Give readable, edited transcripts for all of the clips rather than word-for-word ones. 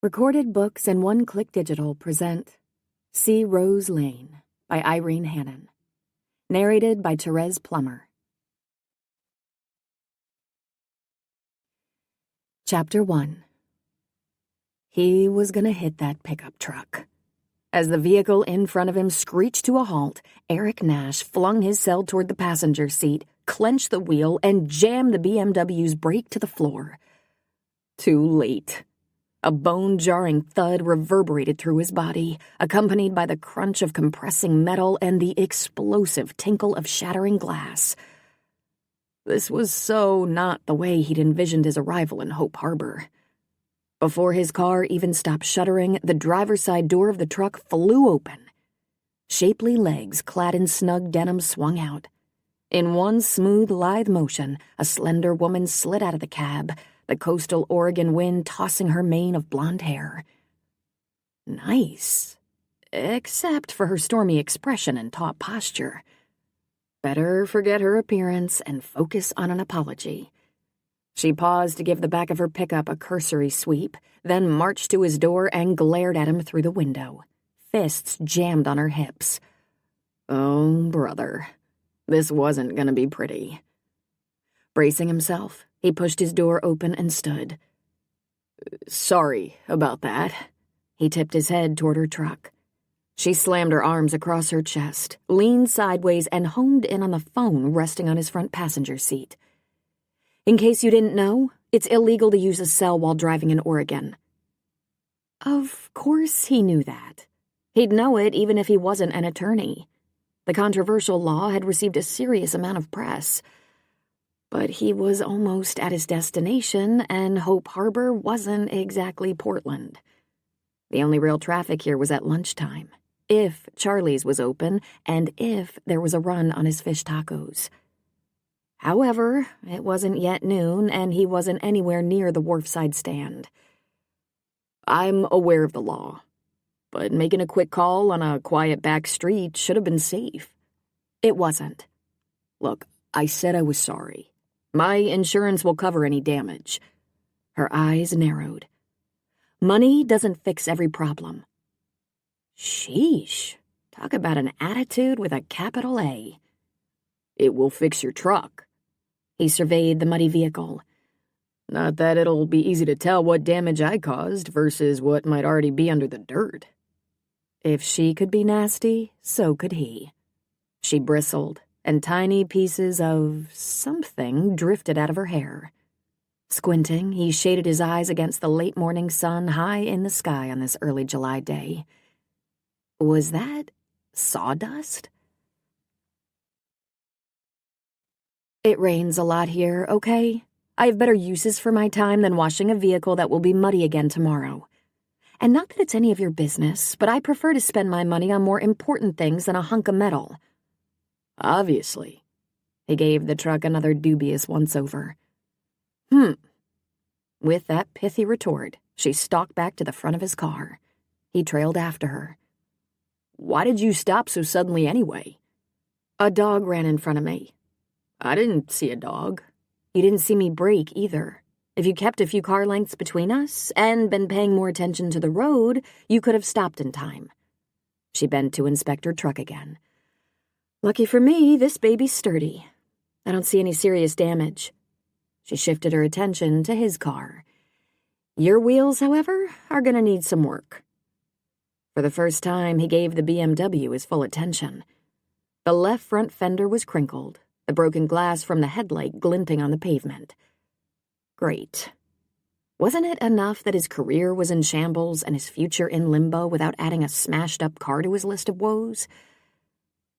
Recorded Books and One Click Digital present See Rose Lane by Irene Hannon. Narrated by Therese Plummer. Chapter 1. He was gonna hit that pickup truck. As the vehicle in front of him screeched to a halt, Eric Nash flung his cell toward the passenger seat, clenched the wheel, and jammed the BMW's brake to the floor. Too late. A bone-jarring thud reverberated through his body, accompanied by the crunch of compressing metal and the explosive tinkle of shattering glass. This was so not the way he'd envisioned his arrival in Hope Harbor. Before his car even stopped shuddering, the driver's side door of the truck flew open. Shapely legs clad in snug denim swung out. In one smooth, lithe motion, a slender woman slid out of the cab, the coastal Oregon wind tossing her mane of blonde hair. Nice, except for her stormy expression and taut posture. Better forget her appearance and focus on an apology. She paused to give the back of her pickup a cursory sweep, then marched to his door and glared at him through the window, fists jammed on her hips. Oh, brother, this wasn't gonna be pretty. Bracing himself, he pushed his door open and stood. Sorry about that. He tipped his head toward her truck. She slammed her arms across her chest, leaned sideways, and homed in on the phone resting on his front passenger seat. In case you didn't know, it's illegal to use a cell while driving in Oregon. Of course he knew that. He'd know it even if he wasn't an attorney. The controversial law had received a serious amount of press. But he was almost at his destination, and Hope Harbor wasn't exactly Portland. The only real traffic here was at lunchtime, if Charlie's was open, and if there was a run on his fish tacos. However, it wasn't yet noon, and he wasn't anywhere near the wharfside stand. I'm aware of the law, but making a quick call on a quiet back street should have been safe. It wasn't. Look, I said I was sorry. My insurance will cover any damage. Her eyes narrowed. Money doesn't fix every problem. Sheesh. Talk about an attitude with a capital A. It will fix your truck. He surveyed the muddy vehicle. Not that it'll be easy to tell what damage I caused versus what might already be under the dirt. If she could be nasty, so could he. She bristled, and tiny pieces of something drifted out of her hair. Squinting, he shaded his eyes against the late morning sun high in the sky on this early July day. Was that sawdust? It rains a lot here, okay? I have better uses for my time than washing a vehicle that will be muddy again tomorrow. And not that it's any of your business, but I prefer to spend my money on more important things than a hunk of metal. Obviously. He gave the truck another dubious once-over. With that pithy retort, she stalked back to the front of his car. He trailed after her. Why did you stop so suddenly anyway? A dog ran in front of me. I didn't see a dog. You didn't see me brake either. If you kept a few car lengths between us and been paying more attention to the road, you could have stopped in time. She bent to inspect her truck again. Lucky for me, this baby's sturdy. I don't see any serious damage. She shifted her attention to his car. Your wheels, however, are gonna need some work. For the first time, he gave the BMW his full attention. The left front fender was crinkled, the broken glass from the headlight glinting on the pavement. Great. Wasn't it enough that his career was in shambles and his future in limbo without adding a smashed-up car to his list of woes?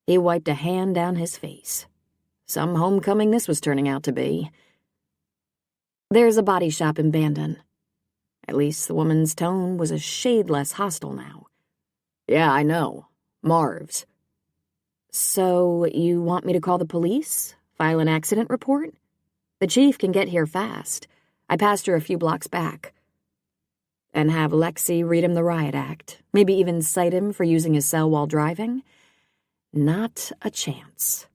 He wiped a hand down his face. Some homecoming this was turning out to be. There's a body shop in Bandon. At least the woman's tone was a shade less hostile now. Yeah, I know. Marv's. So, you want me to call the police? File an accident report? The chief can get here fast. I passed her a few blocks back. And have Lexi read him the riot act, maybe even cite him for using his cell while driving? Not a chance.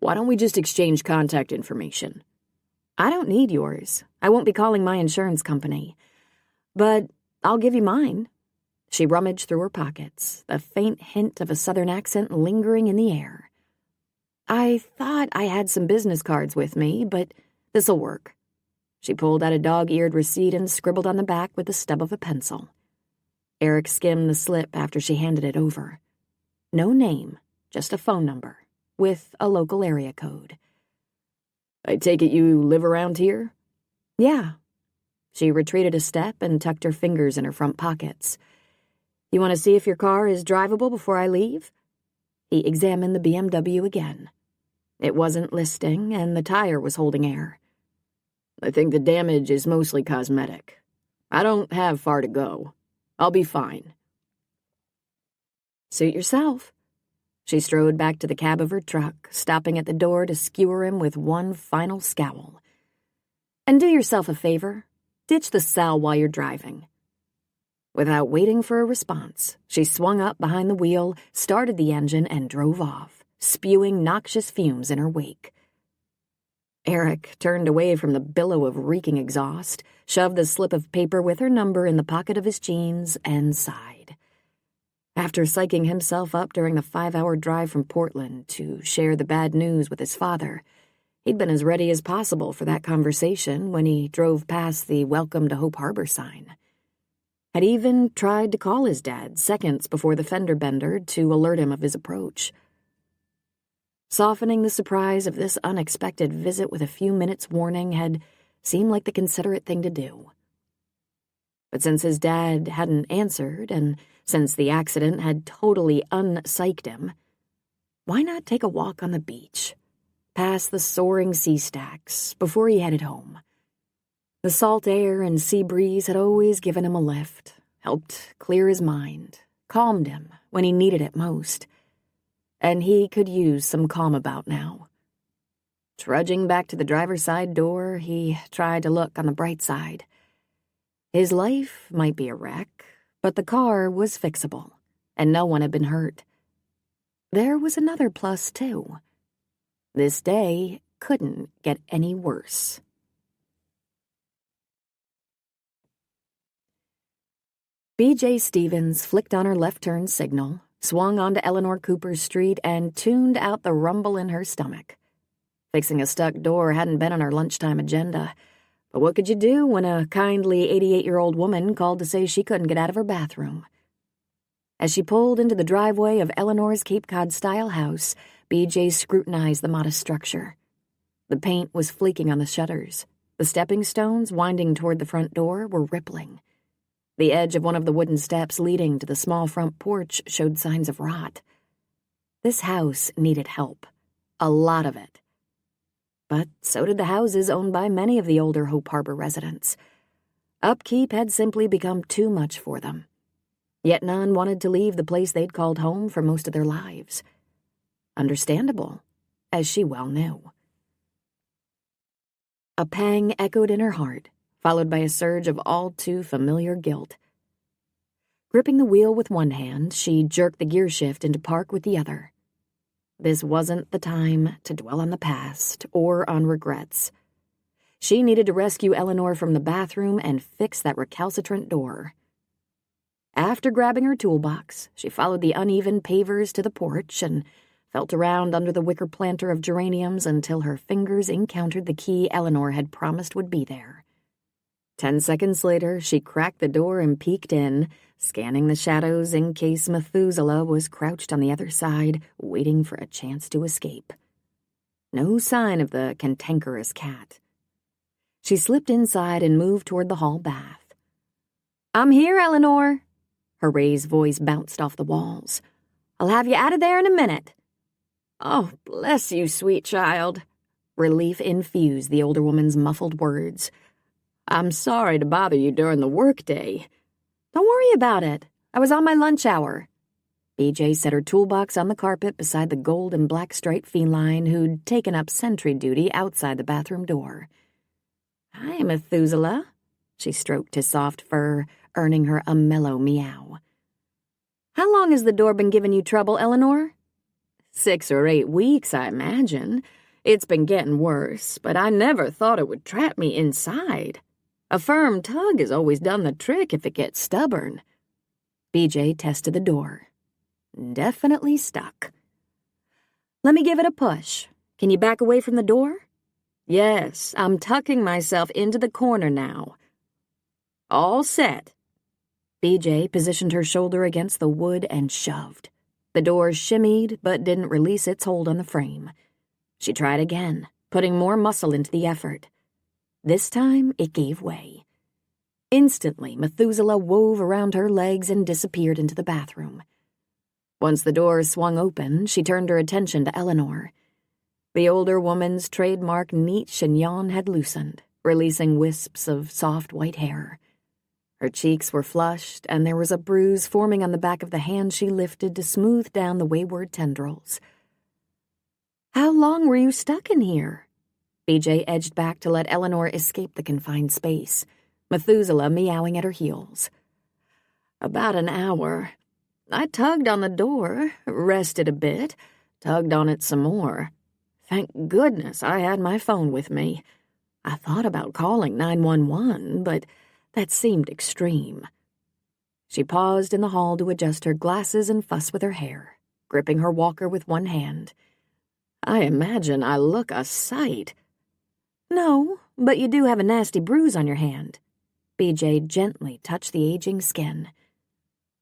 Why don't we just exchange contact information? I don't need yours. I won't be calling my insurance company. But I'll give you mine." She rummaged through her pockets, the faint hint of a southern accent lingering in the air. "I thought I had some business cards with me, but this'll work." She pulled out a dog-eared receipt and scribbled on the back with the stub of a pencil. Eric skimmed the slip after she handed it over. No name, just a phone number, with a local area code. "I take it you live around here?" "Yeah." She retreated a step and tucked her fingers in her front pockets. "You want to see if your car is drivable before I leave?" He examined the BMW again. It wasn't listing, and the tire was holding air. "I think the damage is mostly cosmetic. I don't have far to go. I'll be fine." "Suit yourself." She strode back to the cab of her truck, stopping at the door to skewer him with one final scowl. "And do yourself a favor. Ditch the cell while you're driving." Without waiting for a response, she swung up behind the wheel, started the engine, and drove off, spewing noxious fumes in her wake. Eric turned away from the billow of reeking exhaust, shoved the slip of paper with her number in the pocket of his jeans, and sighed. After psyching himself up during the 5-hour drive from Portland to share the bad news with his father, he'd been as ready as possible for that conversation when he drove past the Welcome to Hope Harbor sign. Had even tried to call his dad seconds before the fender bender to alert him of his approach. Softening the surprise of this unexpected visit with a few minutes' warning had seemed like the considerate thing to do. But since his dad hadn't answered, and since the accident had totally unpsyched him, why not take a walk on the beach, past the soaring sea stacks, before he headed home? The salt air and sea breeze had always given him a lift, helped clear his mind, calmed him when he needed it most. And he could use some calm about now. Trudging back to the driver's side door, he tried to look on the bright side. His life might be a wreck, but the car was fixable, and no one had been hurt. There was another plus, too. This day couldn't get any worse. B.J. Stevens flicked on her left turn signal, swung onto Eleanor Cooper's street, and tuned out the rumble in her stomach. Fixing a stuck door hadn't been on her lunchtime agenda, but what could you do when a kindly 88-year-old woman called to say she couldn't get out of her bathroom? As she pulled into the driveway of Eleanor's Cape Cod-style house, B.J. scrutinized the modest structure. The paint was fleeking on the shutters. The stepping stones winding toward the front door were rippling. The edge of one of the wooden steps leading to the small front porch showed signs of rot. This house needed help. A lot of it. But so did the houses owned by many of the older Hope Harbor residents. Upkeep had simply become too much for them. Yet none wanted to leave the place they'd called home for most of their lives. Understandable, as she well knew. A pang echoed in her heart, followed by a surge of all-too-familiar guilt. Gripping the wheel with one hand, she jerked the gear shift into park with the other. This wasn't the time to dwell on the past or on regrets. She needed to rescue Eleanor from the bathroom and fix that recalcitrant door. After grabbing her toolbox, she followed the uneven pavers to the porch and felt around under the wicker planter of geraniums until her fingers encountered the key Eleanor had promised would be there. 10 seconds later, she cracked the door and peeked in, scanning the shadows in case Methuselah was crouched on the other side, waiting for a chance to escape. No sign of the cantankerous cat. She slipped inside and moved toward the hall bath. "I'm here, Eleanor." Her raised voice bounced off the walls. "I'll have you out of there in a minute." "Oh, bless you, sweet child." Relief infused the older woman's muffled words. "I'm sorry to bother you during the workday." "Don't worry about it. I was on my lunch hour." B.J. set her toolbox on the carpet beside the gold and black striped feline who'd taken up sentry duty outside the bathroom door. "Hi, Methuselah." She stroked his soft fur, earning her a mellow meow. "How long has the door been giving you trouble, Eleanor?" 6 or 8 weeks, I imagine. It's been getting worse, but I never thought it would trap me inside. A firm tug has always done the trick if it gets stubborn." BJ tested the door. Definitely stuck. "Let me give it a push. Can you back away from the door?" "Yes, I'm tucking myself into the corner now." "All set." BJ positioned her shoulder against the wood and shoved. The door shimmied but didn't release its hold on the frame. She tried again, putting more muscle into the effort. This time, it gave way. Instantly, Methuselah wove around her legs and disappeared into the bathroom. Once the door swung open, she turned her attention to Eleanor. The older woman's trademark neat chignon had loosened, releasing wisps of soft white hair. Her cheeks were flushed, and there was a bruise forming on the back of the hand she lifted to smooth down the wayward tendrils. "How long were you stuck in here?" BJ edged back to let Eleanor escape the confined space, Methuselah meowing at her heels. "About an hour. I tugged on the door, rested a bit, tugged on it some more. Thank goodness I had my phone with me. I thought about calling 911, but that seemed extreme." She paused in the hall to adjust her glasses and fuss with her hair, gripping her walker with one hand. "I imagine I look a sight." "No, but you do have a nasty bruise on your hand." BJ gently touched the aging skin.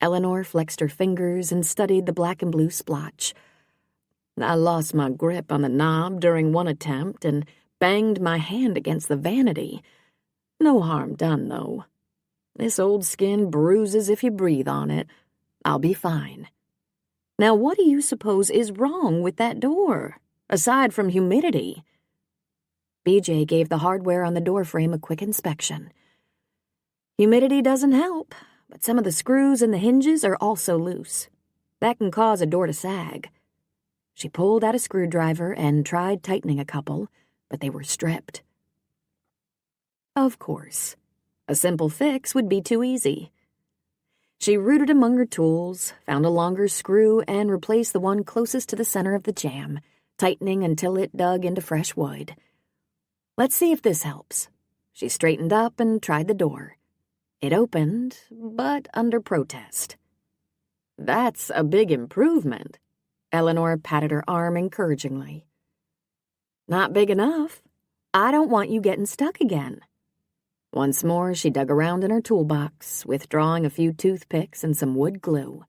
Eleanor flexed her fingers and studied the black and blue splotch. "I lost my grip on the knob during one attempt and banged my hand against the vanity. No harm done, though. This old skin bruises if you breathe on it. I'll be fine. Now what do you suppose is wrong with that door, aside from humidity?" BJ gave the hardware on the doorframe a quick inspection. "Humidity doesn't help, but some of the screws and the hinges are also loose. That can cause a door to sag." She pulled out a screwdriver and tried tightening a couple, but they were stripped. Of course. A simple fix would be too easy. She rooted among her tools, found a longer screw, and replaced the one closest to the center of the jamb, tightening until it dug into fresh wood. "Let's see if this helps." She straightened up and tried the door. It opened, but under protest. "That's a big improvement." Eleanor patted her arm encouragingly. "Not big enough. I don't want you getting stuck again." Once more, she dug around in her toolbox, withdrawing a few toothpicks and some wood glue.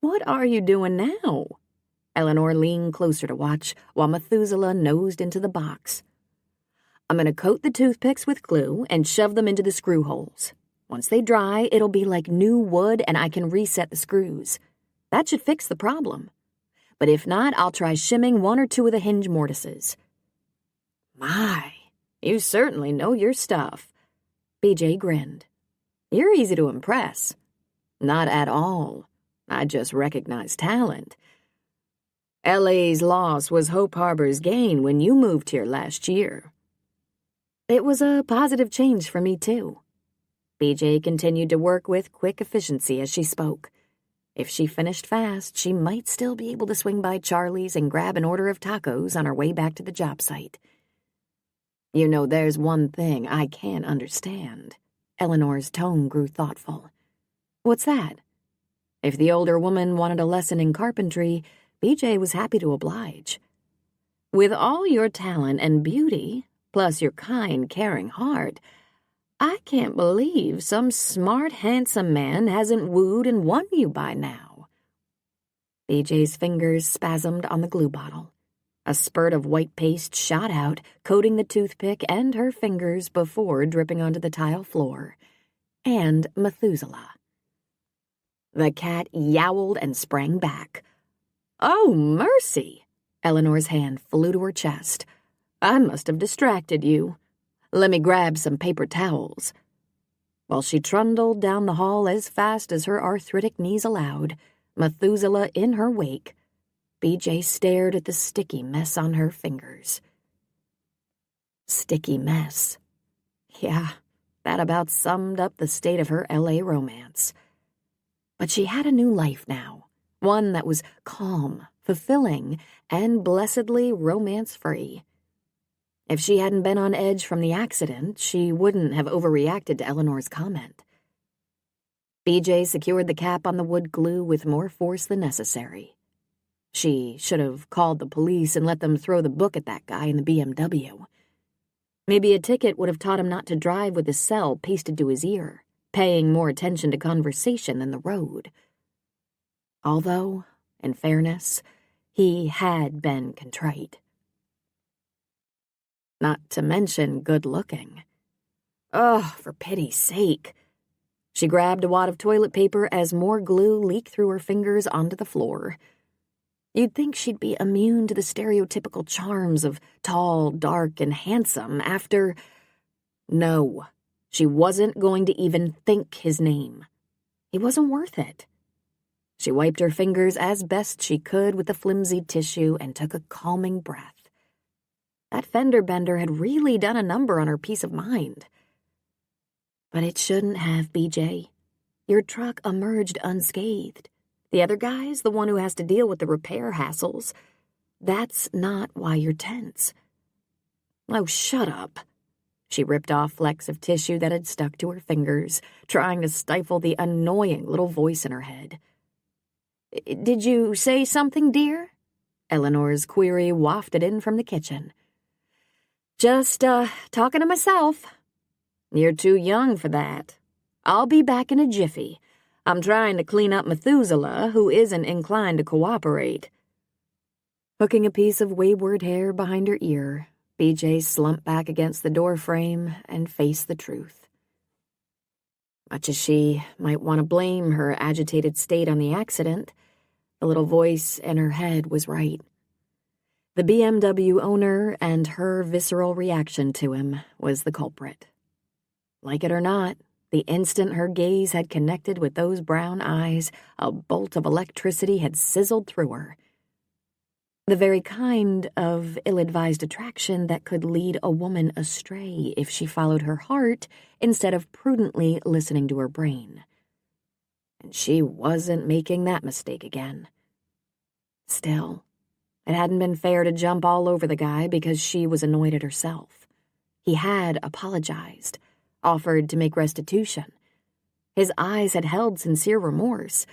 "What are you doing now?" Eleanor leaned closer to watch, while Methuselah nosed into the box. "I'm going to coat the toothpicks with glue and shove them into the screw holes. Once they dry, it'll be like new wood and I can reset the screws. That should fix the problem. But if not, I'll try shimming one or two of the hinge mortises." "My, you certainly know your stuff." BJ grinned. "You're easy to impress." "Not at all. I just recognize talent. LA's loss was Hope Harbor's gain when you moved here last year." "It was a positive change for me, too." BJ continued to work with quick efficiency as she spoke. If she finished fast, she might still be able to swing by Charlie's and grab an order of tacos on her way back to the job site. "You know, there's one thing I can't understand." Eleanor's tone grew thoughtful. "What's that?" If the older woman wanted a lesson in carpentry, BJ was happy to oblige. "With all your talent and beauty, plus your kind, caring heart, I can't believe some smart, handsome man hasn't wooed and won you by now." BJ's fingers spasmed on the glue bottle. A spurt of white paste shot out, coating the toothpick and her fingers before dripping onto the tile floor. And Methuselah. The cat yowled and sprang back. "Oh, mercy!" Eleanor's hand flew to her chest. "I must have distracted you. Let me grab some paper towels." While she trundled down the hall as fast as her arthritic knees allowed, Methuselah in her wake, BJ stared at the sticky mess on her fingers. Sticky mess. Yeah, that about summed up the state of her LA romance. But she had a new life now, One that was calm, fulfilling, and blessedly romance-free. If she hadn't been on edge from the accident, she wouldn't have overreacted to Eleanor's comment. BJ secured the cap on the wood glue with more force than necessary. She should have called the police and let them throw the book at that guy in the BMW. Maybe a ticket would have taught him not to drive with his cell pasted to his ear, paying more attention to conversation than the road. Although, in fairness, he had been contrite. Not to mention good-looking. Oh, for pity's sake. She grabbed a wad of toilet paper as more glue leaked through her fingers onto the floor. You'd think she'd be immune to the stereotypical charms of tall, dark, and handsome after... No, she wasn't going to even think his name. He wasn't worth it. She wiped her fingers as best she could with the flimsy tissue and took a calming breath. That fender bender had really done a number on her peace of mind. But it shouldn't have, BJ. Your truck emerged unscathed. The other guy's the one who has to deal with the repair hassles. That's not why you're tense. Oh, shut up. She ripped off flecks of tissue that had stuck to her fingers, trying to stifle the annoying little voice in her head. Did you say something, dear? Eleanor's query wafted in from the kitchen. Just, talking to myself. You're too young for that. I'll be back in a jiffy. I'm trying to clean up Methuselah, who isn't inclined to cooperate. Hooking a piece of wayward hair behind her ear, BJ slumped back against the door frame and faced the truth. Much as she might want to blame her agitated state on the accident, the little voice in her head was right. The BMW owner and her visceral reaction to him was the culprit. Like it or not, the instant her gaze had connected with those brown eyes, a bolt of electricity had sizzled through her. The very kind of ill-advised attraction that could lead a woman astray if she followed her heart instead of prudently listening to her brain. And she wasn't making that mistake again. Still, it hadn't been fair to jump all over the guy because she was annoyed at herself. He had apologized, offered to make restitution. His eyes had held sincere remorse,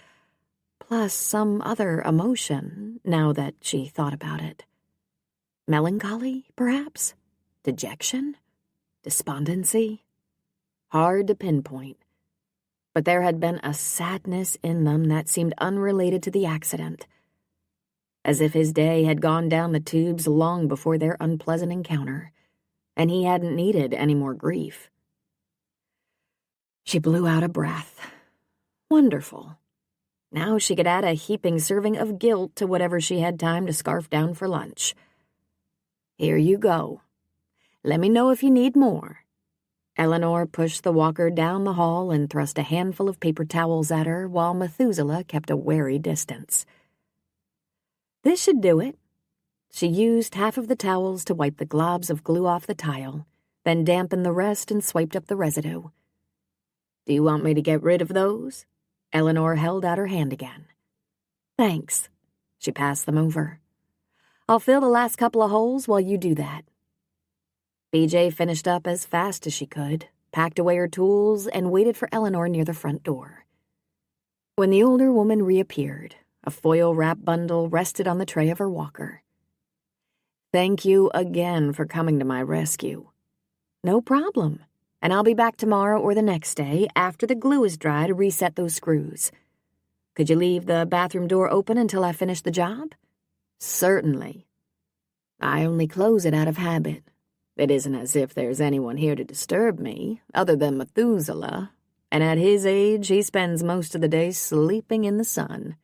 plus some other emotion, now that she thought about it. Melancholy, perhaps? Dejection? Despondency? Hard to pinpoint. But there had been a sadness in them that seemed unrelated to the accident, as if his day had gone down the tubes long before their unpleasant encounter, and he hadn't needed any more grief. She blew out a breath. Wonderful. Now she could add a heaping serving of guilt to whatever she had time to scarf down for lunch. Here you go. Let me know if you need more. Eleanor pushed the walker down the hall and thrust a handful of paper towels at her while Methuselah kept a wary distance. This should do it. She used half of the towels to wipe the globs of glue off the tile, then dampened the rest and swiped up the residue. Do you want me to get rid of those? Eleanor held out her hand again. Thanks. She passed them over. I'll fill the last couple of holes while you do that. BJ finished up as fast as she could, packed away her tools, and waited for Eleanor near the front door. When the older woman reappeared, a foil-wrap bundle rested on the tray of her walker. Thank you again for coming to my rescue. No problem. And I'll be back tomorrow or the next day after the glue is dry to reset those screws. Could you leave the bathroom door open until I finish the job? Certainly. I only close it out of habit. It isn't as if there's anyone here to disturb me, other than Methuselah, and at his age he spends most of the day sleeping in the sun.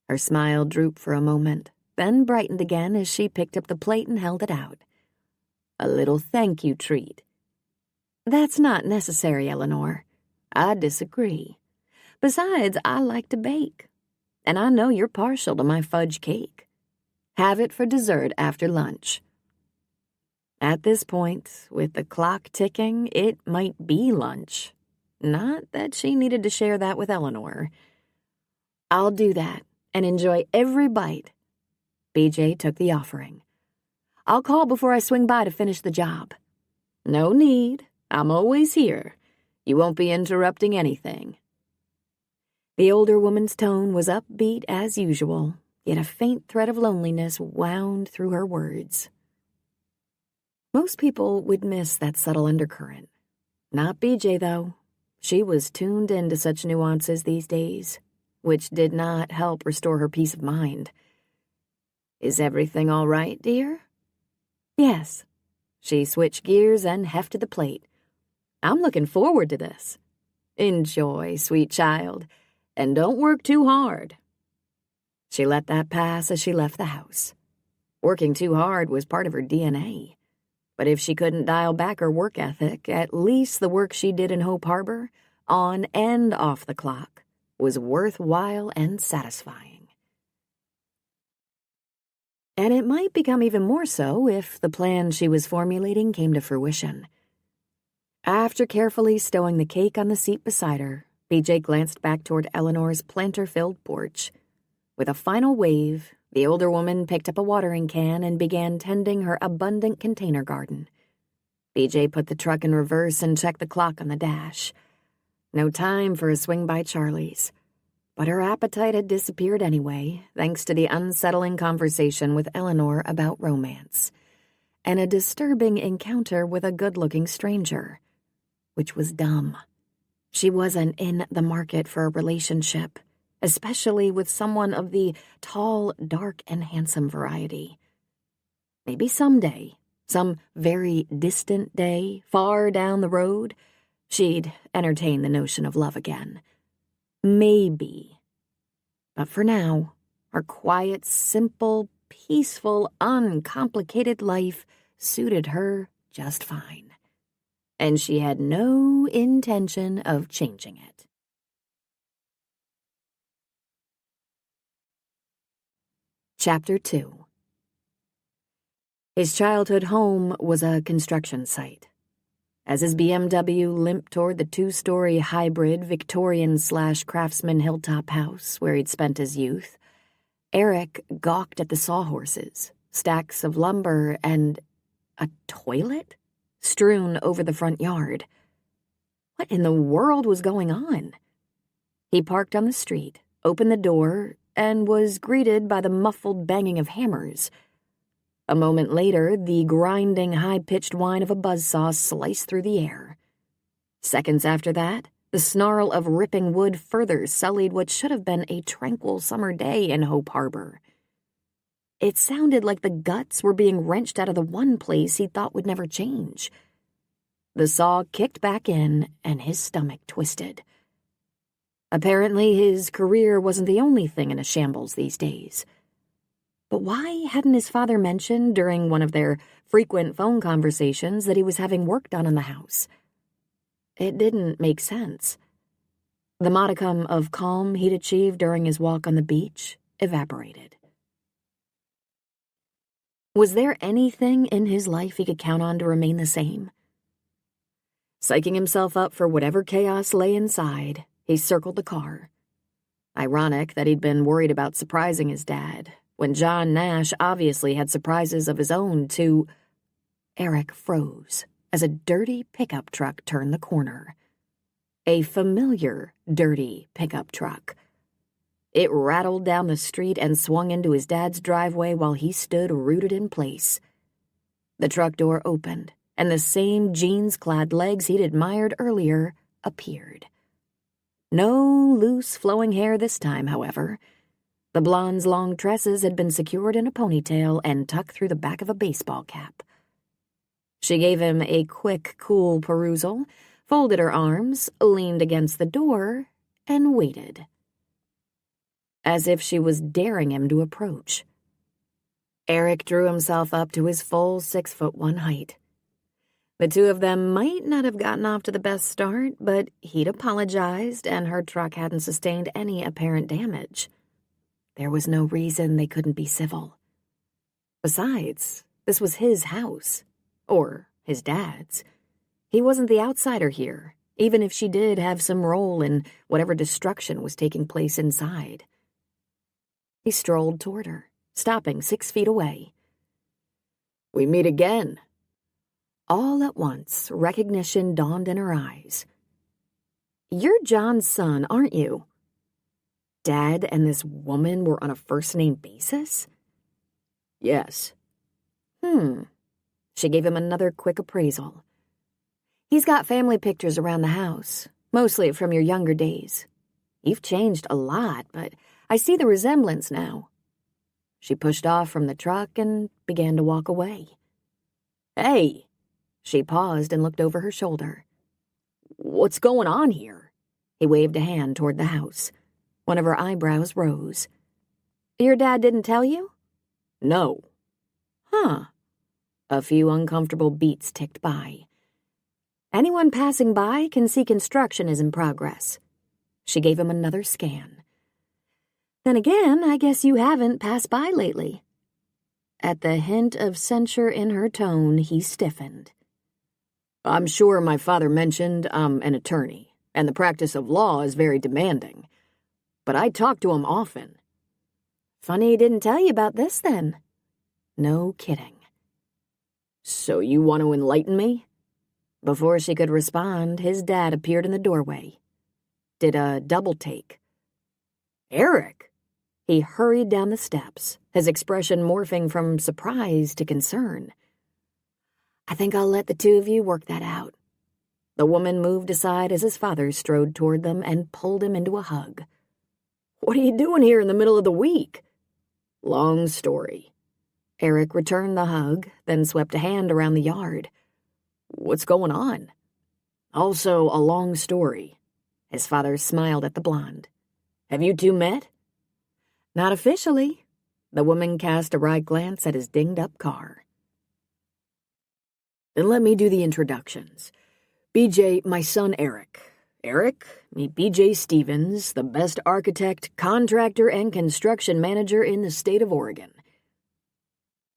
Her smile drooped for a moment, then brightened again as she picked up the plate and held it out. A little thank you treat. That's not necessary, Eleanor. I disagree. Besides, I like to bake, and I know you're partial to my fudge cake. Have it for dessert after lunch. At this point, with the clock ticking, it might be lunch. Not that she needed to share that with Eleanor. I'll do that, and enjoy every bite. BJ took the offering. I'll call before I swing by to finish the job. No need. I'm always here. You won't be interrupting anything. The older woman's tone was upbeat as usual, yet a faint thread of loneliness wound through her words. Most people would miss that subtle undercurrent. Not BJ, though. She was tuned into such nuances these days, which did not help restore her peace of mind. Is everything all right, dear? Yes. She switched gears and hefted the plate. I'm looking forward to this. Enjoy, sweet child, and don't work too hard. She let that pass as she left the house. Working too hard was part of her DNA. But if she couldn't dial back her work ethic, at least the work she did in Hope Harbor, on and off the clock, was worthwhile and satisfying. And it might become even more so if the plan she was formulating came to fruition. After carefully stowing the cake on the seat beside her, BJ glanced back toward Eleanor's planter-filled porch. With a final wave, the older woman picked up a watering can and began tending her abundant container garden. BJ put the truck in reverse and checked the clock on the dash. No time for a swing by Charlie's. But her appetite had disappeared anyway, thanks to the unsettling conversation with Eleanor about romance, and a disturbing encounter with a good-looking stranger, which was dumb. She wasn't in the market for a relationship, especially with someone of the tall, dark, and handsome variety. Maybe someday, some very distant day, far down the road, she'd entertain the notion of love again. Maybe. But for now, her quiet, simple, peaceful, uncomplicated life suited her just fine. And she had no intention of changing it. Chapter 2. His childhood home was a construction site. As his BMW limped toward the 2-story hybrid Victorian/craftsman hilltop house where he'd spent his youth, Eric gawked at the sawhorses, stacks of lumber, and a toilet strewn over the front yard. What in the world was going on? He parked on the street, opened the door, and was greeted by the muffled banging of hammers. A moment later, the grinding, high-pitched whine of a buzzsaw sliced through the air. Seconds after that, the snarl of ripping wood further sullied what should have been a tranquil summer day in Hope Harbor. It sounded like the guts were being wrenched out of the one place he thought would never change. The saw kicked back in, and his stomach twisted. Apparently, his career wasn't the only thing in a shambles these days. But why hadn't his father mentioned during one of their frequent phone conversations that he was having work done on the house? It didn't make sense. The modicum of calm he'd achieved during his walk on the beach evaporated. Was there anything in his life he could count on to remain the same? Psyching himself up for whatever chaos lay inside, he circled the car. Ironic that he'd been worried about surprising his dad, when John Nash obviously had surprises of his own to... Eric froze as a dirty pickup truck turned the corner. A familiar, dirty pickup truck. It rattled down the street and swung into his dad's driveway while he stood rooted in place. The truck door opened, and the same jeans-clad legs he'd admired earlier appeared. No loose, flowing hair this time, however. The blonde's long tresses had been secured in a ponytail and tucked through the back of a baseball cap. She gave him a quick, cool perusal, folded her arms, leaned against the door, and waited. As if she was daring him to approach. Eric drew himself up to his full 6'1" height. The two of them might not have gotten off to the best start, but he'd apologized and her truck hadn't sustained any apparent damage. There was no reason they couldn't be civil. Besides, this was his house. Or his dad's. He wasn't the outsider here, even if she did have some role in whatever destruction was taking place inside. He strolled toward her, stopping 6 feet away. "We meet again." All at once, recognition dawned in her eyes. "You're John's son, aren't you?" Dad and this woman were on a first-name basis? "Yes." She gave him another quick appraisal. "He's got family pictures around the house, mostly from your younger days. You've changed a lot, but I see the resemblance now." She pushed off from the truck and began to walk away. "Hey!" She paused and looked over her shoulder. "What's going on here?" He waved a hand toward the house. One of her eyebrows rose. "Your dad didn't tell you?" "No." "Huh." A few uncomfortable beats ticked by. "Anyone passing by can see construction is in progress." She gave him another scan. "Then again, I guess you haven't passed by lately." At the hint of censure in her tone, he stiffened. "I'm sure my father mentioned I'm an attorney, and the practice of law is very demanding. But I talk to him often." "Funny he didn't tell you about this, then." No kidding. "So you want to enlighten me?" Before she could respond, his dad appeared in the doorway. Did a double take. "Eric!" He hurried down the steps, his expression morphing from surprise to concern. "I think I'll let the two of you work that out." The woman moved aside as his father strode toward them and pulled him into a hug. "What are you doing here in the middle of the week?" "Long story." Eric returned the hug, then swept a hand around the yard. "What's going on?" "Also a long story." His father smiled at the blonde. "Have you two met?" "Not officially." The woman cast a wry glance at his dinged-up car. "Then let me do the introductions. BJ, my son Eric. Eric, meet BJ Stevens, the best architect, contractor, and construction manager in the state of Oregon."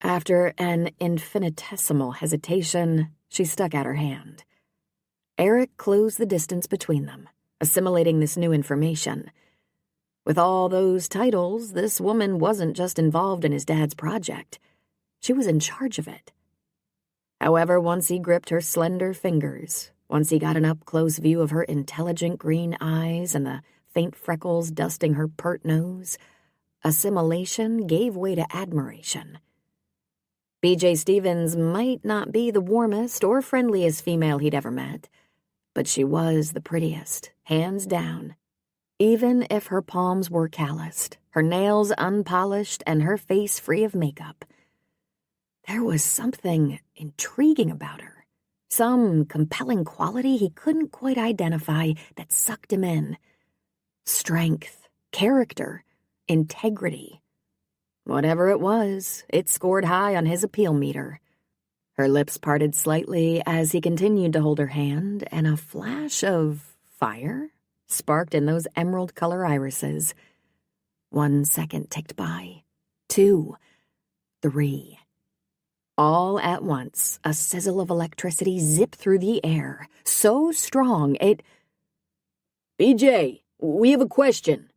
After an infinitesimal hesitation, she stuck out her hand. Eric closed the distance between them, assimilating this new information. With all those titles, this woman wasn't just involved in his dad's project. She was in charge of it. However, once he gripped her slender fingers, once he got an up-close view of her intelligent green eyes and the faint freckles dusting her pert nose, assimilation gave way to admiration. BJ Stevens might not be the warmest or friendliest female he'd ever met, but she was the prettiest, hands down. Even if her palms were calloused, her nails unpolished, and her face free of makeup. There was something intriguing about her, some compelling quality he couldn't quite identify that sucked him in. Strength, character, integrity. Whatever it was, it scored high on his appeal meter. Her lips parted slightly as he continued to hold her hand, and a flash of fire sparked in those emerald-color irises. 1 second ticked by. 2, 3. All at once, a sizzle of electricity zipped through the air, so strong it... "BJ, we have a question."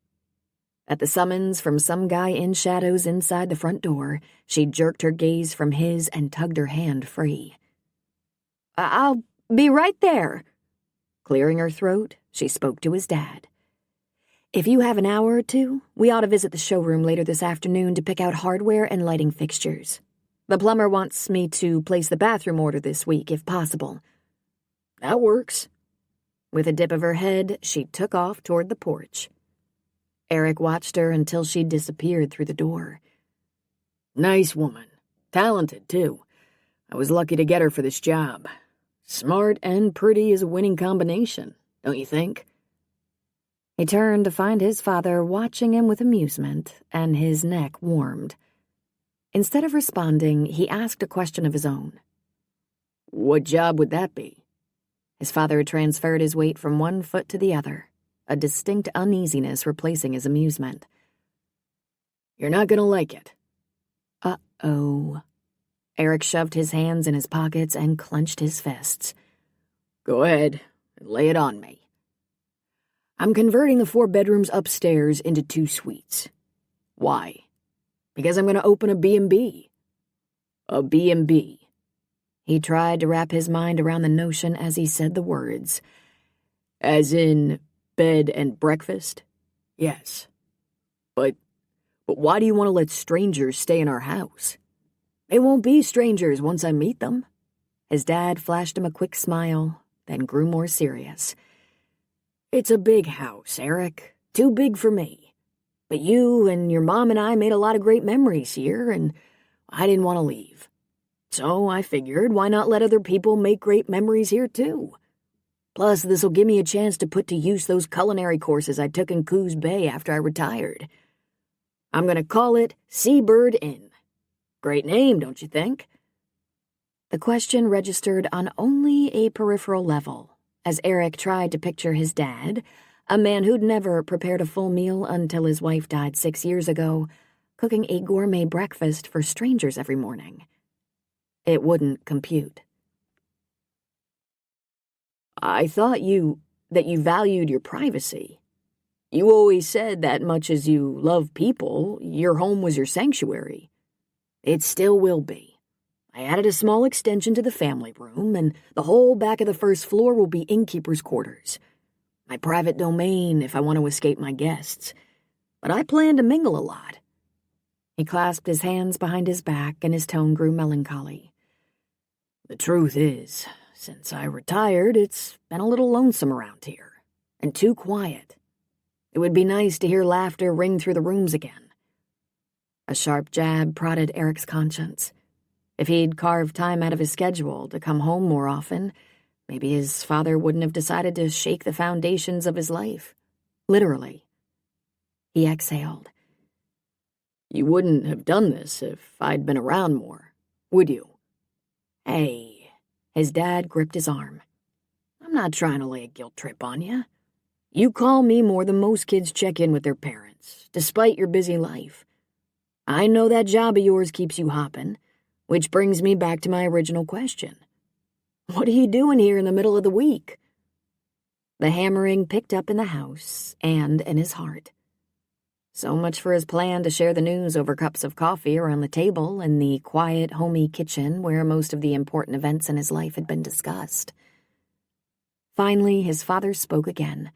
At the summons from some guy in shadows inside the front door, she jerked her gaze from his and tugged her hand free. "I'll be right there." Clearing her throat, she spoke to his dad. "If you have an hour or two, we ought to visit the showroom later this afternoon to pick out hardware and lighting fixtures. The plumber wants me to place the bathroom order this week, if possible." "That works." With a dip of her head, she took off toward the porch. Eric watched her until she disappeared through the door. "Nice woman. Talented, too. I was lucky to get her for this job. Smart and pretty is a winning combination, don't you think?" He turned to find his father watching him with amusement, and his neck warmed. Instead of responding, he asked a question of his own. "What job would that be?" His father had transferred his weight from one foot to the other, a distinct uneasiness replacing his amusement. "You're not gonna like it." Uh-oh. Eric shoved his hands in his pockets and clenched his fists. "Go ahead, lay it on me." "I'm converting the 4 bedrooms upstairs into 2 suites." Why? Because I'm going to open a B&B. A B&B. He tried to wrap his mind around the notion as he said the words. As in bed and breakfast? Yes. But why do you want to let strangers stay in our house? They won't be strangers once I meet them. His dad flashed him a quick smile, then grew more serious. It's a big house, Eric. Too big for me. But you and your mom and I made a lot of great memories here, and I didn't want to leave. So I figured, why not let other people make great memories here too? Plus, this'll give me a chance to put to use those culinary courses I took in Coos Bay after I retired. I'm gonna call it Seabird Inn. Great name, don't you think? The question registered on only a peripheral level, as Eric tried to picture his dad, a man who'd never prepared a full meal until his wife died 6 years ago, cooking a gourmet breakfast for strangers every morning. It wouldn't compute. I thought that you valued your privacy. You always said that much as you love people, your home was your sanctuary. It still will be. I added a small extension to the family room, and the whole back of the first floor will be innkeeper's quarters. My private domain if I want to escape my guests. But I plan to mingle a lot. He clasped his hands behind his back, and his tone grew melancholy. The truth is, since I retired, it's been a little lonesome around here, and too quiet. It would be nice to hear laughter ring through the rooms again. A sharp jab prodded Eric's conscience. If he'd carved time out of his schedule to come home more often, maybe his father wouldn't have decided to shake the foundations of his life. Literally. He exhaled. You wouldn't have done this if I'd been around more, would you? Hey. His dad gripped his arm. I'm not trying to lay a guilt trip on you. You call me more than most kids check in with their parents, despite your busy life. I know that job of yours keeps you hopping, which brings me back to my original question. What are you doing here in the middle of the week? The hammering picked up in the house and in his heart. So much for his plan to share the news over cups of coffee around the table in the quiet, homey kitchen where most of the important events in his life had been discussed. Finally, his father spoke again.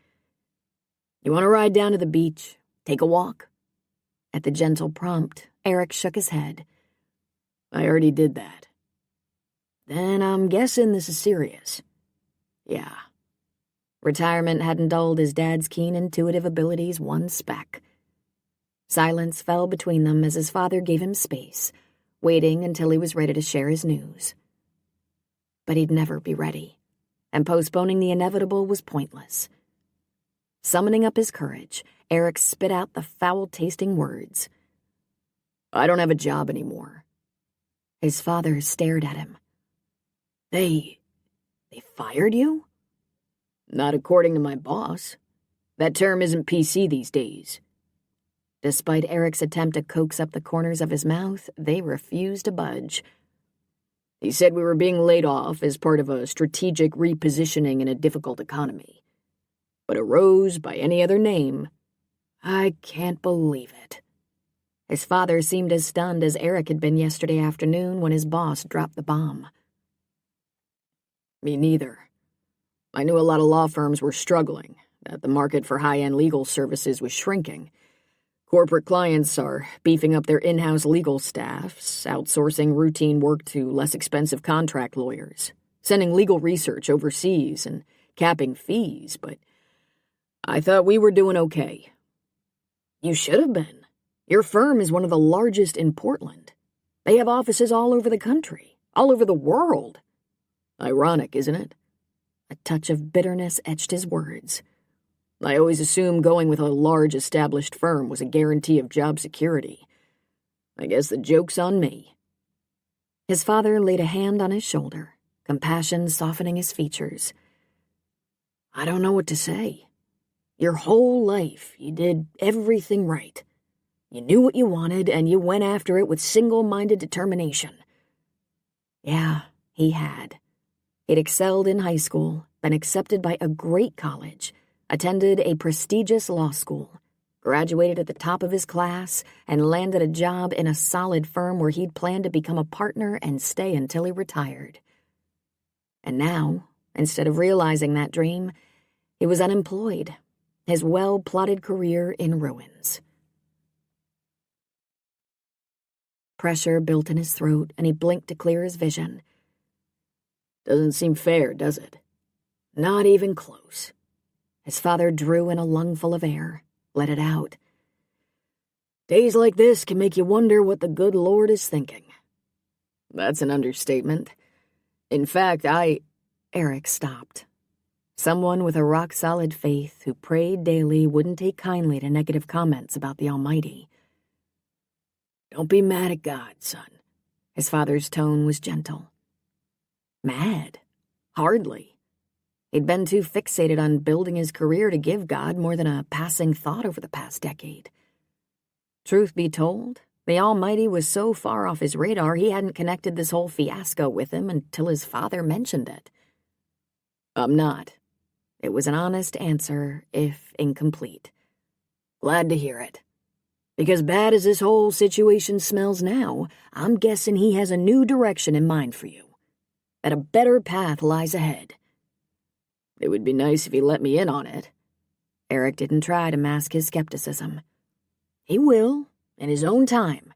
You want to ride down to the beach? Take a walk? At the gentle prompt, Eric shook his head. I already did that. Then I'm guessing this is serious. Yeah. Retirement hadn't dulled his dad's keen intuitive abilities one speck. Silence fell between them as his father gave him space, waiting until he was ready to share his news. But he'd never be ready, and postponing the inevitable was pointless. Summoning up his courage, Eric spit out the foul-tasting words. I don't have a job anymore. His father stared at him. They fired you? Not according to my boss. That term isn't PC these days. Despite Eric's attempt to coax up the corners of his mouth, they refused to budge. He said we were being laid off as part of a strategic repositioning in a difficult economy. But a rose by any other name. I can't believe it. His father seemed as stunned as Eric had been yesterday afternoon when his boss dropped the bomb. Me neither. I knew a lot of law firms were struggling, that the market for high-end legal services was shrinking. Corporate clients are beefing up their in-house legal staffs, outsourcing routine work to less expensive contract lawyers, sending legal research overseas, and capping fees, but I thought we were doing okay. You should have been. Your firm is one of the largest in Portland. They have offices all over the country, all over the world. Ironic, isn't it? A touch of bitterness etched his words. I always assumed going with a large established firm was a guarantee of job security. I guess the joke's on me. His father laid a hand on his shoulder, compassion softening his features. I don't know what to say. Your whole life, you did everything right. You knew what you wanted, and you went after it with single-minded determination. Yeah, he had. He'd excelled in high school, been accepted by a great college, attended a prestigious law school. graduated at the top of his class, and landed a job in a solid firm where he'd planned to become a partner and stay until he retired. And now, instead of realizing that dream, he was unemployed, his well-plotted career in ruins. Pressure built in his throat, and he blinked to clear his vision. Doesn't seem fair, does it? Not even close. His father drew in a lungful of air, let it out. Days like this can make you wonder what the good Lord is thinking. That's an understatement. In fact, Eric stopped. Someone with a rock-solid faith who prayed daily wouldn't take kindly to negative comments about the Almighty. Don't be mad at God, son. His father's tone was gentle. Mad? Hardly. He'd been too fixated on building his career to give God more than a passing thought over the past decade. Truth be told, the Almighty was so far off his radar he hadn't connected this whole fiasco with him until his father mentioned it. I'm not. It was an honest answer, if incomplete. Glad to hear it. Because bad as this whole situation smells now, I'm guessing he has a new direction in mind for you. That a better path lies ahead. It would be nice if he let me in on it. Eric didn't try to mask his skepticism. He will, in his own time,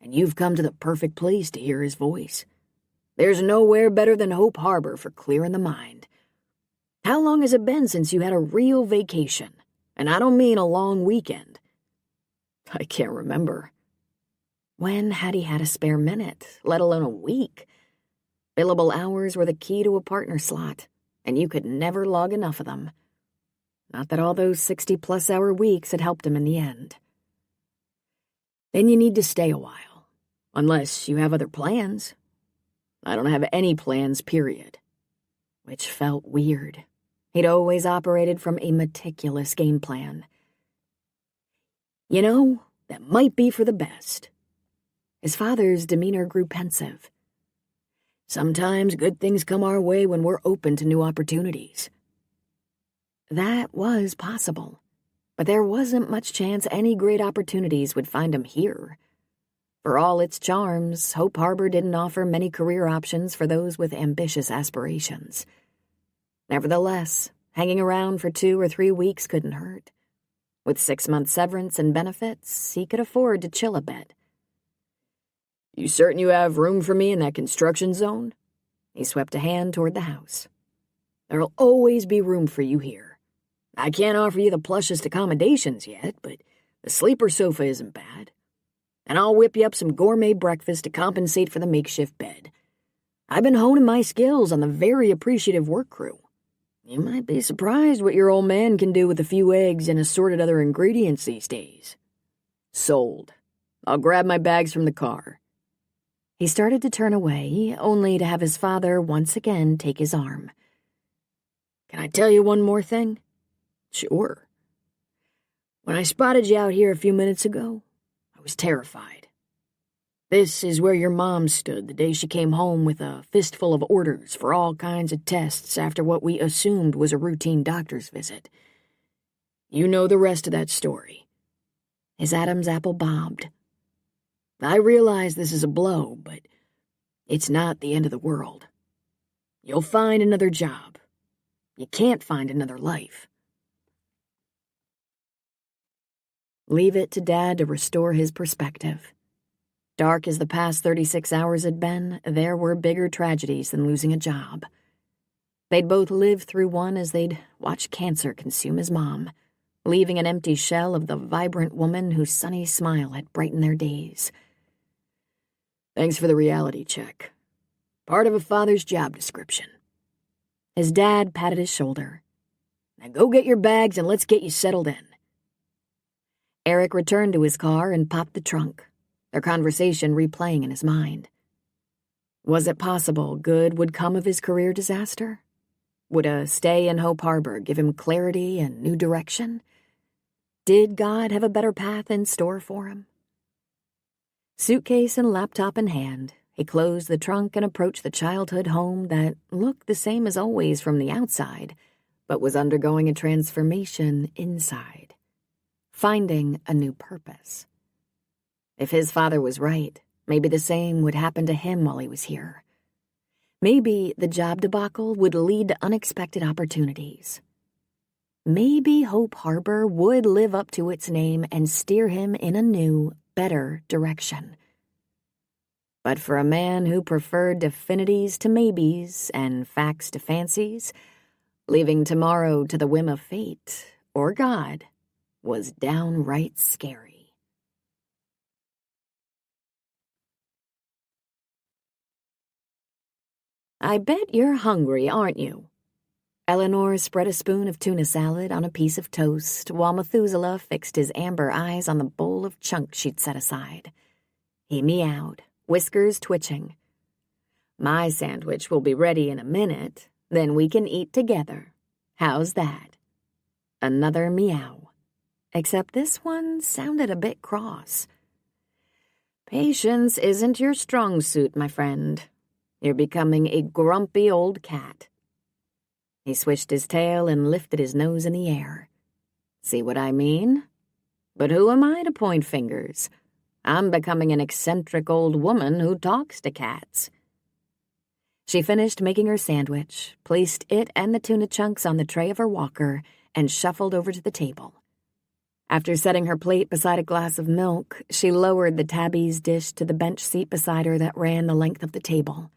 and you've come to the perfect place to hear his voice. There's nowhere better than Hope Harbor for clearing the mind. How long has it been since you had a real vacation? And I don't mean a long weekend. I can't remember. When had he had a spare minute, let alone a week? Billable hours were the key to a partner slot, and you could never log enough of them. Not that all those 60-plus-hour weeks had helped him in the end. Then you need to stay a while, unless you have other plans. I don't have any plans, period. Which felt weird. He'd always operated from a meticulous game plan. You know, that might be for the best. His father's demeanor grew pensive. Sometimes good things come our way when we're open to new opportunities. That was possible, but there wasn't much chance any great opportunities would find him here. For all its charms, Hope Harbor didn't offer many career options for those with ambitious aspirations. Nevertheless, hanging around for 2 or 3 weeks couldn't hurt. With 6-month severance and benefits, he could afford to chill a bit. You certain you have room for me in that construction zone? He swept a hand toward the house. There'll always be room for you here. I can't offer you the plushest accommodations yet, but the sleeper sofa isn't bad. And I'll whip you up some gourmet breakfast to compensate for the makeshift bed. I've been honing my skills on the very appreciative work crew. You might be surprised what your old man can do with a few eggs and assorted other ingredients these days. Sold. I'll grab my bags from the car. He started to turn away, only to have his father once again take his arm. Can I tell you one more thing? Sure. When I spotted you out here a few minutes ago, I was terrified. This is where your mom stood the day she came home with a fistful of orders for all kinds of tests after what we assumed was a routine doctor's visit. You know the rest of that story. His Adam's apple bobbed. I realize this is a blow, but it's not the end of the world. You'll find another job. You can't find another life. Leave it to Dad to restore his perspective. Dark as the past 36 hours had been, there were bigger tragedies than losing a job. They'd both lived through one as they'd watched cancer consume his mom, leaving an empty shell of the vibrant woman whose sunny smile had brightened their days. Thanks for the reality check. Part of a father's job description. His dad patted his shoulder. Now go get your bags and let's get you settled in. Eric returned to his car and popped the trunk, their conversation replaying in his mind. Was it possible good would come of his career disaster? Would a stay in Hope Harbor give him clarity and new direction? Did God have a better path in store for him? Suitcase and laptop in hand, he closed the trunk and approached the childhood home that looked the same as always from the outside, but was undergoing a transformation inside. finding a new purpose. If his father was right, maybe the same would happen to him while he was here. Maybe the job debacle would lead to unexpected opportunities. Maybe Hope Harbor would live up to its name and steer him in a new, better direction. But for a man who preferred definities to maybes and facts to fancies, leaving tomorrow to the whim of fate or God was downright scary. "I bet you're hungry, aren't you?" Eleanor spread a spoon of tuna salad on a piece of toast while Methuselah fixed his amber eyes on the bowl of chunks she'd set aside. He meowed, whiskers twitching. "My sandwich will be ready in a minute, then we can eat together. How's that?" Another meow, except this one sounded a bit cross. "Patience isn't your strong suit, my friend. You're becoming a grumpy old cat." He swished his tail and lifted his nose in the air. "See what I mean? But who am I to point fingers? I'm becoming an eccentric old woman who talks to cats." She finished making her sandwich, placed it and the tuna chunks on the tray of her walker, and shuffled over to the table. After setting her plate beside a glass of milk, she lowered the tabby's dish to the bench seat beside her that ran the length of the table.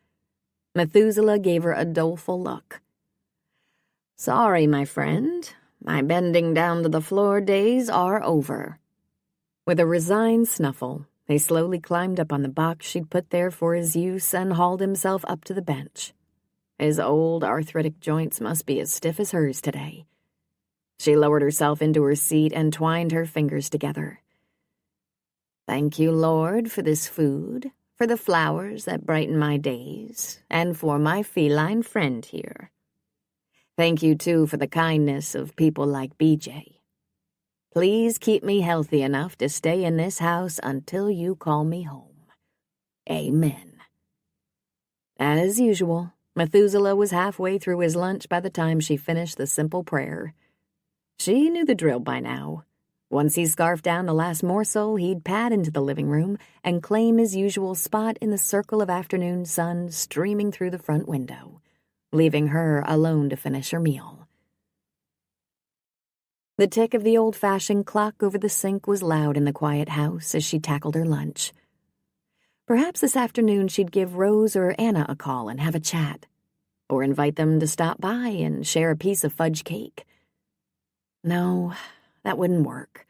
Methuselah gave her a doleful look. "Sorry, my friend. My bending down to the floor days are over." With a resigned snuffle, he slowly climbed up on the box she'd put there for his use and hauled himself up to the bench. His old arthritic joints must be as stiff as hers today. She lowered herself into her seat and twined her fingers together. "Thank you, Lord, for this food, for the flowers that brighten my days, and for my feline friend here. Thank you, too, for the kindness of people like BJ. Please keep me healthy enough to stay in this house until you call me home. Amen." As usual, Methuselah was halfway through his lunch by the time she finished the simple prayer. She knew the drill by now. Once he scarfed down the last morsel, he'd pad into the living room and claim his usual spot in the circle of afternoon sun streaming through the front window, leaving her alone to finish her meal. The tick of the old-fashioned clock over the sink was loud in the quiet house as she tackled her lunch. Perhaps this afternoon she'd give Rose or Anna a call and have a chat, or invite them to stop by and share a piece of fudge cake. No, that wouldn't work.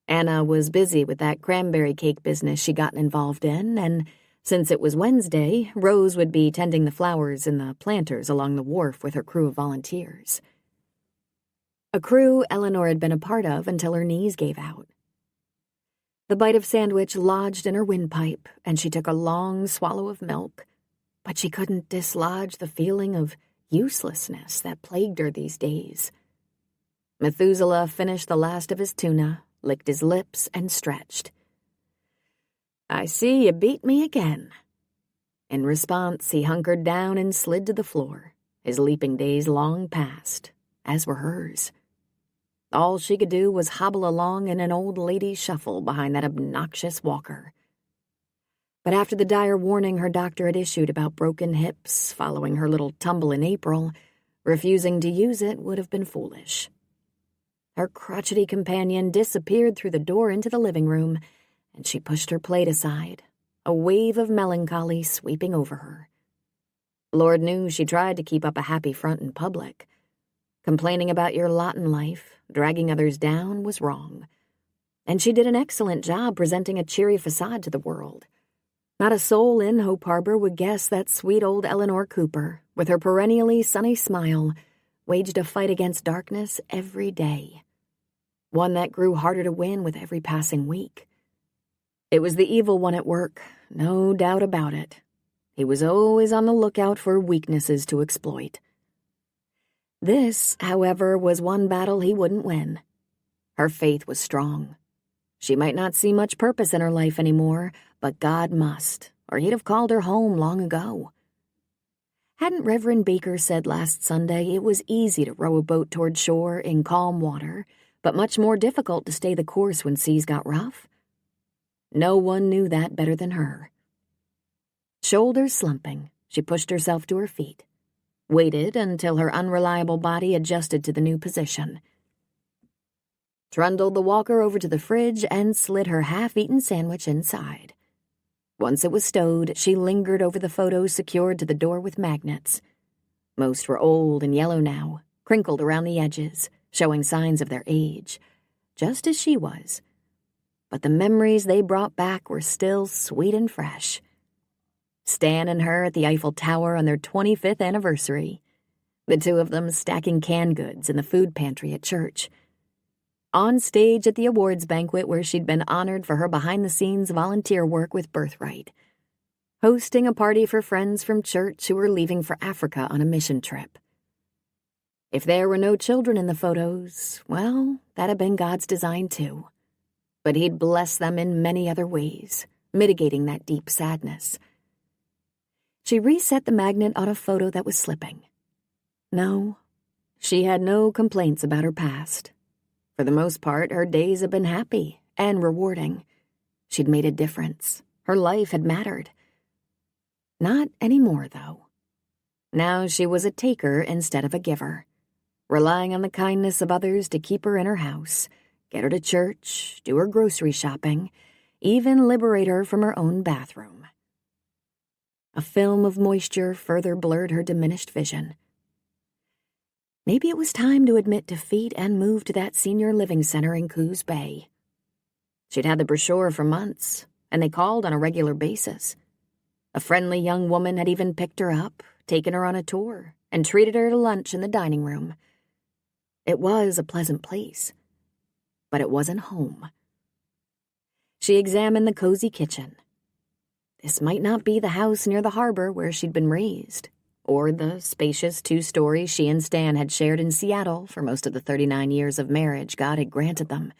Anna was busy with that cranberry cake business she'd gotten involved in, and since it was Wednesday, Rose would be tending the flowers in the planters along the wharf with her crew of volunteers. A crew Eleanor had been a part of until her knees gave out. The bite of sandwich lodged in her windpipe, and she took a long swallow of milk, but she couldn't dislodge the feeling of uselessness that plagued her these days. Methuselah finished the last of his tuna, licked his lips, and stretched. "I see you beat me again." In response, he hunkered down and slid to the floor, his leaping days long past, as were hers. All she could do was hobble along in an old lady shuffle behind that obnoxious walker. But after the dire warning her doctor had issued about broken hips following her little tumble in April, refusing to use it would have been foolish. Her crotchety companion disappeared through the door into the living room, and she pushed her plate aside, a wave of melancholy sweeping over her. Lord knew she tried to keep up a happy front in public. Complaining about your lot in life, dragging others down, was wrong. And she did an excellent job presenting a cheery facade to the world. Not a soul in Hope Harbor would guess that sweet old Eleanor Cooper, with her perennially sunny smile, waged a fight against darkness every day. One that grew harder to win with every passing week. It was the evil one at work, no doubt about it. He was always on the lookout for weaknesses to exploit. This, however, was one battle he wouldn't win. Her faith was strong. She might not see much purpose in her life anymore, but God must, or he'd have called her home long ago. Hadn't Reverend Baker said last Sunday it was easy to row a boat toward shore in calm water, but much more difficult to stay the course when seas got rough. No one knew that better than her. Shoulders slumping, she pushed herself to her feet, waited until her unreliable body adjusted to the new position, trundled the walker over to the fridge and slid her half-eaten sandwich inside. Once it was stowed, she lingered over the photos secured to the door with magnets. Most were old and yellow now, crinkled around the edges, showing signs of their age, just as she was. But the memories they brought back were still sweet and fresh. Stan and her at the Eiffel Tower on their 25th anniversary. The two of them stacking canned goods in the food pantry at church. On stage at the awards banquet where she'd been honored for her behind-the-scenes volunteer work with Birthright. Hosting a party for friends from church who were leaving for Africa on a mission trip. If there were no children in the photos, well, that had been God's design too. But he'd blessed them in many other ways, mitigating that deep sadness. She reset the magnet on a photo that was slipping. No, she had no complaints about her past. For the most part, her days had been happy and rewarding. She'd made a difference. Her life had mattered. Not anymore, though. Now she was a taker instead of a giver, relying on the kindness of others to keep her in her house, get her to church, do her grocery shopping, even liberate her from her own bathroom. A film of moisture further blurred her diminished vision. Maybe it was time to admit defeat and move to that senior living center in Coos Bay. She'd had the brochure for months, and they called on a regular basis. A friendly young woman had even picked her up, taken her on a tour, and treated her to lunch in the dining room. It was a pleasant place, but it wasn't home. She examined the cozy kitchen. This might not be the house near the harbor where she'd been raised, or the spacious 2-story she and Stan had shared in Seattle for most of the 39 years of marriage God had granted them.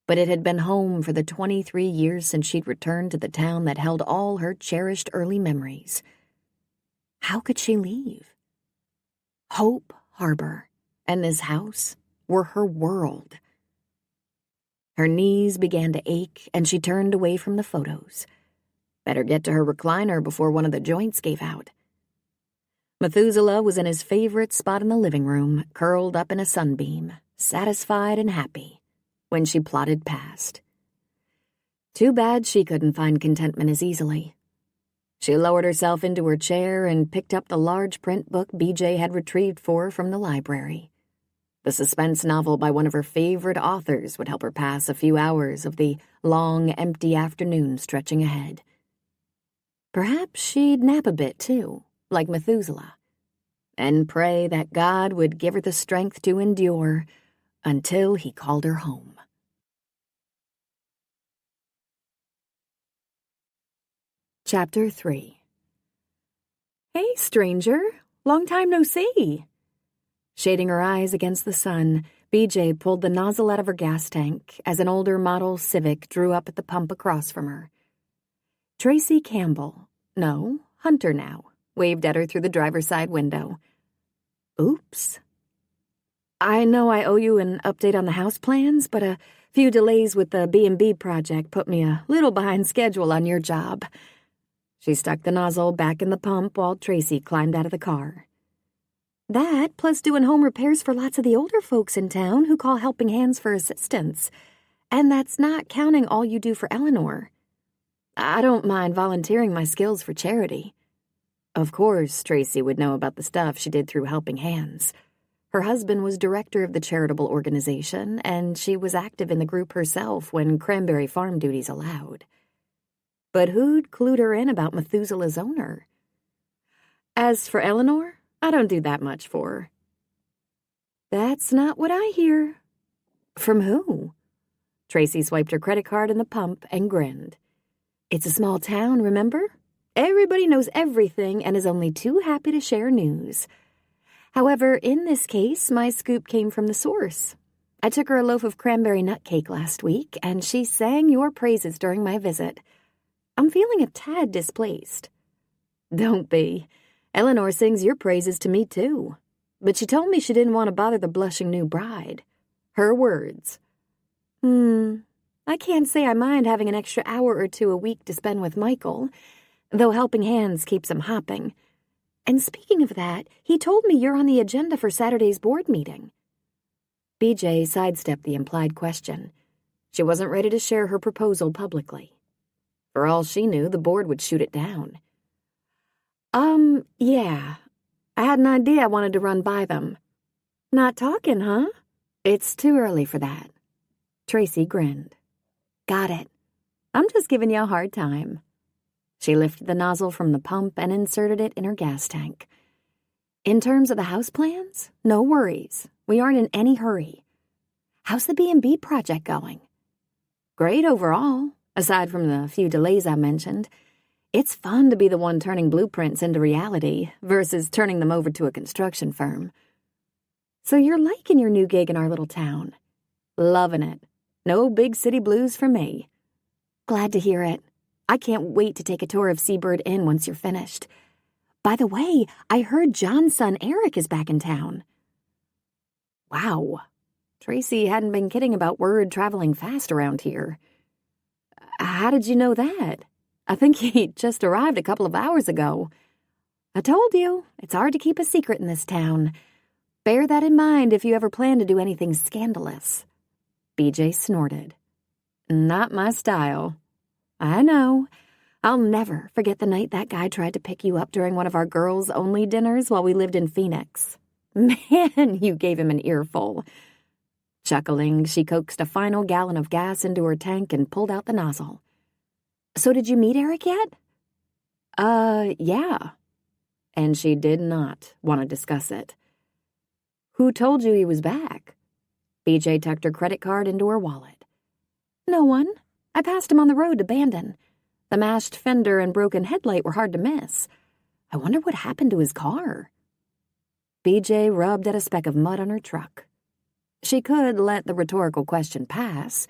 But it had been home for the 23 years since she'd returned to the town that held all her cherished early memories. How could she leave? Hope Harbor and this house were her world. Her knees began to ache, and she turned away from the photos. Better get to her recliner before one of the joints gave out. Methuselah was in his favorite spot in the living room, curled up in a sunbeam, satisfied and happy, when she plodded past. Too bad she couldn't find contentment as easily. She lowered herself into her chair and picked up the large print book BJ had retrieved for her from the library. The suspense novel by one of her favorite authors would help her pass a few hours of the long, empty afternoon stretching ahead. Perhaps she'd nap a bit, too, like Methuselah, and pray that God would give her the strength to endure until he called her home. Chapter 3. Hey, stranger. Long time no see. Shading her eyes against the sun, BJ pulled the nozzle out of her gas tank as an older model Civic drew up at the pump across from her. Tracy Campbell, no, Hunter now, waved at her through the driver's side window. Oops. I know I owe you an update on the house plans, but a few delays with the B&B project put me a little behind schedule on your job. She stuck the nozzle back in the pump while Tracy climbed out of the car. That, plus doing home repairs for lots of the older folks in town who call helping hands for assistance. And that's not counting all you do for Eleanor. I don't mind volunteering my skills for charity. Of course, Tracy would know about the stuff she did through Helping Hands. Her husband was director of the charitable organization, and she was active in the group herself when Cranberry Farm duties allowed. But who'd clued her in about Methuselah's owner? As for Eleanor, I don't do that much for her. That's not what I hear. From who? Tracy swiped her credit card in the pump and grinned. It's a small town, remember? Everybody knows everything and is only too happy to share news. However, in this case, my scoop came from the source. I took her a loaf of cranberry nut cake last week, and she sang your praises during my visit. I'm feeling a tad displaced. Don't be. Eleanor sings your praises to me, too. But she told me she didn't want to bother the blushing new bride. Her words. I can't say I mind having an extra hour or two a week to spend with Michael, though helping hands keeps him hopping. And speaking of that, he told me you're on the agenda for Saturday's board meeting. BJ sidestepped the implied question. She wasn't ready to share her proposal publicly. For all she knew, the board would shoot it down. Yeah. I had an idea I wanted to run by them. Not talking, huh? It's too early for that. Tracy grinned. Got it. I'm just giving you a hard time. She lifted the nozzle from the pump and inserted it in her gas tank. In terms of the house plans, no worries. We aren't in any hurry. How's the B&B project going? Great overall, aside from the few delays I mentioned. It's fun to be the one turning blueprints into reality versus turning them over to a construction firm. So you're liking your new gig in our little town. Loving it. No big city blues for me. Glad to hear it. I can't wait to take a tour of Seabird Inn once you're finished. By the way, I heard John's son Eric is back in town. Wow. Tracy hadn't been kidding about word traveling fast around here. How did you know that? I think he just arrived a couple of hours ago. I told you, it's hard to keep a secret in this town. Bear that in mind if you ever plan to do anything scandalous. BJ snorted. Not my style. I know. I'll never forget the night that guy tried to pick you up during one of our girls-only dinners while we lived in Phoenix. Man, you gave him an earful. Chuckling, she coaxed a final gallon of gas into her tank and pulled out the nozzle. So did you meet Eric yet? Yeah. And she did not want to discuss it. Who told you he was back? BJ tucked her credit card into her wallet. No one. I passed him on the road to Bandon. The mashed fender and broken headlight were hard to miss. I wonder what happened to his car. BJ rubbed at a speck of mud on her truck. She could let the rhetorical question pass,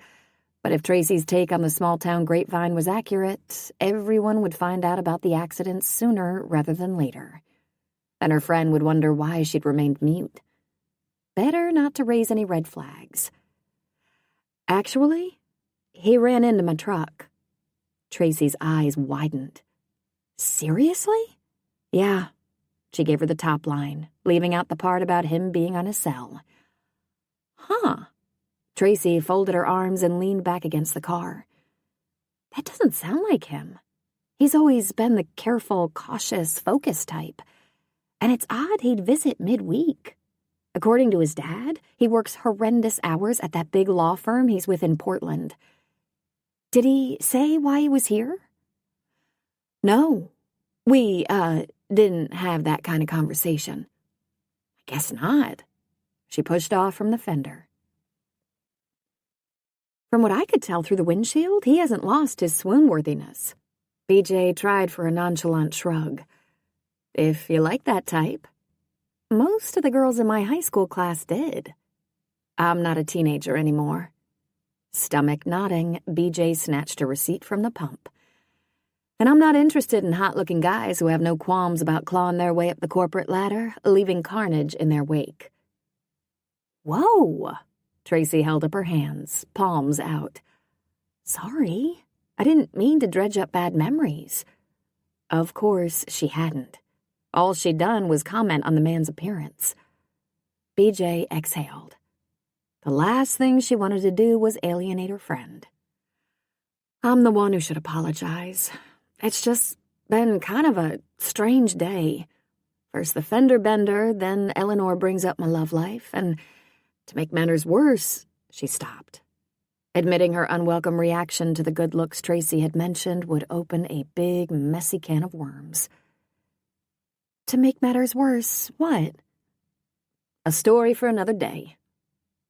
but if Tracy's take on the small-town grapevine was accurate, everyone would find out about the accident sooner rather than later. And her friend would wonder why she'd remained mute. Better not to raise any red flags. Actually, he ran into my truck. Tracy's eyes widened. Seriously? Yeah. She gave her the top line, leaving out the part about him being on a cell. Huh. Tracy folded her arms and leaned back against the car. That doesn't sound like him. He's always been the careful, cautious, focused type. And it's odd he'd visit midweek. According to his dad, he works horrendous hours at that big law firm he's with in Portland. Did he say why he was here? No. We, didn't have that kind of conversation. I guess not. She pushed off from the fender. From what I could tell through the windshield, he hasn't lost his swoon-worthiness. BJ tried for a nonchalant shrug. If you like that type. Most of the girls in my high school class did. I'm not a teenager anymore. Stomach nodding, BJ snatched a receipt from the pump. And I'm not interested in hot-looking guys who have no qualms about clawing their way up the corporate ladder, leaving carnage in their wake. Whoa! Tracy held up her hands, palms out. Sorry, I didn't mean to dredge up bad memories. Of course, she hadn't. All she'd done was comment on the man's appearance. BJ exhaled. The last thing she wanted to do was alienate her friend. I'm the one who should apologize. It's just been kind of a strange day. First the fender bender, then Eleanor brings up my love life, and to make matters worse, she stopped. Admitting her unwelcome reaction to the good looks Tracy had mentioned would open a big, messy can of worms. To make matters worse, what? A story for another day.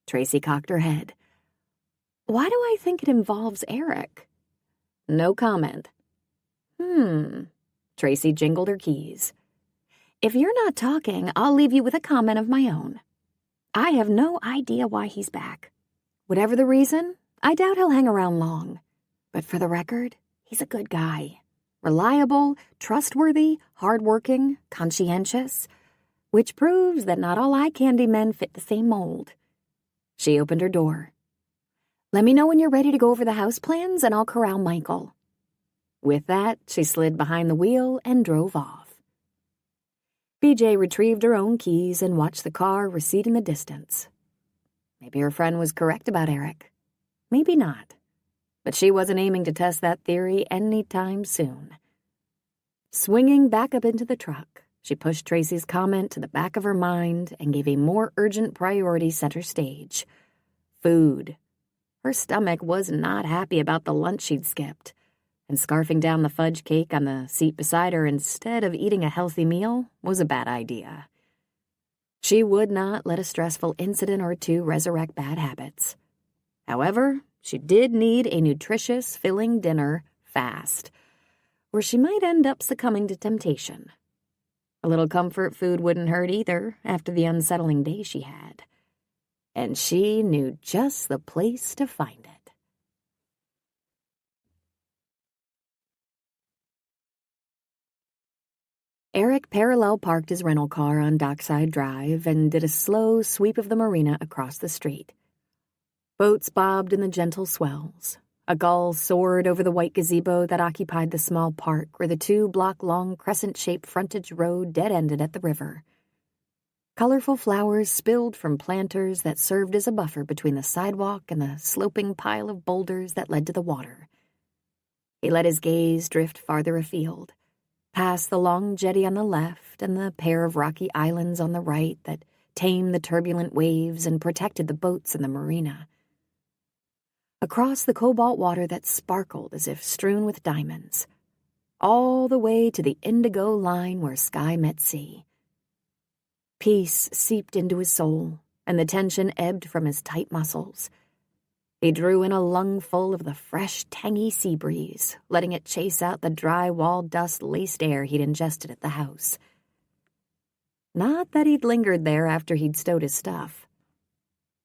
Tracy cocked her head. Why do I think it involves Eric? No comment. Tracy jingled her keys. If you're not talking, I'll leave you with a comment of my own. I have no idea why he's back. Whatever the reason, I doubt he'll hang around long. But for the record, he's a good guy. Reliable, trustworthy, hardworking, conscientious, which proves that not all eye candy men fit the same mold. She opened her door. "Let me know when you're ready to go over the house plans and I'll corral Michael." With that, she slid behind the wheel and drove off. BJ retrieved her own keys and watched the car recede in the distance. Maybe her friend was correct about Eric. Maybe not. But she wasn't aiming to test that theory any time soon. Swinging back up into the truck, she pushed Tracy's comment to the back of her mind and gave a more urgent priority center stage. Food. Her stomach was not happy about the lunch she'd skipped, and scarfing down the fudge cake on the seat beside her instead of eating a healthy meal was a bad idea. She would not let a stressful incident or two resurrect bad habits. However, she did need a nutritious, filling dinner fast, or she might end up succumbing to temptation. A little comfort food wouldn't hurt either after the unsettling day she had. And she knew just the place to find it. Eric parallel parked his rental car on Dockside Drive and did a slow sweep of the marina across the street. Boats bobbed in the gentle swells. A gull soared over the white gazebo that occupied the small park where the 2-block-long crescent-shaped frontage road dead-ended at the river. Colorful flowers spilled from planters that served as a buffer between the sidewalk and the sloping pile of boulders that led to the water. He let his gaze drift farther afield, past the long jetty on the left and the pair of rocky islands on the right that tamed the turbulent waves and protected the boats in the marina. Across the cobalt water that sparkled as if strewn with diamonds, all the way to the indigo line where sky met sea. Peace seeped into his soul, and the tension ebbed from his tight muscles. He drew in a lungful of the fresh, tangy sea breeze, letting it chase out the dry wall dust-laced air he'd ingested at the house. Not that he'd lingered there after he'd stowed his stuff.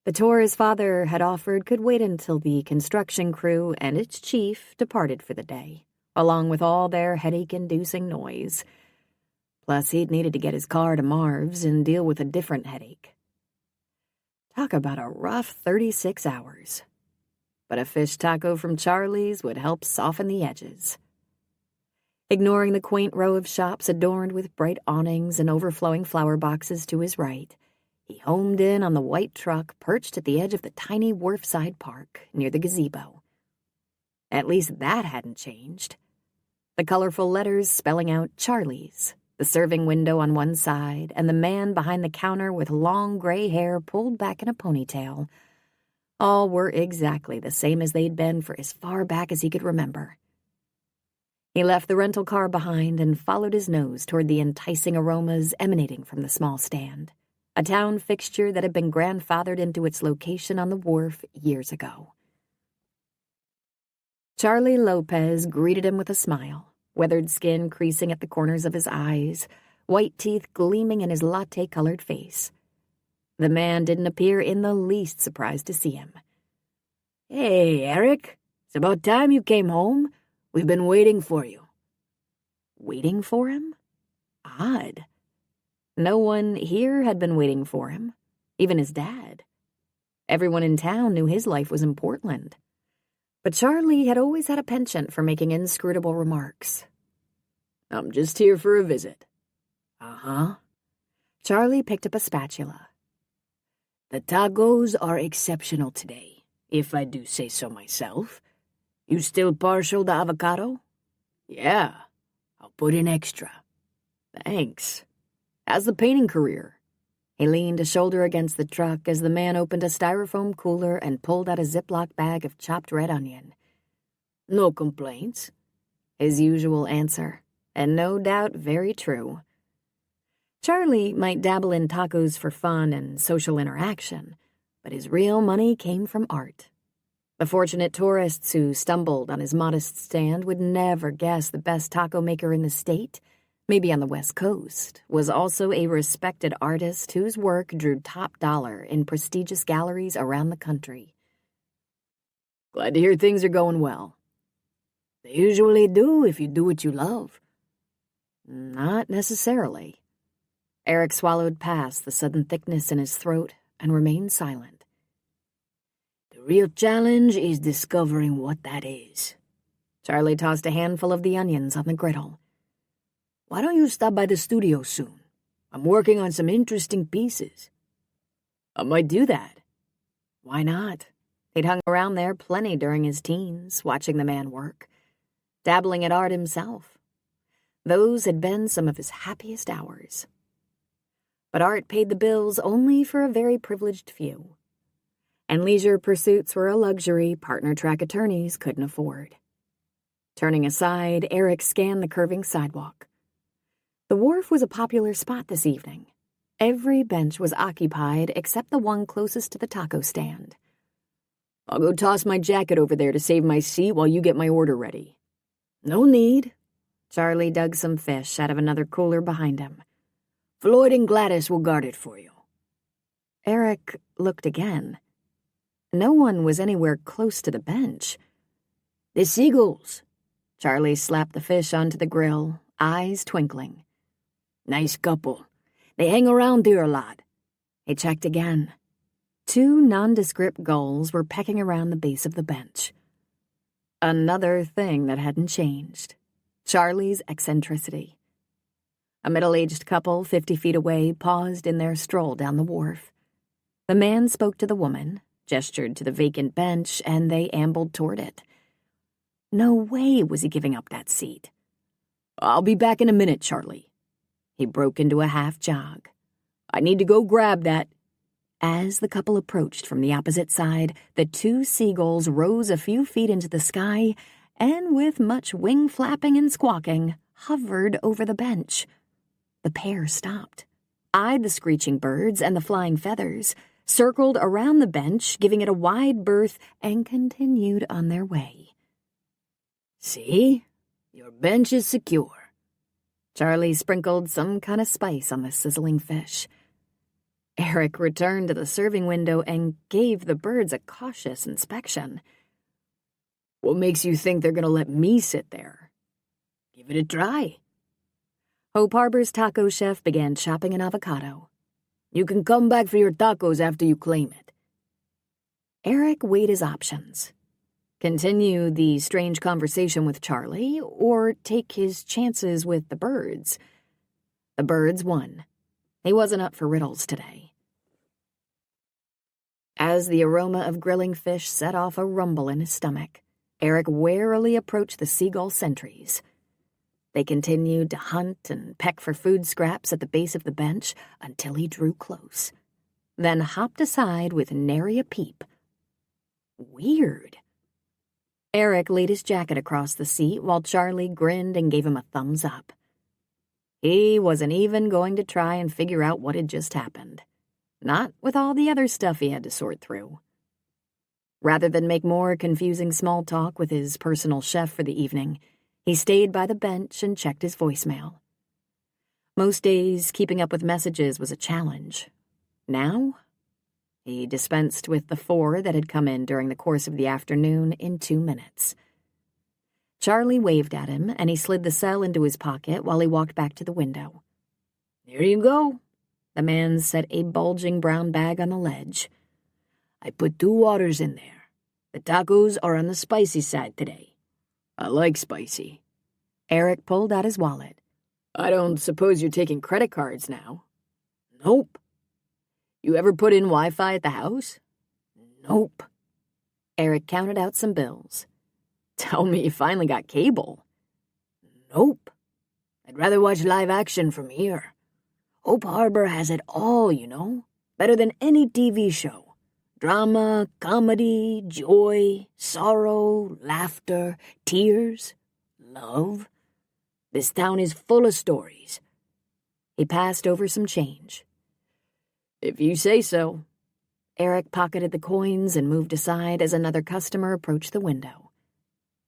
The tour his father had offered could wait until the construction crew and its chief departed for the day, along with all their headache-inducing noise. Plus, he'd needed to get his car to Marv's and deal with a different headache. Talk about a rough 36 hours. But a fish taco from Charlie's would help soften the edges. Ignoring the quaint row of shops adorned with bright awnings and overflowing flower boxes to his right, he homed in on the white truck perched at the edge of the tiny wharfside park near the gazebo. At least that hadn't changed. The colorful letters spelling out Charlie's, the serving window on one side, and the man behind the counter with long gray hair pulled back in a ponytail. All were exactly the same as they'd been for as far back as he could remember. He left the rental car behind and followed his nose toward the enticing aromas emanating from the small stand, a town fixture that had been grandfathered into its location on the wharf years ago. Charlie Lopez greeted him with a smile, weathered skin creasing at the corners of his eyes, white teeth gleaming in his latte-colored face. The man didn't appear in the least surprised to see him. "Hey, Eric, it's about time you came home. We've been waiting for you." Waiting for him? Odd. No one here had been waiting for him, even his dad. Everyone in town knew his life was in Portland. But Charlie had always had a penchant for making inscrutable remarks. "I'm just here for a visit." "Uh-huh." Charlie picked up a spatula. "The tacos are exceptional today, if I do say so myself. You still partial to avocado?" "Yeah, I'll put in extra." "Thanks. How's the painting career?" He leaned a shoulder against the truck as the man opened a styrofoam cooler and pulled out a Ziploc bag of chopped red onion. "No complaints." His usual answer, and no doubt very true. Charlie might dabble in tacos for fun and social interaction, but his real money came from art. The fortunate tourists who stumbled on his modest stand would never guess the best taco maker in the state, maybe on the West Coast, was also a respected artist whose work drew top dollar in prestigious galleries around the country. "Glad to hear things are going well." "They usually do if you do what you love." "Not necessarily." Eric swallowed past the sudden thickness in his throat and remained silent. The real challenge is discovering what that is. Charlie tossed a handful of the onions on the griddle. Why don't you stop by the studio soon? I'm working on some interesting pieces. I might do that. Why not? He'd hung around there plenty during his teens, watching the man work, dabbling at art himself. Those had been some of his happiest hours. But art paid the bills only for a very privileged few, and leisure pursuits were a luxury partner-track attorneys couldn't afford. Turning aside, Eric scanned the curving sidewalk. The wharf was a popular spot this evening. Every bench was occupied except the one closest to the taco stand. I'll go toss my jacket over there to save my seat while you get my order ready. No need. Charlie dug some fish out of another cooler behind him. Floyd and Gladys will guard it for you. Eric looked again. No one was anywhere close to the bench. The seagulls. Charlie slapped the fish onto the grill, eyes twinkling. Nice couple. They hang around here a lot. He checked again. 2 nondescript gulls were pecking around the base of the bench. Another thing that hadn't changed. Charlie's eccentricity. A middle-aged couple 50 feet away paused in their stroll down the wharf. The man spoke to the woman, gestured to the vacant bench, and they ambled toward it. No way was he giving up that seat. I'll be back in a minute, Charlie. He broke into a half jog. I need to go grab that. As the couple approached from the opposite side, the 2 seagulls rose a few feet into the sky and, with much wing flapping and squawking, hovered over the bench. The pair stopped, eyed the screeching birds and the flying feathers, circled around the bench, giving it a wide berth, and continued on their way. See? Your bench is secure. Charlie sprinkled some kind of spice on the sizzling fish. Eric returned to the serving window and gave the birds a cautious inspection. What makes you think they're going to let me sit there? Give it a try. Hope Harbor's taco chef began chopping an avocado. You can come back for your tacos after you claim it. Eric weighed his options. Continue the strange conversation with Charlie, or take his chances with the birds. The birds won. He wasn't up for riddles today. As the aroma of grilling fish set off a rumble in his stomach, Eric warily approached the seagull sentries. They continued to hunt and peck for food scraps at the base of the bench until he drew close, then hopped aside with nary a peep. Weird. Eric laid his jacket across the seat while Charlie grinned and gave him a thumbs up. He wasn't even going to try and figure out what had just happened. Not with all the other stuff he had to sort through. Rather than make more confusing small talk with his personal chef for the evening, he stayed by the bench and checked his voicemail. Most days, keeping up with messages was a challenge. Now, he dispensed with the 4 that had come in during the course of the afternoon in 2 minutes. Charlie waved at him, and he slid the cell into his pocket while he walked back to the window. Here you go. The man set a bulging brown bag on the ledge. I put 2 waters in there. The tacos are on the spicy side today. I like spicy. Eric pulled out his wallet. I don't suppose you're taking credit cards now? Nope. You ever put in Wi-Fi at the house? Nope. Eric counted out some bills. Tell me you finally got cable. Nope. I'd rather watch live action from here. Hope Harbor has it all, you know. Better than any TV show. Drama, comedy, joy, sorrow, laughter, tears, love. This town is full of stories. He passed over some change. If you say so. Eric pocketed the coins and moved aside as another customer approached the window.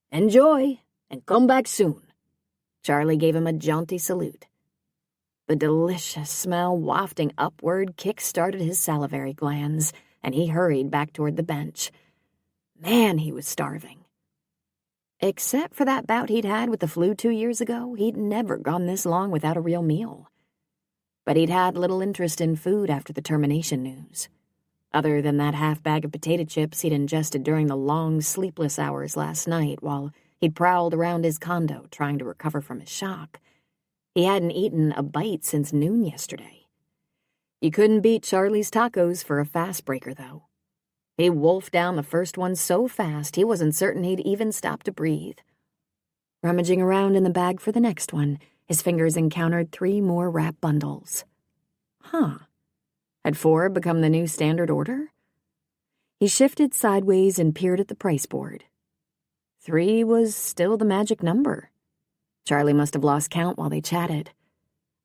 Enjoy, and come back soon. Charlie gave him a jaunty salute. The delicious smell wafting upward kick-started his salivary glands, and he hurried back toward the bench. Man, he was starving. Except for that bout he'd had with the flu 2 years ago, he'd never gone this long without a real meal. But he'd had little interest in food after the termination news. other than that half bag of potato chips he'd ingested during the long, sleepless hours last night while he'd prowled around his condo trying to recover from his shock. He hadn't eaten a bite since noon yesterday. You couldn't beat Charlie's tacos for a fast breaker, though. He wolfed down the first one so fast he wasn't certain he'd even stop to breathe. Rummaging around in the bag for the next one, his fingers encountered 3 more wrap bundles. Had 4 become the new standard order? He shifted sideways and peered at the price board. 3 was still the magic number. Charlie must have lost count while they chatted.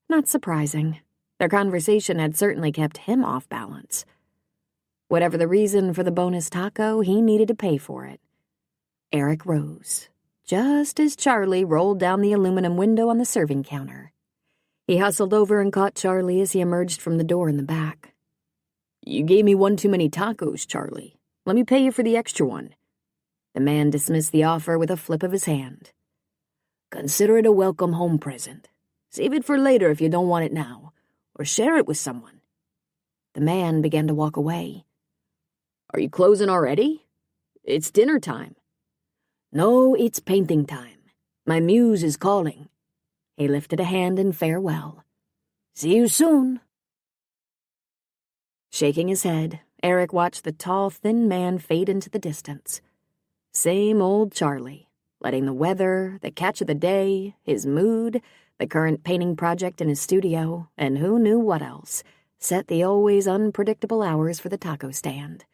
Not surprising. Their conversation had certainly kept him off balance. Whatever the reason for the bonus taco, he needed to pay for it. Eric rose, just as Charlie rolled down the aluminum window on the serving counter. He hustled over and caught Charlie as he emerged from the door in the back. "You gave me one too many tacos, Charlie. Let me pay you for the extra one." The man dismissed the offer with a flip of his hand. "Consider it a welcome home present. Save it for later if you don't want it now, or share it with someone." The man began to walk away. "Are you closing already? It's dinner time." "No, it's painting time. My muse is calling." He lifted a hand in farewell. "See you soon." Shaking his head, Eric watched the tall, thin man fade into the distance. Same old Charlie, letting the weather, the catch of the day, his mood, the current painting project in his studio, and who knew what else, set the always unpredictable hours for the taco stand.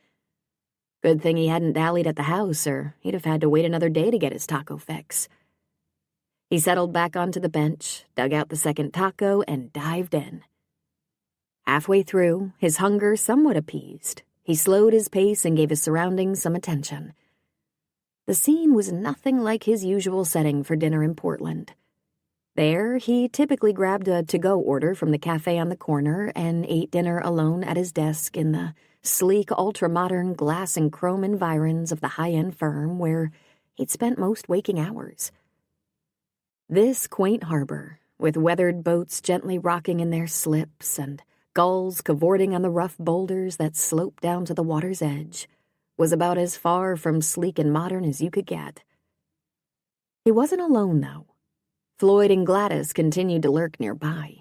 Good thing he hadn't dallied at the house, or he'd have had to wait another day to get his taco fix. He settled back onto the bench, dug out the second taco, and dived in. Halfway through, his hunger somewhat appeased, he slowed his pace and gave his surroundings some attention. The scene was nothing like his usual setting for dinner in Portland. There, he typically grabbed a to-go order from the cafe on the corner and ate dinner alone at his desk in the sleek, ultra-modern glass and chrome environs of the high-end firm where he'd spent most waking hours. This quaint harbor, with weathered boats gently rocking in their slips and gulls cavorting on the rough boulders that sloped down to the water's edge, was about as far from sleek and modern as you could get. He wasn't alone, though. Floyd and Gladys continued to lurk nearby.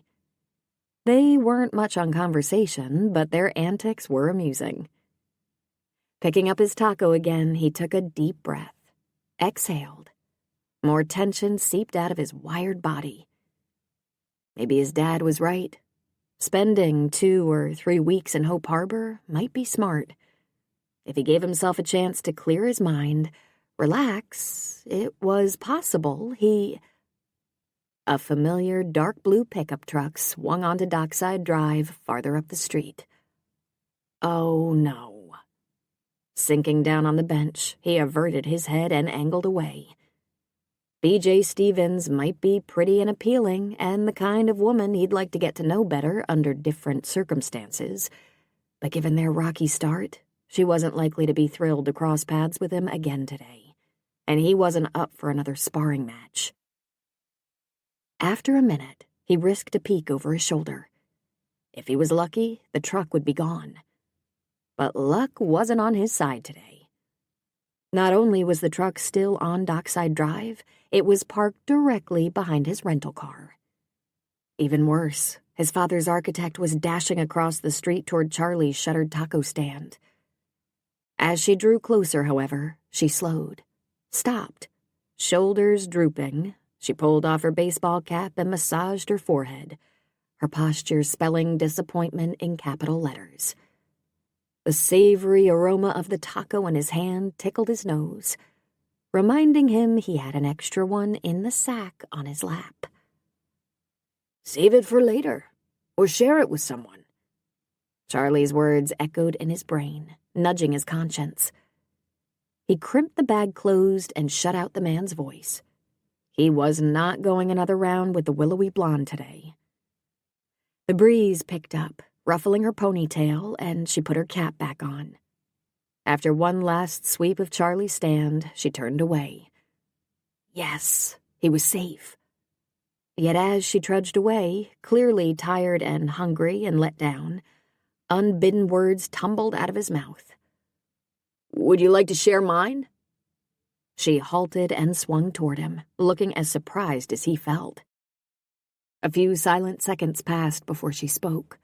They weren't much on conversation, but their antics were amusing. Picking up his taco again, he took a deep breath, exhaled. More tension seeped out of his wired body. Maybe his dad was right. Spending 2 or 3 weeks in Hope Harbor might be smart. If he gave himself a chance to clear his mind, relax, it was possible A familiar dark blue pickup truck swung onto Dockside Drive farther up the street. Oh, no. Sinking down on the bench, he averted his head and angled away. B.J. Stevens might be pretty and appealing and the kind of woman he'd like to get to know better under different circumstances, but given their rocky start, she wasn't likely to be thrilled to cross paths with him again today, and he wasn't up for another sparring match. After a minute, he risked a peek over his shoulder. If he was lucky, the truck would be gone. But luck wasn't on his side today. Not only was the truck still on Dockside Drive, it was parked directly behind his rental car. Even worse, his father's architect was dashing across the street toward Charlie's shuttered taco stand. As she drew closer, however, she slowed, stopped, shoulders drooping. She pulled off her baseball cap and massaged her forehead, her posture spelling disappointment in capital letters. The savory aroma of the taco in his hand tickled his nose, reminding him he had an extra one in the sack on his lap. "Save it for later, or share it with someone." Charlie's words echoed in his brain, nudging his conscience. He crimped the bag closed and shut out the man's voice. He was not going another round with the willowy blonde today. The breeze picked up, ruffling her ponytail, and she put her cap back on. After one last sweep of Charlie's stand, she turned away. Yes, he was safe. Yet as she trudged away, clearly tired and hungry and let down, unbidden words tumbled out of his mouth. "Would you like to share mine?" She halted and swung toward him, looking as surprised as he felt. A few silent seconds passed before she spoke.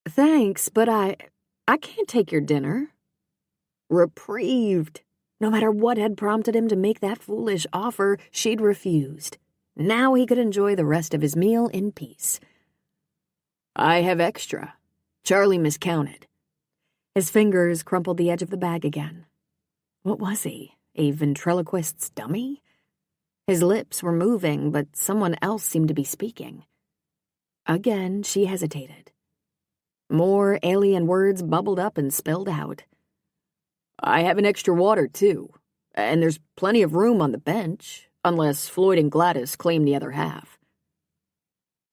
"Thanks, but I can't take your dinner." Reprieved. No matter what had prompted him to make that foolish offer, she'd refused. Now he could enjoy the rest of his meal in peace. "I have extra." Charlie miscounted. His fingers crumpled the edge of the bag again. What was he, a ventriloquist's dummy? His lips were moving, but someone else seemed to be speaking. Again, she hesitated. More alien words bubbled up and spilled out. "I have an extra water, too. And there's plenty of room on the bench, unless Floyd and Gladys claim the other half."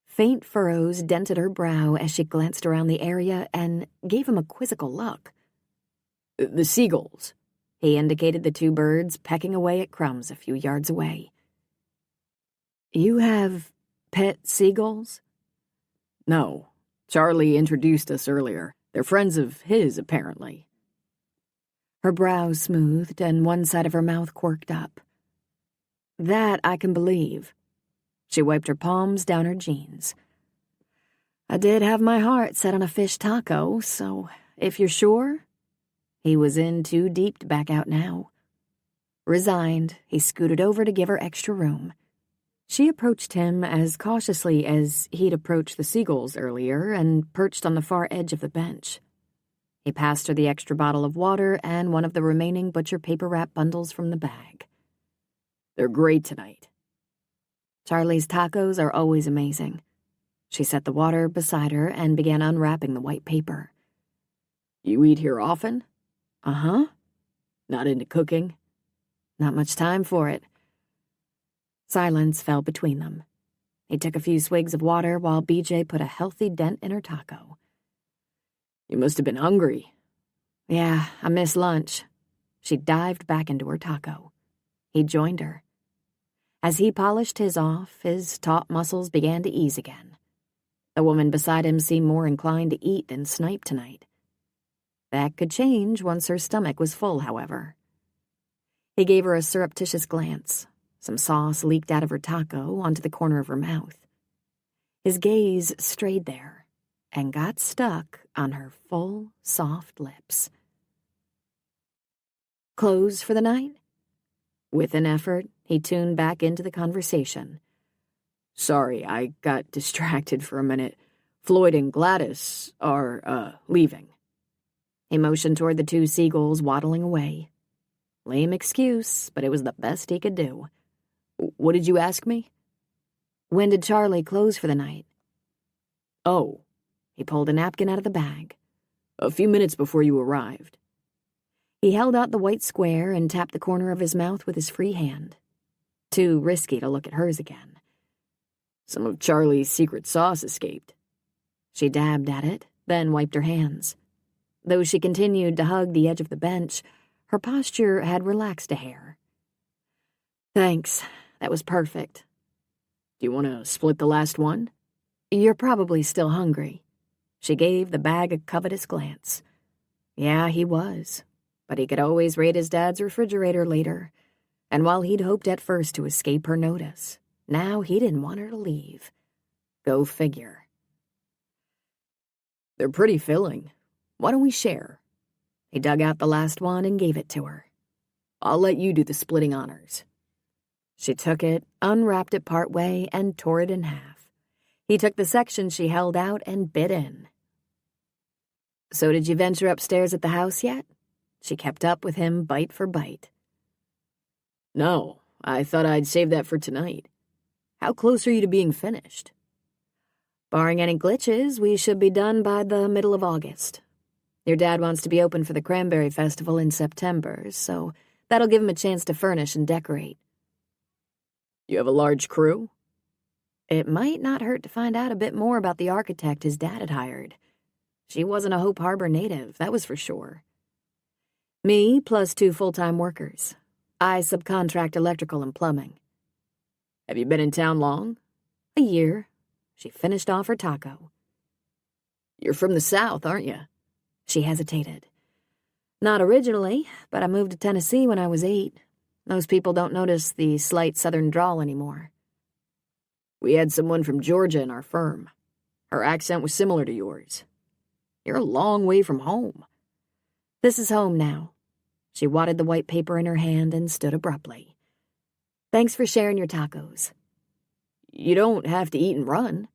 Faint furrows dented her brow as she glanced around the area and gave him a quizzical look. "The seagulls." He indicated the two birds pecking away at crumbs a few yards away. "You have pet seagulls?" "No. Charlie introduced us earlier. They're friends of his, apparently." Her brow smoothed and one side of her mouth quirked up. "That I can believe." She wiped her palms down her jeans. "I did have my heart set on a fish taco, so if you're sure..." He was in too deep to back out now. Resigned, he scooted over to give her extra room. She approached him as cautiously as he'd approached the seagulls earlier and perched on the far edge of the bench. He passed her the extra bottle of water and one of the remaining butcher paper wrap bundles from the bag. "They're great tonight." Charlie's tacos are always amazing. She set the water beside her and began unwrapping the white paper. "You eat here often?" "Uh-huh." "Not into cooking?" "Not much time for it." Silence fell between them. He took a few swigs of water while BJ put a healthy dent in her taco. "You must have been hungry." "Yeah, I missed lunch." She dived back into her taco. He joined her. As he polished his off, his taut muscles began to ease again. The woman beside him seemed more inclined to eat than snipe tonight. That could change once her stomach was full, however. He gave her a surreptitious glance. Some sauce leaked out of her taco onto the corner of her mouth. His gaze strayed there and got stuck on her full, soft lips. "Close for the night?" With an effort, he tuned back into the conversation. "Sorry, I got distracted for a minute. Floyd and Gladys are, leaving." He motioned toward the two seagulls waddling away. Lame excuse, but it was the best he could do. "What did you ask me?" "When did Charlie close for the night?" "Oh." He pulled a napkin out of the bag. "A few minutes before you arrived." He held out the white square and tapped the corner of his mouth with his free hand. Too risky to look at hers again. "Some of Charlie's secret sauce escaped." She dabbed at it, then wiped her hands. Though she continued to hug the edge of the bench, her posture had relaxed a hair. "Thanks, that was perfect." "Do you want to split the last one?" "You're probably still hungry." She gave the bag a covetous glance. Yeah, he was. But he could always raid his dad's refrigerator later. And while he'd hoped at first to escape her notice, now he didn't want her to leave. Go figure. "They're pretty filling. Why don't we share?" He dug out the last one and gave it to her. "I'll let you do the splitting honors." She took it, unwrapped it part way, and tore it in half. He took the section she held out and bit in. "So did you venture upstairs at the house yet?" She kept up with him bite for bite. "No, I thought I'd save that for tonight. How close are you to being finished?" "Barring any glitches, we should be done by the middle of August. Your dad wants to be open for the Cranberry Festival in September, so that'll give him a chance to furnish and decorate." "You have a large crew?" It might not hurt to find out a bit more about the architect his dad had hired. She wasn't a Hope Harbor native, that was for sure. Me plus 2 full-time workers. I subcontract electrical and plumbing. "Have you been in town long?" A year." She finished off her taco. You're from the South, aren't you? She hesitated. Not originally, but I moved to Tennessee when I was 8. Most people don't notice the slight southern drawl anymore. We had someone from Georgia in our firm. Her accent was similar to yours. You're a long way from home. This is home now. She wadded the white paper in her hand and stood abruptly. Thanks for sharing your tacos. You don't have to eat and run.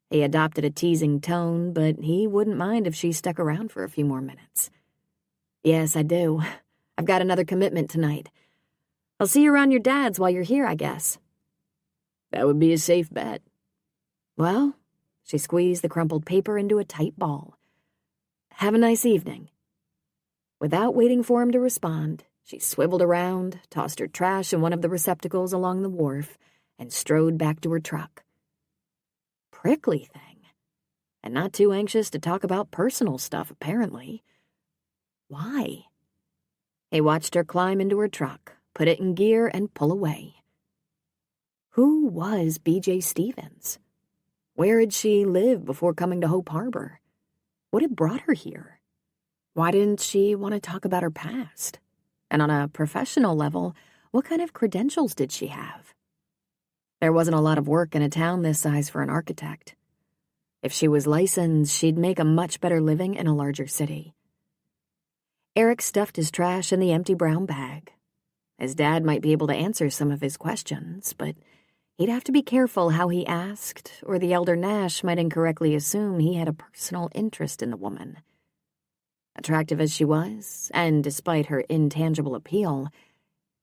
He adopted a teasing tone, but he wouldn't mind if she stuck around for a few more minutes. Yes, I do. I've got another commitment tonight. I'll see you around your dad's while you're here, I guess. That would be a safe bet. Well, she squeezed the crumpled paper into a tight ball. Have a nice evening. Without waiting for him to respond, she swiveled around, tossed her trash in one of the receptacles along the wharf, and strode back to her truck. Prickly thing. And not too anxious to talk about personal stuff, apparently. Why? He watched her climb into her truck, put it in gear, and pull away. Who was B.J. Stevens? Where had she lived before coming to Hope Harbor? What had brought her here? Why didn't she want to talk about her past? And on a professional level, what kind of credentials did she have? There wasn't a lot of work in a town this size for an architect. If she was licensed, she'd make a much better living in a larger city. Eric stuffed his trash in the empty brown bag. His dad might be able to answer some of his questions, but he'd have to be careful how he asked, or the elder Nash might incorrectly assume he had a personal interest in the woman. Attractive as she was, and despite her intangible appeal,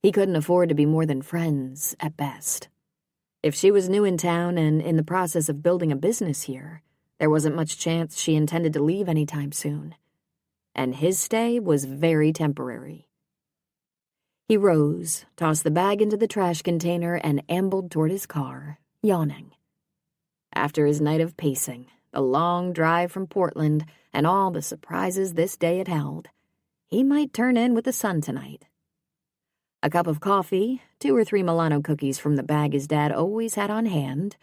he couldn't afford to be more than friends at best. If she was new in town and in the process of building a business here, there wasn't much chance she intended to leave anytime soon. And his stay was very temporary. He rose, tossed the bag into the trash container, and ambled toward his car, yawning. After his night of pacing, the long drive from Portland, and all the surprises this day had held, he might turn in with the sun tonight. A cup of coffee, 2 or 3 Milano cookies from the bag his dad always had on hand,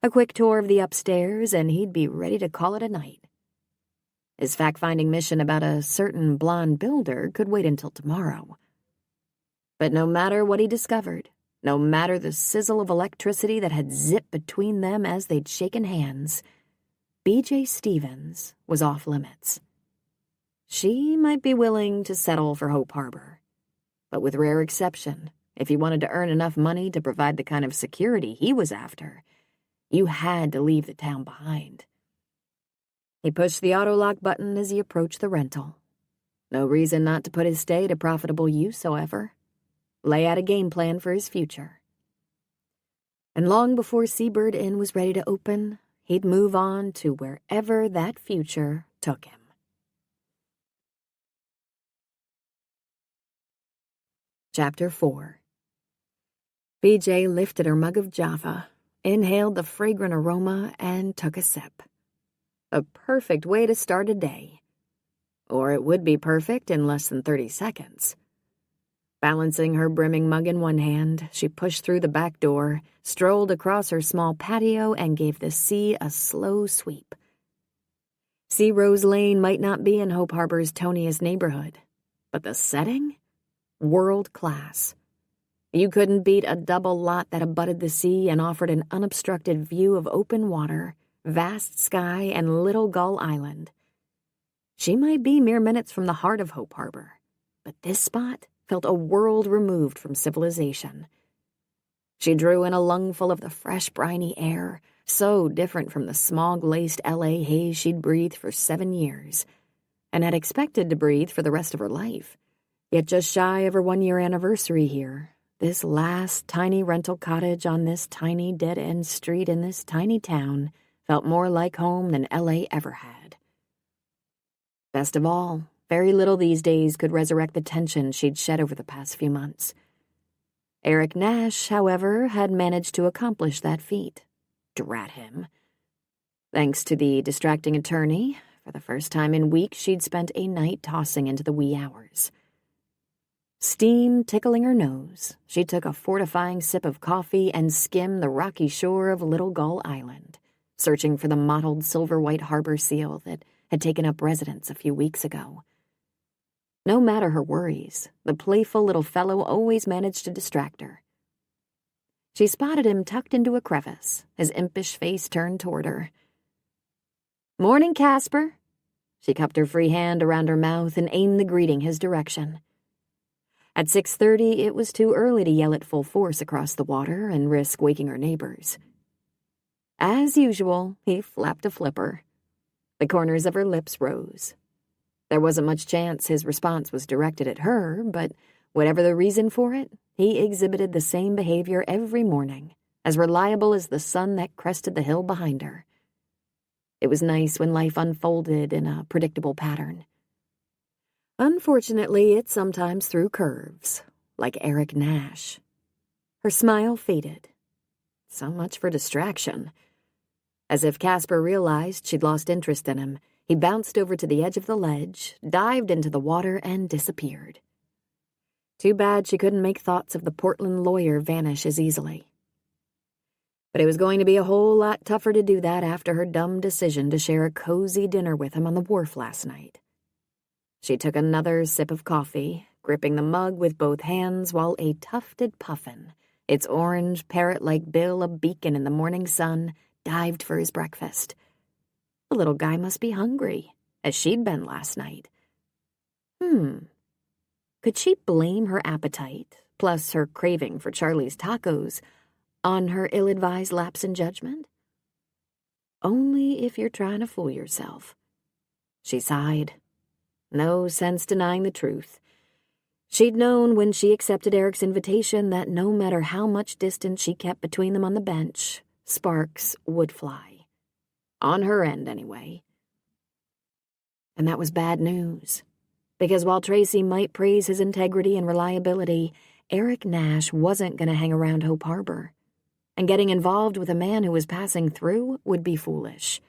a quick tour of the upstairs, and he'd be ready to call it a night. His fact-finding mission about a certain blonde builder could wait until tomorrow. But no matter what he discovered, no matter the sizzle of electricity that had zipped between them as they'd shaken hands, B.J. Stevens was off limits. She might be willing to settle for Hope Harbor, but with rare exception, if he wanted to earn enough money to provide the kind of security he was after, you had to leave the town behind. He pushed the auto-lock button as he approached the rental. No reason not to put his stay to profitable use, however. Lay out a game plan for his future. And long before Seabird Inn was ready to open, he'd move on to wherever that future took him. Chapter 4. BJ lifted her mug of Java, inhaled the fragrant aroma, and took a sip. A perfect way to start a day. Or it would be perfect in less than 30 seconds. Balancing her brimming mug in one hand, she pushed through the back door, strolled across her small patio, and gave the sea a slow sweep. Sea Rose Lane might not be in Hope Harbor's toniest neighborhood, but the setting? World class. You couldn't beat a double lot that abutted the sea and offered an unobstructed view of open water, vast sky, and Little Gull Island. She might be mere minutes from the heart of Hope Harbor, but this spot felt a world removed from civilization. She drew in a lungful of the fresh, briny air, so different from the smog-laced L.A. haze she'd breathed for 7 years, and had expected to breathe for the rest of her life. Yet just shy of her 1-year anniversary here, this last tiny rental cottage on this tiny dead-end street in this tiny town felt more like home than L.A. ever had. Best of all, very little these days could resurrect the tension she'd shed over the past few months. Eric Nash, however, had managed to accomplish that feat. Drat him. Thanks to the distracting attorney, for the first time in weeks she'd spent a night tossing into the wee hours. Steam tickling her nose, she took a fortifying sip of coffee and skimmed the rocky shore of Little Gull Island, searching for the mottled silver-white harbor seal that had taken up residence a few weeks ago. No matter her worries, the playful little fellow always managed to distract her. She spotted him tucked into a crevice, his impish face turned toward her. "Morning, Casper." She cupped her free hand around her mouth and aimed the greeting his direction. At 6:30, it was too early to yell at full force across the water and risk waking her neighbors. As usual, he flapped a flipper. The corners of her lips rose. There wasn't much chance his response was directed at her, but whatever the reason for it, he exhibited the same behavior every morning, as reliable as the sun that crested the hill behind her. It was nice when life unfolded in a predictable pattern. Unfortunately, it sometimes threw curves, like Eric Nash. Her smile faded. So much for distraction. As if Casper realized she'd lost interest in him, he bounced over to the edge of the ledge, dived into the water, and disappeared. Too bad she couldn't make thoughts of the Portland lawyer vanish as easily. But it was going to be a whole lot tougher to do that after her dumb decision to share a cozy dinner with him on the wharf last night. She took another sip of coffee, gripping the mug with both hands while a tufted puffin, its orange parrot-like bill a beacon in the morning sun, dived for his breakfast. The little guy must be hungry, as she'd been last night. Could she blame her appetite, plus her craving for Charlie's tacos, on her ill-advised lapse in judgment? Only if you're trying to fool yourself. She sighed. No sense denying the truth. She'd known when she accepted Eric's invitation that no matter how much distance she kept between them on the bench, sparks would fly. On her end, anyway. And that was bad news. Because while Tracy might praise his integrity and reliability, Eric Nash wasn't going to hang around Hope Harbor. And getting involved with a man who was passing through would be foolish.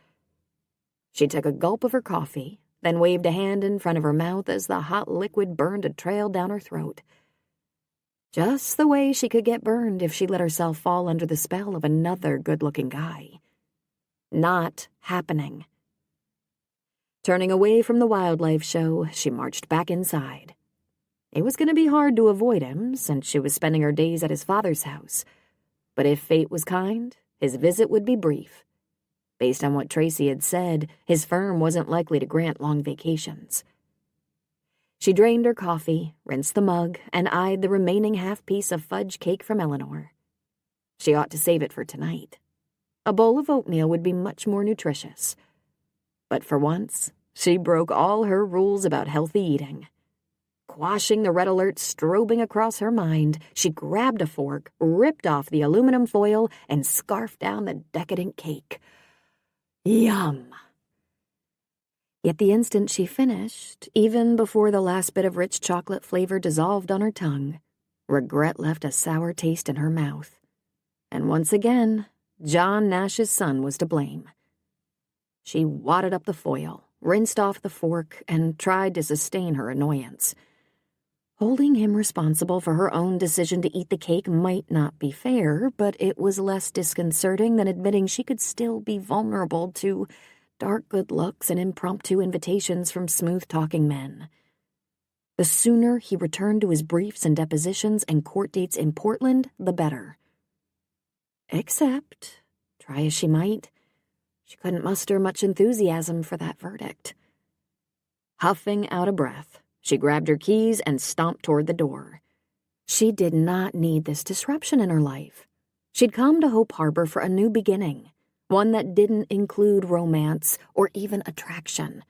She took a gulp of her coffee, then waved a hand in front of her mouth as the hot liquid burned a trail down her throat. Just the way she could get burned if she let herself fall under the spell of another good-looking guy. Not happening. Turning away from the wildlife show, she marched back inside. It was going to be hard to avoid him, since she was spending her days at his father's house. But if fate was kind, his visit would be brief. Based on what Tracy had said, his firm wasn't likely to grant long vacations. She drained her coffee, rinsed the mug, and eyed the remaining half-piece of fudge cake from Eleanor. She ought to save it for tonight. A bowl of oatmeal would be much more nutritious. But for once, she broke all her rules about healthy eating. Quashing the red alert strobing across her mind, she grabbed a fork, ripped off the aluminum foil, and scarfed down the decadent cake. Yum! Yet the instant she finished, even before the last bit of rich chocolate flavor dissolved on her tongue, regret left a sour taste in her mouth. And once again, John Nash's son was to blame. She wadded up the foil, rinsed off the fork, and tried to sustain her annoyance. Holding him responsible for her own decision to eat the cake might not be fair, but it was less disconcerting than admitting she could still be vulnerable to dark good looks and impromptu invitations from smooth-talking men. The sooner he returned to his briefs and depositions and court dates in Portland, the better. Except, try as she might, she couldn't muster much enthusiasm for that verdict. Huffing out a breath, she grabbed her keys and stomped toward the door. She did not need this disruption in her life. She'd come to Hope Harbor for a new beginning, one that didn't include romance or even attraction.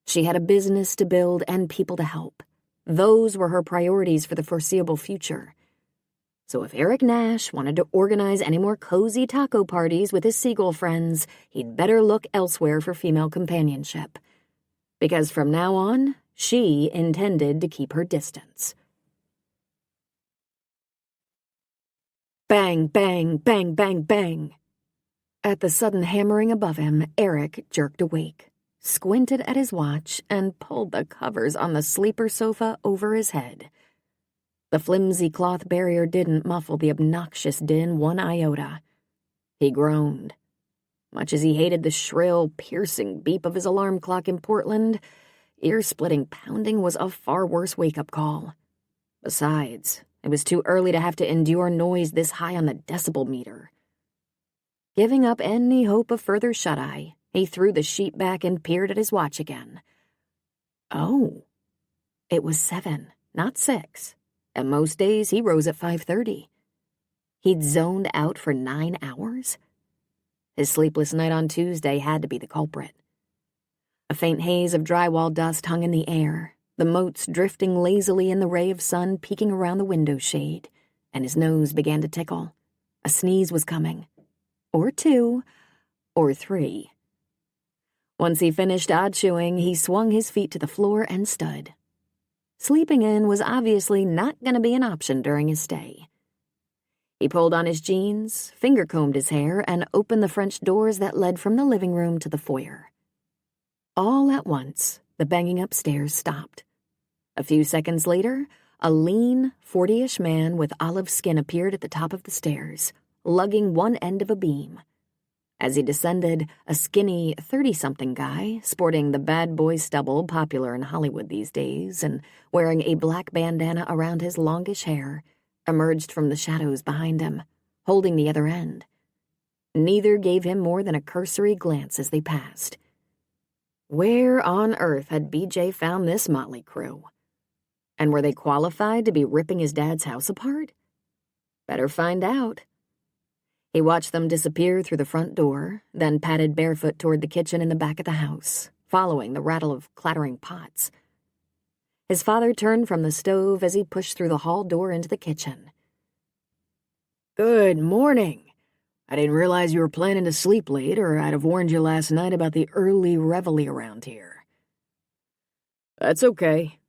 She had a business to build and people to help. Those were her priorities for the foreseeable future. So if Eric Nash wanted to organize any more cozy taco parties with his seagull friends, he'd better look elsewhere for female companionship. Because from now on, she intended to keep her distance. Bang, bang, bang, bang, bang. At the sudden hammering above him, Eric jerked awake, squinted at his watch, and pulled the covers on the sleeper sofa over his head. The flimsy cloth barrier didn't muffle the obnoxious din one iota. He groaned. Much as he hated the shrill, piercing beep of his alarm clock in Portland, ear-splitting pounding was a far worse wake-up call. Besides, it was too early to have to endure noise this high on the decibel meter. Giving up any hope of further shut-eye, he threw the sheet back and peered at his watch again. Oh, it was 7, not 6, and most days he rose at 5:30. He'd zoned out for 9 hours? His sleepless night on Tuesday had to be the culprit. A faint haze of drywall dust hung in the air, the motes drifting lazily in the ray of sun peeking around the window shade, and his nose began to tickle. A sneeze was coming. Or 2, or 3. Once he finished odd chewing, he swung his feet to the floor and stood. Sleeping in was obviously not going to be an option during his stay. He pulled on his jeans, finger-combed his hair, and opened the French doors that led from the living room to the foyer. All at once, the banging upstairs stopped. A few seconds later, a lean, 40-ish man with olive skin appeared at the top of the stairs, lugging one end of a beam. As he descended, a skinny 30-something guy, sporting the bad boy stubble popular in Hollywood these days and wearing a black bandana around his longish hair, emerged from the shadows behind him, holding the other end. Neither gave him more than a cursory glance as they passed. Where on earth had BJ found this motley crew? And were they qualified to be ripping his dad's house apart? Better find out. He watched them disappear through the front door, then padded barefoot toward the kitchen in the back of the house, following the rattle of clattering pots. His father turned from the stove as he pushed through the hall door into the kitchen. "Good morning. I didn't realize you were planning to sleep late, or I'd have warned you last night about the early reveille around here." "That's okay."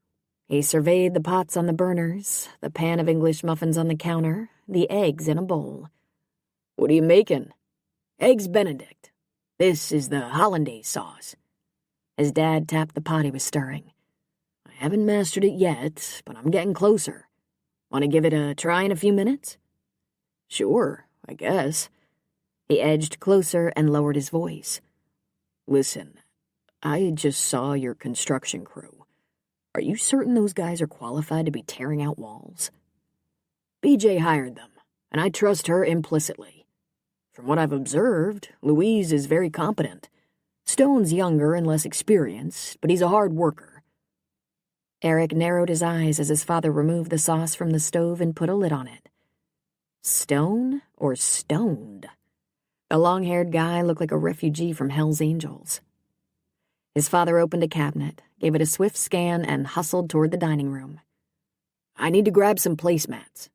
He surveyed the pots on the burners, the pan of English muffins on the counter, the eggs in a bowl. "What are you making?" "Eggs Benedict. This is the hollandaise sauce." His dad tapped the pot he was stirring. "I haven't mastered it yet, but I'm getting closer. Want to give it a try in a few minutes?" "Sure, I guess." He edged closer and lowered his voice. "Listen, I just saw your construction crew. Are you certain those guys are qualified to be tearing out walls?" "BJ hired them, and I trust her implicitly. From what I've observed, Louise is very competent. Stone's younger and less experienced, but he's a hard worker." Eric narrowed his eyes as his father removed the sauce from the stove and put a lid on it. Stone or stoned? The long-haired guy looked like a refugee from Hell's Angels. His father opened a cabinet, gave it a swift scan, and hustled toward the dining room. "I need to grab some placemats."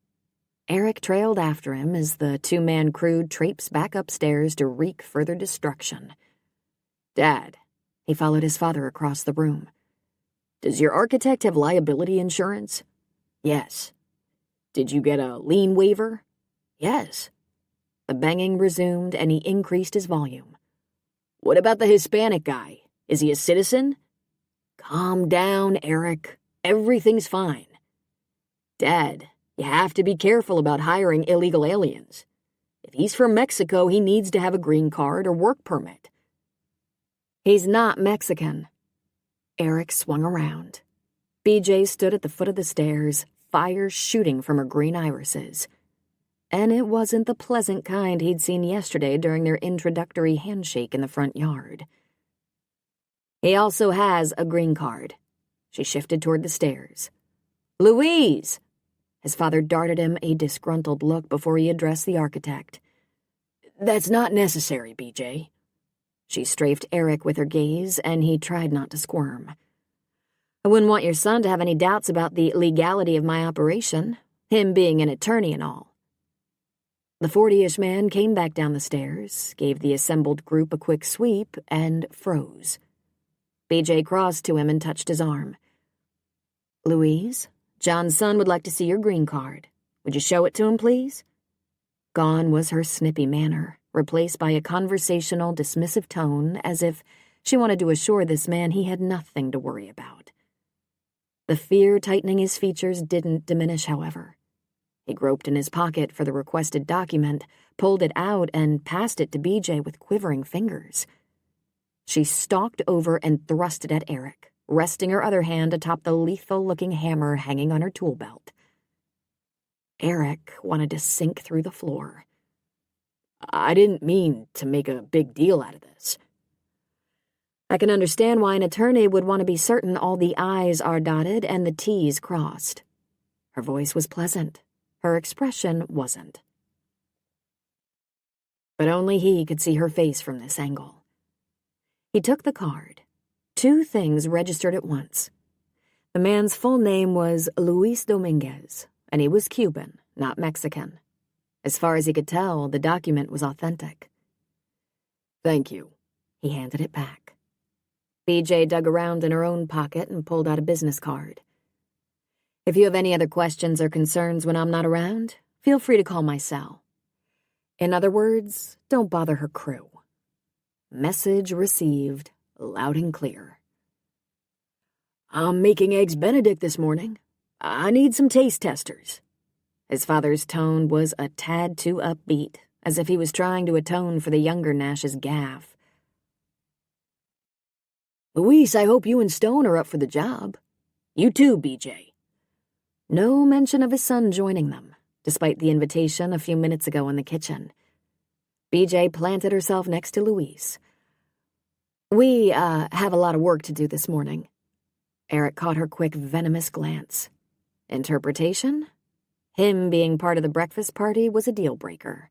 Eric trailed after him as the two-man crew traipsed back upstairs to wreak further destruction. "Dad," he followed his father across the room. "Does your architect have liability insurance?" "Yes." "Did you get a lien waiver?" "Yes." The banging resumed, and he increased his volume. "What about the Hispanic guy? Is he a citizen?" "Calm down, Eric. Everything's fine." "Dad, you have to be careful about hiring illegal aliens. If he's from Mexico, he needs to have a green card or work permit." "He's not Mexican." Eric swung around. BJ stood at the foot of the stairs, fire shooting from her green irises. And it wasn't the pleasant kind he'd seen yesterday during their introductory handshake in the front yard. "He also has a green card." She shifted toward the stairs. "Louise!" His father darted him a disgruntled look before he addressed the architect. "That's not necessary, BJ." She strafed Eric with her gaze, and he tried not to squirm. "I wouldn't want your son to have any doubts about the legality of my operation, him being an attorney and all." The 40-ish man came back down the stairs, gave the assembled group a quick sweep, and froze. BJ crossed to him and touched his arm. "Louise, John's son would like to see your green card. Would you show it to him, please?" Gone was her snippy manner, replaced by a conversational, dismissive tone, as if she wanted to assure this man he had nothing to worry about. The fear tightening his features didn't diminish, however. He groped in his pocket for the requested document, pulled it out, and passed it to BJ with quivering fingers. She stalked over and thrust it at Eric, resting her other hand atop the lethal-looking hammer hanging on her tool belt. Eric wanted to sink through the floor. I didn't mean to make a big deal out of this. I can understand why an attorney would want to be certain all the I's are dotted and the T's crossed. Her voice was pleasant. Her expression wasn't. But only he could see her face from this angle. He took the card. 2 things registered at once. The man's full name was Luis Dominguez, and he was Cuban, not Mexican. As far as he could tell, the document was authentic. Thank you. He handed it back. BJ dug around in her own pocket and pulled out a business card. If you have any other questions or concerns when I'm not around, feel free to call my cell. In other words, don't bother her crew. Message received, loud and clear. I'm making Eggs Benedict this morning. I need some taste testers. His father's tone was a tad too upbeat, as if he was trying to atone for the younger Nash's gaffe. Luis, I hope you and Stone are up for the job. You too, BJ. No mention of his son joining them, despite the invitation a few minutes ago in the kitchen. BJ planted herself next to Luis. We, have a lot of work to do this morning. Eric caught her quick, venomous glance. Interpretation? Him being part of the breakfast party was a deal-breaker.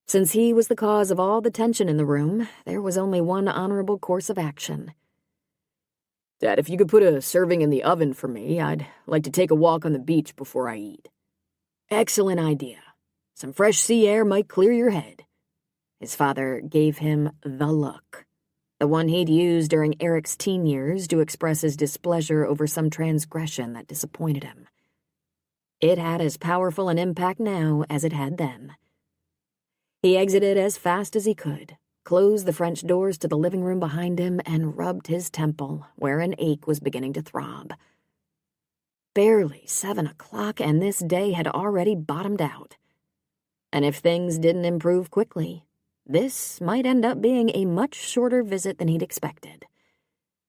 Since he was the cause of all the tension in the room, there was only one honorable course of action. Dad, if you could put a serving in the oven for me, I'd like to take a walk on the beach before I eat. Excellent idea. Some fresh sea air might clear your head. His father gave him the look, the one he'd used during Eric's teen years to express his displeasure over some transgression that disappointed him. It had as powerful an impact now as it had then. He exited as fast as he could, closed the French doors to the living room behind him, and rubbed his temple, where an ache was beginning to throb. Barely 7 o'clock, and this day had already bottomed out. And if things didn't improve quickly, this might end up being a much shorter visit than he'd expected,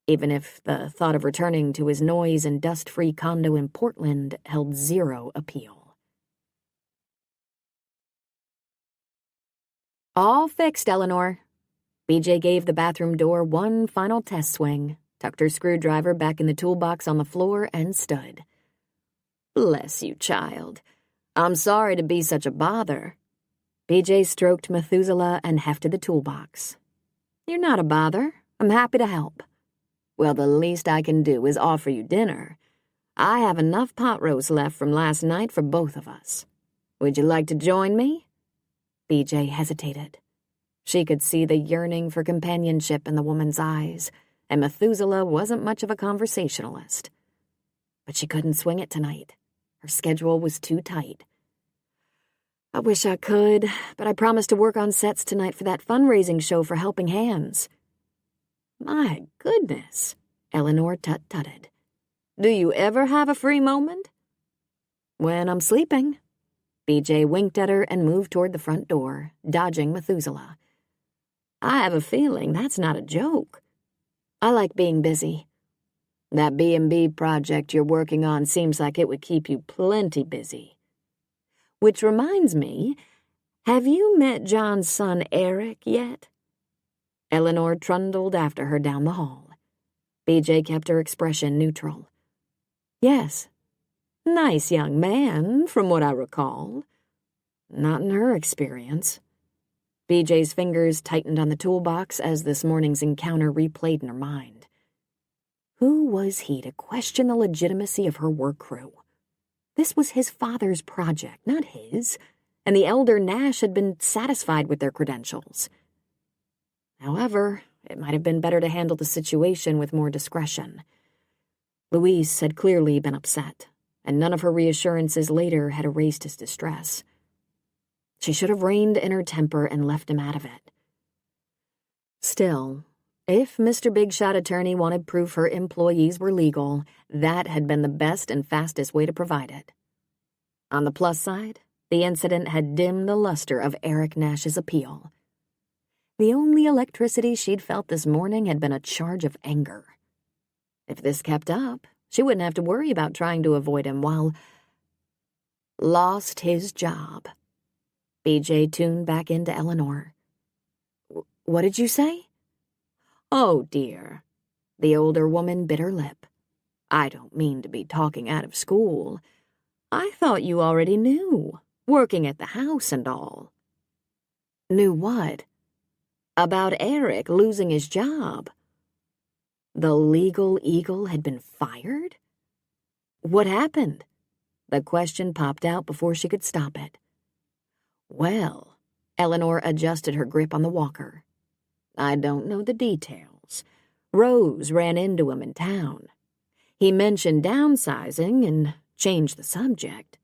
even if the thought of returning to his noise and dust-free condo in Portland held zero appeal. All fixed, Eleanor. BJ gave the bathroom door one final test swing, tucked her screwdriver back in the toolbox on the floor, and stood. Bless you, child. I'm sorry to be such a bother. BJ stroked Methuselah and hefted the toolbox. You're not a bother. I'm happy to help. Well, the least I can do is offer you dinner. I have enough pot roast left from last night for both of us. Would you like to join me? BJ hesitated. She could see the yearning for companionship in the woman's eyes, and Methuselah wasn't much of a conversationalist. But she couldn't swing it tonight. Her schedule was too tight. I wish I could, but I promised to work on sets tonight for that fundraising show for Helping Hands. My goodness, Eleanor tut-tutted. Do you ever have a free moment? When I'm sleeping. BJ winked at her and moved toward the front door, dodging Methuselah. I have a feeling that's not a joke. I like being busy. That B&B project you're working on seems like it would keep you plenty busy. Which reminds me, have you met John's son Eric yet? Eleanor trundled after her down the hall. BJ kept her expression neutral. Yes. Nice young man, from what I recall. Not in her experience. BJ's fingers tightened on the toolbox as this morning's encounter replayed in her mind. Who was he to question the legitimacy of her work crew? This was his father's project, not his, and the elder Nash had been satisfied with their credentials. However, it might have been better to handle the situation with more discretion. Luis had clearly been upset, and none of her reassurances later had erased his distress. She should have reined in her temper and left him out of it. Still, if Mr. Big Shot Attorney wanted proof her employees were legal, that had been the best and fastest way to provide it. On the plus side, the incident had dimmed the luster of Eric Nash's appeal. The only electricity she'd felt this morning had been a charge of anger. If this kept up, she wouldn't have to worry about trying to avoid him while... Lost his job. BJ tuned back into Eleanor. What did you say? Oh, dear. The older woman bit her lip. I don't mean to be talking out of school. I thought you already knew, working at the house and all. Knew what? About Eric losing his job. The legal eagle had been fired? What happened? The question popped out before she could stop it. Well, Eleanor adjusted her grip on the walker. I don't know the details. Rose ran into him in town. He mentioned downsizing and changed the subject.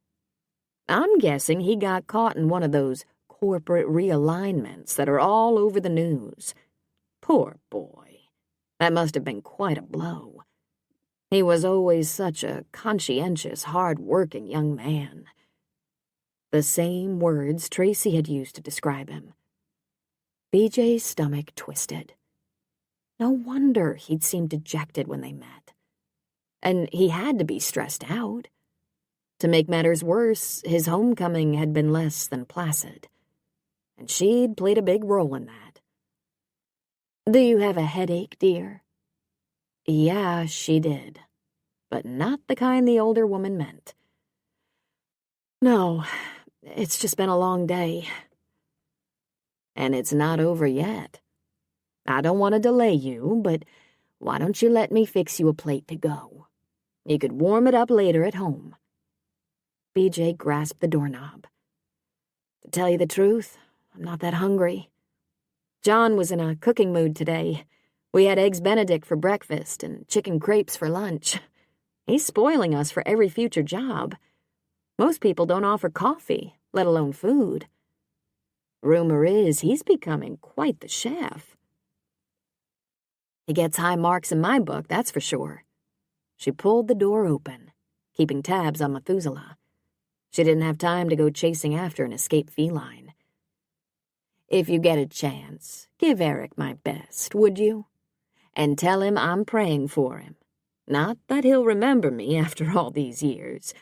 I'm guessing he got caught in one of those corporate realignments that are all over the news. Poor boy. That must have been quite a blow. He was always such a conscientious, hard-working young man. The same words Tracy had used to describe him. BJ's stomach twisted. No wonder he'd seemed dejected when they met. And he had to be stressed out. To make matters worse, his homecoming had been less than placid. And she'd played a big role in that. Do you have a headache, dear? Yeah, she did. But not the kind the older woman meant. No, it's just been a long day. And it's not over yet. I don't want to delay you, but why don't you let me fix you a plate to go? You could warm it up later at home. BJ grasped the doorknob. To tell you the truth, I'm not that hungry. John was in a cooking mood today. We had eggs Benedict for breakfast and chicken crepes for lunch. He's spoiling us for every future job. Most people don't offer coffee, let alone food. Rumor is he's becoming quite the chef. He gets high marks in my book, that's for sure. She pulled the door open, keeping tabs on Methuselah. She didn't have time to go chasing after an escaped feline. If you get a chance, give Eric my best, would you? And tell him I'm praying for him. Not that he'll remember me after all these years,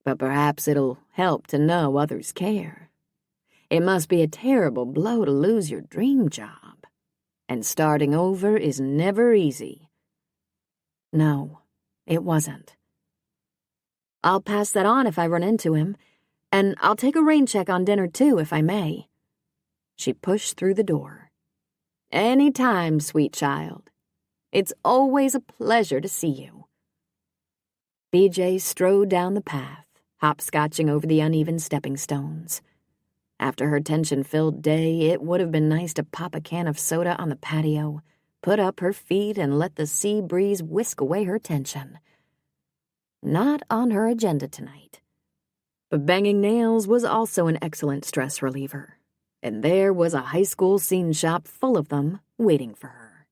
but perhaps it'll help to know others care. It must be a terrible blow to lose your dream job, and starting over is never easy. No, it wasn't. I'll pass that on if I run into him, and I'll take a rain check on dinner too, if I may. She pushed through the door. Any time, sweet child. It's always a pleasure to see you. BJ strode down the path, hopscotching over the uneven stepping stones. After her tension-filled day, it would have been nice to pop a can of soda on the patio, put up her feet, and let the sea breeze whisk away her tension. Not on her agenda tonight. But banging nails was also an excellent stress reliever, and there was a high school scene shop full of them waiting for her.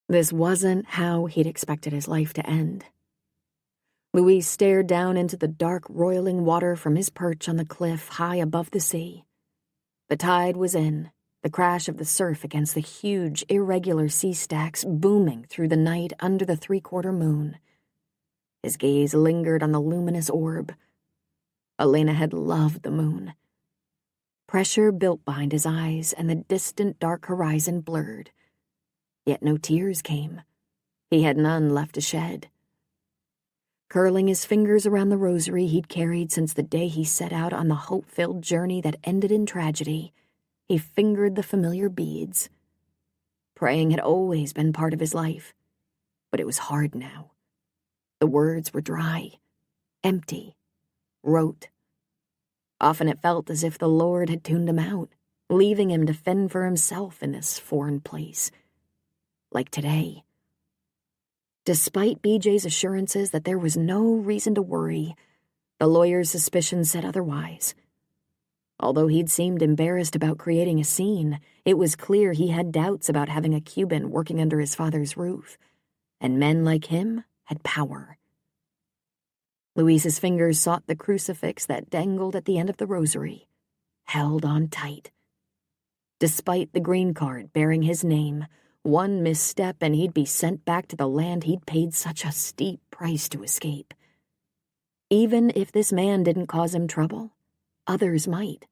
This wasn't how he'd expected his life to end. Louis stared down into the dark, roiling water from his perch on the cliff high above the sea. The tide was in, the crash of the surf against the huge, irregular sea stacks booming through the night under the three-quarter moon. His gaze lingered on the luminous orb. Elena had loved the moon. Pressure built behind his eyes, and the distant dark horizon blurred. Yet no tears came. He had none left to shed. Curling his fingers around the rosary he'd carried since the day he set out on the hope-filled journey that ended in tragedy, he fingered the familiar beads. Praying had always been part of his life, but it was hard now. The words were dry, empty, rote. Often it felt as if the Lord had tuned him out, leaving him to fend for himself in this foreign place. Like today. Despite BJ's assurances that there was no reason to worry, the lawyer's suspicions said otherwise. Although he'd seemed embarrassed about creating a scene, it was clear he had doubts about having a Cuban working under his father's roof, and men like him had power. Louise's fingers sought the crucifix that dangled at the end of the rosary, held on tight. Despite the green card bearing his name, one misstep and he'd be sent back to the land he'd paid such a steep price to escape. Even if this man didn't cause him trouble, others might.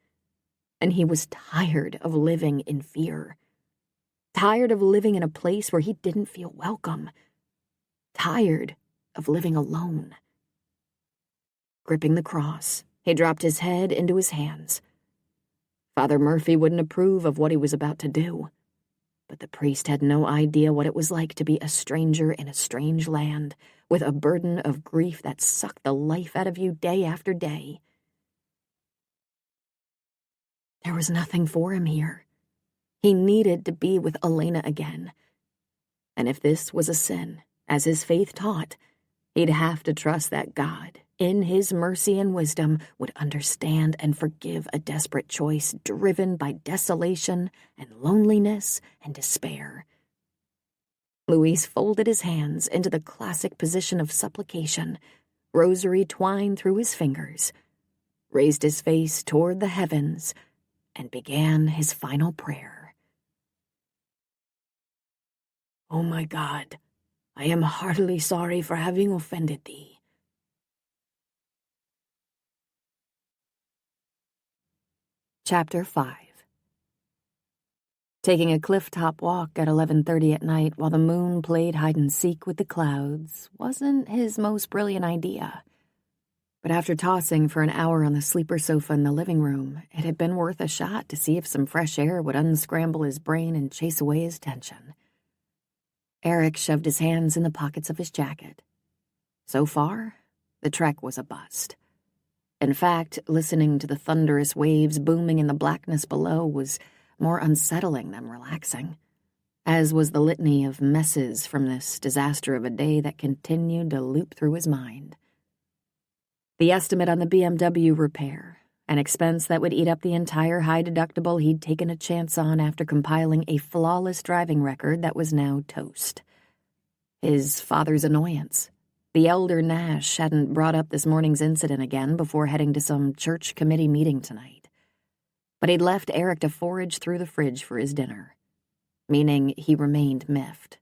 And he was tired of living in fear. Tired of living in a place where he didn't feel welcome. Tired of living alone. Gripping the cross, he dropped his head into his hands. Father Murphy wouldn't approve of what he was about to do, but the priest had no idea what it was like to be a stranger in a strange land, with a burden of grief that sucked the life out of you day after day. There was nothing for him here. He needed to be with Elena again. And if this was a sin, as his faith taught, he'd have to trust that God, in his mercy and wisdom, would understand and forgive a desperate choice driven by desolation and loneliness and despair. Louise folded his hands into the classic position of supplication, rosary twined through his fingers, raised his face toward the heavens, and began his final prayer. "Oh my God, I am heartily sorry for having offended thee." Chapter 5. Taking a cliff-top walk at 11:30 at night while the moon played hide-and-seek with the clouds wasn't his most brilliant idea. But after tossing for an hour on the sleeper sofa in the living room, it had been worth a shot to see if some fresh air would unscramble his brain and chase away his tension. Eric shoved his hands in the pockets of his jacket. So far, the trek was a bust. In fact, listening to the thunderous waves booming in the blackness below was more unsettling than relaxing, as was the litany of messes from this disaster of a day that continued to loop through his mind. The estimate on the BMW repair, an expense that would eat up the entire high deductible he'd taken a chance on after compiling a flawless driving record that was now toast. His father's annoyance. The elder Nash hadn't brought up this morning's incident again before heading to some church committee meeting tonight. But he'd left Eric to forage through the fridge for his dinner, meaning he remained miffed.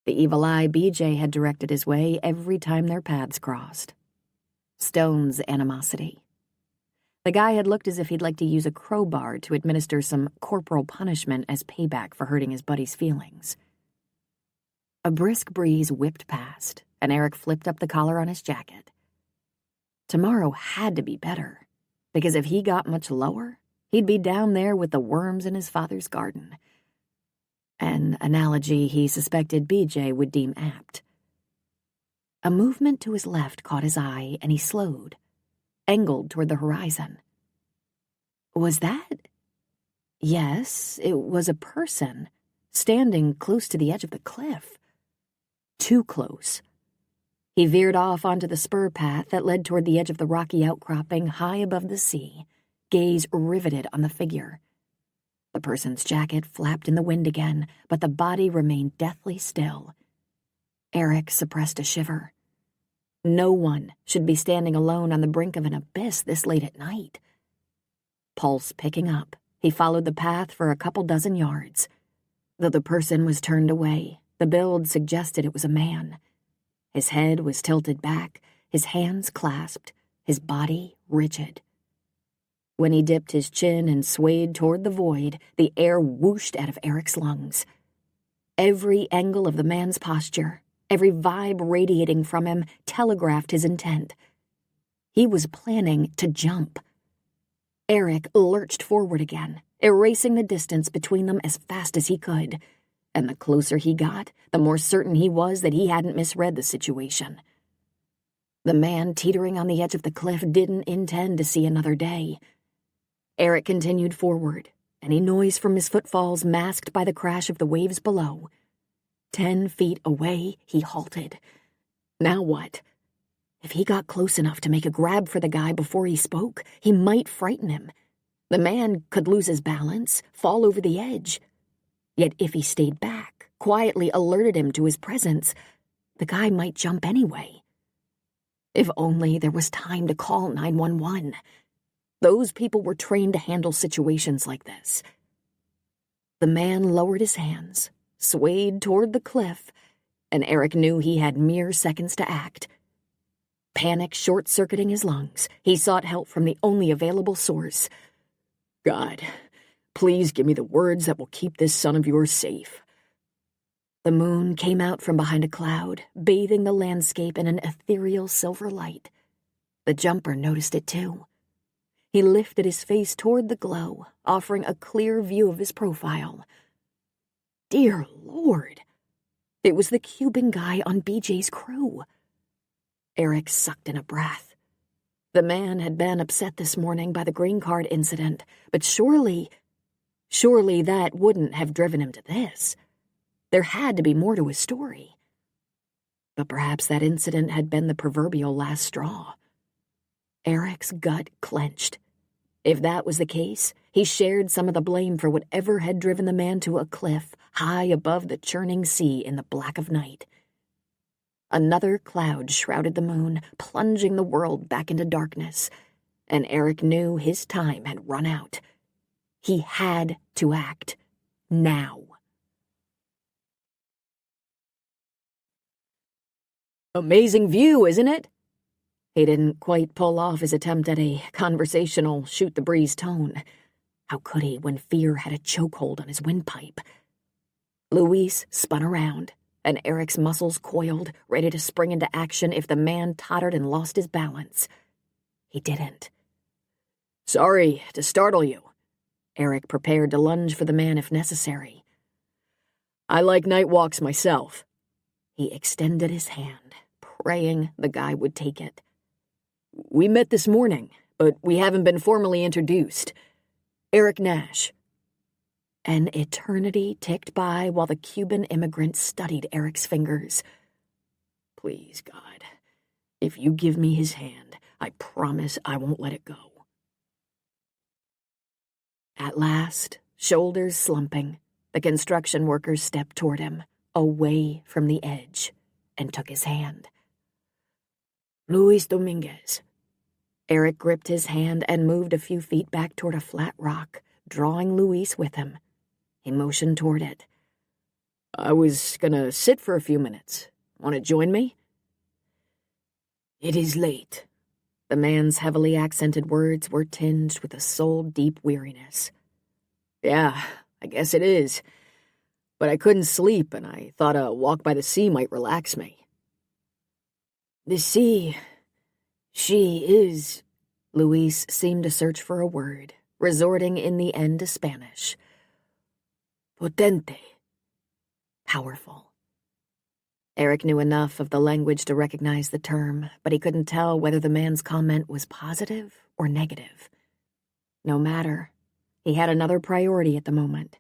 The evil eye BJ had directed his way every time their paths crossed. Stone's animosity. The guy had looked as if he'd like to use a crowbar to administer some corporal punishment as payback for hurting his buddy's feelings. A brisk breeze whipped past, and Eric flipped up the collar on his jacket. Tomorrow had to be better, because if he got much lower, he'd be down there with the worms in his father's garden. An analogy he suspected BJ would deem apt. A movement to his left caught his eye, and he slowed, angled toward the horizon. Was that? Yes, it was a person, standing close to the edge of the cliff. Too close. He veered off onto the spur path that led toward the edge of the rocky outcropping high above the sea, gaze riveted on the figure. The person's jacket flapped in the wind again, but the body remained deathly still. Eric suppressed a shiver. No one should be standing alone on the brink of an abyss this late at night. Pulse picking up, he followed the path for a couple dozen yards. Though the person was turned away, the build suggested it was a man. His head was tilted back, his hands clasped, his body rigid. When he dipped his chin and swayed toward the void, the air whooshed out of Eric's lungs. Every angle of the man's posture, every vibe radiating from him, telegraphed his intent. He was planning to jump. Eric lurched forward again, erasing the distance between them as fast as he could. And the closer he got, the more certain he was that he hadn't misread the situation. The man teetering on the edge of the cliff didn't intend to see another day. Eric continued forward, any noise from his footfalls masked by the crash of the waves below. 10 feet away, he halted. Now what? If he got close enough to make a grab for the guy before he spoke, he might frighten him. The man could lose his balance, fall over the edge. Yet if he stayed back, quietly alerted him to his presence, the guy might jump anyway. If only there was time to call 911. Those people were trained to handle situations like this. The man lowered his hands, swayed toward the cliff, and Eric knew he had mere seconds to act. Panic short-circuiting his lungs, he sought help from the only available source. God, please give me the words that will keep this son of yours safe. The moon came out from behind a cloud, bathing the landscape in an ethereal silver light. The jumper noticed it too. He lifted his face toward the glow, offering a clear view of his profile. Dear Lord! It was the Cuban guy on BJ's crew. Eric sucked in a breath. The man had been upset this morning by the green card incident, but surely that wouldn't have driven him to this. There had to be more to his story. But perhaps that incident had been the proverbial last straw. Eric's gut clenched. If that was the case, he shared some of the blame for whatever had driven the man to a cliff high above the churning sea in the black of night. Another cloud shrouded the moon, plunging the world back into darkness, and Eric knew his time had run out. He had to act. Now. Amazing view, isn't it? He didn't quite pull off his attempt at a conversational shoot-the-breeze tone. How could he when fear had a chokehold on his windpipe? Luis spun around, and Eric's muscles coiled, ready to spring into action if the man tottered and lost his balance. He didn't. Sorry to startle you. Eric prepared to lunge for the man if necessary. I like night walks myself. He extended his hand, praying the guy would take it. We met this morning, but we haven't been formally introduced. Eric Nash. An eternity ticked by while the Cuban immigrant studied Eric's fingers. Please, God, if you give me his hand, I promise I won't let it go. At last, shoulders slumping, the construction workers stepped toward him, away from the edge, and took his hand. Luis Dominguez. Eric gripped his hand and moved a few feet back toward a flat rock, drawing Luis with him. He motioned toward it. I was gonna sit for a few minutes. Want to join me? It is late. The man's heavily accented words were tinged with a soul-deep weariness. Yeah, I guess it is. But I couldn't sleep, and I thought a walk by the sea might relax me. The sea, she is... Luis seemed to search for a word, resorting in the end to Spanish. Potente. Powerful. Eric knew enough of the language to recognize the term, but he couldn't tell whether the man's comment was positive or negative. No matter, he had another priority at the moment.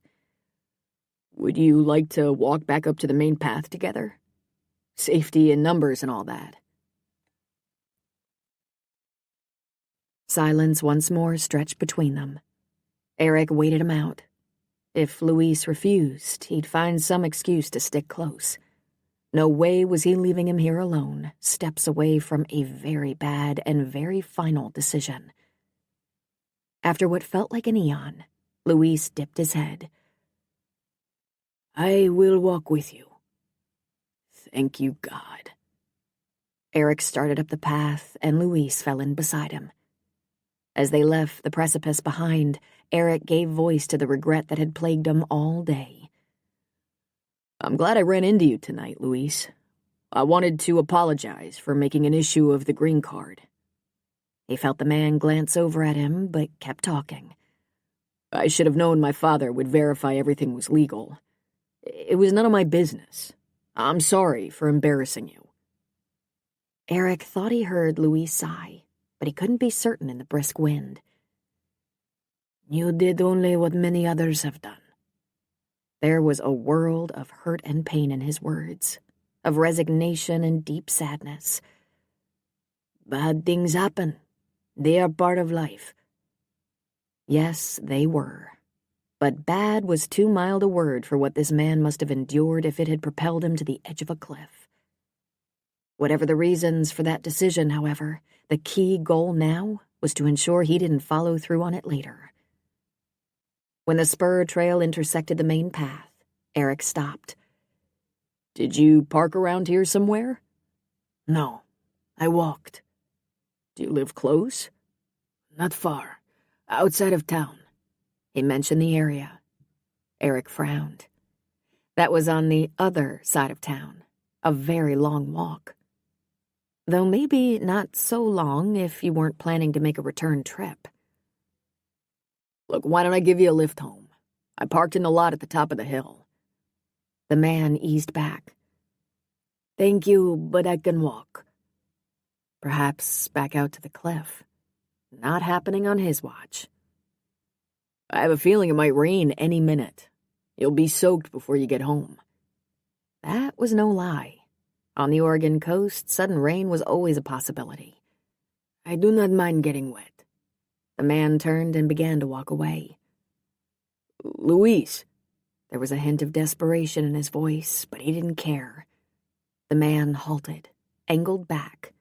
Would you like to walk back up to the main path together? Safety in numbers and all that. Silence once more stretched between them. Eric waited him out. If Luis refused, he'd find some excuse to stick close. No way was he leaving him here alone, steps away from a very bad and very final decision. After what felt like an eon, Luis dipped his head. I will walk with you. Thank you, God. Eric started up the path, and Luis fell in beside him. As they left the precipice behind, Eric gave voice to the regret that had plagued him all day. I'm glad I ran into you tonight, Luis. I wanted to apologize for making an issue of the green card. He felt the man glance over at him, but kept talking. I should have known my father would verify everything was legal. It was none of my business. I'm sorry for embarrassing you. Eric thought he heard Luis sigh, but he couldn't be certain in the brisk wind. You did only what many others have done. There was a world of hurt and pain in his words, of resignation and deep sadness. Bad things happen. They are part of life. Yes, they were. But bad was too mild a word for what this man must have endured if it had propelled him to the edge of a cliff. Whatever the reasons for that decision, however, the key goal now was to ensure he didn't follow through on it later. When the spur trail intersected the main path, Eric stopped. "Did you park around here somewhere?" No, I walked. "Do you live close?" Not far. Outside of town." He mentioned the area. Eric frowned. That was on the other side of town, a very long walk. Though maybe not so long if you weren't planning to make a return trip. "Look, why don't I give you a lift home? I parked in the lot at the top of the hill." The man eased back. "Thank you, but I can walk." Perhaps back out to the cliff. Not happening on his watch. "I have a feeling it might rain any minute. You'll be soaked before you get home." That was no lie. On the Oregon coast, sudden rain was always a possibility. "I do not mind getting wet." The man turned and began to walk away. "Louise." There was a hint of desperation in his voice, but he didn't care. The man halted, angled back.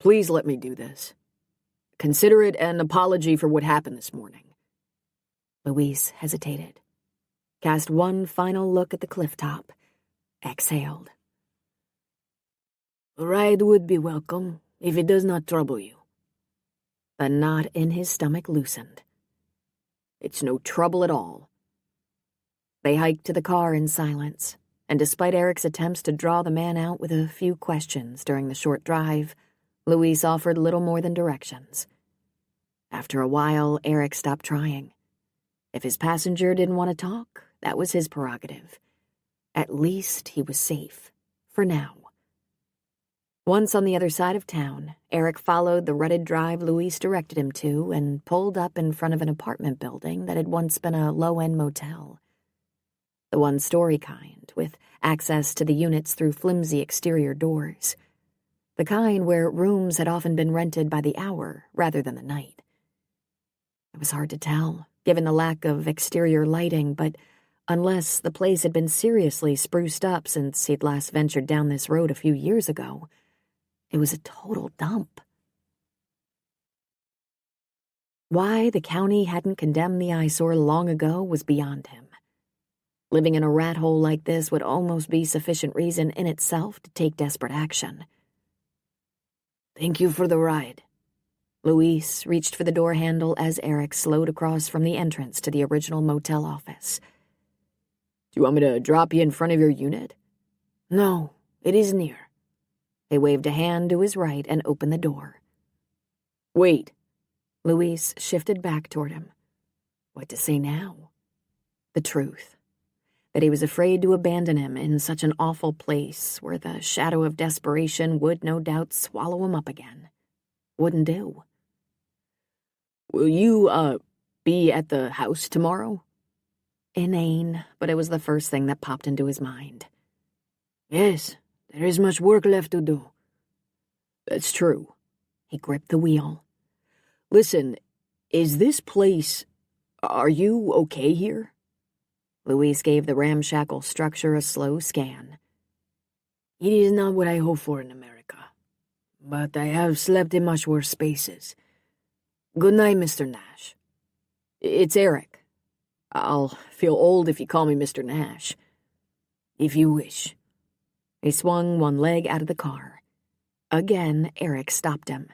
"Please let me do this. Consider it an apology for what happened this morning." Louise hesitated, cast one final look at the cliff top, exhaled. "A ride would be welcome, if it does not trouble you." The knot in his stomach loosened. "It's no trouble at all." They hiked to the car in silence, and despite Eric's attempts to draw the man out with a few questions during the short drive, Louise offered little more than directions. After a while, Eric stopped trying. If his passenger didn't want to talk, that was his prerogative. At least he was safe, for now. Once on the other side of town, Eric followed the rutted drive Louise directed him to and pulled up in front of an apartment building that had once been a low-end motel. The one-story kind, with access to the units through flimsy exterior doors. The kind where rooms had often been rented by the hour rather than the night. It was hard to tell, given the lack of exterior lighting, but unless the place had been seriously spruced up since he'd last ventured down this road a few years ago, it was a total dump. Why the county hadn't condemned the eyesore long ago was beyond him. Living in a rat hole like this would almost be sufficient reason in itself to take desperate action. "Thank you for the ride." Louise reached for the door handle as Eric slowed across from the entrance to the original motel office. "Do you want me to drop you in front of your unit?" "No, it is near." He waved a hand to his right and opened the door. "Wait." Louise shifted back toward him. What to say now? The truth. That he was afraid to abandon him in such an awful place where the shadow of desperation would no doubt swallow him up again. Wouldn't do. "Will you, be at the house tomorrow?" Inane, but it was the first thing that popped into his mind. "Yes, there is much work left to do." "That's true." He gripped the wheel. "Listen, is this place... Are you okay here?" Louise gave the ramshackle structure a slow scan. "It is not what I hope for in America, but I have slept in much worse spaces. Good night, Mr. Nash." "It's Eric. I'll feel old if you call me Mr. Nash." "If you wish." He swung one leg out of the car. Again, Eric stopped him.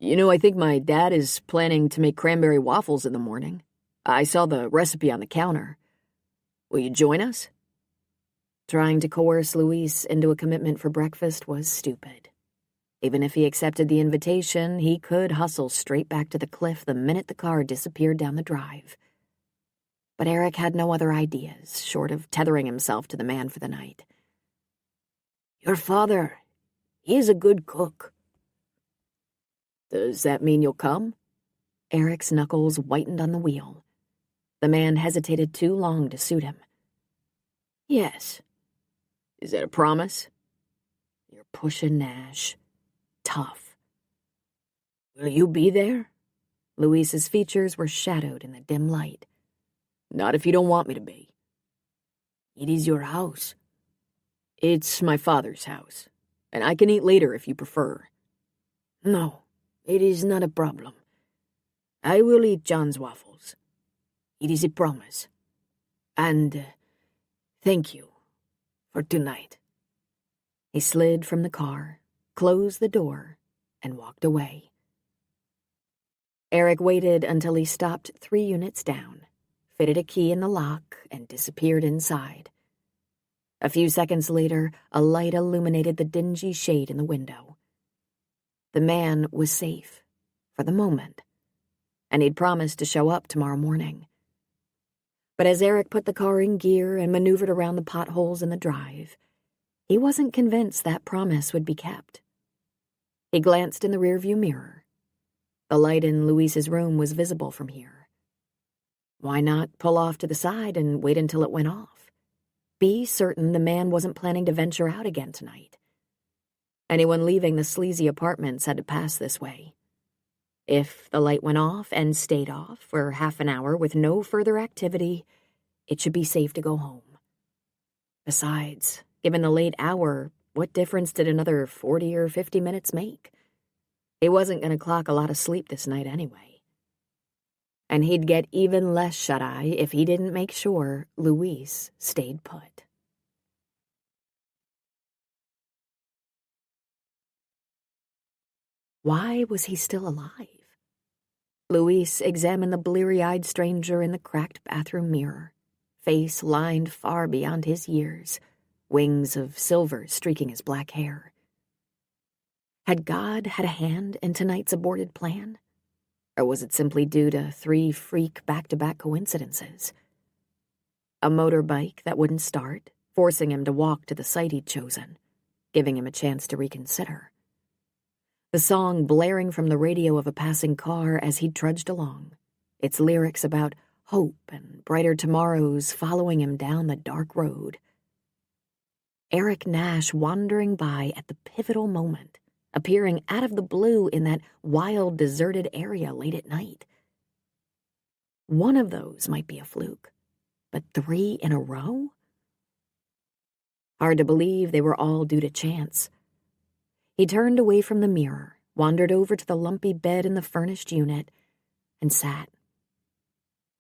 "You know, I think my dad is planning to make cranberry waffles in the morning. I saw the recipe on the counter. Will you join us?" Trying to coerce Louise into a commitment for breakfast was stupid. Even if he accepted the invitation, he could hustle straight back to the cliff the minute the car disappeared down the drive. But Eric had no other ideas, short of tethering himself to the man for the night. "Your father, he is a good cook." "Does that mean you'll come?" Eric's knuckles whitened on the wheel. The man hesitated too long to suit him. "Yes." "Is that a promise?" You're pushing Nash. Tough. "Will you be there?" Louise's features were shadowed in the dim light. "Not if you don't want me to be." "It is your house." "It's my father's house. and I can eat later if you prefer." No, it is not a problem. I will eat John's waffles. It is a promise. And thank you for tonight. He slid from the car, closed the door, and walked away. Eric waited until he stopped 3 units down, fitted a key in the lock, and disappeared inside. A few seconds later, a light illuminated the dingy shade in the window. The man was safe, for the moment, and he'd promised to show up tomorrow morning. But as Eric put the car in gear and maneuvered around the potholes in the drive, he wasn't convinced that promise would be kept. He glanced in the rearview mirror. The light in Luis's room was visible from here. Why not pull off to the side and wait until it went off? Be certain the man wasn't planning to venture out again tonight. Anyone leaving the sleazy apartments had to pass this way. If the light went off and stayed off for half an hour with no further activity, it should be safe to go home. Besides, given the late hour, what difference did another 40 or 50 minutes make? He wasn't going to clock a lot of sleep this night anyway. And he'd get even less shut-eye if he didn't make sure Luis stayed put. Why was he still alive? Luis examined the bleary-eyed stranger in the cracked bathroom mirror, face lined far beyond his years, wings of silver streaking his black hair. Had God had a hand in tonight's aborted plan? Or was it simply due to 3 freak back-to-back coincidences? A motorbike that wouldn't start, forcing him to walk to the site he'd chosen, giving him a chance to reconsider. The song blaring from the radio of a passing car as he trudged along, its lyrics about hope and brighter tomorrows following him down the dark road. Eric Nash wandering by at the pivotal moment, appearing out of the blue in that wild, deserted area late at night. One of those might be a fluke, but 3 in a row? Hard to believe they were all due to chance. He turned away from the mirror, wandered over to the lumpy bed in the furnished unit, and sat.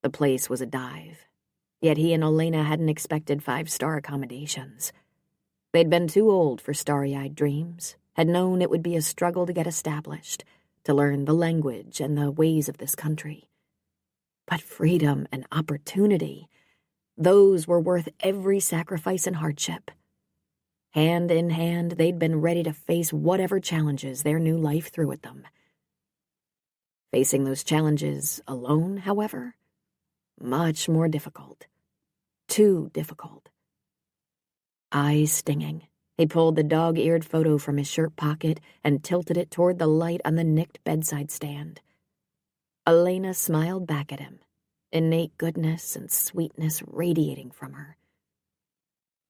The place was a dive, yet he and Elena hadn't expected 5-star accommodations. They'd been too old for starry-eyed dreams, had known it would be a struggle to get established, to learn the language and the ways of this country. But freedom and opportunity, those were worth every sacrifice and hardship. Hand in hand, they'd been ready to face whatever challenges their new life threw at them. Facing those challenges alone, however, much more difficult. Too difficult. Eyes stinging, he pulled the dog-eared photo from his shirt pocket and tilted it toward the light on the nicked bedside stand. Elena smiled back at him, innate goodness and sweetness radiating from her.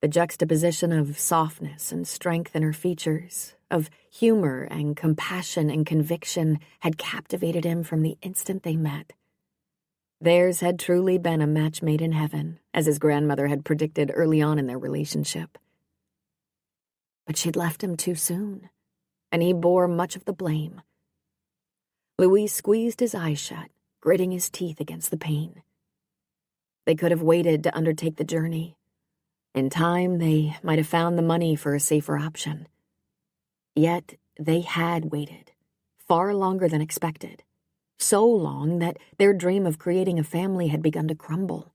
The juxtaposition of softness and strength in her features, of humor and compassion and conviction, had captivated him from the instant they met. Theirs had truly been a match made in heaven, as his grandmother had predicted early on in their relationship. But she'd left him too soon, and he bore much of the blame. Luis squeezed his eyes shut, gritting his teeth against the pain. They could have waited to undertake the journey. In time, they might have found the money for a safer option. Yet, they had waited, far longer than expected. So long that their dream of creating a family had begun to crumble.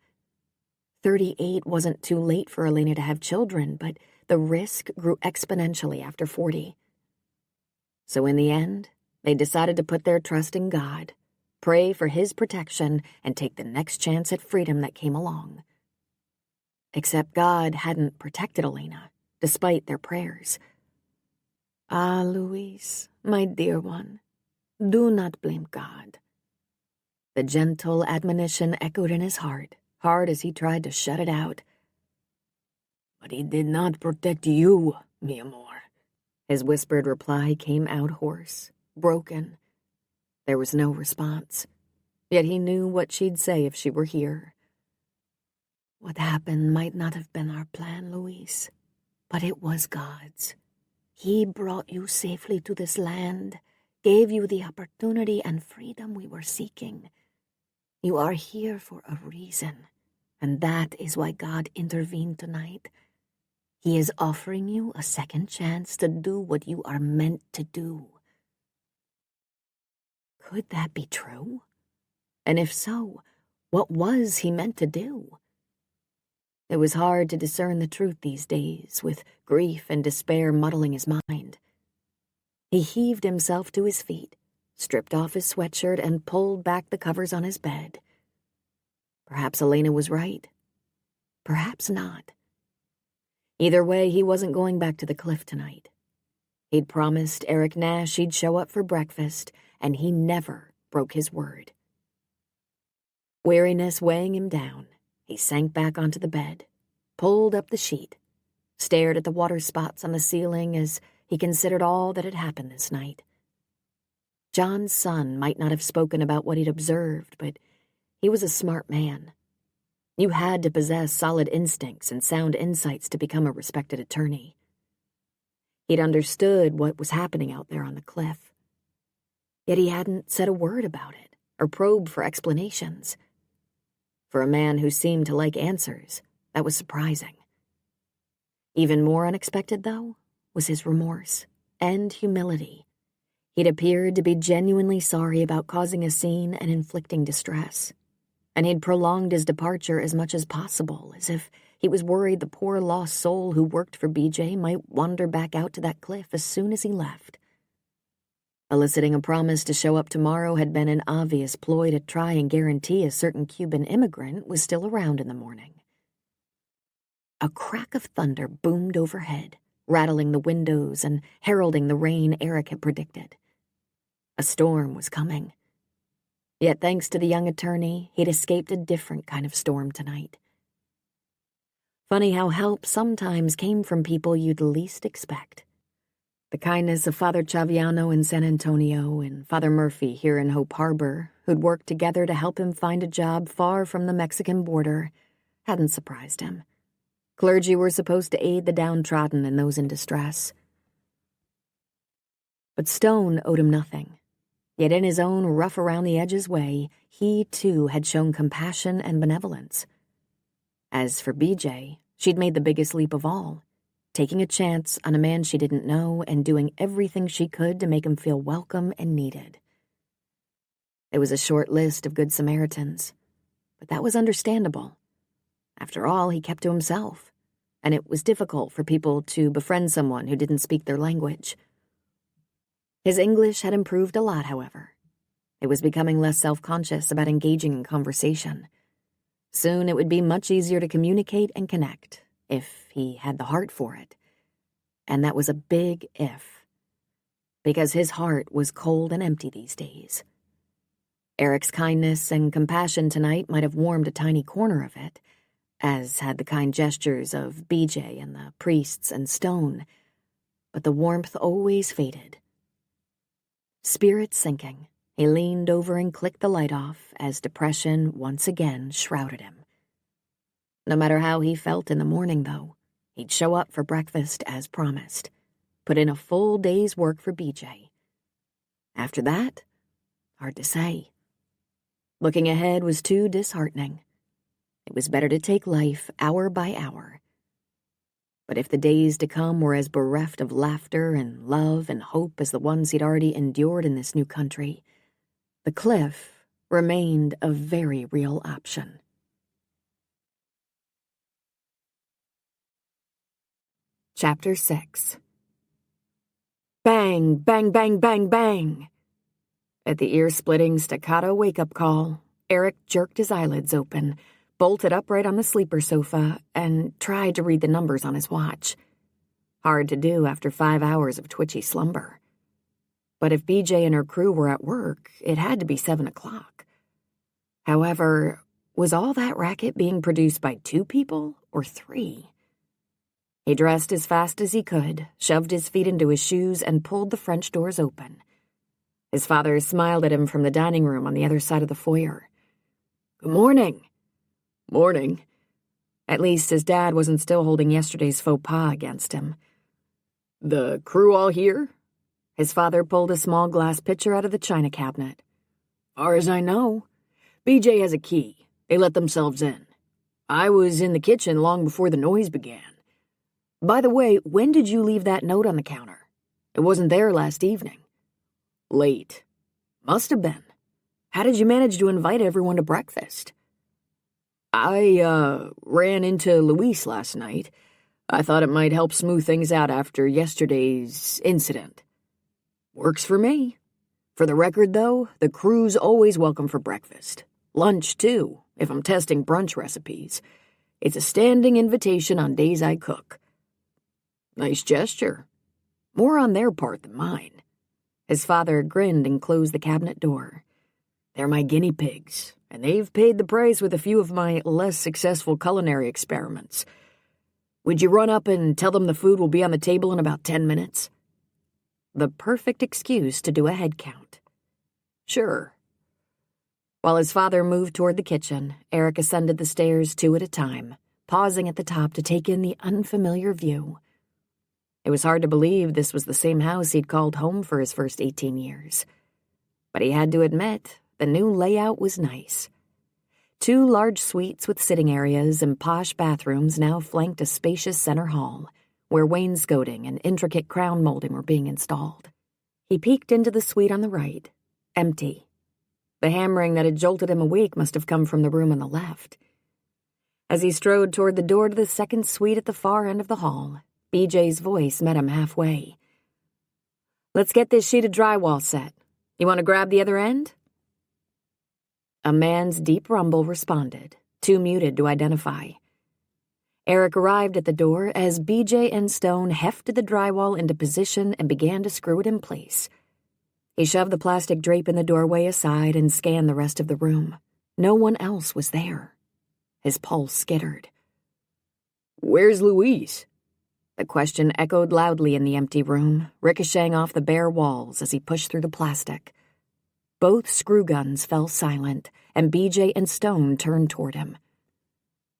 38 wasn't too late for Elena to have children, but the risk grew exponentially after 40. So in the end, they decided to put their trust in God, pray for his protection, and take the next chance at freedom that came along. Except God hadn't protected Elena, despite their prayers. Ah, Luis, my dear one, do not blame God. The gentle admonition echoed in his heart, hard as he tried to shut it out. But he did not protect you, mi amor. His whispered reply came out hoarse, broken. There was no response, yet he knew what she'd say if she were here. What happened might not have been our plan, Luis, but it was God's. He brought you safely to this land, gave you the opportunity and freedom we were seeking. You are here for a reason, and that is why God intervened tonight. He is offering you a second chance to do what you are meant to do. Could that be true? And if so, what was he meant to do? It was hard to discern the truth these days, with grief and despair muddling his mind. He heaved himself to his feet, stripped off his sweatshirt, and pulled back the covers on his bed. Perhaps Elena was right. Perhaps not. Either way, he wasn't going back to the cliff tonight. He'd promised Eric Nash he'd show up for breakfast, and he never broke his word. Weariness weighing him down, he sank back onto the bed, pulled up the sheet, stared at the water spots on the ceiling as he considered all that had happened this night. John's son might not have spoken about what he'd observed, but he was a smart man. You had to possess solid instincts and sound insights to become a respected attorney. He'd understood what was happening out there on the cliff. Yet he hadn't said a word about it or probed for explanations. For a man who seemed to like answers, that was surprising. Even more unexpected, though, was his remorse and humility. He'd appeared to be genuinely sorry about causing a scene and inflicting distress, and he'd prolonged his departure as much as possible, as if he was worried the poor lost soul who worked for BJ might wander back out to that cliff as soon as he left. Eliciting a promise to show up tomorrow had been an obvious ploy to try and guarantee a certain Cuban immigrant was still around in the morning. A crack of thunder boomed overhead, rattling the windows and heralding the rain Eric had predicted. A storm was coming. Yet thanks to the young attorney, he'd escaped a different kind of storm tonight. Funny how help sometimes came from people you'd least expect. The kindness of Father Chaviano in San Antonio and Father Murphy here in Hope Harbor, who'd worked together to help him find a job far from the Mexican border, hadn't surprised him. Clergy were supposed to aid the downtrodden and those in distress. But Stone owed him nothing. Yet in his own rough-around-the-edges way, he, too, had shown compassion and benevolence. As for BJ, she'd made the biggest leap of all, taking a chance on a man she didn't know and doing everything she could to make him feel welcome and needed. It was a short list of good Samaritans, but that was understandable. After all, he kept to himself, and it was difficult for people to befriend someone who didn't speak their language. His English had improved a lot, however. It was becoming less self-conscious about engaging in conversation. Soon it would be much easier to communicate and connect, if he had the heart for it. And that was a big if, because his heart was cold and empty these days. Eric's kindness and compassion tonight might have warmed a tiny corner of it, as had the kind gestures of BJ and the priests and Stone, but the warmth always faded. Spirit sinking, he leaned over and clicked the light off as depression once again shrouded him. No matter how he felt in the morning, though, he'd show up for breakfast as promised, put in a full day's work for BJ. After that, hard to say. Looking ahead was too disheartening. It was better to take life hour by hour. But if the days to come were as bereft of laughter and love and hope as the ones he'd already endured in this new country, the cliff remained a very real option. Chapter 6. Bang, bang, bang, bang, bang. At the ear-splitting staccato wake-up call, Eric jerked his eyelids open, bolted upright on the sleeper sofa, and tried to read the numbers on his watch. Hard to do after 5 hours of twitchy slumber. But if BJ and her crew were at work, it had to be 7 o'clock. However, was all that racket being produced by 2 people or 3? He dressed as fast as he could, shoved his feet into his shoes, and pulled the French doors open. His father smiled at him from the dining room on the other side of the foyer. "Good morning." "Morning." At least his dad wasn't still holding yesterday's faux pas against him. The crew all here? His father pulled a small glass pitcher out of the china cabinet. Far as I know. BJ has a key. They let themselves in. I was in the kitchen long before the noise began. By the way, when did you leave that note on the counter? It wasn't there last evening. Late. Must have been. How did you manage to invite everyone to breakfast? I, ran into Luis last night. I thought it might help smooth things out after yesterday's incident. Works for me. For the record, though, the crew's always welcome for breakfast. Lunch, too, if I'm testing brunch recipes. It's a standing invitation on days I cook. Nice gesture. More on their part than mine. His father grinned and closed the cabinet door. They're my guinea pigs, and they've paid the price with a few of my less successful culinary experiments. Would you run up and tell them the food will be on the table in about 10 minutes? The perfect excuse to do a head count. Sure. While his father moved toward the kitchen, Eric ascended the stairs 2 at a time, pausing at the top to take in the unfamiliar view. It was hard to believe this was the same house he'd called home for his first 18 years. But he had to admit, the new layout was nice. 2 large suites with sitting areas and posh bathrooms now flanked a spacious center hall, where wainscoting and intricate crown molding were being installed. He peeked into the suite on the right, empty. The hammering that had jolted him awake must have come from the room on the left. As he strode toward the door to the second suite at the far end of the hall, BJ's voice met him halfway. Let's get this sheet of drywall set. You want to grab the other end? A man's deep rumble responded, too muted to identify. Eric arrived at the door as BJ and Stone hefted the drywall into position and began to screw it in place. He shoved the plastic drape in the doorway aside and scanned the rest of the room. No one else was there. His pulse skittered. Where's Luis? The question echoed loudly in the empty room, ricocheting off the bare walls as he pushed through the plastic. Both screw guns fell silent, and BJ and Stone turned toward him.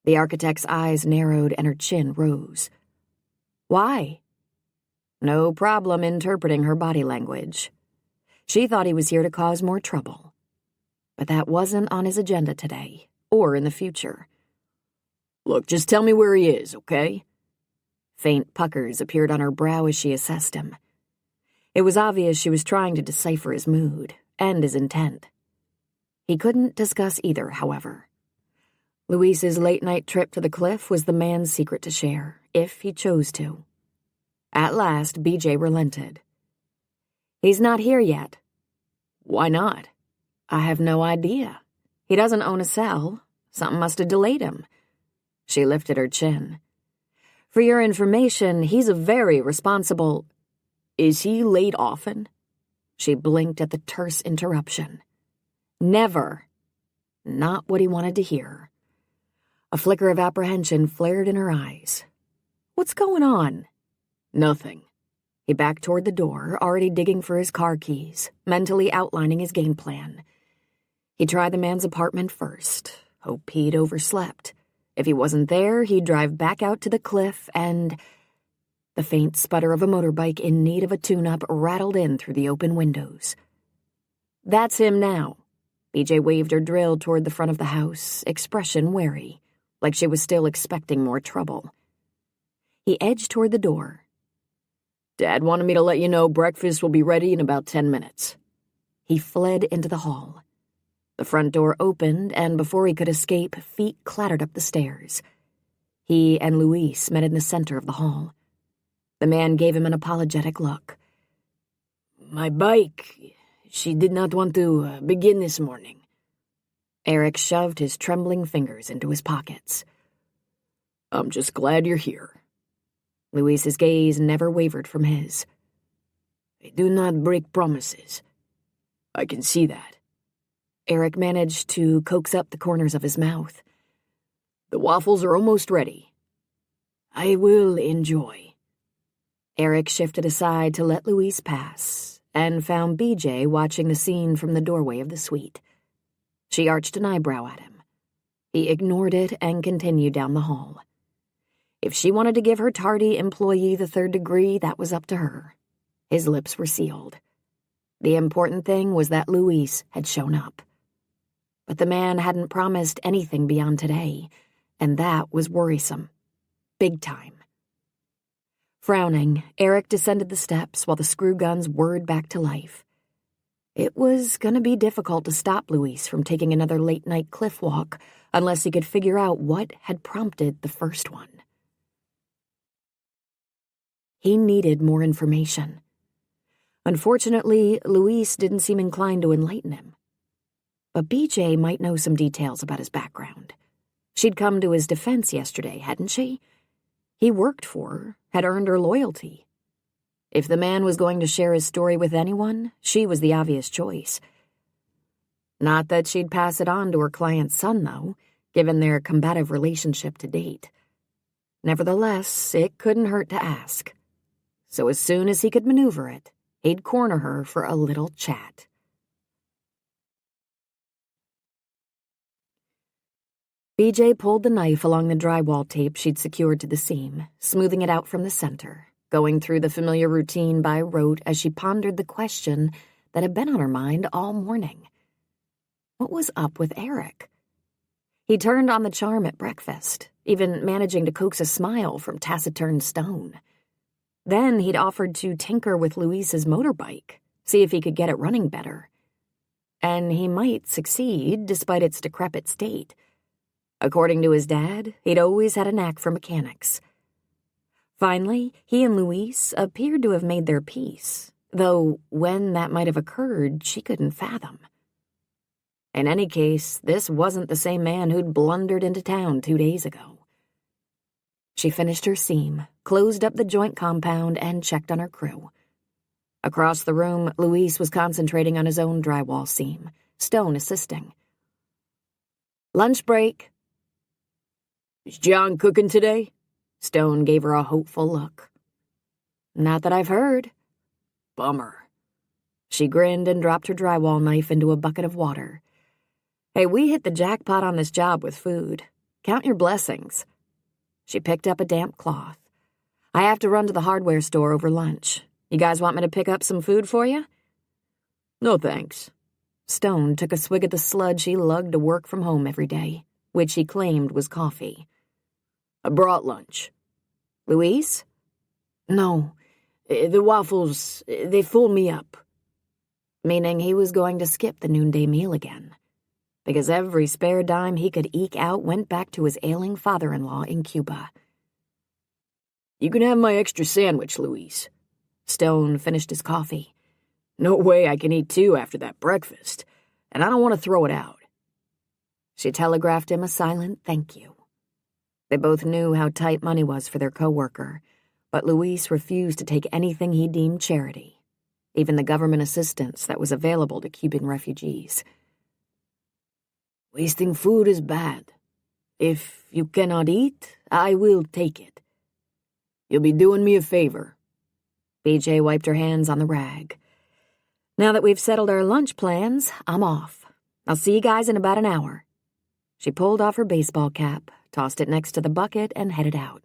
The architect's eyes narrowed and her chin rose. Why? No problem interpreting her body language. She thought he was here to cause more trouble. But that wasn't on his agenda today, or in the future. Look, just tell me where he is, okay? Faint puckers appeared on her brow as she assessed him. It was obvious she was trying to decipher his mood and his intent. He couldn't discuss either, however. Luis's late-night trip to the cliff was the man's secret to share, if he chose to. At last, BJ relented. He's not here yet. Why not? I have no idea. He doesn't own a cell. Something must have delayed him. She lifted her chin. For your information, he's a very responsible... Is he late often? She blinked at the terse interruption. Never. Not what he wanted to hear. A flicker of apprehension flared in her eyes. What's going on? Nothing. He backed toward the door, already digging for his car keys, mentally outlining his game plan. He tried the man's apartment first, hoped he'd overslept. If he wasn't there, he'd drive back out to the cliff and... The faint sputter of a motorbike in need of a tune-up rattled in through the open windows. That's him now. BJ waved her drill toward the front of the house, expression wary, like she was still expecting more trouble. He edged toward the door. Dad wanted me to let you know breakfast will be ready in about 10 minutes. He fled into the hall. The front door opened, and before he could escape, feet clattered up the stairs. He and Luis met in the center of the hall. The man gave him an apologetic look. My bike, she did not want to begin this morning. Eric shoved his trembling fingers into his pockets. I'm just glad you're here. Luis's gaze never wavered from his. I do not break promises. I can see that. Eric managed to coax up the corners of his mouth. The waffles are almost ready. I will enjoy. Eric shifted aside to let Luis pass, and found BJ watching the scene from the doorway of the suite. She arched an eyebrow at him. He ignored it and continued down the hall. If she wanted to give her tardy employee the third degree, that was up to her. His lips were sealed. The important thing was that Luis had shown up. But the man hadn't promised anything beyond today, and that was worrisome. Big time. Frowning, Eric descended the steps while the screw guns whirred back to life. It was going to be difficult to stop Luis from taking another late-night cliff walk unless he could figure out what had prompted the first one. He needed more information. Unfortunately, Luis didn't seem inclined to enlighten him. But BJ might know some details about his background. She'd come to his defense yesterday, hadn't she? He worked for her, had earned her loyalty. If the man was going to share his story with anyone, she was the obvious choice. Not that she'd pass it on to her client's son, though, given their combative relationship to date. Nevertheless, it couldn't hurt to ask. So as soon as he could maneuver it, he'd corner her for a little chat. BJ pulled the knife along the drywall tape she'd secured to the seam, smoothing it out from the center, going through the familiar routine by rote as she pondered the question that had been on her mind all morning. What was up with Eric? He turned on the charm at breakfast, even managing to coax a smile from taciturn Stone. Then he'd offered to tinker with Luis's motorbike, see if he could get it running better. And he might succeed despite its decrepit state. According to his dad, he'd always had a knack for mechanics. Finally, he and Luis appeared to have made their peace, though when that might have occurred, she couldn't fathom. In any case, this wasn't the same man who'd blundered into town 2 days ago. She finished her seam, closed up the joint compound, and checked on her crew. Across the room, Luis was concentrating on his own drywall seam, Stone assisting. "Lunch break." "Is John cooking today?" Stone gave her a hopeful look. "Not that I've heard." "Bummer." She grinned and dropped her drywall knife into a bucket of water. "Hey, we hit the jackpot on this job with food. Count your blessings." She picked up a damp cloth. "I have to run to the hardware store over lunch. You guys want me to pick up some food for you?" "No, thanks." Stone took a swig of the sludge he lugged to work from home every day, which he claimed was coffee. "I brought lunch." "Luis?" No, the waffles, they fooled me up." Meaning he was going to skip the noonday meal again, because every spare dime he could eke out went back to his ailing father-in-law in Cuba. "You can have my extra sandwich, Luis." Stone finished his coffee. "No way I can eat 2 after that breakfast, and I don't want to throw it out." She telegraphed him a silent thank you. They both knew how tight money was for their coworker, but Luis refused to take anything he deemed charity, even the government assistance that was available to Cuban refugees. Wasting food is bad. If you cannot eat, I will take it. "You'll be doing me a favor." BJ wiped her hands on the rag. "Now that we've settled our lunch plans, I'm off. I'll see you guys in about an hour." She pulled off her baseball cap, tossed it next to the bucket, and headed out.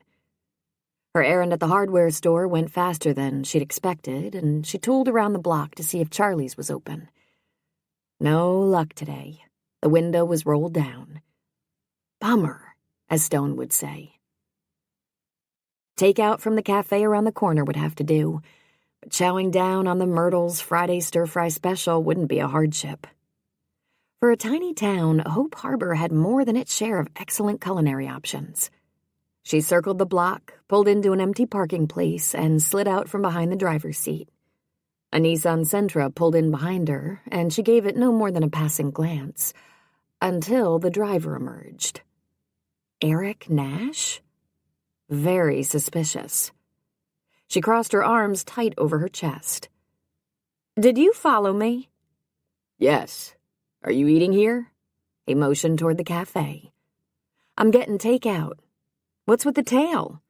Her errand at the hardware store went faster than she'd expected, and she tooled around the block to see if Charlie's was open. No luck today. The window was rolled down. Bummer, as Stone would say. Takeout from the cafe around the corner would have to do, but chowing down on the Myrtle's Friday stir-fry special wouldn't be a hardship. For a tiny town, Hope Harbor had more than its share of excellent culinary options. She circled the block, pulled into an empty parking place, and slid out from behind the driver's seat. A Nissan Sentra pulled in behind her, and she gave it no more than a passing glance, until the driver emerged. Eric Nash? Very suspicious. She crossed her arms tight over her chest. "Did you follow me?" "Yes. Are you eating here?" He motioned toward the cafe. "I'm getting takeout. What's with the tail?"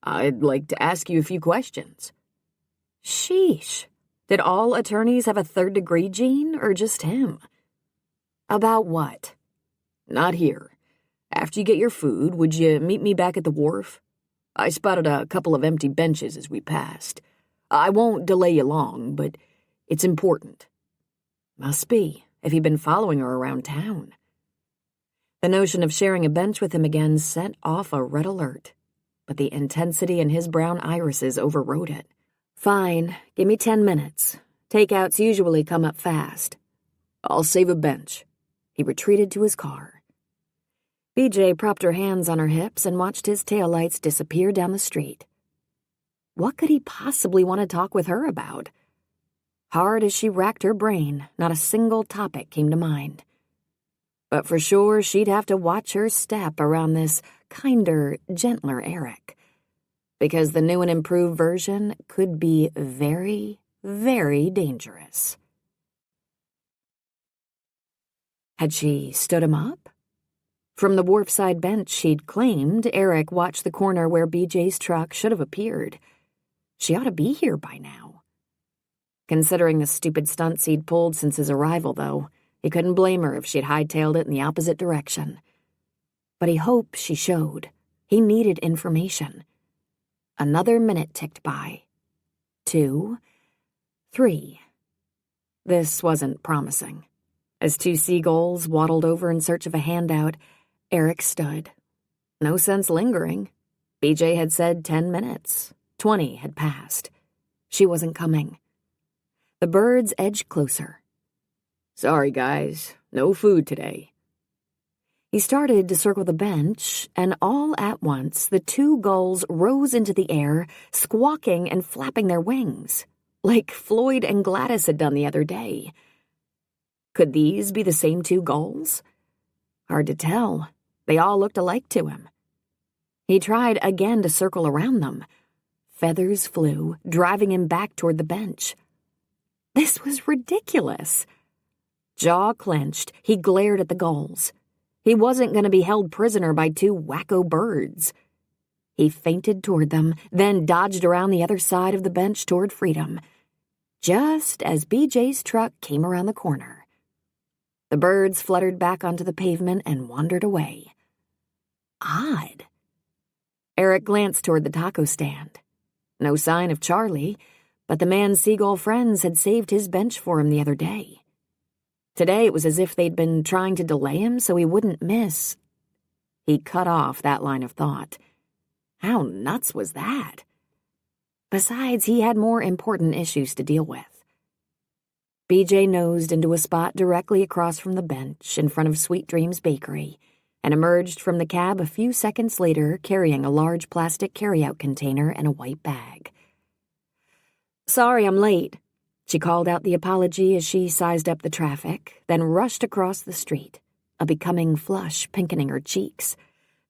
"I'd like to ask you a few questions." Sheesh. Did all attorneys have a third-degree gene, or just him? About what? "Not here. After you get your food, would you meet me back at the wharf? I spotted a couple of empty benches as we passed. I won't delay you long, but it's important." Must be, if he'd been following her around town. The notion of sharing a bench with him again set off a red alert, but the intensity in his brown irises overrode it. "Fine, give me 10 minutes. Takeouts usually come up fast." "I'll save a bench." He retreated to his car. BJ propped her hands on her hips and watched his taillights disappear down the street. What could he possibly want to talk with her about? Hard as she racked her brain, not a single topic came to mind. But for sure, she'd have to watch her step around this kinder, gentler Eric, because the new and improved version could be very, very dangerous. Had she stood him up? From the wharfside bench she'd claimed, Eric watched the corner where BJ's truck should have appeared. She ought to be here by now. Considering the stupid stunts he'd pulled since his arrival, though, he couldn't blame her if she'd hightailed it in the opposite direction. But he hoped she showed. He needed information. Another minute ticked by. 2, 3. This wasn't promising. As 2 seagulls waddled over in search of a handout, Eric stood. No sense lingering. BJ had said 10 minutes. 20 had passed. She wasn't coming. The birds edged closer. "Sorry, guys. No food today." He started to circle the bench, and all at once the 2 gulls rose into the air, squawking and flapping their wings, like Floyd and Gladys had done the other day. Could these be the same 2 gulls? Hard to tell. They all looked alike to him. He tried again to circle around them. Feathers flew, driving him back toward the bench. This was ridiculous. Jaw clenched, he glared at the gulls. He wasn't going to be held prisoner by 2 wacko birds. He feinted toward them, then dodged around the other side of the bench toward freedom, just as BJ's truck came around the corner. The birds fluttered back onto the pavement and wandered away. Odd. Eric glanced toward the taco stand. No sign of Charlie, but the man's seagull friends had saved his bench for him the other day. Today it was as if they'd been trying to delay him so he wouldn't miss. He cut off that line of thought. How nuts was that? Besides, he had more important issues to deal with. BJ nosed into a spot directly across from the bench in front of Sweet Dreams Bakery and emerged from the cab a few seconds later carrying a large plastic carryout container and a white bag. "Sorry I'm late," she called out the apology as she sized up the traffic, then rushed across the street, a becoming flush pinkening her cheeks.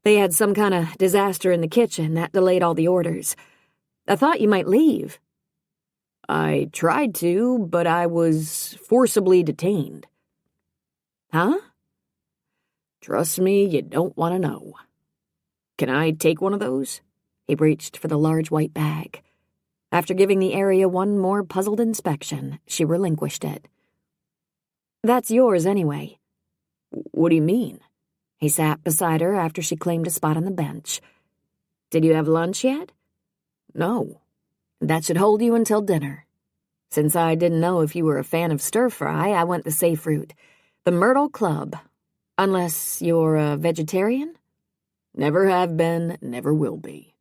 "They had some kind of disaster in the kitchen that delayed all the orders. I thought you might leave." "I tried to, but I was forcibly detained." "Huh?" "Trust me, you don't want to know. Can I take one of those?" He reached for the large white bag. After giving the area one more puzzled inspection, she relinquished it. "That's yours anyway." "What do you mean?" He sat beside her after she claimed a spot on the bench. "Did you have lunch yet?" "No." "That should hold you until dinner. Since I didn't know if you were a fan of stir-fry, I went the safe route. The Myrtle Club. Unless you're a vegetarian?" "Never have been, never will be."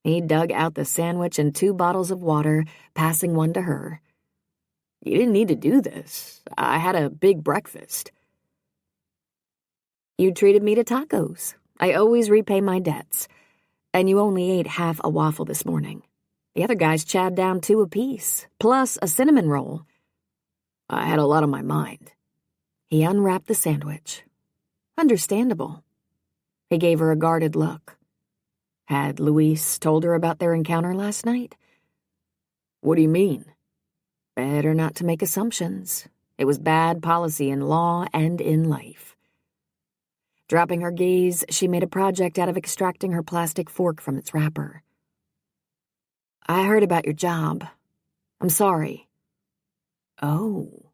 He dug out the sandwich and 2 bottles of water, passing one to her. "You didn't need to do this. I had a big breakfast." "You treated me to tacos. I always repay my debts. And you only ate half a waffle this morning. The other guys chowed down 2 apiece, plus a cinnamon roll." "I had a lot on my mind." He unwrapped the sandwich. Understandable. He gave her a guarded look. Had Luis told her about their encounter last night? "What do you mean?" Better not to make assumptions. It was bad policy in law and in life. Dropping her gaze, she made a project out of extracting her plastic fork from its wrapper. "I heard about your job. I'm sorry." Oh.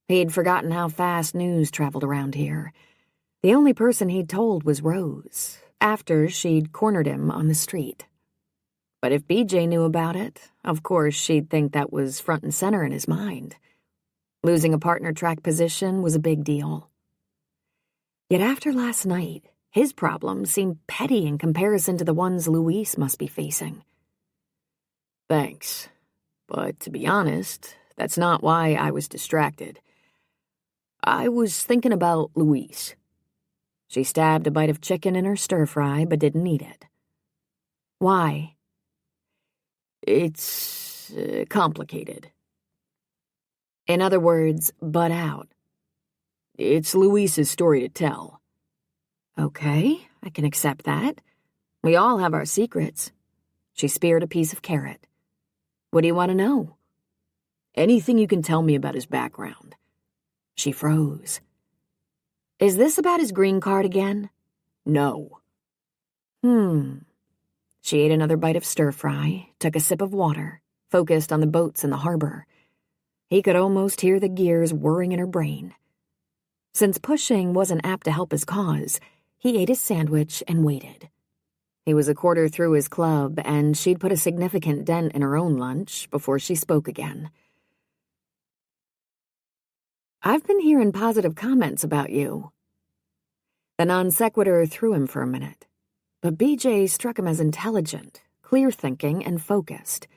He'd forgotten how fast news traveled around here. The only person he'd told was Rose, after she'd cornered him on the street. But if BJ knew about it, of course she'd think that was front and center in his mind. Losing a partner track position was a big deal. Yet after last night, his problems seemed petty in comparison to the ones Luis must be facing. Thanks, but to be honest, that's not why I was distracted. I was thinking about Luis. She stabbed a bite of chicken in her stir-fry but didn't eat it. Why? It's complicated. In other words, butt out. It's Luis's story to tell. Okay, I can accept that. We all have our secrets. She speared a piece of carrot. What do you want to know? Anything you can tell me about his background. She froze. Is this about his green card again? No. She ate another bite of stir-fry, took a sip of water, focused on the boats in the harbor. He could almost hear the gears whirring in her brain. Since pushing wasn't apt to help his cause, he ate his sandwich and waited. He was a quarter through his club, and she'd put a significant dent in her own lunch before she spoke again. I've been hearing positive comments about you. The non sequitur threw him for a minute, but BJ struck him as intelligent, clear-thinking, and focused.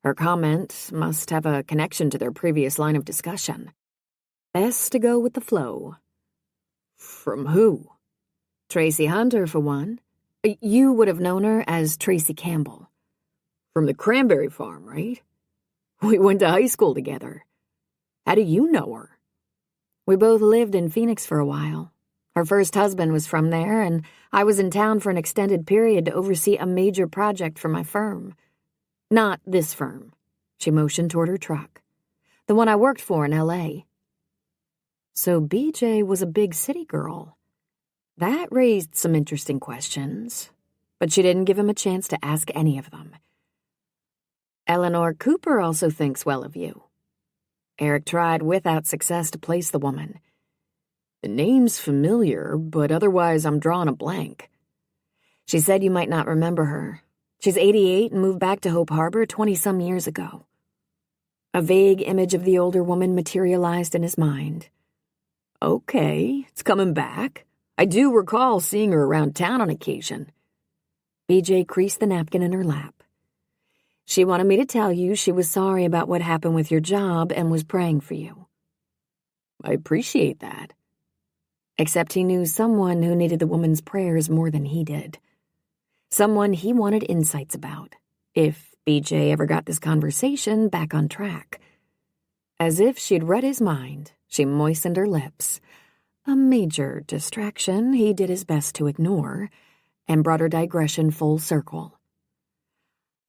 Her comment must have a connection to their previous line of discussion. Best to go with the flow. From who? Tracy Hunter, for one. You would have known her as Tracy Campbell. From the cranberry farm, right? We went to high school together. How do you know her? We both lived in Phoenix for a while. Her first husband was from there, and I was in town for an extended period to oversee a major project for my firm. Not this firm. She motioned toward her truck. The one I worked for in L.A. So BJ was a big city girl. That raised some interesting questions, but she didn't give him a chance to ask any of them. Eleanor Cooper also thinks well of you. Eric tried without success to place the woman. The name's familiar, but otherwise I'm drawing a blank. She said you might not remember her. She's 88 and moved back to Hope Harbor 20-some years ago. A vague image of the older woman materialized in his mind. Okay, it's coming back. I do recall seeing her around town on occasion. BJ creased the napkin in her lap. She wanted me to tell you she was sorry about what happened with your job and was praying for you. I appreciate that. Except he knew someone who needed the woman's prayers more than he did. Someone he wanted insights about, if BJ ever got this conversation back on track. As if she'd read his mind, she moistened her lips. A major distraction he did his best to ignore, and brought her digression full circle.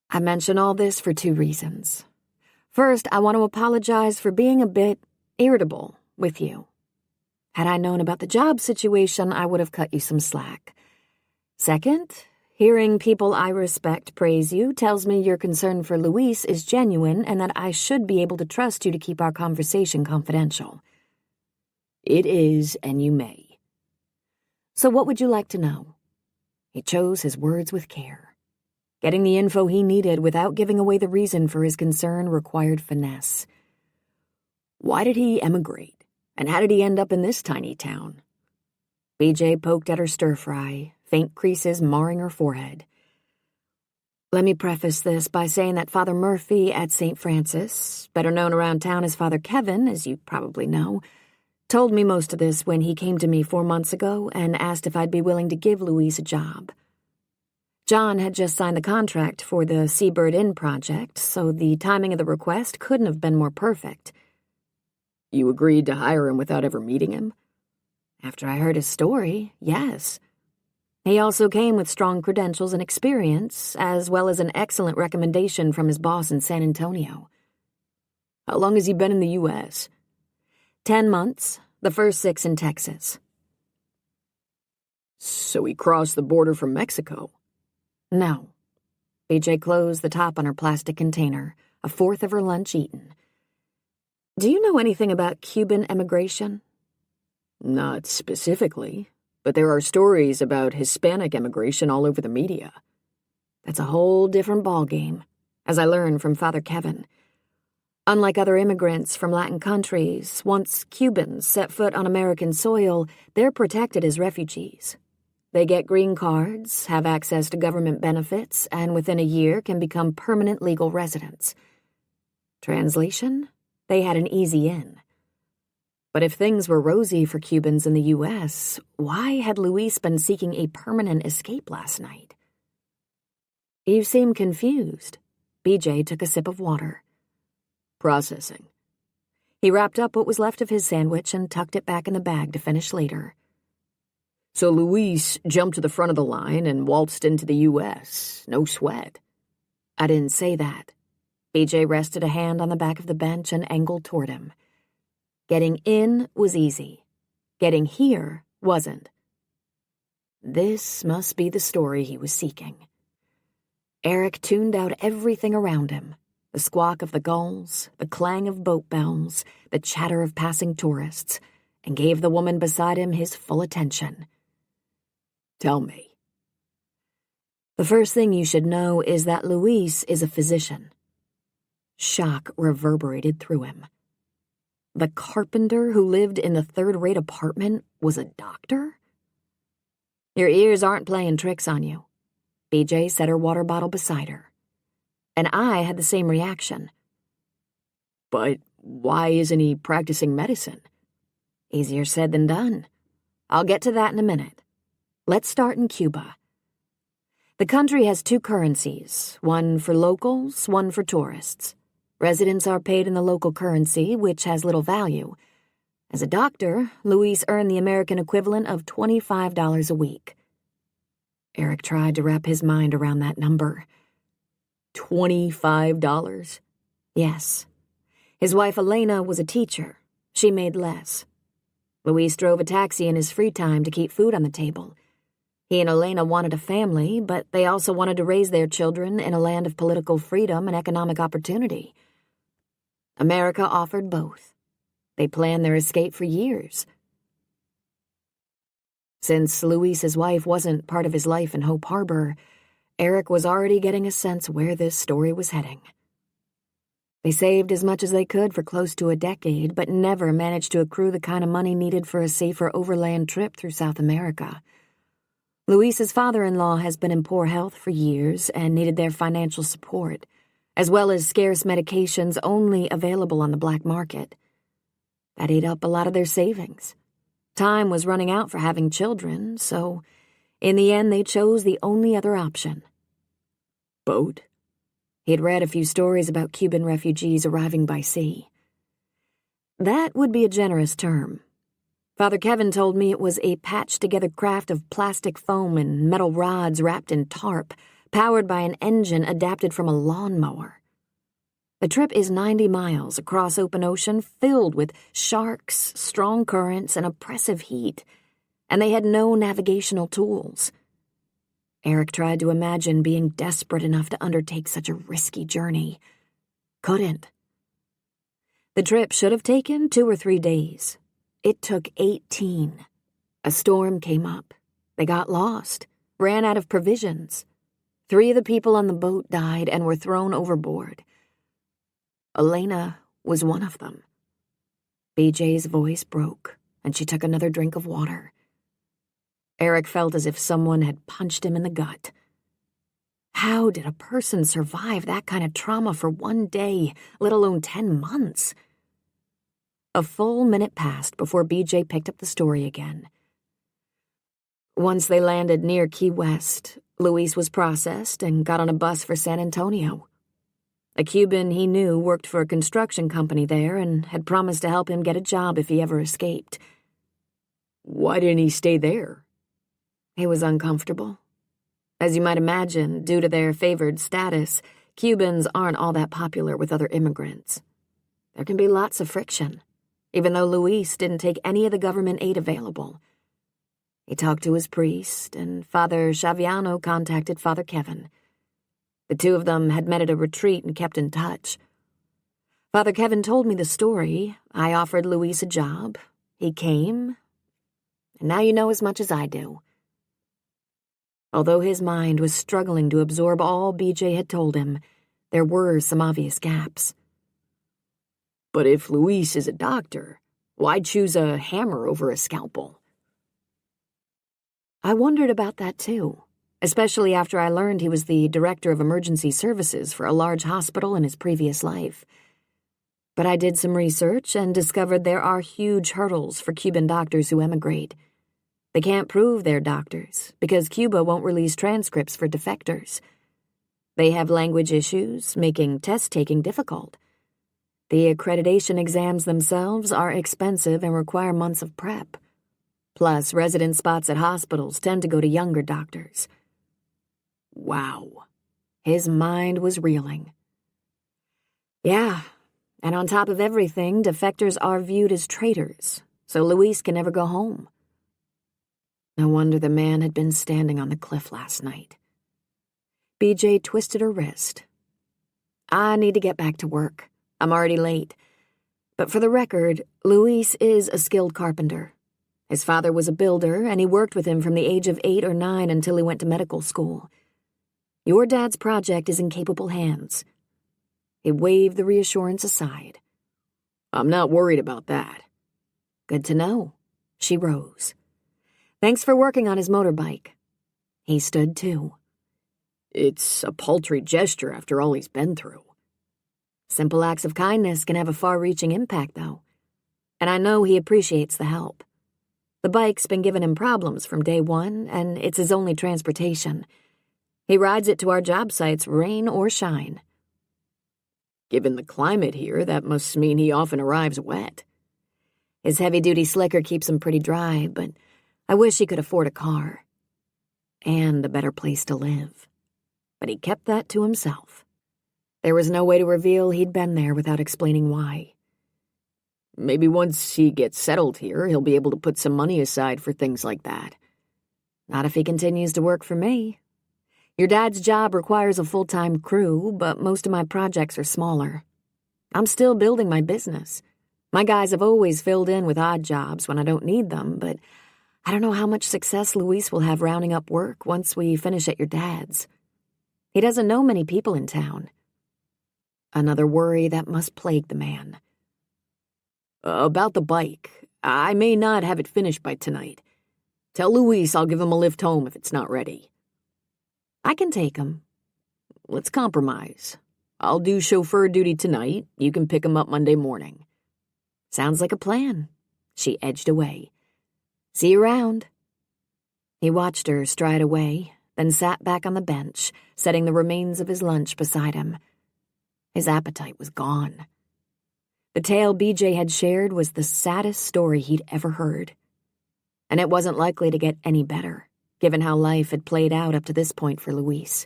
I mention all this for two reasons. First, I want to apologize for being a bit irritable with you. Had I known about the job situation, I would have cut you some slack. Second, hearing people I respect praise you tells me your concern for Luis is genuine and that I should be able to trust you to keep our conversation confidential. It is, and you may. So what would you like to know? He chose his words with care. Getting the info he needed without giving away the reason for his concern required finesse. Why did he emigrate? And how did he end up in this tiny town? BJ poked at her stir-fry, faint creases marring her forehead. Let me preface this by saying that Father Murphy at St. Francis, better known around town as Father Kevin, as you probably know, told me most of this when he came to me 4 months ago and asked if I'd be willing to give Luis a job. John had just signed the contract for the Seabird Inn project, so the timing of the request couldn't have been more perfect. You agreed to hire him without ever meeting him? After I heard his story, yes. He also came with strong credentials and experience, as well as an excellent recommendation from his boss in San Antonio. How long has he been in the U.S.? 10 months, the first 6 in Texas. So he crossed the border from Mexico? No. BJ closed the top on her plastic container, a fourth of her lunch eaten. Do you know anything about Cuban emigration? Not specifically. but there are stories about Hispanic immigration all over the media. That's a whole different ballgame, as I learned from Father Kevin. Unlike other immigrants from Latin countries, once Cubans set foot on American soil, they're protected as refugees. They get green cards, have access to government benefits, and within a year can become permanent legal residents. Translation? They had an easy in. But if things were rosy for Cubans in the U.S., why had Luis been seeking a permanent escape last night? You seem confused. BJ took a sip of water. Processing. He wrapped up what was left of his sandwich and tucked it back in the bag to finish later. So Luis jumped to the front of the line and waltzed into the U.S. No sweat. I didn't say that. BJ rested a hand on the back of the bench and angled toward him. Getting in was easy. Getting here wasn't. This must be the story he was seeking. Eric tuned out everything around him. The squawk of the gulls, the clang of boat bells, the chatter of passing tourists, and gave the woman beside him his full attention. Tell me. The first thing you should know is that Luis is a physician. Shock reverberated through him. The carpenter who lived in the third-rate apartment was a doctor? Your ears aren't playing tricks on you. BJ set her water bottle beside her. And I had the same reaction. But why isn't he practicing medicine? Easier said than done. I'll get to that in a minute. Let's start in Cuba. The country has two currencies, one for locals, one for tourists. Residents are paid in the local currency, which has little value. As a doctor, Luis earned the American equivalent of $25 a week. Eric tried to wrap his mind around that number. $25? Yes. His wife Elena was a teacher. She made less. Luis drove a taxi in his free time to keep food on the table. He and Elena wanted a family, but they also wanted to raise their children in a land of political freedom and economic opportunity. America offered both. They planned their escape for years. Since Luis's wife wasn't part of his life in Hope Harbor, Eric was already getting a sense where this story was heading. They saved as much as they could for close to a decade, but never managed to accrue the kind of money needed for a safer overland trip through South America. Luis's father-in-law has been in poor health for years and needed their financial support, as well as scarce medications only available on the black market. That ate up a lot of their savings. Time was running out for having children, so in the end they chose the only other option. Boat? He'd read a few stories about Cuban refugees arriving by sea. That would be a generous term. Father Kevin told me it was a patched-together craft of plastic foam and metal rods wrapped in tarp, powered by an engine adapted from a lawnmower. The trip is 90 miles across open ocean filled with sharks, strong currents, and oppressive heat, and they had no navigational tools. Eric tried to imagine being desperate enough to undertake such a risky journey. Couldn't. The trip should have taken 2 or 3 days. It took 18. A storm came up. They got lost, ran out of provisions. 3 of the people on the boat died and were thrown overboard. Elena was one of them. BJ's voice broke, and she took another drink of water. Eric felt as if someone had punched him in the gut. How did a person survive that kind of trauma for 1 day, let alone 10 months? A full minute passed before BJ picked up the story again. Once they landed near Key West, Luis was processed and got on a bus for San Antonio. A Cuban he knew worked for a construction company there and had promised to help him get a job if he ever escaped. Why didn't he stay there? He was uncomfortable. As you might imagine, due to their favored status, Cubans aren't all that popular with other immigrants. There can be lots of friction, even though Luis didn't take any of the government aid available. He talked to his priest, and Father Chaviano contacted Father Kevin. The 2 of them had met at a retreat and kept in touch. Father Kevin told me the story. I offered Luis a job. He came, and now you know as much as I do." Although his mind was struggling to absorb all BJ had told him, there were some obvious gaps. "But if Luis is a doctor, why choose a hammer over a scalpel?" I wondered about that too, especially after I learned he was the director of emergency services for a large hospital in his previous life. But I did some research and discovered there are huge hurdles for Cuban doctors who emigrate. They can't prove they're doctors because Cuba won't release transcripts for defectors. They have language issues, making test-taking difficult. The accreditation exams themselves are expensive and require months of prep. Plus, resident spots at hospitals tend to go to younger doctors. Wow. His mind was reeling. Yeah, and on top of everything, defectors are viewed as traitors, so Luis can never go home. No wonder the man had been standing on the cliff last night. BJ twisted her wrist. "I need to get back to work. I'm already late. But for the record, Luis is a skilled carpenter. His father was a builder, and he worked with him from the age of 8 or 9 until he went to medical school. Your dad's project is in capable hands." He waved the reassurance aside. "I'm not worried about that." "Good to know." She rose. "Thanks for working on his motorbike." He stood too. "It's a paltry gesture after all he's been through." Simple acts of kindness can have a far-reaching impact, though. And I know he appreciates the help. The bike's been giving him problems from day one, and it's his only transportation. He rides it to our job sites, rain or shine. Given the climate here, that must mean he often arrives wet. His heavy-duty slicker keeps him pretty dry, but I wish he could afford a car. And a better place to live. But he kept that to himself. There was no way to reveal he'd been there without explaining why. Maybe once he gets settled here, he'll be able to put some money aside for things like that. Not if he continues to work for me. Your dad's job requires a full-time crew, but most of my projects are smaller. I'm still building my business. My guys have always filled in with odd jobs when I don't need them, but I don't know how much success Luis will have rounding up work once we finish at your dad's. He doesn't know many people in town. Another worry that must plague the man. About the bike, I may not have it finished by tonight. Tell Luis I'll give him a lift home if it's not ready. I can take him. Let's compromise. I'll do chauffeur duty tonight. You can pick him up Monday morning. Sounds like a plan. She edged away. See you around. He watched her stride away, then sat back on the bench, setting the remains of his lunch beside him. His appetite was gone. The tale BJ had shared was the saddest story he'd ever heard. And it wasn't likely to get any better, given how life had played out up to this point for Luis.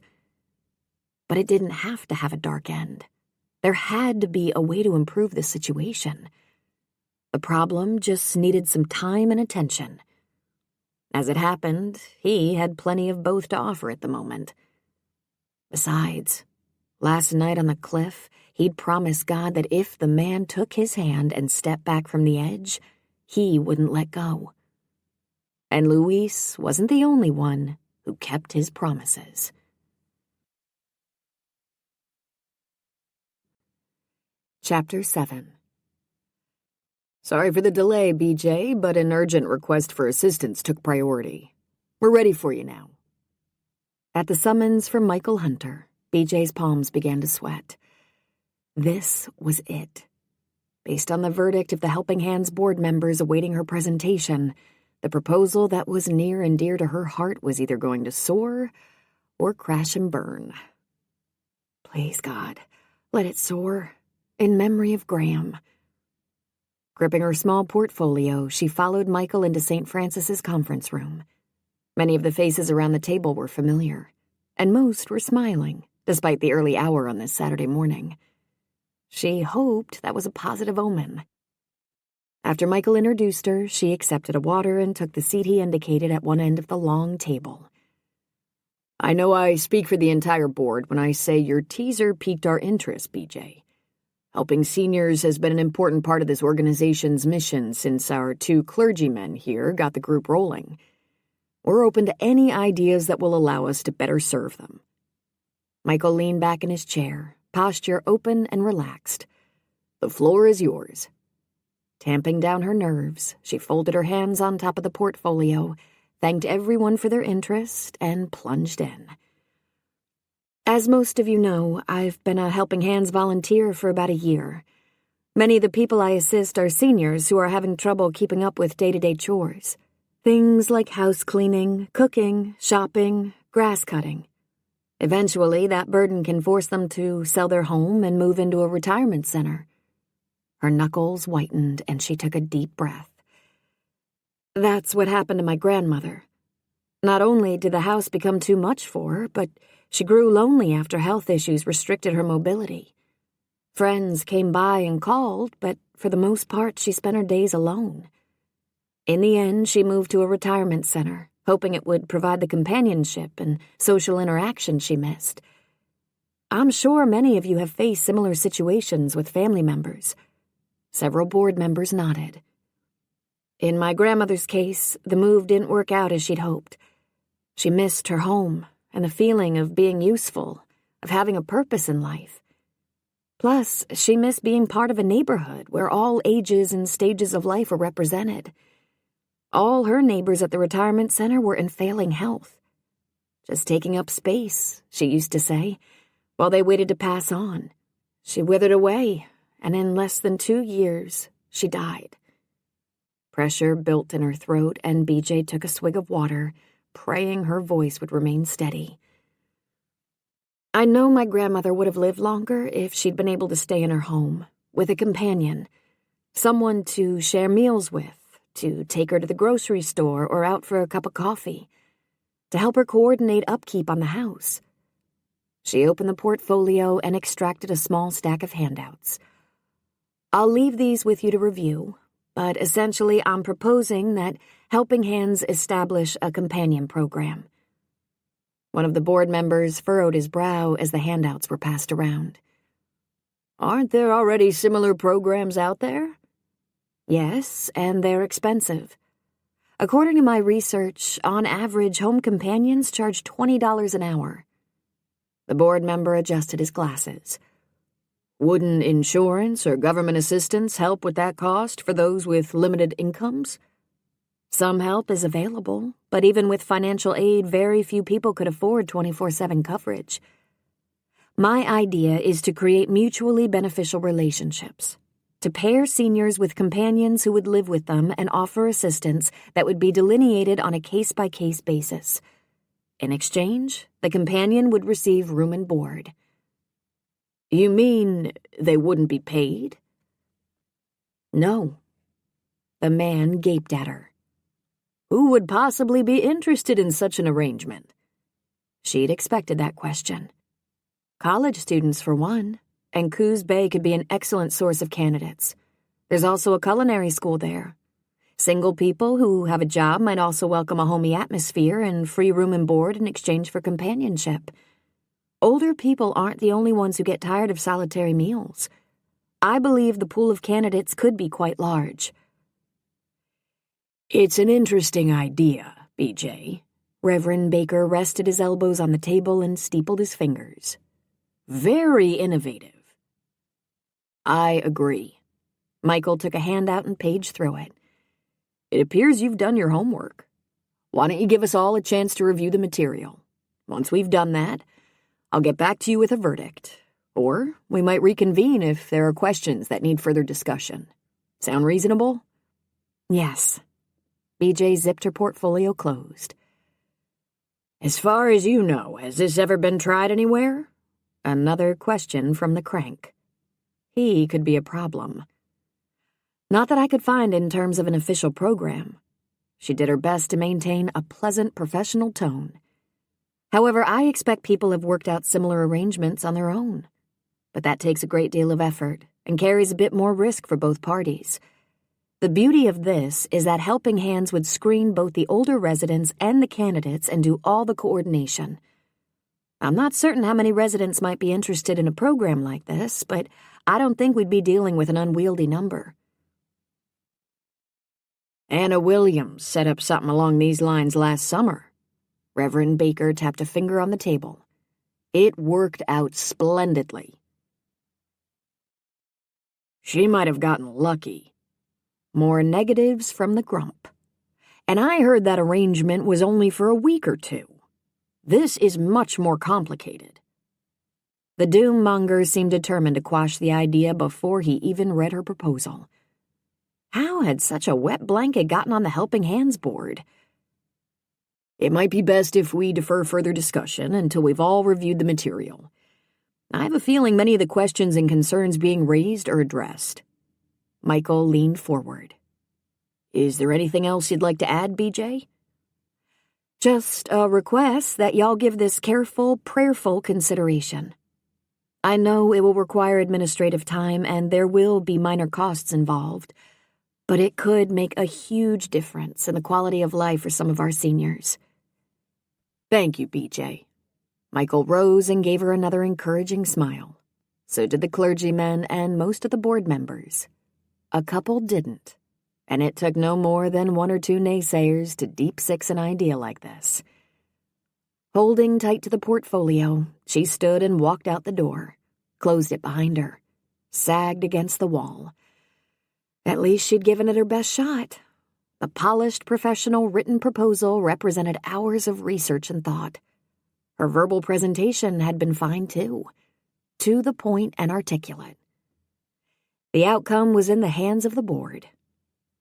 But it didn't have to have a dark end. There had to be a way to improve the situation. The problem just needed some time and attention. As it happened, he had plenty of both to offer at the moment. Besides, last night on the cliff, he'd promised God that if the man took his hand and stepped back from the edge, he wouldn't let go. And Luis wasn't the only one who kept his promises. Chapter 7. Sorry for the delay, BJ, but an urgent request for assistance took priority. We're ready for you now. At the summons from Michael Hunter, BJ's palms began to sweat. This was it. Based on the verdict of the Helping Hands board members awaiting her presentation, the proposal that was near and dear to her heart was either going to soar or crash and burn. Please, God, let it soar, in memory of Graham. Gripping her small portfolio, she followed Michael into St. Francis's conference room. Many of the faces around the table were familiar, and most were smiling, despite the early hour on this Saturday morning. She hoped that was a positive omen. After Michael introduced her, she accepted a water and took the seat he indicated at one end of the long table. I know I speak for the entire board when I say your teaser piqued our interest, BJ. Helping seniors has been an important part of this organization's mission since our 2 clergymen here got the group rolling. We're open to any ideas that will allow us to better serve them." Michael leaned back in his chair, posture open and relaxed. "The floor is yours." Tamping down her nerves, she folded her hands on top of the portfolio, thanked everyone for their interest, and plunged in. "As most of you know, I've been a Helping Hands volunteer for about a year. Many of the people I assist are seniors who are having trouble keeping up with day-to-day chores. Things like house cleaning, cooking, shopping, grass cutting. Eventually, that burden can force them to sell their home and move into a retirement center." Her knuckles whitened and she took a deep breath. "That's what happened to my grandmother. Not only did the house become too much for her, but she grew lonely after health issues restricted her mobility. Friends came by and called, but for the most part she spent her days alone. In the end, she moved to a retirement center, hoping it would provide the companionship and social interaction she missed. I'm sure many of you have faced similar situations with family members." Several board members nodded. "In my grandmother's case, the move didn't work out as she'd hoped. She missed her home and the feeling of being useful, of having a purpose in life. Plus, she missed being part of a neighborhood where all ages and stages of life were represented. All her neighbors at the retirement center were in failing health. Just taking up space, she used to say, while they waited to pass on. She withered away, and in less than 2 years, she died." Pressure built in her throat, and BJ took a swig of water, praying her voice would remain steady. "I know my grandmother would have lived longer if she'd been able to stay in her home, with a companion, someone to share meals with, to take her to the grocery store or out for a cup of coffee, to help her coordinate upkeep on the house." She opened the portfolio and extracted a small stack of handouts. "I'll leave these with you to review, but essentially I'm proposing that Helping Hands establish a companion program." One of the board members furrowed his brow as the handouts were passed around. "Aren't there already similar programs out there?" "Yes, and they're expensive. According to my research, on average, home companions charge $20 an hour." The board member adjusted his glasses. "Wouldn't insurance or government assistance help with that cost for those with limited incomes?" "Some help is available, but even with financial aid, very few people could afford 24/7 coverage. My idea is to create mutually beneficial relationships, to pair seniors with companions who would live with them and offer assistance that would be delineated on a case-by-case basis. In exchange, the companion would receive room and board." "You mean they wouldn't be paid?" "No." The man gaped at her. "Who would possibly be interested in such an arrangement?" She'd expected that question. "College students, for one, and Coos Bay could be an excellent source of candidates. There's also a culinary school there. Single people who have a job might also welcome a homey atmosphere and free room and board in exchange for companionship. Older people aren't the only ones who get tired of solitary meals. I believe the pool of candidates could be quite large." "It's an interesting idea, BJ." Reverend Baker rested his elbows on the table and steepled his fingers. "Very innovative." "I agree." Michael took a handout and paged through it. "It appears you've done your homework. Why don't you give us all a chance to review the material? Once we've done that, I'll get back to you with a verdict. Or we might reconvene if there are questions that need further discussion. Sound reasonable?" "Yes." BJ zipped her portfolio closed. "As far as you know, has this ever been tried anywhere?" Another question from the crank. He could be a problem. "Not that I could find in terms of an official program." She did her best to maintain a pleasant professional tone. "However, I expect people have worked out similar arrangements on their own. But that takes a great deal of effort and carries a bit more risk for both parties. The beauty of this is that Helping Hands would screen both the older residents and the candidates and do all the coordination. I'm not certain how many residents might be interested in a program like this, but I don't think we'd be dealing with an unwieldy number. Anna Williams set up something along these lines last summer. Reverend Baker tapped a finger on the table. It worked out splendidly. She might have gotten lucky. More negatives from the grump. And I heard that arrangement was only for a week or two. This is much more complicated. The doom-monger seemed determined to quash the idea before he even read her proposal. How had such a wet blanket gotten on the Helping Hands board? It might be best if we defer further discussion until we've all reviewed the material. I have a feeling many of the questions and concerns being raised are addressed. Michael leaned forward. Is there anything else you'd like to add, BJ? Just a request that y'all give this careful, prayerful consideration. I know it will require administrative time and there will be minor costs involved, but it could make a huge difference in the quality of life for some of our seniors. Thank you, BJ. Michael rose and gave her another encouraging smile. So did the clergymen and most of the board members. A couple didn't, and it took no more than one or two naysayers to deep-six an idea like this. Holding tight to the portfolio, she stood and walked out the door, closed it behind her, sagged against the wall. At least she'd given it her best shot. The polished professional written proposal represented hours of research and thought. Her verbal presentation had been fine, too. To the point and articulate. The outcome was in the hands of the board.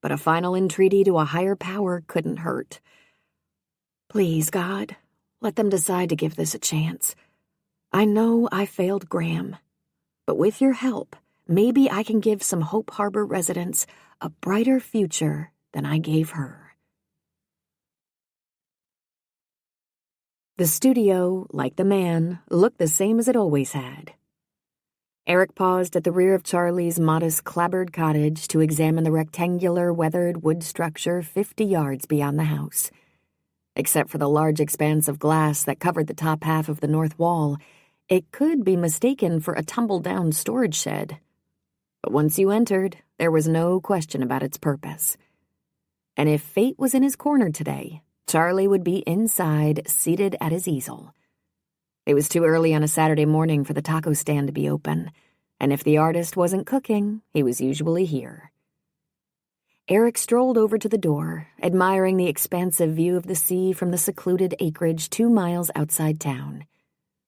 But a final entreaty to a higher power couldn't hurt. Please, God, let them decide to give this a chance. I know I failed Graham, but with your help, maybe I can give some Hope Harbor residents a brighter future than I gave her. The studio, like the man, looked the same as it always had. Eric paused at the rear of Charlie's modest clapboard cottage to examine the rectangular, weathered wood structure 50 yards beyond the house. Except for the large expanse of glass that covered the top half of the north wall, it could be mistaken for a tumble-down storage shed. But once you entered, there was no question about its purpose. And if fate was in his corner today, Charlie would be inside, seated at his easel. It was too early on a Saturday morning for the taco stand to be open, and if the artist wasn't cooking, he was usually here. Eric strolled over to the door, admiring the expansive view of the sea from the secluded acreage 2 miles outside town.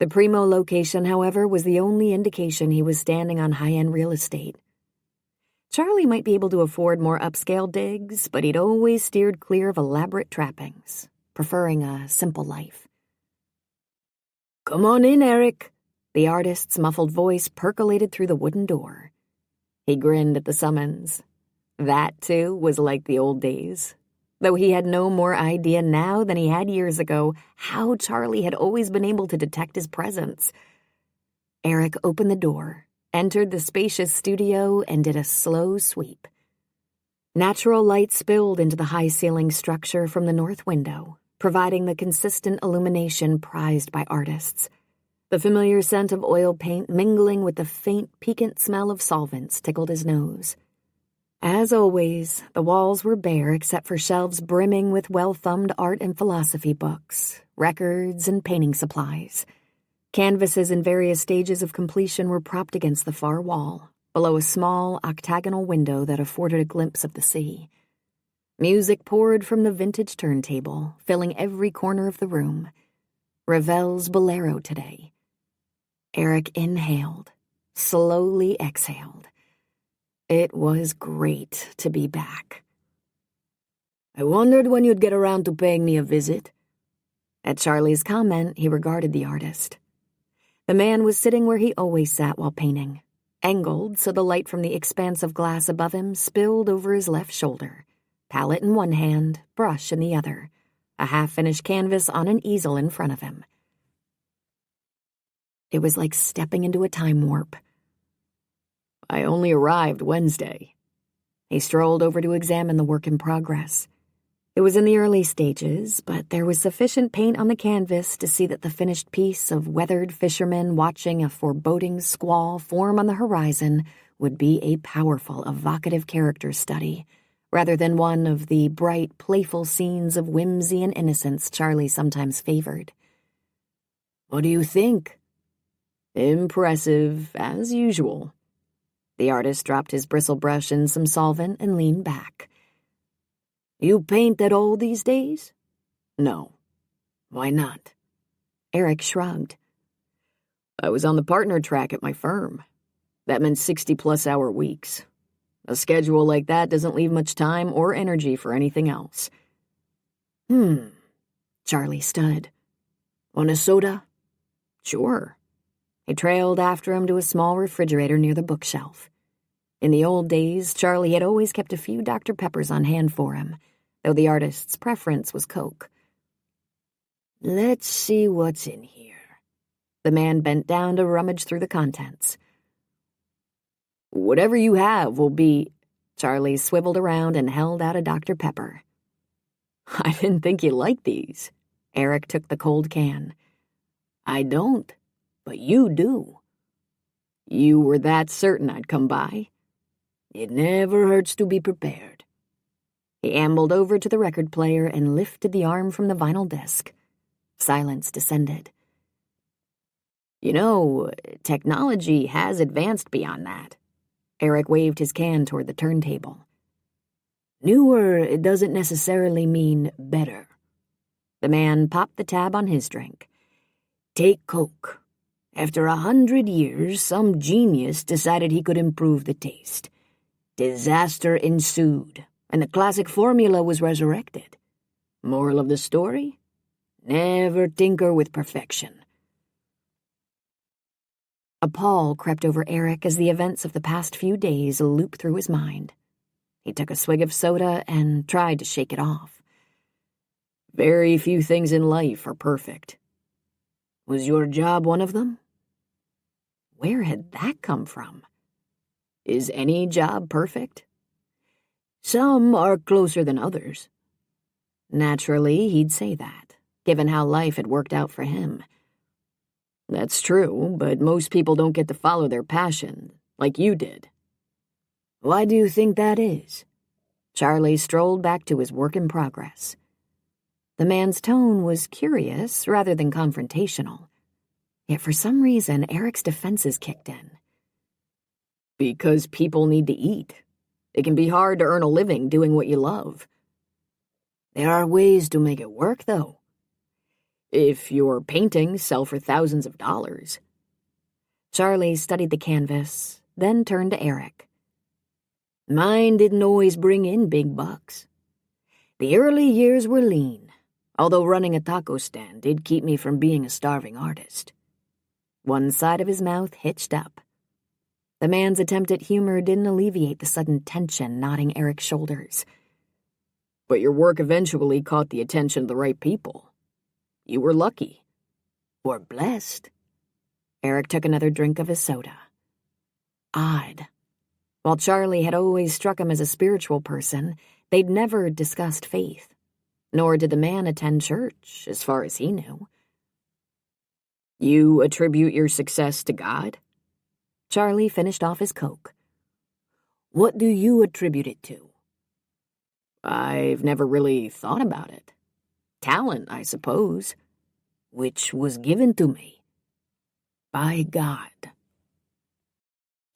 The primo location, however, was the only indication he was standing on high-end real estate. Charlie might be able to afford more upscale digs, but he'd always steered clear of elaborate trappings, preferring a simple life. "Come on in, Eric," the artist's muffled voice percolated through the wooden door. He grinned at the summons. That, too, was like the old days, though he had no more idea now than he had years ago how Charlie had always been able to detect his presence. Eric opened the door, entered the spacious studio, and did a slow sweep. Natural light spilled into the high-ceiling structure from the north window, providing the consistent illumination prized by artists. The familiar scent of oil paint mingling with the faint, piquant smell of solvents tickled his nose. As always, the walls were bare except for shelves brimming with well-thumbed art and philosophy books, records, and painting supplies. Canvases in various stages of completion were propped against the far wall, below a small, octagonal window that afforded a glimpse of the sea. Music poured from the vintage turntable, filling every corner of the room. Ravel's Bolero today. Eric inhaled, slowly exhaled. It was great to be back. "I wondered when you'd get around to paying me a visit." At Charlie's comment, he regarded the artist. The man was sitting where he always sat while painting, angled so the light from the expanse of glass above him spilled over his left shoulder, palette in one hand, brush in the other, a half-finished canvas on an easel in front of him. It was like stepping into a time warp. "I only arrived Wednesday." He strolled over to examine the work in progress. It was in the early stages, but there was sufficient paint on the canvas to see that the finished piece of weathered fishermen watching a foreboding squall form on the horizon would be a powerful, evocative character study, rather than one of the bright, playful scenes of whimsy and innocence Charlie sometimes favored. What do you think? Impressive, as usual. The artist dropped his bristle brush in some solvent and leaned back. You paint at all these days? No. Why not? Eric shrugged. I was on the partner track at my firm. That meant 60-plus-hour weeks. A schedule like that doesn't leave much time or energy for anything else. Charlie stood. Want a soda? Sure. He trailed after him to a small refrigerator near the bookshelf. In the old days, Charlie had always kept a few Dr. Peppers on hand for him, though the artist's preference was Coke. Let's see what's in here. The man bent down to rummage through the contents. Whatever you have will be... Charlie swiveled around and held out a Dr. Pepper. I didn't think you liked these. Eric took the cold can. I don't, but you do. You were that certain I'd come by? It never hurts to be prepared. He ambled over to the record player and lifted the arm from the vinyl disc. Silence descended. You know, technology has advanced beyond that. Eric waved his can toward the turntable. Newer doesn't necessarily mean better. The man popped the tab on his drink. Take Coke. After 100 years, some genius decided he could improve the taste. Disaster ensued, and the classic formula was resurrected. Moral of the story? Never tinker with perfection. A pall crept over Eric as the events of the past few days looped through his mind. He took a swig of soda and tried to shake it off. Very few things in life are perfect. Was your job one of them? Where had that come from? Is any job perfect? Some are closer than others. Naturally, he'd say that, given how life had worked out for him. That's true, but most people don't get to follow their passion, like you did. Why do you think that is? Charlie strolled back to his work in progress. The man's tone was curious rather than confrontational. Yet for some reason, Eric's defenses kicked in. Because people need to eat. It can be hard to earn a living doing what you love. There are ways to make it work, though. If your paintings sell for thousands of dollars. Charlie studied the canvas, then turned to Eric. Mine didn't always bring in big bucks. The early years were lean, although running a taco stand did keep me from being a starving artist. One side of his mouth hitched up. The man's attempt at humor didn't alleviate the sudden tension knotting Eric's shoulders. But your work eventually caught the attention of the right people. You were lucky. Or blessed. Eric took another drink of his soda. Odd. While Charlie had always struck him as a spiritual person, they'd never discussed faith. Nor did the man attend church, as far as he knew. You attribute your success to God? Charlie finished off his Coke. What do you attribute it to? I've never really thought about it. Talent, I suppose, which was given to me by God.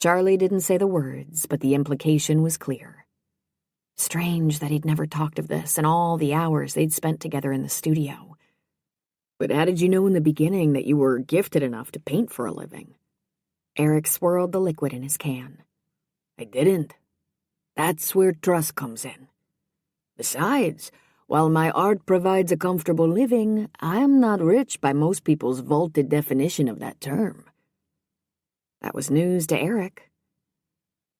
Charlie didn't say the words, but the implication was clear. Strange that he'd never talked of this in all the hours they'd spent together in the studio. But how did you know in the beginning that you were gifted enough to paint for a living? Eric swirled the liquid in his can. I didn't. That's where trust comes in. Besides, while my art provides a comfortable living, I am not rich by most people's vaulted definition of that term. That was news to Eric.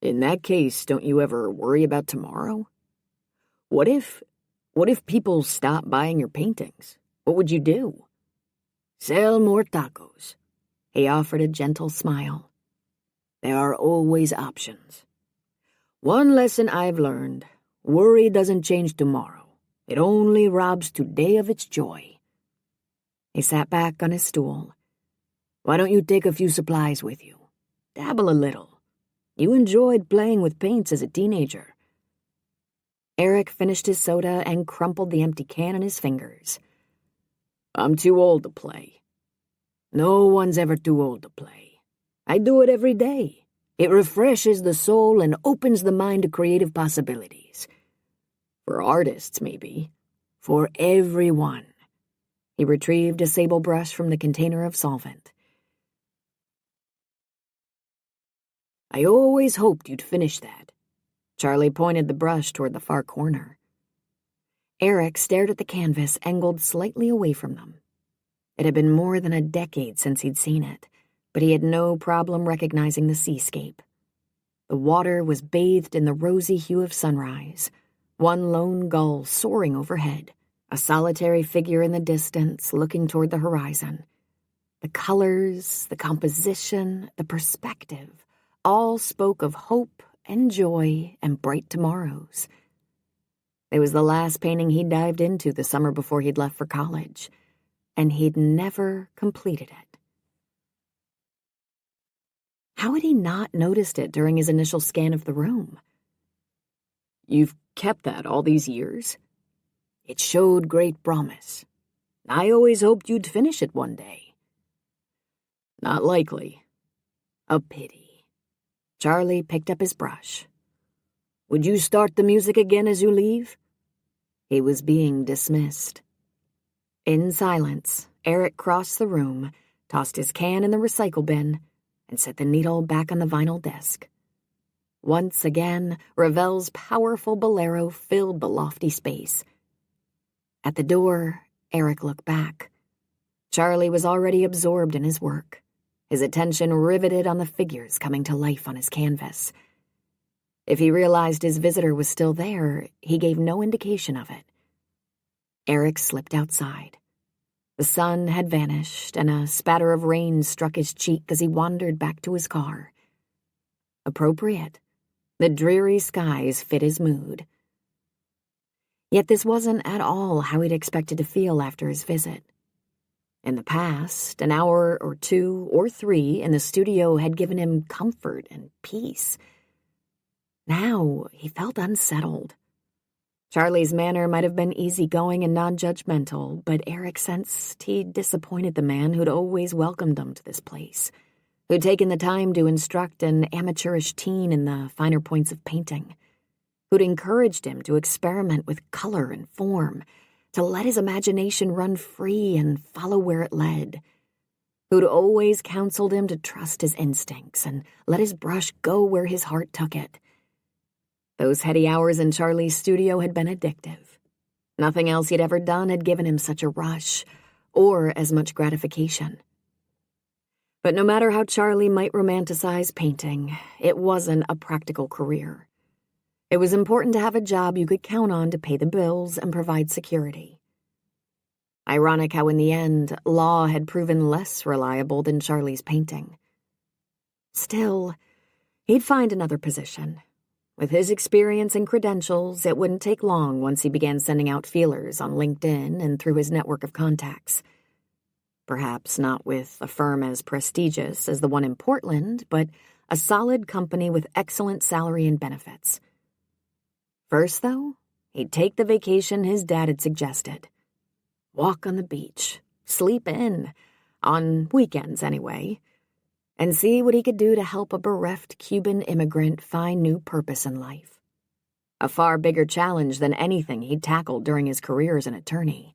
In that case, don't you ever worry about tomorrow? What if people stop buying your paintings? What would you do? Sell more tacos. He offered a gentle smile. There are always options. One lesson I've learned, worry doesn't change tomorrow. It only robs today of its joy." He sat back on his stool. "Why don't you take a few supplies with you? Dabble a little. You enjoyed playing with paints as a teenager." Eric finished his soda and crumpled the empty can in his fingers. "I'm too old to play." "No one's ever too old to play. I do it every day. It refreshes the soul and opens the mind to creative possibilities. For artists, maybe. For everyone." He retrieved a sable brush from the container of solvent. "I always hoped you'd finish that." Charlie pointed the brush toward the far corner. Eric stared at the canvas angled slightly away from them. It had been more than a decade since he'd seen it, but he had no problem recognizing the seascape. The water was bathed in the rosy hue of sunrise, one lone gull soaring overhead, a solitary figure in the distance looking toward the horizon. The colors, the composition, the perspective, all spoke of hope and joy and bright tomorrows. It was the last painting he'd dived into the summer before he'd left for college, and he'd never completed it. How had he not noticed it during his initial scan of the room? "You've kept that all these years?" "It showed great promise. I always hoped you'd finish it one day." "Not likely." "A pity." Charlie picked up his brush. "Would you start the music again as you leave?" He was being dismissed. In silence, Eric crossed the room, tossed his can in the recycle bin, and set the needle back on the vinyl disc. Once again, Ravel's powerful bolero filled the lofty space. At the door, Eric looked back. Charlie was already absorbed in his work, his attention riveted on the figures coming to life on his canvas. If he realized his visitor was still there, he gave no indication of it. Eric slipped outside. The sun had vanished, and a spatter of rain struck his cheek as he wandered back to his car. Appropriate. The dreary skies fit his mood. Yet this wasn't at all how he'd expected to feel after his visit. In the past, an hour or 2 or 3 in the studio had given him comfort and peace. Now he felt unsettled. Charlie's manner might have been easygoing and non-judgmental, but Eric sensed he'd disappointed the man who'd always welcomed him to this place, who'd taken the time to instruct an amateurish teen in the finer points of painting, who'd encouraged him to experiment with color and form, to let his imagination run free and follow where it led, who'd always counseled him to trust his instincts and let his brush go where his heart took it. Those heady hours in Charlie's studio had been addictive. Nothing else he'd ever done had given him such a rush, or as much gratification. But no matter how Charlie might romanticize painting, it wasn't a practical career. It was important to have a job you could count on to pay the bills and provide security. Ironic how in the end, law had proven less reliable than Charlie's painting. Still, he'd find another position. With his experience and credentials, it wouldn't take long once he began sending out feelers on LinkedIn and through his network of contacts. Perhaps not with a firm as prestigious as the one in Portland, but a solid company with excellent salary and benefits. First, though, he'd take the vacation his dad had suggested. Walk on the beach, sleep in, on weekends anyway, and see what he could do to help a bereft Cuban immigrant find new purpose in life. A far bigger challenge than anything he'd tackled during his career as an attorney.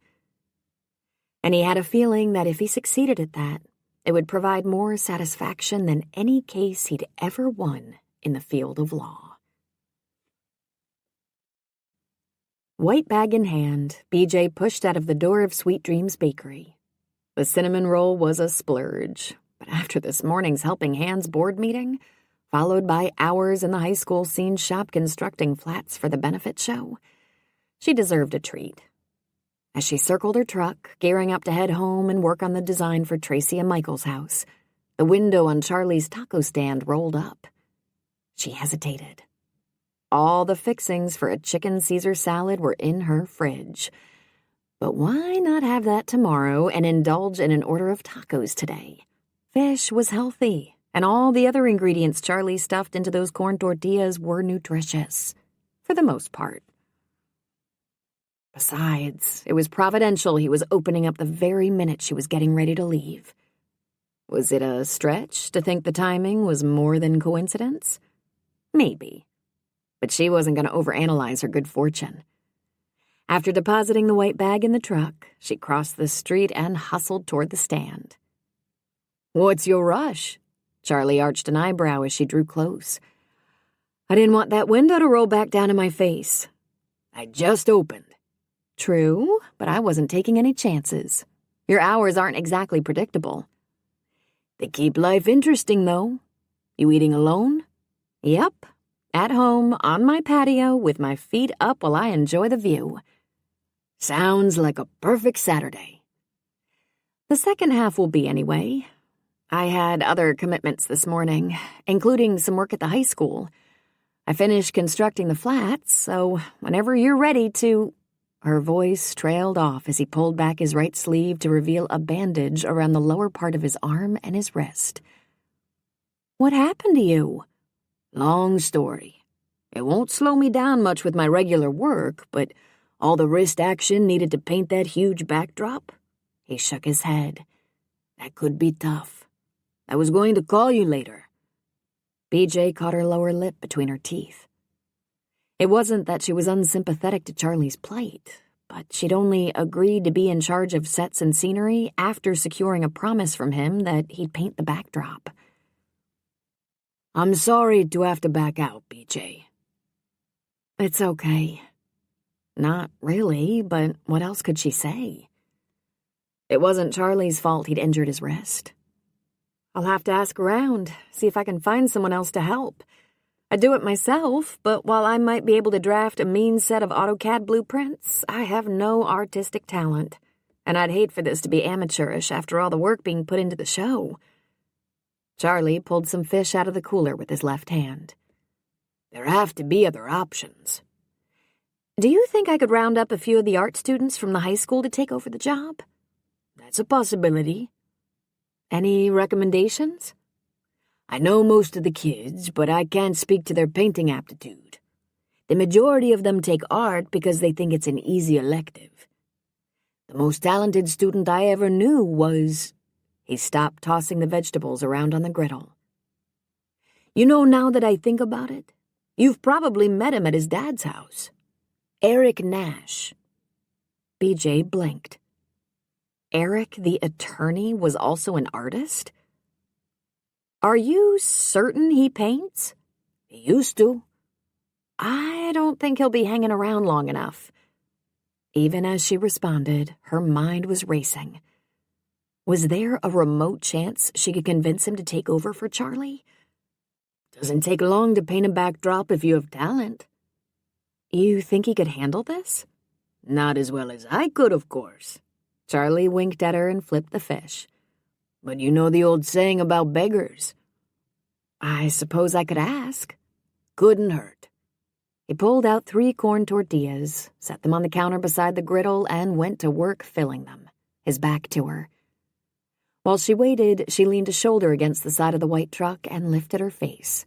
And he had a feeling that if he succeeded at that, it would provide more satisfaction than any case he'd ever won in the field of law. White bag in hand, BJ pushed out of the door of Sweet Dreams Bakery. The cinnamon roll was a splurge. But after this morning's Helping Hands board meeting, followed by hours in the high school scene shop constructing flats for the benefit show, she deserved a treat. As she circled her truck, gearing up to head home and work on the design for Tracy and Michael's house, the window on Charlie's taco stand rolled up. She hesitated. all the fixings for a chicken Caesar salad were in her fridge. But why not have that tomorrow and indulge in an order of tacos today? Fish was healthy, and all the other ingredients Charlie stuffed into those corn tortillas were nutritious, for the most part. Besides, it was providential he was opening up the very minute she was getting ready to leave. Was it a stretch to think the timing was more than coincidence? Maybe. But she wasn't going to overanalyze her good fortune. After depositing the white bag in the truck, she crossed the street and hustled toward the stand. "What's your rush?" Charlie arched an eyebrow as she drew close. "I didn't want that window to roll back down in my face. I just opened." "True, but I wasn't taking any chances. Your hours aren't exactly predictable." "They keep life interesting, though. You eating alone?" "Yep. At home, on my patio, with my feet up while I enjoy the view." "Sounds like a perfect Saturday." "The second half will be anyway. I had other commitments this morning, including some work at the high school. I finished constructing the flats, so whenever you're ready to—" Her voice trailed off as he pulled back his right sleeve to reveal a bandage around the lower part of his arm and his wrist. "What happened to you?" "Long story. It won't slow me down much with my regular work, but all the wrist action needed to paint that huge backdrop." He shook his head. "That could be tough. I was going to call you later." BJ caught her lower lip between her teeth. It wasn't that she was unsympathetic to Charlie's plight, but she'd only agreed to be in charge of sets and scenery after securing a promise from him that he'd paint the backdrop. "I'm sorry to have to back out, BJ." "It's okay." Not really, but what else could she say? It wasn't Charlie's fault he'd injured his wrist. "I'll have to ask around, see if I can find someone else to help. I do it myself, but while I might be able to draft a mean set of AutoCAD blueprints, I have no artistic talent, and I'd hate for this to be amateurish after all the work being put into the show." Charlie pulled some fish out of the cooler with his left hand. "There have to be other options." "Do you think I could round up a few of the art students from the high school to take over the job?" "That's a possibility." "Any recommendations?" "I know most of the kids, but I can't speak to their painting aptitude. The majority of them take art because they think it's an easy elective. The most talented student I ever knew was—" He stopped tossing the vegetables around on the griddle. "You know, now that I think about it, you've probably met him at his dad's house. Eric Nash." BJ blinked. Eric, the attorney, was also an artist? "Are you certain he paints?" "He used to." "I don't think he'll be hanging around long enough." Even as she responded, her mind was racing. Was there a remote chance she could convince him to take over for Charlie? "Doesn't take long to paint a backdrop if you have talent." "You think he could handle this?" "Not as well as I could, of course." Charlie winked at her and flipped the fish. "But you know the old saying about beggars." "I suppose I could ask." "Couldn't hurt." He pulled out 3 corn tortillas, set them on the counter beside the griddle, and went to work filling them, his back to her. While she waited, she leaned a shoulder against the side of the white truck and lifted her face.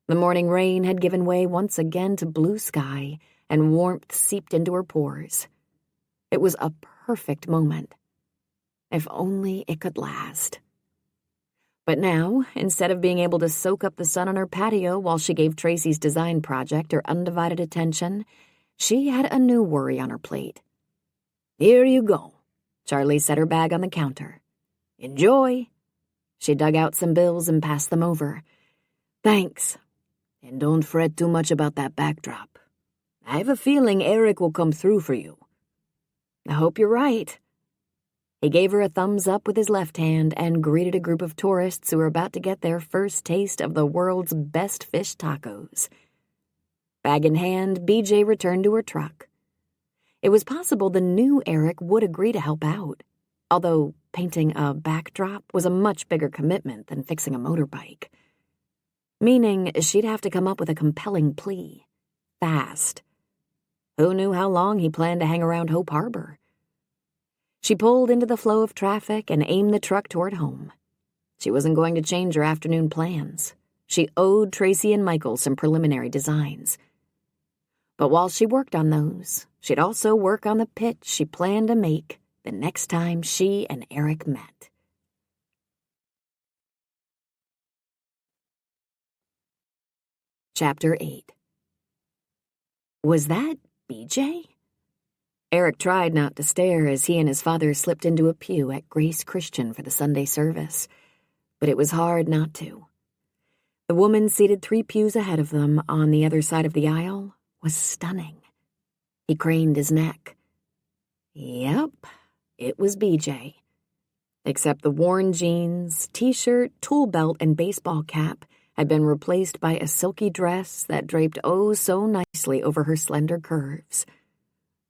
The morning rain had given way once again to blue sky, and warmth seeped into her pores. It was a perfect moment. If only it could last. But now, instead of being able to soak up the sun on her patio while she gave Tracy's design project her undivided attention, she had a new worry on her plate. "Here you go." Charlie set her bag on the counter. "Enjoy." She dug out some bills and passed them over. "Thanks. And don't fret too much about that backdrop. I have a feeling Eric will come through for you." "I hope you're right." He gave her a thumbs up with his left hand and greeted a group of tourists who were about to get their first taste of the world's best fish tacos. Bag in hand, BJ returned to her truck. It was possible the new Eric would agree to help out, although painting a backdrop was a much bigger commitment than fixing a motorbike. Meaning she'd have to come up with a compelling plea. fast. Who knew how long he planned to hang around Hope Harbor? She pulled into the flow of traffic and aimed the truck toward home. She wasn't going to change her afternoon plans. She owed Tracy and Michael some preliminary designs. But while she worked on those, she'd also work on the pitch she planned to make the next time she and Eric met. Chapter 8. Was that BJ? Eric tried not to stare as he and his father slipped into a pew at Grace Christian for the Sunday service, but it was hard not to. The woman seated 3 pews ahead of them on the other side of the aisle was stunning. He craned his neck. Yep, it was BJ. Except the worn jeans, t-shirt, tool belt, and baseball cap had been replaced by a silky dress that draped oh so nicely over her slender curves.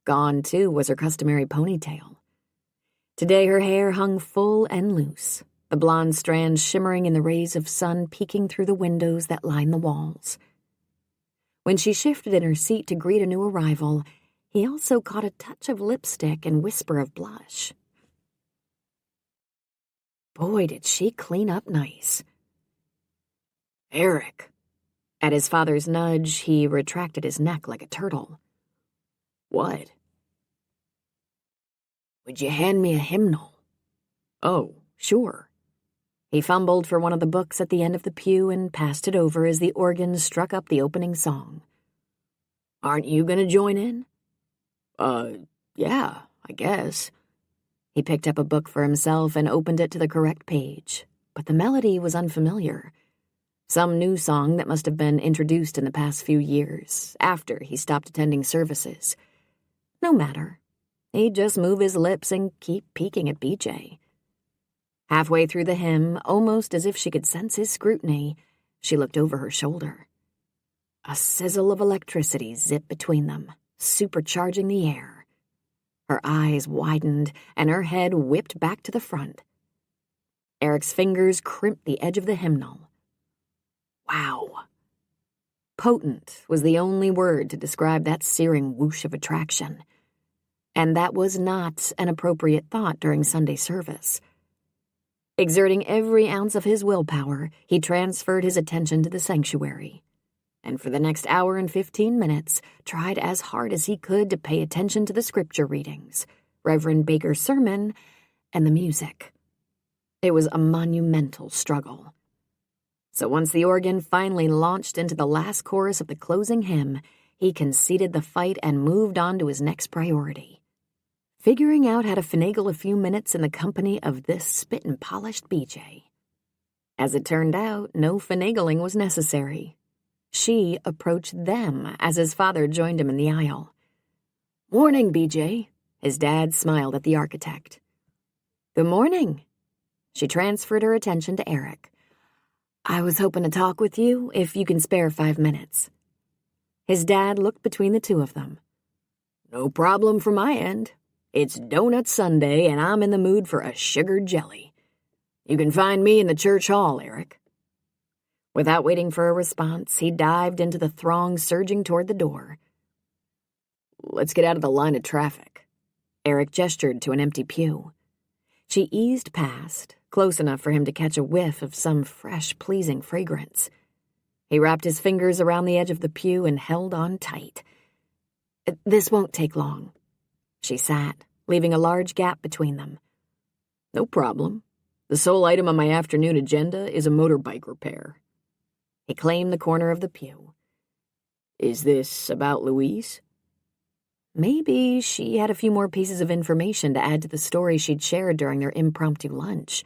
Gone, too, was her customary ponytail. Today her hair hung full and loose, the blonde strands shimmering in the rays of sun peeking through the windows that lined the walls. When she shifted in her seat to greet a new arrival, he also caught a touch of lipstick and whisper of blush. Boy, did she clean up nice. Eric. At his father's nudge, he retracted his neck like a turtle. What? Would you hand me a hymnal? Oh, sure. He fumbled for one of the books at the end of the pew and passed it over as the organ struck up the opening song. Aren't you going to join in? Yeah, I guess. He picked up a book for himself and opened it to the correct page, but the melody was unfamiliar. Some new song that must have been introduced in the past few years, after he stopped attending services. No matter. He'd just move his lips and keep peeking at BJ. Halfway through the hymn, almost as if she could sense his scrutiny, she looked over her shoulder. A sizzle of electricity zipped between them, supercharging the air. Her eyes widened, and her head whipped back to the front. Eric's fingers crimped the edge of the hymnal. Wow. Potent was the only word to describe that searing whoosh of attraction. And that was not an appropriate thought during Sunday service. Exerting every ounce of his willpower, he transferred his attention to the sanctuary, and for the next hour and 15 minutes tried as hard as he could to pay attention to the scripture readings, Reverend Baker's sermon, and the music. It was a monumental struggle. So once the organ finally launched into the last chorus of the closing hymn, he conceded the fight and moved on to his next priority. Figuring out how to finagle a few minutes in the company of this spit-and-polished BJ. As it turned out, no finagling was necessary. She approached them as his father joined him in the aisle. Morning, BJ. His dad smiled at the architect. Good morning. She transferred her attention to Eric. I was hoping to talk with you if you can spare 5 minutes. His dad looked between the two of them. No problem from my end. It's Donut Sunday, and I'm in the mood for a sugared jelly. You can find me in the church hall, Eric. Without waiting for a response, he dived into the throng surging toward the door. Let's get out of the line of traffic. Eric gestured to an empty pew. She eased past, close enough for him to catch a whiff of some fresh, pleasing fragrance. He wrapped his fingers around the edge of the pew and held on tight. This won't take long. She sat, leaving a large gap between them. No problem. The sole item on my afternoon agenda is a motorbike repair. He claimed the corner of the pew. Is this about Louise? Maybe she had a few more pieces of information to add to the story she'd shared during their impromptu lunch.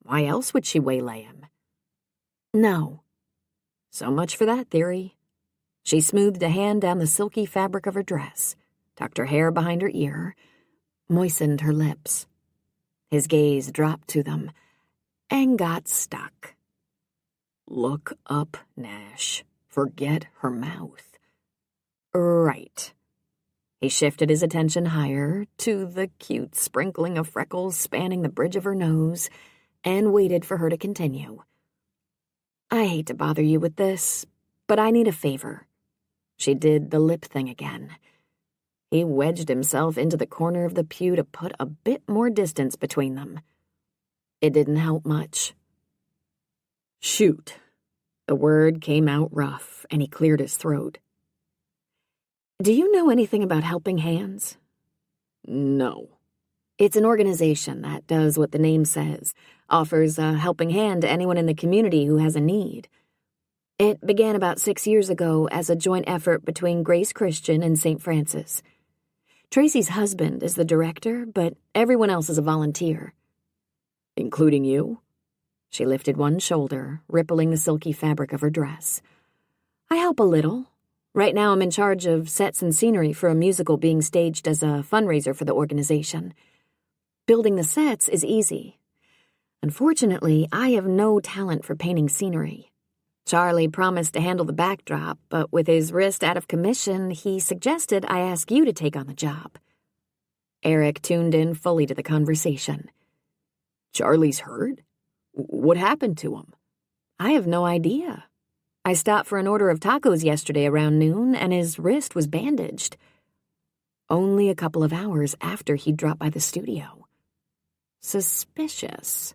Why else would she waylay him? No. So much for that theory. She smoothed a hand down the silky fabric of her dress, tucked her hair behind her ear, moistened her lips. His gaze dropped to them and got stuck. Look up, Nash. Forget her mouth. Right. He shifted his attention higher to the cute sprinkling of freckles spanning the bridge of her nose and waited for her to continue. I hate to bother you with this, but I need a favor. She did the lip thing again. He wedged himself into the corner of the pew to put a bit more distance between them. It didn't help much. "Shoot." The word came out rough, and he cleared his throat. "Do you know anything about Helping Hands?" "No." It's an organization that does what the name says, offers a helping hand to anyone in the community who has a need. It began about 6 years ago as a joint effort between Grace Christian and St. Francis. Tracy's husband is the director, but everyone else is a volunteer. "Including you?" She lifted one shoulder, rippling the silky fabric of her dress. "I help a little. Right now I'm in charge of sets and scenery for a musical being staged as a fundraiser for the organization. Building the sets is easy. Unfortunately, I have no talent for painting scenery. Charlie promised to handle the backdrop, but with his wrist out of commission, he suggested I ask you to take on the job." Eric tuned in fully to the conversation. "Charlie's hurt? What happened to him?" "I have no idea. I stopped for an order of tacos yesterday around noon, and his wrist was bandaged. Only a couple of hours after he'd dropped by the studio. Suspicious.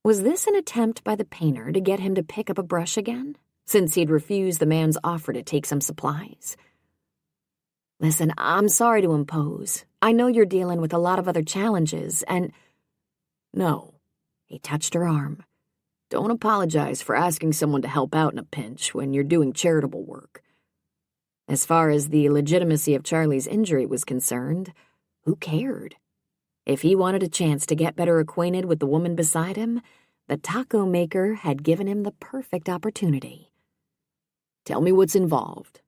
Was this an attempt by the painter to get him to pick up a brush again, since he'd refused the man's offer to take some supplies? Listen, I'm sorry to impose. I know you're dealing with a lot of other challenges, and—" "No." He touched her arm. "Don't apologize for asking someone to help out in a pinch when you're doing charitable work." As far as the legitimacy of Charlie's injury was concerned, who cared? If he wanted a chance to get better acquainted with the woman beside him, the taco maker had given him the perfect opportunity. "Tell me what's involved.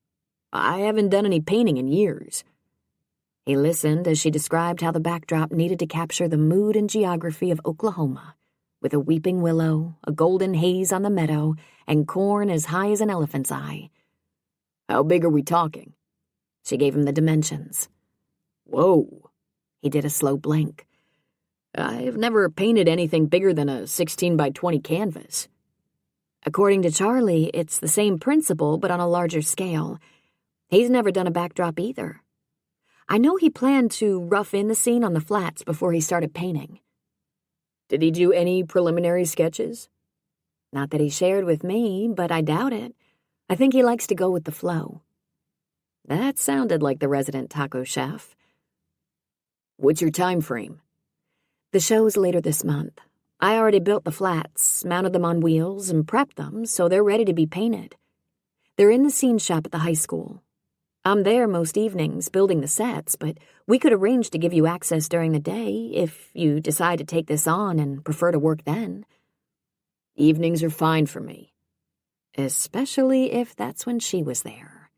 I haven't done any painting in years." He listened as she described how the backdrop needed to capture the mood and geography of Oklahoma, with a weeping willow, a golden haze on the meadow, and corn as high as an elephant's eye. "How big are we talking?" She gave him the dimensions. "Whoa." He did a slow blink. "I've never painted anything bigger than a 16 by 20 canvas." According to Charlie, it's the same principle but on a larger scale. He's never done a backdrop either. I know he planned to rough in the scene on the flats before he started painting. "Did he do any preliminary sketches?" Not that he shared with me, but I doubt it. I think he likes to go with the flow. That sounded like the resident taco chef. "What's your time frame?" The show's later this month. I already built the flats, mounted them on wheels, and prepped them so they're ready to be painted. They're in the scene shop at the high school. I'm there most evenings building the sets, but we could arrange to give you access during the day if you decide to take this on and prefer to work then. "Evenings are fine for me." Especially if that's when she was there.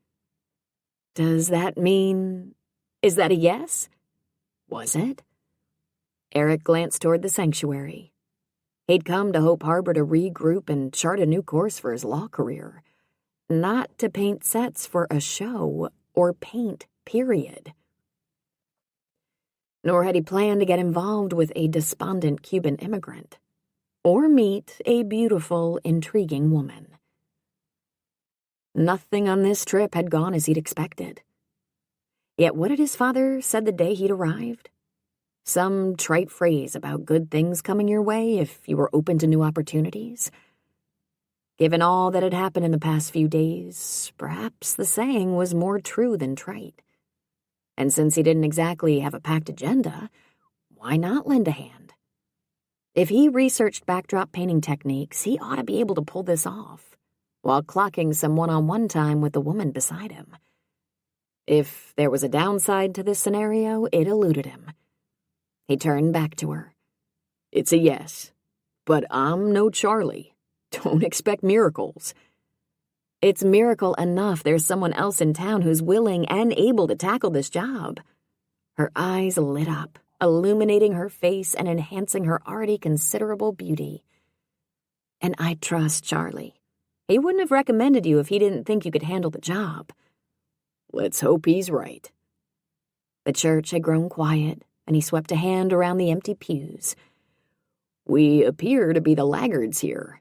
Does that mean... Is that a yes? Was it? Eric glanced toward the sanctuary. He'd come to Hope Harbor to regroup and chart a new course for his law career. Not to paint sets for a show, or paint, period. Nor had he planned to get involved with a despondent Cuban immigrant, or meet a beautiful, intriguing woman. Nothing on this trip had gone as he'd expected. Yet what had his father said the day he'd arrived? Some trite phrase about good things coming your way if you were open to new opportunities? Given all that had happened in the past few days, perhaps the saying was more true than trite. And since he didn't exactly have a packed agenda, why not lend a hand? If he researched backdrop painting techniques, he ought to be able to pull this off, while clocking some one-on-one time with the woman beside him. If there was a downside to this scenario, it eluded him. He turned back to her. "It's a yes, but I'm no Charlie. Don't expect miracles." It's miracle enough there's someone else in town who's willing and able to tackle this job. Her eyes lit up, illuminating her face and enhancing her already considerable beauty. And I trust Charlie. He wouldn't have recommended you if he didn't think you could handle the job. Let's hope he's right. The church had grown quiet, and he swept a hand around the empty pews. We appear to be the laggards here.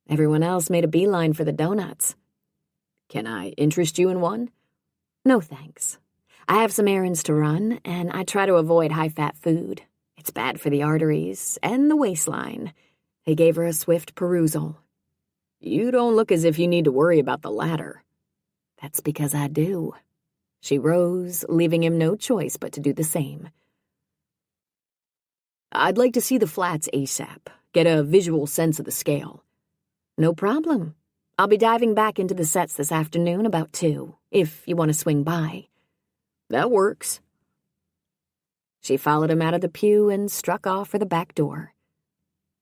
Everyone else made a beeline for the donuts. Can I interest you in one? No thanks. I have some errands to run, and I try to avoid high-fat food. It's bad for the arteries and the waistline. He gave her a swift perusal. You don't look as if you need to worry about the latter. That's because I do. She rose, leaving him no choice but to do the same. I'd like to see the flats ASAP, get a visual sense of the scale. No problem. I'll be diving back into the sets this afternoon about 2, if you want to swing by. That works. She followed him out of the pew and struck off for the back door.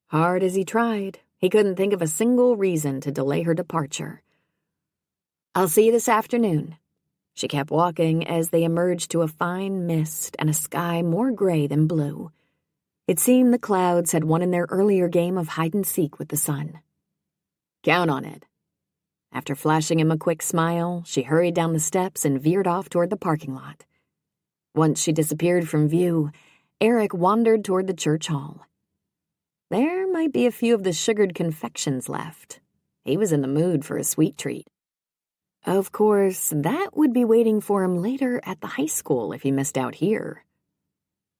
Hard as he tried, he couldn't think of a single reason to delay her departure. I'll see you this afternoon. She kept walking as they emerged to a fine mist and a sky more gray than blue. It seemed the clouds had won in their earlier game of hide-and-seek with the sun. Count on it. After flashing him a quick smile, she hurried down the steps and veered off toward the parking lot. Once she disappeared from view, Eric wandered toward the church hall. There might be a few of the sugared confections left. He was in the mood for a sweet treat. Of course, that would be waiting for him later at the high school if he missed out here.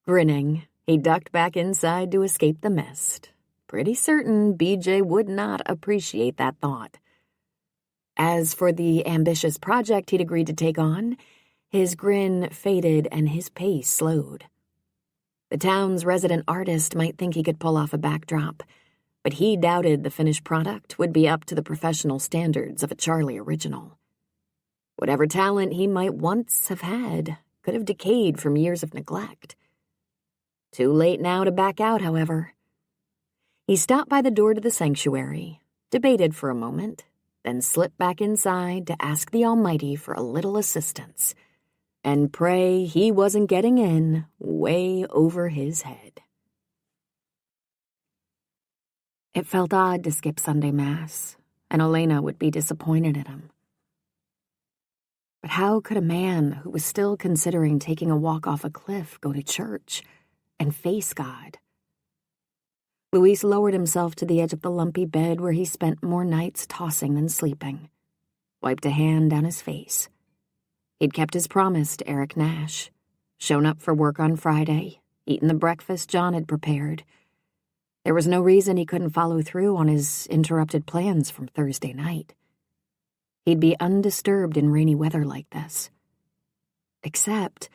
Grinning, he ducked back inside to escape the mist. Pretty certain BJ would not appreciate that thought. As for the ambitious project he'd agreed to take on, his grin faded and his pace slowed. The town's resident artist might think he could pull off a backdrop, but he doubted the finished product would be up to the professional standards of a Charlie original. Whatever talent he might once have had could have decayed from years of neglect. Too late now to back out, however. He stopped by the door to the sanctuary, debated for a moment, then slipped back inside to ask the Almighty for a little assistance, and pray he wasn't getting in way over his head. It felt odd to skip Sunday Mass, and Elena would be disappointed in him. But how could a man who was still considering taking a walk off a cliff go to church and face God? Luis lowered himself to the edge of the lumpy bed where he spent more nights tossing than sleeping, wiped a hand down his face. He'd kept his promise to Eric Nash, shown up for work on Friday, eaten the breakfast John had prepared. There was no reason he couldn't follow through on his interrupted plans from Thursday night. He'd be undisturbed in rainy weather like this. Except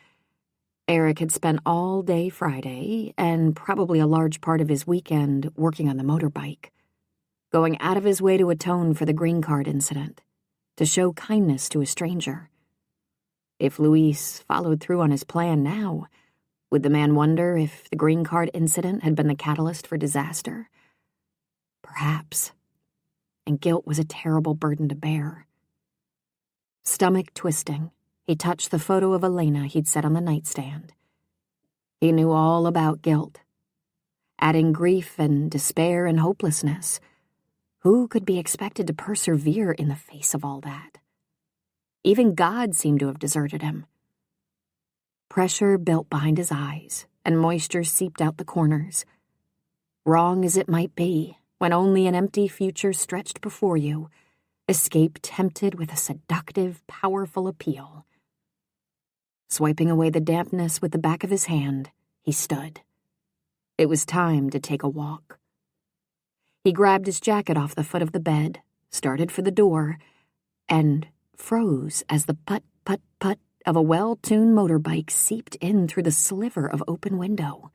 Eric had spent all day Friday, and probably a large part of his weekend, working on the motorbike, going out of his way to atone for the green card incident, to show kindness to a stranger. If Luis followed through on his plan now, would the man wonder if the green card incident had been the catalyst for disaster? Perhaps. And guilt was a terrible burden to bear. Stomach twisting, he touched the photo of Elena he'd set on the nightstand. He knew all about guilt. Adding grief and despair and hopelessness, who could be expected to persevere in the face of all that? Even God seemed to have deserted him. Pressure built behind his eyes, and moisture seeped out the corners. Wrong as it might be, when only an empty future stretched before you, escape tempted with a seductive, powerful appeal. Swiping away the dampness with the back of his hand, he stood. It was time to take a walk. He grabbed his jacket off the foot of the bed, started for the door, and froze as the put-put-put of a well-tuned motorbike seeped in through the sliver of open window.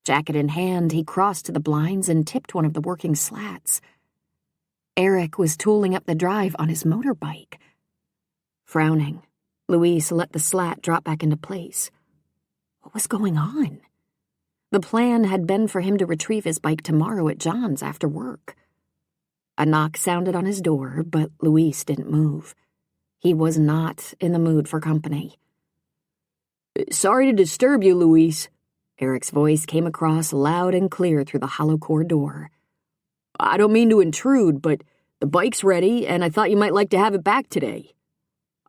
Jacket in hand, he crossed to the blinds and tipped one of the working slats. Eric was tooling up the drive on his motorbike. Frowning, Luis let the slat drop back into place. What was going on? The plan had been for him to retrieve his bike tomorrow at John's after work. A knock sounded on his door, but Luis didn't move. He was not in the mood for company. Sorry to disturb you, Luis. Eric's voice came across loud and clear through the hollow core door. I don't mean to intrude, but the bike's ready, and I thought you might like to have it back today.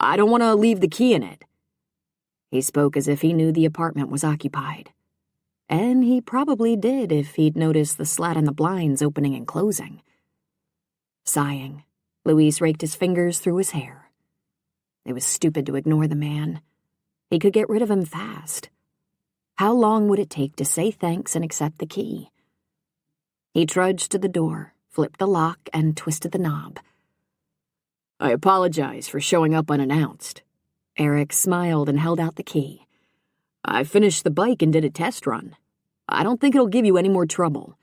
I don't want to leave the key in it. He spoke as if he knew the apartment was occupied. And he probably did if he'd noticed the slat on the blinds opening and closing. Sighing, Luis raked his fingers through his hair. It was stupid to ignore the man. He could get rid of him fast. How long would it take to say thanks and accept the key? He trudged to the door, flipped the lock, and twisted the knob. I apologize for showing up unannounced. Eric smiled and held out the key. I finished the bike and did a test run. I don't think it'll give you any more trouble.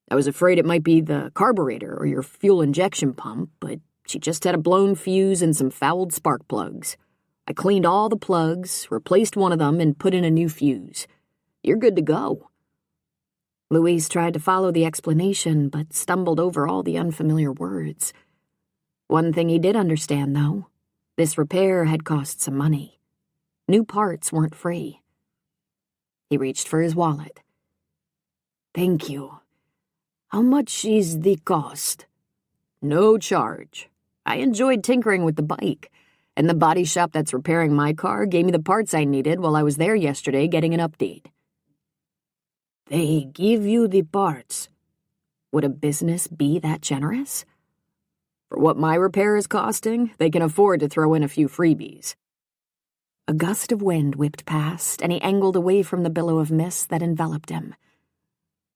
I was afraid it might be the carburetor or your fuel injection pump, but she just had a blown fuse and some fouled spark plugs. I cleaned all the plugs, replaced one of them, and put in a new fuse. You're good to go. Luis tried to follow the explanation, but stumbled over all the unfamiliar words. One thing he did understand, though. This repair had cost some money. New parts weren't free. He reached for his wallet. Thank you. How much is the cost? No charge. I enjoyed tinkering with the bike, and the body shop that's repairing my car gave me the parts I needed while I was there yesterday getting an update. They give you the parts. Would a business be that generous? For what my repair is costing, they can afford to throw in a few freebies. A gust of wind whipped past, and he angled away from the billow of mist that enveloped him.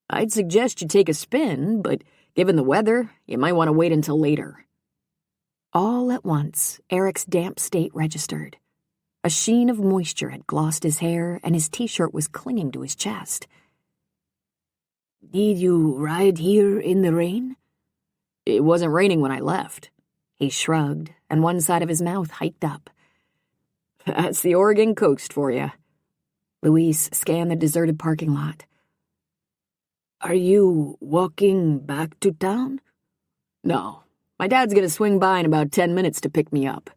I'd suggest you take a spin, but given the weather, you might want to wait until later. All at once, Eric's damp state registered. A sheen of moisture had glossed his hair, and his t-shirt was clinging to his chest. Did you ride here in the rain? It wasn't raining when I left. He shrugged, and one side of his mouth hiked up. That's the Oregon coast for you. Luis scanned the deserted parking lot. Are you walking back to town? No. My dad's gonna swing by in about 10 minutes to pick me up.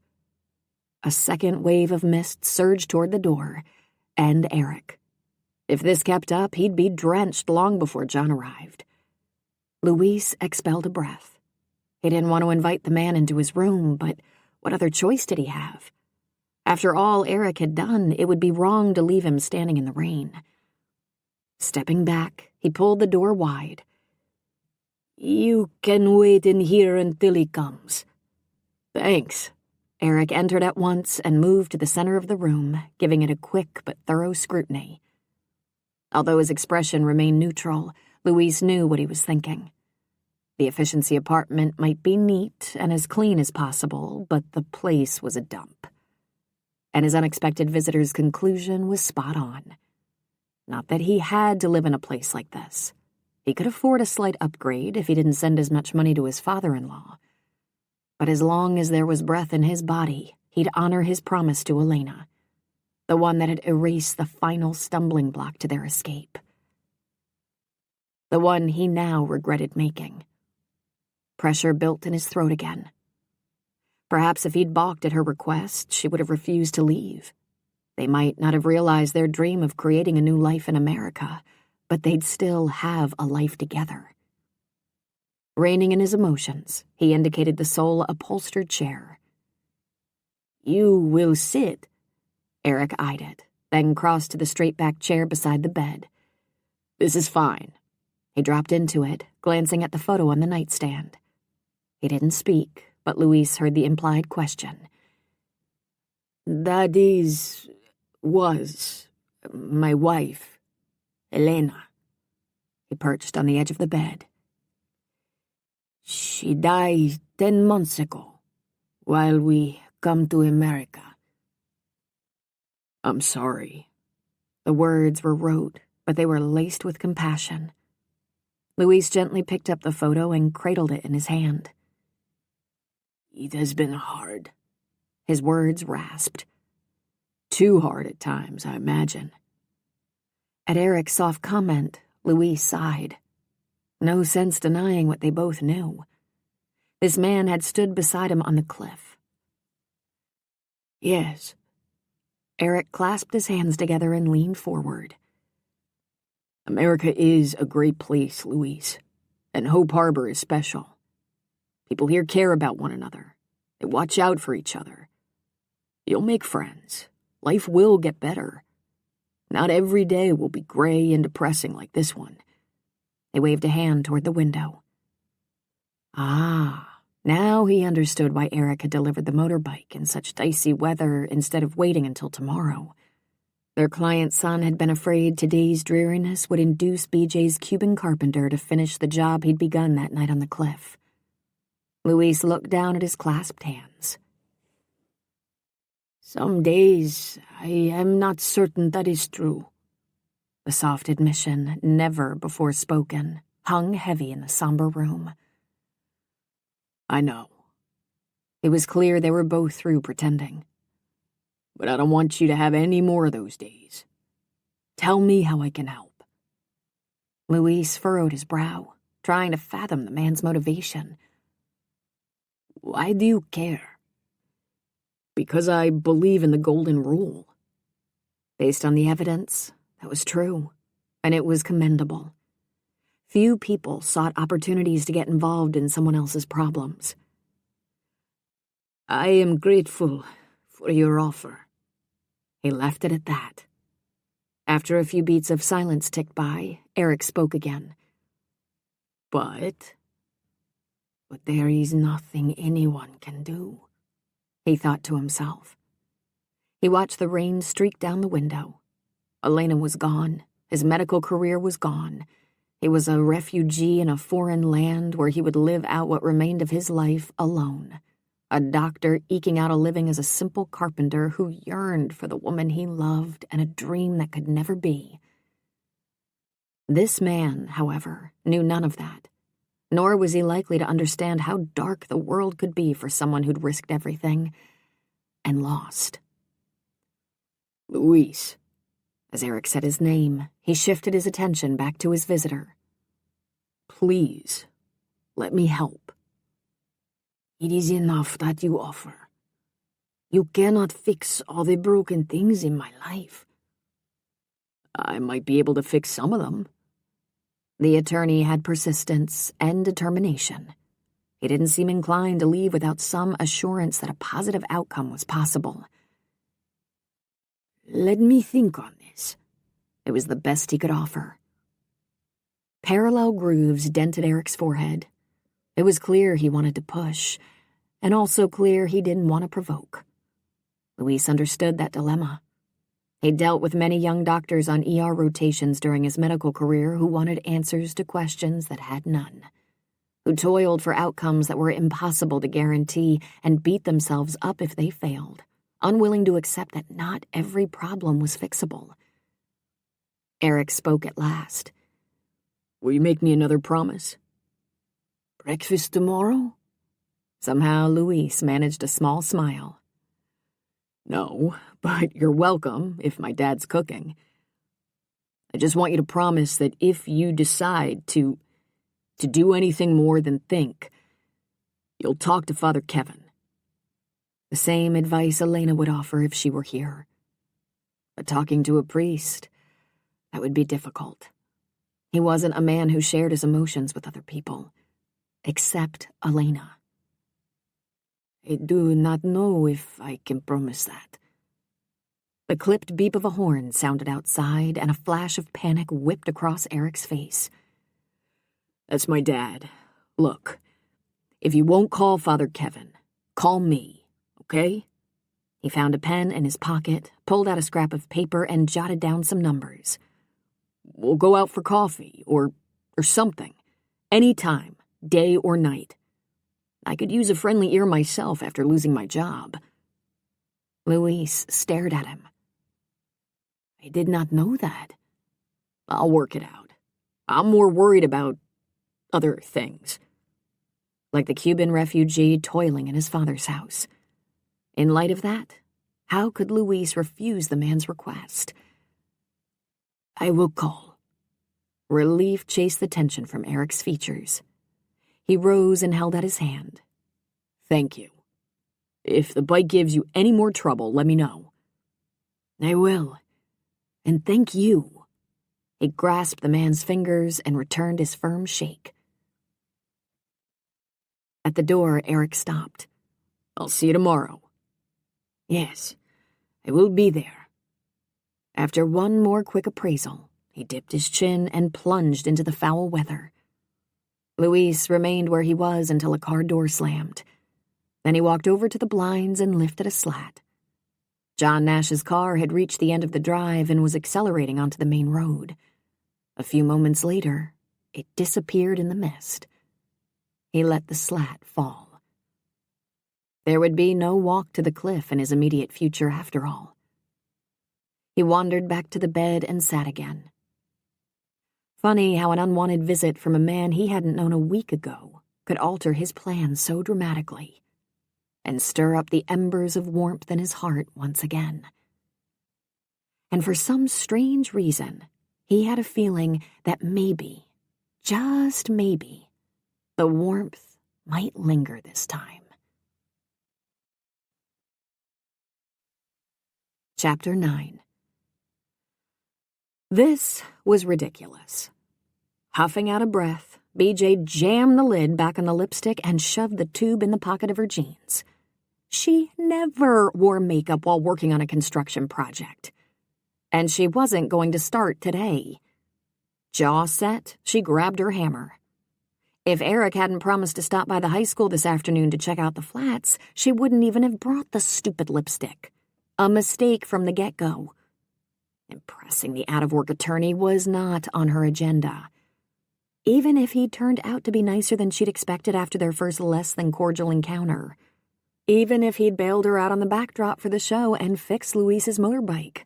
A second wave of mist surged toward the door, and Eric. If this kept up, he'd be drenched long before John arrived. Luis expelled a breath. He didn't want to invite the man into his room, but what other choice did he have? After all Eric had done, it would be wrong to leave him standing in the rain. Stepping back, he pulled the door wide. You can wait in here until he comes. Thanks. Eric entered at once and moved to the center of the room, giving it a quick but thorough scrutiny. Although his expression remained neutral, Luis knew what he was thinking. The efficiency apartment might be neat and as clean as possible, but the place was a dump. And his unexpected visitor's conclusion was spot on. Not that he had to live in a place like this. He could afford a slight upgrade if he didn't send as much money to his father-in-law. But as long as there was breath in his body, he'd honor his promise to Elena, the one that had erased the final stumbling block to their escape. The one he now regretted making. Pressure built in his throat again. Perhaps if he'd balked at her request, she would have refused to leave. They might not have realized their dream of creating a new life in America, but they'd still have a life together. Reining in his emotions, he indicated the sole upholstered chair. You will sit. Eric eyed it, then crossed to the straight-back chair beside the bed. This is fine. He dropped into it, glancing at the photo on the nightstand. He didn't speak, but Luis heard the implied question. That was my wife, Elena. He perched on the edge of the bed. She died 10 months ago, while we come to America. I'm sorry. The words were rote, but they were laced with compassion. Luis gently picked up the photo and cradled it in his hand. It has been hard. His words rasped. Too hard at times, I imagine. At Eric's soft comment, Luis sighed. No sense denying what they both knew. This man had stood beside him on the cliff. Yes. Eric clasped his hands together and leaned forward. America is a great place, Luis, and Hope Harbor is special. People here care about one another. They watch out for each other. You'll make friends. Life will get better. Not every day will be gray and depressing like this one. He waved a hand toward the window. Ah, Now he understood why Eric had delivered the motorbike in such dicey weather instead of waiting until tomorrow. Their client's son had been afraid today's dreariness would induce BJ's Cuban carpenter to finish the job he'd begun that night on the cliff. Luis looked down at his clasped hands. Some days I am not certain that is true. The soft admission, never before spoken, hung heavy in the somber room. I know. It was clear they were both through pretending. But I don't want you to have any more of those days. Tell me how I can help. Luis furrowed his brow, trying to fathom the man's motivation. Why do you care? Because I believe in the golden rule. Based on the evidence, that was true, and it was commendable. Few people sought opportunities to get involved in someone else's problems. I am grateful for your offer. He left it at that. After a few beats of silence ticked by, Eric spoke again. But there is nothing anyone can do, he thought to himself. He watched the rain streak down the window. Elena was gone. His medical career was gone. He was a refugee in a foreign land where he would live out what remained of his life alone. A doctor eking out a living as a simple carpenter who yearned for the woman he loved and a dream that could never be. This man, however, knew none of that, nor was he likely to understand how dark the world could be for someone who'd risked everything and lost. Luis. As Eric said his name, he shifted his attention back to his visitor. Please, let me help. It is enough that you offer. You cannot fix all the broken things in my life. I might be able to fix some of them. The attorney had persistence and determination. He didn't seem inclined to leave without some assurance that a positive outcome was possible. Let me think on this. It was the best he could offer. Parallel grooves dented Eric's forehead. It was clear he wanted to push, and also clear he didn't want to provoke. Luis understood that dilemma. He'd dealt with many young doctors on ER rotations during his medical career who wanted answers to questions that had none, who toiled for outcomes that were impossible to guarantee and beat themselves up if they failed, unwilling to accept that not every problem was fixable. Eric spoke at last. Will you make me another promise? Breakfast tomorrow? Somehow Luis managed a small smile. No, but you're welcome if my dad's cooking. I just want you to promise that if you decide to do anything more than think, you'll talk to Father Kevin. The same advice Elena would offer if she were here. But talking to a priest, that would be difficult. He wasn't a man who shared his emotions with other people, except Elena. I do not know if I can promise that. The clipped beep of a horn sounded outside, and a flash of panic whipped across Eric's face. That's my dad. Look, if you won't call Father Kevin, call me, okay? He found a pen in his pocket, pulled out a scrap of paper, and jotted down some numbers. We'll go out for coffee, or something. Any time, day or night. I could use a friendly ear myself after losing my job. Luis stared at him. I did not know that. I'll work it out. I'm more worried about other things. Like the Cuban refugee toiling in his father's house. In light of that, how could Luis refuse the man's request? I will call. Relief chased the tension from Eric's features. He rose and held out his hand. Thank you. If the bike gives you any more trouble, let me know. I will. And thank you. He grasped the man's fingers and returned his firm shake. At the door, Eric stopped. I'll see you tomorrow. Yes, I will be there. After one more quick appraisal, he dipped his chin and plunged into the foul weather. Luis remained where he was until a car door slammed. Then he walked over to the blinds and lifted a slat. John Nash's car had reached the end of the drive and was accelerating onto the main road. A few moments later, it disappeared in the mist. He let the slat fall. There would be no walk to the cliff in his immediate future after all. He wandered back to the bed and sat again. Funny how an unwanted visit from a man he hadn't known a week ago could alter his plans so dramatically and stir up the embers of warmth in his heart once again. And for some strange reason, he had a feeling that maybe, just maybe, the warmth might linger this time. Chapter 9. This was ridiculous. Huffing out a breath, BJ jammed the lid back on the lipstick and shoved the tube in the pocket of her jeans. She never wore makeup while working on a construction project. And she wasn't going to start today. Jaw set, she grabbed her hammer. If Eric hadn't promised to stop by the high school this afternoon to check out the flats, she wouldn't even have brought the stupid lipstick. A mistake from the get-go. Impressing the out-of-work attorney was not on her agenda. Even if he'd turned out to be nicer than she'd expected after their first less-than-cordial encounter. Even if he'd bailed her out on the backdrop for the show and fixed Luis's motorbike.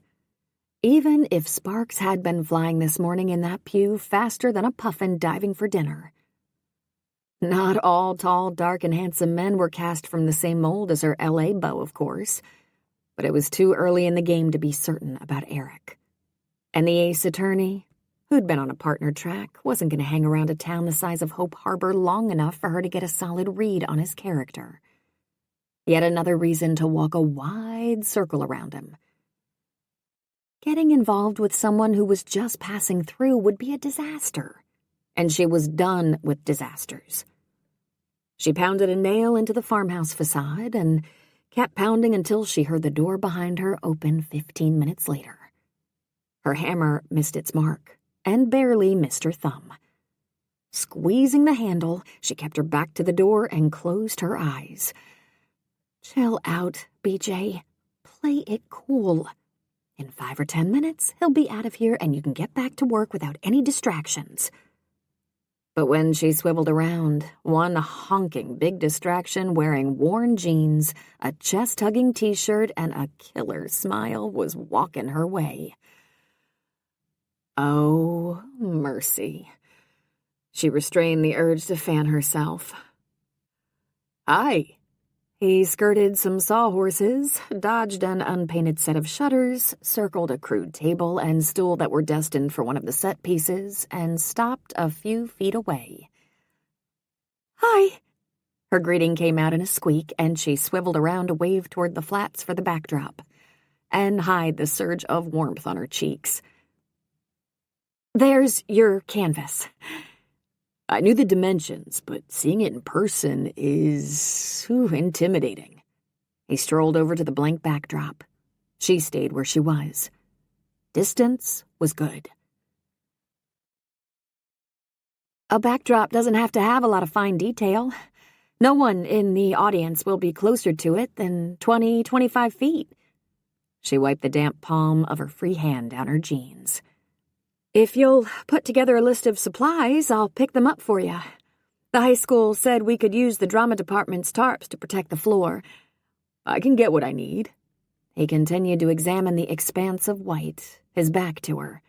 Even if sparks had been flying this morning in that pew faster than a puffin diving for dinner. Not all tall, dark, and handsome men were cast from the same mold as her L.A. beau, of course. But it was too early in the game to be certain about Eric. And the ace attorney, who'd been on a partner track, wasn't going to hang around a town the size of Hope Harbor long enough for her to get a solid read on his character. Yet another reason to walk a wide circle around him. Getting involved with someone who was just passing through would be a disaster, and she was done with disasters. She pounded a nail into the farmhouse facade and kept pounding until she heard the door behind her open 15 minutes later. Her hammer missed its mark and barely missed her thumb. Squeezing the handle, she kept her back to the door and closed her eyes. Chill out, BJ. Play it cool. In 5 or 10 minutes, he'll be out of here and you can get back to work without any distractions. But when she swiveled around, one honking big distraction wearing worn jeans, a chest-hugging t-shirt, and a killer smile was walking her way. Oh, mercy. She restrained the urge to fan herself. Hi. He skirted some sawhorses, dodged an unpainted set of shutters, circled a crude table and stool that were destined for one of the set pieces, and stopped a few feet away. Hi. Her greeting came out in a squeak, and she swiveled around to wave toward the flats for the backdrop, and hide the surge of warmth on her cheeks. There's your canvas. I knew the dimensions, but seeing it in person is intimidating. He strolled over to the blank backdrop. She stayed where she was. Distance was good. A backdrop doesn't have to have a lot of fine detail. No one in the audience will be closer to it than 20-25 feet. She wiped the damp palm of her free hand down her jeans. If you'll put together a list of supplies, I'll pick them up for you. The high school said we could use the drama department's tarps to protect the floor. I can get what I need. He continued to examine the expanse of white, his back to her.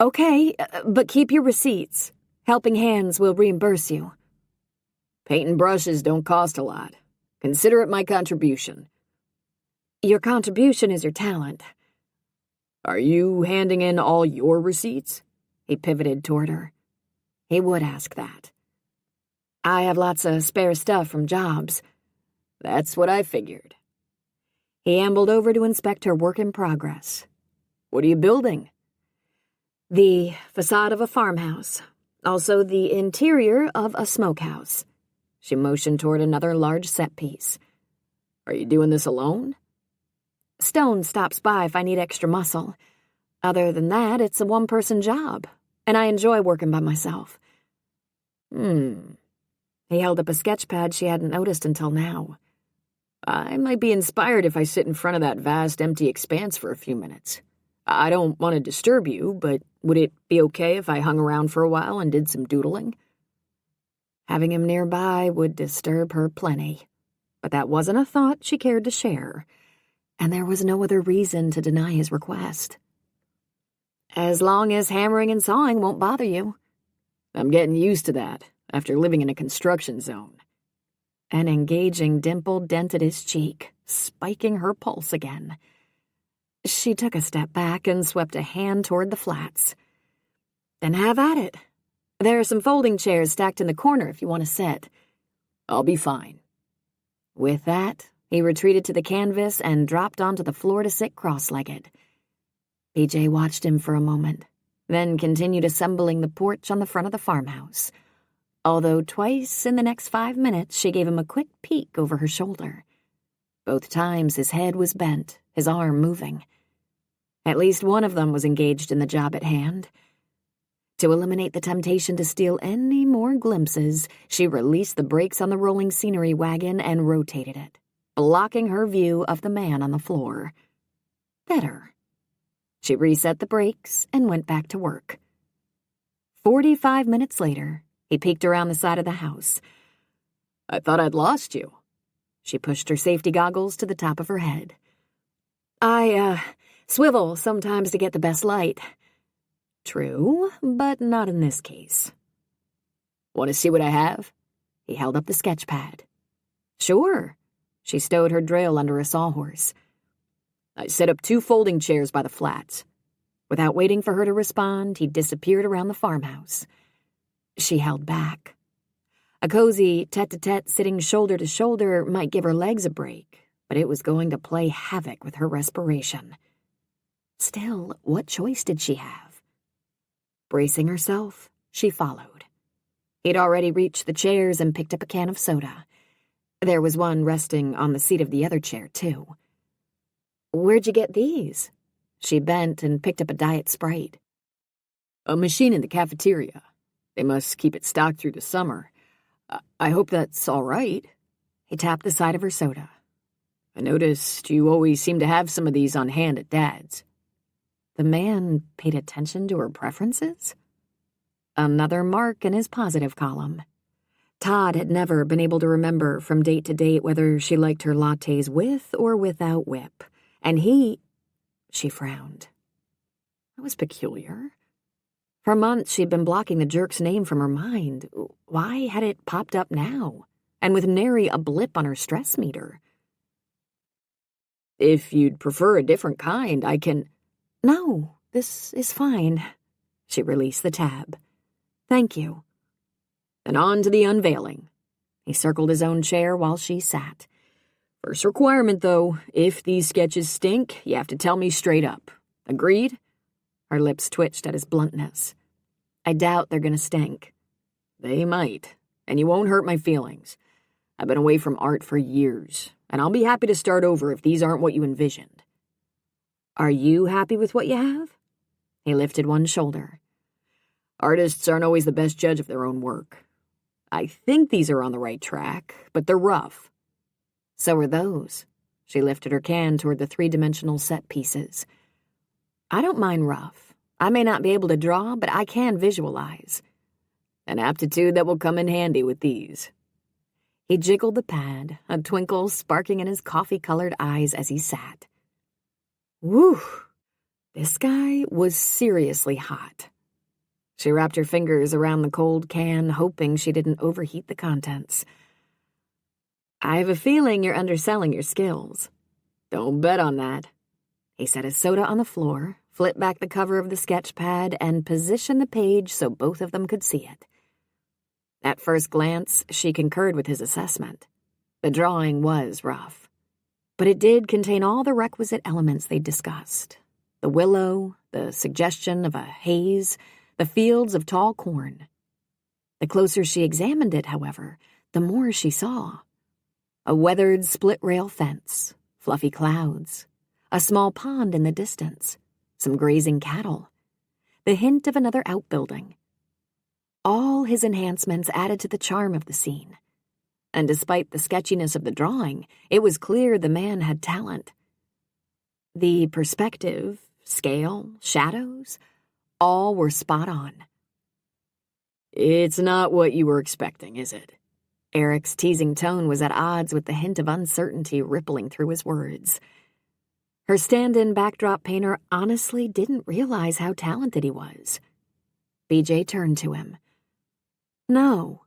Okay, but keep your receipts. Helping Hands will reimburse you. Paint and brushes don't cost a lot. Consider it my contribution. Your contribution is your talent. Are you handing in all your receipts? He pivoted toward her. He would ask that. I have lots of spare stuff from jobs. That's what I figured. He ambled over to inspect her work in progress. What are you building? The facade of a farmhouse. Also the interior of a smokehouse. She motioned toward another large set piece. Are you doing this alone? Stone stops by if I need extra muscle. Other than that, it's a one-person job, and I enjoy working by myself. He held up a sketch pad she hadn't noticed until now. I might be inspired if I sit in front of that vast empty expanse for a few minutes. I don't want to disturb you, but would it be okay if I hung around for a while and did some doodling? Having him nearby would disturb her plenty, but that wasn't a thought she cared to share, and there was no other reason to deny his request. As long as hammering and sawing won't bother you. I'm getting used to that after living in a construction zone. An engaging dimple dented his cheek, spiking her pulse again. She took a step back and swept a hand toward the flats. Then have at it. There are some folding chairs stacked in the corner if you want to sit. I'll be fine. With that, he retreated to the canvas and dropped onto the floor to sit cross-legged. PJ watched him for a moment, then continued assembling the porch on the front of the farmhouse, although twice in the next 5 minutes she gave him a quick peek over her shoulder. Both times his head was bent, his arm moving. At least one of them was engaged in the job at hand. To eliminate the temptation to steal any more glimpses, she released the brakes on the rolling scenery wagon and rotated it, blocking her view of the man on the floor. Better. She reset the brakes and went back to work. 45 minutes later, he peeked around the side of the house. I thought I'd lost you. She pushed her safety goggles to the top of her head. I swivel sometimes to get the best light. True, but not in this case. Want to see what I have? He held up the sketch pad. Sure. She stowed her drill under a sawhorse. I set up 2 folding chairs by the flats. Without waiting for her to respond, he disappeared around the farmhouse. She held back. A cozy tete-a-tete sitting shoulder to shoulder might give her legs a break, but it was going to play havoc with her respiration. Still, what choice did she have? Bracing herself, she followed. He'd already reached the chairs and picked up a can of soda. There was one resting on the seat of the other chair, too. Where'd you get these? She bent and picked up a Diet Sprite. A machine in the cafeteria. They must keep it stocked through the summer. I hope that's all right. He tapped the side of her soda. I noticed you always seem to have some of these on hand at Dad's. The man paid attention to her preferences? Another mark in his positive column. Todd had never been able to remember from date to date whether she liked her lattes with or without whip, and she frowned. That was peculiar. For months she'd been blocking the jerk's name from her mind. Why had it popped up now, and with nary a blip on her stress meter? If you'd prefer a different kind, I can... No, this is fine. She released the tab. Thank you. Then on to the unveiling. He circled his own chair while she sat. First requirement, though, if these sketches stink, you have to tell me straight up. Agreed? Her lips twitched at his bluntness. I doubt they're gonna stink. They might, and you won't hurt my feelings. I've been away from art for years, and I'll be happy to start over if these aren't what you envisioned. Are you happy with what you have? He lifted one shoulder. Artists aren't always the best judge of their own work. I think these are on the right track, but they're rough. So are those. She lifted her can toward the 3-dimensional set pieces. I don't mind rough. I may not be able to draw, but I can visualize. An aptitude that will come in handy with these. He jiggled the pad, a twinkle sparking in his coffee-colored eyes as he sat. Whew! This guy was seriously hot. She wrapped her fingers around the cold can, hoping she didn't overheat the contents. I have a feeling you're underselling your skills. Don't bet on that. He set his soda on the floor, flipped back the cover of the sketch pad, and positioned the page so both of them could see it. At first glance, she concurred with his assessment. The drawing was rough, but it did contain all the requisite elements they'd discussed. The willow, the suggestion of a haze, the fields of tall corn. The closer she examined it, however, the more she saw. A weathered split-rail fence, fluffy clouds, a small pond in the distance, some grazing cattle, the hint of another outbuilding. All his enhancements added to the charm of the scene. And despite the sketchiness of the drawing, it was clear the man had talent. The perspective, scale, shadows, all were spot on. It's not what you were expecting, is it? Eric's teasing tone was at odds with the hint of uncertainty rippling through his words. Her stand-in backdrop painter honestly didn't realize how talented he was. BJ turned to him. No,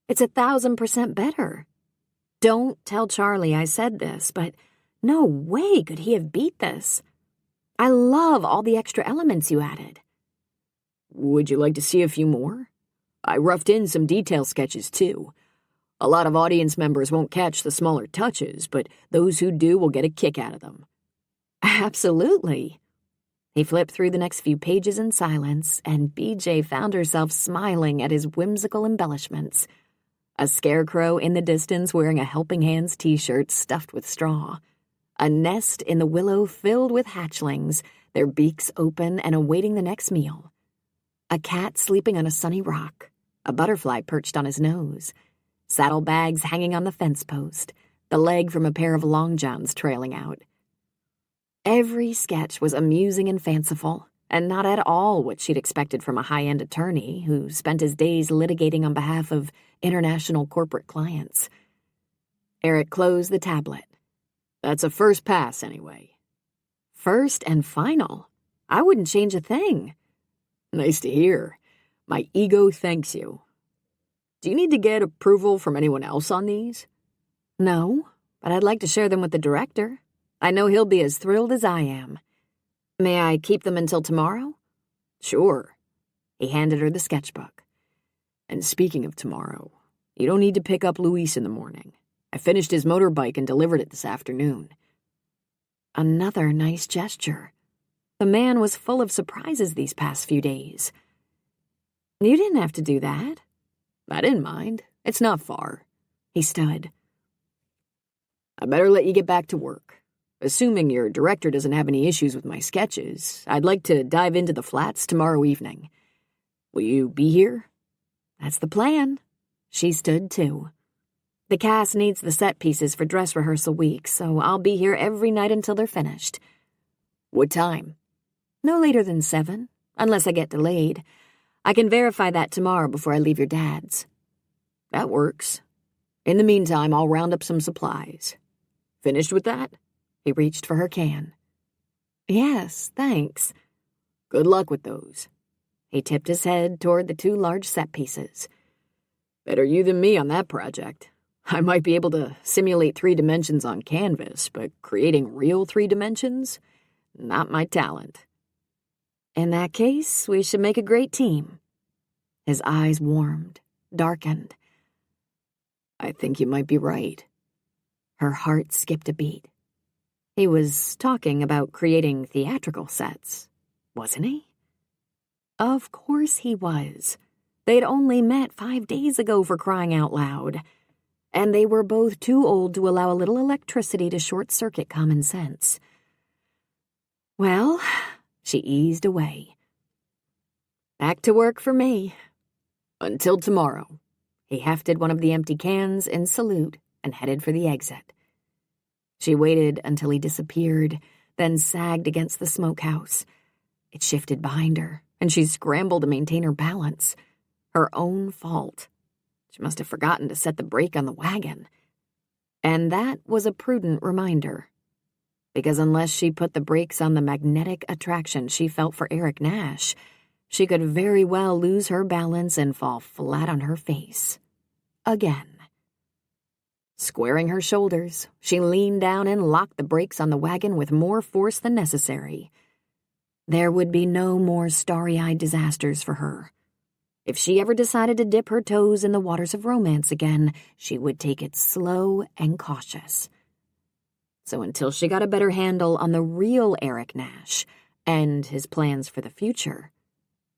it's 1,000% better. Don't tell Charlie I said this, but no way could he have beat this. I love all the extra elements you added. Would you like to see a few more? I roughed in some detail sketches, too. A lot of audience members won't catch the smaller touches, but those who do will get a kick out of them. Absolutely. He flipped through the next few pages in silence, and BJ found herself smiling at his whimsical embellishments. A scarecrow in the distance wearing a Helping Hands t-shirt stuffed with straw. A nest in the willow filled with hatchlings, their beaks open and awaiting the next meal. A cat sleeping on a sunny rock. A butterfly perched on his nose. Saddlebags hanging on the fence post. The leg from a pair of long johns trailing out. Every sketch was amusing and fanciful, and not at all what she'd expected from a high-end attorney who spent his days litigating on behalf of international corporate clients. Eric closed the tablet. That's a first pass, anyway. First and final. I wouldn't change a thing. Nice to hear. My ego thanks you. Do you need to get approval from anyone else on these? No, but I'd like to share them with the director. I know he'll be as thrilled as I am. May I keep them until tomorrow? Sure. He handed her the sketchbook. And speaking of tomorrow, you don't need to pick up Luis in the morning. I finished his motorbike and delivered it this afternoon. Another nice gesture. The man was full of surprises these past few days. You didn't have to do that. I didn't mind. It's not far. He stood. I better let you get back to work. Assuming your director doesn't have any issues with my sketches, I'd like to dive into the flats tomorrow evening. Will you be here? That's the plan. She stood, too. The cast needs the set pieces for dress rehearsal week, so I'll be here every night until they're finished. What time? No later than 7, unless I get delayed. I can verify that tomorrow before I leave your dad's. That works. In the meantime, I'll round up some supplies. Finished with that? He reached for her can. Yes, thanks. Good luck with those. He tipped his head toward the 2 large set pieces. Better you than me on that project. I might be able to simulate 3 dimensions on canvas, but creating real 3 dimensions? Not my talent. In that case, we should make a great team. His eyes warmed, darkened. I think you might be right. Her heart skipped a beat. He was talking about creating theatrical sets, wasn't he? Of course he was. They'd only met 5 days ago, for crying out loud. And they were both too old to allow a little electricity to short-circuit common sense. Well, she eased away. Back to work for me. Until tomorrow. He hefted one of the empty cans in salute and headed for the exit. She waited until he disappeared, then sagged against the smokehouse. It shifted behind her, and she scrambled to maintain her balance. Her own fault. She must have forgotten to set the brake on the wagon. And that was a prudent reminder. Because unless she put the brakes on the magnetic attraction she felt for Eric Nash, she could very well lose her balance and fall flat on her face. Again. Squaring her shoulders, she leaned down and locked the brakes on the wagon with more force than necessary. There would be no more starry-eyed disasters for her. If she ever decided to dip her toes in the waters of romance again, she would take it slow and cautious. So until she got a better handle on the real Eric Nash and his plans for the future,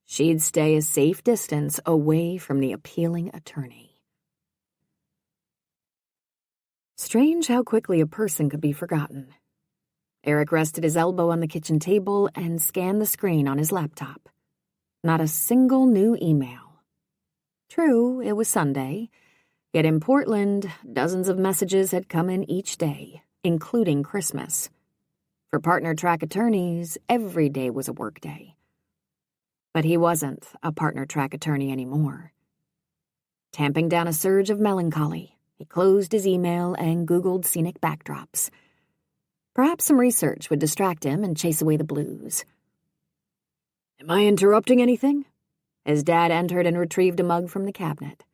she'd stay a safe distance away from the appealing attorney. Strange how quickly a person could be forgotten. Eric rested his elbow on the kitchen table and scanned the screen on his laptop. Not a single new email. True, it was Sunday, yet in Portland, dozens of messages had come in each day, including Christmas. For partner track attorneys, every day was a workday. But he wasn't a partner track attorney anymore. Tamping down a surge of melancholy, he closed his email and Googled scenic backdrops. Perhaps some research would distract him and chase away the blues. Am I interrupting anything? His dad entered and retrieved a mug from the cabinet.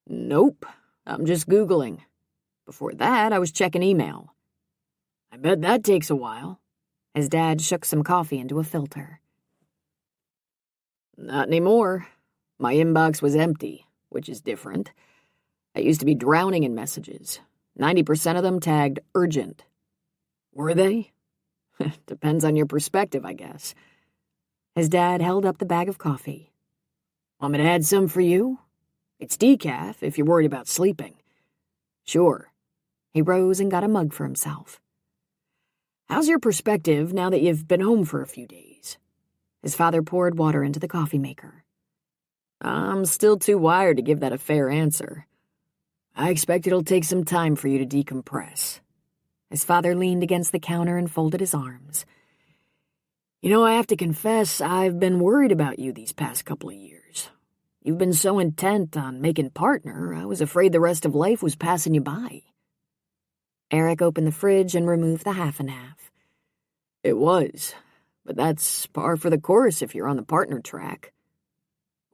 Nope, I'm just Googling. Before that, I was checking email. I bet that takes a while. His dad shook some coffee into a filter. Not anymore. My inbox was empty, which is different. I used to be drowning in messages. 90% of them tagged urgent. Were they? Depends on your perspective, I guess. His dad held up the bag of coffee. Want me to add some for you? It's decaf if you're worried about sleeping. Sure. He rose and got a mug for himself. How's your perspective now that you've been home for a few days? His father poured water into the coffee maker. I'm still too wired to give that a fair answer. I expect it'll take some time for you to decompress. His father leaned against the counter and folded his arms. You know, I have to confess, I've been worried about you these past couple of years. You've been so intent on making partner, I was afraid the rest of life was passing you by. Eric opened the fridge and removed the half and half. It was, but that's par for the course if you're on the partner track.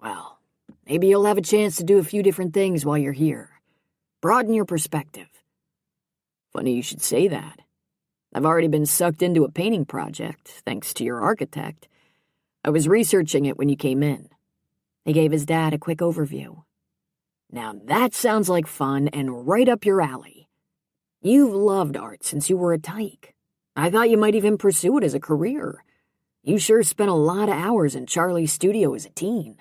Well, maybe you'll have a chance to do a few different things while you're here. Broaden your perspective. Funny you should say that. I've already been sucked into a painting project, thanks to your architect. I was researching it when you came in. He gave his dad a quick overview. Now that sounds like fun and right up your alley. You've loved art since you were a tyke. I thought you might even pursue it as a career. You sure spent a lot of hours in Charlie's studio as a teen.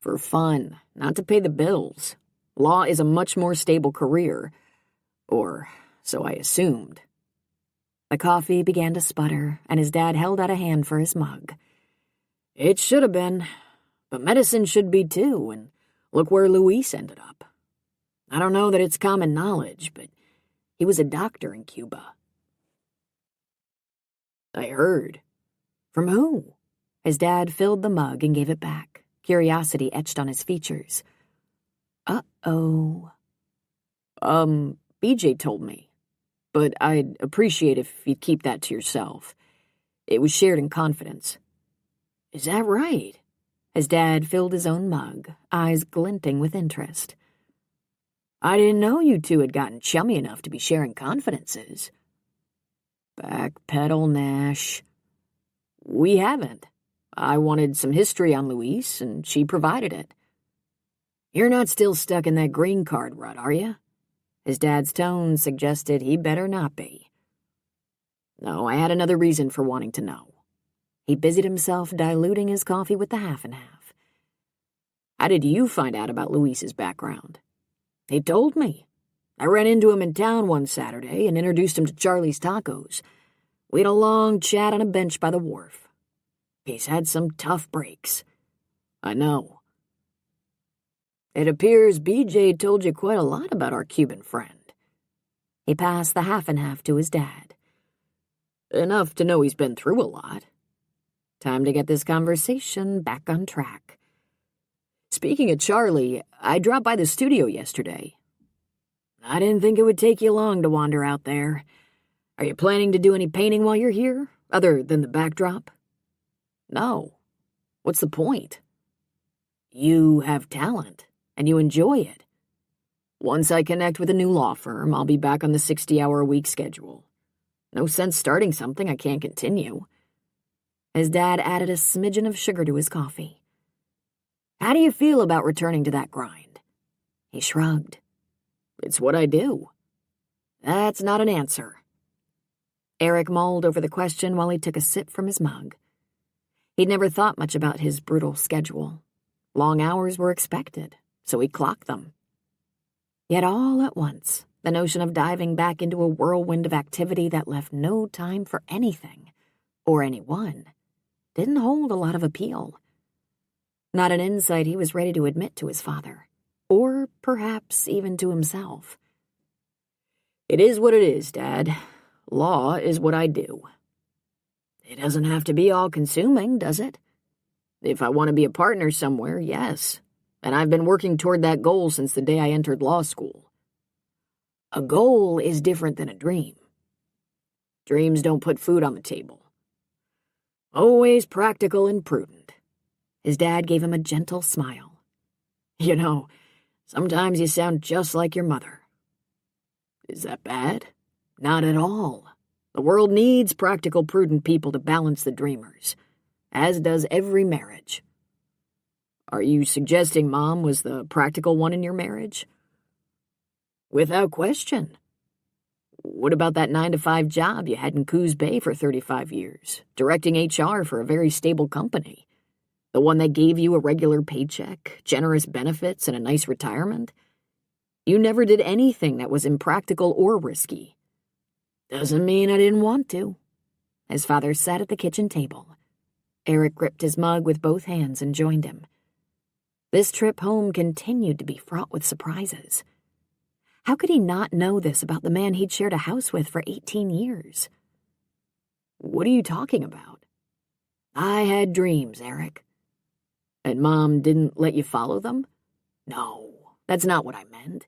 For fun, not to pay the bills. Law is a much more stable career. Or so I assumed. The coffee began to sputter, and his dad held out a hand for his mug. It should have been, but medicine should be too, and look where Luis ended up. I don't know that it's common knowledge, but he was a doctor in Cuba. I heard. From who? His dad filled the mug and gave it back, curiosity etched on his features. Uh-oh. BJ told me. But I'd appreciate if you'd keep that to yourself. It was shared in confidence. Is that right? His dad filled his own mug, eyes glinting with interest. I didn't know you two had gotten chummy enough to be sharing confidences. Backpedal, Nash. We haven't. I wanted some history on Luis, and she provided it. You're not still stuck in that green card rut, are you? His dad's tone suggested he better not be. No, I had another reason for wanting to know. He busied himself diluting his coffee with the half and half. How did you find out about Luis's background? He told me. I ran into him in town one Saturday and introduced him to Charlie's Tacos. We had a long chat on a bench by the wharf. He's had some tough breaks. I know. It appears BJ told you quite a lot about our Cuban friend. He passed the half and half to his dad. Enough to know he's been through a lot. Time to get this conversation back on track. Speaking of Charlie, I dropped by the studio yesterday. I didn't think it would take you long to wander out there. Are you planning to do any painting while you're here, other than the backdrop? No. What's the point? You have talent, and you enjoy it. Once I connect with a new law firm, I'll be back on the 60-hour-a-week schedule. No sense starting something I can't continue. His dad added a smidgen of sugar to his coffee. How do you feel about returning to that grind? He shrugged. It's what I do. That's not an answer. Eric mulled over the question while he took a sip from his mug. He'd never thought much about his brutal schedule. Long hours were expected, so he clocked them. Yet all at once, the notion of diving back into a whirlwind of activity that left no time for anything, or anyone, didn't hold a lot of appeal. not an insight he was ready to admit to his father, or perhaps even to himself. It is what it is, Dad. Law is what I do. It doesn't have to be all-consuming, does it? If I want to be a partner somewhere, yes. And I've been working toward that goal since the day I entered law school. A goal is different than a dream. Dreams don't put food on the table. Always practical and prudent. His dad gave him a gentle smile. You know, sometimes you sound just like your mother. Is that bad? Not at all. The world needs practical, prudent people to balance the dreamers, as does every marriage. Are you suggesting Mom was the practical one in your marriage? Without question. What about that 9-to-5 job you had in Coos Bay for 35 years, directing HR for a very stable company? The one that gave you a regular paycheck, generous benefits, and a nice retirement? You never did anything that was impractical or risky. Doesn't mean I didn't want to. His father sat at the kitchen table. Eric gripped his mug with both hands and joined him. This trip home continued to be fraught with surprises. How could he not know this about the man he'd shared a house with for 18 years? What are you talking about? I had dreams, Eric. And Mom didn't let you follow them? No, that's not what I meant.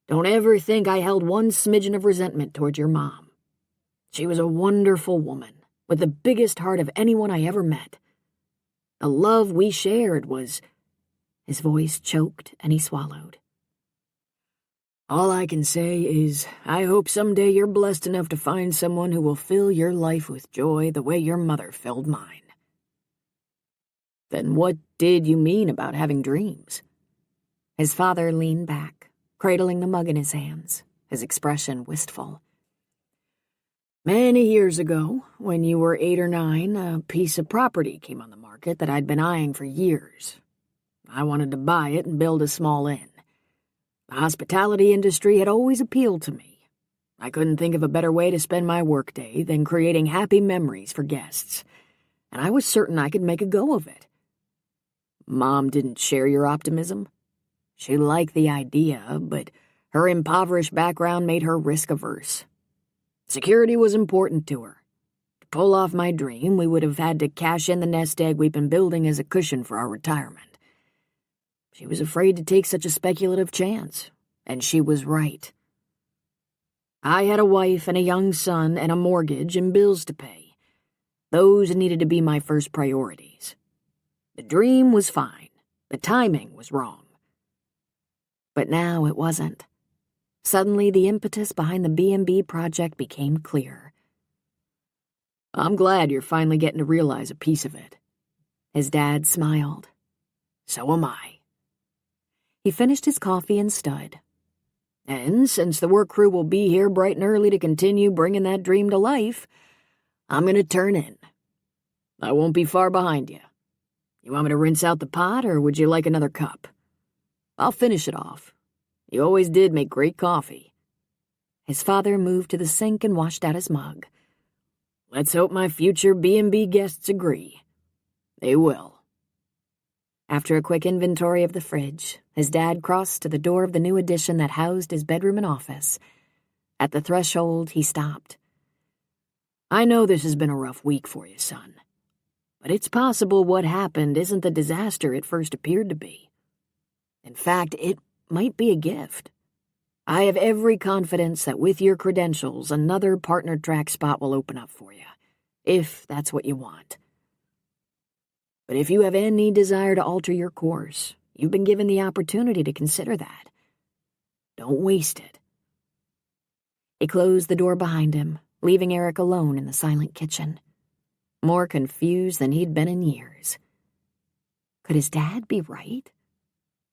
Don't ever think I held one smidgen of resentment toward your mom. She was a wonderful woman, with the biggest heart of anyone I ever met. The love we shared was... His voice choked and he swallowed. All I can say is, I hope someday you're blessed enough to find someone who will fill your life with joy the way your mother filled mine. Then what did you mean about having dreams? His father leaned back, cradling the mug in his hands, his expression wistful. Many years ago, when you were 8 or 9, a piece of property came on the market that I'd been eyeing for years. I wanted to buy it and build a small inn. The hospitality industry had always appealed to me. I couldn't think of a better way to spend my workday than creating happy memories for guests, and I was certain I could make a go of it. Mom didn't share your optimism. She liked the idea, but her impoverished background made her risk-averse. Security was important to her. To pull off my dream, we would have had to cash in the nest egg we've been building as a cushion for our retirement. She was afraid to take such a speculative chance, and she was right. I had a wife and a young son and a mortgage and bills to pay. Those needed to be my first priorities. The dream was fine. The timing was wrong. But now it wasn't. Suddenly, the impetus behind the B&B project became clear. I'm glad you're finally getting to realize a piece of it. His dad smiled. So am I. He finished his coffee and stood. And since the work crew will be here bright and early to continue bringing that dream to life, I'm going to turn in. I won't be far behind you. You want me to rinse out the pot, or would you like another cup? I'll finish it off. You always did make great coffee. His father moved to the sink and washed out his mug. Let's hope my future B&B guests agree. They will. After a quick inventory of the fridge, his dad crossed to the door of the new addition that housed his bedroom and office. At the threshold, he stopped. I know this has been a rough week for you, son. But it's possible what happened isn't the disaster it first appeared to be. In fact, it might be a gift. I have every confidence that with your credentials, another partner track spot will open up for you, if that's what you want. But if you have any desire to alter your course, you've been given the opportunity to consider that. Don't waste it. He closed the door behind him, leaving Eric alone in the silent kitchen, more confused than he'd been in years. Could his dad be right?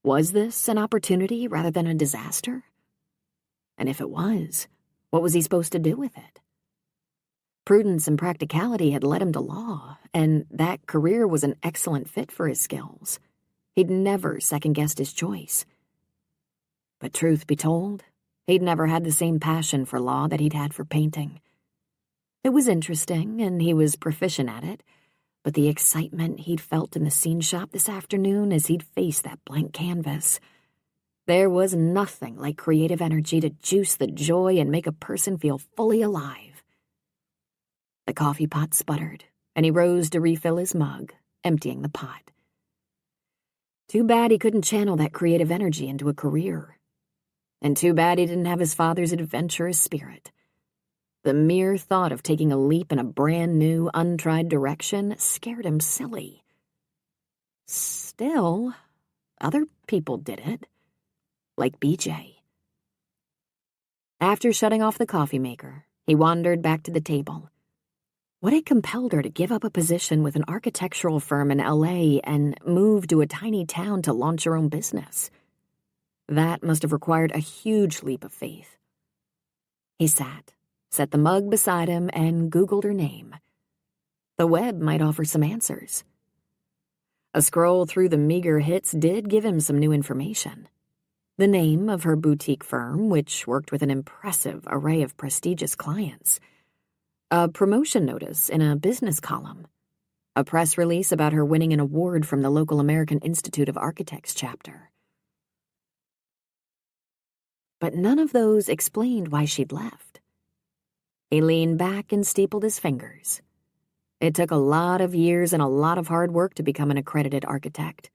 Was this an opportunity rather than a disaster? And if it was, what was he supposed to do with it? Prudence and practicality had led him to law, and that career was an excellent fit for his skills. He'd never second-guessed his choice. But truth be told, he'd never had the same passion for law that he'd had for painting. It was interesting, and he was proficient at it, but the excitement he'd felt in the scene shop this afternoon as he'd faced that blank canvas. There was nothing like creative energy to juice the joy and make a person feel fully alive. The coffee pot sputtered, and he rose to refill his mug, emptying the pot. Too bad he couldn't channel that creative energy into a career. And too bad he didn't have his father's adventurous spirit. The mere thought of taking a leap in a brand new, untried direction scared him silly. Still, other people did it. Like BJ. After shutting off the coffee maker, he wandered back to the table. What had compelled her to give up a position with an architectural firm in LA and move to a tiny town to launch her own business? That must have required a huge leap of faith. He sat, set the mug beside him, and Googled her name. The web might offer some answers. A scroll through the meager hits did give him some new information. The name of her boutique firm, which worked with an impressive array of prestigious clients. A promotion notice in a business column. A press release about her winning an award from the local American Institute of Architects chapter. But none of those explained why she'd left. He leaned back and steepled his fingers. It took a lot of years and a lot of hard work to become an accredited architect.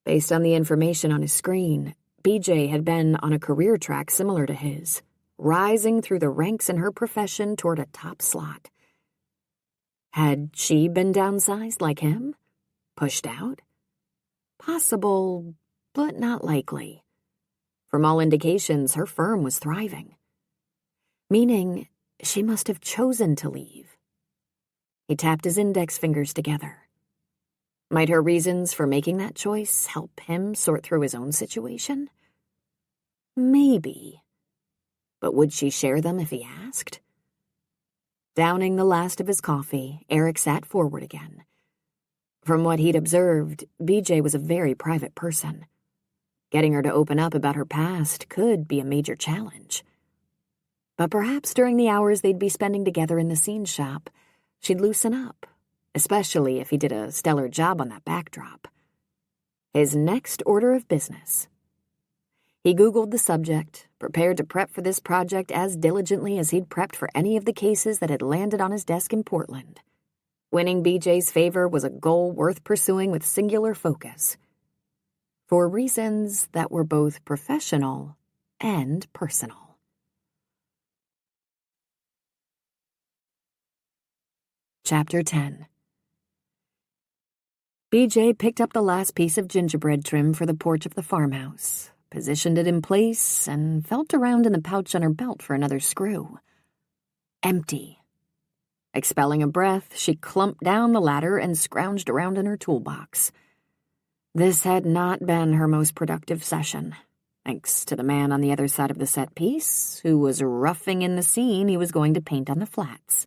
Based on the information on his screen, BJ had been on a career track similar to his, rising through the ranks in her profession toward a top slot. Had she been downsized like him? Pushed out? Possible, but not likely. From all indications, her firm was thriving. Meaning, she must have chosen to leave. He tapped his index fingers together. Might her reasons for making that choice help him sort through his own situation? Maybe. But would she share them if he asked? Downing the last of his coffee, Eric sat forward again. From what he'd observed, BJ was a very private person. Getting her to open up about her past could be a major challenge. But perhaps during the hours they'd be spending together in the scene shop, she'd loosen up, especially if he did a stellar job on that backdrop. His next order of business. He Googled the subject, prepared to prep for this project as diligently as he'd prepped for any of the cases that had landed on his desk in Portland. Winning BJ's favor was a goal worth pursuing with singular focus, for reasons that were both professional and personal. Chapter 10. BJ picked up the last piece of gingerbread trim for the porch of the farmhouse, positioned it in place, and felt around in the pouch on her belt for another screw. Empty. Expelling a breath, she clumped down the ladder and scrounged around in her toolbox. This had not been her most productive session, thanks to the man on the other side of the set piece, who was roughing in the scene he was going to paint on the flats.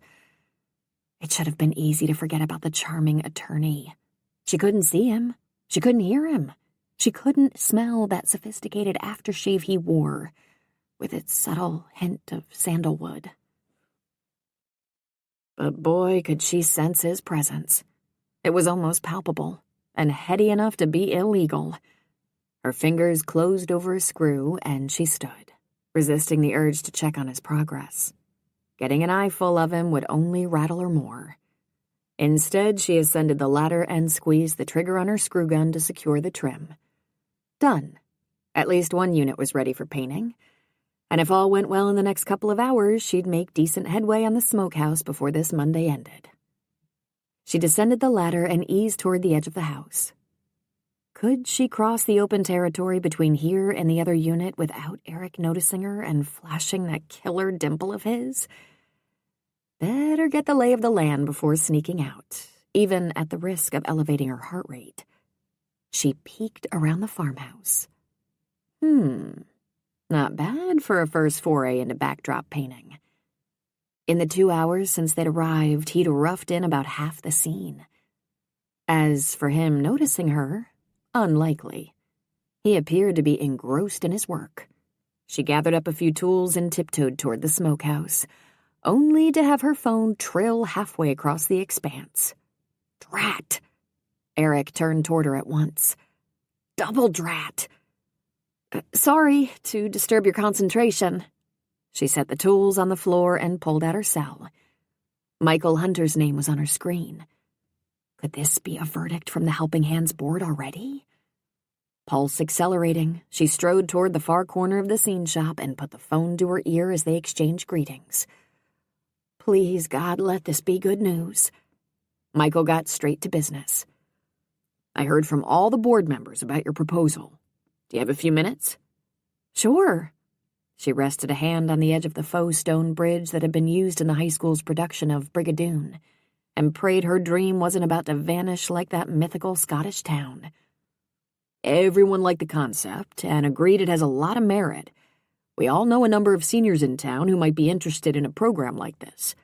It should have been easy to forget about the charming attorney. She couldn't see him. She couldn't hear him. She couldn't smell that sophisticated aftershave he wore, with its subtle hint of sandalwood. But boy, could she sense his presence. It was almost palpable, and heady enough to be illegal. Her fingers closed over a screw, and she stood, resisting the urge to check on his progress. Getting an eyeful of him would only rattle her more. Instead, she ascended the ladder and squeezed the trigger on her screw gun to secure the trim. Done. At least one unit was ready for painting. And if all went well in the next couple of hours, she'd make decent headway on the smokehouse before this Monday ended. She descended the ladder and eased toward the edge of the house. Could she cross the open territory between here and the other unit without Eric noticing her and flashing that killer dimple of his? Better get the lay of the land before sneaking out, even at the risk of elevating her heart rate. She peeked around the farmhouse. Not bad for a first foray into backdrop painting. In the 2 hours since they'd arrived, he'd roughed in about half the scene. As for him noticing her, unlikely. He appeared to be engrossed in his work. She gathered up a few tools and tiptoed toward the smokehouse, only to have her phone trail halfway across the expanse. Drat. Eric turned toward her at once. Double drat. Sorry to disturb your concentration. She set the tools on the floor and pulled out her cell. Michael Hunter's name was on her screen. Could this be a verdict from the Helping Hands board already? Pulse accelerating, she strode toward the far corner of the scene shop and put the phone to her ear as they exchanged greetings. Please, God, let this be good news. Michael got straight to business. I heard from all the board members about your proposal. Do you have a few minutes? Sure. She rested a hand on the edge of the faux stone bridge that had been used in the high school's production of Brigadoon, and prayed her dream wasn't about to vanish like that mythical Scottish town. Everyone liked the concept and agreed it has a lot of merit. We all know a number of seniors in town who might be interested in a program like this.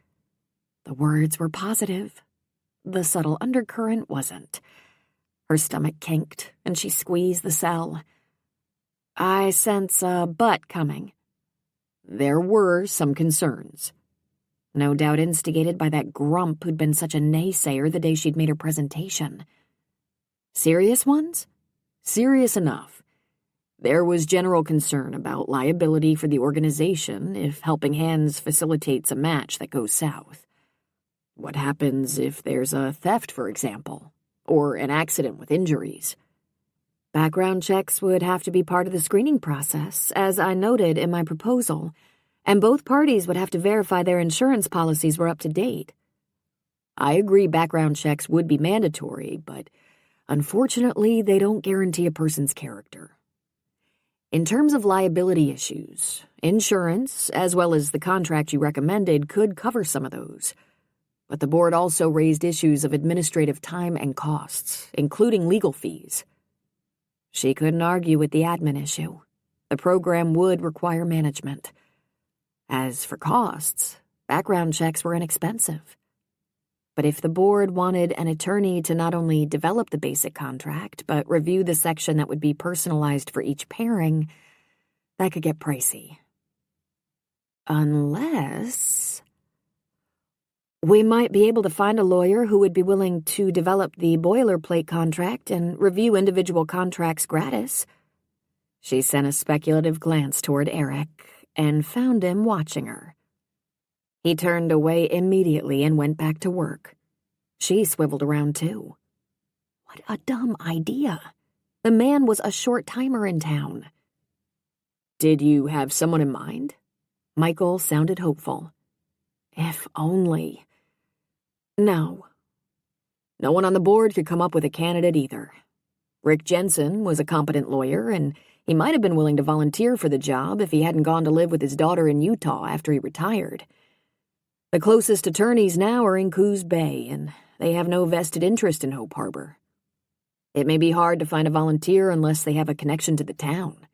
The words were positive. The subtle undercurrent wasn't. Her stomach kinked, and she squeezed the cell. I sense a but coming. There were some concerns. No doubt instigated by that grump who'd been such a naysayer the day she'd made her presentation. Serious ones? Serious enough. There was general concern about liability for the organization if Helping Hands facilitates a match that goes south. What happens if there's a theft, for example, or an accident with injuries? Background checks would have to be part of the screening process, as I noted in my proposal, and both parties would have to verify their insurance policies were up to date. I agree background checks would be mandatory, but unfortunately, they don't guarantee a person's character. In terms of liability issues, insurance, as well as the contract you recommended, could cover some of those. But the board also raised issues of administrative time and costs, including legal fees. She couldn't argue with the admin issue. The program would require management. As for costs, background checks were inexpensive. But if the board wanted an attorney to not only develop the basic contract, but review the section that would be personalized for each pairing, that could get pricey. Unless we might be able to find a lawyer who would be willing to develop the boilerplate contract and review individual contracts gratis. She sent a speculative glance toward Eric and found him watching her. He turned away immediately and went back to work. She swiveled around too. What a dumb idea. The man was a short-timer in town. Did you have someone in mind? Michael sounded hopeful. If only. No. No one on the board could come up with a candidate either. Rick Jensen was a competent lawyer, and he might have been willing to volunteer for the job if he hadn't gone to live with his daughter in Utah after he retired. The closest attorneys now are in Coos Bay, and they have no vested interest in Hope Harbor. It may be hard to find a volunteer unless they have a connection to the town.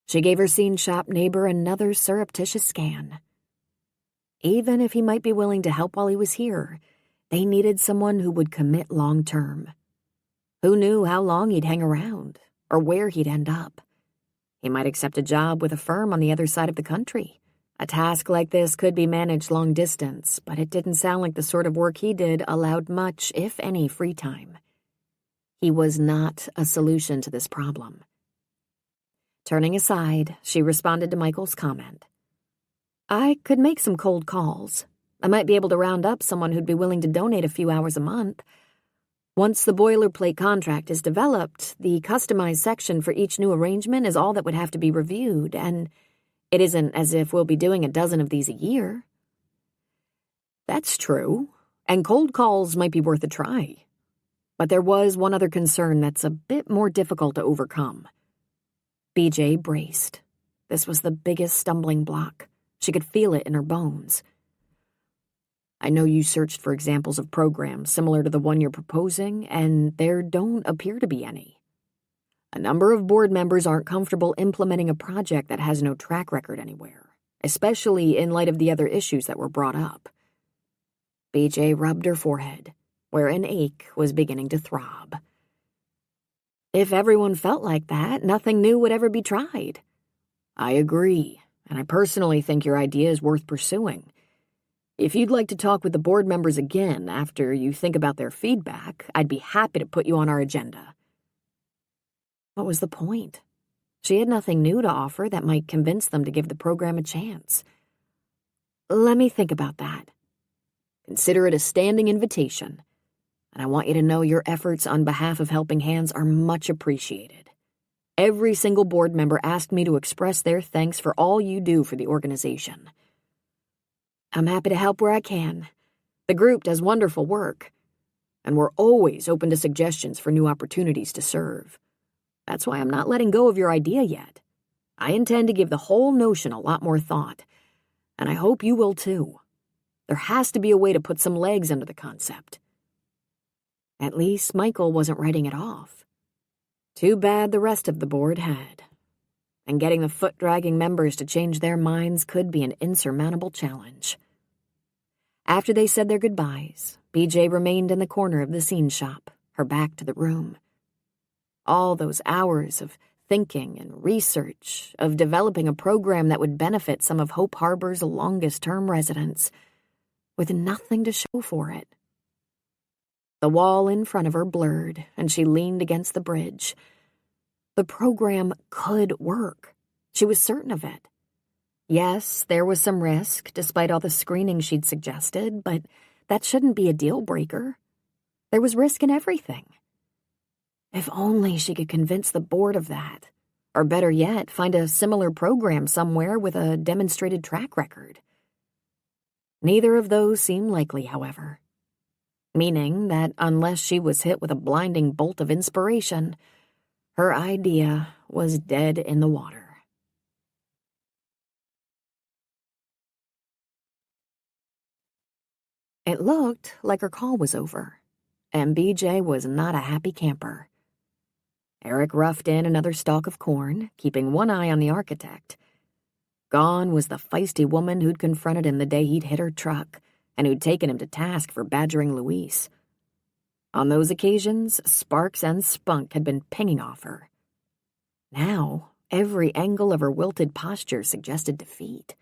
She gave her scene shop neighbor another surreptitious scan. Even if he might be willing to help while he was here, they needed someone who would commit long-term. Who knew how long he'd hang around, or where he'd end up? He might accept a job with a firm on the other side of the country. A task like this could be managed long distance, but it didn't sound like the sort of work he did allowed much, if any, free time. He was not a solution to this problem. Turning aside, she responded to Michael's comment. I could make some cold calls. I might be able to round up someone who'd be willing to donate a few hours a month. Once the boilerplate contract is developed, the customized section for each new arrangement is all that would have to be reviewed, and it isn't as if we'll be doing a dozen of these a year. That's true, and cold calls might be worth a try. But there was one other concern that's a bit more difficult to overcome. BJ braced. This was the biggest stumbling block. She could feel it in her bones. I know you searched for examples of programs similar to the one you're proposing, and there don't appear to be any. A number of board members aren't comfortable implementing a project that has no track record anywhere, especially in light of the other issues that were brought up. BJ rubbed her forehead, where an ache was beginning to throb. If everyone felt like that, nothing new would ever be tried. I agree, and I personally think your idea is worth pursuing. If you'd like to talk with the board members again after you think about their feedback, I'd be happy to put you on our agenda." What was the point? She had nothing new to offer that might convince them to give the program a chance. "Let me think about that." Consider it a standing invitation, and I want you to know your efforts on behalf of Helping Hands are much appreciated. Every single board member asked me to express their thanks for all you do for the organization. I'm happy to help where I can. The group does wonderful work, and we're always open to suggestions for new opportunities to serve. That's why I'm not letting go of your idea yet. I intend to give the whole notion a lot more thought, and I hope you will too. There has to be a way to put some legs under the concept." At least Michael wasn't writing it off. Too bad the rest of the board had. And getting the foot-dragging members to change their minds could be an insurmountable challenge. After they said their goodbyes, BJ remained in the corner of the scene shop, her back to the room. All those hours of thinking and research, of developing a program that would benefit some of Hope Harbor's longest-term residents, with nothing to show for it. The wall in front of her blurred, and she leaned against the bridge. The program could work. She was certain of it. Yes, there was some risk, despite all the screening she'd suggested, but that shouldn't be a deal-breaker. There was risk in everything. If only she could convince the board of that, or better yet, find a similar program somewhere with a demonstrated track record. Neither of those seemed likely, however, meaning that unless she was hit with a blinding bolt of inspiration, her idea was dead in the water. It looked like her call was over, and BJ was not a happy camper. Eric roughed in another stalk of corn, keeping one eye on the architect. Gone was the feisty woman who'd confronted him the day he'd hit her truck, and who'd taken him to task for badgering Luis. On those occasions, sparks and spunk had been pinging off her. Now, every angle of her wilted posture suggested defeat.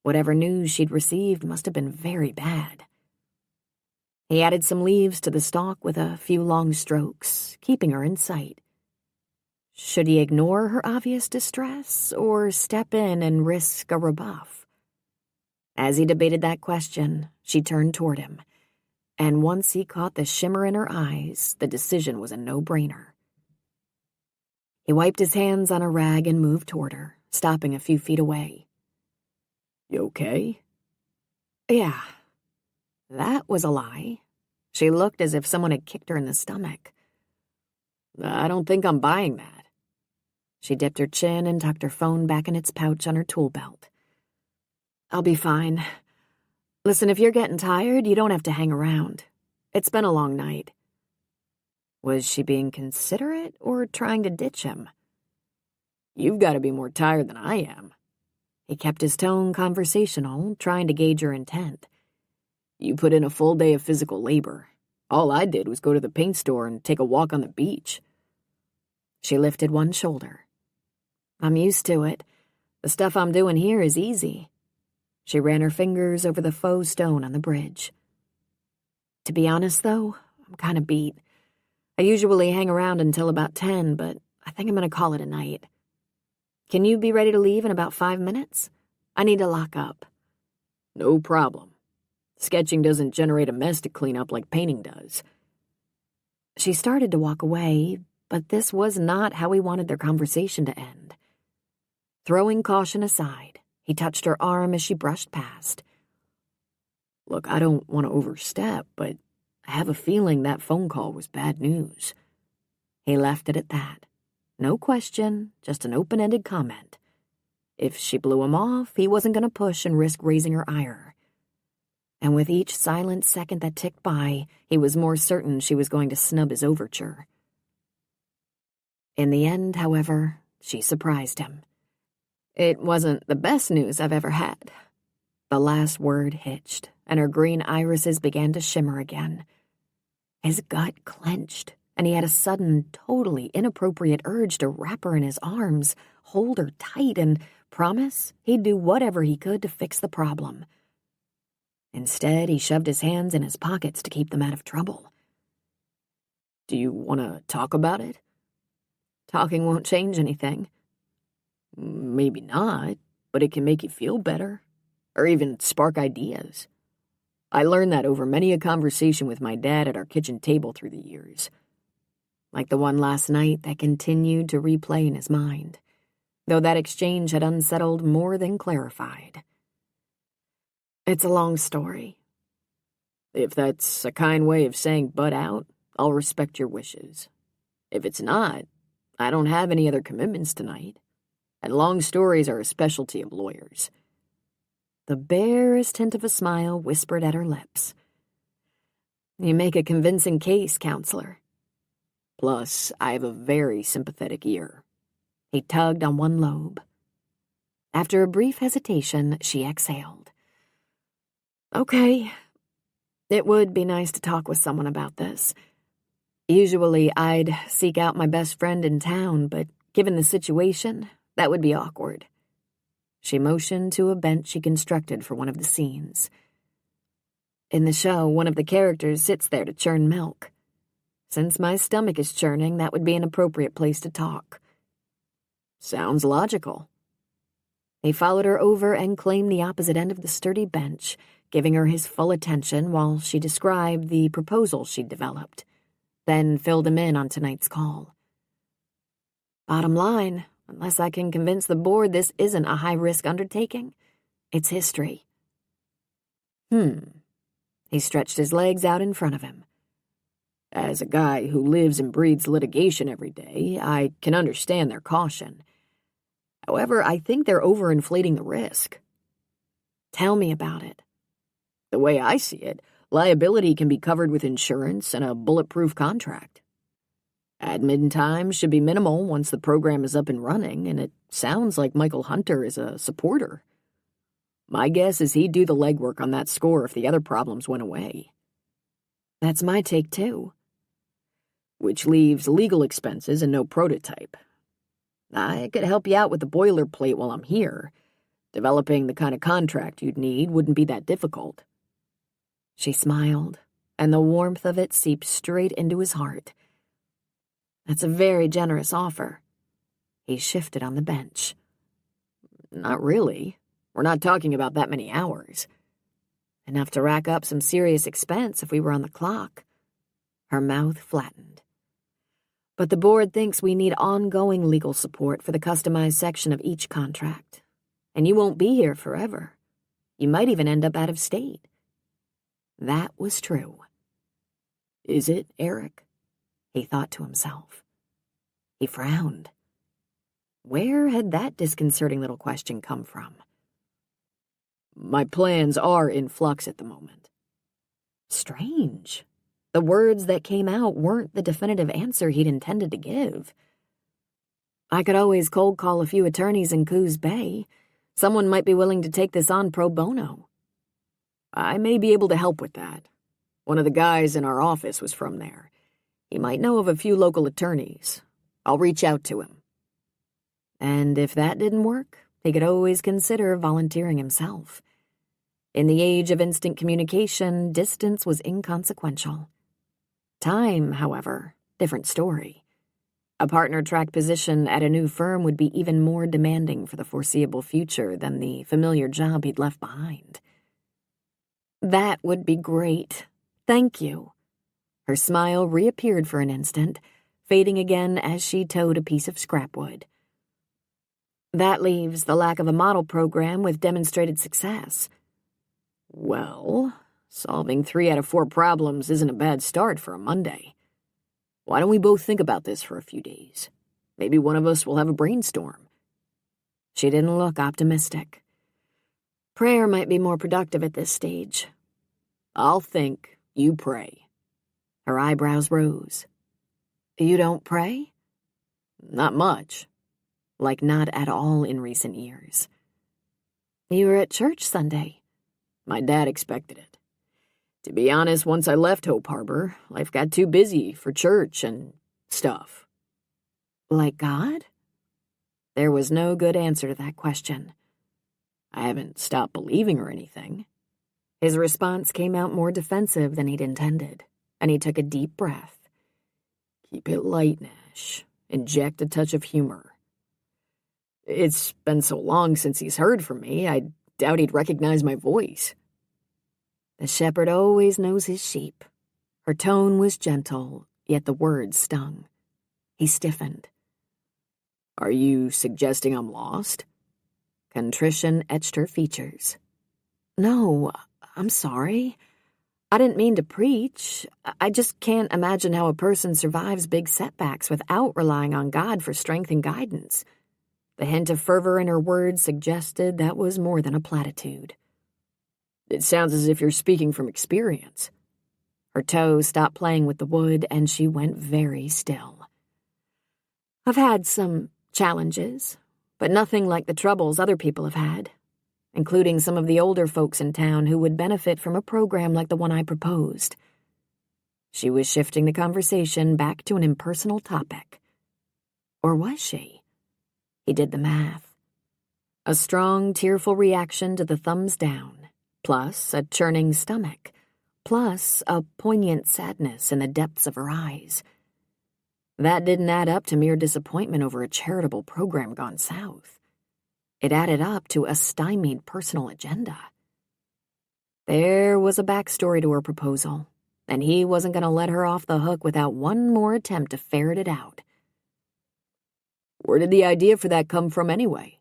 Whatever news she'd received must have been very bad. He added some leaves to the stalk with a few long strokes, keeping her in sight. Should he ignore her obvious distress, or step in and risk a rebuff? As he debated that question, she turned toward him, and once he caught the shimmer in her eyes, the decision was a no-brainer. He wiped his hands on a rag and moved toward her, stopping a few feet away. "You okay?" "Yeah." That was a lie. She looked as if someone had kicked her in the stomach. "I don't think I'm buying that." She dipped her chin and tucked her phone back in its pouch on her tool belt. "I'll be fine. Listen, if you're getting tired, you don't have to hang around. It's been a long night." Was she being considerate or trying to ditch him? "You've got to be more tired than I am." He kept his tone conversational, trying to gauge her intent. "You put in a full day of physical labor. All I did was go to the paint store and take a walk on the beach." She lifted one shoulder. "I'm used to it. The stuff I'm doing here is easy." She ran her fingers over the faux stone on the bridge. "To be honest, though, I'm kind of beat. I usually hang around until about 10, but I think I'm going to call it a night. Can you be ready to leave in about 5 minutes? I need to lock up." "No problem. Sketching doesn't generate a mess to clean up like painting does." She started to walk away, but this was not how he wanted their conversation to end. Throwing caution aside, he touched her arm as she brushed past. "Look, I don't want to overstep, but I have a feeling that phone call was bad news." He left it at that. No question, just an open-ended comment. If she blew him off, he wasn't going to push and risk raising her ire. And with each silent second that ticked by, he was more certain she was going to snub his overture. In the end, however, she surprised him. "It wasn't the best news I've ever had." The last word hitched, and her green irises began to shimmer again. His gut clenched, and he had a sudden, totally inappropriate urge to wrap her in his arms, hold her tight, and promise he'd do whatever he could to fix the problem. Instead, he shoved his hands in his pockets to keep them out of trouble. Do you want to talk about it? Talking won't change anything. Maybe not, but it can make you feel better, or even spark ideas. I learned that over many a conversation with my dad at our kitchen table through the years. Like the one last night that continued to replay in his mind, though that exchange had unsettled more than clarified. It's a long story. If that's a kind way of saying butt out, I'll respect your wishes. If it's not, I don't have any other commitments tonight, and long stories are a specialty of lawyers. The barest hint of a smile whispered at her lips. You make a convincing case, counselor. Plus, I have a very sympathetic ear. He tugged on one lobe. After a brief hesitation, she exhaled. Okay. It would be nice to talk with someone about this. Usually, I'd seek out my best friend in town, but given the situation, that would be awkward. She motioned to a bench she constructed for one of the scenes. In the show, one of the characters sits there to churn milk. Since my stomach is churning, that would be an appropriate place to talk. Sounds logical. He followed her over and claimed the opposite end of the sturdy bench, giving her his full attention while she described the proposal she'd developed, then filled him in on tonight's call. Bottom line, unless I can convince the board this isn't a high-risk undertaking, it's history. He stretched his legs out in front of him. As a guy who lives and breathes litigation every day, I can understand their caution. However, I think they're overinflating the risk. Tell me about it. The way I see it, liability can be covered with insurance and a bulletproof contract. Admin time should be minimal once the program is up and running, and it sounds like Michael Hunter is a supporter. My guess is he'd do the legwork on that score if the other problems went away. That's my take, too. Which leaves legal expenses and no prototype. I could help you out with the boilerplate while I'm here. Developing the kind of contract you'd need wouldn't be that difficult. She smiled, and the warmth of it seeped straight into his heart. That's a very generous offer. He shifted on the bench. Not really. We're not talking about that many hours. Enough to rack up some serious expense if we were on the clock. Her mouth flattened. But the board thinks we need ongoing legal support for the customized section of each contract. And you won't be here forever. You might even end up out of state. That was true. Is it, Eric? He thought to himself. He frowned. Where had that disconcerting little question come from? My plans are in flux at the moment. Strange. The words that came out weren't the definitive answer he'd intended to give. I could always cold call a few attorneys in Coos Bay. Someone might be willing to take this on pro bono. I may be able to help with that. One of the guys in our office was from there. He might know of a few local attorneys. I'll reach out to him. And if that didn't work, he could always consider volunteering himself. In the age of instant communication, distance was inconsequential. Time, however, different story. A partner-track position at a new firm would be even more demanding for the foreseeable future than the familiar job he'd left behind. That would be great. Thank you. Her smile reappeared for an instant, fading again as she towed a piece of scrapwood. That leaves the lack of a model program with demonstrated success. Well, solving 3 out of 4 problems isn't a bad start for a Monday. Why don't we both think about this for a few days? Maybe one of us will have a brainstorm. She didn't look optimistic. Prayer might be more productive at this stage. I'll think, you pray. Her eyebrows rose. You don't pray? Not much. Like not at all in recent years. You were at church Sunday. My dad expected it. To be honest, once I left Hope Harbor, life got too busy for church and stuff. Like God? There was no good answer to that question. I haven't stopped believing or anything. His response came out more defensive than he'd intended, and he took a deep breath. Keep it light, Nash. Inject a touch of humor. It's been so long since he's heard from me, I doubt he'd recognize my voice. The shepherd always knows his sheep. Her tone was gentle, yet the words stung. He stiffened. Are you suggesting I'm lost? Contrition etched her features. No, I'm sorry. I didn't mean to preach. I just can't imagine how a person survives big setbacks without relying on God for strength and guidance. The hint of fervor in her words suggested that was more than a platitude. It sounds as if you're speaking from experience. Her toe stopped playing with the wood, and she went very still. I've had some challenges, but nothing like the troubles other people have had, including some of the older folks in town who would benefit from a program like the one I proposed. She was shifting the conversation back to an impersonal topic. Or was she? He did the math. A strong, tearful reaction to the thumbs down, plus a churning stomach, plus a poignant sadness in the depths of her eyes. That didn't add up to mere disappointment over a charitable program gone south. It added up to a stymied personal agenda. There was a backstory to her proposal, and he wasn't going to let her off the hook without one more attempt to ferret it out. Where did the idea for that come from anyway?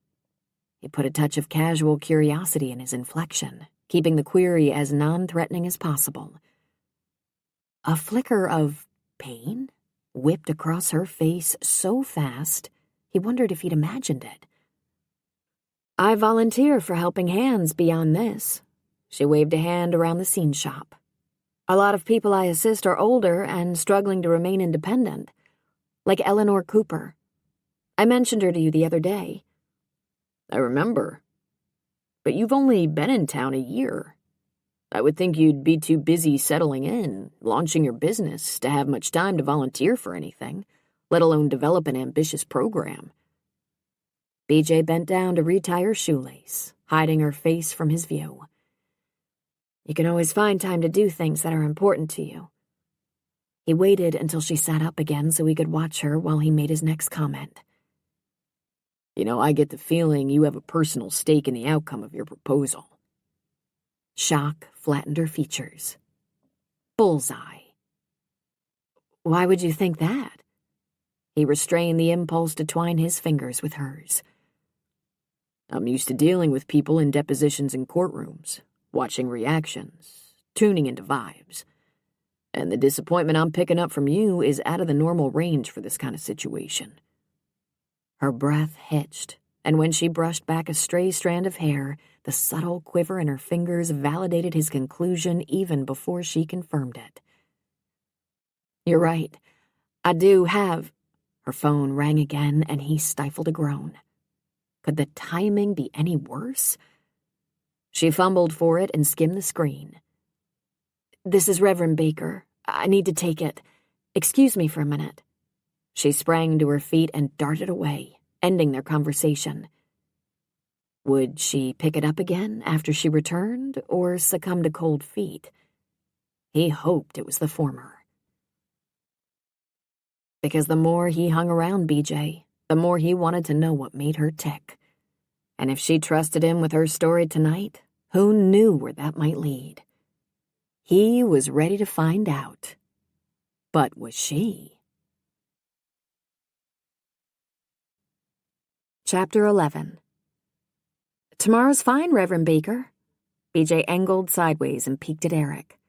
He put a touch of casual curiosity in his inflection, keeping the query as non-threatening as possible. A flicker of pain whipped across her face so fast, he wondered if he'd imagined it. I volunteer for helping hands beyond this. She waved a hand around the scene shop. A lot of people I assist are older and struggling to remain independent, like Eleanor Cooper. I mentioned her to you the other day. I remember. But you've only been in town a year. I would think you'd be too busy settling in, launching your business, to have much time to volunteer for anything, let alone develop an ambitious program. BJ bent down to retie her shoelace, hiding her face from his view. You can always find time to do things that are important to you. He waited until she sat up again so he could watch her while he made his next comment. You know, I get the feeling you have a personal stake in the outcome of your proposal. Shock flattened her features. Bullseye. Why would you think that? He restrained the impulse to twine his fingers with hers. I'm used to dealing with people in depositions and courtrooms, watching reactions, tuning into vibes. And the disappointment I'm picking up from you is out of the normal range for this kind of situation. Her breath hitched, and when she brushed back a stray strand of hair, the subtle quiver in her fingers validated his conclusion even before she confirmed it. You're right. I do have... Her phone rang again, and he stifled a groan. Could the timing be any worse? She fumbled for it and skimmed the screen. This is Reverend Baker. I need to take it. Excuse me for a minute. She sprang to her feet and darted away, ending their conversation. Would she pick it up again after she returned, or succumb to cold feet? He hoped it was the former. Because the more he hung around BJ, the more he wanted to know what made her tick. And if she trusted him with her story tonight, who knew where that might lead? He was ready to find out. But was she? Chapter 11. Tomorrow's fine, Reverend Baker. BJ angled sideways and peeked at Eric.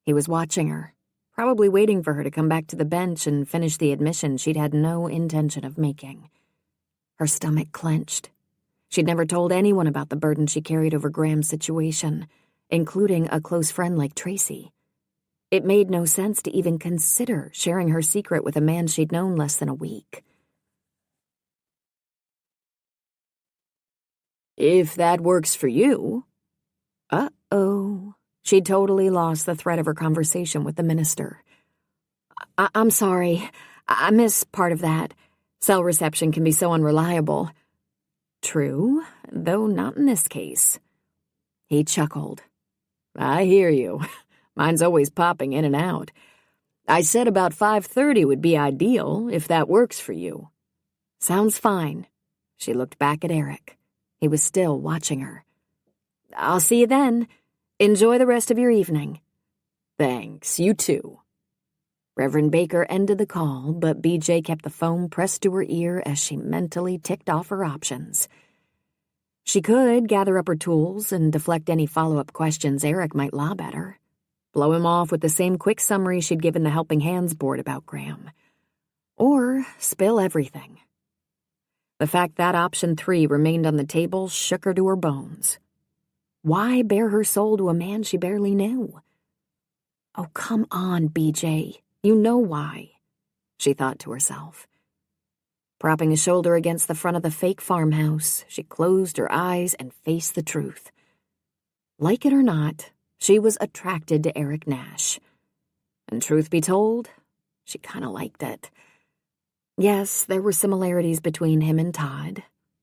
He was watching her, probably waiting for her to come back to the bench and finish the admission she'd had no intention of making. Her stomach clenched. She'd never told anyone about the burden she carried over Graham's situation, including a close friend like Tracy. It made no sense to even consider sharing her secret with a man she'd known less than a week. If that works for you. Uh-oh. She'd totally lost the thread of her conversation with the minister. I'm sorry. I missed part of that. Cell reception can be so unreliable. True, though not in this case. He chuckled. I hear you. Mine's always popping in and out. I said about 5:30 would be ideal, if that works for you. Sounds fine. She looked back at Eric. He was still watching her. I'll see you then. Enjoy the rest of your evening. Thanks, you too. Reverend Baker ended the call, but BJ kept the phone pressed to her ear as she mentally ticked off her options. She could gather up her tools and deflect any follow-up questions Eric might lob at her. Blow him off with the same quick summary she'd given the Helping Hands board about Graham. Or spill everything. The fact that option 3 remained on the table shook her to her bones. Why bare her soul to a man she barely knew? Oh, come on, BJ. You know why, she thought to herself. Propping a shoulder against the front of the fake farmhouse, she closed her eyes and faced the truth. Like it or not, she was attracted to Eric Nash. And truth be told, she kind of liked it. Yes, there were similarities between him and Todd.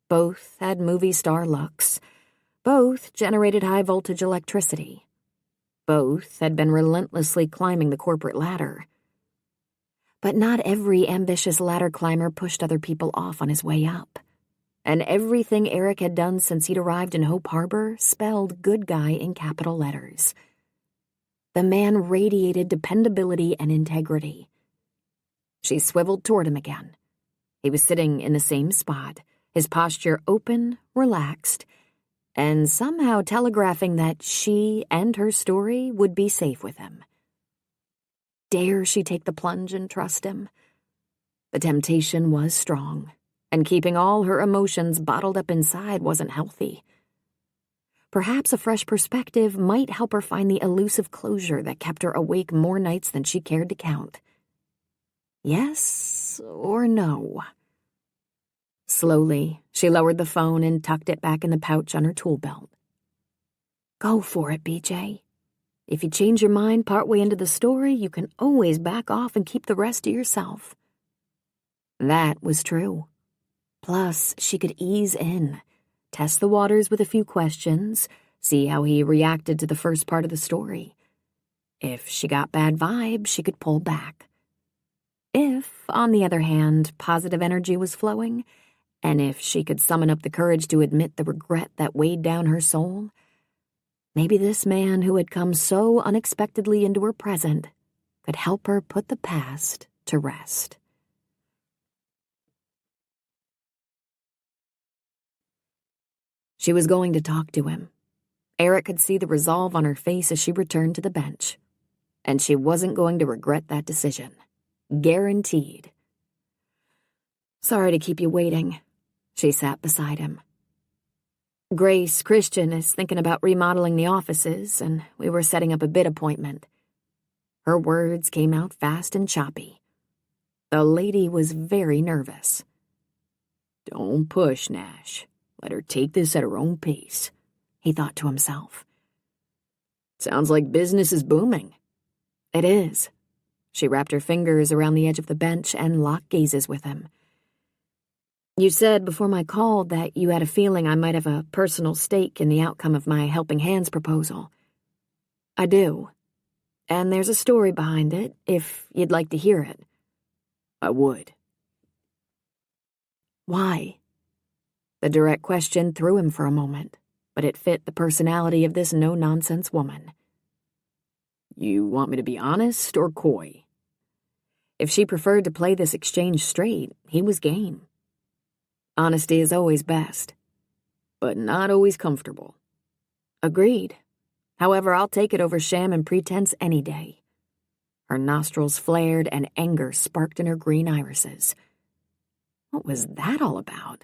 Both had movie star looks. Both generated high-voltage electricity. Both had been relentlessly climbing the corporate ladder. But not every ambitious ladder climber pushed other people off on his way up. And everything Eric had done since he'd arrived in Hope Harbor spelled good guy in capital letters. The man radiated dependability and integrity. She swiveled toward him again. He was sitting in the same spot, his posture open, relaxed, and somehow telegraphing that she and her story would be safe with him. Dare she take the plunge and trust him? The temptation was strong, and keeping all her emotions bottled up inside wasn't healthy. Perhaps a fresh perspective might help her find the elusive closure that kept her awake more nights than she cared to count. Yes or no? Slowly, she lowered the phone and tucked it back in the pouch on her tool belt. Go for it, BJ. If you change your mind partway into the story, you can always back off and keep the rest to yourself. That was true. Plus, she could ease in, test the waters with a few questions, see how he reacted to the first part of the story. If she got bad vibes, she could pull back. If, on the other hand, positive energy was flowing, and if she could summon up the courage to admit the regret that weighed down her soul, maybe this man who had come so unexpectedly into her present could help her put the past to rest. She was going to talk to him. Eric could see the resolve on her face as she returned to the bench. And she wasn't going to regret that decision. Guaranteed. Sorry to keep you waiting. She sat beside him. Grace Christian is thinking about remodeling the offices, and we were setting up a bid appointment. Her words came out fast and choppy. The lady was very nervous. Don't push, Nash. Let her take this at her own pace, he thought to himself. Sounds like business is booming. It is. She wrapped her fingers around the edge of the bench and locked gazes with him. You said before my call that you had a feeling I might have a personal stake in the outcome of my Helping Hands proposal. I do. And there's a story behind it, if you'd like to hear it. I would. Why? The direct question threw him for a moment, but it fit the personality of this no-nonsense woman. You want me to be honest or coy? If she preferred to play this exchange straight, he was game. Honesty is always best. But not always comfortable. Agreed. However, I'll take it over sham and pretense any day. Her nostrils flared and anger sparked in her green irises. What was that all about?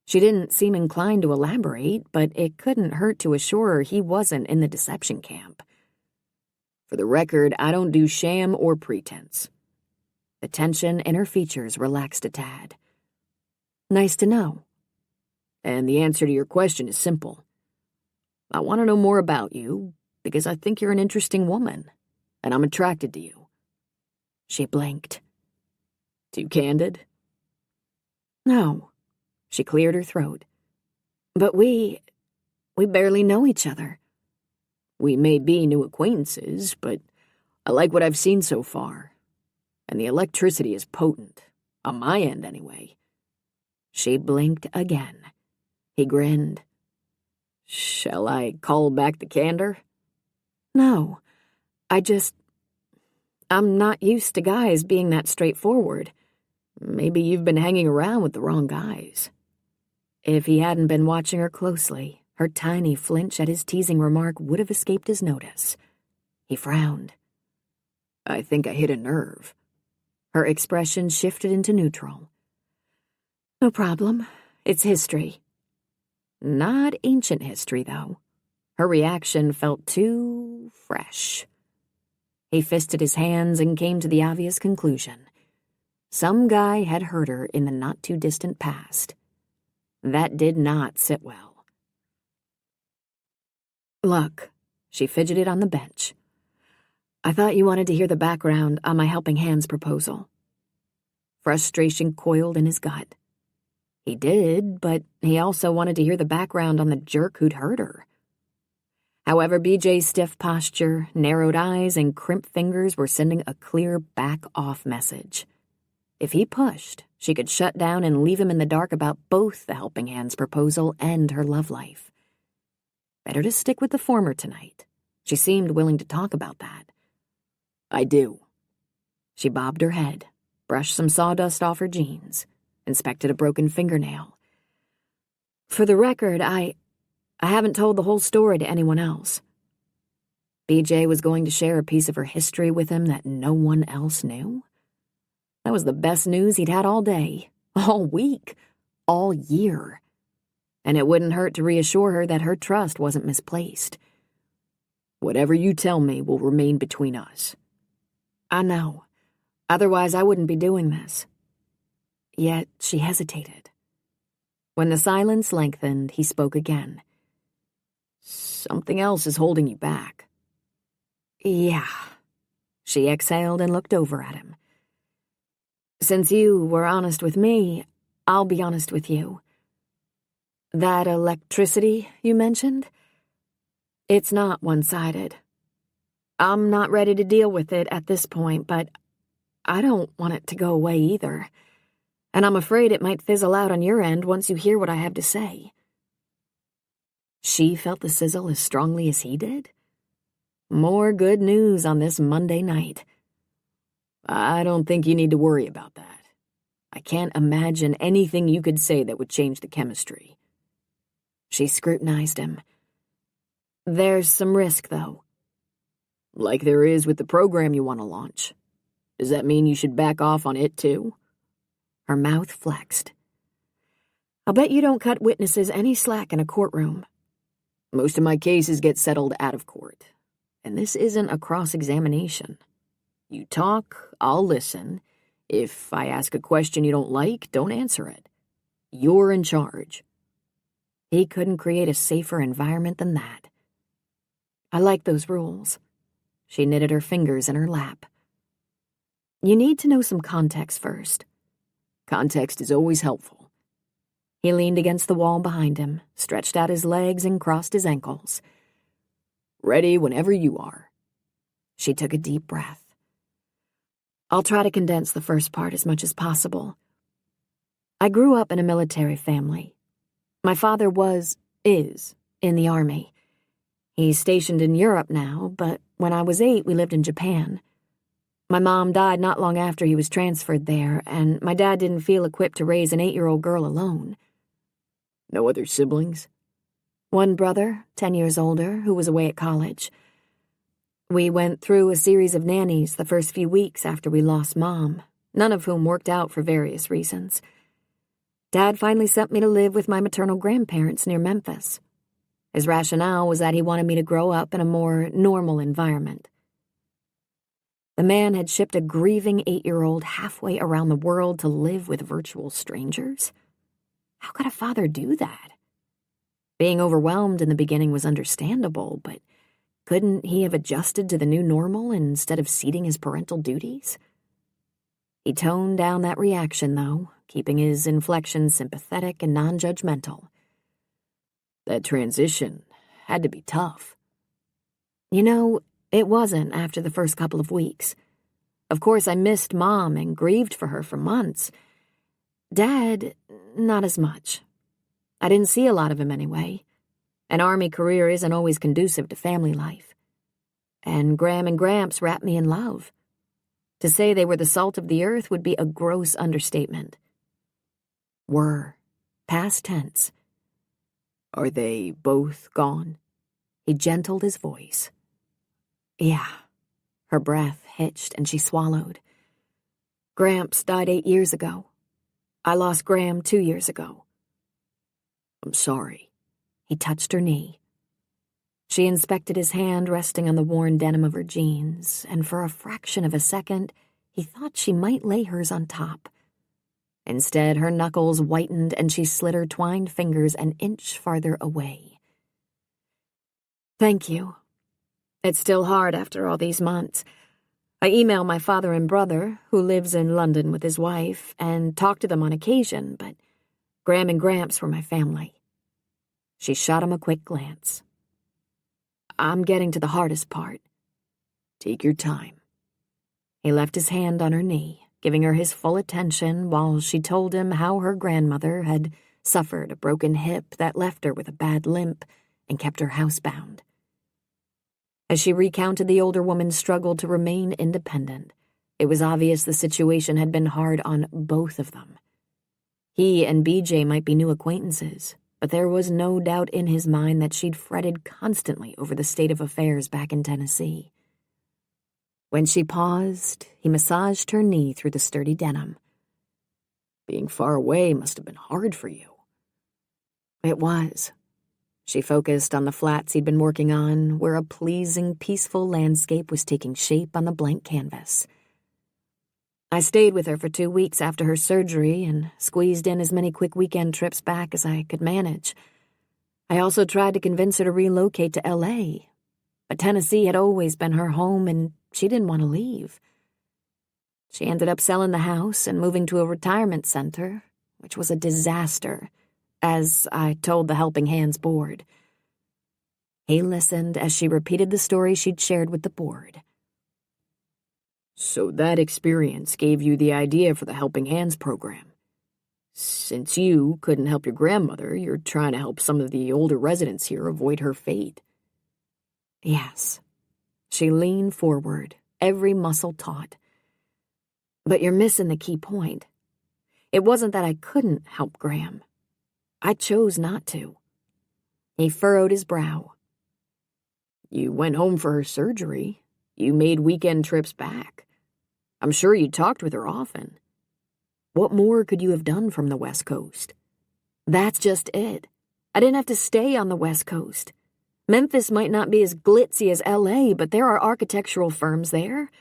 She didn't seem inclined to elaborate, but it couldn't hurt to assure her he wasn't in the deception camp. For the record, I don't do sham or pretense. The tension in her features relaxed a tad. Nice to know. And the answer to your question is simple. I want to know more about you because I think you're an interesting woman, and I'm attracted to you. She blinked. Too candid? No. She cleared her throat. But we barely know each other. We may be new acquaintances, but I like what I've seen so far. And the electricity is potent, on my end anyway." She blinked again. He grinned. "Shall I call back the candor?" "No, I'm not used to guys being that straightforward. Maybe you've been hanging around with the wrong guys." If he hadn't been watching her closely, her tiny flinch at his teasing remark would have escaped his notice. He frowned. "I think I hit a nerve." Her expression shifted into neutral. "No problem. It's history." Not ancient history, though. Her reaction felt too fresh. He fisted his hands and came to the obvious conclusion. Some guy had hurt her in the not-too-distant past. That did not sit well. "Look," she fidgeted on the bench. "I thought you wanted to hear the background on my helping hands proposal." Frustration coiled in his gut. He did, but he also wanted to hear the background on the jerk who'd hurt her. However, BJ's stiff posture, narrowed eyes, and crimped fingers were sending a clear back-off message. If he pushed, she could shut down and leave him in the dark about both the helping hands proposal and her love life. Better to stick with the former tonight. She seemed willing to talk about that. "I do." She bobbed her head, brushed some sawdust off her jeans, inspected a broken fingernail. "For the record, I haven't told the whole story to anyone else." BJ was going to share a piece of her history with him that no one else knew? That was the best news he'd had all day, all week, all year. And it wouldn't hurt to reassure her that her trust wasn't misplaced. "Whatever you tell me will remain between us." "I know. Otherwise, I wouldn't be doing this." Yet she hesitated. When the silence lengthened, he spoke again. "Something else is holding you back." "Yeah." She exhaled and looked over at him. "Since you were honest with me, I'll be honest with you. That electricity you mentioned, it's not one-sided. I'm not ready to deal with it at this point, but I don't want it to go away either. And I'm afraid it might fizzle out on your end once you hear what I have to say." She felt the sizzle as strongly as he did. More good news on this Monday night. "I don't think you need to worry about that. I can't imagine anything you could say that would change the chemistry." She scrutinized him. "There's some risk, though." "Like there is with the program you want to launch. Does that mean you should back off on it, too?" Her mouth flexed. "I'll bet you don't cut witnesses any slack in a courtroom." "Most of my cases get settled out of court, and this isn't a cross-examination. You talk, I'll listen. If I ask a question you don't like, don't answer it. You're in charge." He couldn't create a safer environment than that. "I like those rules." She knitted her fingers in her lap. "You need to know some context first." "Context is always helpful." He leaned against the wall behind him, stretched out his legs, and crossed his ankles. "Ready whenever you are." She took a deep breath. "I'll try to condense the first part as much as possible. I grew up in a military family. My father is, in the Army. He's stationed in Europe now, but when I was 8, we lived in Japan. My mom died not long after he was transferred there, and my dad didn't feel equipped to raise an 8-year-old girl alone." "No other siblings?" "One brother, 10 years older, who was away at college. We went through a series of nannies the first few weeks after we lost Mom, none of whom worked out for various reasons. Dad finally sent me to live with my maternal grandparents near Memphis. His rationale was that he wanted me to grow up in a more normal environment. The man had shipped a grieving 8-year-old halfway around the world to live with virtual strangers? How could a father do that? Being overwhelmed in the beginning was understandable, but couldn't he have adjusted to the new normal instead of ceding his parental duties? He toned down that reaction, though, keeping his inflection sympathetic and non-judgmental. "That transition had to be tough." You know, it wasn't after the first couple of weeks. Of course, I missed Mom and grieved for her for months. Dad, not as much. I didn't see a lot of him anyway. An Army career isn't always conducive to family life. And Graham and Gramps wrapped me in love. To say they were the salt of the earth would be a gross understatement. Were. Past tense. Are they both gone? He gentled his voice. Yeah. Her breath hitched and she swallowed. Gramps died 8 years ago. I lost Graham 2 years ago. I'm sorry. He touched her knee. She inspected his hand resting on the worn denim of her jeans, and for a fraction of a second, he thought she might lay hers on top. Instead, her knuckles whitened and she slid her twined fingers an inch farther away. Thank you. It's still hard after all these months. I email my father and brother, who lives in London with his wife, and talk to them on occasion, but Graham and Gramps were my family. She shot him a quick glance. I'm getting to the hardest part. Take your time. He left his hand on her knee, giving her his full attention while she told him how her grandmother had suffered a broken hip that left her with a bad limp and kept her housebound. As she recounted the older woman's struggle to remain independent, it was obvious the situation had been hard on both of them. He and BJ might be new acquaintances, but there was no doubt in his mind that she'd fretted constantly over the state of affairs back in Tennessee. When she paused, he massaged her knee through the sturdy denim. Being far away must have been hard for you. It was. She focused on the flats he'd been working on, where a pleasing, peaceful landscape was taking shape on the blank canvas. I stayed with her for 2 weeks after her surgery and squeezed in as many quick weekend trips back as I could manage. I also tried to convince her to relocate to L.A., but Tennessee had always been her home and she didn't want to leave. She ended up selling the house and moving to a retirement center, which was a disaster, as I told the Helping Hands board. He listened as she repeated the story she'd shared with the board. So that experience gave you the idea for the Helping Hands program. Since you couldn't help your grandmother, you're trying to help some of the older residents here avoid her fate. Yes. She leaned forward, every muscle taut. But you're missing the key point. It wasn't that I couldn't help Graham. I chose not to. He furrowed his brow. You went home for her surgery. You made weekend trips back. I'm sure you talked with her often. What more could you have done from the West Coast? That's just it. I didn't have to stay on the West Coast. Memphis might not be as glitzy as L.A., but there are architectural firms there.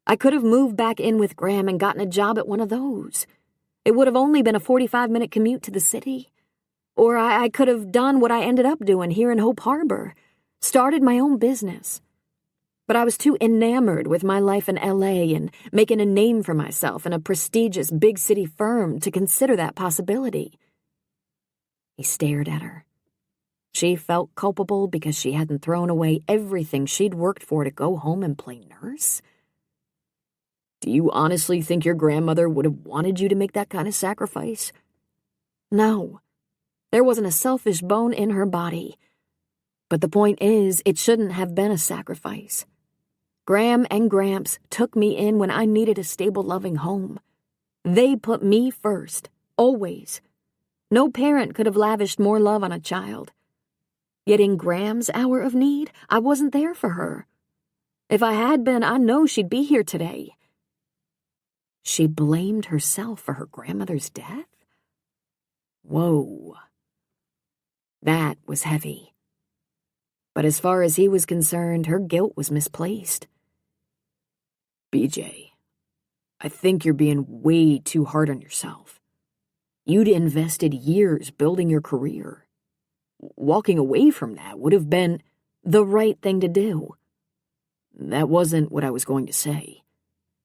I could have moved back in with Graham and gotten a job at one of those. It would have only been a 45-minute commute to the city. Or I could have done what I ended up doing here in Hope Harbor, started my own business. But I was too enamored with my life in L.A. and making a name for myself in a prestigious big city firm to consider that possibility. He stared at her. She felt culpable because she hadn't thrown away everything she'd worked for to go home and play nurse. Do you honestly think your grandmother would have wanted you to make that kind of sacrifice? No. There wasn't a selfish bone in her body. But the point is, it shouldn't have been a sacrifice. Graham and Gramps took me in when I needed a stable, loving home. They put me first, always. No parent could have lavished more love on a child. Yet in Graham's hour of need, I wasn't there for her. If I had been, I know she'd be here today. She blamed herself for her grandmother's death? Whoa. That was heavy. But as far as he was concerned, her guilt was misplaced. BJ, I think you're being way too hard on yourself. You'd invested years building your career. Walking away from that would have been the right thing to do. That wasn't what I was going to say.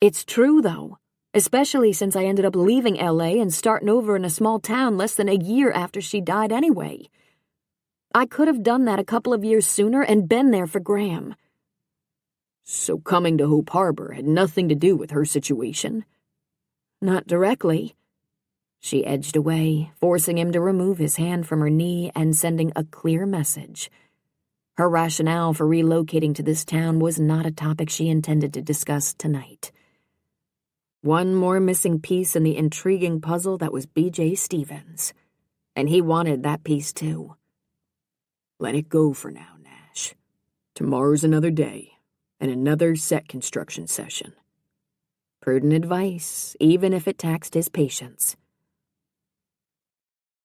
It's true, though, especially since I ended up leaving L.A. and starting over in a small town less than a year after she died anyway. I could have done that a couple of years sooner and been there for Graham. So coming to Hope Harbor had nothing to do with her situation? Not directly. She edged away, forcing him to remove his hand from her knee and sending a clear message. Her rationale for relocating to this town was not a topic she intended to discuss tonight. One more missing piece in the intriguing puzzle that was B.J. Stevens, and he wanted that piece too. Let it go for now, Nash. Tomorrow's another day, and another set construction session. Prudent advice, even if it taxed his patience.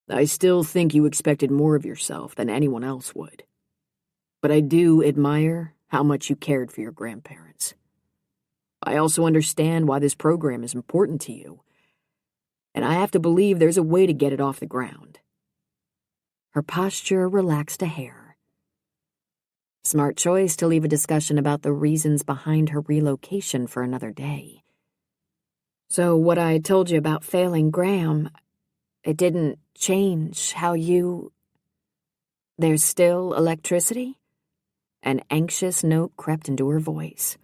I still think you expected more of yourself than anyone else would. But I do admire how much you cared for your grandparents. I also understand why this program is important to you, and I have to believe there's a way to get it off the ground. Her posture relaxed a hair. Smart choice to leave a discussion about the reasons behind her relocation for another day. So what I told you about failing Graham, it didn't change how you... There's still electricity? An anxious note crept into her voice.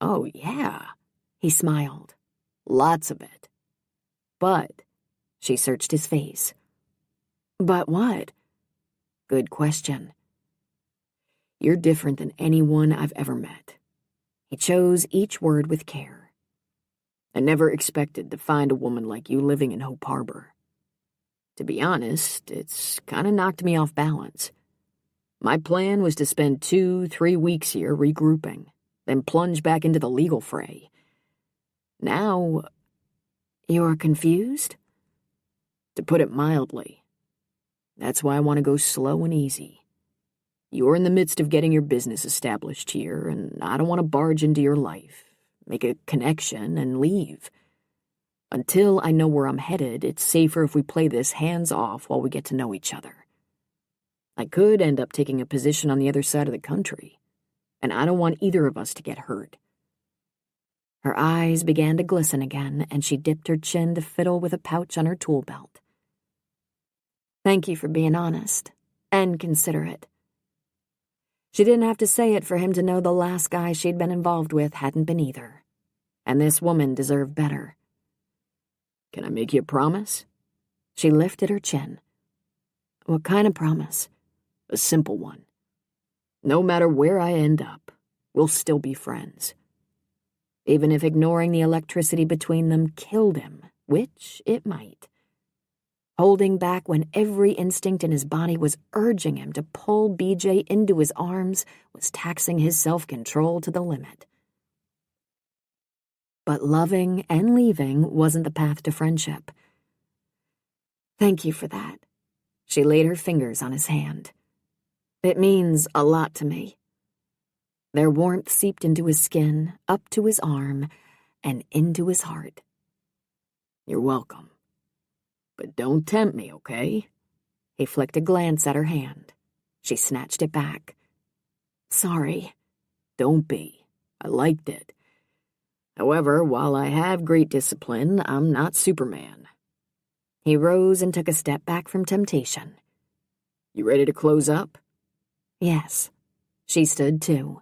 Oh, yeah, he smiled. Lots of it. But, she searched his face. But what? Good question. You're different than anyone I've ever met. He chose each word with care. I never expected to find a woman like you living in Hope Harbor. To be honest, it's kind of knocked me off balance. My plan was to spend 2-3 weeks here regrouping, then plunge back into the legal fray. Now, you're confused? To put it mildly. That's why I want to go slow and easy. You're in the midst of getting your business established here, and I don't want to barge into your life, make a connection, and leave. Until I know where I'm headed, it's safer if we play this hands-off while we get to know each other. I could end up taking a position on the other side of the country, and I don't want either of us to get hurt. Her eyes began to glisten again, and she dipped her chin to fiddle with a pouch on her tool belt. Thank you for being honest and considerate. She didn't have to say it for him to know the last guy she'd been involved with hadn't been either, and this woman deserved better. Can I make you a promise? She lifted her chin. What kind of promise? A simple one. No matter where I end up, we'll still be friends. Even if ignoring the electricity between them killed him, which it might. Holding back when every instinct in his body was urging him to pull BJ into his arms was taxing his self-control to the limit. But loving and leaving wasn't the path to friendship. Thank you for that. She laid her fingers on his hand. It means a lot to me. Their warmth seeped into his skin, up to his arm, and into his heart. You're welcome. But don't tempt me, okay? He flicked a glance at her hand. She snatched it back. Sorry. Don't be. I liked it. However, while I have great discipline, I'm not Superman. He rose and took a step back from temptation. You ready to close up? Yes. She stood too.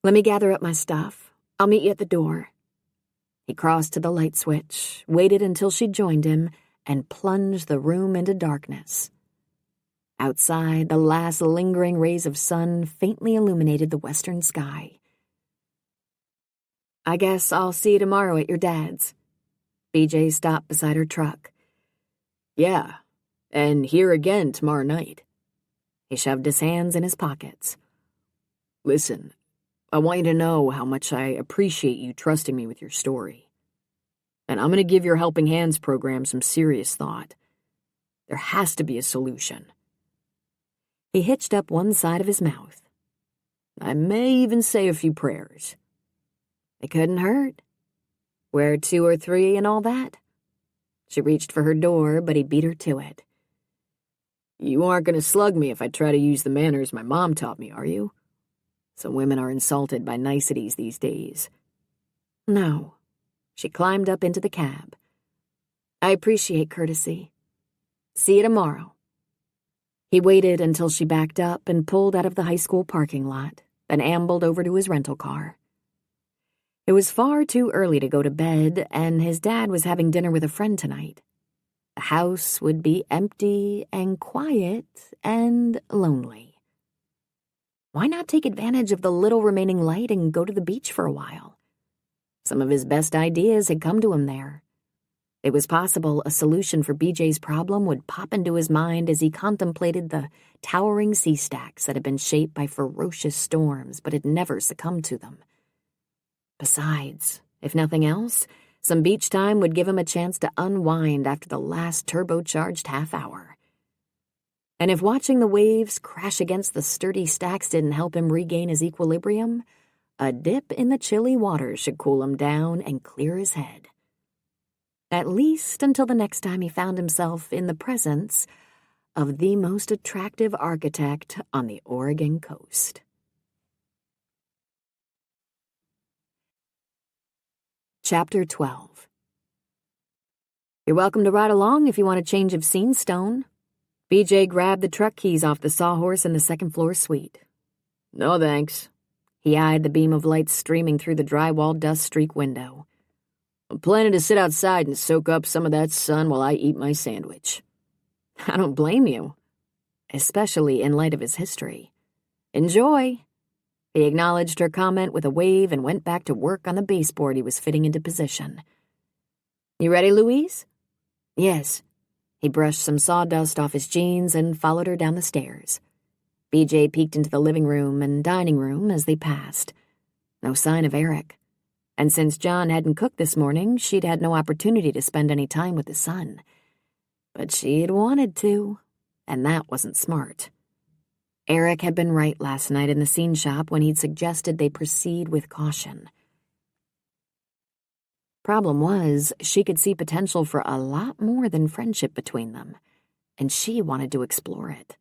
Let me gather up my stuff. I'll meet you at the door. He crossed to the light switch, waited until she joined him, and plunged the room into darkness. Outside, the last lingering rays of sun faintly illuminated the western sky. I guess I'll see you tomorrow at your dad's. BJ stopped beside her truck. Yeah, and here again tomorrow night. He shoved his hands in his pockets. Listen, I want you to know how much I appreciate you trusting me with your story. And I'm going to give your Helping Hands program some serious thought. There has to be a solution. He hitched up one side of his mouth. I may even say a few prayers. It couldn't hurt. Where 2 or 3 and all that? She reached for her door, but he beat her to it. You aren't going to slug me if I try to use the manners my mom taught me, are you? Some women are insulted by niceties these days. No. She climbed up into the cab. I appreciate courtesy. See you tomorrow. He waited until she backed up and pulled out of the high school parking lot, then ambled over to his rental car. It was far too early to go to bed, and his dad was having dinner with a friend tonight. The house would be empty and quiet and lonely. Why not take advantage of the little remaining light and go to the beach for a while? Some of his best ideas had come to him there. It was possible a solution for BJ's problem would pop into his mind as he contemplated the towering sea stacks that had been shaped by ferocious storms but had never succumbed to them. Besides, if nothing else, some beach time would give him a chance to unwind after the last turbocharged half hour. And if watching the waves crash against the sturdy stacks didn't help him regain his equilibrium, a dip in the chilly water should cool him down and clear his head. At least until the next time he found himself in the presence of the most attractive architect on the Oregon coast. Chapter 12. You're welcome to ride along if you want a change of scene, Stone. BJ grabbed the truck keys off the sawhorse in the second-floor suite. No thanks. He eyed the beam of light streaming through the drywall dust-streak window. I'm planning to sit outside and soak up some of that sun while I eat my sandwich. I don't blame you, especially in light of his history. Enjoy. He acknowledged her comment with a wave and went back to work on the baseboard he was fitting into position. You ready, Louise? Yes. He brushed some sawdust off his jeans and followed her down the stairs. BJ peeked into the living room and dining room as they passed. No sign of Eric. And since John hadn't cooked this morning, she'd had no opportunity to spend any time with the son. But she'd wanted to, and that wasn't smart. Eric had been right last night in the scene shop when he'd suggested they proceed with caution. Problem was, she could see potential for a lot more than friendship between them, and she wanted to explore it.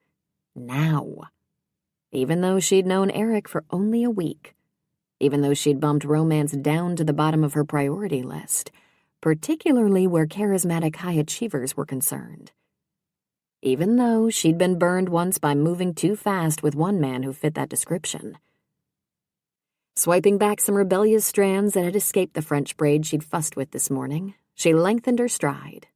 Now. Even though she'd known Eric for only a week. Even though she'd bumped romance down to the bottom of her priority list, particularly where charismatic high achievers were concerned. Even though she'd been burned once by moving too fast with one man who fit that description. Swiping back some rebellious strands that had escaped the French braid she'd fussed with this morning, she lengthened her stride.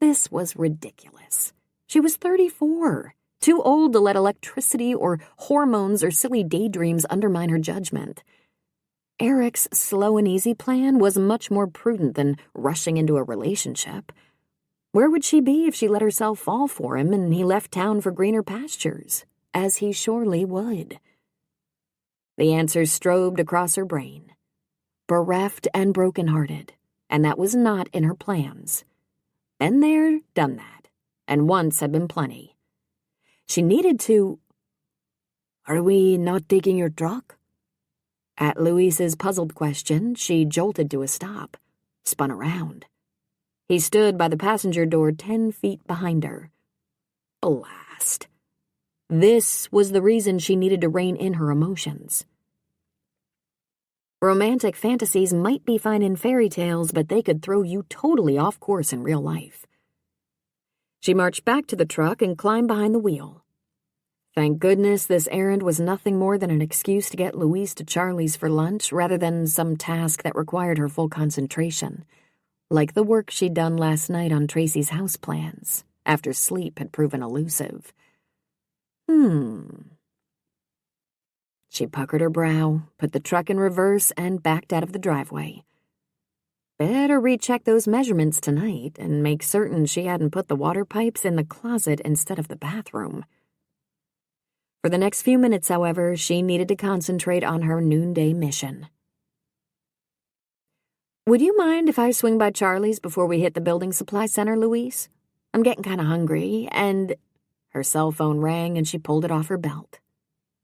This was ridiculous. She was 34, too old to let electricity or hormones or silly daydreams undermine her judgment. Eric's slow and easy plan was much more prudent than rushing into a relationship. Where would she be if she let herself fall for him and he left town for greener pastures, as he surely would? The answers strobed across her brain. Bereft and broken-hearted, and that was not in her plans. Been there, done that, and once had been plenty. She needed to... Are we not taking your truck? At Luis's puzzled question, she jolted to a stop, spun around. He stood by the passenger door 10 feet behind her. Blast. This was the reason she needed to rein in her emotions. Romantic fantasies might be fine in fairy tales, but they could throw you totally off course in real life. She marched back to the truck and climbed behind the wheel. Thank goodness this errand was nothing more than an excuse to get Louise to Charlie's for lunch rather than some task that required her full concentration, like the work she'd done last night on Tracy's house plans, after sleep had proven elusive. She puckered her brow, put the truck in reverse, and backed out of the driveway. Better recheck those measurements tonight and make certain she hadn't put the water pipes in the closet instead of the bathroom. For the next few minutes, however, she needed to concentrate on her noonday mission. Would you mind if I swing by Charlie's before we hit the building supply center, Louise? I'm getting kind of hungry, and... Her cell phone rang and she pulled it off her belt.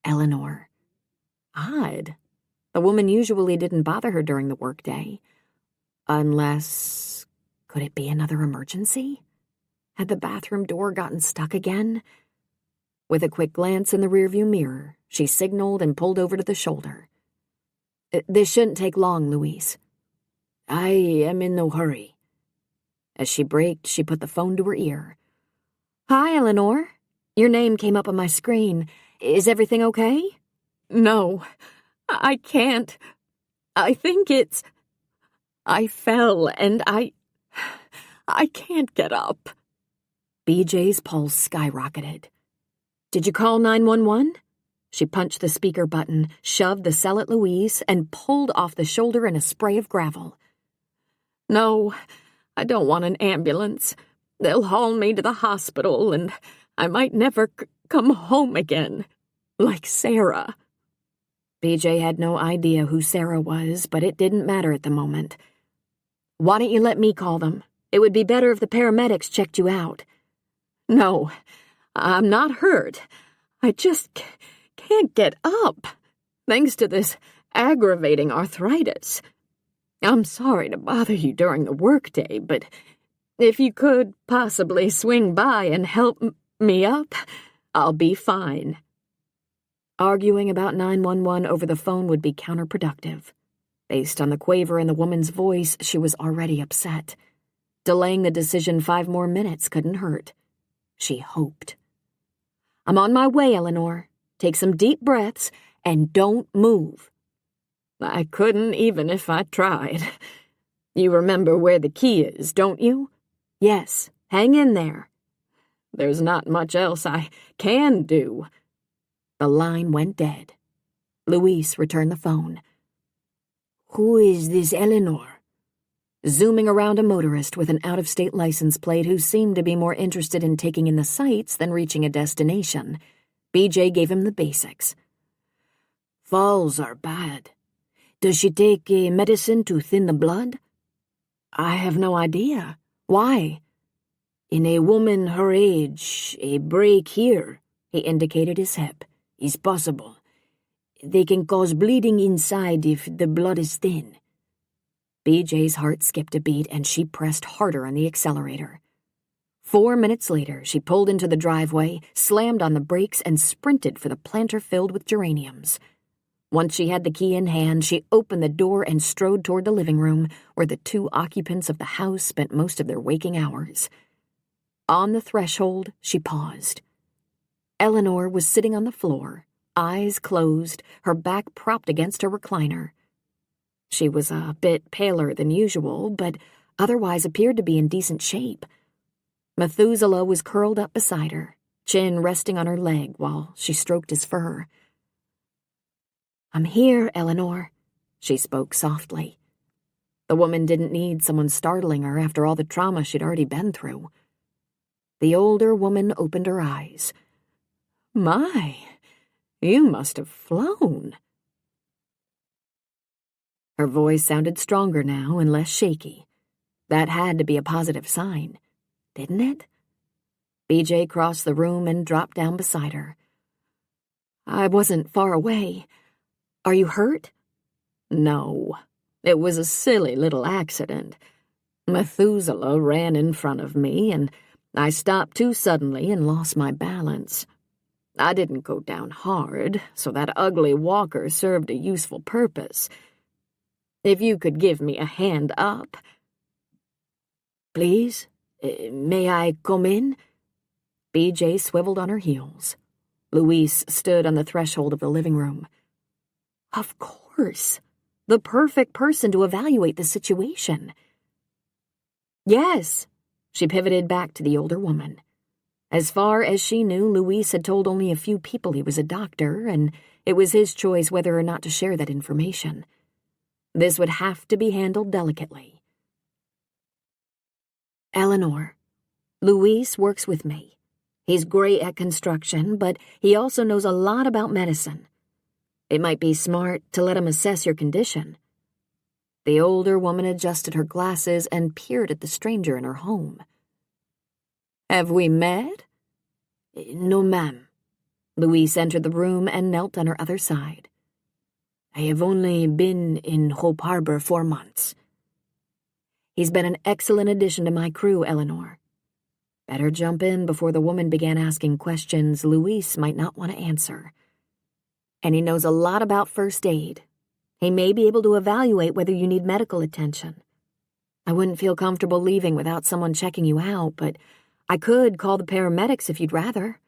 Eleanor. Odd. The woman usually didn't bother her during the workday. Unless... Could it be another emergency? Had the bathroom door gotten stuck again? With a quick glance in the rearview mirror, she signaled and pulled over to the shoulder. This shouldn't take long, Louise. I am in no hurry. As she braked, she put the phone to her ear. Hi, Eleanor. Your name came up on my screen. Is everything okay? No, I can't. I think it's... I fell and I can't get up. BJ's pulse skyrocketed. Did you call 911? She punched the speaker button, shoved the cell at Louise, and pulled off the shoulder in a spray of gravel. No, I don't want an ambulance. They'll haul me to the hospital and I might never come home again, like Sarah. BJ had no idea who Sarah was, but it didn't matter at the moment. Why don't you let me call them? It would be better if the paramedics checked you out. No, I'm not hurt. I just can't get up, thanks to this aggravating arthritis. I'm sorry to bother you during the workday, but if you could possibly swing by and help me up, I'll be fine. Arguing about 911 over the phone would be counterproductive. Based on the quaver in the woman's voice, she was already upset. Delaying the decision 5 more minutes couldn't hurt. She hoped. I'm on my way, Eleanor. Take some deep breaths and don't move. I couldn't even if I tried. You remember where the key is, don't you? Yes, hang in there. There's not much else I can do. The line went dead. Louise returned the phone. Who is this Eleanor? Zooming around a motorist with an out-of-state license plate who seemed to be more interested in taking in the sights than reaching a destination, BJ gave him the basics. Falls are bad. Does she take a medicine to thin the blood? I have no idea. Why? In a woman her age, a break here, he indicated his hip, is possible. They can cause bleeding inside if the blood is thin. BJ's heart skipped a beat and she pressed harder on the accelerator. 4 minutes later, she pulled into the driveway, slammed on the brakes, and sprinted for the planter filled with geraniums. Once she had the key in hand, she opened the door and strode toward the living room, where the 2 occupants of the house spent most of their waking hours. On the threshold, she paused. Eleanor was sitting on the floor, eyes closed, her back propped against her recliner. She was a bit paler than usual, but otherwise appeared to be in decent shape. Methuselah was curled up beside her, chin resting on her leg while she stroked his fur. I'm here, Eleanor, she spoke softly. The woman didn't need someone startling her after all the trauma she'd already been through. The older woman opened her eyes. My, you must have flown. Her voice sounded stronger now and less shaky. That had to be a positive sign, didn't it? BJ crossed the room and dropped down beside her. I wasn't far away. Are you hurt? No, it was a silly little accident. Methuselah ran in front of me, and I stopped too suddenly and lost my balance. I didn't go down hard, so that ugly walker served a useful purpose. If you could give me a hand up. Please, may I come in? BJ swiveled on her heels. Louise stood on the threshold of the living room. Of course, the perfect person to evaluate the situation. Yes, she pivoted back to the older woman. As far as she knew, Louise had told only a few people he was a doctor, and it was his choice whether or not to share that information. This would have to be handled delicately. Eleanor, Louise works with me. He's great at construction, but he also knows a lot about medicine. It might be smart to let him assess your condition. The older woman adjusted her glasses and peered at the stranger in her home. Have we met? No, ma'am. Louise entered the room and knelt on her other side. I have only been in Hope Harbor 4 months. He's been an excellent addition to my crew, Eleanor. Better jump in before the woman began asking questions Louise might not want to answer. And he knows a lot about first aid. He may be able to evaluate whether you need medical attention. I wouldn't feel comfortable leaving without someone checking you out, but I could call the paramedics if you'd rather.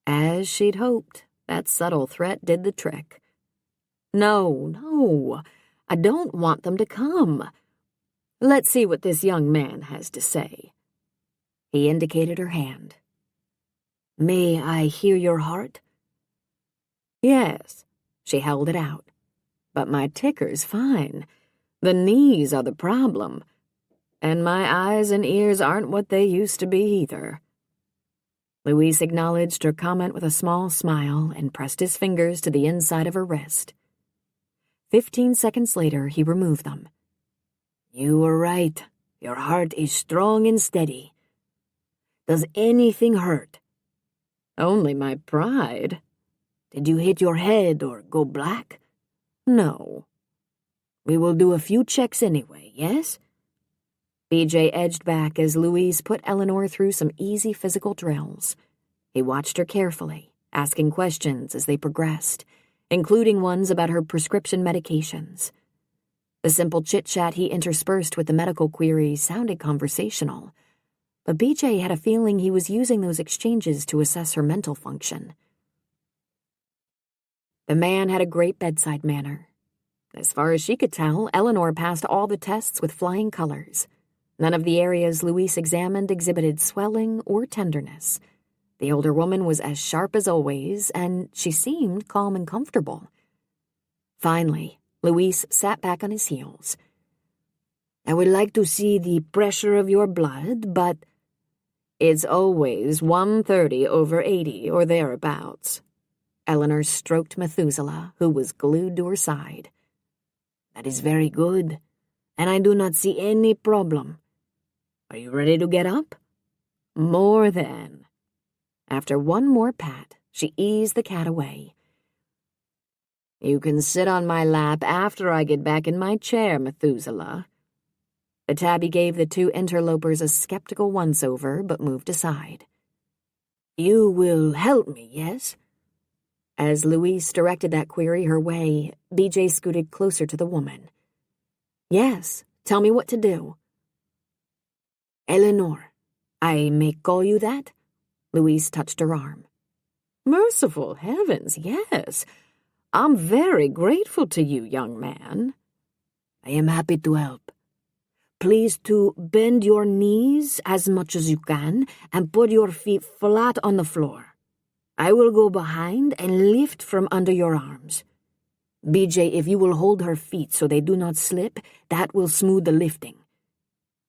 As she'd hoped, That subtle threat did the trick. No, I don't want them to come. Let's see what this young man has to say. He indicated her hand. May I hear your heart? Yes, she held it out. But my ticker's fine. The knees are the problem. And my eyes and ears aren't what they used to be either. Luis acknowledged her comment with a small smile and pressed his fingers to the inside of her wrist. 15 seconds later, he removed them. You were right. Your heart is strong and steady. Does anything hurt? Only my pride. Did you hit your head or go black? No. We will do a few checks anyway, yes? BJ edged back as Louise put Eleanor through some easy physical drills. He watched her carefully, asking questions as they progressed, including ones about her prescription medications. The simple chit-chat he interspersed with the medical queries sounded conversational, but BJ had a feeling he was using those exchanges to assess her mental function. The man had a great bedside manner. As far as she could tell, Eleanor passed all the tests with flying colors. None of the areas Luis examined exhibited swelling or tenderness. The older woman was as sharp as always, and she seemed calm and comfortable. Finally, Luis sat back on his heels. I would like to see the pressure of your blood, but it's always 130/80 or thereabouts. Eleanor stroked Methuselah, who was glued to her side. That is very good, and I do not see any problem. Are you ready to get up? More than. After one more pat, she eased the cat away. You can sit on my lap after I get back in my chair, Methuselah. The tabby gave the two interlopers a skeptical once-over, but moved aside. You will help me, yes? As Louise directed that query her way, BJ scooted closer to the woman. Yes, tell me what to do. Eleanor, I may call you that? Louise touched her arm. Merciful heavens, yes. I'm very grateful to you, young man. I am happy to help. Please to bend your knees as much as you can and put your feet flat on the floor. I will go behind and lift from under your arms. BJ, if you will hold her feet so they do not slip, that will smooth the lifting.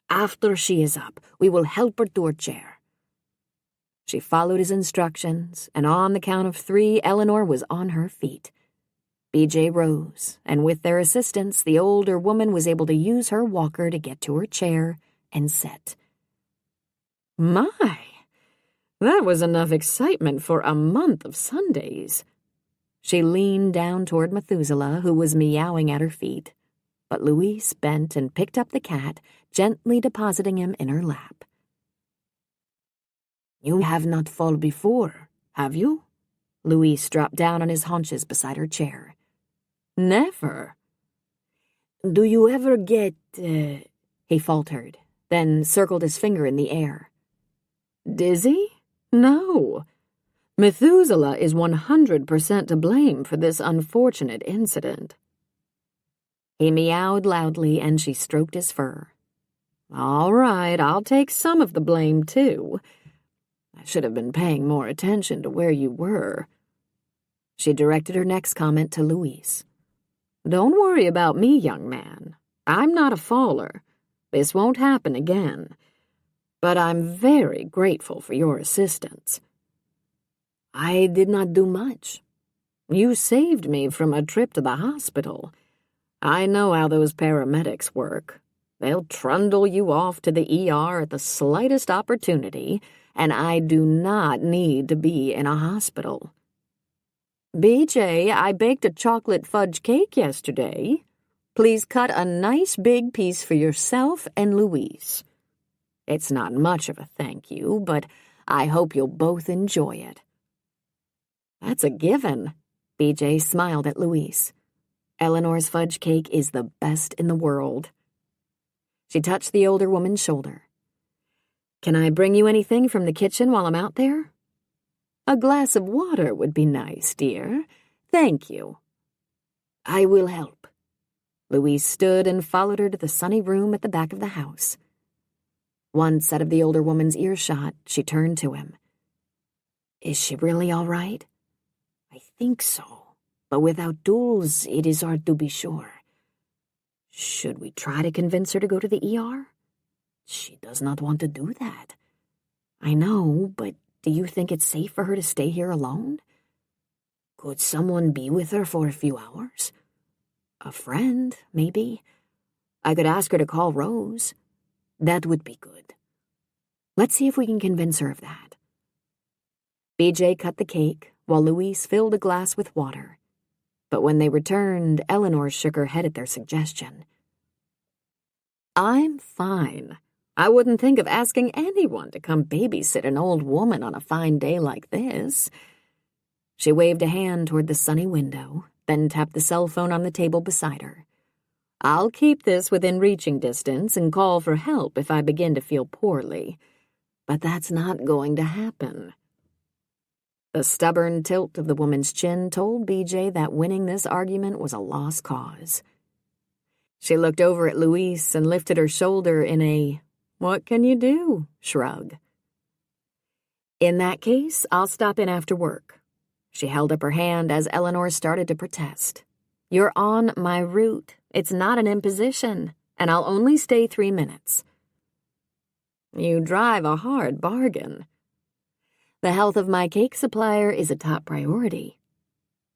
After she is up, we will help her to her chair. She followed his instructions, and on the count of 3, Eleanor was on her feet. BJ rose, and with their assistance, the older woman was able to use her walker to get to her chair and sit. My! That was enough excitement for a month of Sundays. She leaned down toward Methuselah, who was meowing at her feet, but Louise bent and picked up the cat, gently depositing him in her lap. You have not fallen before, have you? Louise dropped down on his haunches beside her chair. Never. Do you ever get, he faltered, then circled his finger in the air. Dizzy? No. Methuselah is 100% to blame for this unfortunate incident. He meowed loudly, and she stroked his fur. All right, I'll take some of the blame, too. I should have been paying more attention to where you were. She directed her next comment to Luis. Don't worry about me, young man. I'm not a faller. This won't happen again. But I'm very grateful for your assistance. I did not do much. You saved me from a trip to the hospital. I know how those paramedics work. They'll trundle you off to the ER at the slightest opportunity, and I do not need to be in a hospital. BJ, I baked a chocolate fudge cake yesterday. Please cut a nice big piece for yourself and Louise. It's not much of a thank you, but I hope you'll both enjoy it. That's a given. BJ smiled at Louise. Eleanor's fudge cake is the best in the world. She touched the older woman's shoulder. Can I bring you anything from the kitchen while I'm out there? A glass of water would be nice, dear. Thank you. I will help. Louise stood and followed her to the sunny room at the back of the house. Once out of the older woman's earshot, she turned to him. Is she really all right? I think so, but without tools, it is hard to be sure. Should we try to convince her to go to the ER? She does not want to do that. I know, but do you think it's safe for her to stay here alone? Could someone be with her for a few hours? A friend, maybe. I could ask her to call Rose. That would be good. Let's see if we can convince her of that. BJ cut the cake while Louise filled a glass with water. But when they returned, Eleanor shook her head at their suggestion. I'm fine. I wouldn't think of asking anyone to come babysit an old woman on a fine day like this. She waved a hand toward the sunny window, then tapped the cell phone on the table beside her. I'll keep this within reaching distance and call for help if I begin to feel poorly. But that's not going to happen. The stubborn tilt of the woman's chin told BJ that winning this argument was a lost cause. She looked over at Louise and lifted her shoulder in a, "What can you do?" shrug. In that case, I'll stop in after work. She held up her hand as Eleanor started to protest. You're on my route. It's not an imposition, and I'll only stay 3 minutes. You drive a hard bargain. The health of my cake supplier is a top priority.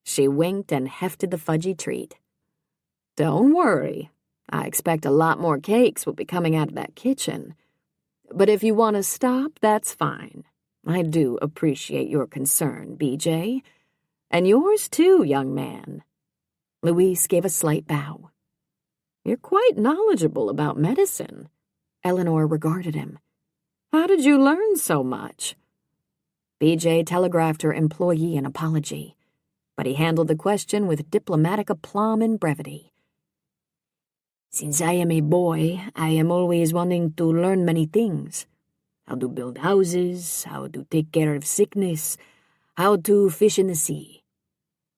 She winked and hefted the fudgy treat. Don't worry. I expect a lot more cakes will be coming out of that kitchen. But if you want to stop, that's fine. I do appreciate your concern, BJ. And yours too, young man. Louise gave a slight bow. You're quite knowledgeable about medicine. Eleanor regarded him. How did you learn so much? BJ telegraphed her employee an apology, but he handled the question with diplomatic aplomb and brevity. Since I am a boy, I am always wanting to learn many things. How to build houses, how to take care of sickness, how to fish in the sea.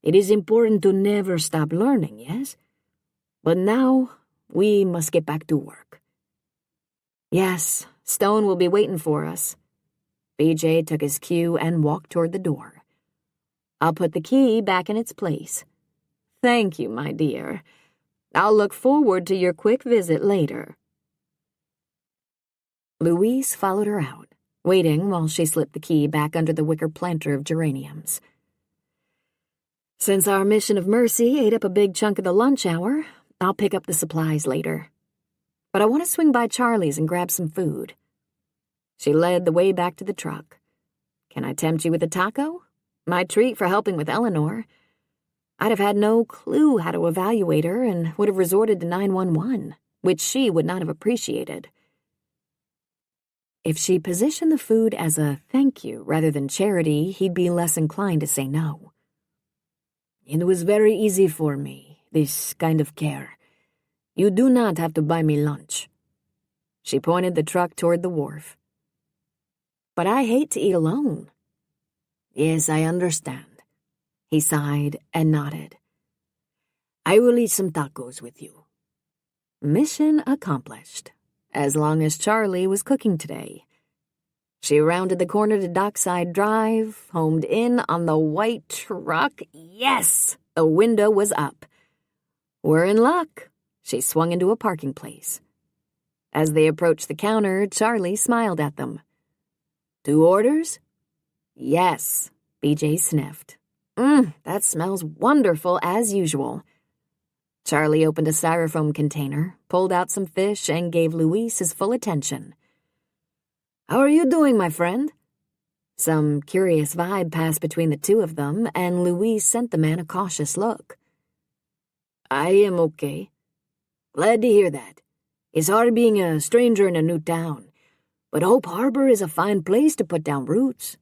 It is important to never stop learning, yes? But now, we must get back to work. Yes, Stone will be waiting for us. BJ took his cue and walked toward the door. I'll put the key back in its place. Thank you, my dear. I'll look forward to your quick visit later. Louise followed her out, waiting while she slipped the key back under the wicker planter of geraniums. Since our mission of mercy ate up a big chunk of the lunch hour, I'll pick up the supplies later. But I want to swing by Charlie's and grab some food. She led the way back to the truck. Can I tempt you with a taco? My treat for helping with Eleanor. I'd have had no clue how to evaluate her and would have resorted to 911, which she would not have appreciated. If she positioned the food as a thank you rather than charity, he'd be less inclined to say no. It was very easy for me, this kind of care. You do not have to buy me lunch. She pointed the truck toward the wharf. But I hate to eat alone. Yes, I understand. He sighed and nodded. I will eat some tacos with you. Mission accomplished, as long as Charlie was cooking today. She rounded the corner to Dockside Drive, homed in on the white truck. Yes! The window was up. We're in luck. She swung into a parking place. As they approached the counter, Charlie smiled at them. 2 orders? Yes, BJ sniffed. That smells wonderful as usual. Charlie opened a styrofoam container, pulled out some fish, and gave Louise his full attention. How are you doing, my friend? Some curious vibe passed between the two of them, and Louise sent the man a cautious look. I am okay. Glad to hear that. It's hard being a stranger in a new town, but Hope Harbor is a fine place to put down roots.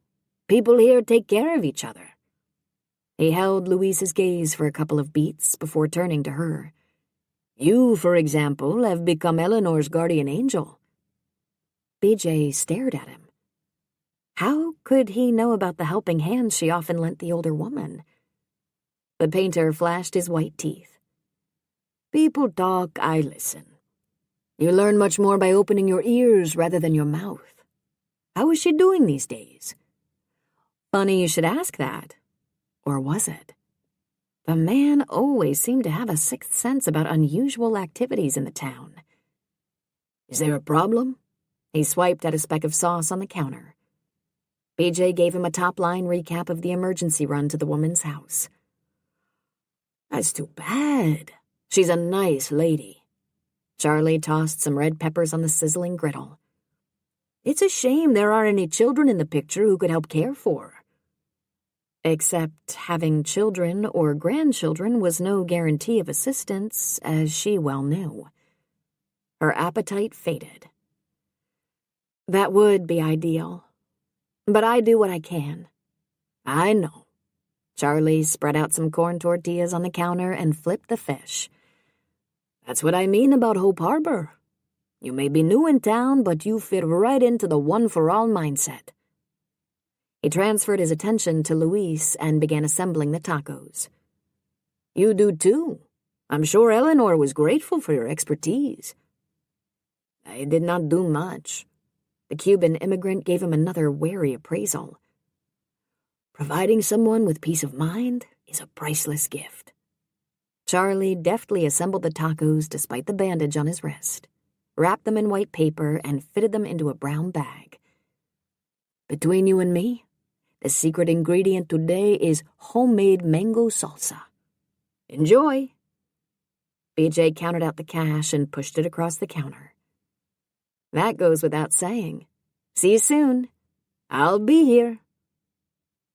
People here take care of each other. He held Louise's gaze for a couple of beats before turning to her. You, for example, have become Eleanor's guardian angel. BJ stared at him. How could he know about the helping hand she often lent the older woman? The painter flashed his white teeth. People talk, I listen. You learn much more by opening your ears rather than your mouth. How is she doing these days? Funny you should ask that. Or was it? The man always seemed to have a sixth sense about unusual activities in the town. Is there a problem? He swiped at a speck of sauce on the counter. BJ gave him a top-line recap of the emergency run to the woman's house. That's too bad. She's a nice lady. Charlie tossed some red peppers on the sizzling griddle. It's a shame there aren't any children in the picture who could help care for her. Except having children or grandchildren was no guarantee of assistance, as she well knew. Her appetite faded. That would be ideal. But I do what I can. I know. Charlie spread out some corn tortillas on the counter and flipped the fish. That's what I mean about Hope Harbor. You may be new in town, but you fit right into the one-for-all mindset. He transferred his attention to Luis and began assembling the tacos. You do too. I'm sure Eleanor was grateful for your expertise. I did not do much. The Cuban immigrant gave him another wary appraisal. Providing someone with peace of mind is a priceless gift. Charlie deftly assembled the tacos despite the bandage on his wrist, wrapped them in white paper, and fitted them into a brown bag. Between you and me, the secret ingredient today is homemade mango salsa. Enjoy. BJ counted out the cash and pushed it across the counter. That goes without saying. See you soon. I'll be here.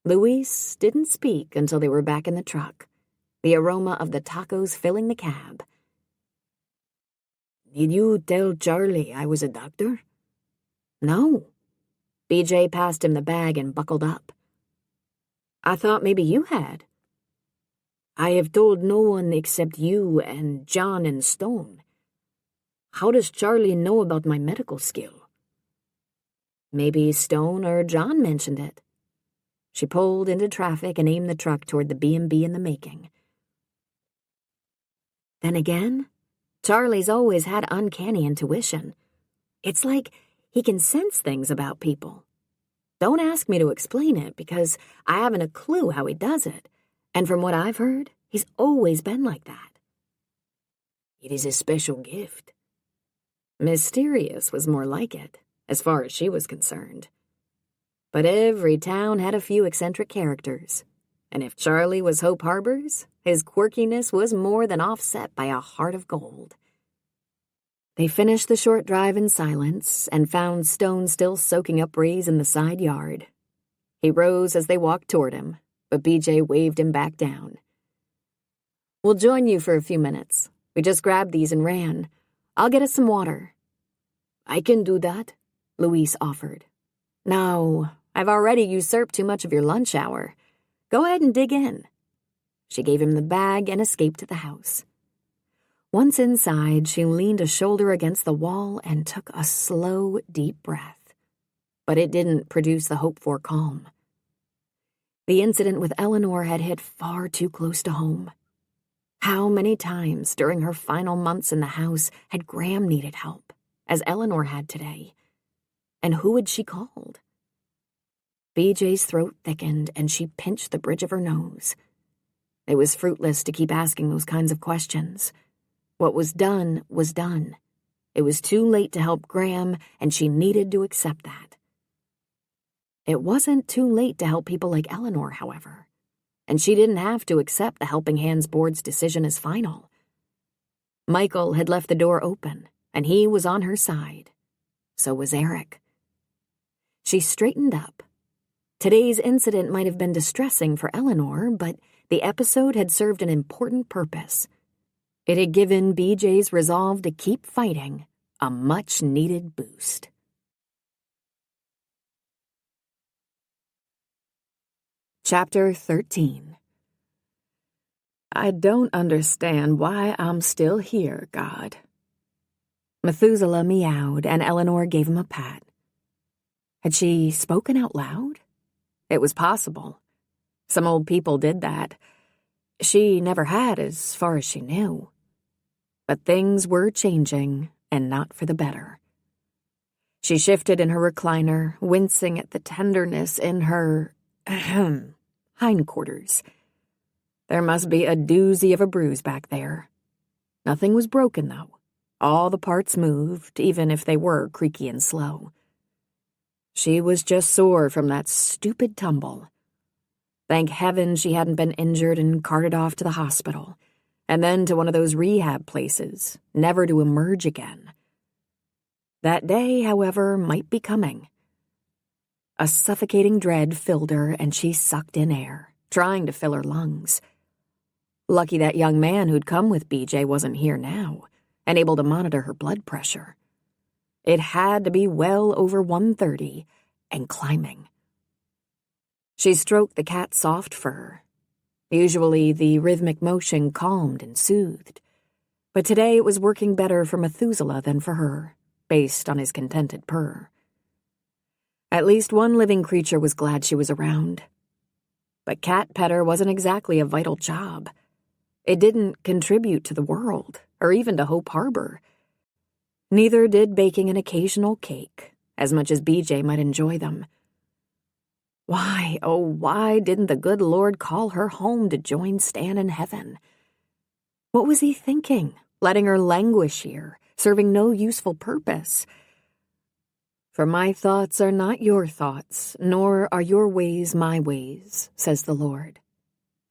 Luis didn't speak until they were back in the truck, the aroma of the tacos filling the cab. Did you tell Charlie I was a doctor? No. BJ passed him the bag and buckled up. I thought maybe you had. I have told no one except you and John and Stone. How does Charlie know about my medical skill? Maybe Stone or John mentioned it. She pulled into traffic and aimed the truck toward the B&B in the making. Then again, Charlie's always had uncanny intuition. It's like he can sense things about people. Don't ask me to explain it because I haven't a clue how he does it, and from what I've heard, he's always been like that. It is a special gift. Mysterious was more like it, as far as she was concerned. But every town had a few eccentric characters, and if Charlie was Hope Harbor's, his quirkiness was more than offset by a heart of gold. They finished the short drive in silence and found Stone still soaking up Breeze in the side yard. He rose as they walked toward him, but BJ waved him back down. We'll join you for a few minutes. We just grabbed these and ran. I'll get us some water. I can do that, Luis offered. No, I've already usurped too much of your lunch hour. Go ahead and dig in. She gave him the bag and escaped to the house. Once inside, she leaned a shoulder against the wall and took a slow, deep breath. But it didn't produce the hoped-for calm. The incident with Eleanor had hit far too close to home. How many times during her final months in the house had Graham needed help, as Eleanor had today? And who had she called? BJ's throat thickened and she pinched the bridge of her nose. It was fruitless to keep asking those kinds of questions. What was done was done. It was too late to help Graham, and she needed to accept that. It wasn't too late to help people like Eleanor, however, and she didn't have to accept the Helping Hands Board's decision as final. Michael had left the door open, and he was on her side. So was Eric. She straightened up. Today's incident might have been distressing for Eleanor, but the episode had served an important purpose. It had given BJ's resolve to keep fighting a much-needed boost. Chapter 13. I don't understand why I'm still here, God. Methuselah meowed, and Eleanor gave him a pat. Had she spoken out loud? It was possible. Some old people did that. She never had, as far as she knew. But things were changing, and not for the better. She shifted in her recliner, wincing at the tenderness in her hindquarters. There must be a doozy of a bruise back there. Nothing was broken, though. All the parts moved, even if they were creaky and slow. She was just sore from that stupid tumble. Thank heaven she hadn't been injured and carted off to the hospital, and then to one of those rehab places, never to emerge again. That day, however, might be coming. A suffocating dread filled her, and she sucked in air, trying to fill her lungs. Lucky that young man who'd come with BJ wasn't here now, and able to monitor her blood pressure. It had to be well over 130 and climbing. She stroked the cat's soft fur. Usually the rhythmic motion calmed and soothed, but today it was working better for Methuselah than for her, based on his contented purr. At least one living creature was glad she was around. But cat petter wasn't exactly a vital job. It didn't contribute to the world, or even to Hope Harbor. Neither did baking an occasional cake, as much as BJ might enjoy them. Why, oh why didn't the good Lord call her home to join Stan in heaven? What was he thinking, letting her languish here, serving no useful purpose? For my thoughts are not your thoughts, nor are your ways my ways, says the Lord.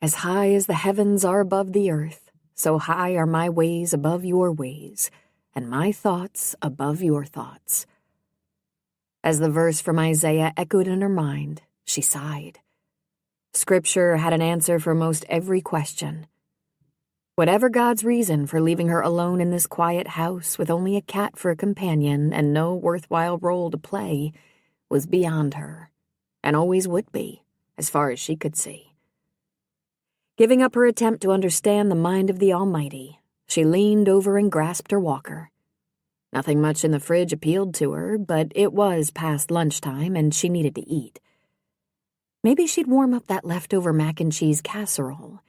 As high as the heavens are above the earth, so high are my ways above your ways, and my thoughts above your thoughts. As the verse from Isaiah echoed in her mind, she sighed. Scripture had an answer for most every question. Whatever God's reason for leaving her alone in this quiet house with only a cat for a companion and no worthwhile role to play was beyond her, and always would be, as far as she could see. Giving up her attempt to understand the mind of the Almighty, she leaned over and grasped her walker. Nothing much in the fridge appealed to her, but it was past lunchtime and she needed to eat. Maybe she'd warm up that leftover mac and cheese casserole.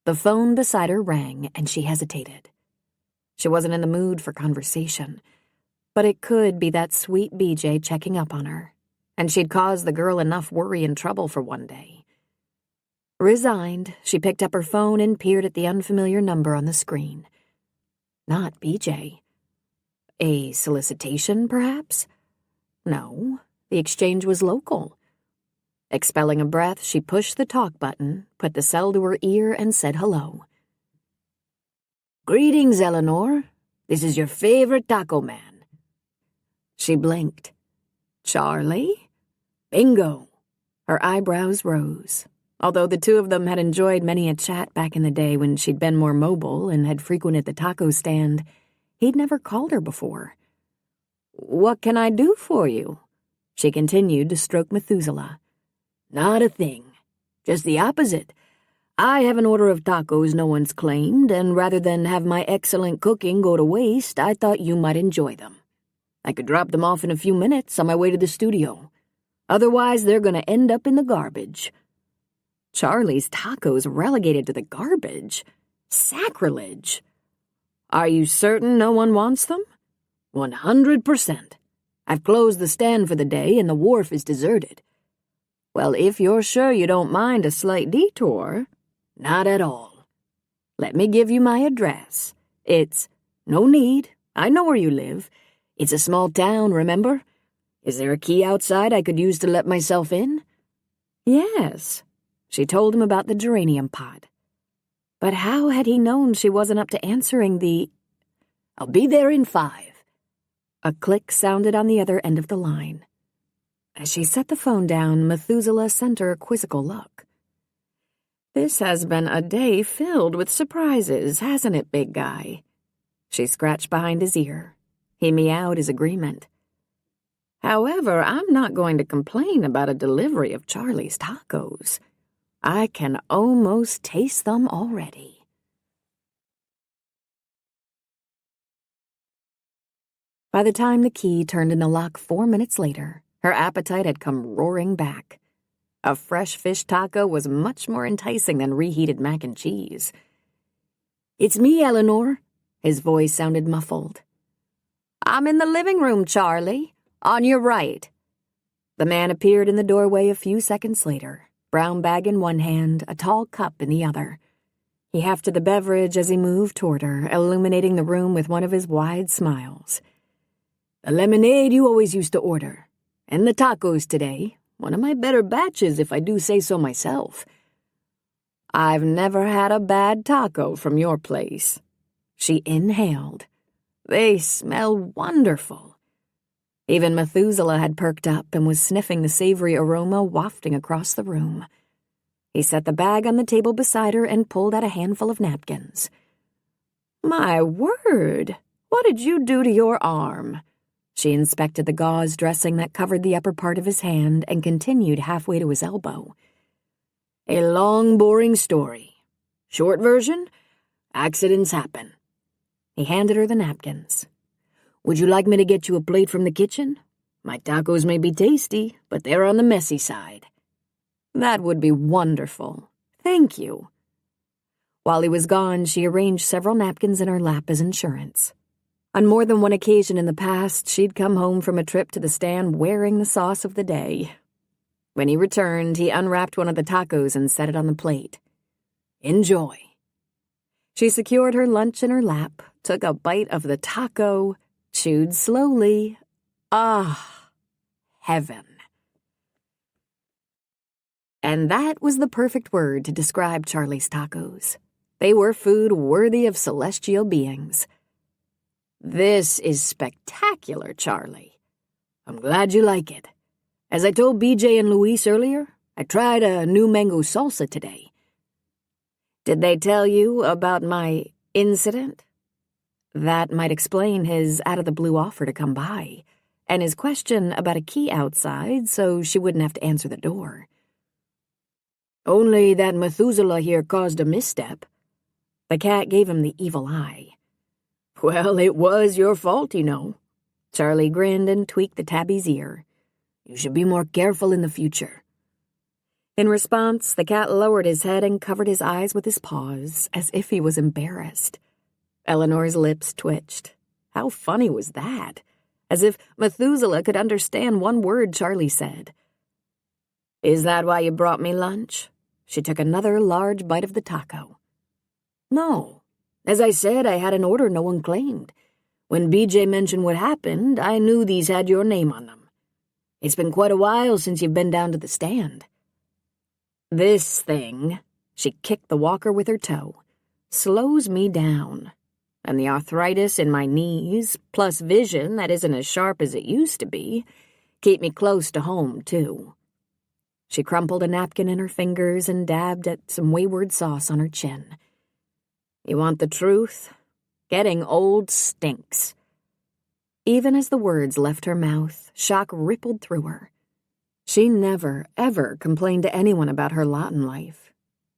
The phone beside her rang, and she hesitated. She wasn't in the mood for conversation, but it could be that sweet BJ checking up on her, and she'd caused the girl enough worry and trouble for one day. Resigned, she picked up her phone and peered at the unfamiliar number on the screen. Not BJ. A solicitation, perhaps? No, the exchange was local. Expelling a breath, she pushed the talk button, put the cell to her ear, and said hello. Greetings, Eleanor. This is your favorite taco man. She blinked. Charlie? Bingo. Her eyebrows rose. Although the two of them had enjoyed many a chat back in the day when she'd been more mobile and had frequented the taco stand, he'd never called her before. What can I do for you? She continued to stroke Methuselah. Not a thing. Just the opposite. I have an order of tacos no one's claimed, and rather than have my excellent cooking go to waste, I thought you might enjoy them. I could drop them off in a few minutes on my way to the studio. Otherwise, they're going to end up in the garbage. Charlie's tacos relegated to the garbage? Sacrilege! Are you certain no one wants them? 100%. I've closed the stand for the day and the wharf is deserted. Well, if you're sure you don't mind a slight detour, not at all. Let me give you my address. It's no need. I know where you live. It's a small town, remember? Is there a key outside I could use to let myself in? Yes. She told him about the geranium pot. But how had he known she wasn't up to answering the... I'll be there in 5. A click sounded on the other end of the line. As she set the phone down, Methuselah sent her a quizzical look. This has been a day filled with surprises, hasn't it, big guy? She scratched behind his ear. He meowed his agreement. However, I'm not going to complain about a delivery of Charlie's tacos. I can almost taste them already. By the time the key turned in the lock 4 minutes later, Her appetite had come roaring back. A fresh fish taco was much more enticing than reheated mac and cheese. "It's me, Eleanor." His voice sounded muffled. "I'm in the living room, Charlie. On your right." The man appeared in the doorway a few seconds later, brown bag in one hand, a tall cup in the other. He hefted the beverage as he moved toward her, illuminating the room with one of his wide smiles. "The lemonade you always used to order. And the tacos today. One of my better batches, if I do say so myself." "I've never had a bad taco from your place." She inhaled. "They smell wonderful." Even Methuselah had perked up and was sniffing the savory aroma wafting across the room. He set the bag on the table beside her and pulled out a handful of napkins. "My word, what did you do to your arm?" She inspected the gauze dressing that covered the upper part of his hand and continued halfway to his elbow. "A long, boring story. Short version, accidents happen." He handed her the napkins. "Would you like me to get you a plate from the kitchen? My tacos may be tasty, but they're on the messy side." "That would be wonderful. Thank you." While he was gone, she arranged several napkins in her lap as insurance. On more than one occasion in the past, she'd come home from a trip to the stand wearing the sauce of the day. When he returned, he unwrapped one of the tacos and set it on the plate. "Enjoy." She secured her lunch in her lap, took a bite of the taco, chewed slowly. Ah, heaven. And that was the perfect word to describe Charlie's tacos. They were food worthy of celestial beings. "This is spectacular, Charlie. I'm glad you like it. As I told BJ and Luis earlier, I tried a new mango salsa today." "Did they tell you about my incident?" That might explain his out-of-the-blue offer to come by, and his question about a key outside so she wouldn't have to answer the door. "Only that Methuselah here caused a misstep." The cat gave him the evil eye. "Well, it was your fault, you know." Charlie grinned and tweaked the tabby's ear. "You should be more careful in the future." In response, the cat lowered his head and covered his eyes with his paws, as if he was embarrassed. Eleanor's lips twitched. How funny was that? As if Methuselah could understand one word Charlie said. "Is that why you brought me lunch?" She took another large bite of the taco. "No. As I said, I had an order no one claimed. When BJ mentioned what happened, I knew these had your name on them. It's been quite a while since you've been down to the stand." "This thing," she kicked the walker with her toe, "slows me down. And the arthritis in my knees, plus vision that isn't as sharp as it used to be, keep me close to home, too." She crumpled a napkin in her fingers and dabbed at some wayward sauce on her chin. "You want the truth? Getting old stinks." Even as the words left her mouth, shock rippled through her. She never, ever complained to anyone about her lot in life.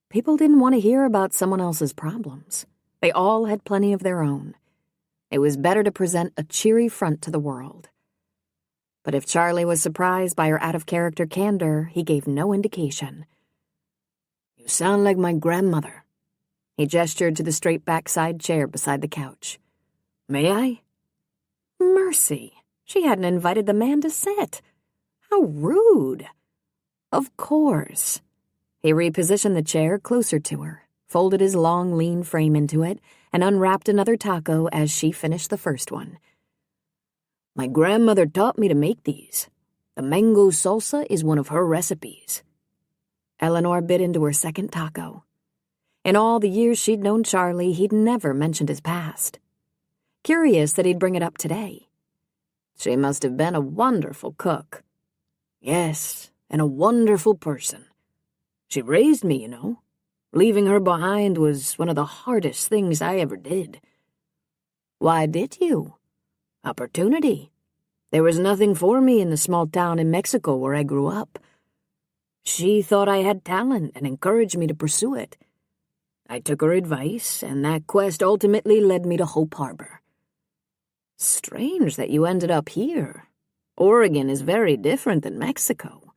People didn't want to hear about someone else's problems. They all had plenty of their own. It was better to present a cheery front to the world. But if Charlie was surprised by her out-of-character candor, he gave no indication. "You sound like my grandmother." He gestured to the straight-back side chair beside the couch. "May I?" Mercy, she hadn't invited the man to sit. How rude. Of course. He repositioned the chair closer to her, folded his long, lean frame into it, and unwrapped another taco as she finished the first one. "My grandmother taught me to make these. The mango salsa is one of her recipes." Eleanor bit into her second taco. In all the years she'd known Charlie, he'd never mentioned his past. Curious that he'd bring it up today. She must have been a wonderful cook. "Yes, and a wonderful person. She raised me, you know. Leaving her behind was one of the hardest things I ever did." "Why did you?" "Opportunity. There was nothing for me in the small town in Mexico where I grew up. She thought I had talent and encouraged me to pursue it. I took her advice, and that quest ultimately led me to Hope Harbor." "Strange that you ended up here. Oregon is very different than Mexico.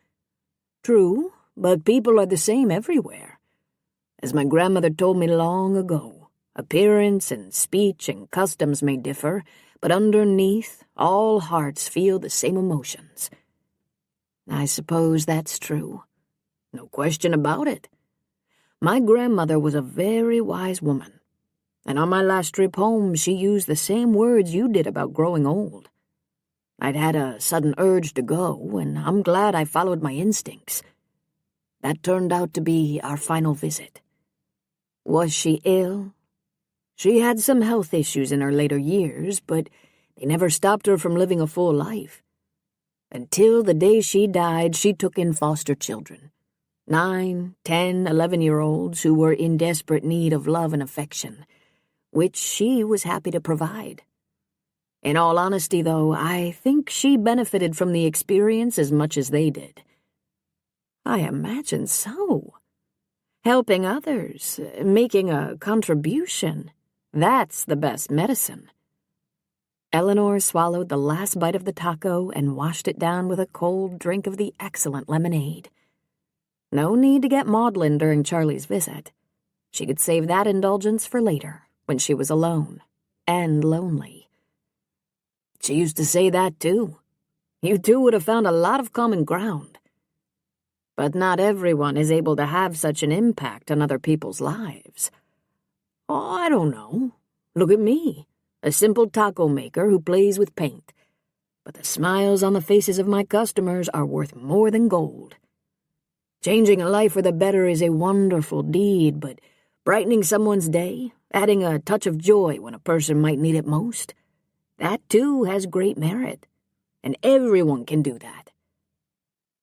True, but people are the same everywhere. As my grandmother told me long ago, appearance and speech and customs may differ, but underneath, all hearts feel the same emotions. I suppose that's true. No question about it. My grandmother was a very wise woman, and on my last trip home she used the same words you did about growing old. I'd had a sudden urge to go, and I'm glad I followed my instincts. That turned out to be our final visit. Was she ill? She had some health issues in her later years, but they never stopped her from living a full life. Until the day she died, she took in foster children. 9, 10, 11-year-olds who were in desperate need of love and affection, which she was happy to provide. In all honesty, though, I think she benefited from the experience as much as they did. I imagine so. Helping others, making a contribution, that's the best medicine. Eleanor swallowed the last bite of the taco and washed it down with a cold drink of the excellent lemonade. No need to get maudlin during Charlie's visit. She could save that indulgence for later, when she was alone and lonely. She used to say that, too. You two would have found a lot of common ground. But not everyone is able to have such an impact on other people's lives. Oh, I don't know. Look at me, a simple taco maker who plays with paint. But the smiles on the faces of my customers are worth more than gold. Changing a life for the better is a wonderful deed, but brightening someone's day, adding a touch of joy when a person might need it most, that too has great merit, and everyone can do that.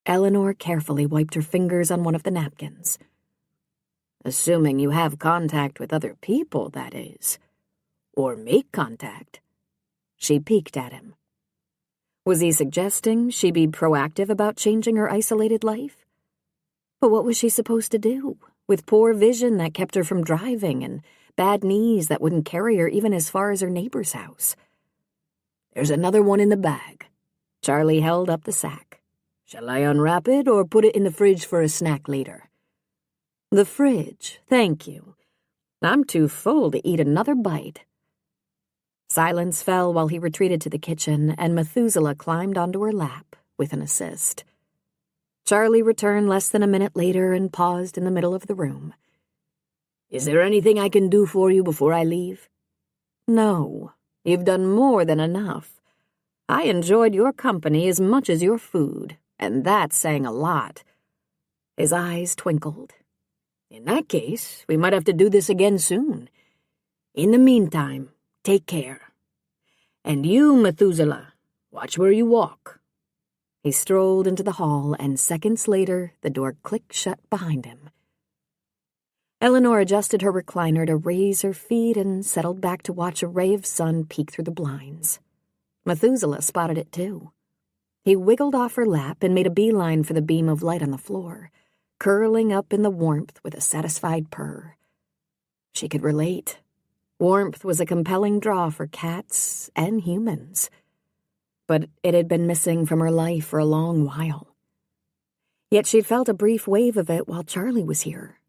Eleanor carefully wiped her fingers on one of the napkins. Assuming you have contact with other people, that is. Or make contact. She peeked at him. Was he suggesting she be proactive about changing her isolated life? But what was she supposed to do, with poor vision that kept her from driving and bad knees that wouldn't carry her even as far as her neighbor's house? There's another one in the bag. Charlie held up the sack. Shall I unwrap it or put it in the fridge for a snack later? The fridge, thank you. I'm too full to eat another bite. Silence fell while he retreated to the kitchen, and Methuselah climbed onto her lap with an assist. Charlie returned less than a minute later and paused in the middle of the room. Is there anything I can do for you before I leave? No, you've done more than enough. I enjoyed your company as much as your food, and that's saying a lot. His eyes twinkled. In that case, we might have to do this again soon. In the meantime, take care. And you, Methuselah, watch where you walk. He strolled into the hall, and seconds later, the door clicked shut behind him. Eleanor adjusted her recliner to raise her feet and settled back to watch a ray of sun peek through the blinds. Methuselah spotted it, too. He wiggled off her lap and made a beeline for the beam of light on the floor, curling up in the warmth with a satisfied purr. She could relate. Warmth was a compelling draw for cats and humans. But it had been missing from her life for a long while. Yet she'd felt a brief wave of it while Charlie was here.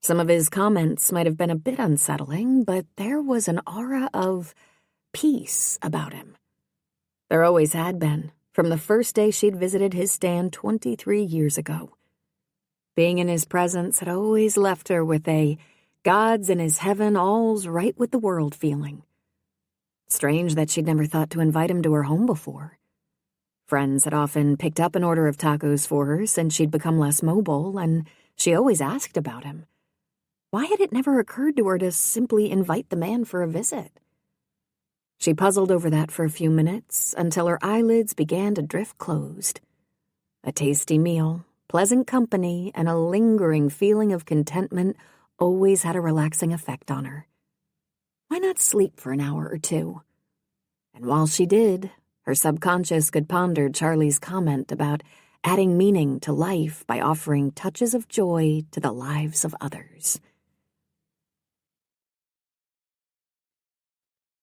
Some of his comments might have been a bit unsettling, but there was an aura of peace about him. There always had been, from the first day she'd visited his stand 23 years ago. Being in his presence had always left her with a God's in his heaven, all's right with the world feeling. Strange that she'd never thought to invite him to her home before. Friends had often picked up an order of tacos for her since she'd become less mobile, and she always asked about him. Why had it never occurred to her to simply invite the man for a visit? She puzzled over that for a few minutes until her eyelids began to drift closed. A tasty meal, pleasant company, and a lingering feeling of contentment always had a relaxing effect on her. Why not sleep for an hour or two? And while she did, her subconscious could ponder Charlie's comment about adding meaning to life by offering touches of joy to the lives of others.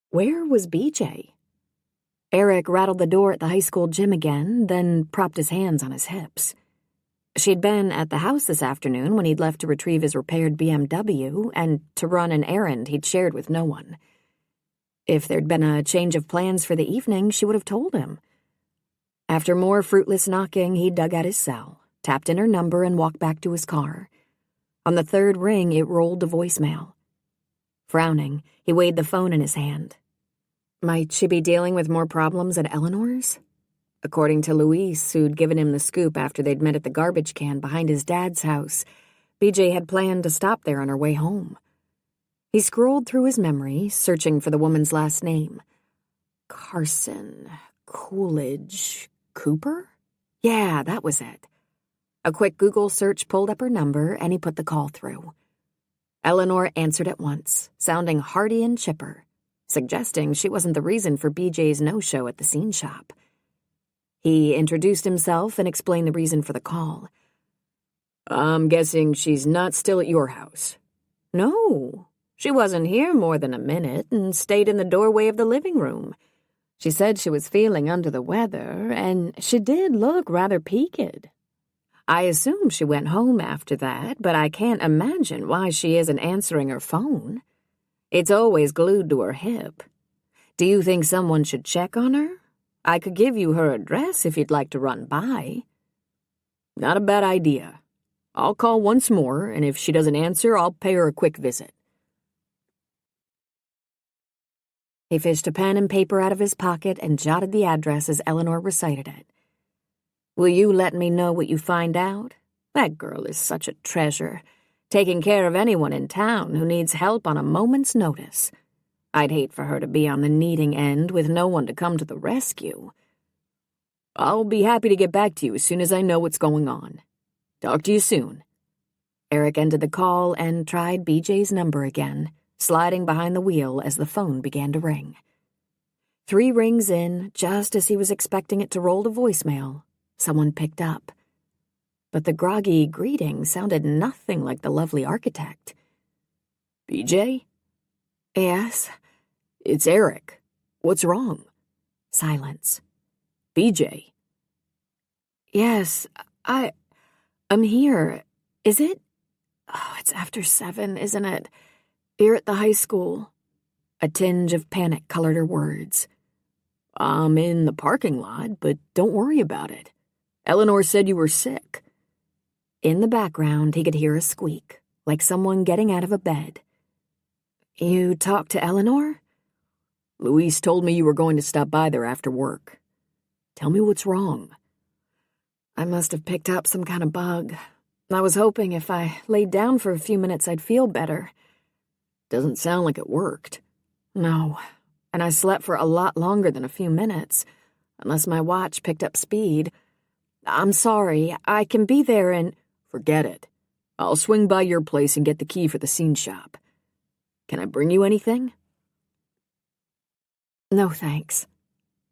Where was BJ? Eric rattled the door at the high school gym again, then propped his hands on his hips. She'd been at the house this afternoon when he'd left to retrieve his repaired BMW and to run an errand he'd shared with no one. If there'd been a change of plans for the evening, she would have told him. After more fruitless knocking, he dug out his cell, tapped in her number, and walked back to his car. On the third ring, it rolled to voicemail. Frowning, he weighed the phone in his hand. Might she be dealing with more problems at Eleanor's? According to Luis, who'd given him the scoop after they'd met at the garbage can behind his dad's house, BJ had planned to stop there on her way home. He scrolled through his memory, searching for the woman's last name. Carson, Coolidge, Cooper? Yeah, that was it. A quick Google search pulled up her number, and he put the call through. Eleanor answered at once, sounding hearty and chipper, suggesting she wasn't the reason for BJ's no-show at the scene shop. He introduced himself and explained the reason for the call. I'm guessing she's not still at your house. No, she wasn't here more than a minute and stayed in the doorway of the living room. She said she was feeling under the weather, and she did look rather peaked. I assume she went home after that, but I can't imagine why she isn't answering her phone. It's always glued to her hip. Do you think someone should check on her? I could give you her address if you'd like to run by. Not a bad idea. I'll call once more, and if she doesn't answer, I'll pay her a quick visit. He fished a pen and paper out of his pocket and jotted the address as Eleanor recited it. Will you let me know what you find out? That girl is such a treasure, taking care of anyone in town who needs help on a moment's notice. I'd hate for her to be on the needing end with no one to come to the rescue. I'll be happy to get back to you as soon as I know what's going on. Talk to you soon. Eric ended the call and tried BJ's number again, sliding behind the wheel as the phone began to ring. 3 rings in, just as he was expecting it to roll to voicemail, someone picked up. But the groggy greeting sounded nothing like the lovely architect. BJ? Yes? It's Eric. What's wrong? Silence. BJ? Yes, I'm here. Is it? Oh, it's after 7, isn't it? Here at the high school. A tinge of panic colored her words. I'm in the parking lot, but don't worry about it. Eleanor said you were sick. In the background, he could hear a squeak, like someone getting out of a bed. You talked to Eleanor? Luis told me you were going to stop by there after work. Tell me what's wrong. I must have picked up some kind of bug. I was hoping if I laid down for a few minutes I'd feel better. Doesn't sound like it worked. No, and I slept for a lot longer than a few minutes, unless my watch picked up speed. I'm sorry, I can be there in... Forget it. I'll swing by your place and get the key for the scene shop. Can I bring you anything? No, thanks.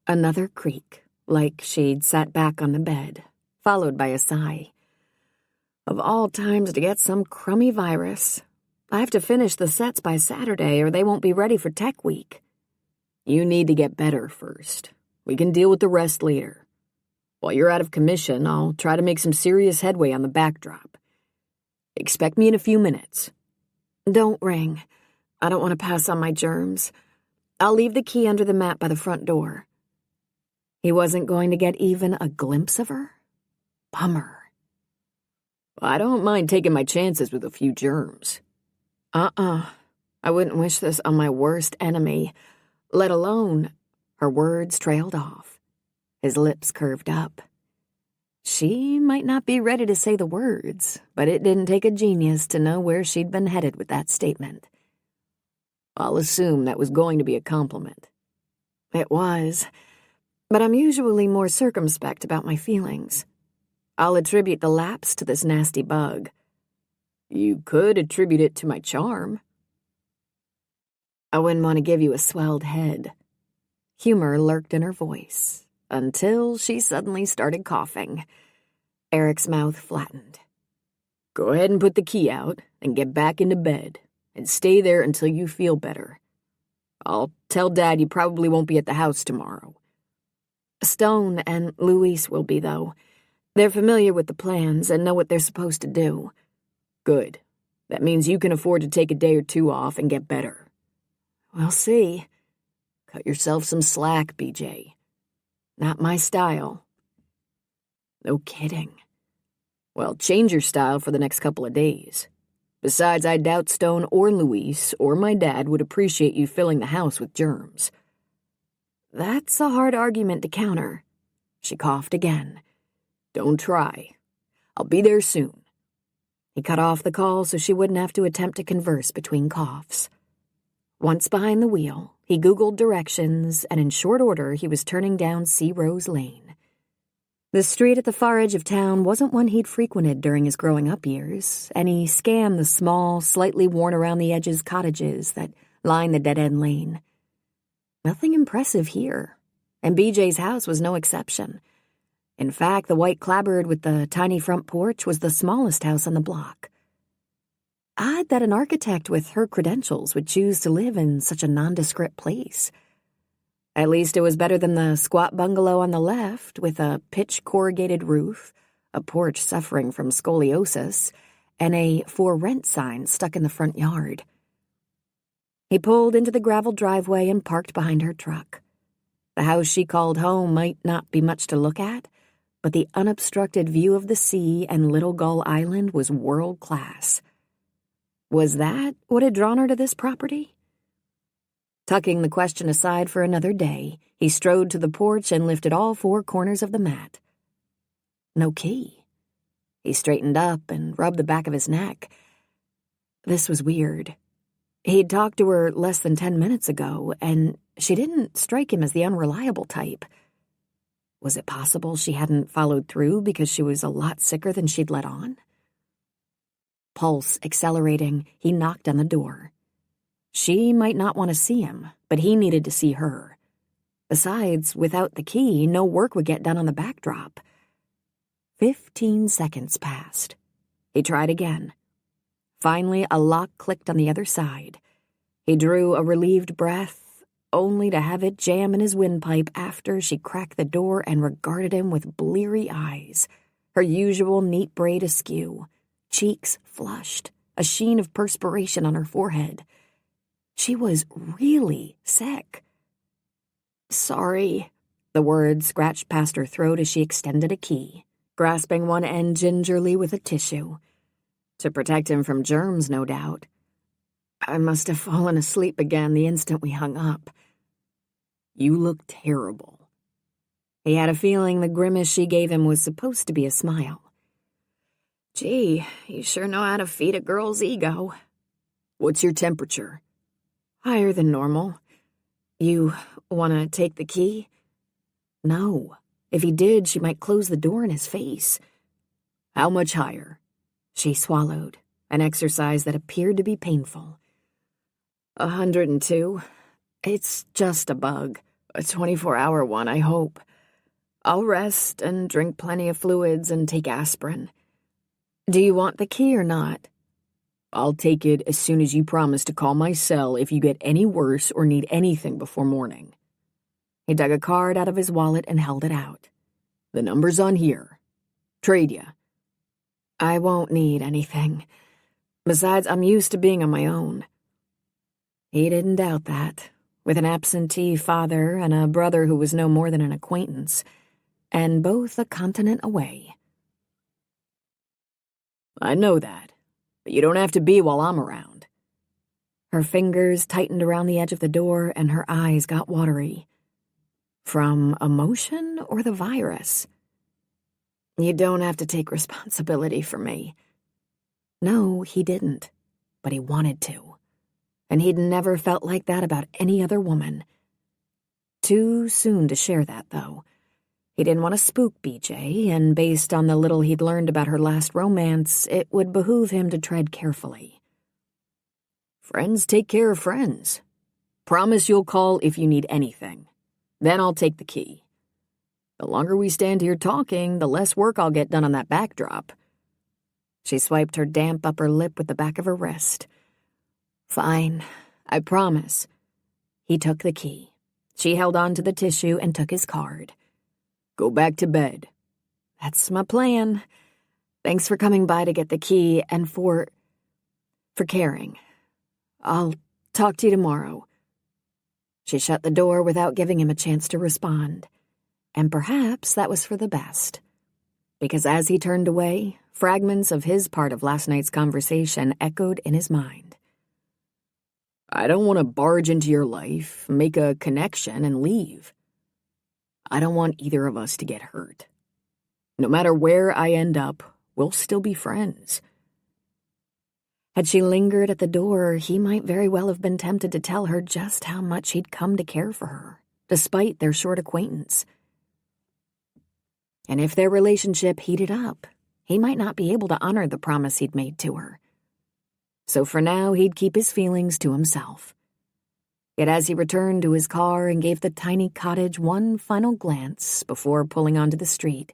Another creak, like she'd sat back on the bed, followed by a sigh. Of all times to get some crummy virus. I have to finish the sets by Saturday or they won't be ready for Tech Week. You need to get better first. We can deal with the rest later. While you're out of commission, I'll try to make some serious headway on the backdrop. Expect me in a few minutes. Don't ring. I don't want to pass on my germs. I'll leave the key under the mat by the front door. He wasn't going to get even a glimpse of her? Bummer. I don't mind taking my chances with a few germs. I wouldn't wish this on my worst enemy, let alone... Her words trailed off. His lips curved up. She might not be ready to say the words, but it didn't take a genius to know where she'd been headed with that statement. I'll assume that was going to be a compliment. It was, but I'm usually more circumspect about my feelings. I'll attribute the lapse to this nasty bug. You could attribute it to my charm. I wouldn't want to give you a swelled head. Humor lurked in her voice, until she suddenly started coughing. Eric's mouth flattened. Go ahead and put the key out and get back into bed, and stay there until you feel better. I'll tell Dad you probably won't be at the house tomorrow. Stone and Luis will be, though. They're familiar with the plans and know what they're supposed to do. Good. That means you can afford to take a day or two off and get better. We'll see. Cut yourself some slack, BJ. Not my style. No kidding. Well, change your style for the next couple of days. Besides, I doubt Stone or Luis or my dad would appreciate you filling the house with germs. That's a hard argument to counter. She coughed again. Don't try. I'll be there soon. He cut off the call so she wouldn't have to attempt to converse between coughs. Once behind the wheel, he Googled directions, and in short order he was turning down Sea Rose Lane. The street at the far edge of town wasn't one he'd frequented during his growing-up years, and he scanned the small, slightly worn-around-the-edges cottages that lined the dead-end lane. Nothing impressive here, and BJ's house was no exception. In fact, the white clapboard with the tiny front porch was the smallest house on the block. Odd that an architect with her credentials would choose to live in such a nondescript place. At least it was better than the squat bungalow on the left with a pitch-corrugated roof, a porch suffering from scoliosis, and a for rent sign stuck in the front yard. He pulled into the gravel driveway and parked behind her truck. The house she called home might not be much to look at, but the unobstructed view of the sea and Little Gull Island was world-class. Was that what had drawn her to this property? Tucking the question aside for another day, he strode to the porch and lifted all four corners of the mat. No key. He straightened up and rubbed the back of his neck. This was weird. He'd talked to her less than 10 minutes ago, and she didn't strike him as the unreliable type. Was it possible she hadn't followed through because she was a lot sicker than she'd let on? Pulse accelerating, he knocked on the door. She might not want to see him, but he needed to see her. Besides, without the key, no work would get done on the backdrop. 15 seconds passed. He tried again. Finally, a lock clicked on the other side. He drew a relieved breath, only to have it jam in his windpipe after she cracked the door and regarded him with bleary eyes, her usual neat braid askew, cheeks flushed, a sheen of perspiration on her forehead. She was really sick. "Sorry," the words scratched past her throat as she extended a key, grasping one end gingerly with a tissue. To protect him from germs, no doubt. "I must have fallen asleep again the instant we hung up." "You look terrible." He had a feeling the grimace she gave him was supposed to be a smile. "Gee, you sure know how to feed a girl's ego." "What's your temperature?" "Higher than normal. You want to take the key?" No. If he did, she might close the door in his face. "How much higher?" She swallowed, an exercise that appeared to be painful. 102. It's just a bug. A 24-hour one, I hope. I'll rest and drink plenty of fluids and take aspirin. Do you want the key or not?" "I'll take it as soon as you promise to call my cell if you get any worse or need anything before morning." He dug a card out of his wallet and held it out. "The number's on here. Trade ya." "I won't need anything. Besides, I'm used to being on my own." He didn't doubt that, with an absentee father and a brother who was no more than an acquaintance, and both a continent away. "I know that, but you don't have to be while I'm around." Her fingers tightened around the edge of the door and her eyes got watery. From emotion or the virus? "You don't have to take responsibility for me." No, he didn't, but he wanted to. And he'd never felt like that about any other woman. Too soon to share that, though. He didn't want to spook BJ, and based on the little he'd learned about her last romance, it would behoove him to tread carefully. "Friends take care of friends. Promise you'll call if you need anything. Then I'll take the key. The longer we stand here talking, the less work I'll get done on that backdrop." She swiped her damp upper lip with the back of her wrist. "Fine, I promise." He took the key. She held on to the tissue and took his card. Go back to bed. That's my plan. Thanks for coming by to get the key and for caring. I'll talk to you tomorrow." She shut the door without giving him a chance to respond. And perhaps that was for the best. Because as he turned away, fragments of his part of last night's conversation echoed in his mind. I don't want to barge into your life, make a connection, and leave. I don't want either of us to get hurt. No matter where I end up, we'll still be friends. Had she lingered at the door, he might very well have been tempted to tell her just how much he'd come to care for her, despite their short acquaintance. And if their relationship heated up, he might not be able to honor the promise he'd made to her. So for now, he'd keep his feelings to himself. Yet as he returned to his car and gave the tiny cottage one final glance before pulling onto the street,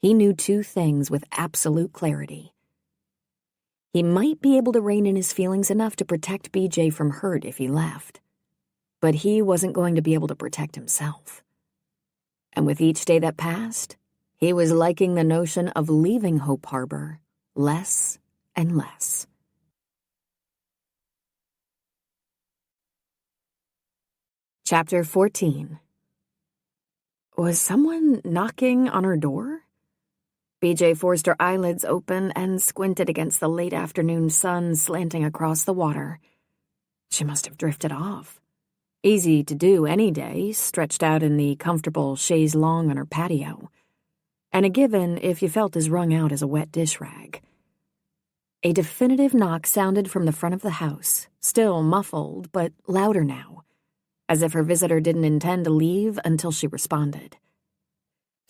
he knew two things with absolute clarity. He might be able to rein in his feelings enough to protect BJ from hurt if he left, but he wasn't going to be able to protect himself. And with each day that passed, he was liking the notion of leaving Hope Harbor less and less. Chapter 14. Was someone knocking on her door? BJ forced her eyelids open and squinted against the late afternoon sun slanting across the water. She must have drifted off. Easy to do any day, stretched out in the comfortable chaise longue on her patio. And a given if you felt as wrung out as a wet dish rag. A definitive knock sounded from the front of the house, still muffled, but louder now, as if her visitor didn't intend to leave until she responded.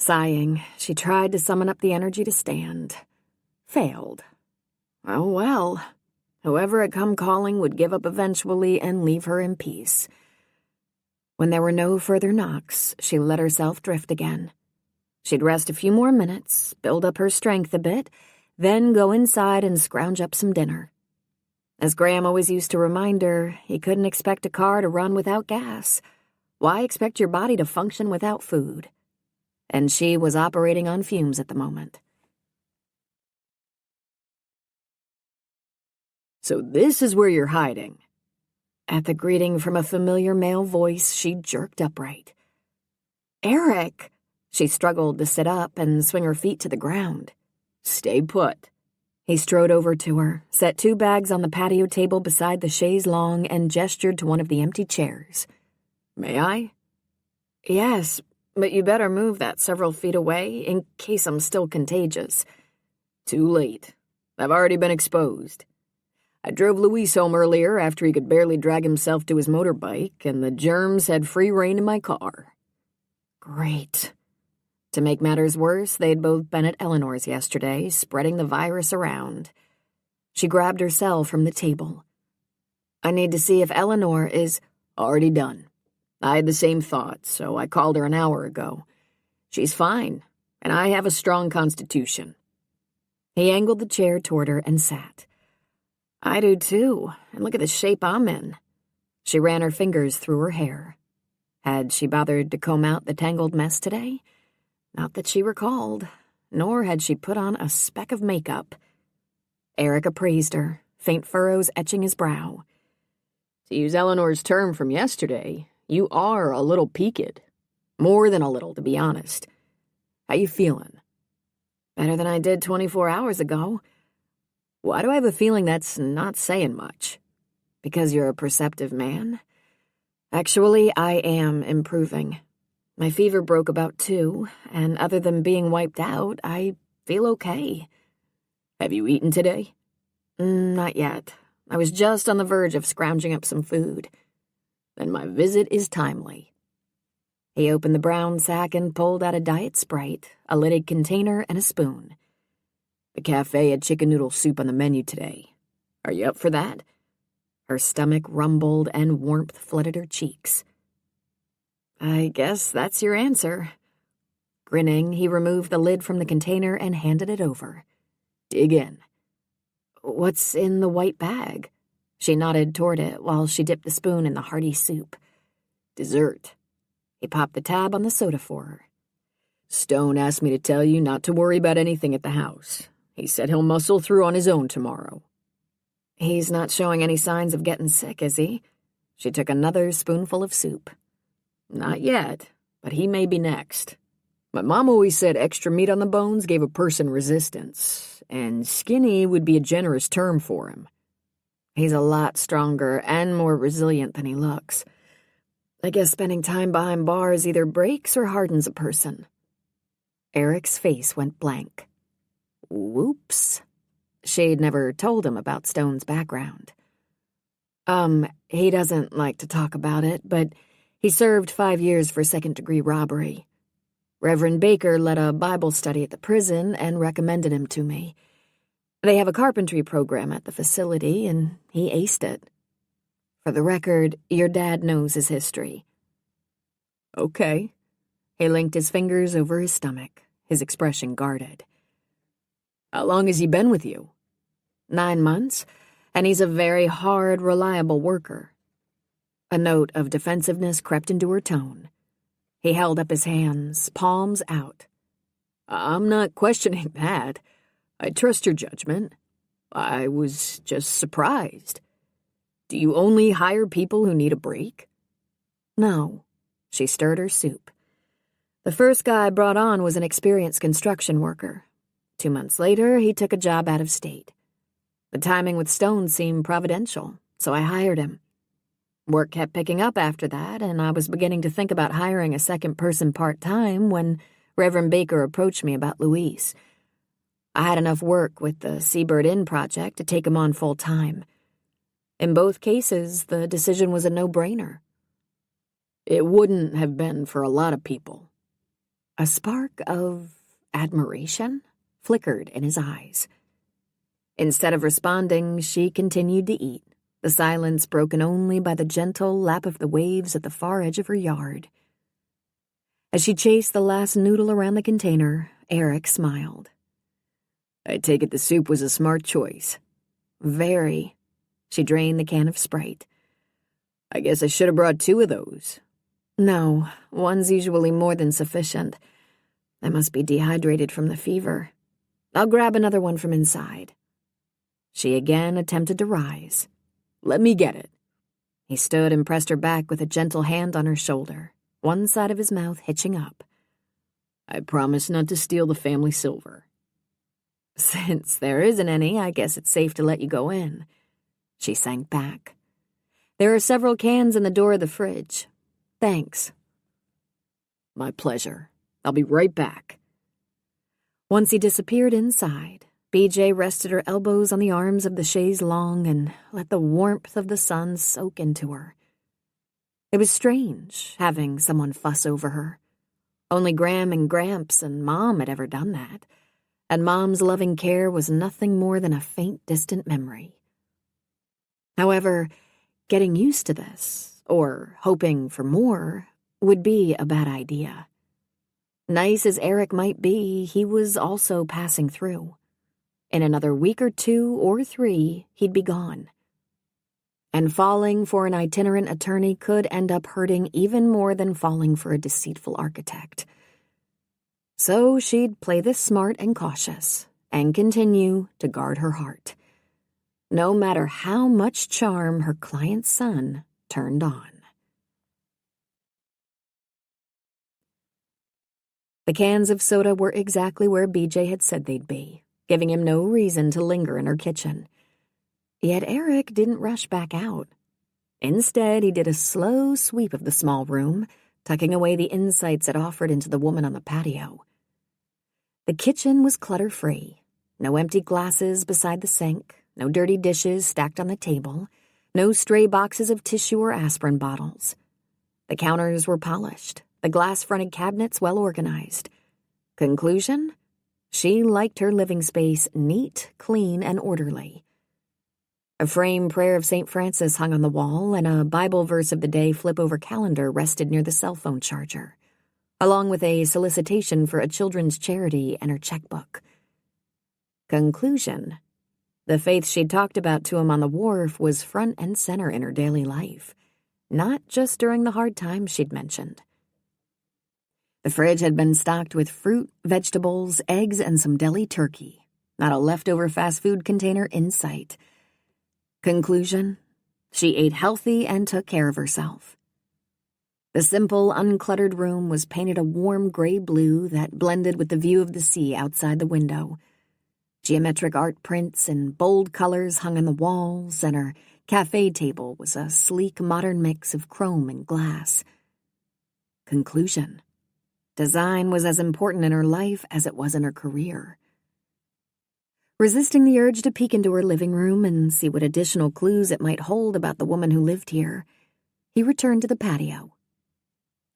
Sighing, she tried to summon up the energy to stand. Failed. Oh well, whoever had come calling would give up eventually and leave her in peace. When there were no further knocks, she let herself drift again. She'd rest a few more minutes, build up her strength a bit, then go inside and scrounge up some dinner. As Graham always used to remind her, he couldn't expect a car to run without gas. Why expect your body to function without food? And she was operating on fumes at the moment. So this is where you're hiding. At the greeting from a familiar male voice, she jerked upright. Eric! She struggled to sit up and swing her feet to the ground. Stay put. He strode over to her, set two bags on the patio table beside the chaise longue, and gestured to one of the empty chairs. May I? Yes, but you better move that several feet away in case I'm still contagious. Too late. I've already been exposed. I drove Luis home earlier after he could barely drag himself to his motorbike, and the germs had free rein in my car. Great. To make matters worse, they'd both been at Eleanor's yesterday, spreading the virus around. She grabbed her cell from the table. I need to see if Eleanor is already done. I had the same thought, so I called her an hour ago. She's fine, and I have a strong constitution. He angled the chair toward her and sat. I do too, and look at the shape I'm in. She ran her fingers through her hair. Had she bothered to comb out the tangled mess today? Not that she recalled, nor had she put on a speck of makeup. Eric appraised her, faint furrows etching his brow. To use Eleanor's term from yesterday, you are a little peaked. More than a little, to be honest. How you feeling? Better than I did 24 hours ago. Why do I have a feeling that's not saying much? Because you're a perceptive man? Actually, I am improving. My fever broke about 2, and other than being wiped out, I feel okay. Have you eaten today? Not yet. I was just on the verge of scrounging up some food. Then my visit is timely. He opened the brown sack and pulled out a Diet Sprite, a lidded container, and a spoon. The cafe had chicken noodle soup on the menu today. Are you up for that? Her stomach rumbled and warmth flooded her cheeks. I guess that's your answer. Grinning, he removed the lid from the container and handed it over. Dig in. What's in the white bag? She nodded toward it while she dipped the spoon in the hearty soup. Dessert. He popped the tab on the soda for her. Stone asked me to tell you not to worry about anything at the house. He said he'll muscle through on his own tomorrow. He's not showing any signs of getting sick, is he? She took another spoonful of soup. Not yet, but he may be next. My mom always said extra meat on the bones gave a person resistance, and skinny would be a generous term for him. He's a lot stronger and more resilient than he looks. I guess spending time behind bars either breaks or hardens a person. Eric's face went blank. Whoops. She'd never told him about Stone's background. He doesn't like to talk about it, but he served 5 years for second-degree robbery. Reverend Baker led a Bible study at the prison and recommended him to me. They have a carpentry program at the facility, and he aced it. For the record, your dad knows his history. Okay. He linked his fingers over his stomach, his expression guarded. How long has he been with you? 9 months, and he's a very hard, reliable worker. A note of defensiveness crept into her tone. He held up his hands, palms out. I'm not questioning that. I trust your judgment. I was just surprised. Do you only hire people who need a break? No. She stirred her soup. The first guy I brought on was an experienced construction worker. 2 months later, he took a job out of state. The timing with Stone seemed providential, so I hired him. Work kept picking up after that, and I was beginning to think about hiring a second person part-time when Reverend Baker approached me about Luis. I had enough work with the Seabird Inn project to take him on full-time. In both cases, the decision was a no-brainer. It wouldn't have been for a lot of people. A spark of admiration flickered in his eyes. Instead of responding, she continued to eat, the silence broken only by the gentle lap of the waves at the far edge of her yard. As she chased the last noodle around the container, Eric smiled. I take it the soup was a smart choice. Very. She drained the can of Sprite. I guess I should have brought 2 of those. No, one's usually more than sufficient. I must be dehydrated from the fever. I'll grab another one from inside. She again attempted to rise. Let me get it. He stood and pressed her back with a gentle hand on her shoulder, one side of his mouth hitching up. I promise not to steal the family silver. Since there isn't any, I guess it's safe to let you go in. She sank back. There are several cans in the door of the fridge. Thanks. My pleasure. I'll be right back. Once he disappeared inside, BJ rested her elbows on the arms of the chaise longue and let the warmth of the sun soak into her. It was strange, having someone fuss over her. Only Graham and Gramps and Mom had ever done that, and Mom's loving care was nothing more than a faint, distant memory. However, getting used to this, or hoping for more, would be a bad idea. Nice as Eric might be, he was also passing through. In another week or 2 or 3, he'd be gone. And falling for an itinerant attorney could end up hurting even more than falling for a deceitful architect. So she'd play this smart and cautious, and continue to guard her heart, no matter how much charm her client's son turned on. The cans of soda were exactly where BJ had said they'd be, giving him no reason to linger in her kitchen. Yet Eric didn't rush back out. Instead, he did a slow sweep of the small room, tucking away the insights it offered into the woman on the patio. The kitchen was clutter-free. No empty glasses beside the sink, no dirty dishes stacked on the table, no stray boxes of tissue or aspirin bottles. The counters were polished, the glass-fronted cabinets well-organized. Conclusion? She liked her living space neat, clean, and orderly. A framed prayer of St. Francis hung on the wall, and a Bible verse of the day flip-over calendar rested near the cell phone charger, along with a solicitation for a children's charity and her checkbook. Conclusion: the faith she'd talked about to him on the wharf was front and center in her daily life, not just during the hard times she'd mentioned. The fridge had been stocked with fruit, vegetables, eggs, and some deli turkey. Not a leftover fast food container in sight. Conclusion: she ate healthy and took care of herself. The simple, uncluttered room was painted a warm gray blue that blended with the view of the sea outside the window. Geometric art prints in bold colors hung on the walls, and her cafe table was a sleek, modern mix of chrome and glass. Conclusion: design was as important in her life as it was in her career. Resisting the urge to peek into her living room and see what additional clues it might hold about the woman who lived here, he returned to the patio.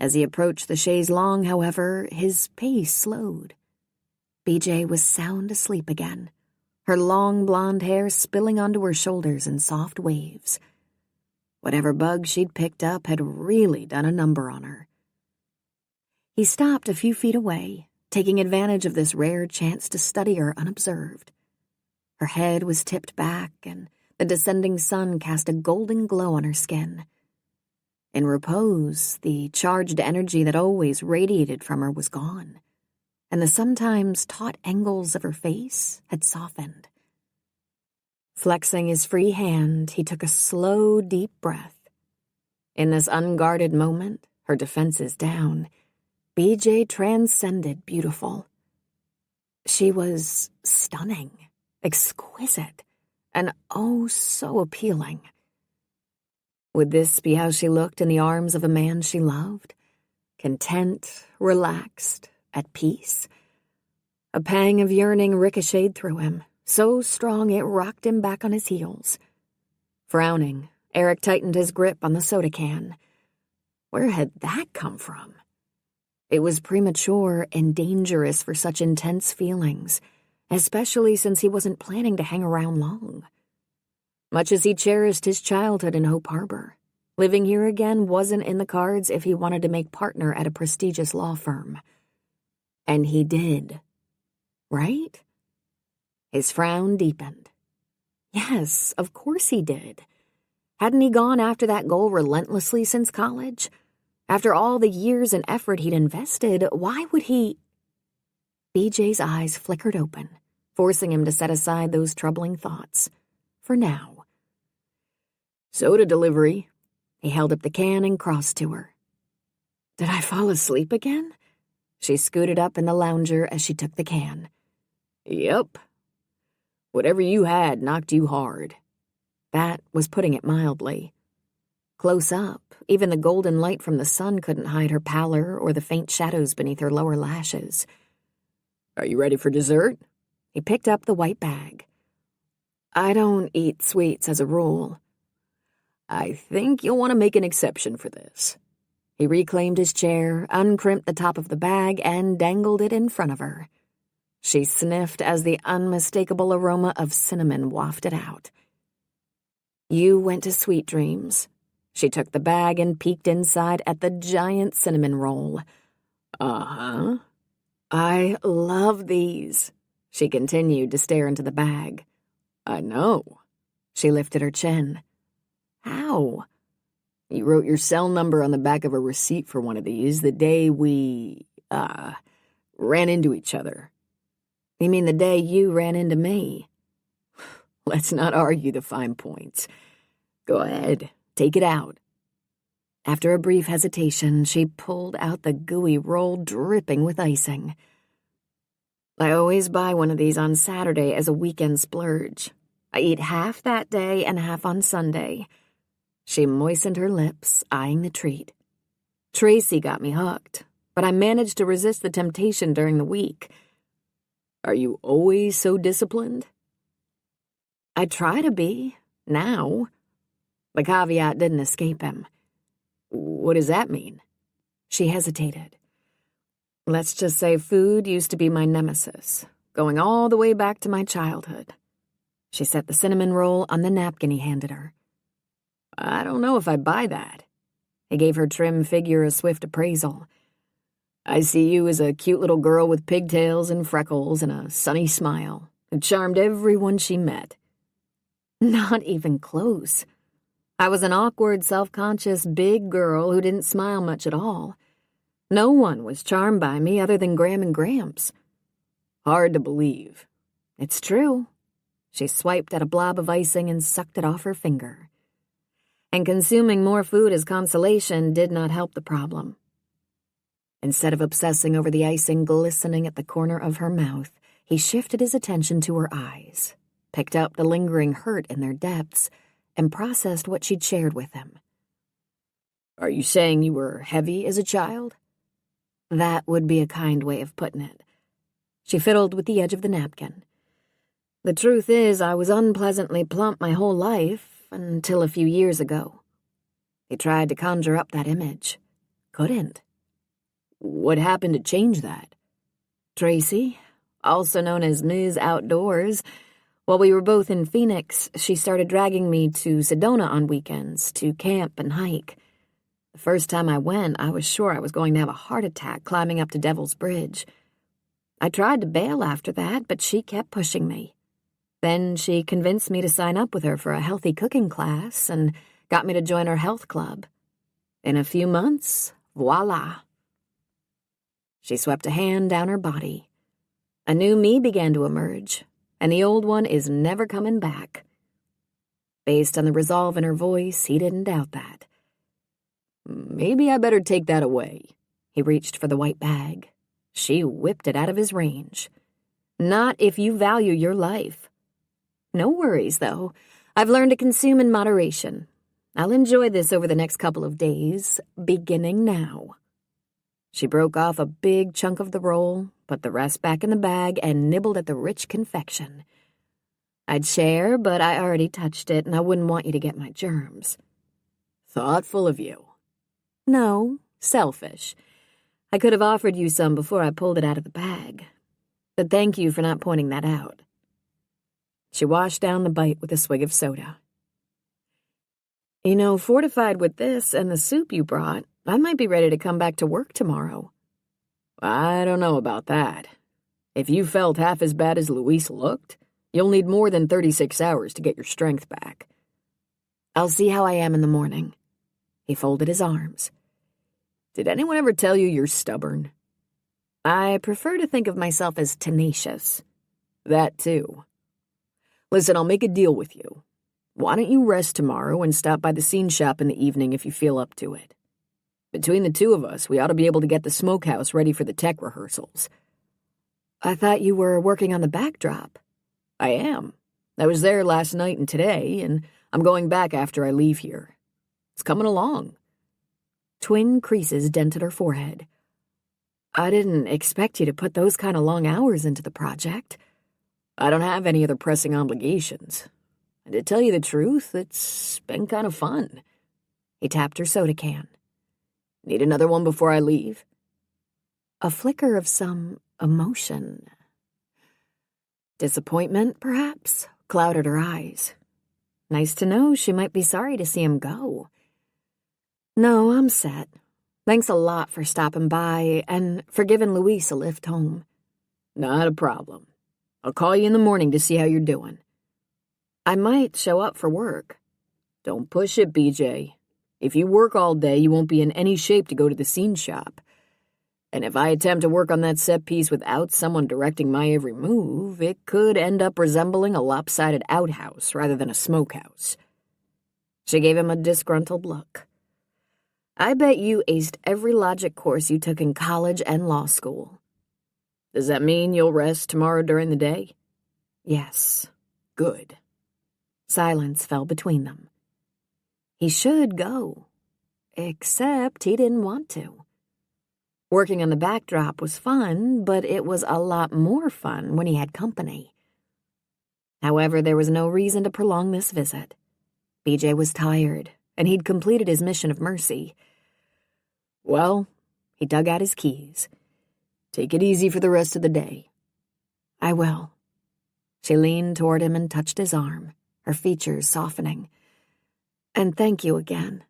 As he approached the chaise longue, however, his pace slowed. BJ was sound asleep again, her long blonde hair spilling onto her shoulders in soft waves. Whatever bug she'd picked up had really done a number on her. He stopped a few feet away, taking advantage of this rare chance to study her unobserved. Her head was tipped back, and the descending sun cast a golden glow on her skin. In repose, the charged energy that always radiated from her was gone, and the sometimes taut angles of her face had softened. Flexing his free hand, he took a slow, deep breath. In this unguarded moment, her defenses down, BJ transcended beautiful. She was stunning, exquisite, and oh so appealing. Would this be how she looked in the arms of a man she loved? Content, relaxed, at peace? A pang of yearning ricocheted through him, so strong it rocked him back on his heels. Frowning, Eric tightened his grip on the soda can. Where had that come from? It was premature and dangerous for such intense feelings, especially since he wasn't planning to hang around long. Much as he cherished his childhood in Hope Harbor, living here again wasn't in the cards if he wanted to make partner at a prestigious law firm. And he did. Right? His frown deepened. Yes, of course he did. Hadn't he gone after that goal relentlessly since college? After all the years and effort he'd invested, why would he... BJ's eyes flickered open, forcing him to set aside those troubling thoughts. For now. Soda delivery. He held up the can and crossed to her. Did I fall asleep again? She scooted up in the lounger as she took the can. Yep. Whatever you had knocked you hard. That was putting it mildly. Close up, even the golden light from the sun couldn't hide her pallor or the faint shadows beneath her lower lashes. Are you ready for dessert? He picked up the white bag. I don't eat sweets as a rule. I think you'll want to make an exception for this. He reclaimed his chair, uncrimped the top of the bag, and dangled it in front of her. She sniffed as the unmistakable aroma of cinnamon wafted out. You went to Sweet Dreams. She took the bag and peeked inside at the giant cinnamon roll. Uh-huh. I love these. She continued to stare into the bag. I know. She lifted her chin. How? You wrote your cell number on the back of a receipt for one of these the day we, ran into each other. You mean the day you ran into me? Let's not argue the fine points. Go ahead, take it out. After a brief hesitation, she pulled out the gooey roll dripping with icing. I always buy one of these on Saturday as a weekend splurge. I eat half that day and half on Sunday. She moistened her lips, eyeing the treat. Tracy got me hooked, but I managed to resist the temptation during the week. Are you always so disciplined? I try to be, now. The caveat didn't escape him. What does that mean? She hesitated. Let's just say food used to be my nemesis, going all the way back to my childhood. She set the cinnamon roll on the napkin he handed her. I don't know if I buy that. He gave her trim figure a swift appraisal. I see you as a cute little girl with pigtails and freckles and a sunny smile who charmed everyone she met. Not even close. I was an awkward, self-conscious, big girl who didn't smile much at all. No one was charmed by me other than Graham and Gramps. Hard to believe. It's true. She swiped at a blob of icing and sucked it off her finger. And consuming more food as consolation did not help the problem. Instead of obsessing over the icing glistening at the corner of her mouth, he shifted his attention to her eyes, picked up the lingering hurt in their depths, and processed what she'd shared with him. Are you saying you were heavy as a child? That would be a kind way of putting it. She fiddled with the edge of the napkin. The truth is, I was unpleasantly plump my whole life until a few years ago. He tried to conjure up that image. Couldn't. What happened to change that? Tracy, also known as Ms. Outdoors, while we were both in Phoenix, she started dragging me to Sedona on weekends to camp and hike. The first time I went, I was sure I was going to have a heart attack climbing up to Devil's Bridge. I tried to bail after that, but she kept pushing me. Then she convinced me to sign up with her for a healthy cooking class and got me to join her health club. In a few months, voila. She swept a hand down her body. A new me began to emerge, and the old one is never coming back. Based on the resolve in her voice, he didn't doubt that. Maybe I better take that away. He reached for the white bag. She whipped it out of his range. Not if you value your life. No worries, though. I've learned to consume in moderation. I'll enjoy this over the next couple of days, beginning now. She broke off a big chunk of the roll, put the rest back in the bag, and nibbled at the rich confection. I'd share, but I already touched it, and I wouldn't want you to get my germs. Thoughtful of you. No, selfish. I could have offered you some before I pulled it out of the bag. But thank you for not pointing that out. She washed down the bite with a swig of soda. You know, fortified with this and the soup you brought, I might be ready to come back to work tomorrow. I don't know about that. If you felt half as bad as Luis looked, you'll need more than 36 hours to get your strength back. I'll see how I am in the morning. He folded his arms. Did anyone ever tell you you're stubborn? I prefer to think of myself as tenacious. That too. Listen, I'll make a deal with you. Why don't you rest tomorrow and stop by the scene shop in the evening if you feel up to it? Between the two of us, we ought to be able to get the smokehouse ready for the tech rehearsals. I thought you were working on the backdrop. I am. I was there last night and today, and I'm going back after I leave here. It's coming along. Twin creases dented her forehead. I didn't expect you to put those kind of long hours into the project. I don't have any other pressing obligations. And to tell you the truth, it's been kind of fun. He tapped her soda can. Need another one before I leave? A flicker of some emotion. Disappointment, perhaps, clouded her eyes. Nice to know she might be sorry to see him go. No, I'm set. Thanks a lot for stopping by and for giving Luis a lift home. Not a problem. I'll call you in the morning to see how you're doing. I might show up for work. Don't push it, BJ. If you work all day, you won't be in any shape to go to the scene shop. And if I attempt to work on that set piece without someone directing my every move, it could end up resembling a lopsided outhouse rather than a smokehouse. She gave him a disgruntled look. I bet you aced every logic course you took in college and law school. Does that mean you'll rest tomorrow during the day? Yes. Good. Silence fell between them. He should go, except he didn't want to. Working on the backdrop was fun, but it was a lot more fun when he had company. However, there was no reason to prolong this visit. BJ was tired, and he'd completed his mission of mercy. Well, he dug out his keys. Take it easy for the rest of the day. I will. She leaned toward him and touched his arm, her features softening. And thank you again,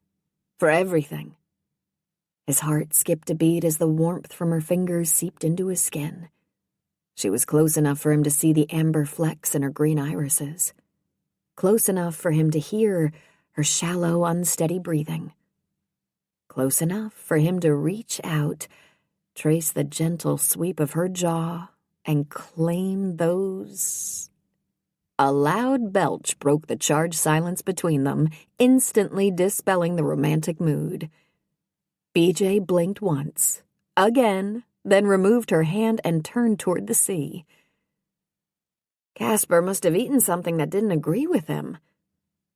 for everything. His heart skipped a beat as the warmth from her fingers seeped into his skin. She was close enough for him to see the amber flecks in her green irises. Close enough for him to hear her shallow, unsteady breathing. Close enough for him to reach out trace the gentle sweep of her jaw, and claim those... A loud belch broke the charged silence between them, instantly dispelling the romantic mood. BJ blinked once, again, then removed her hand and turned toward the sea. Casper must have eaten something that didn't agree with him.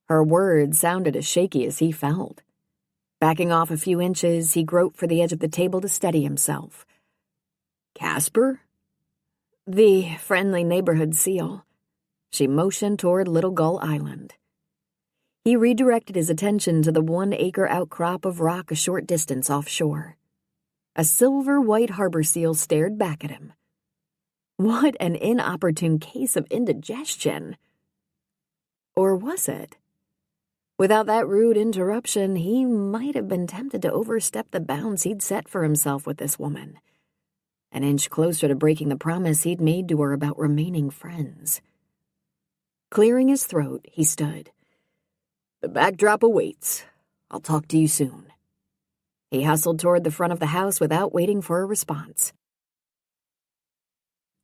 Her words sounded as shaky as he felt. Backing off a few inches, he groped for the edge of the table to steady himself. Casper? The friendly neighborhood seal. She motioned toward Little Gull Island. He redirected his attention to the 1-acre outcrop of rock a short distance offshore. A silver-white harbor seal stared back at him. What an inopportune case of indigestion! Or was it? Without that rude interruption, he might have been tempted to overstep the bounds he'd set for himself with this woman. An inch closer to breaking the promise he'd made to her about remaining friends. Clearing his throat, he stood. The backdrop awaits. I'll talk to you soon. He hustled toward the front of the house without waiting for a response.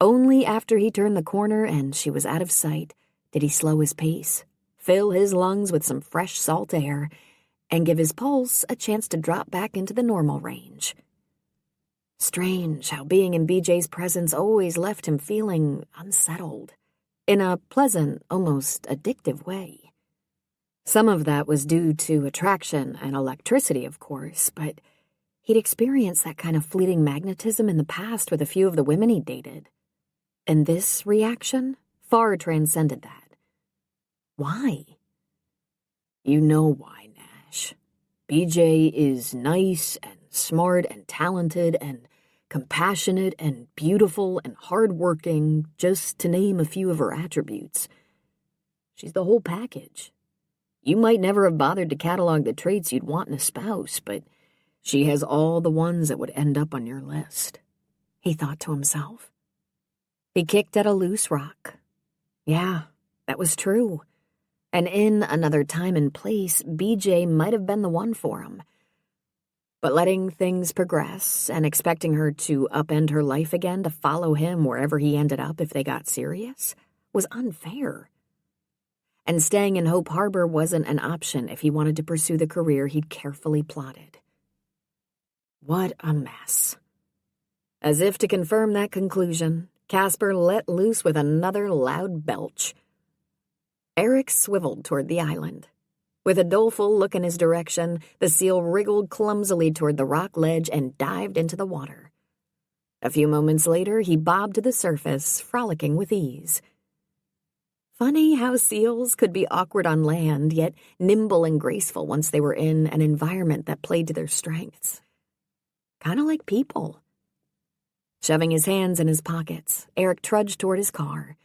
Only after he turned the corner and she was out of sight did he slow his pace, fill his lungs with some fresh salt air, and give his pulse a chance to drop back into the normal range. Strange how being in BJ's presence always left him feeling unsettled, in a pleasant, almost addictive way. Some of that was due to attraction and electricity, of course, but he'd experienced that kind of fleeting magnetism in the past with a few of the women he dated. And this reaction far transcended that. Why? You know why, Nash. BJ is nice and smart and talented and compassionate and beautiful and hardworking, just to name a few of her attributes. She's the whole package. You might never have bothered to catalog the traits you'd want in a spouse, but she has all the ones that would end up on your list, he thought to himself. He kicked at a loose rock. Yeah, that was true. And in another time and place, BJ might have been the one for him. But letting things progress and expecting her to upend her life again to follow him wherever he ended up if they got serious was unfair. And staying in Hope Harbor wasn't an option if he wanted to pursue the career he'd carefully plotted. What a mess. As if to confirm that conclusion, Casper let loose with another loud belch. Eric swiveled toward the island. With a doleful look in his direction, the seal wriggled clumsily toward the rock ledge and dived into the water. A few moments later, he bobbed to the surface, frolicking with ease. Funny how seals could be awkward on land, yet nimble and graceful once they were in an environment that played to their strengths. Kind of like people. Shoving his hands in his pockets, Eric trudged toward his car.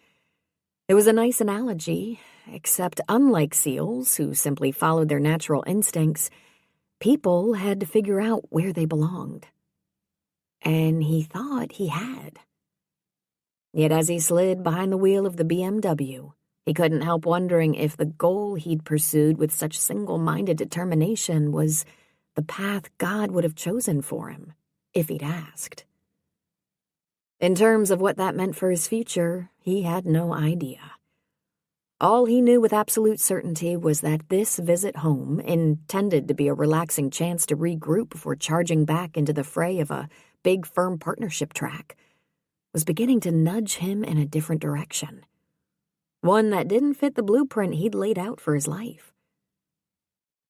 It was a nice analogy, except unlike seals, who simply followed their natural instincts, people had to figure out where they belonged. And he thought he had. Yet as he slid behind the wheel of the BMW, he couldn't help wondering if the goal he'd pursued with such single-minded determination was the path God would have chosen for him, if he'd asked. In terms of what that meant for his future, he had no idea. All he knew with absolute certainty was that this visit home, intended to be a relaxing chance to regroup before charging back into the fray of a big firm partnership track, was beginning to nudge him in a different direction. One that didn't fit the blueprint he'd laid out for his life.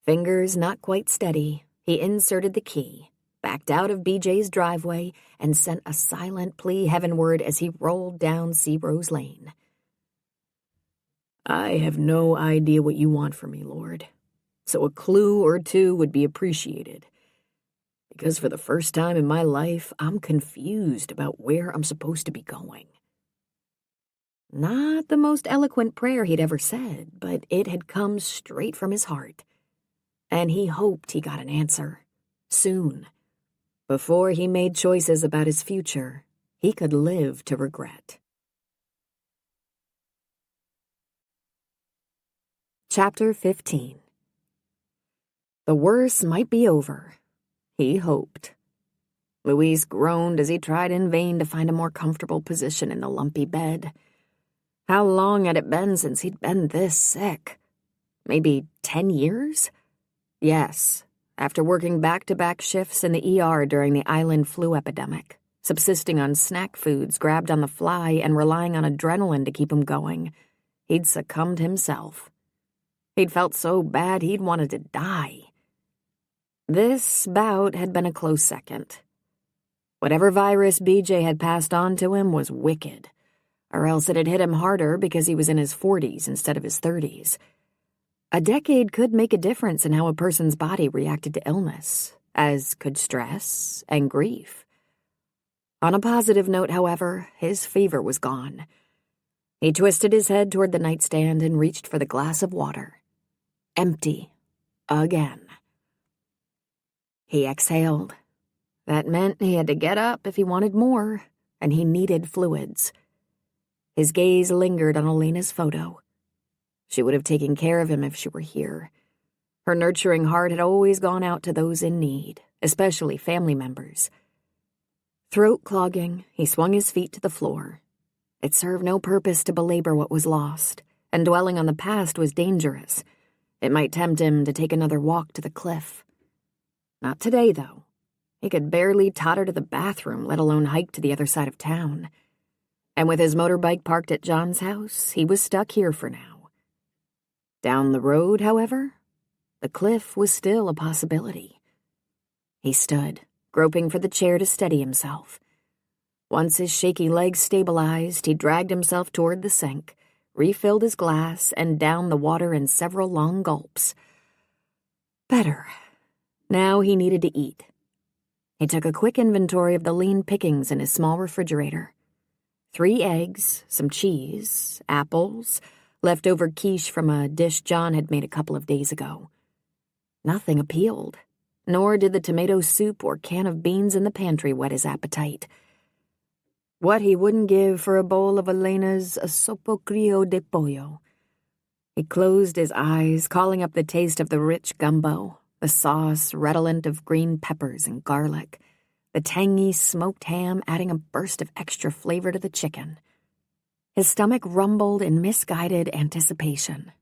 Fingers not quite steady, he inserted the key, backed out of BJ's driveway, and sent a silent plea heavenward as he rolled down Sea Rose Lane. I have no idea what you want from me, Lord, so a clue or two would be appreciated. Because for the first time in my life, I'm confused about where I'm supposed to be going. Not the most eloquent prayer he'd ever said, but it had come straight from his heart. And he hoped he got an answer, soon. Before he made choices about his future, he could live to regret. Chapter 15. The worst might be over, he hoped. Luis groaned as he tried in vain to find a more comfortable position in the lumpy bed. How long had it been since he'd been this sick? Maybe 10 years? Yes, after working back-to-back shifts in the ER during the island flu epidemic, subsisting on snack foods grabbed on the fly and relying on adrenaline to keep him going, he'd succumbed himself. He'd felt so bad he'd wanted to die. This bout had been a close second. Whatever virus BJ had passed on to him was wicked, or else it had hit him harder because he was in his 40s instead of his 30s. A decade could make a difference in how a person's body reacted to illness, as could stress and grief. On a positive note, however, his fever was gone. He twisted his head toward the nightstand and reached for the glass of water. Empty. Again. He exhaled. That meant he had to get up if he wanted more, and he needed fluids. His gaze lingered on Elena's photo. She would have taken care of him if she were here. Her nurturing heart had always gone out to those in need, especially family members. Throat clogging, he swung his feet to the floor. It served no purpose to belabor what was lost, and dwelling on the past was dangerous. It might tempt him to take another walk to the cliff. Not today, though. He could barely totter to the bathroom, let alone hike to the other side of town. And with his motorbike parked at John's house, he was stuck here for now. Down the road, however, the cliff was still a possibility. He stood, groping for the chair to steady himself. Once his shaky legs stabilized, he dragged himself toward the sink, refilled his glass, and downed the water in several long gulps. Better. Now he needed to eat. He took a quick inventory of the lean pickings in his small refrigerator. 3 eggs, some cheese, apples, leftover quiche from a dish John had made a couple of days ago. Nothing appealed, nor did the tomato soup or can of beans in the pantry whet his appetite. What he wouldn't give for a bowl of Elena's sopo crio de pollo. He closed his eyes, calling up the taste of the rich gumbo, the sauce redolent of green peppers and garlic, the tangy smoked ham adding a burst of extra flavor to the chicken. His stomach rumbled in misguided anticipation,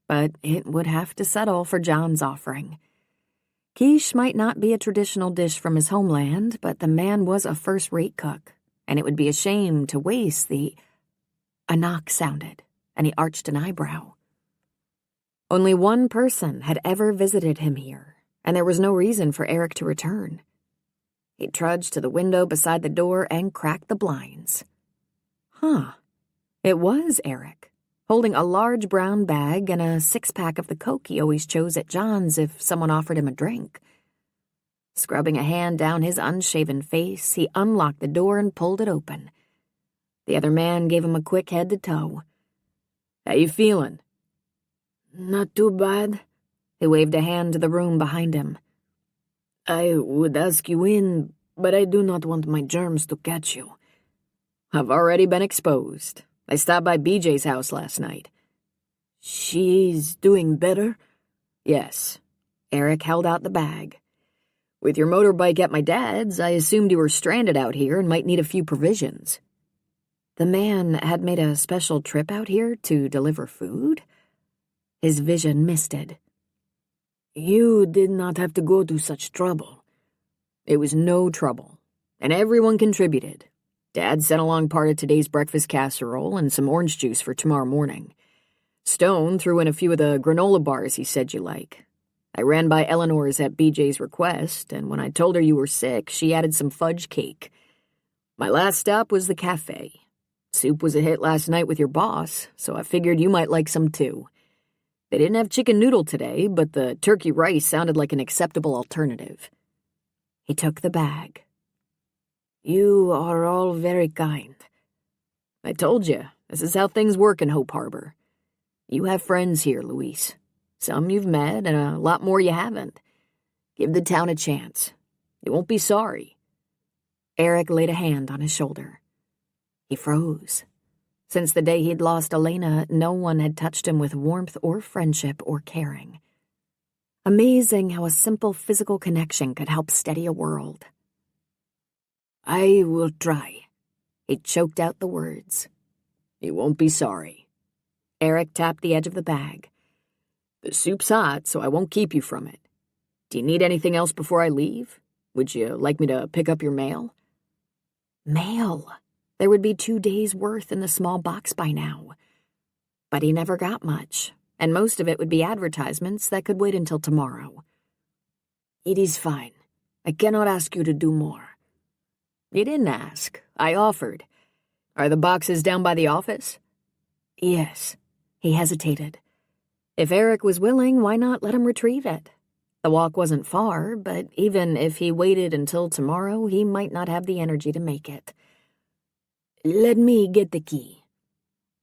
but it would have to settle for John's offering. Quiche might not be a traditional dish from his homeland, but the man was a first-rate cook, and it would be a shame to waste the... A knock sounded, and he arched an eyebrow. Only one person had ever visited him here, and there was no reason for Eric to return. He trudged to the window beside the door and cracked the blinds. It was Eric, holding a large brown bag and a 6-pack of the Coke he always chose at John's if someone offered him a drink. Scrubbing a hand down his unshaven face, he unlocked the door and pulled it open. The other man gave him a quick head to toe. "How you feeling?" Not too bad. He waved a hand to the room behind him. I would ask you in, but I do not want my germs to catch you. I've already been exposed. I stopped by BJ's house last night. She's doing better? Yes. Eric held out the bag. With your motorbike at my dad's, I assumed you were stranded out here and might need a few provisions. The man had made a special trip out here to deliver food? His vision misted. You did not have to go to such trouble. It was no trouble, and everyone contributed. Dad sent along part of today's breakfast casserole and some orange juice for tomorrow morning. Stone threw in a few of the granola bars he said you like. I ran by Eleanor's at BJ's request, and when I told her you were sick, she added some fudge cake. My last stop was the cafe. Soup was a hit last night with your boss, so I figured you might like some too. They didn't have chicken noodle today, but the turkey rice sounded like an acceptable alternative. He took the bag. You are all very kind. I told you, this is how things work in Hope Harbor. You have friends here, Luis. Some you've met and a lot more you haven't. Give the town a chance. You won't be sorry. Eric laid a hand on his shoulder. He froze. Since the day he'd lost Elena, no one had touched him with warmth or friendship or caring. Amazing how a simple physical connection could help steady a world. I will try. He choked out the words. You won't be sorry. Eric tapped the edge of the bag. The soup's hot, so I won't keep you from it. Do you need anything else before I leave? Would you like me to pick up your mail? Mail. There would be 2 days' worth in the small box by now. But he never got much, and most of it would be advertisements that could wait until tomorrow. It is fine. I cannot ask you to do more. You didn't ask. I offered. Are the boxes down by the office? Yes. He hesitated. If Eric was willing, why not let him retrieve it? The walk wasn't far, but even if he waited until tomorrow, he might not have the energy to make it. Let me get the key.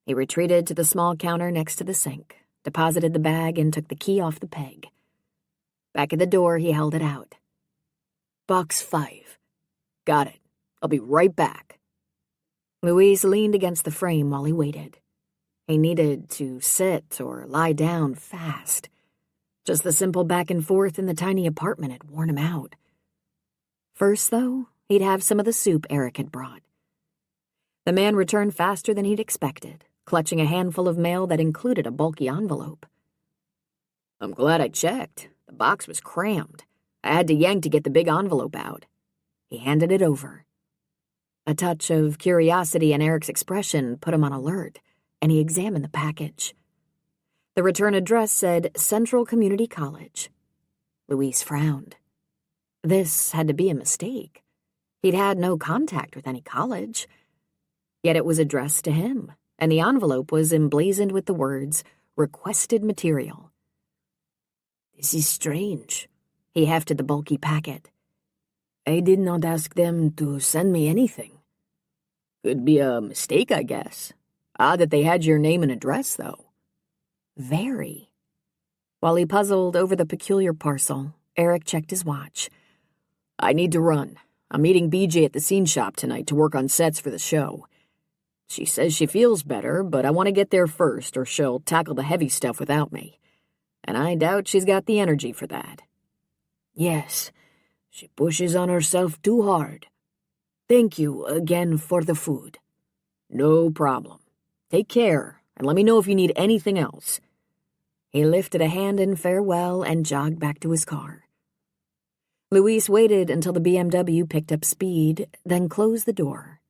He retreated to the small counter next to the sink, deposited the bag, and took the key off the peg. Back at the door, he held it out. Box 5. Got it. I'll be right back. Louise leaned against the frame while he waited. He needed to sit or lie down fast. Just the simple back and forth in the tiny apartment had worn him out. First, though, he'd have some of the soup Eric had brought. The man returned faster than he'd expected, clutching a handful of mail that included a bulky envelope. I'm glad I checked. The box was crammed. I had to yank to get the big envelope out. He handed it over. A touch of curiosity in Eric's expression put him on alert, and he examined the package. The return address said Central Community College. Louise frowned. This had to be a mistake. He'd had no contact with any college. Yet it was addressed to him, and the envelope was emblazoned with the words, Requested Material. This is strange. He hefted the bulky packet. I did not ask them to send me anything. Could be a mistake, I guess. Odd that they had your name and address, though. Very. While he puzzled over the peculiar parcel, Eric checked his watch. I need to run. I'm meeting BJ at the scene shop tonight to work on sets for the show. She says she feels better, but I want to get there first or she'll tackle the heavy stuff without me. And I doubt she's got the energy for that. Yes, she pushes on herself too hard. Thank you again for the food. No problem. Take care, and let me know if you need anything else. He lifted a hand in farewell and jogged back to his car. Louise waited until the BMW picked up speed, then closed the door.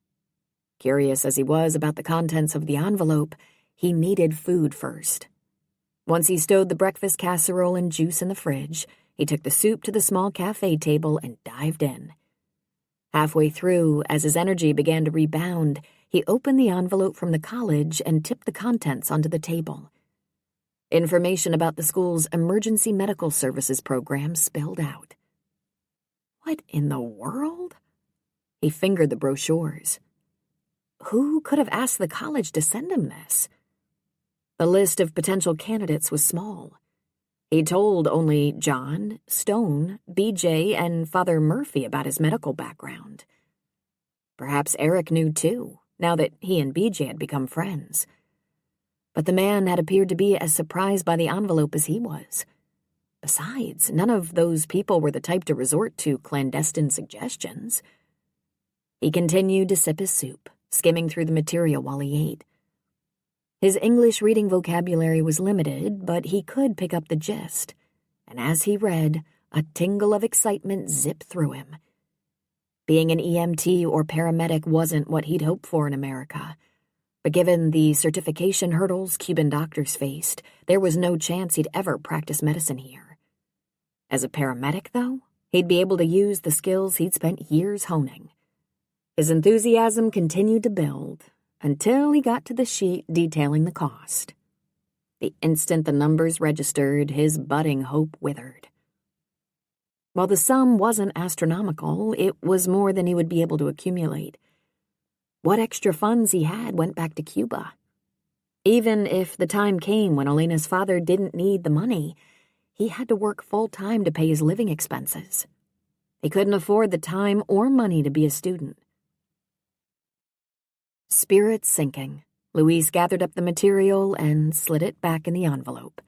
Curious as he was about the contents of the envelope, he needed food first. Once he stowed the breakfast casserole and juice in the fridge, he took the soup to the small cafe table and dived in. Halfway through, as his energy began to rebound, he opened the envelope from the college and tipped the contents onto the table. Information about the school's emergency medical services program spilled out. What in the world? He fingered the brochures. Who could have asked the college to send him this? The list of potential candidates was small. He told only John, Stone, BJ, and Father Murphy about his medical background. Perhaps Eric knew too, now that he and BJ had become friends. But the man had appeared to be as surprised by the envelope as he was. Besides, none of those people were the type to resort to clandestine suggestions. He continued to sip his soup, skimming through the material while he ate. His English reading vocabulary was limited, but he could pick up the gist, and as he read, a tingle of excitement zipped through him. Being an EMT or paramedic wasn't what he'd hoped for in America, but given the certification hurdles Cuban doctors faced, there was no chance he'd ever practice medicine here. As a paramedic, though, he'd be able to use the skills he'd spent years honing. His enthusiasm continued to build until he got to the sheet detailing the cost. The instant the numbers registered, his budding hope withered. While the sum wasn't astronomical, it was more than he would be able to accumulate. What extra funds he had went back to Cuba. Even if the time came when Elena's father didn't need the money, he had to work full-time to pay his living expenses. He couldn't afford the time or money to be a student. Spirits sinking, Louise gathered up the material and slid it back in the envelope.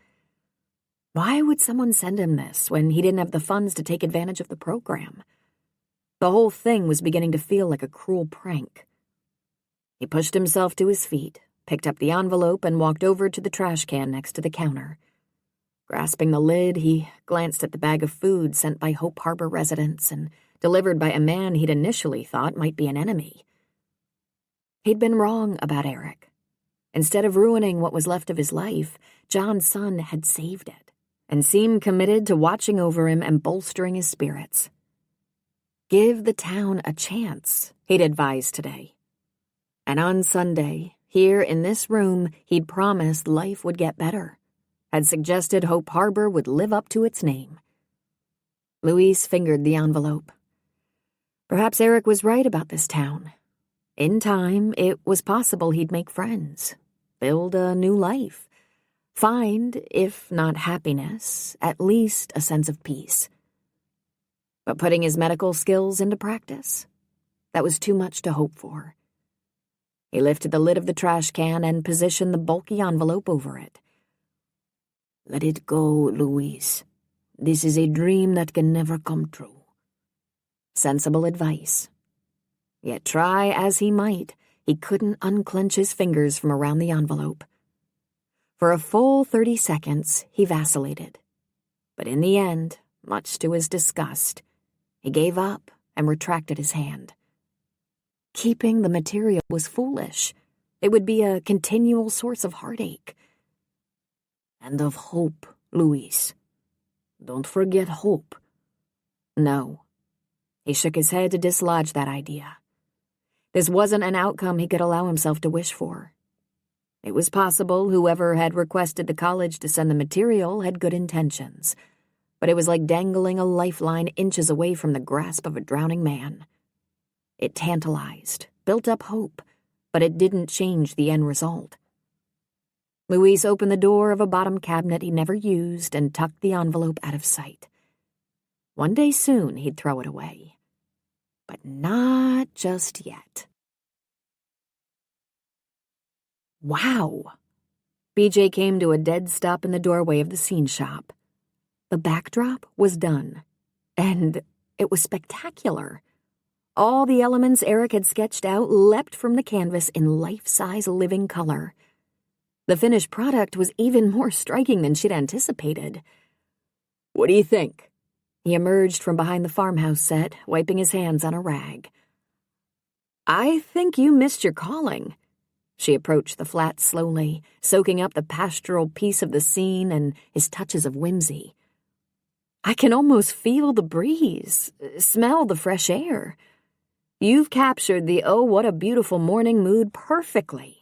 Why would someone send him this when he didn't have the funds to take advantage of the program? The whole thing was beginning to feel like a cruel prank. He pushed himself to his feet, picked up the envelope, and walked over to the trash can next to the counter. Grasping the lid, he glanced at the bag of food sent by Hope Harbor residents and delivered by a man he'd initially thought might be an enemy. He'd been wrong about Eric. Instead of ruining what was left of his life, John's son had saved it and seemed committed to watching over him and bolstering his spirits. Give the town a chance, he'd advised today. And on Sunday, here in this room, he'd promised life would get better, had suggested Hope Harbor would live up to its name. Louise fingered the envelope. Perhaps Eric was right about this town. In time, it was possible he'd make friends, build a new life, find, if not happiness, at least a sense of peace. But putting his medical skills into practice, that was too much to hope for. He lifted the lid of the trash can and positioned the bulky envelope over it. Let it go, Louise. This is a dream that can never come true. Sensible advice. Yet try as he might, he couldn't unclench his fingers from around the envelope. For a full 30 seconds, he vacillated. But in the end, much to his disgust, he gave up and retracted his hand. Keeping the material was foolish. It would be a continual source of heartache. And of hope, Louise. Don't forget hope. No. He shook his head to dislodge that idea. This wasn't an outcome he could allow himself to wish for. It was possible whoever had requested the college to send the material had good intentions, but it was like dangling a lifeline inches away from the grasp of a drowning man. It tantalized, built up hope, but it didn't change the end result. Louise opened the door of a bottom cabinet he never used and tucked the envelope out of sight. One day soon he'd throw it away. But not just yet. Wow! BJ came to a dead stop in the doorway of the scene shop. The backdrop was done, and it was spectacular. All the elements Eric had sketched out leapt from the canvas in life-size living color. The finished product was even more striking than she'd anticipated. What do you think? He emerged from behind the farmhouse set, wiping his hands on a rag. I think you missed your calling. She approached the flat slowly, soaking up the pastoral peace of the scene and his touches of whimsy. I can almost feel the breeze, smell the fresh air. You've captured the oh, what a beautiful morning mood perfectly.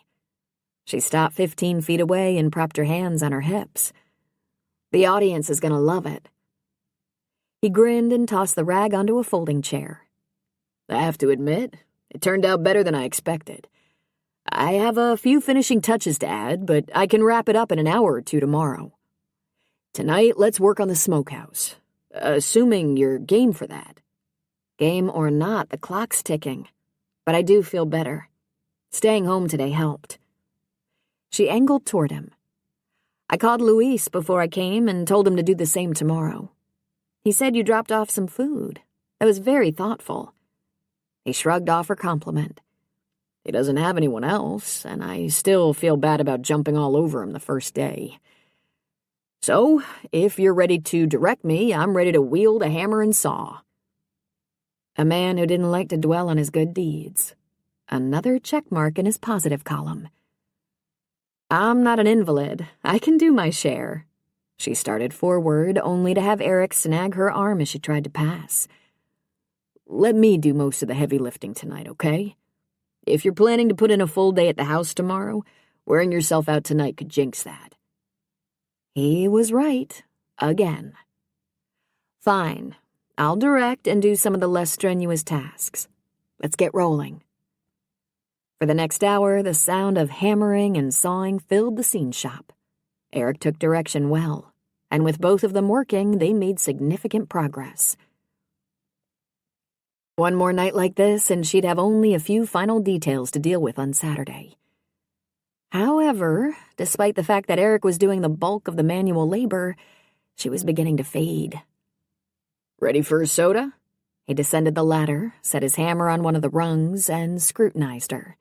She stopped 15 feet away and propped her hands on her hips. The audience is going to love it. He grinned and tossed the rag onto a folding chair. I have to admit, it turned out better than I expected. I have a few finishing touches to add, but I can wrap it up in an hour or two tomorrow. Tonight, let's work on the smokehouse, assuming you're game for that. Game or not, the clock's ticking. But I do feel better. Staying home today helped. She angled toward him. I called Luis before I came and told him to do the same tomorrow. He said you dropped off some food. That was very thoughtful. He shrugged off her compliment. He doesn't have anyone else, and I still feel bad about jumping all over him the first day. So, if you're ready to direct me, I'm ready to wield a hammer and saw. A man who didn't like to dwell on his good deeds. Another checkmark in his positive column. I'm not an invalid. I can do my share. She started forward, only to have Eric snag her arm as she tried to pass. Let me do most of the heavy lifting tonight, okay? If you're planning to put in a full day at the house tomorrow, wearing yourself out tonight could jinx that. He was right. Again. Fine. I'll direct and do some of the less strenuous tasks. Let's get rolling. For the next hour, the sound of hammering and sawing filled the scene shop. Eric took direction well, and with both of them working, they made significant progress. One more night like this, and she'd have only a few final details to deal with on Saturday. However, despite the fact that Eric was doing the bulk of the manual labor, she was beginning to fade. Ready for a soda? He descended the ladder, set his hammer on one of the rungs, and scrutinized her.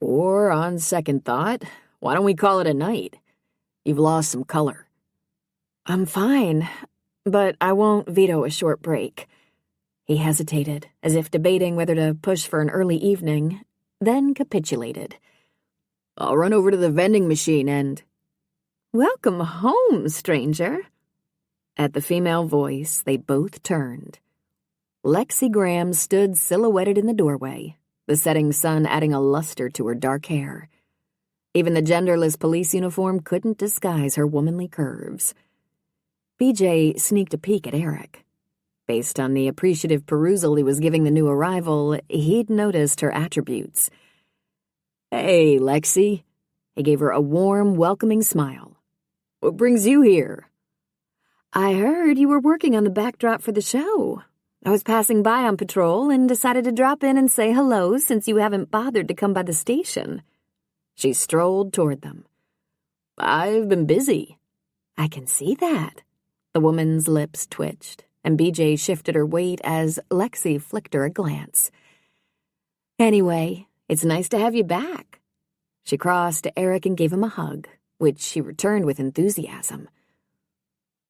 Or, on second thought, why don't we call it a night? You've lost some color. I'm fine, but I won't veto a short break. He hesitated, as if debating whether to push for an early evening, then capitulated. I'll run over to the vending machine and... Welcome home, stranger. At the female voice, they both turned. Lexi Graham stood silhouetted in the doorway, the setting sun adding a luster to her dark hair. Even the genderless police uniform couldn't disguise her womanly curves. BJ sneaked a peek at Eric. Based on the appreciative perusal he was giving the new arrival, he'd noticed her attributes. Hey, Lexi. He gave her a warm, welcoming smile. What brings you here? I heard you were working on the backdrop for the show. I was passing by on patrol and decided to drop in and say hello since you haven't bothered to come by the station. She strolled toward them. I've been busy. I can see that. The woman's lips twitched, and BJ shifted her weight as Lexi flicked her a glance. Anyway, it's nice to have you back. She crossed to Eric and gave him a hug, which he returned with enthusiasm.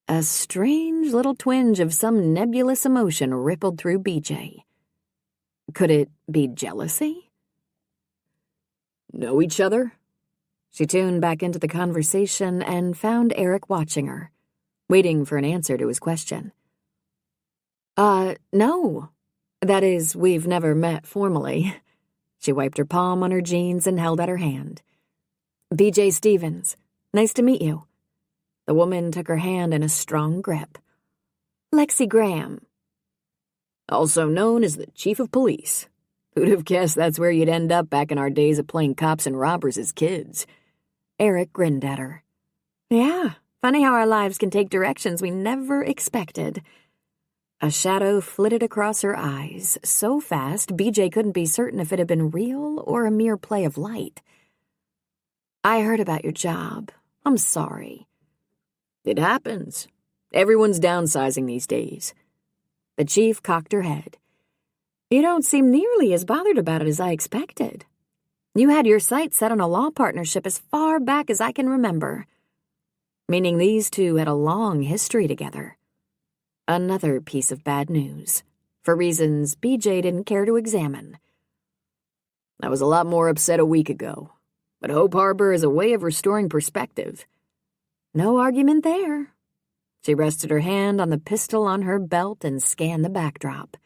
A strange little twinge of some nebulous emotion rippled through BJ. Could it be jealousy? Know each other? She tuned back into the conversation and found Eric watching her, waiting for an answer to his question. No. That is, we've never met formally. She wiped her palm on her jeans and held out her hand. BJ Stevens, nice to meet you. The woman took her hand in a strong grip. Lexi Graham. Also known as the Chief of Police. Who'd have guessed that's where you'd end up back in our days of playing cops and robbers as kids? Eric grinned at her. Yeah, funny how our lives can take directions we never expected. A shadow flitted across her eyes, so fast BJ couldn't be certain if it had been real or a mere play of light. I heard about your job. I'm sorry. It happens. Everyone's downsizing these days. The chief cocked her head. You don't seem nearly as bothered about it as I expected. You had your sights set on a law partnership as far back as I can remember. Meaning these two had a long history together. Another piece of bad news, for reasons BJ didn't care to examine. I was a lot more upset a week ago, but Hope Harbor is a way of restoring perspective. No argument there. She rested her hand on the pistol on her belt and scanned the backdrop.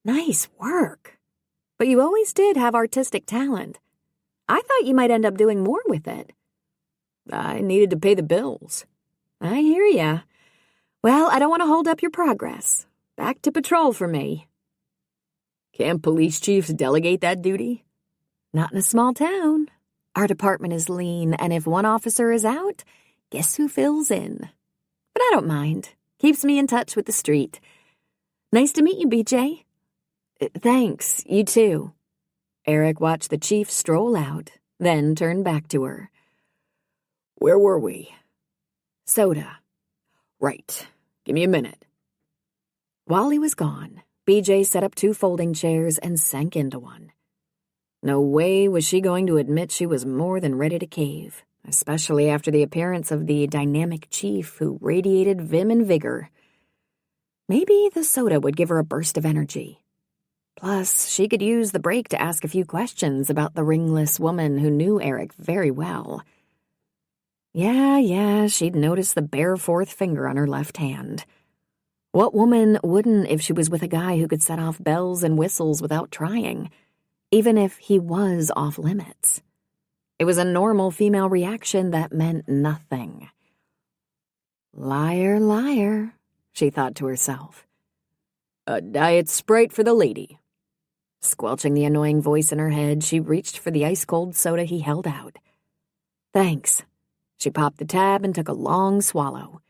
Nice work. But you always did have artistic talent. I thought you might end up doing more with it. I needed to pay the bills. I hear ya. Well, I don't want to hold up your progress. Back to patrol for me. Can't police chiefs delegate that duty? Not in a small town. Our department is lean, and if one officer is out, guess who fills in? But I don't mind. Keeps me in touch with the street. Nice to meet you, BJ. Thanks, you too. Eric watched the chief stroll out, then turned back to her. Where were we? Soda. Right. Give me a minute. While he was gone, BJ set up 2 folding chairs and sank into one. No way was she going to admit she was more than ready to cave, especially after the appearance of the dynamic chief who radiated vim and vigor. Maybe the soda would give her a burst of energy. Plus, she could use the break to ask a few questions about the ringless woman who knew Eric very well. Yeah, she'd noticed the bare 4th finger on her left hand. What woman wouldn't if she was with a guy who could set off bells and whistles without trying, even if he was off limits? It was a normal female reaction that meant nothing. Liar, liar, she thought to herself. A diet Sprite for the lady. Squelching the annoying voice in her head, she reached for the ice-cold soda he held out. Thanks. She popped the tab and took a long swallow.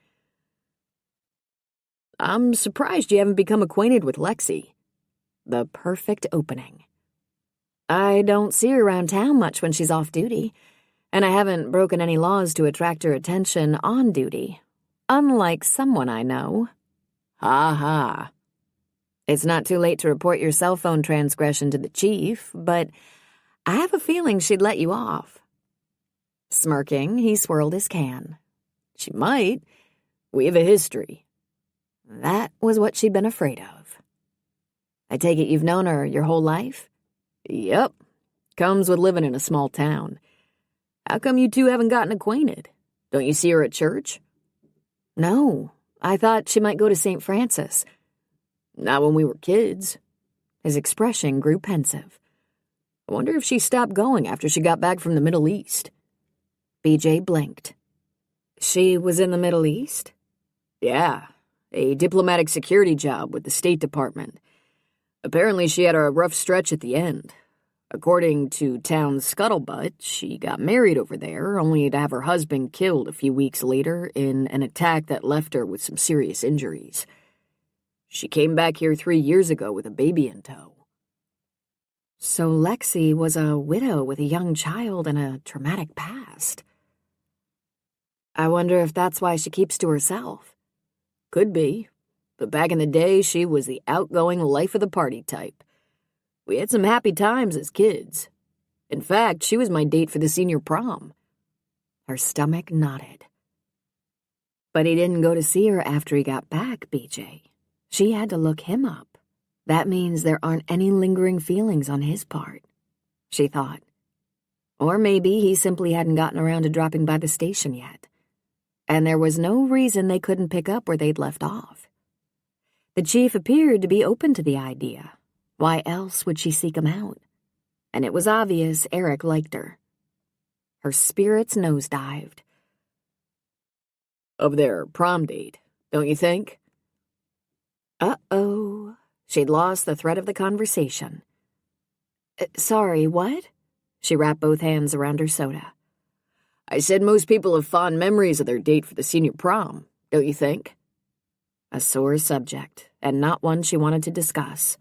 I'm surprised you haven't become acquainted with Lexi. The perfect opening. I don't see her around town much when she's off duty, and I haven't broken any laws to attract her attention on duty, unlike someone I know. Ha ha. It's not too late to report your cell phone transgression to the chief, but I have a feeling she'd let you off. Smirking, he swirled his can. She might. We have a history. That was what she'd been afraid of. I take it you've known her your whole life? Yep. Comes with living in a small town. How come you two haven't gotten acquainted? Don't you see her at church? No. I thought she might go to St. Francis. Not when we were kids. His expression grew pensive. I wonder if she stopped going after she got back from the Middle East. BJ blinked. She was in the Middle East? Yeah, a diplomatic security job with the State Department. Apparently she had a rough stretch at the end. According to town scuttlebutt, she got married over there, only to have her husband killed a few weeks later in an attack that left her with some serious injuries. She came back here 3 years ago with a baby in tow. So Lexi was a widow with a young child and a traumatic past. I wonder if that's why she keeps to herself. Could be, but back in the day, she was the outgoing life-of-the-party type. We had some happy times as kids. In fact, she was my date for the senior prom. Her stomach nodded. But he didn't go to see her after he got back, BJ. She had to look him up. That means there aren't any lingering feelings on his part, she thought. Or maybe he simply hadn't gotten around to dropping by the station yet. And there was no reason they couldn't pick up where they'd left off. The chief appeared to be open to the idea. Why else would she seek him out? And it was obvious Eric liked her. Her spirits nosedived. Of their prom date, don't you think? Uh-oh. She'd lost the thread of the conversation. Sorry, what? She wrapped both hands around her soda. I said most people have fond memories of their date for the senior prom, don't you think? A sore subject, and not one she wanted to discuss.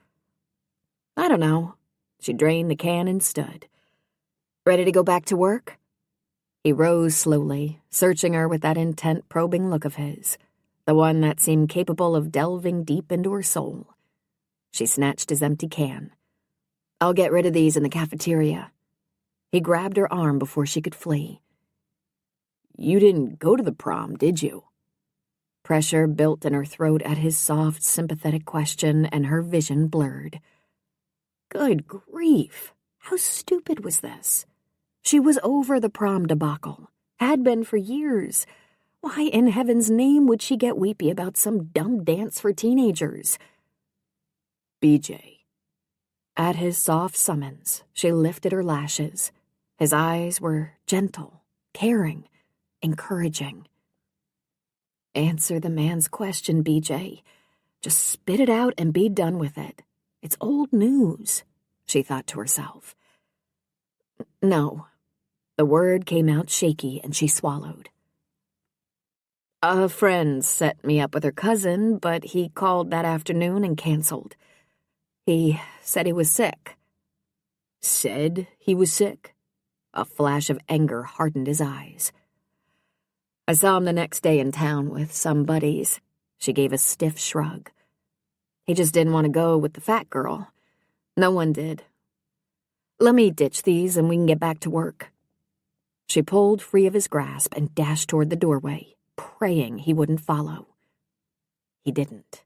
I don't know. She drained the can and stood. Ready to go back to work? He rose slowly, searching her with that intent, probing look of his, the one that seemed capable of delving deep into her soul. She snatched his empty can. I'll get rid of these in the cafeteria. He grabbed her arm before she could flee. You didn't go to the prom, did you? Pressure built in her throat at his soft, sympathetic question, and her vision blurred. Good grief! How stupid was this? She was over the prom debacle. Had been for years. Why in heaven's name would she get weepy about some dumb dance for teenagers? BJ. At his soft summons, she lifted her lashes. His eyes were gentle, caring, encouraging. Answer the man's question, BJ. Just spit it out and be done with it. It's old news, she thought to herself. No. The word came out shaky and she swallowed. A friend set me up with her cousin, but he called that afternoon and canceled. He said he was sick. Said he was sick? A flash of anger hardened his eyes. I saw him the next day in town with some buddies. She gave a stiff shrug. He just didn't want to go with the fat girl. No one did. Let me ditch these and we can get back to work. She pulled free of his grasp and dashed toward the doorway, praying he wouldn't follow. He didn't.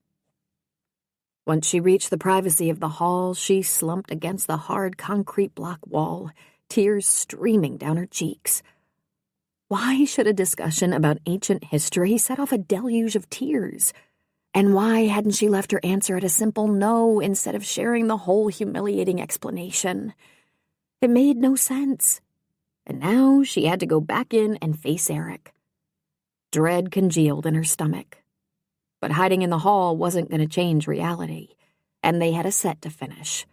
Once she reached the privacy of the hall, she slumped against the hard concrete block wall, tears streaming down her cheeks. Why should a discussion about ancient history set off a deluge of tears? And why hadn't she left her answer at a simple no instead of sharing the whole humiliating explanation? It made no sense. And now she had to go back in and face Eric. Dread congealed in her stomach. But hiding in the hall wasn't going to change reality, and they had a set to finish.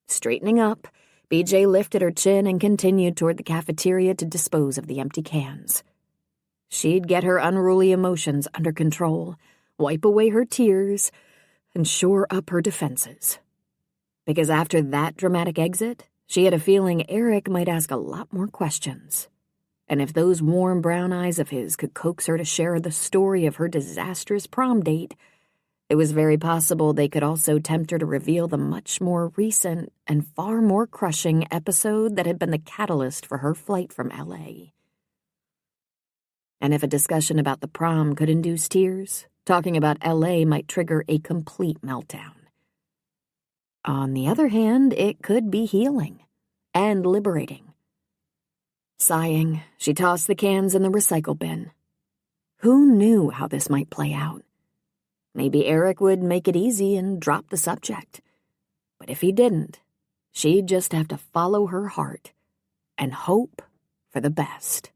Straightening up, BJ lifted her chin and continued toward the cafeteria to dispose of the empty cans. She'd get her unruly emotions under control, wipe away her tears, and shore up her defenses. Because after that dramatic exit, she had a feeling Eric might ask a lot more questions. And if those warm brown eyes of his could coax her to share the story of her disastrous prom date, It was very possible they could also tempt her to reveal the much more recent and far more crushing episode that had been the catalyst for her flight from LA. And if a discussion about the prom could induce tears, talking about LA might trigger a complete meltdown. On the other hand, it could be healing and liberating. Sighing, she tossed the cans in the recycle bin. Who knew how this might play out? Maybe Eric would make it easy and drop the subject. But if he didn't, she'd just have to follow her heart and hope for the best.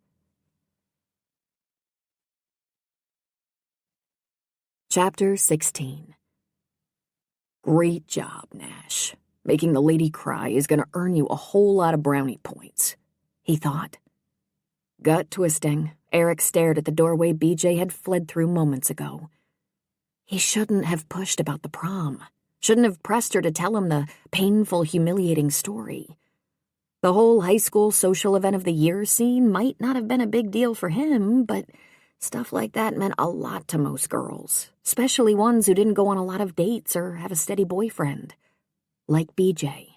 Chapter 16. Great job, Nash. Making the lady cry is going to earn you a whole lot of brownie points, he thought. Gut twisting, Eric stared at the doorway BJ had fled through moments ago. He shouldn't have pushed about the prom. Shouldn't have pressed her to tell him the painful, humiliating story. The whole high school social event of the year scene might not have been a big deal for him, but stuff like that meant a lot to most girls, especially ones who didn't go on a lot of dates or have a steady boyfriend. Like BJ.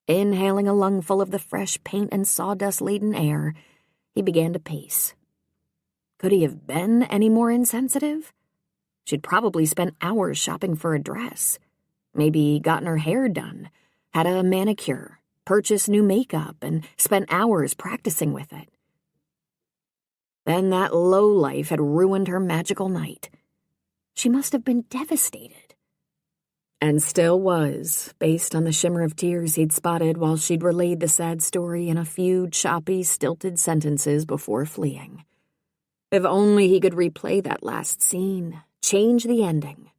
Inhaling a lungful of the fresh paint and sawdust-laden air, he began to pace. Could he have been any more insensitive? She'd probably spent hours shopping for a dress, maybe gotten her hair done, had a manicure, purchased new makeup, and spent hours practicing with it. Then that lowlife had ruined her magical night. She must have been devastated. And still was, based on the shimmer of tears he'd spotted while she'd relayed the sad story in a few choppy, stilted sentences before fleeing. If only he could replay that last scene, change the ending.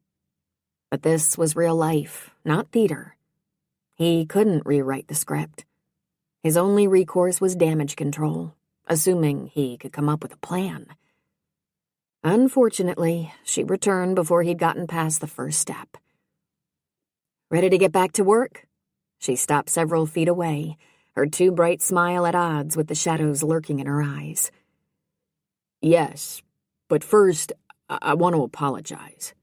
But this was real life, not theater. He couldn't rewrite the script. His only recourse was damage control, assuming he could come up with a plan. Unfortunately, she returned before he'd gotten past the first step. Ready to get back to work? She stopped several feet away, her too bright smile at odds with the shadows lurking in her eyes. Yes, but first, I want to apologize.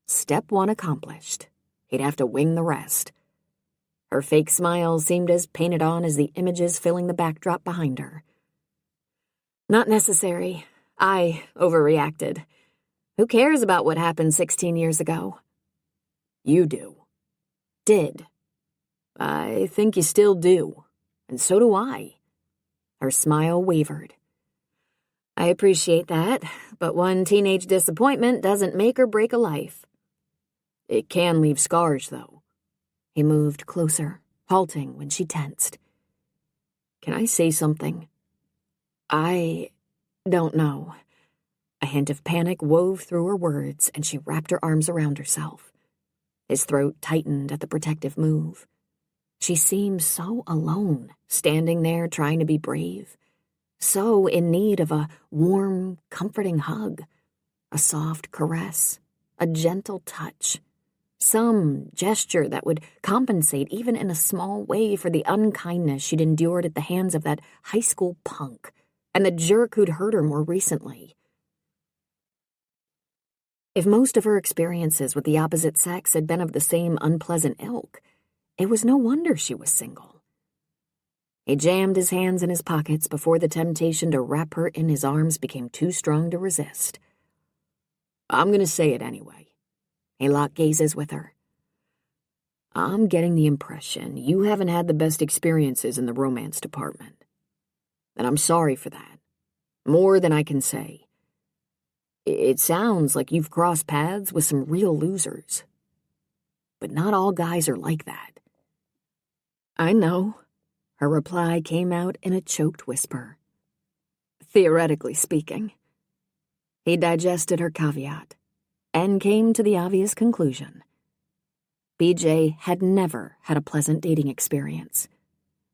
Step one accomplished. He'd have to wing the rest. Her fake smile seemed as painted on as the images filling the backdrop behind her. Not necessary. I overreacted. Who cares about what happened 16 years ago? You do. Did. I think you still do. And so do I. Her smile wavered. I appreciate that, but one teenage disappointment doesn't make or break a life. It can leave scars, though. He moved closer, halting when she tensed. Can I say something? I don't know. A hint of panic wove through her words, and she wrapped her arms around herself. His throat tightened at the protective move. She seemed so alone, standing there trying to be brave, so in need of a warm, comforting hug, a soft caress, a gentle touch, some gesture that would compensate even in a small way for the unkindness she'd endured at the hands of that high school punk and the jerk who'd hurt her more recently. If most of her experiences with the opposite sex had been of the same unpleasant ilk, it was no wonder she was single. He jammed his hands in his pockets before the temptation to wrap her in his arms became too strong to resist. I'm going to say it anyway. He locked gazes with her. I'm getting the impression you haven't had the best experiences in the romance department. And I'm sorry for that. More than I can say. It sounds like you've crossed paths with some real losers. But not all guys are like that. I know. Her reply came out in a choked whisper. Theoretically speaking. He digested her caveat and came to the obvious conclusion. BJ had never had a pleasant dating experience.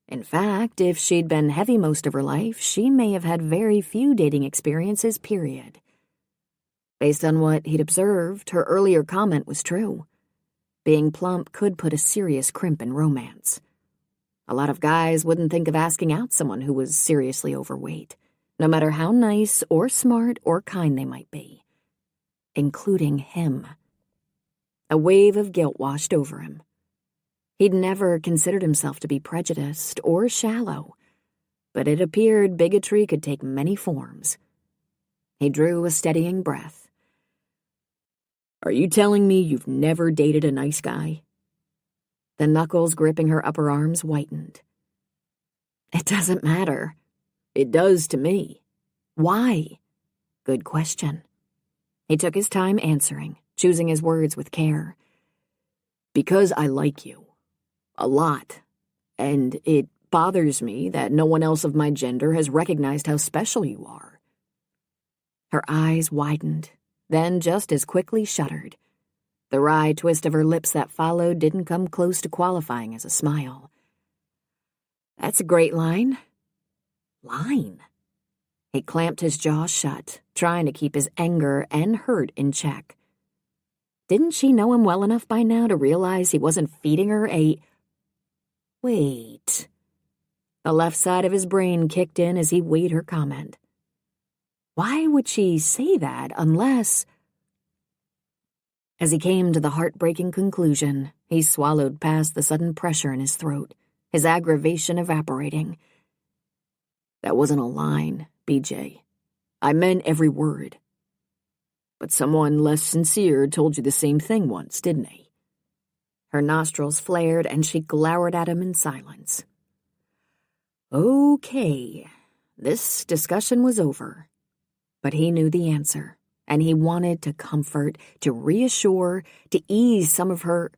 In fact, if she'd been heavy most of her life, she may have had very few dating experiences, period. Based on what he'd observed, her earlier comment was true. Being plump could put a serious crimp in romance. A lot of guys wouldn't think of asking out someone who was seriously overweight, no matter how nice or smart or kind they might be. Including him. A wave of guilt washed over him. He'd never considered himself to be prejudiced or shallow, but it appeared bigotry could take many forms. He drew a steadying breath. Are you telling me you've never dated a nice guy? The knuckles gripping her upper arms whitened. It doesn't matter. It does to me. Why? Good question. He took his time answering, choosing his words with care. Because I like you. A lot. And it bothers me that no one else of my gender has recognized how special you are. Her eyes widened, then just as quickly shuttered. The wry twist of her lips that followed didn't come close to qualifying as a smile. That's a great line. Line? He clamped his jaw shut, trying to keep his anger and hurt in check. Didn't she know him well enough by now to realize he wasn't feeding her a... Wait. The left side of his brain kicked in as he weighed her comment. Why would she say that unless... As he came to the heartbreaking conclusion, he swallowed past the sudden pressure in his throat, his aggravation evaporating. That wasn't a line, BJ. I meant every word. But someone less sincere told you the same thing once, didn't he? Her nostrils flared and she glowered at him in silence. Okay, this discussion was over. But he knew the answer, and he wanted to comfort, to reassure, to ease some of her...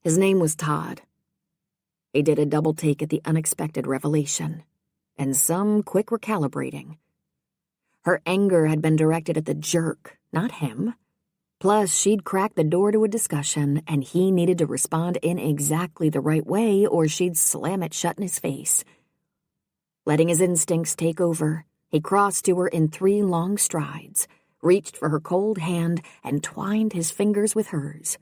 His name was Todd. He did a double take at the unexpected revelation, and some quick recalibrating. Her anger had been directed at the jerk, not him. Plus, she'd cracked the door to a discussion, and he needed to respond in exactly the right way, or she'd slam it shut in his face. Letting his instincts take over, he crossed to her in 3 long strides, reached for her cold hand, and twined his fingers with hers.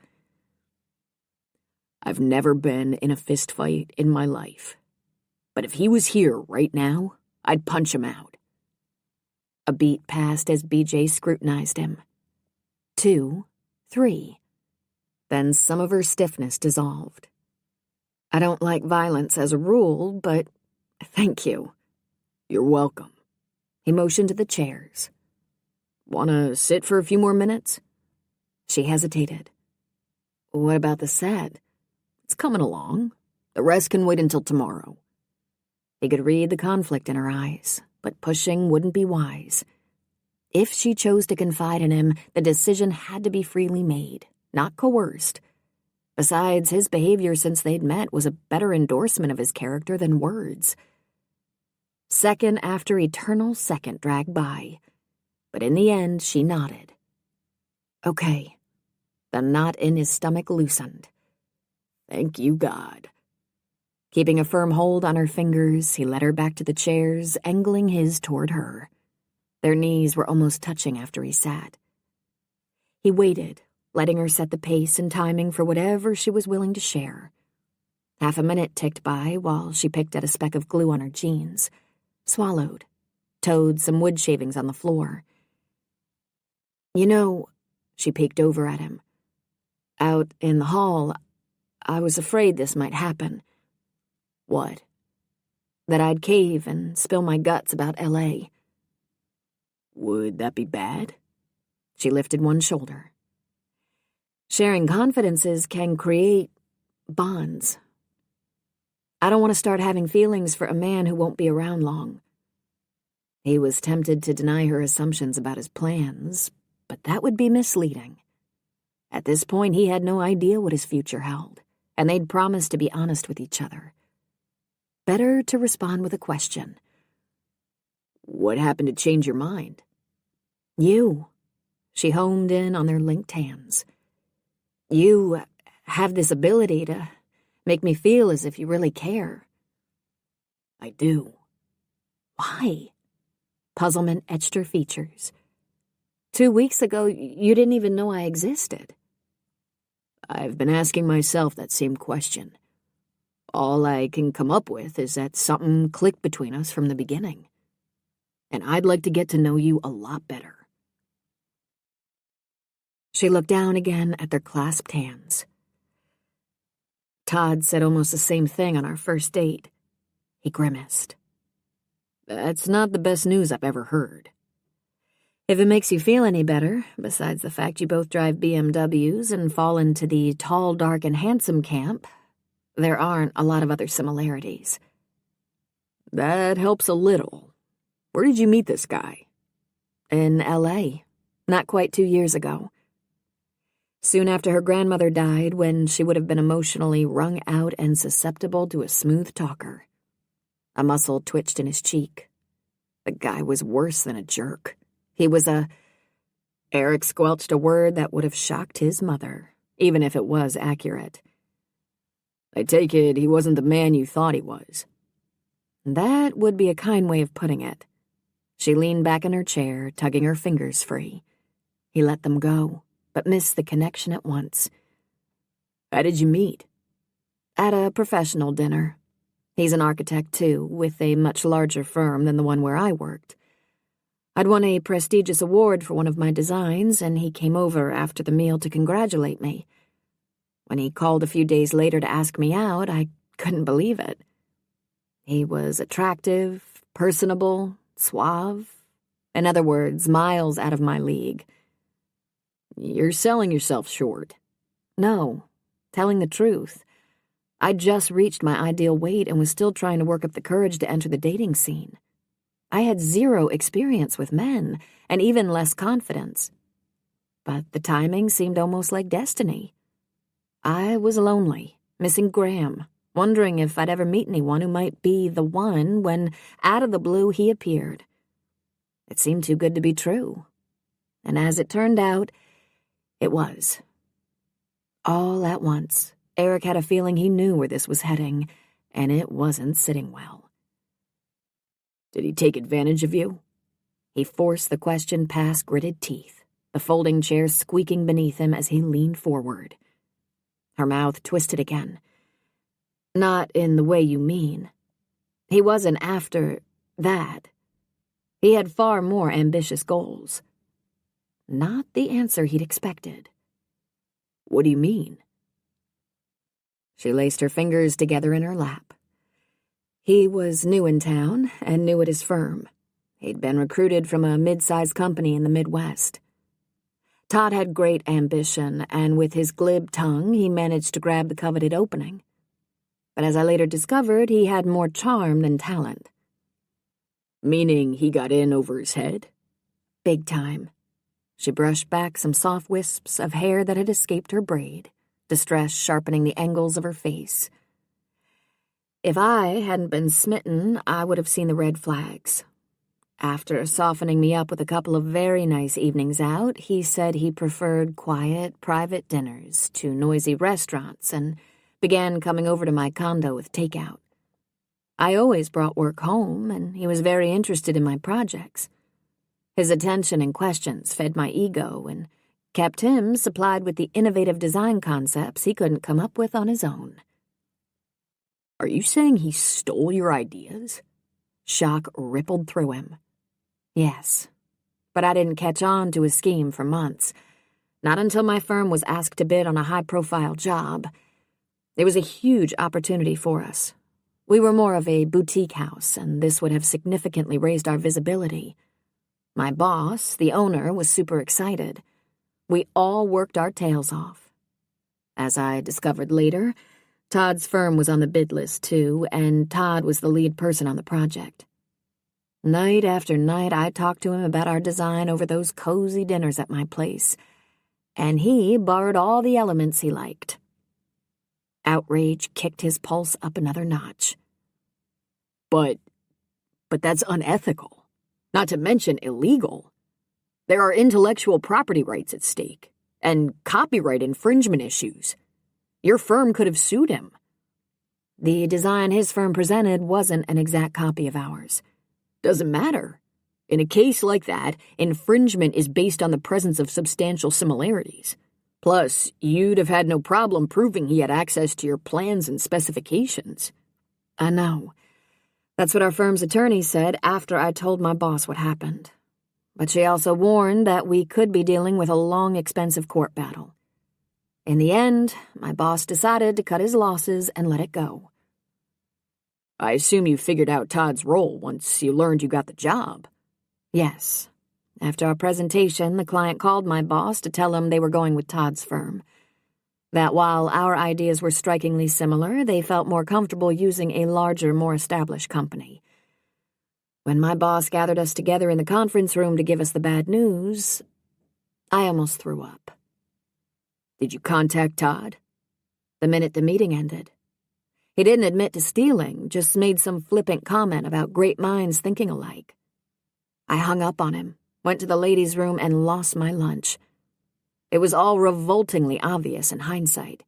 I've never been in a fist fight in my life. But if he was here right now, I'd punch him out. A beat passed as BJ scrutinized him. 2, 3. Then some of her stiffness dissolved. I don't like violence as a rule, but thank you. You're welcome. He motioned to the chairs. Want to sit for a few more minutes? She hesitated. What about the set? It's coming along. The rest can wait until tomorrow. He could read the conflict in her eyes, but pushing wouldn't be wise. If she chose to confide in him, the decision had to be freely made, not coerced. Besides, his behavior since they'd met was a better endorsement of his character than words. Second after eternal second dragged by, but in the end she nodded. Okay. The knot in his stomach loosened. Thank you, God. Keeping a firm hold on her fingers, he led her back to the chairs, angling his toward her. Their knees were almost touching after he sat. He waited, letting her set the pace and timing for whatever she was willing to share. Half a minute ticked by while she picked at a speck of glue on her jeans, swallowed, toed some wood shavings on the floor. You know, she peeked over at him. Out in the hall, I was afraid this might happen. What? That I'd cave and spill my guts about L.A. Would that be bad? She lifted one shoulder. Sharing confidences can create bonds. I don't want to start having feelings for a man who won't be around long. He was tempted to deny her assumptions about his plans, but that would be misleading. At this point, he had no idea what his future held, and they'd promised to be honest with each other. Better to respond with a question. What happened to change your mind? You. She homed in on their linked hands. You have this ability to make me feel as if you really care. I do. Why? Puzzlement etched her features. 2 weeks ago, you didn't even know I existed. I've been asking myself that same question. All I can come up with is that something clicked between us from the beginning. And I'd like to get to know you a lot better. She looked down again at their clasped hands. Todd said almost the same thing on our first date. He grimaced. That's not the best news I've ever heard. If it makes you feel any better, besides the fact you both drive BMWs and fall into the tall, dark, and handsome camp, there aren't a lot of other similarities. That helps a little. Where did you meet this guy? In L.A., not quite 2 years ago. Soon after her grandmother died, when she would have been emotionally wrung out and susceptible to a smooth talker. A muscle twitched in his cheek. The guy was worse than a jerk. He was Eric squelched a word that would have shocked his mother, even if it was accurate. I take it he wasn't the man you thought he was. That would be a kind way of putting it. She leaned back in her chair, tugging her fingers free. He let them go, but missed the connection at once. How did you meet? At a professional dinner. He's an architect, too, with a much larger firm than the one where I worked. I'd won a prestigious award for one of my designs, and he came over after the meal to congratulate me. When he called a few days later to ask me out, I couldn't believe it. He was attractive, personable, suave. In other words, miles out of my league. You're selling yourself short. No, telling the truth. I'd just reached my ideal weight and was still trying to work up the courage to enter the dating scene. I had 0 experience with men, and even less confidence. But the timing seemed almost like destiny. I was lonely, missing Graham, wondering if I'd ever meet anyone who might be the one when, out of the blue, he appeared. It seemed too good to be true. And as it turned out, it was. All at once, Eric had a feeling he knew where this was heading, and it wasn't sitting well. Did he take advantage of you? He forced the question past gritted teeth, the folding chair squeaking beneath him as he leaned forward. Her mouth twisted again. Not in the way you mean. He wasn't after that. He had far more ambitious goals. Not the answer he'd expected. What do you mean? She laced her fingers together in her lap. He was new in town and new at his firm. He'd been recruited from a mid-sized company in the Midwest. Todd had great ambition, and with his glib tongue, he managed to grab the coveted opening. But as I later discovered, he had more charm than talent. Meaning he got in over his head? Big time. She brushed back some soft wisps of hair that had escaped her braid, distress sharpening the angles of her face. If I hadn't been smitten, I would have seen the red flags. After softening me up with a couple of very nice evenings out, he said he preferred quiet, private dinners to noisy restaurants and began coming over to my condo with takeout. I always brought work home, and he was very interested in my projects. His attention and questions fed my ego and kept him supplied with the innovative design concepts he couldn't come up with on his own. Are you saying he stole your ideas? Shock rippled through him. Yes, but I didn't catch on to his scheme for months. Not until my firm was asked to bid on a high-profile job. It was a huge opportunity for us. We were more of a boutique house, and this would have significantly raised our visibility. My boss, the owner, was super excited. We all worked our tails off. As I discovered later, Todd's firm was on the bid list too, and Todd was the lead person on the project. Night after night, I talked to him about our design over those cozy dinners at my place, and he borrowed all the elements he liked. Outrage kicked his pulse up another notch. But that's unethical, not to mention illegal. There are intellectual property rights at stake, and copyright infringement issues. Your firm could have sued him. The design his firm presented wasn't an exact copy of ours. Doesn't matter. In a case like that, infringement is based on the presence of substantial similarities. Plus, you'd have had no problem proving he had access to your plans and specifications. I know. That's what our firm's attorney said after I told my boss what happened. But she also warned that we could be dealing with a long, expensive court battle. In the end, my boss decided to cut his losses and let it go. I assume you figured out Todd's role once you learned you got the job. Yes. After our presentation, the client called my boss to tell him they were going with Todd's firm. That while our ideas were strikingly similar, they felt more comfortable using a larger, more established company. When my boss gathered us together in the conference room to give us the bad news, I almost threw up. Did you contact Todd? The minute the meeting ended. He didn't admit to stealing, just made some flippant comment about great minds thinking alike. I hung up on him, went to the ladies' room, and lost my lunch. It was all revoltingly obvious in hindsight.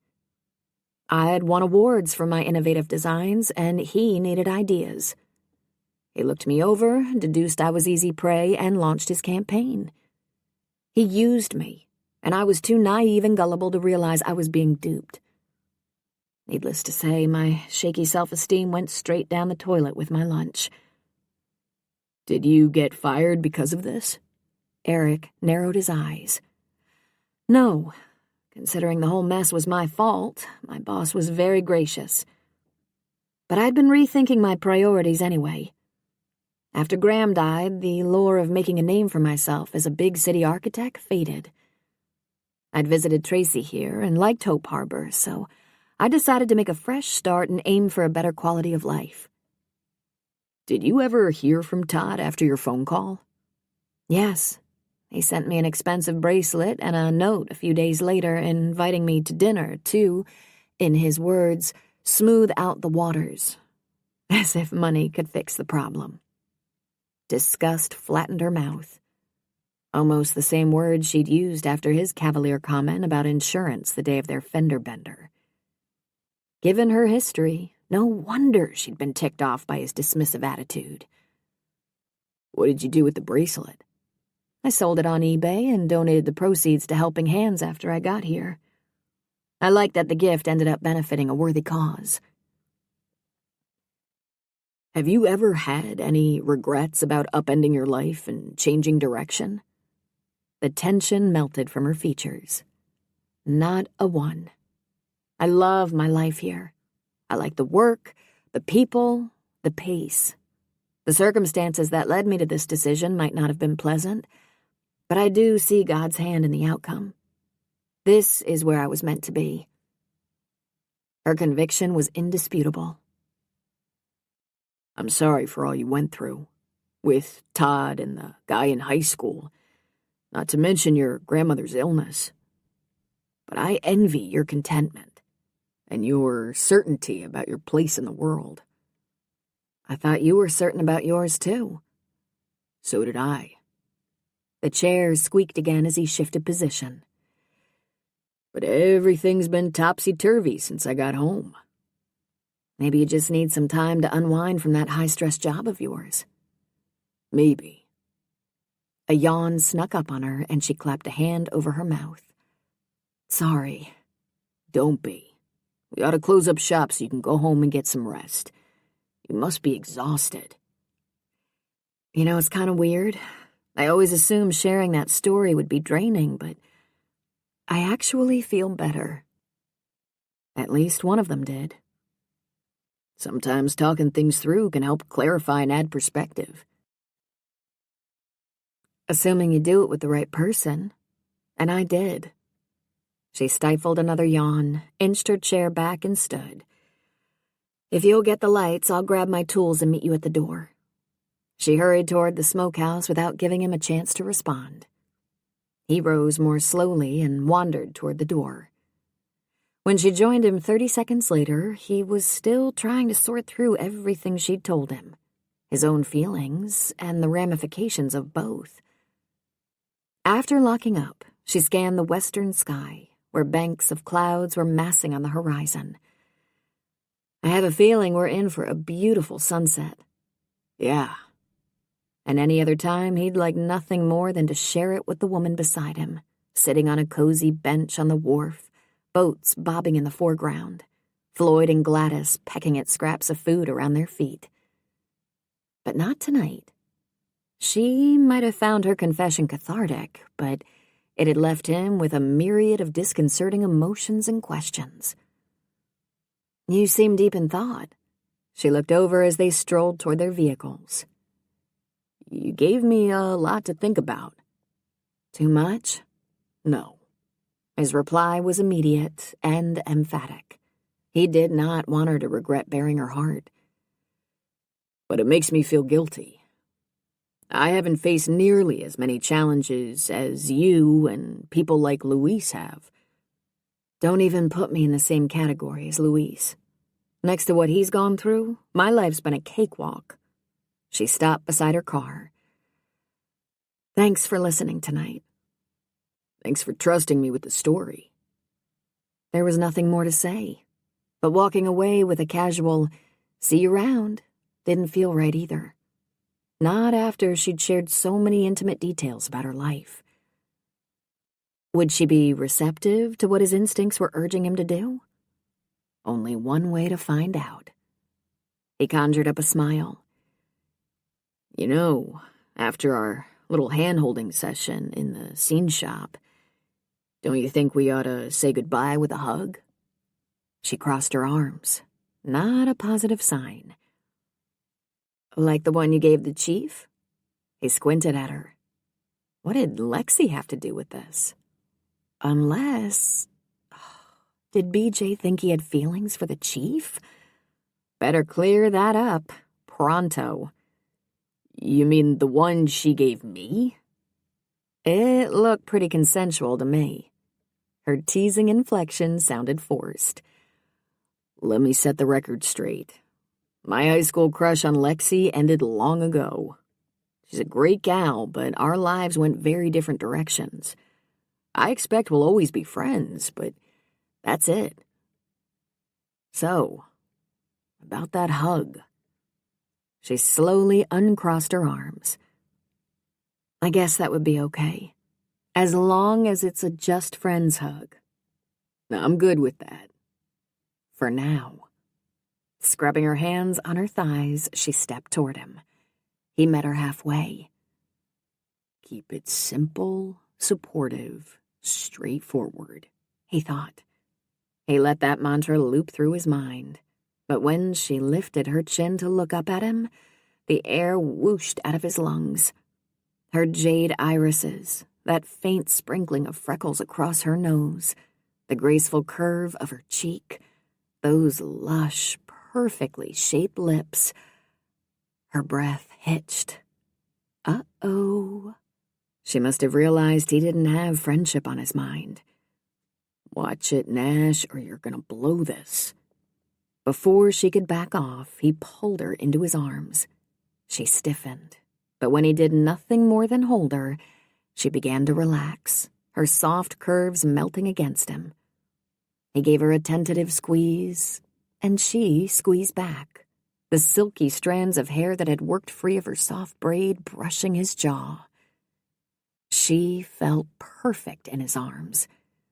I had won awards for my innovative designs, and he needed ideas. He looked me over, deduced I was easy prey, and launched his campaign. He used me, and I was too naive and gullible to realize I was being duped. Needless to say, my shaky self-esteem went straight down the toilet with my lunch. Did you get fired because of this? Eric narrowed his eyes. No. Considering the whole mess was my fault, my boss was very gracious. But I'd been rethinking my priorities anyway. After Graham died, the lure of making a name for myself as a big city architect faded. I'd visited Tracy here and liked Hope Harbor, so I decided to make a fresh start and aim for a better quality of life. Did you ever hear from Todd after your phone call? Yes. He sent me an expensive bracelet and a note a few days later inviting me to dinner to, in his words, smooth out the waters. As if money could fix the problem. Disgust flattened her mouth. Almost the same words she'd used after his cavalier comment about insurance the day of their fender bender. Given her history, no wonder she'd been ticked off by his dismissive attitude. What did you do with the bracelet? I sold it on eBay and donated the proceeds to Helping Hands after I got here. I liked that the gift ended up benefiting a worthy cause. Have you ever had any regrets about upending your life and changing direction? The tension melted from her features. Not a one. I love my life here. I like the work, the people, the pace. The circumstances that led me to this decision might not have been pleasant, but I do see God's hand in the outcome. This is where I was meant to be. Her conviction was indisputable. I'm sorry for all you went through, with Todd and the guy in high school, not to mention your grandmother's illness. But I envy your contentment and your certainty about your place in the world. I thought you were certain about yours, too. So did I. The chair squeaked again as he shifted position. But everything's been topsy-turvy since I got home. Maybe you just need some time to unwind from that high-stress job of yours. Maybe. A yawn snuck up on her, and she clapped a hand over her mouth. Sorry. Don't be. We ought to close up shop so you can go home and get some rest. You must be exhausted. You know, it's kind of weird. I always assumed sharing that story would be draining, but I actually feel better. At least one of them did. Sometimes talking things through can help clarify and add perspective. Assuming you do it with the right person. And I did. She stifled another yawn, inched her chair back, and stood. If you'll get the lights, I'll grab my tools and meet you at the door. She hurried toward the smokehouse without giving him a chance to respond. He rose more slowly and wandered toward the door. When she joined him 30 seconds later, he was still trying to sort through everything she'd told him, his own feelings and the ramifications of both. After locking up, she scanned the western sky, where banks of clouds were massing on the horizon. I have a feeling we're in for a beautiful sunset. Yeah. And any other time, he'd like nothing more than to share it with the woman beside him, sitting on a cozy bench on the wharf, boats bobbing in the foreground, Floyd and Gladys pecking at scraps of food around their feet. But not tonight. She might have found her confession cathartic, but it had left him with a myriad of disconcerting emotions and questions. "You seem deep in thought." She looked over as they strolled toward their vehicles. "You gave me a lot to think about." "Too much?" "No." His reply was immediate and emphatic. He did not want her to regret bearing her heart. "But it makes me feel guilty. I haven't faced nearly as many challenges as you and people like Luis have." "Don't even put me in the same category as Luis. Next to what he's gone through, my life's been a cakewalk." She stopped beside her car. "Thanks for listening tonight." "Thanks for trusting me with the story." There was nothing more to say, but walking away with a casual, "see you around," didn't feel right either. Not after she'd shared so many intimate details about her life. Would she be receptive to what his instincts were urging him to do? Only one way to find out. He conjured up a smile. "You know, after our little hand-holding session in the scene shop, don't you think we ought to say goodbye with a hug?" She crossed her arms. Not a positive sign. "Like the one you gave the chief?" He squinted at her. What did Lexi have to do with this? Unless... Did BJ think he had feelings for the chief? Better clear that up. Pronto. "You mean the one she gave me?" It looked pretty consensual to me. Her teasing inflection sounded forced. "Let me set the record straight. My high school crush on Lexi ended long ago. She's a great gal, but our lives went very different directions. I expect we'll always be friends, but that's it. So, about that hug." She slowly uncrossed her arms. "I guess that would be okay, as long as it's a just friends hug." "I'm good with that. For now." Scrubbing her hands on her thighs, she stepped toward him. He met her halfway. "Keep it simple, supportive, straightforward," he thought. He let that mantra loop through his mind, but when she lifted her chin to look up at him, the air whooshed out of his lungs. Her jade irises, that faint sprinkling of freckles across her nose, the graceful curve of her cheek, those lush, perfectly shaped lips. Her breath hitched. Uh-oh. She must have realized he didn't have friendship on his mind. "Watch it, Nash, or you're gonna blow this." Before she could back off, he pulled her into his arms. She stiffened, but when he did nothing more than hold her, she began to relax, her soft curves melting against him. He gave her a tentative squeeze, and she squeezed back, the silky strands of hair that had worked free of her soft braid brushing his jaw. She felt perfect in his arms,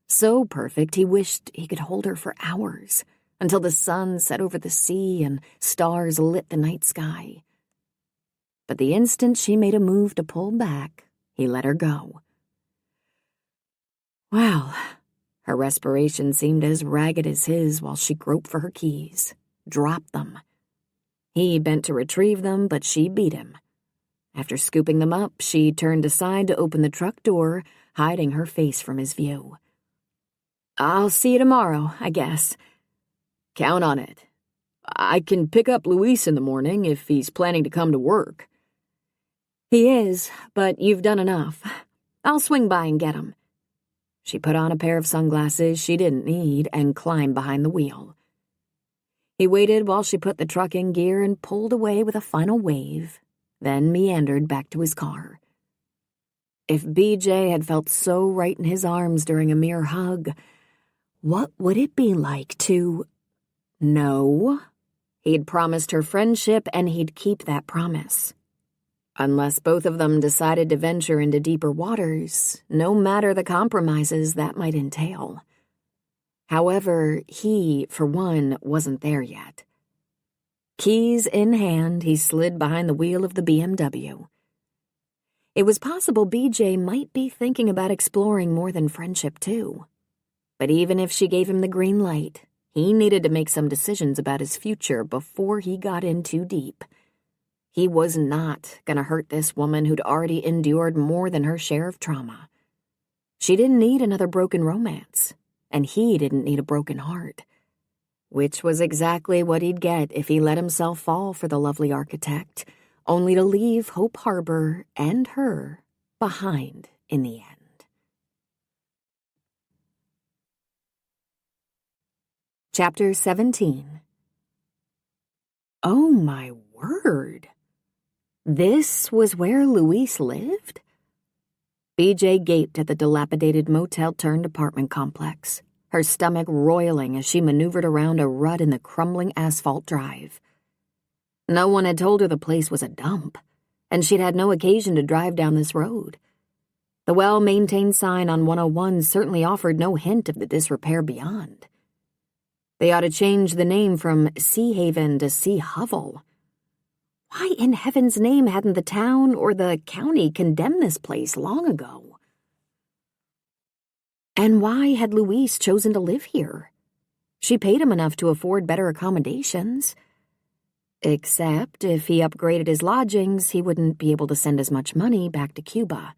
so perfect he wished he could hold her for hours, until the sun set over the sea and stars lit the night sky. But the instant she made a move to pull back, he let her go. Well, her respiration seemed as ragged as his while she groped for her keys, dropped them. He bent to retrieve them, but she beat him. After scooping them up, she turned aside to open the truck door, hiding her face from his view. "I'll see you tomorrow, I guess." "Count on it. I can pick up Luis in the morning if he's planning to come to work." "He is, but you've done enough. I'll swing by and get him." She put on a pair of sunglasses she didn't need and climbed behind the wheel. He waited while she put the truck in gear and pulled away with a final wave, then meandered back to his car. If BJ had felt so right in his arms during a mere hug, what would it be like to... No. He'd promised her friendship, and he'd keep that promise. Unless both of them decided to venture into deeper waters, no matter the compromises that might entail. However, he, for one, wasn't there yet. Keys in hand, he slid behind the wheel of the BMW. It was possible BJ might be thinking about exploring more than friendship, too. But even if she gave him the green light, he needed to make some decisions about his future before he got in too deep. He was not going to hurt this woman who'd already endured more than her share of trauma. She didn't need another broken romance, and he didn't need a broken heart. Which was exactly what he'd get if he let himself fall for the lovely architect, only to leave Hope Harbor and her behind in the end. Chapter 17. Oh my word! This was where Louise lived? BJ gaped at the dilapidated motel-turned-apartment complex, her stomach roiling as she maneuvered around a rut in the crumbling asphalt drive. No one had told her the place was a dump, and she'd had no occasion to drive down this road. The well-maintained sign on 101 certainly offered no hint of the disrepair beyond. They ought to change the name from Sea Haven to Sea Hovel. Why in heaven's name hadn't the town or the county condemned this place long ago? And why had Louise chosen to live here? She paid him enough to afford better accommodations. Except if he upgraded his lodgings, he wouldn't be able to send as much money back to Cuba.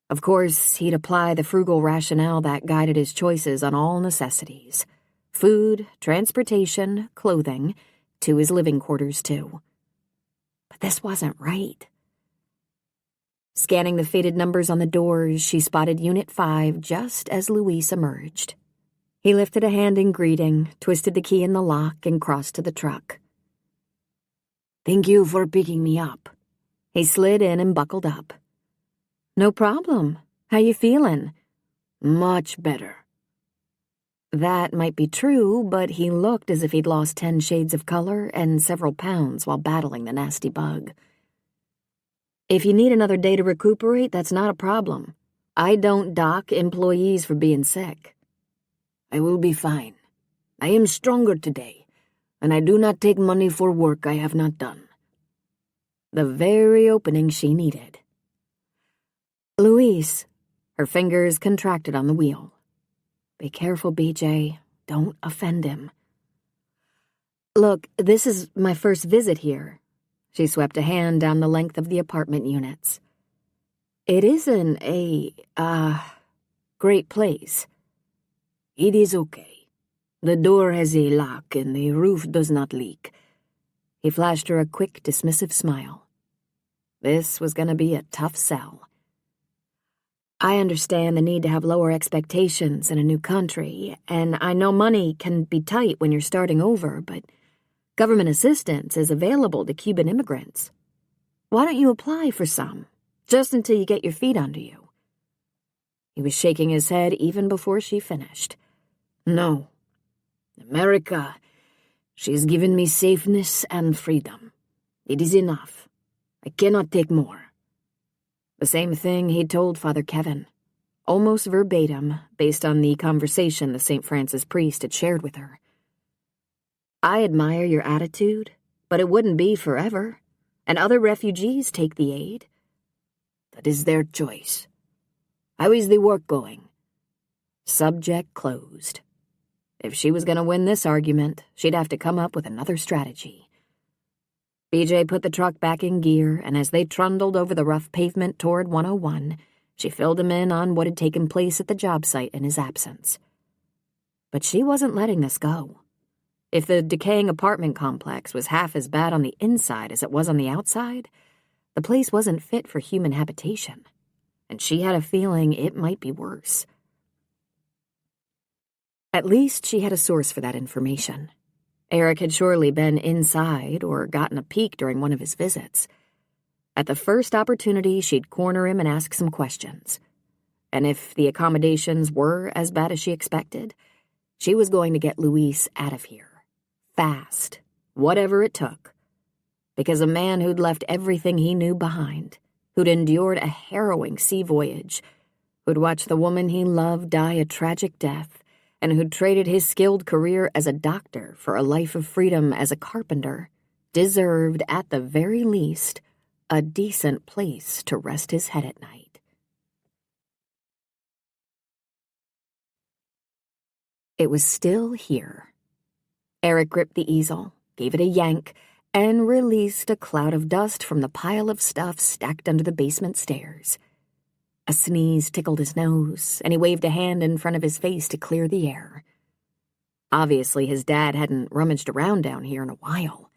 Of course, he'd apply the frugal rationale that guided his choices on all necessities. Food, transportation, clothing, to his living quarters, too. But this wasn't right. Scanning the faded numbers on the doors, she spotted Unit 5 just as Louise emerged. He lifted a hand in greeting, twisted the key in the lock, and crossed to the truck. Thank you for picking me up. He slid in and buckled up. No problem. How you feeling? Much better. That might be true, but he looked as if he'd lost 10 shades of color and several pounds while battling the nasty bug. If you need another day to recuperate, that's not a problem. I don't dock employees for being sick. I will be fine. I am stronger today, and I do not take money for work I have not done. The very opening she needed. Louise, her fingers contracted on the wheel. Be careful, BJ. Don't offend him. Look, this is my first visit here. She swept a hand down the length of the apartment units. It isn't a, great place. It is okay. The door has a lock and the roof does not leak. He flashed her a quick, dismissive smile. This was going to be a tough sell. I understand the need to have lower expectations in a new country, and I know money can be tight when you're starting over, but government assistance is available to Cuban immigrants. Why don't you apply for some, just until you get your feet under you? He was shaking his head even before she finished. No. America, she has given me safeness and freedom. It is enough. I cannot take more. The same thing he'd told Father Kevin, almost verbatim, based on the conversation the St. Francis priest had shared with her. I admire your attitude, but it wouldn't be forever, and other refugees take the aid. That is their choice. How is the work going? Subject closed. If she was going to win this argument, she'd have to come up with another strategy. BJ put the truck back in gear, and as they trundled over the rough pavement toward 101, she filled him in on what had taken place at the job site in his absence. But she wasn't letting this go. If the decaying apartment complex was half as bad on the inside as it was on the outside, the place wasn't fit for human habitation, and she had a feeling it might be worse. At least she had a source for that information. Eric had surely been inside or gotten a peek during one of his visits. At the first opportunity, she'd corner him and ask some questions. And if the accommodations were as bad as she expected, she was going to get Louise out of here. Fast. Whatever it took. Because a man who'd left everything he knew behind, who'd endured a harrowing sea voyage, who'd watched the woman he loved die a tragic death, and who'd traded his skilled career as a doctor for a life of freedom as a carpenter, deserved, at the very least, a decent place to rest his head at night. It was still here. Eric gripped the easel, gave it a yank, and released a cloud of dust from the pile of stuff stacked under the basement stairs. A sneeze tickled his nose, and he waved a hand in front of his face to clear the air. Obviously, his dad hadn't rummaged around down here in a while.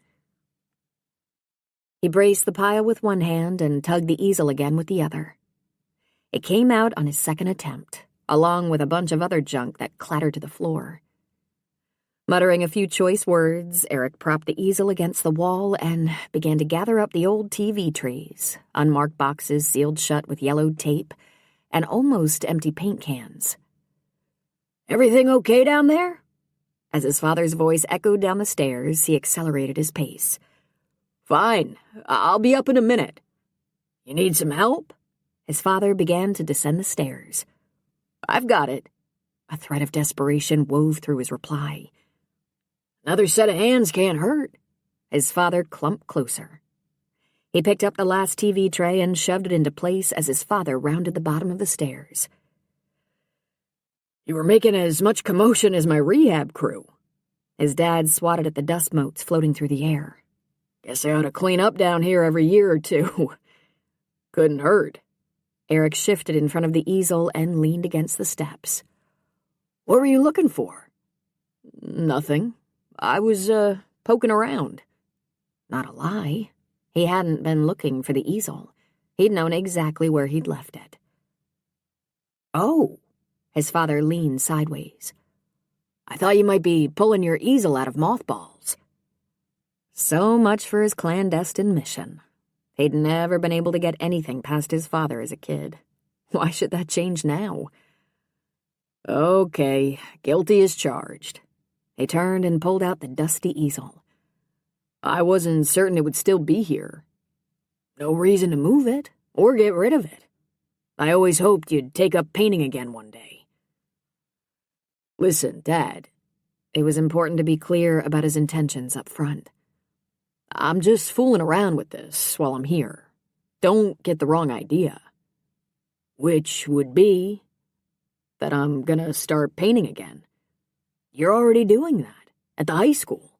He braced the pile with one hand and tugged the easel again with the other. It came out on his second attempt, along with a bunch of other junk that clattered to the floor. Muttering a few choice words, Eric propped the easel against the wall and began to gather up the old TV trays, unmarked boxes sealed shut with yellowed tape, and almost empty paint cans. "Everything okay down there?" As his father's voice echoed down the stairs, he accelerated his pace. "Fine. I'll be up in a minute. You need some help?" His father began to descend the stairs. "I've got it." A thread of desperation wove through his reply. "Another set of hands can't hurt." His father clumped closer. He picked up the last TV tray and shoved it into place as his father rounded the bottom of the stairs. "You were making as much commotion as my rehab crew." His dad swatted at the dust motes floating through the air. "Guess I ought to clean up down here every year or two." "Couldn't hurt." Eric shifted in front of the easel and leaned against the steps. "What were you looking for?" "Nothing. I was, poking around." Not a lie. He hadn't been looking for the easel. He'd known exactly where he'd left it. "Oh." His father leaned sideways. "I thought you might be pulling your easel out of mothballs." So much for his clandestine mission. He'd never been able to get anything past his father as a kid. Why should that change now? "Okay, guilty as charged." He turned and pulled out the dusty easel. "I wasn't certain it would still be here. No reason to move it or get rid of it. I always hoped you'd take up painting again one day." "Listen, Dad." It was important to be clear about his intentions up front. "I'm just fooling around with this while I'm here. Don't get the wrong idea." "Which would be?" "That I'm gonna start painting again." "You're already doing that, at the high school."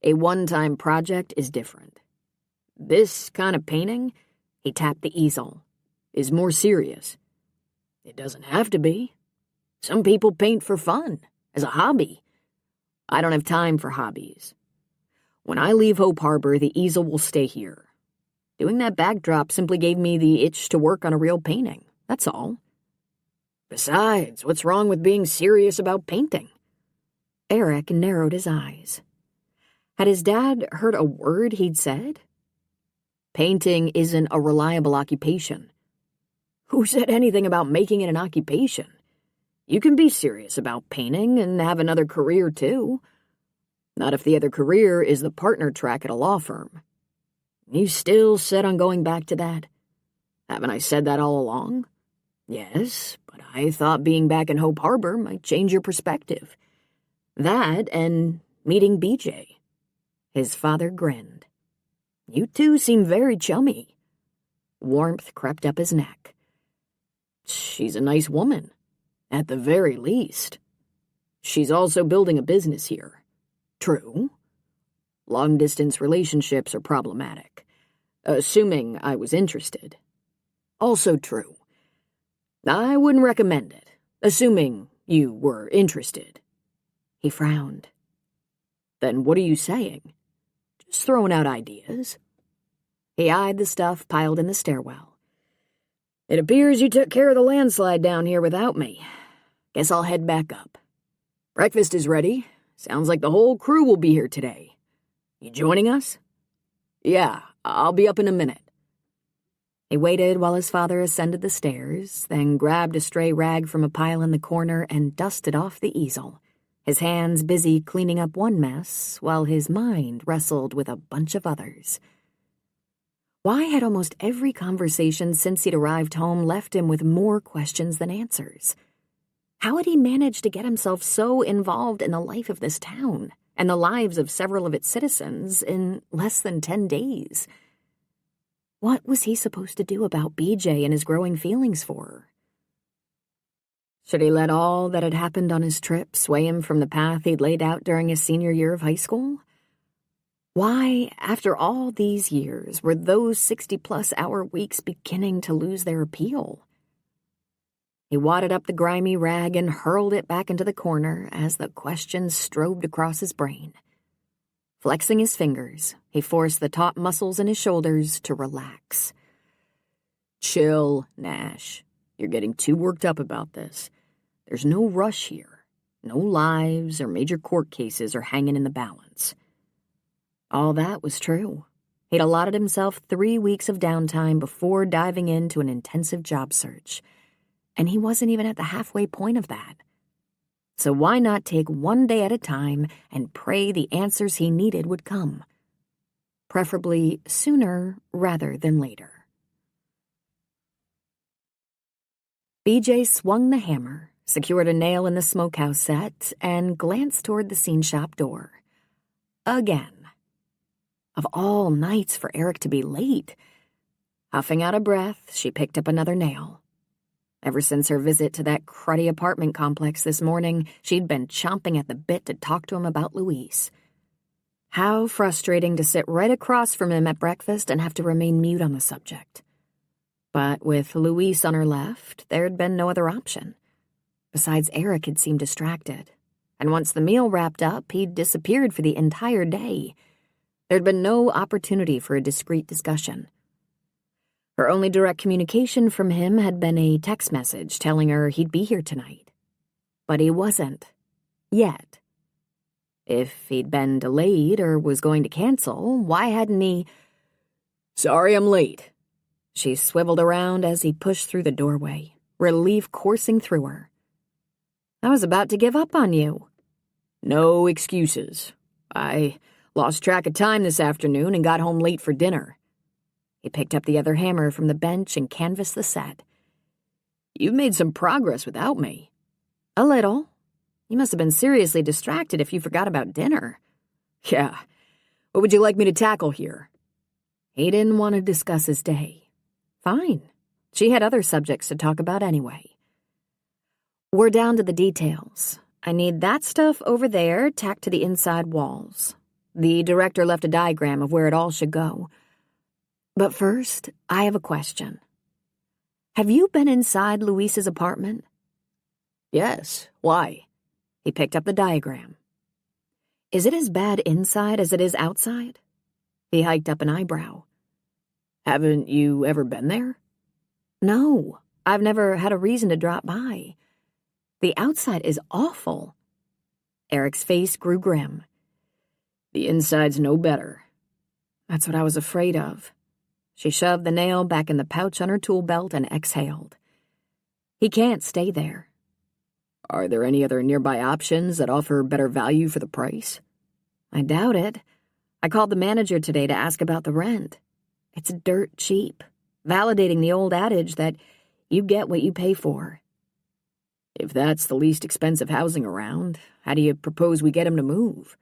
A one-time project is different. This kind of painting," he tapped the easel, "is more serious." "It doesn't have to be. Some people paint for fun, as a hobby." "I don't have time for hobbies. When I leave Hope Harbor, the easel will stay here. Doing that backdrop simply gave me the itch to work on a real painting, that's all. Besides, what's wrong with being serious about painting?" Eric narrowed his eyes. Had his dad heard a word he'd said? "Painting isn't a reliable occupation." "Who said anything about making it an occupation? You can be serious about painting and have another career, too. Not if the other career is the partner track at a law firm. You still set on going back to that?" "Haven't I said that all along?" "Yes, but I thought being back in Hope Harbor might change your perspective. That and meeting BJ." His father grinned. "You two seem very chummy." Warmth crept up his neck. "She's a nice woman, at the very least. She's also building a business here." "True. Long-distance relationships are problematic, assuming I was interested." "Also true. I wouldn't recommend it, assuming you were interested." He frowned. "Then what are you saying?" "Just throwing out ideas." He eyed the stuff piled in the stairwell. "It appears you took care of the landslide down here without me. Guess I'll head back up. Breakfast is ready. Sounds like the whole crew will be here today. You joining us?" "Yeah, I'll be up in a minute." He waited while his father ascended the stairs, then grabbed a stray rag from a pile in the corner and dusted off the easel, his hands busy cleaning up one mess while his mind wrestled with a bunch of others. Why had almost every conversation since he'd arrived home left him with more questions than answers? How had he managed to get himself so involved in the life of this town and the lives of several of its citizens in less than 10 days? What was he supposed to do about BJ and his growing feelings for her? Should he let all that had happened on his trip sway him from the path he'd laid out during his senior year of high school? Why, after all these years, were those 60-plus-hour weeks beginning to lose their appeal? He wadded up the grimy rag and hurled it back into the corner as the questions strobed across his brain. Flexing his fingers, he forced the taut muscles in his shoulders to relax. Chill, Nash. You're getting too worked up about this. There's no rush here. No lives or major court cases are hanging in the balance. All that was true. He'd allotted himself 3 weeks of downtime before diving into an intensive job search. And he wasn't even at the halfway point of that. So why not take one day at a time and pray the answers he needed would come? Preferably sooner rather than later. BJ swung the hammer, secured a nail in the smokehouse set, and glanced toward the scene shop door. Again. Of all nights for Eric to be late. Huffing out a breath, she picked up another nail. Ever since her visit to that cruddy apartment complex this morning, she'd been chomping at the bit to talk to him about Luis. How frustrating to sit right across from him at breakfast and have to remain mute on the subject. But with Luis on her left, there'd been no other option. Besides, Eric had seemed distracted, and once the meal wrapped up, he'd disappeared for the entire day. There'd been no opportunity for a discreet discussion. Her only direct communication from him had been a text message telling her he'd be here tonight. But he wasn't. Yet. If he'd been delayed or was going to cancel, why hadn't he... Sorry I'm late. She swiveled around as he pushed through the doorway, relief coursing through her. I was about to give up on you. No excuses. I lost track of time this afternoon and got home late for dinner. He picked up the other hammer from the bench and canvassed the set. You've made some progress without me. A little. You must have been seriously distracted if you forgot about dinner. Yeah. What would you like me to tackle here? He didn't want to discuss his day. Fine. She had other subjects to talk about anyway. We're down to the details. I need that stuff over there tacked to the inside walls. The director left a diagram of where it all should go. But first, I have a question. Have you been inside Luis's apartment? Yes. Why? He picked up the diagram. Is it as bad inside as it is outside? He hiked up an eyebrow. Haven't you ever been there? No, I've never had a reason to drop by. The outside is awful. Eric's face grew grim. The inside's no better. That's what I was afraid of. She shoved the nail back in the pouch on her tool belt and exhaled. He can't stay there. Are there any other nearby options that offer better value for the price? I doubt it. I called the manager today to ask about the rent. It's dirt cheap, validating the old adage that you get what you pay for. If that's the least expensive housing around, how do you propose we get him to move?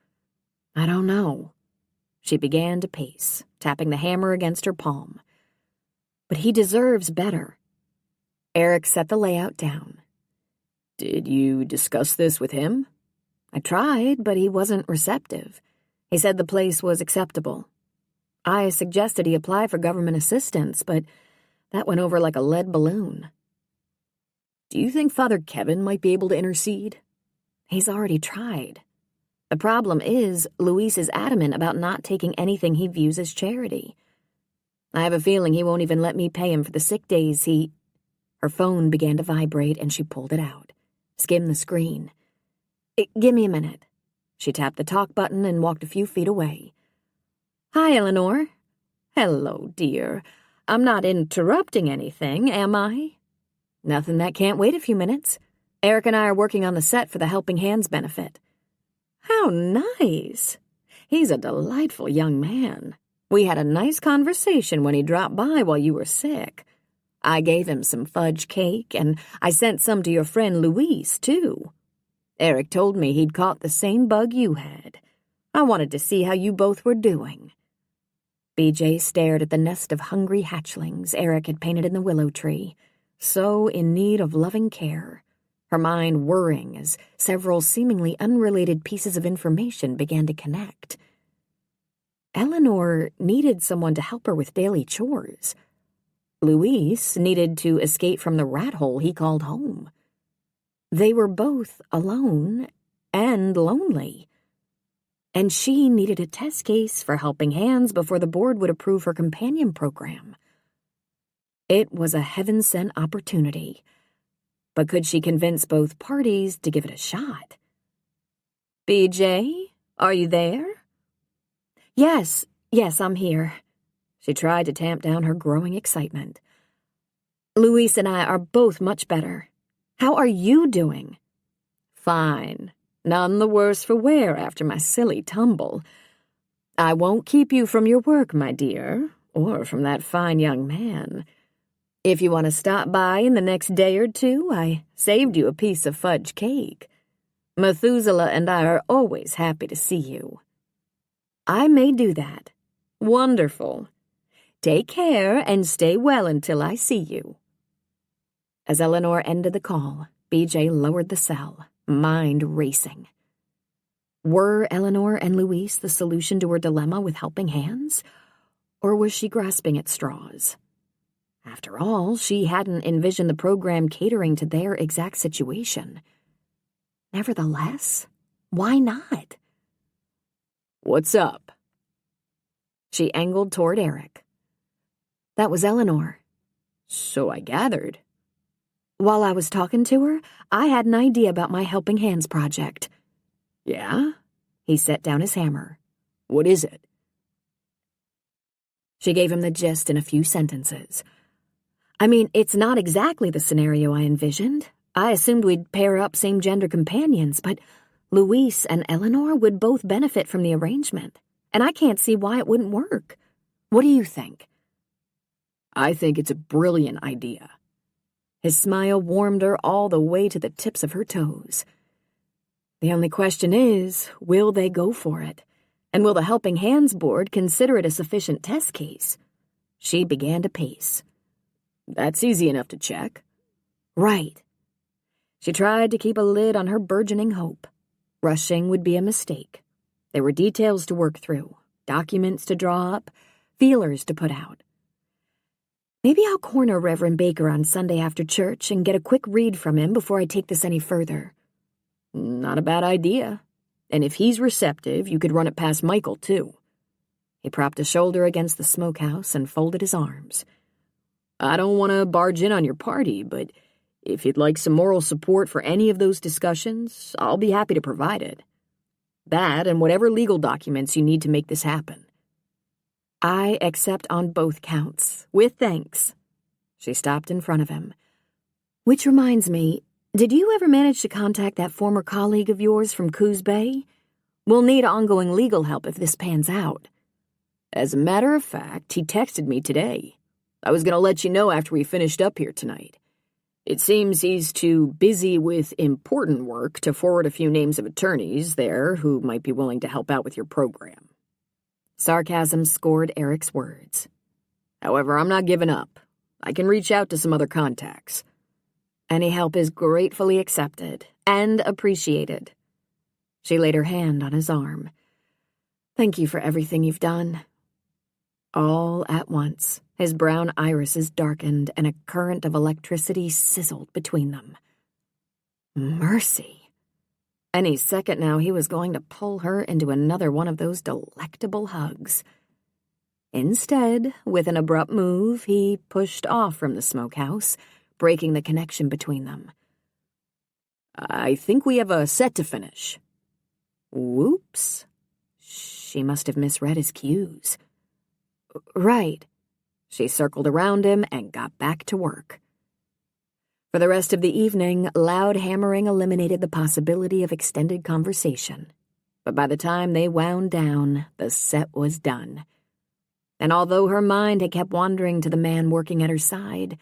I don't know. She began to pace, tapping the hammer against her palm. But he deserves better. Eric set the layout down. Did you discuss this with him? I tried, but he wasn't receptive. He said the place was acceptable. I suggested he apply for government assistance, but that went over like a lead balloon. Do you think Father Kevin might be able to intercede? He's already tried. The problem is, Luis is adamant about not taking anything he views as charity. I have a feeling he won't even let me pay him for the sick days he... Her phone began to vibrate and she pulled it out, skimmed the screen. Give me a minute. She tapped the talk button and walked a few feet away. Hi, Eleanor. Hello, dear. I'm not interrupting anything, am I? Nothing that can't wait a few minutes. Eric and I are working on the set for the Helping Hands benefit. How nice. He's a delightful young man. We had a nice conversation when he dropped by while you were sick. I gave him some fudge cake, and I sent some to your friend Luis, too. Eric told me he'd caught the same bug you had. I wanted to see how you both were doing. BJ stared at the nest of hungry hatchlings Eric had painted in the willow tree, so in need of loving care, her mind whirring as several seemingly unrelated pieces of information began to connect. Eleanor needed someone to help her with daily chores. Luis needed to escape from the rat hole he called home. They were both alone and lonely. And she needed a test case for helping hands before the board would approve her companion program. It was a heaven-sent opportunity, but could she convince both parties to give it a shot? BJ, are you there? Yes, I'm here. She tried to tamp down her growing excitement. Luis and I are both much better. How are you doing? Fine. None the worse for wear after my silly tumble. I won't keep you from your work, my dear, or from that fine young man. If you want to stop by in the next day or two, I saved you a piece of fudge cake. Methuselah and I are always happy to see you. I may do that. Wonderful. Take care and stay well until I see you. As Eleanor ended the call, BJ lowered the cell, mind racing. Were Eleanor and Luis the solution to her dilemma with helping hands? Or was she grasping at straws? After all, she hadn't envisioned the program catering to their exact situation. Nevertheless, why not? What's up? She angled toward Eric. That was Eleanor. So I gathered. While I was talking to her, I had an idea about my Helping Hands project. Yeah? He set down his hammer. What is it? She gave him the gist in a few sentences. I mean, it's not exactly the scenario I envisioned. I assumed we'd pair up same-gender companions, but Luis and Eleanor would both benefit from the arrangement, and I can't see why it wouldn't work. What do you think? I think it's a brilliant idea. His smile warmed her all the way to the tips of her toes. The only question is, will they go for it? And will the Helping Hands Board consider it a sufficient test case? She began to pace. That's easy enough to check. Right. She tried to keep a lid on her burgeoning hope. Rushing would be a mistake. There were details to work through, documents to draw up, feelers to put out. Maybe I'll corner Reverend Baker on Sunday after church and get a quick read from him before I take this any further. Not a bad idea. And if he's receptive, you could run it past Michael, too. He propped a shoulder against the smokehouse and folded his arms. I don't want to barge in on your party, but if you'd like some moral support for any of those discussions, I'll be happy to provide it. That and whatever legal documents you need to make this happen. I accept on both counts, with thanks. She stopped in front of him. Which reminds me, did you ever manage to contact that former colleague of yours from Coos Bay? We'll need ongoing legal help if this pans out. As a matter of fact, he texted me today. I was going to let you know after we finished up here tonight. It seems he's too busy with important work to forward a few names of attorneys there who might be willing to help out with your program. Sarcasm scored Eric's words. However, I'm not giving up. I can reach out to some other contacts. Any help is gratefully accepted and appreciated. She laid her hand on his arm. Thank you for everything you've done. All at once, his brown irises darkened and a current of electricity sizzled between them. Mercy. Any second now he was going to pull her into another one of those delectable hugs. Instead, with an abrupt move, he pushed off from the smokehouse, breaking the connection between them. I think we have a set to finish. Whoops. She must have misread his cues. Right. She circled around him and got back to work. For the rest of the evening, loud hammering eliminated the possibility of extended conversation. But by the time they wound down, the set was done. And although her mind had kept wandering to the man working at her side,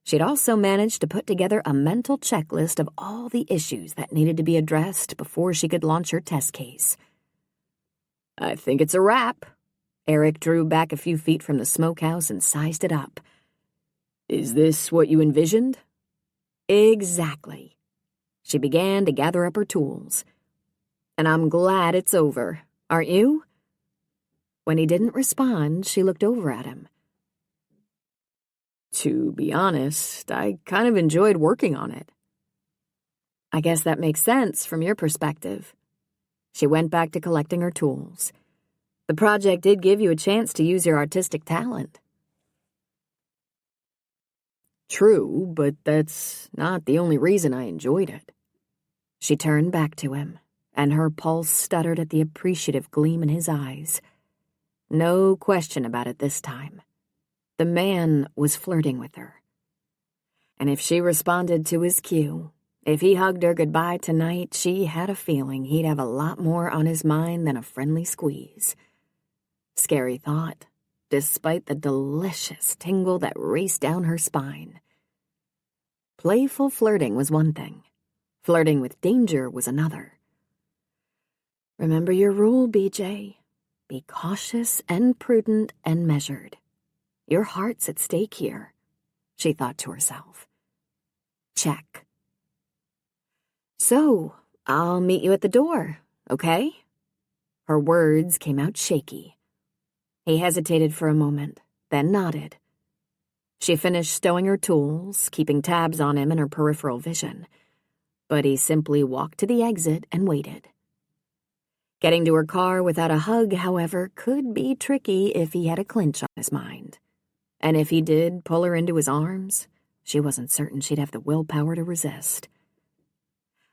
she'd also managed to put together a mental checklist of all the issues that needed to be addressed before she could launch her test case. I think it's a wrap. Eric drew back a few feet from the smokehouse and sized it up. Is this what you envisioned? Exactly. She began to gather up her tools. And I'm glad it's over, aren't you? When he didn't respond, she looked over at him. To be honest, I kind of enjoyed working on it. I guess that makes sense from your perspective. She went back to collecting her tools. The project did give you a chance to use your artistic talent. True, but that's not the only reason I enjoyed it. She turned back to him, and her pulse stuttered at the appreciative gleam in his eyes. No question about it this time. The man was flirting with her. And if she responded to his cue, if he hugged her goodbye tonight, she had a feeling he'd have a lot more on his mind than a friendly squeeze. Scary thought, despite the delicious tingle that raced down her spine. Playful flirting was one thing. Flirting with danger was another. Remember your rule, BJ. Be cautious and prudent and measured. Your heart's at stake here, she thought to herself. Check. So, I'll meet you at the door, okay? Her words came out shaky. He hesitated for a moment, then nodded. She finished stowing her tools, keeping tabs on him in her peripheral vision, but he simply walked to the exit and waited. Getting to her car without a hug, however, could be tricky if he had a clinch on his mind. And if he did pull her into his arms, she wasn't certain she'd have the willpower to resist.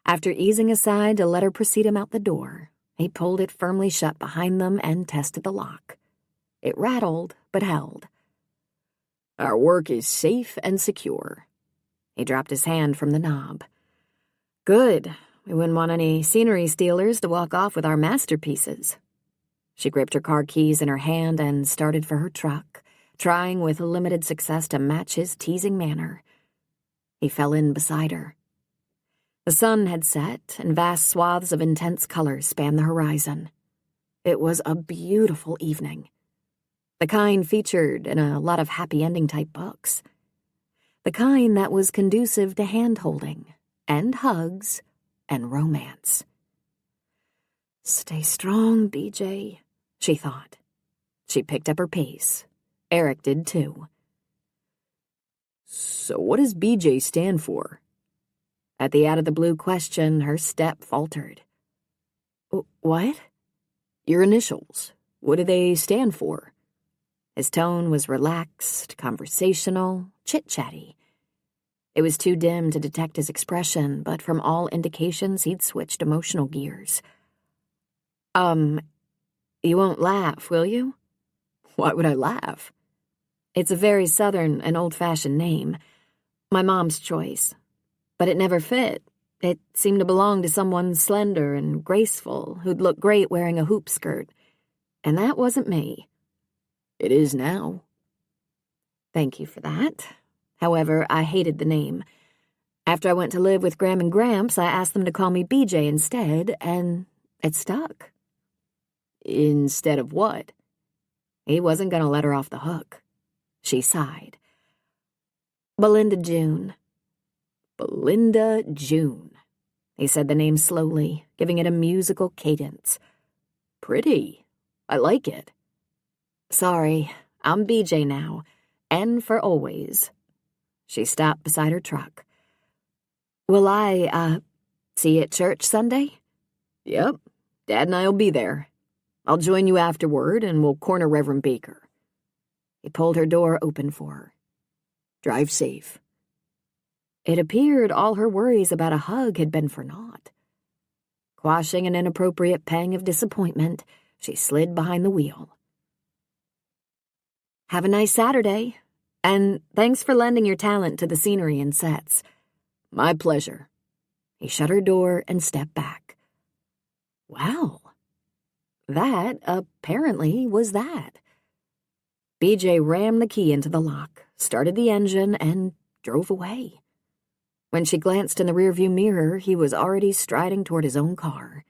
After easing aside to let her precede him out the door, he pulled it firmly shut behind them and tested the lock. It rattled, but held. Our work is safe and secure. He dropped his hand from the knob. Good. We wouldn't want any scenery stealers to walk off with our masterpieces. She gripped her car keys in her hand and started for her truck, trying with limited success to match his teasing manner. He fell in beside her. The sun had set, and vast swaths of intense color spanned the horizon. It was a beautiful evening. The kind featured in a lot of happy ending type books. The kind that was conducive to hand-holding and hugs and romance. Stay strong, BJ, she thought. She picked up her pace. Eric did too. So what does BJ stand for? At the out-of-the-blue question, her step faltered. What? Your initials. What do they stand for? His tone was relaxed, conversational, chit-chatty. It was too dim to detect his expression, but from all indications he'd switched emotional gears. You won't laugh, will you? Why would I laugh? It's a very southern and old-fashioned name. My mom's choice. But it never fit. It seemed to belong to someone slender and graceful who'd look great wearing a hoop skirt. And that wasn't me. It is now. Thank you for that. However, I hated the name. After I went to live with Graham and Gramps, I asked them to call me BJ instead, and it stuck. Instead of what? He wasn't going to let her off the hook. She sighed. Belinda June. Belinda June. He said the name slowly, giving it a musical cadence. Pretty. I like it. Sorry, I'm BJ now, and for always. She stopped beside her truck. Will I, see you at church Sunday? Yep, Dad and I'll be there. I'll join you afterward, and we'll corner Reverend Baker. He pulled her door open for her. Drive safe. It appeared all her worries about a hug had been for naught. Quashing an inappropriate pang of disappointment, she slid behind the wheel. Have a nice Saturday, and thanks for lending your talent to the scenery and sets. My pleasure. He shut her door and stepped back. Well, that apparently was that. BJ rammed the key into the lock, started the engine, and drove away. When she glanced in the rearview mirror, he was already striding toward his own car.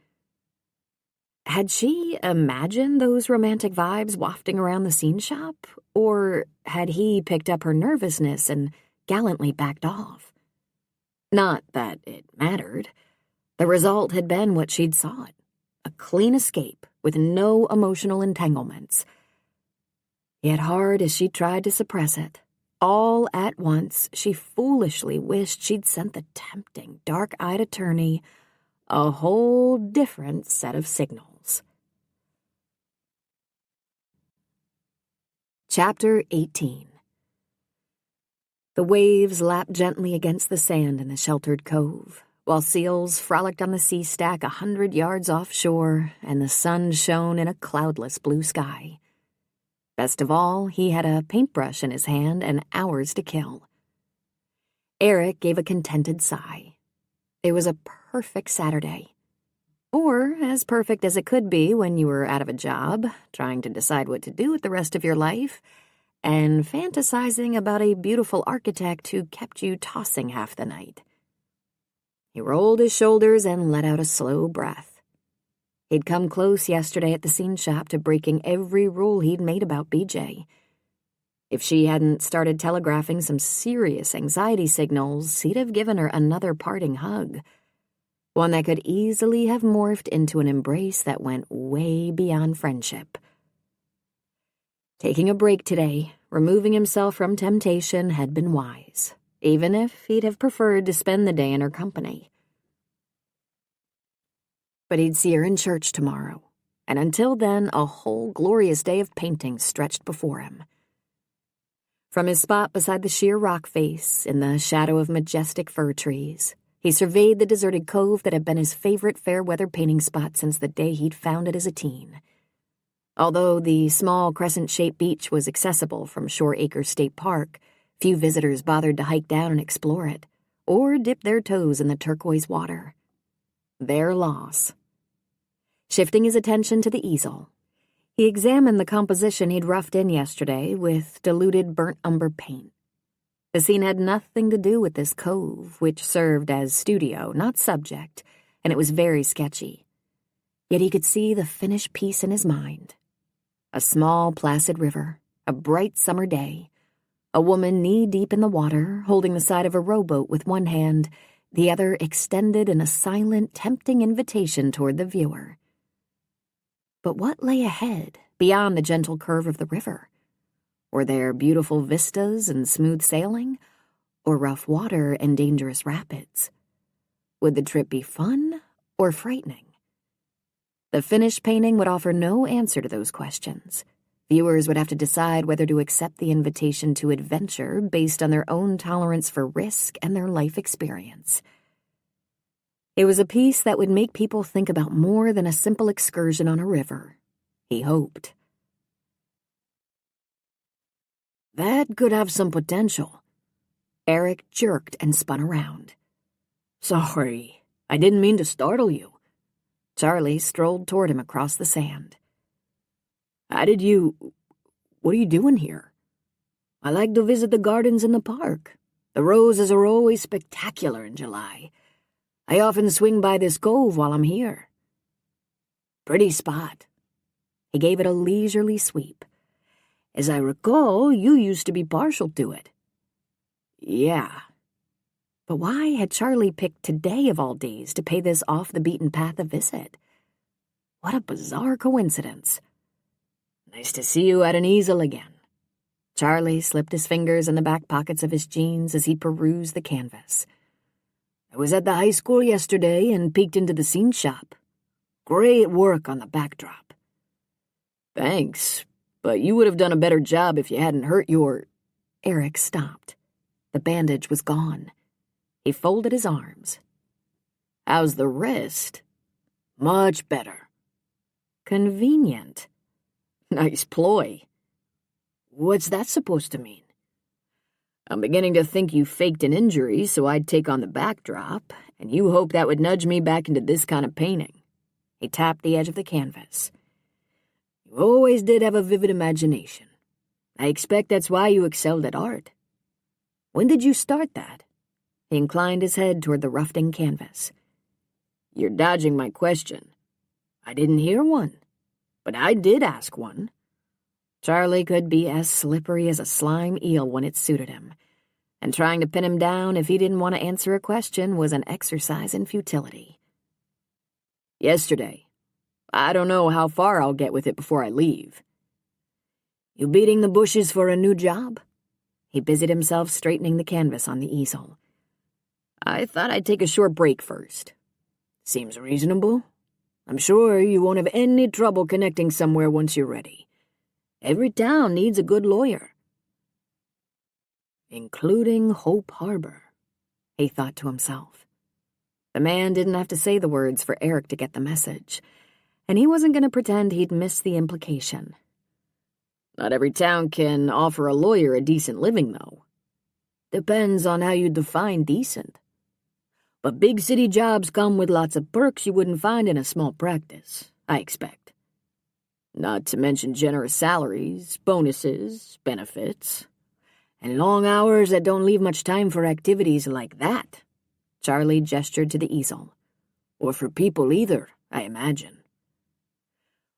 Had she imagined those romantic vibes wafting around the scene shop, or had he picked up her nervousness and gallantly backed off? Not that it mattered. The result had been what she'd sought, a clean escape with no emotional entanglements. Yet hard as she tried to suppress it, all at once she foolishly wished she'd sent the tempting, dark-eyed attorney a whole different set of signals. Chapter 18. The waves lapped gently against the sand in the sheltered cove, while seals frolicked on the sea stack 100 yards offshore, and the sun shone in a cloudless blue sky. Best of all, he had a paintbrush in his hand and hours to kill. Eric gave a contented sigh. It was a perfect Saturday. Or as perfect as it could be when you were out of a job, trying to decide what to do with the rest of your life, and fantasizing about a beautiful architect who kept you tossing half the night. He rolled his shoulders and let out a slow breath. He'd come close yesterday at the scene shop to breaking every rule he'd made about BJ. If she hadn't started telegraphing some serious anxiety signals, he'd have given her another parting hug. One that could easily have morphed into an embrace that went way beyond friendship. Taking a break today, removing himself from temptation, had been wise, even if he'd have preferred to spend the day in her company. But he'd see her in church tomorrow, and until then, a whole glorious day of painting stretched before him. From his spot beside the sheer rock face, in the shadow of majestic fir trees, he surveyed the deserted cove that had been his favorite fair-weather painting spot since the day he'd found it as a teen. Although the small crescent-shaped beach was accessible from Shore Acres State Park, few visitors bothered to hike down and explore it, or dip their toes in the turquoise water. Their loss. Shifting his attention to the easel, he examined the composition he'd roughed in yesterday with diluted burnt umber paint. The scene had nothing to do with this cove, which served as studio, not subject, and it was very sketchy. Yet he could see the finished piece in his mind. A small, placid river, a bright summer day, a woman knee-deep in the water, holding the side of a rowboat with one hand, the other extended in a silent, tempting invitation toward the viewer. But what lay ahead, beyond the gentle curve of the river? Were there beautiful vistas and smooth sailing, or rough water and dangerous rapids? Would the trip be fun or frightening? The finished painting would offer no answer to those questions. Viewers would have to decide whether to accept the invitation to adventure based on their own tolerance for risk and their life experience. It was a piece that would make people think about more than a simple excursion on a river, he hoped. That could have some potential. Eric jerked and spun around. Sorry, I didn't mean to startle you. Charlie strolled toward him across the sand. What are you doing here? I like to visit the gardens in the park. The roses are always spectacular in July. I often swing by this cove while I'm here. Pretty spot. He gave it a leisurely sweep. As I recall, you used to be partial to it. Yeah. But why had Charlie picked today of all days to pay this off-the-beaten-path a visit? What a bizarre coincidence. Nice to see you at an easel again. Charlie slipped his fingers in the back pockets of his jeans as he perused the canvas. I was at the high school yesterday and peeked into the scene shop. Great work on the backdrop. Thanks, but you would have done a better job if you hadn't hurt your... Eric stopped. The bandage was gone. He folded his arms. How's the wrist? Much better. Convenient. Nice ploy. What's that supposed to mean? I'm beginning to think you faked an injury so I'd take on the backdrop, and you hoped that would nudge me back into this kind of painting. He tapped the edge of the canvas. You always did have a vivid imagination. I expect that's why you excelled at art. When did you start that? He inclined his head toward the roughed-in canvas. You're dodging my question. I didn't hear one, but I did ask one." Charlie could be as slippery as a slime eel when it suited him, and trying to pin him down if he didn't want to answer a question was an exercise in futility. "Yesterday. I don't know how far I'll get with it before I leave." "You beating the bushes for a new job?" He busied himself straightening the canvas on the easel. "I thought I'd take a short break first." "Seems reasonable. I'm sure you won't have any trouble connecting somewhere once you're ready. Every town needs a good lawyer." "Including Hope Harbor," he thought to himself. The man didn't have to say the words for Eric to get the message, and he wasn't going to pretend he'd missed the implication. Not every town can offer a lawyer a decent living, though. Depends on how you define decent. But big city jobs come with lots of perks you wouldn't find in a small practice, I expect. Not to mention generous salaries, bonuses, benefits, and long hours that don't leave much time for activities like that. Charlie gestured to the easel. Or for people either, I imagine.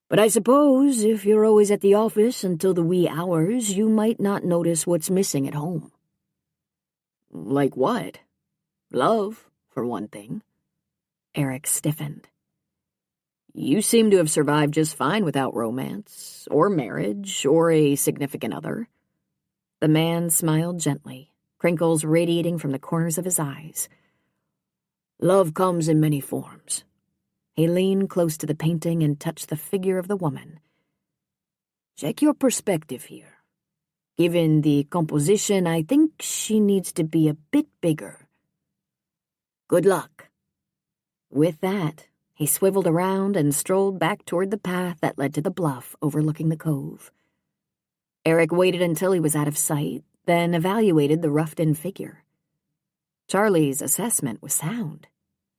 But I suppose if you're always at the office until the wee hours, you might not notice what's missing at home. Like what? Love, for one thing. Eric stiffened. You seem to have survived just fine without romance, or marriage, or a significant other. The man smiled gently, crinkles radiating from the corners of his eyes. Love comes in many forms. He leaned close to the painting and touched the figure of the woman. Check your perspective here. Given the composition, I think she needs to be a bit bigger. Good luck. With that, he swiveled around and strolled back toward the path that led to the bluff overlooking the cove. Eric waited until he was out of sight, then evaluated the roughed-in figure. Charlie's assessment was sound.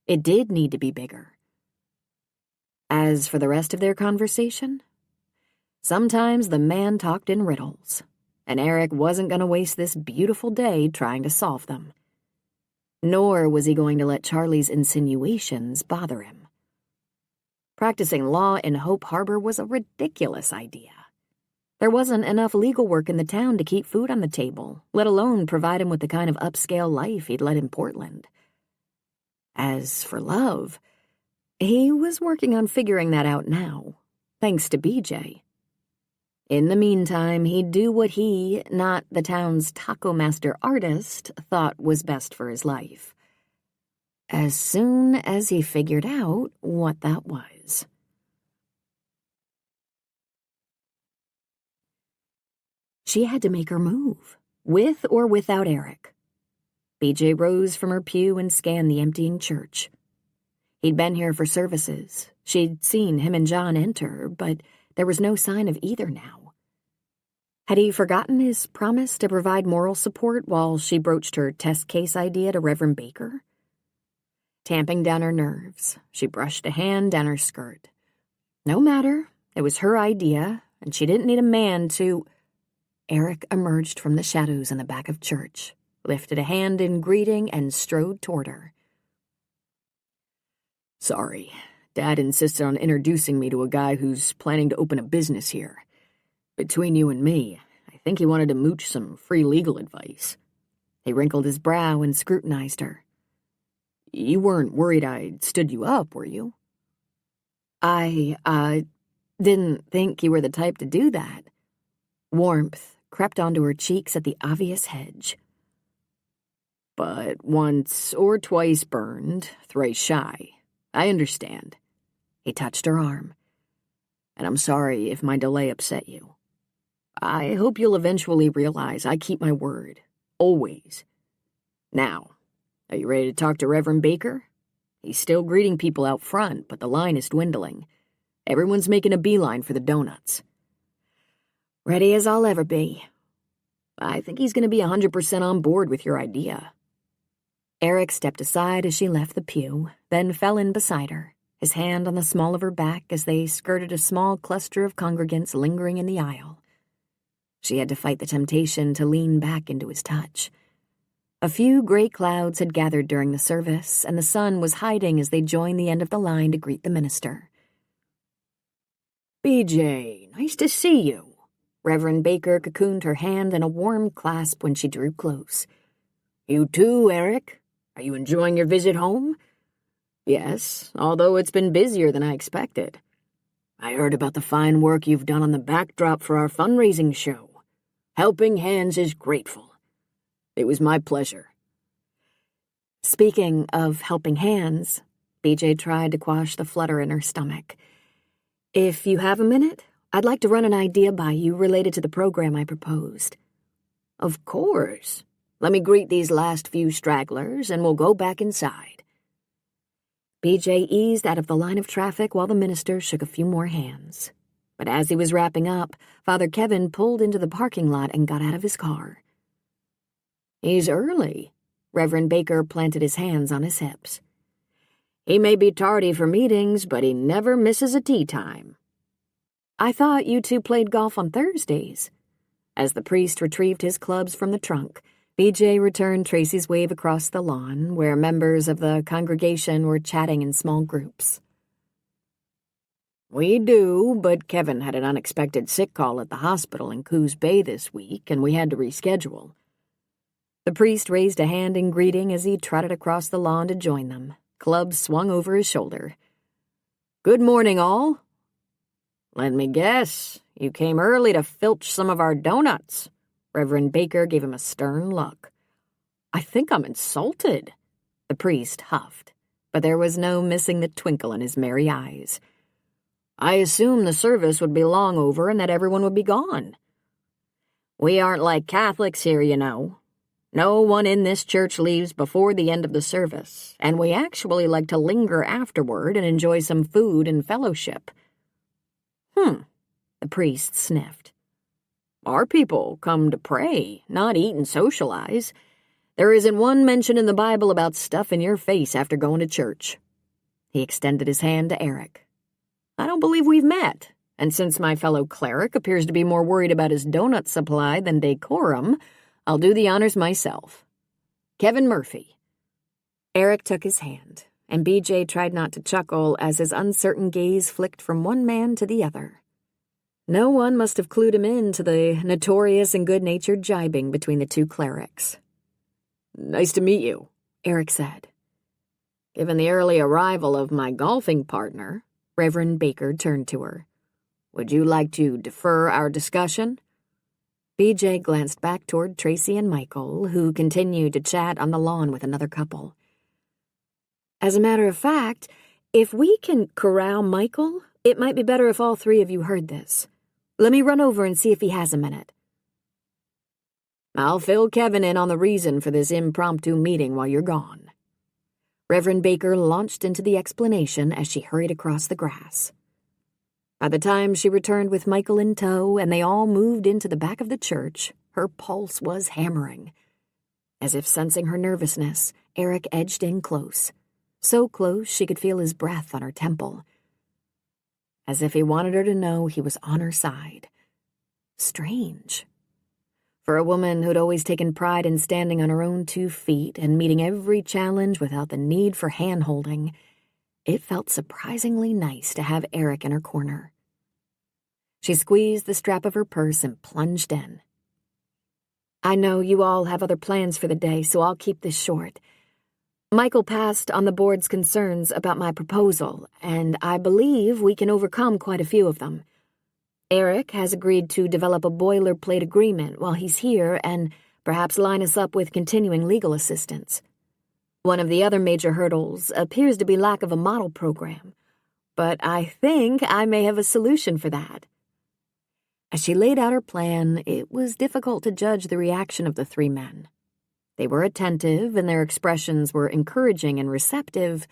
It did need to be bigger. As for the rest of their conversation, sometimes the man talked in riddles, and Eric wasn't going to waste this beautiful day trying to solve them. Nor was he going to let Charlie's insinuations bother him. Practicing law in Hope Harbor was a ridiculous idea. There wasn't enough legal work in the town to keep food on the table, let alone provide him with the kind of upscale life he'd led in Portland. As for love, he was working on figuring that out now, thanks to BJ. In the meantime, he'd do what he, not the town's taco master artist, thought was best for his life. As soon as he figured out what that was. She had to make her move, with or without Eric. BJ rose from her pew and scanned the emptying church. He'd been here for services. She'd seen him and John enter, but there was no sign of either now. Had he forgotten his promise to provide moral support while she broached her test case idea to Reverend Baker? Tamping down her nerves, she brushed a hand down her skirt. No matter, it was her idea, and she didn't need a man to... Eric emerged from the shadows in the back of church, lifted a hand in greeting, and strode toward her. Sorry, Dad insisted on introducing me to a guy who's planning to open a business here. Between you and me, I think he wanted to mooch some free legal advice. He wrinkled his brow and scrutinized her. You weren't worried I'd stood you up, were you? I didn't think you were the type to do that. Warmth crept onto her cheeks at the obvious hedge. But once or twice burned, thrice shy. I understand. He touched her arm. And I'm sorry if my delay upset you. I hope you'll eventually realize I keep my word. Always. Now, are you ready to talk to Reverend Baker? He's still greeting people out front, but the line is dwindling. Everyone's making a beeline for the donuts. Ready as I'll ever be. I think he's going to be 100% on board with your idea. Eric stepped aside as she left the pew, then fell in beside her, his hand on the small of her back as they skirted a small cluster of congregants lingering in the aisle. She had to fight the temptation to lean back into his touch. A few gray clouds had gathered during the service, and the sun was hiding as they joined the end of the line to greet the minister. BJ, nice to see you. Reverend Baker cocooned her hand in a warm clasp when she drew close. You too, Eric. Are you enjoying your visit home? Yes, although it's been busier than I expected. I heard about the fine work you've done on the backdrop for our fundraising show. Helping Hands is grateful. It was my pleasure. Speaking of helping hands, BJ tried to quash the flutter in her stomach. If you have a minute, I'd like to run an idea by you related to the program I proposed. Of course. Let me greet these last few stragglers, and we'll go back inside. BJ eased out of the line of traffic while the minister shook a few more hands. But as he was wrapping up, Father Kevin pulled into the parking lot and got out of his car. He's early. Reverend Baker planted his hands on his hips. He may be tardy for meetings, but he never misses a tea time. I thought you two played golf on Thursdays. As the priest retrieved his clubs from the trunk, BJ returned Tracy's wave across the lawn, where members of the congregation were chatting in small groups. We do, but Kevin had an unexpected sick call at the hospital in Coos Bay this week, and we had to reschedule. The priest raised a hand in greeting as he trotted across the lawn to join them, clubs swung over his shoulder. Good morning, all. Let me guess, you came early to filch some of our donuts. Reverend Baker gave him a stern look. I think I'm insulted. The priest huffed, but there was no missing the twinkle in his merry eyes. I assumed the service would be long over and that everyone would be gone. We aren't like Catholics here, you know. No one in this church leaves before the end of the service, and we actually like to linger afterward and enjoy some food and fellowship. The priest sniffed. Our people come to pray, not eat and socialize. There isn't one mention in the Bible about stuffing your face after going to church. He extended his hand to Eric. I don't believe we've met, and since my fellow cleric appears to be more worried about his donut supply than decorum, I'll do the honors myself. Kevin Murphy. Eric took his hand, and BJ tried not to chuckle as his uncertain gaze flicked from one man to the other. No one must have clued him in to the notorious and good-natured jibing between the two clerics. Nice to meet you, Eric said. Given the early arrival of my golfing partner, Reverend Baker turned to her. Would you like to defer our discussion? BJ glanced back toward Tracy and Michael, who continued to chat on the lawn with another couple. As a matter of fact, if we can corral Michael, it might be better if all three of you heard this. Let me run over and see if he has a minute. I'll fill Kevin in on the reason for this impromptu meeting while you're gone. Reverend Baker launched into the explanation as she hurried across the grass. By the time she returned with Michael in tow and they all moved into the back of the church, her pulse was hammering. As if sensing her nervousness, Eric edged in close, so close she could feel his breath on her temple. As if he wanted her to know he was on her side. Strange. For a woman who'd always taken pride in standing on her own 2 feet and meeting every challenge without the need for hand-holding, it felt surprisingly nice to have Eric in her corner. She squeezed the strap of her purse and plunged in. I know you all have other plans for the day, so I'll keep this short. Michael passed on the board's concerns about my proposal, and I believe we can overcome quite a few of them. Eric has agreed to develop a boilerplate agreement while he's here and perhaps line us up with continuing legal assistance. One of the other major hurdles appears to be lack of a model program, but I think I may have a solution for that. As she laid out her plan, it was difficult to judge the reaction of the 3 men. They were attentive and their expressions were encouraging and receptive,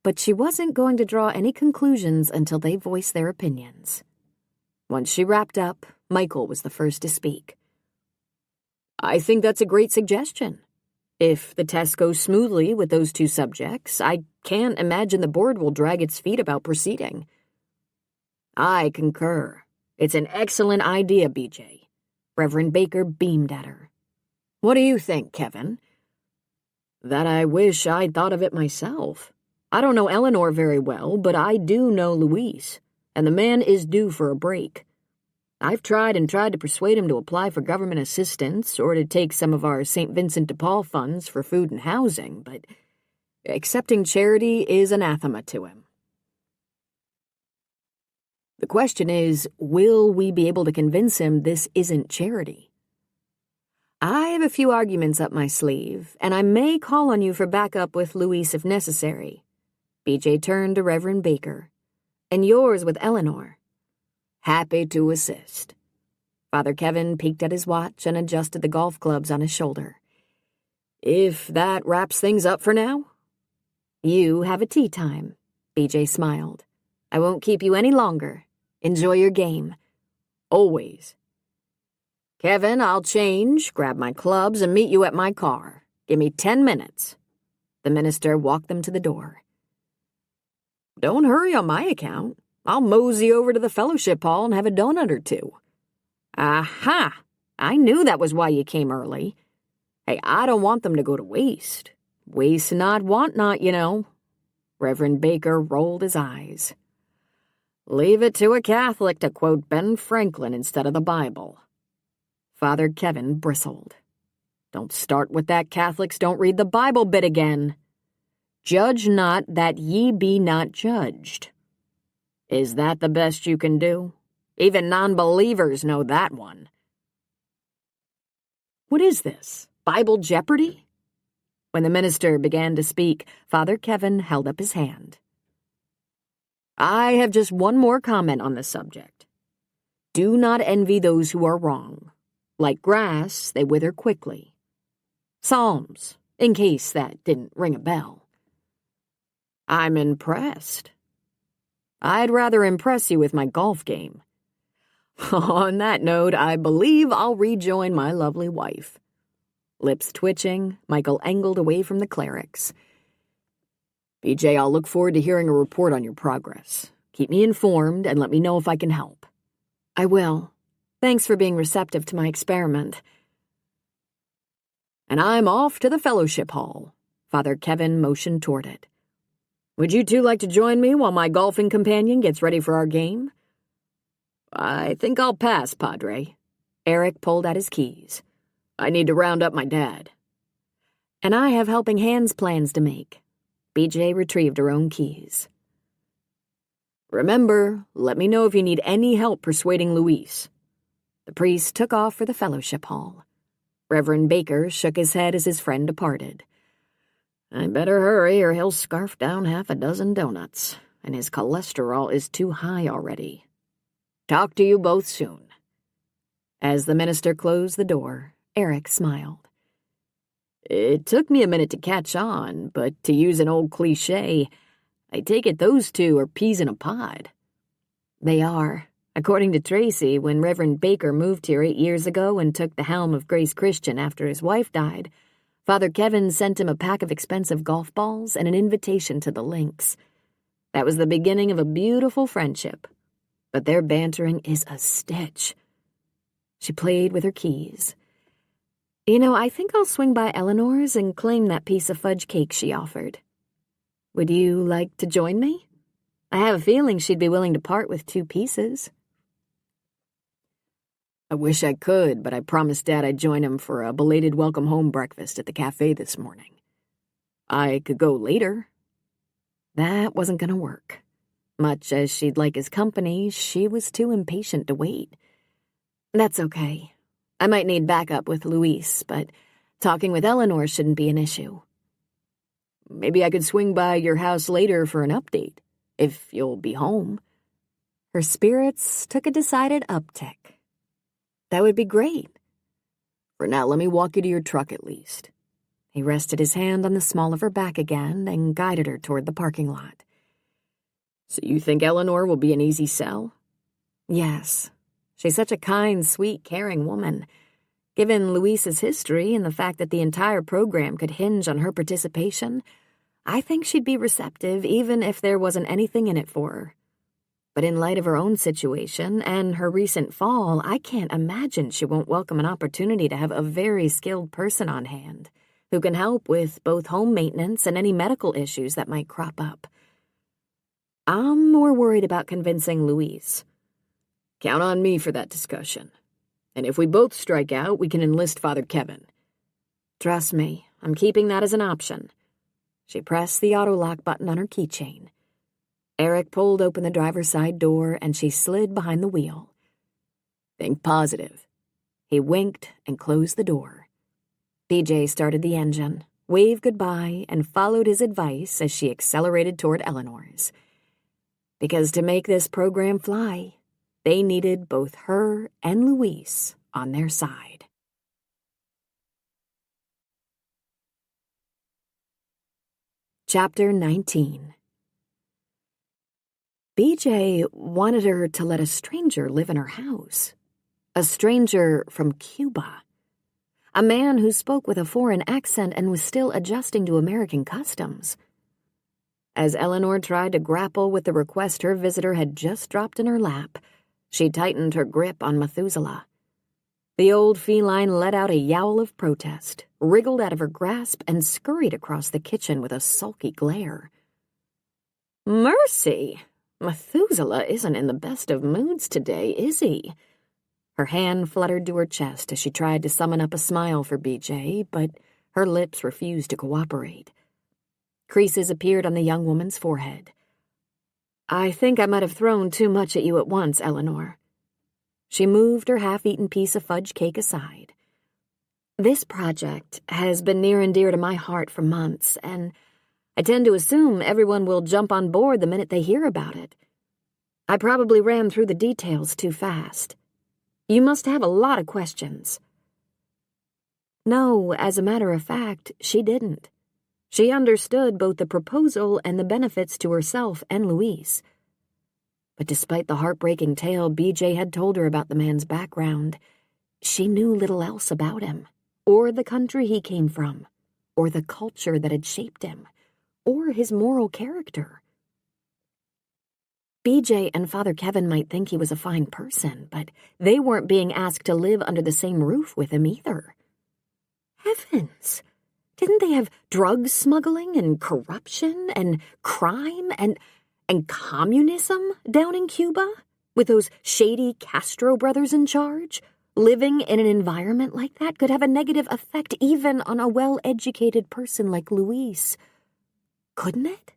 but she wasn't going to draw any conclusions until they voiced their opinions. Once she wrapped up, Michael was the first to speak. I think that's a great suggestion. If the test goes smoothly with those 2 subjects, I can't imagine the board will drag its feet about proceeding. I concur. It's an excellent idea, BJ. Reverend Baker beamed at her. What do you think, Kevin? That I wish I'd thought of it myself. I don't know Eleanor very well, but I do know Louise, and the man is due for a break. I've tried to persuade him to apply for government assistance or to take some of our St. Vincent de Paul funds for food and housing, but accepting charity is anathema to him. The question is, will we be able to convince him this isn't charity? I have a few arguments up my sleeve, and I may call on you for backup with Louise if necessary. BJ turned to Reverend Baker. And yours with Eleanor. Happy to assist. Father Kevin peeked at his watch and adjusted the golf clubs on his shoulder. If that wraps things up for now? You have a tea time, BJ smiled. I won't keep you any longer. Enjoy your game. Always. Kevin, I'll change, grab my clubs, and meet you at my car. Give me 10 minutes. The minister walked them to the door. Don't hurry on my account. I'll mosey over to the fellowship hall and have a donut or two. Aha! I knew that was why you came early. Hey, I don't want them to go to waste. Waste not, want not, you know. Reverend Baker rolled his eyes. Leave it to a Catholic to quote Ben Franklin instead of the Bible. Father Kevin bristled. Don't start with that Catholics don't read the Bible bit again. Judge not that ye be not judged. Is that the best you can do? Even non-believers know that one. What is this? Bible Jeopardy? When the minister began to speak, Father Kevin held up his hand. I have just one more comment on the subject. Do not envy those who are wrong. Like grass, they wither quickly. Psalms, in case that didn't ring a bell. I'm impressed. I'd rather impress you with my golf game. On that note, I believe I'll rejoin my lovely wife. Lips twitching, Michael angled away from the clerics. BJ, I'll look forward to hearing a report on your progress. Keep me informed and let me know if I can help. I will. Thanks for being receptive to my experiment. And I'm off to the fellowship hall. Father Kevin motioned toward it. Would you two like to join me while my golfing companion gets ready for our game? I think I'll pass, Padre. Eric pulled out his keys. I need to round up my dad. And I have helping hands plans to make. BJ retrieved her own keys. Remember, let me know if you need any help persuading Luis. The priest took off for the fellowship hall. Reverend Baker shook his head as his friend departed. I better hurry or he'll scarf down half a dozen donuts, and his cholesterol is too high already. Talk to you both soon. As the minister closed the door, Eric smiled. It took me a minute to catch on, but to use an old cliché, I take it those two are peas in a pod. They are. According to Tracy, when Reverend Baker moved here 8 years ago and took the helm of Grace Christian after his wife died, Father Kevin sent him a pack of expensive golf balls and an invitation to the links. That was the beginning of a beautiful friendship. But their bantering is a stitch. She played with her keys. I think I'll swing by Eleanor's and claim that piece of fudge cake she offered. Would you like to join me? I have a feeling she'd be willing to part with 2 pieces. I wish I could, but I promised Dad I'd join him for a belated welcome-home breakfast at the cafe this morning. I could go later. That wasn't going to work. Much as she'd like his company, she was too impatient to wait. That's okay. I might need backup with Luis, but talking with Eleanor shouldn't be an issue. Maybe I could swing by your house later for an update, if you'll be home. Her spirits took a decided uptick. That would be great. For now, let me walk you to your truck at least. He rested his hand on the small of her back again and guided her toward the parking lot. So you think Eleanor will be an easy sell? Yes. She's such a kind, sweet, caring woman. Given Luis's history and the fact that the entire program could hinge on her participation, I think she'd be receptive even if there wasn't anything in it for her. But in light of her own situation and her recent fall, I can't imagine she won't welcome an opportunity to have a very skilled person on hand who can help with both home maintenance and any medical issues that might crop up. I'm more worried about convincing Louise. Count on me for that discussion. And if we both strike out, we can enlist Father Kevin. Trust me, I'm keeping that as an option. She pressed the auto-lock button on her keychain. Eric pulled open the driver's side door and she slid behind the wheel. Think positive. He winked and closed the door. BJ started the engine, waved goodbye, and followed his advice as she accelerated toward Eleanor's. Because to make this program fly, they needed both her and Louise on their side. Chapter 19. BJ wanted her to let a stranger live in her house. A stranger from Cuba. A man who spoke with a foreign accent and was still adjusting to American customs. As Eleanor tried to grapple with the request her visitor had just dropped in her lap, she tightened her grip on Methuselah. The old feline let out a yowl of protest, wriggled out of her grasp, and scurried across the kitchen with a sulky glare. Mercy! Methuselah isn't in the best of moods today, is he? Her hand fluttered to her chest as she tried to summon up a smile for BJ, but her lips refused to cooperate. Creases appeared on the young woman's forehead. I think I might have thrown too much at you at once, Eleanor. She moved her half-eaten piece of fudge cake aside. This project has been near and dear to my heart for months, and I tend to assume everyone will jump on board the minute they hear about it. I probably ran through the details too fast. You must have a lot of questions. No, as a matter of fact, she didn't. She understood both the proposal and the benefits to herself and Louise. But despite the heartbreaking tale BJ had told her about the man's background, she knew little else about him, or the country he came from, or the culture that had shaped him, or his moral character. BJ and Father Kevin might think he was a fine person, but they weren't being asked to live under the same roof with him either. Heavens! Didn't they have drug smuggling and corruption and crime and communism down in Cuba? With those shady Castro brothers in charge? Living in an environment like that could have a negative effect even on a well-educated person like Louise. Couldn't it?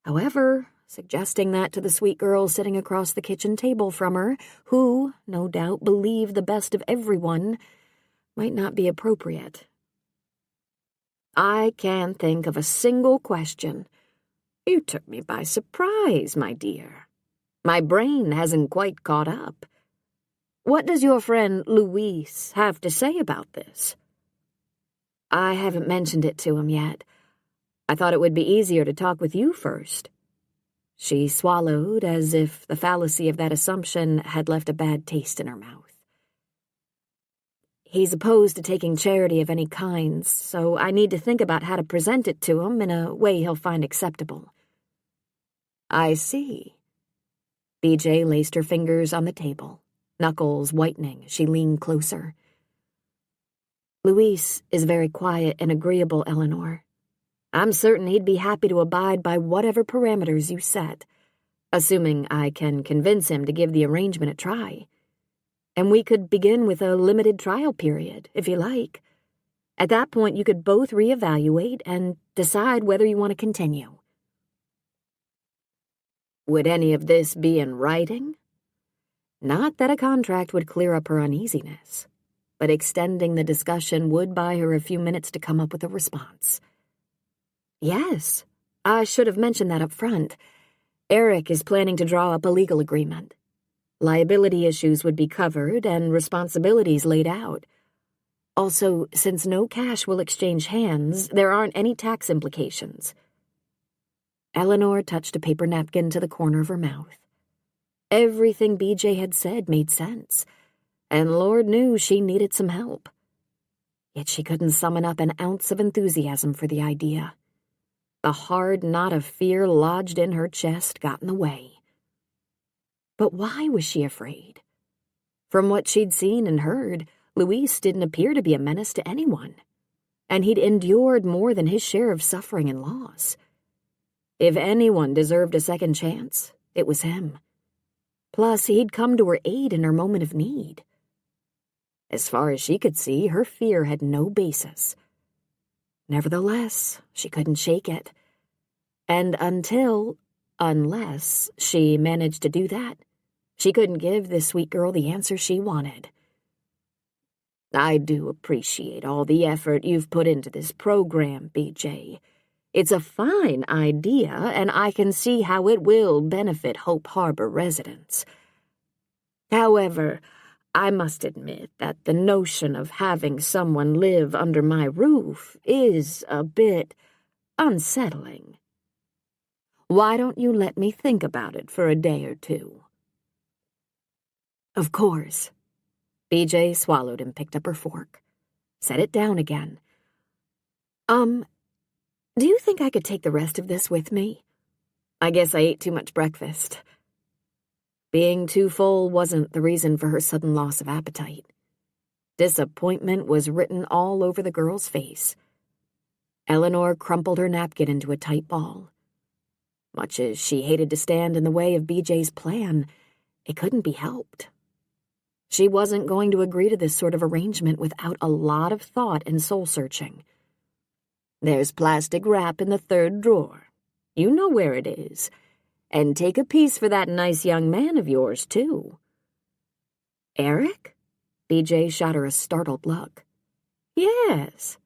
However, suggesting that to the sweet girl sitting across the kitchen table from her, who, no doubt, believed the best of everyone, might not be appropriate. I can't think of a single question. You took me by surprise, my dear. My brain hasn't quite caught up. What does your friend Louise have to say about this? I haven't mentioned it to him yet. I thought it would be easier to talk with you first. She swallowed as if the fallacy of that assumption had left a bad taste in her mouth. He's opposed to taking charity of any kind, so I need to think about how to present it to him in a way he'll find acceptable. I see. BJ laced her fingers on the table, knuckles whitening as she leaned closer. Louise is very quiet and agreeable, Eleanor. I'm certain he'd be happy to abide by whatever parameters you set, assuming I can convince him to give the arrangement a try. And we could begin with a limited trial period, if you like. At that point, you could both reevaluate and decide whether you want to continue. Would any of this be in writing? Not that a contract would clear up her uneasiness, but extending the discussion would buy her a few minutes to come up with a response. Yes, I should have mentioned that up front. Eric is planning to draw up a legal agreement. Liability issues would be covered and responsibilities laid out. Also, since no cash will exchange hands, there aren't any tax implications. Eleanor touched a paper napkin to the corner of her mouth. Everything BJ had said made sense, and Lord knew she needed some help. Yet she couldn't summon up an ounce of enthusiasm for the idea. The hard knot of fear lodged in her chest got in the way. But why was she afraid? From what she'd seen and heard, Louise didn't appear to be a menace to anyone, and he'd endured more than his share of suffering and loss. If anyone deserved a second chance, it was him. Plus, he'd come to her aid in her moment of need. As far as she could see, her fear had no basis. Nevertheless, she couldn't shake it. And unless she managed to do that, she couldn't give this sweet girl the answer she wanted. I do appreciate all the effort you've put into this program, BJ. It's a fine idea, and I can see how it will benefit Hope Harbor residents. However, I must admit that the notion of having someone live under my roof is a bit unsettling. Why don't you let me think about it for a day or two? Of course. BJ swallowed and picked up her fork. Set it down again. Do you think I could take the rest of this with me? I guess I ate too much breakfast. Being too full wasn't the reason for her sudden loss of appetite. Disappointment was written all over the girl's face. Eleanor crumpled her napkin into a tight ball. Much as she hated to stand in the way of BJ's plan, it couldn't be helped. She wasn't going to agree to this sort of arrangement without a lot of thought and soul-searching. There's plastic wrap in the third drawer. You know where it is. And take a piece for that nice young man of yours, too. Eric? BJ shot her a startled look. Yes.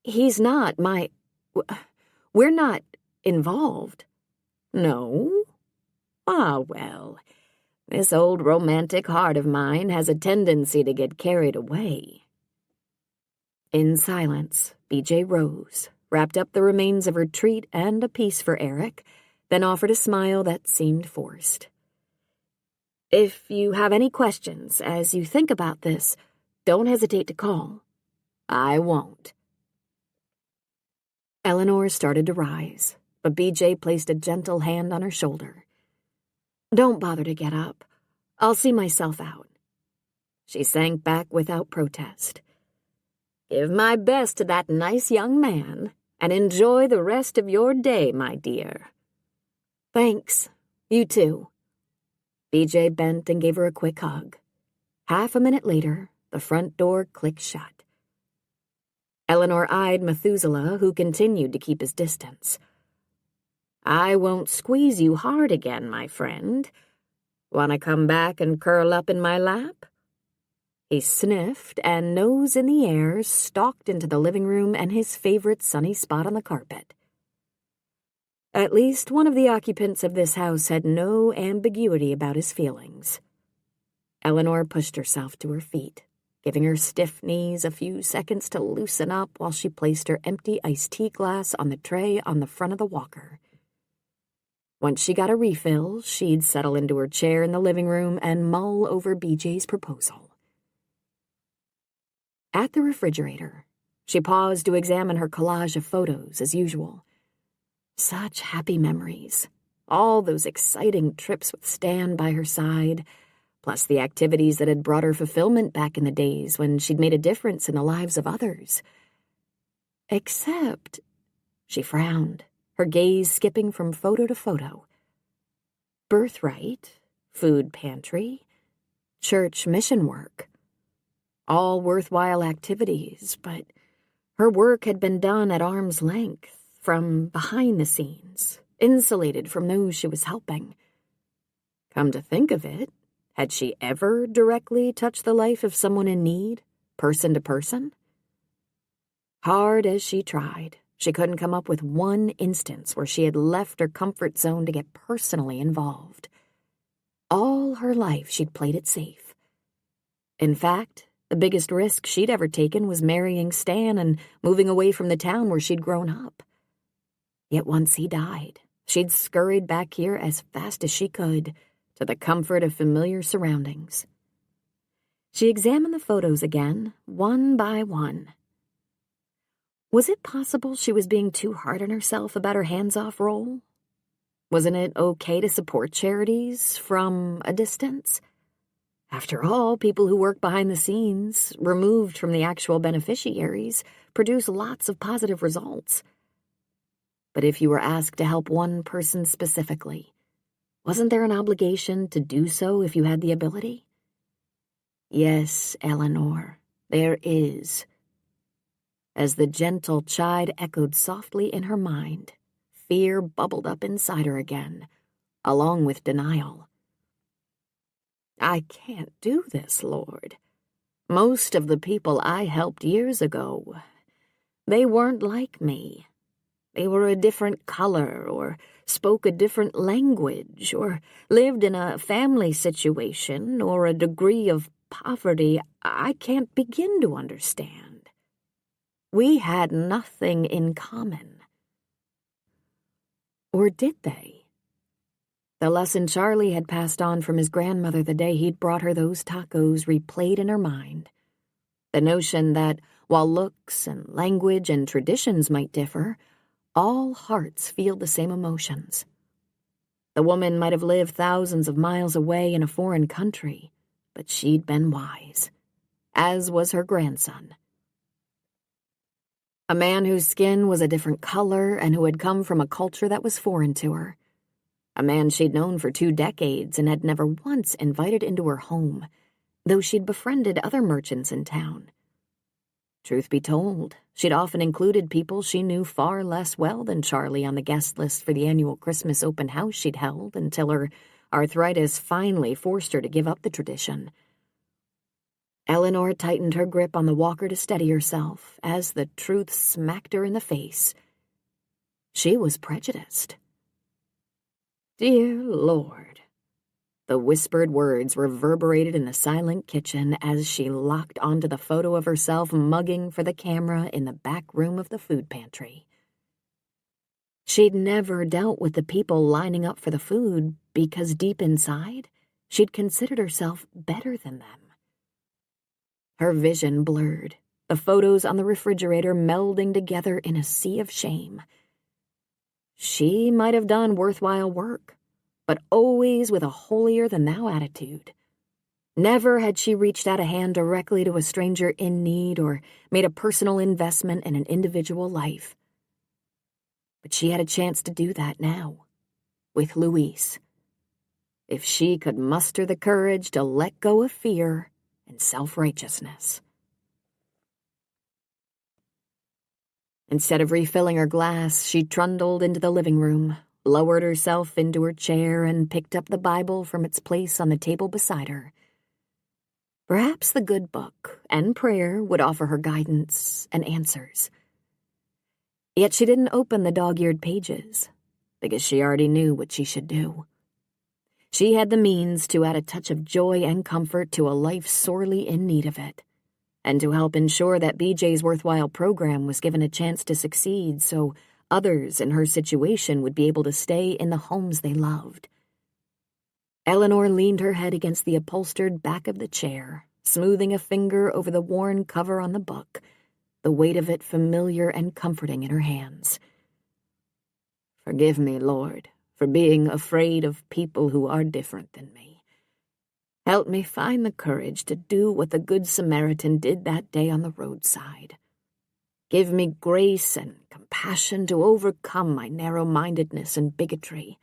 He's not we're not involved. No? Ah, well, this old romantic heart of mine has a tendency to get carried away. In silence, BJ rose, wrapped up the remains of her treat and a piece for Eric, then offered a smile that seemed forced. If you have any questions as you think about this, don't hesitate to call. I won't. Eleanor started to rise, but BJ placed a gentle hand on her shoulder. Don't bother to get up. I'll see myself out. She sank back without protest. Give my best to that nice young man, and enjoy the rest of your day, my dear. Thanks. You too. BJ bent and gave her a quick hug. Half a minute later, the front door clicked shut. Eleanor eyed Methuselah, who continued to keep his distance. I won't squeeze you hard again, my friend. Want to come back and curl up in my lap? He sniffed and, nose in the air, stalked into the living room and his favorite sunny spot on the carpet. At least one of the occupants of this house had no ambiguity about his feelings. Eleanor pushed herself to her feet, giving her stiff knees a few seconds to loosen up while she placed her empty iced tea glass on the tray on the front of the walker. Once she got a refill, she'd settle into her chair in the living room and mull over BJ's proposal. At the refrigerator, she paused to examine her collage of photos as usual. Such happy memories. All those exciting trips with Stan by her side, plus the activities that had brought her fulfillment back in the days when she'd made a difference in the lives of others. Except, she frowned, her gaze skipping from photo to photo. Birthright, food pantry, church mission work. All worthwhile activities, but her work had been done at arm's length, from behind the scenes, insulated from those she was helping. Come to think of it, had she ever directly touched the life of someone in need, person to person? Hard as she tried, she couldn't come up with one instance where she had left her comfort zone to get personally involved. All her life she'd played it safe. In fact, the biggest risk she'd ever taken was marrying Stan and moving away from the town where she'd grown up. Yet once he died, she'd scurried back here as fast as she could, to the comfort of familiar surroundings. She examined the photos again, one by one. Was it possible she was being too hard on herself about her hands-off role? Wasn't it okay to support charities from a distance? After all, people who work behind the scenes, removed from the actual beneficiaries, produce lots of positive results. But if you were asked to help one person specifically, wasn't there an obligation to do so if you had the ability? Yes, Eleanor, there is. As the gentle chide echoed softly in her mind, fear bubbled up inside her again, along with denial. I can't do this, Lord. Most of the people I helped years ago, they weren't like me. They were a different color, or spoke a different language, or lived in a family situation, or a degree of poverty I can't begin to understand. We had nothing in common. Or did they? The lesson Charlie had passed on from his grandmother the day he'd brought her those tacos replayed in her mind. The notion that, while looks and language and traditions might differ, all hearts feel the same emotions. The woman might have lived thousands of miles away in a foreign country, but she'd been wise, as was her grandson. A man whose skin was a different color and who had come from a culture that was foreign to her. A man she'd known for 2 decades and had never once invited into her home, though she'd befriended other merchants in town. Truth be told, she'd often included people she knew far less well than Charlie on the guest list for the annual Christmas open house she'd held until her arthritis finally forced her to give up the tradition. Eleanor tightened her grip on the walker to steady herself as the truth smacked her in the face. She was prejudiced. Dear Lord. The whispered words reverberated in the silent kitchen as she locked onto the photo of herself mugging for the camera in the back room of the food pantry. She'd never dealt with the people lining up for the food because deep inside, she'd considered herself better than them. Her vision blurred, the photos on the refrigerator melding together in a sea of shame. She might have done worthwhile work, but always with a holier-than-thou attitude. Never had she reached out a hand directly to a stranger in need or made a personal investment in an individual life. But she had a chance to do that now, with Luis. If she could muster the courage to let go of fear and self-righteousness. Instead of refilling her glass, she trundled into the living room, lowered herself into her chair, and picked up the Bible from its place on the table beside her. Perhaps the good book and prayer would offer her guidance and answers. Yet she didn't open the dog-eared pages, because she already knew what she should do. She had the means to add a touch of joy and comfort to a life sorely in need of it, and to help ensure that BJ's worthwhile program was given a chance to succeed so others in her situation would be able to stay in the homes they loved. Eleanor leaned her head against the upholstered back of the chair, smoothing a finger over the worn cover on the book, the weight of it familiar and comforting in her hands. Forgive me, Lord, for being afraid of people who are different than me. Help me find the courage to do what the Good Samaritan did that day on the roadside. Give me grace and compassion to overcome my narrow-mindedness and bigotry.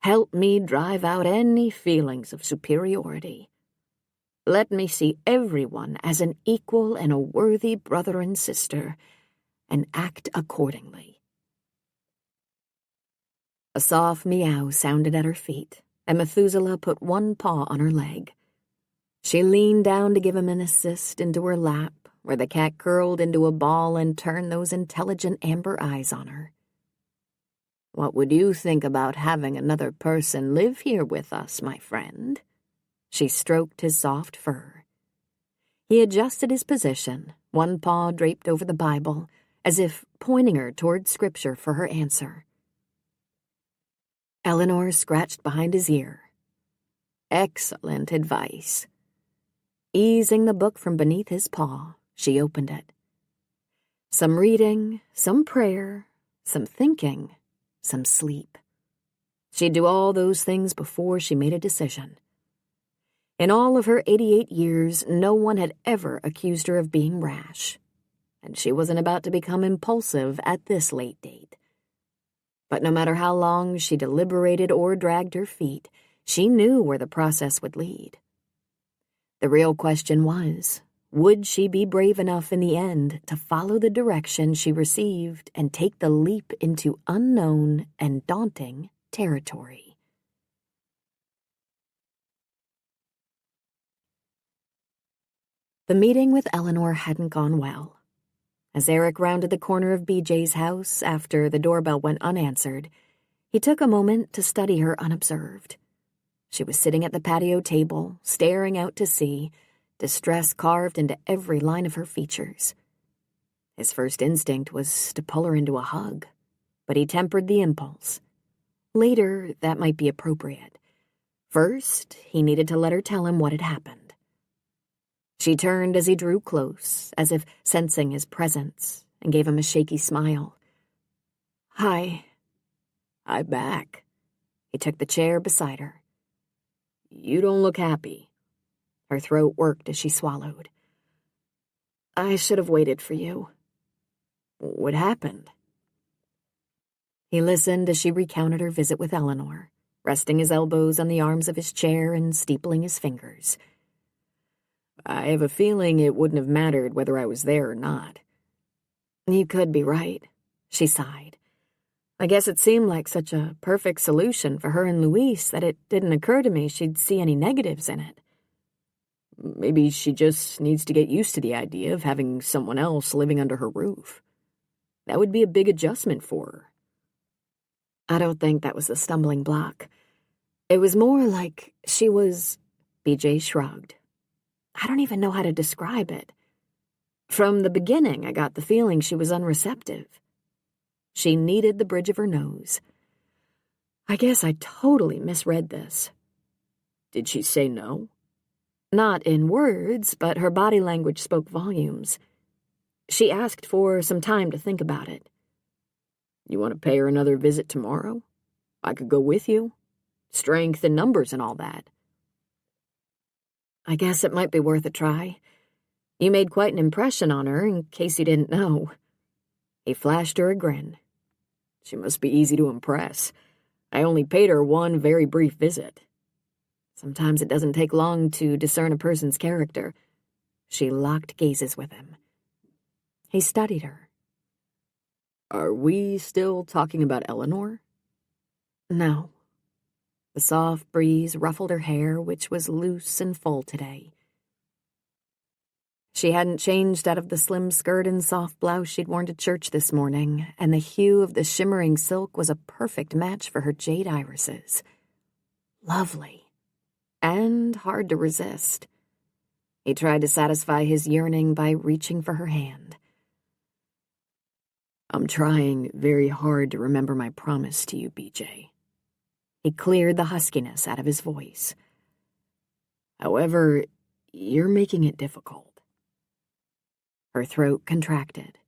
Help me drive out any feelings of superiority. Let me see everyone as an equal and a worthy brother and sister, and act accordingly. A soft meow sounded at her feet, and Methuselah put one paw on her leg. She leaned down to give him an assist into her lap, where the cat curled into a ball and turned those intelligent amber eyes on her. What would you think about having another person live here with us, my friend? She stroked his soft fur. He adjusted his position, one paw draped over the Bible, as if pointing her toward Scripture for her answer. Eleanor scratched behind his ear. Excellent advice. Easing the book from beneath his paw, she opened it. Some reading, some prayer, some thinking, some sleep. She'd do all those things before she made a decision. In all of her 88 years, no one had ever accused her of being rash, and she wasn't about to become impulsive at this late date. But no matter how long she deliberated or dragged her feet, she knew where the process would lead. The real question was, would she be brave enough in the end to follow the direction she received and take the leap into unknown and daunting territory? The meeting with Eleanor hadn't gone well. As Eric rounded the corner of BJ's house after the doorbell went unanswered, he took a moment to study her unobserved. She was sitting at the patio table, staring out to sea, distress carved into every line of her features. His first instinct was to pull her into a hug, but he tempered the impulse. Later, that might be appropriate. First, he needed to let her tell him what had happened. She turned as he drew close, as if sensing his presence, and gave him a shaky smile. "Hi. I'm back." He took the chair beside her. "You don't look happy." Her throat worked as she swallowed. "I should have waited for you." "What happened?" He listened as she recounted her visit with Eleanor, resting his elbows on the arms of his chair and steepling his fingers. "I have a feeling it wouldn't have mattered whether I was there or not." "You could be right," she sighed. "I guess it seemed like such a perfect solution for her and Luis that it didn't occur to me she'd see any negatives in it." "Maybe she just needs to get used to the idea of having someone else living under her roof. That would be a big adjustment for her." "I don't think that was the stumbling block. It was more like she was—" BJ shrugged. "I don't even know how to describe it. From the beginning, I got the feeling she was unreceptive." She kneaded the bridge of her nose. "I guess I totally misread this." "Did she say no?" "Not in words, but her body language spoke volumes. She asked for some time to think about it." "You want to pay her another visit tomorrow? I could go with you. Strength in numbers and all that." "I guess it might be worth a try. You made quite an impression on her, in case you didn't know." He flashed her a grin. "She must be easy to impress. I only paid her one very brief visit." "Sometimes it doesn't take long to discern a person's character." She locked gazes with him. He studied her. "Are we still talking about Eleanor?" "No." The soft breeze ruffled her hair, which was loose and full today. She hadn't changed out of the slim skirt and soft blouse she'd worn to church this morning, and the hue of the shimmering silk was a perfect match for her jade irises. Lovely. And hard to resist. He tried to satisfy his yearning by reaching for her hand. "I'm trying very hard to remember my promise to you, BJ." He cleared the huskiness out of his voice. "However, you're making it difficult." Her throat contracted.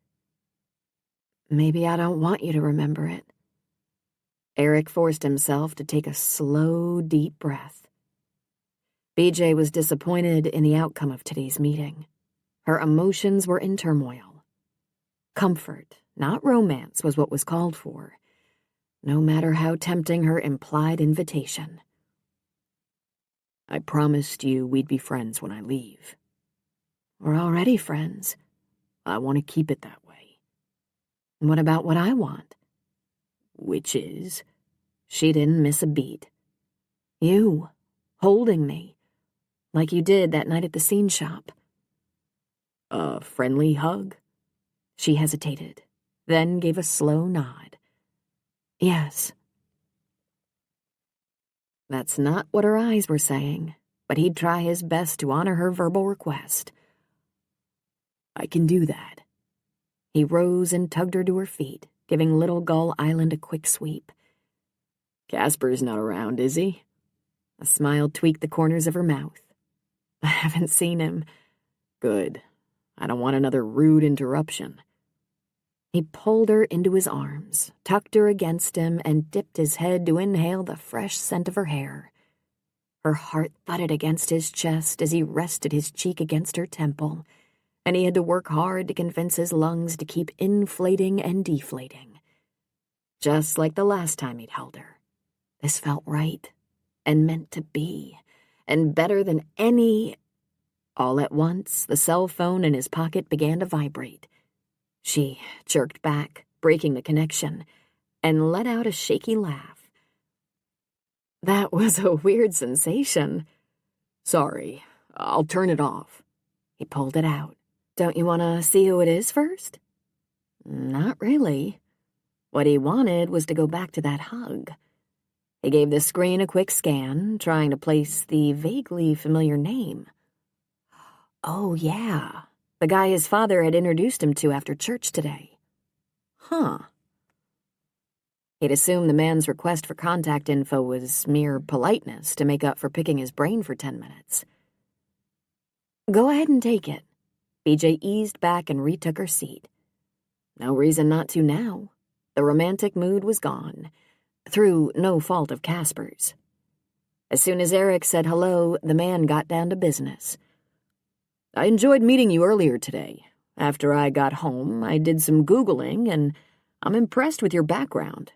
"Maybe I don't want you to remember it." Eric forced himself to take a slow, deep breath. BJ was disappointed in the outcome of today's meeting. Her emotions were in turmoil. Comfort, not romance, was what was called for, no matter how tempting her implied invitation. "I promised you we'd be friends when I leave." "We're already friends." "I want to keep it that way." "What about what I want?" "Which is?" She didn't miss a beat. "You, holding me, like you did that night at the scene shop." "A friendly hug?" She hesitated, then gave a slow nod. "Yes." That's not what her eyes were saying, but he'd try his best to honor her verbal request. "I can do that." He rose and tugged her to her feet, giving Little Gull Island a quick sweep. "Casper's not around, is he?" A smile tweaked the corners of her mouth. "I haven't seen him." "Good. I don't want another rude interruption." He pulled her into his arms, tucked her against him, and dipped his head to inhale the fresh scent of her hair. Her heart thudded against his chest as he rested his cheek against her temple, and he had to work hard to convince his lungs to keep inflating and deflating. just like the last time he'd held her. This felt right, and meant to be, and better than any... All at once, the cell phone in his pocket began to vibrate. She jerked back, breaking the connection, and let out a shaky laugh. That was a weird sensation. Sorry, I'll turn it off. He pulled it out. Don't you want to see who it is first? Not really. What he wanted was to go back to that hug. He gave the screen a quick scan, trying to place the vaguely familiar name. Oh, yeah. The guy his father had introduced him to after church today. Huh. He'd assumed the man's request for contact info was mere politeness to make up for picking his brain for 10 minutes. Go ahead and take it. BJ eased back and retook her seat. No reason not to now. The romantic mood was gone, through no fault of Casper's. As soon as Eric said hello, the man got down to business. I enjoyed meeting you earlier today. After I got home, I did some Googling, and I'm impressed with your background.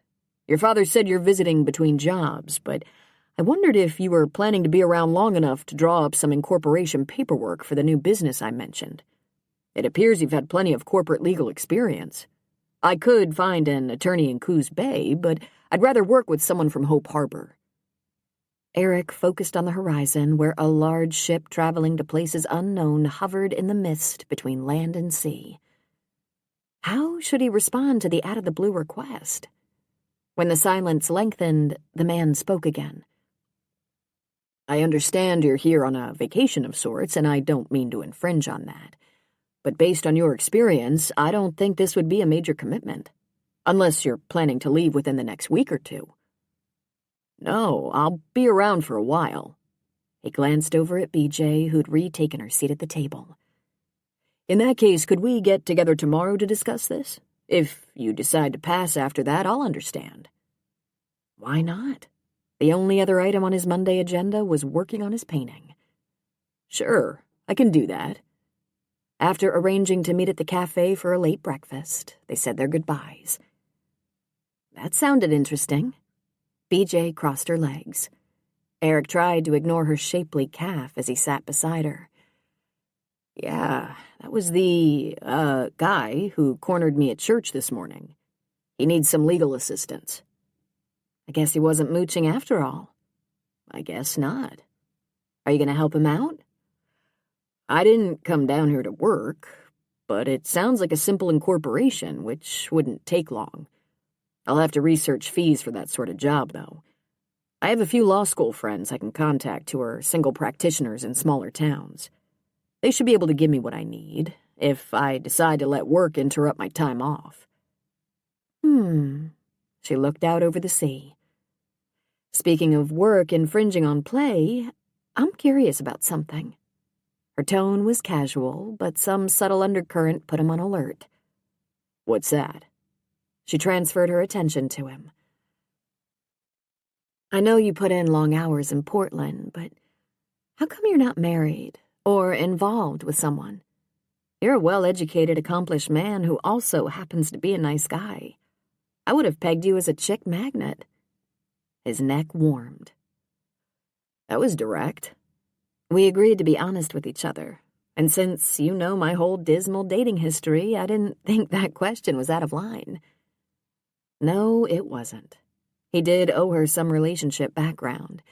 Your father said you're visiting between jobs, but I wondered if you were planning to be around long enough to draw up some incorporation paperwork for the new business I mentioned. It appears you've had plenty of corporate legal experience. I could find an attorney in Coos Bay, but I'd rather work with someone from Hope Harbor. Eric focused on the horizon where a large ship traveling to places unknown hovered in the mist between land and sea. How should he respond to the out-of-the-blue request? When the silence lengthened, the man spoke again. I understand you're here on a vacation of sorts, and I don't mean to infringe on that. But based on your experience, I don't think this would be a major commitment. Unless you're planning to leave within the next week or two. No, I'll be around for a while. He glanced over at BJ, who'd retaken her seat at the table. In that case, could we get together tomorrow to discuss this? If you decide to pass after that, I'll understand. Why not? The only other item on his Monday agenda was working on his painting. Sure, I can do that. After arranging to meet at the cafe for a late breakfast, they said their goodbyes. That sounded interesting. BJ crossed her legs. Eric tried to ignore her shapely calf as he sat beside her. Yeah, that was the, guy who cornered me at church this morning. He needs some legal assistance. I guess he wasn't mooching after all. I guess not. Are you going to help him out? I didn't come down here to work, but it sounds like a simple incorporation, which wouldn't take long. I'll have to research fees for that sort of job, though. I have a few law school friends I can contact who are single practitioners in smaller towns. They should be able to give me what I need, if I decide to let work interrupt my time off. She looked out over the sea. Speaking of work infringing on play, I'm curious about something. Her tone was casual, but some subtle undercurrent put him on alert. What's that? She transferred her attention to him. I know you put in long hours in Portland, but how come you're not married or involved with someone? You're a well-educated, accomplished man who also happens to be a nice guy. I would have pegged you as a chick magnet. His neck warmed. That was direct. We agreed to be honest with each other, and since you know my whole dismal dating history, I didn't think that question was out of line. No, it wasn't. He did owe her some relationship background,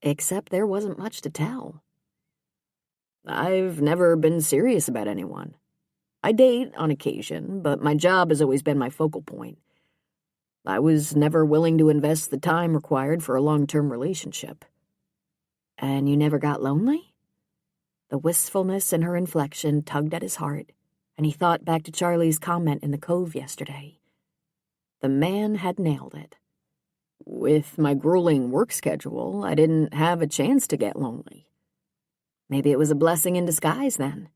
except there wasn't much to tell. I've never been serious about anyone. I date on occasion, but my job has always been my focal point. I was never willing to invest the time required for a long-term relationship. And you never got lonely? The wistfulness in her inflection tugged at his heart, and he thought back to Charlie's comment in the Cove yesterday. The man had nailed it. With my grueling work schedule, I didn't have a chance to get lonely. Maybe it was a blessing in disguise, then.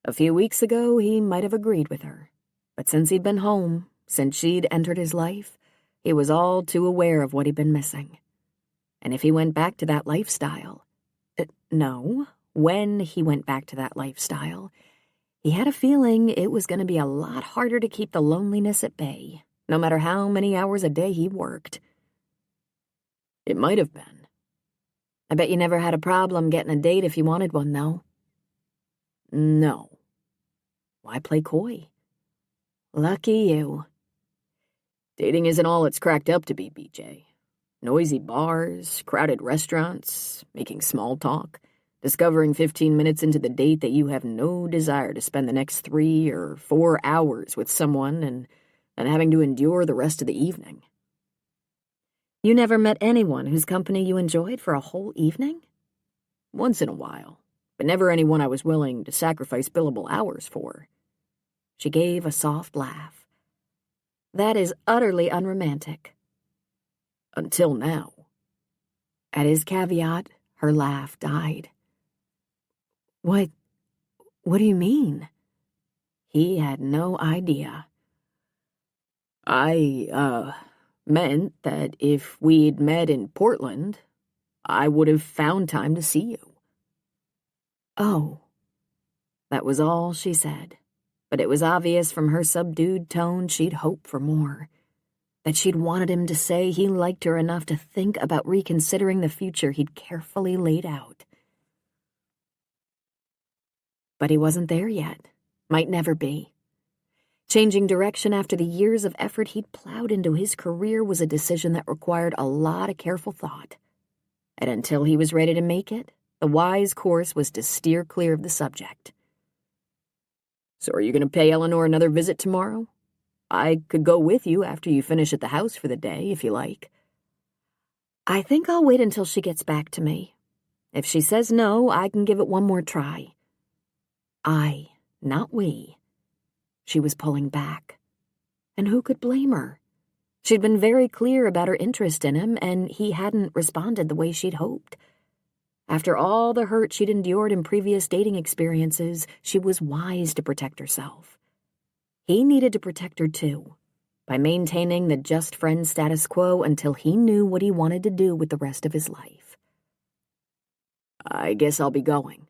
A few weeks ago, he might have agreed with her. But since he'd been home, since she'd entered his life, he was all too aware of what he'd been missing. And if he went back to that lifestyle... when he went back to that lifestyle, he had a feeling it was going to be a lot harder to keep the loneliness at bay, no matter how many hours a day he worked. It might have been. I bet you never had a problem getting a date if you wanted one, though. No. Why play coy? Lucky you. Dating isn't all it's cracked up to be, BJ. Noisy bars, crowded restaurants, making small talk, discovering 15 minutes into the date that you have no desire to spend the next 3 or 4 hours with someone and having to endure the rest of the evening. You never met anyone whose company you enjoyed for a whole evening? Once in a while, but never anyone I was willing to sacrifice billable hours for. She gave a soft laugh. That is utterly unromantic. Until now. At his caveat, her laugh died. What do you mean? He had no idea. I, meant that if we'd met in Portland, I would have found time to see you. Oh. That was all she said, but it was obvious from her subdued tone she'd hoped for more. That she'd wanted him to say he liked her enough to think about reconsidering the future he'd carefully laid out. But he wasn't there yet. Might never be. Changing direction after the years of effort he'd plowed into his career was a decision that required a lot of careful thought. And until he was ready to make it, the wise course was to steer clear of the subject. So are you going to pay Eleanor another visit tomorrow? I could go with you after you finish at the house for the day, if you like. I think I'll wait until she gets back to me. If she says no, I can give it one more try. I, not we. She was pulling back. And who could blame her? She'd been very clear about her interest in him, and he hadn't responded the way she'd hoped. After all the hurt she'd endured in previous dating experiences, she was wise to protect herself. He needed to protect her too, by maintaining the just friend status quo until he knew what he wanted to do with the rest of his life. I guess I'll be going.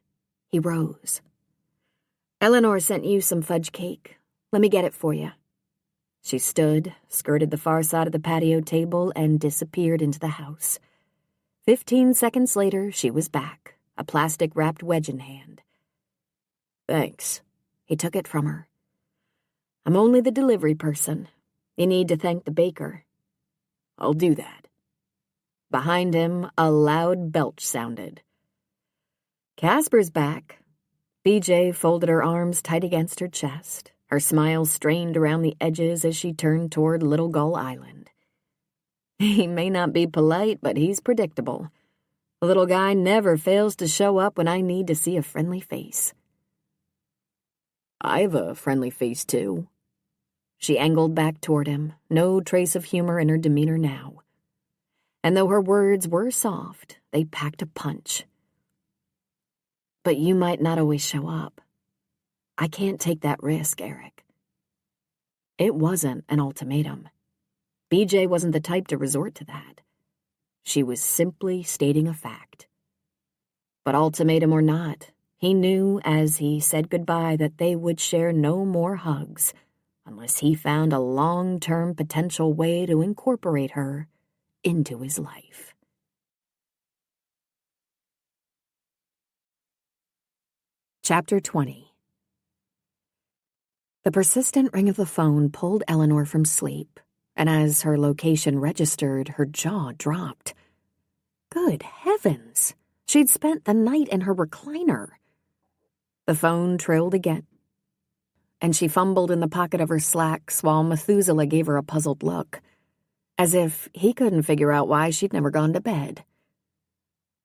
He rose. Eleanor sent you some fudge cake. Let me get it for you. She stood, skirted the far side of the patio table, and disappeared into the house. 15 seconds later, she was back, a plastic-wrapped wedge in hand. Thanks. He took it from her. I'm only the delivery person. You need to thank the baker. I'll do that. Behind him, a loud belch sounded. Casper's back. BJ folded her arms tight against her chest, her smile strained around the edges as she turned toward Little Gull Island. He may not be polite, but he's predictable. The little guy never fails to show up when I need to see a friendly face. I have a friendly face, too. She angled back toward him, no trace of humor in her demeanor now. And though her words were soft, they packed a punch. But you might not always show up. I can't take that risk, Eric. It wasn't an ultimatum. BJ wasn't the type to resort to that. She was simply stating a fact. But ultimatum or not, he knew as he said goodbye that they would share no more hugs unless he found a long-term potential way to incorporate her into his life. Chapter 20. The persistent ring of the phone pulled Eleanor from sleep, and as her location registered, her jaw dropped. Good heavens! She'd spent the night in her recliner. The phone trilled again, and she fumbled in the pocket of her slacks while Methuselah gave her a puzzled look, as if he couldn't figure out why she'd never gone to bed.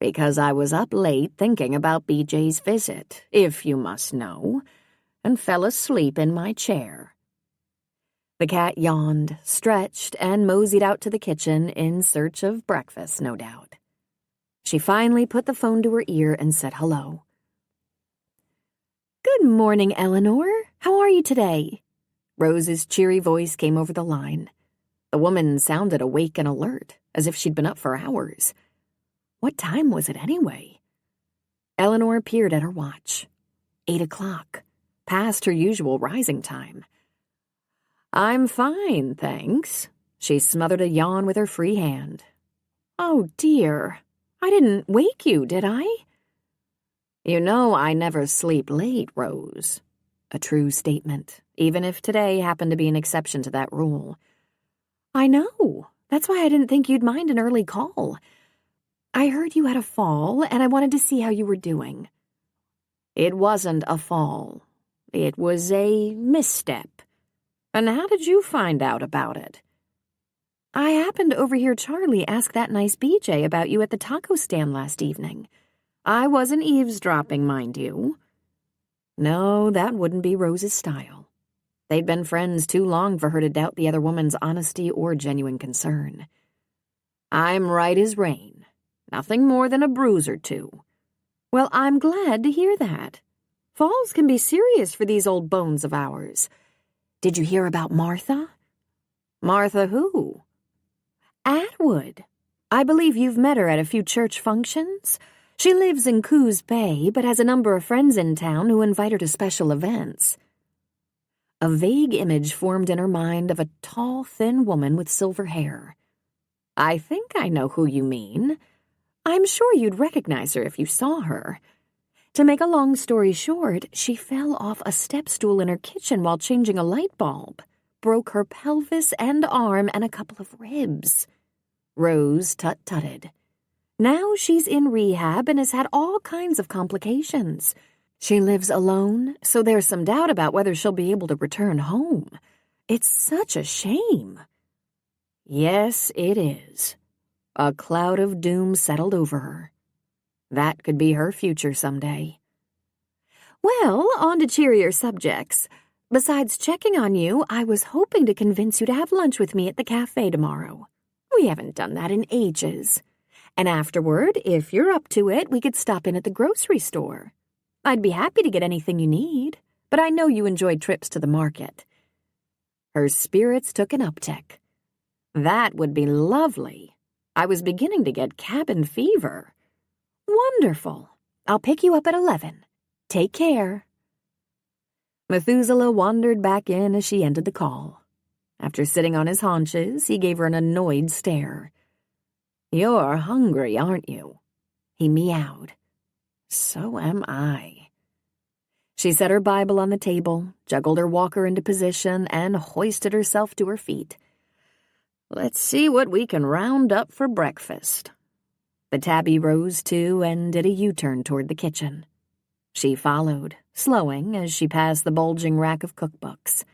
Because I was up late thinking about BJ's visit, if you must know, and fell asleep in my chair. The cat yawned, stretched, and moseyed out to the kitchen in search of breakfast, no doubt. She finally put the phone to her ear and said hello. Good morning, Eleanor. How are you today? Rose's cheery voice came over the line. The woman sounded awake and alert, as if she'd been up for hours. What time was it anyway? Eleanor peered at her watch. 8 o'clock, past her usual rising time. I'm fine, thanks. She smothered a yawn with her free hand. Oh, dear. I didn't wake you, did I? You know I never sleep late, Rose. A true statement, even if today happened to be an exception to that rule. I know. That's why I didn't think you'd mind an early call. I heard you had a fall, and I wanted to see how you were doing. It wasn't a fall. It was a misstep. And how did you find out about it? I happened to overhear Charlie ask that nice BJ about you at the taco stand last evening. I wasn't eavesdropping, mind you. No, that wouldn't be Rose's style. They'd been friends too long for her to doubt the other woman's honesty or genuine concern. I'm right as rain. Nothing more than a bruise or two. Well, I'm glad to hear that. Falls can be serious for these old bones of ours. Did you hear about Martha? Martha who? Atwood. I believe you've met her at a few church functions. She lives in Coos Bay, but has a number of friends in town who invite her to special events. A vague image formed in her mind of a tall, thin woman with silver hair. I think I know who you mean. I'm sure you'd recognize her if you saw her. To make a long story short, she fell off a step stool in her kitchen while changing a light bulb, broke her pelvis and arm and a couple of ribs. Rose tut-tutted. Now she's in rehab and has had all kinds of complications. She lives alone, so there's some doubt about whether she'll be able to return home. It's such a shame. Yes, it is. A cloud of doom settled over her. That could be her future someday. Well, on to cheerier subjects. Besides checking on you, I was hoping to convince you to have lunch with me at the cafe tomorrow. We haven't done that in ages. And afterward, if you're up to it, we could stop in at the grocery store. I'd be happy to get anything you need, but I know you enjoy trips to the market. Her spirits took an uptick. That would be lovely. I was beginning to get cabin fever. Wonderful. I'll pick you up at 11. Take care. Methuselah wandered back in as she ended the call. After sitting on his haunches, he gave her an annoyed stare. You're hungry, aren't you? He meowed. So am I. She set her Bible on the table, juggled her walker into position, and hoisted herself to her feet. Let's see what we can round up for breakfast. The tabby rose too and did a U-turn toward the kitchen. She followed, slowing as she passed the bulging rack of cookbooks.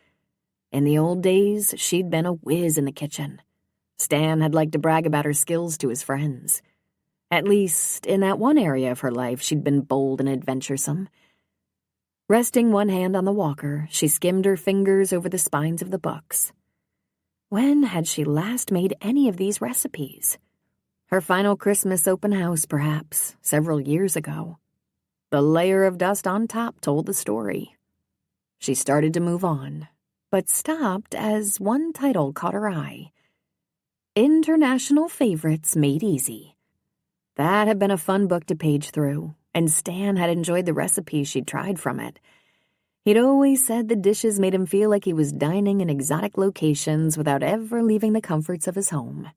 In the old days, she'd been a whiz in the kitchen. Stan had liked to brag about her skills to his friends. At least, in that one area of her life, she'd been bold and adventuresome. Resting one hand on the walker, she skimmed her fingers over the spines of the books. When had she last made any of these recipes? Her final Christmas open house, perhaps, several years ago. The layer of dust on top told the story. She started to move on, but stopped as one title caught her eye. International Favorites Made Easy. That had been a fun book to page through, and Stan had enjoyed the recipes she'd tried from it. He'd always said the dishes made him feel like he was dining in exotic locations without ever leaving the comforts of his home.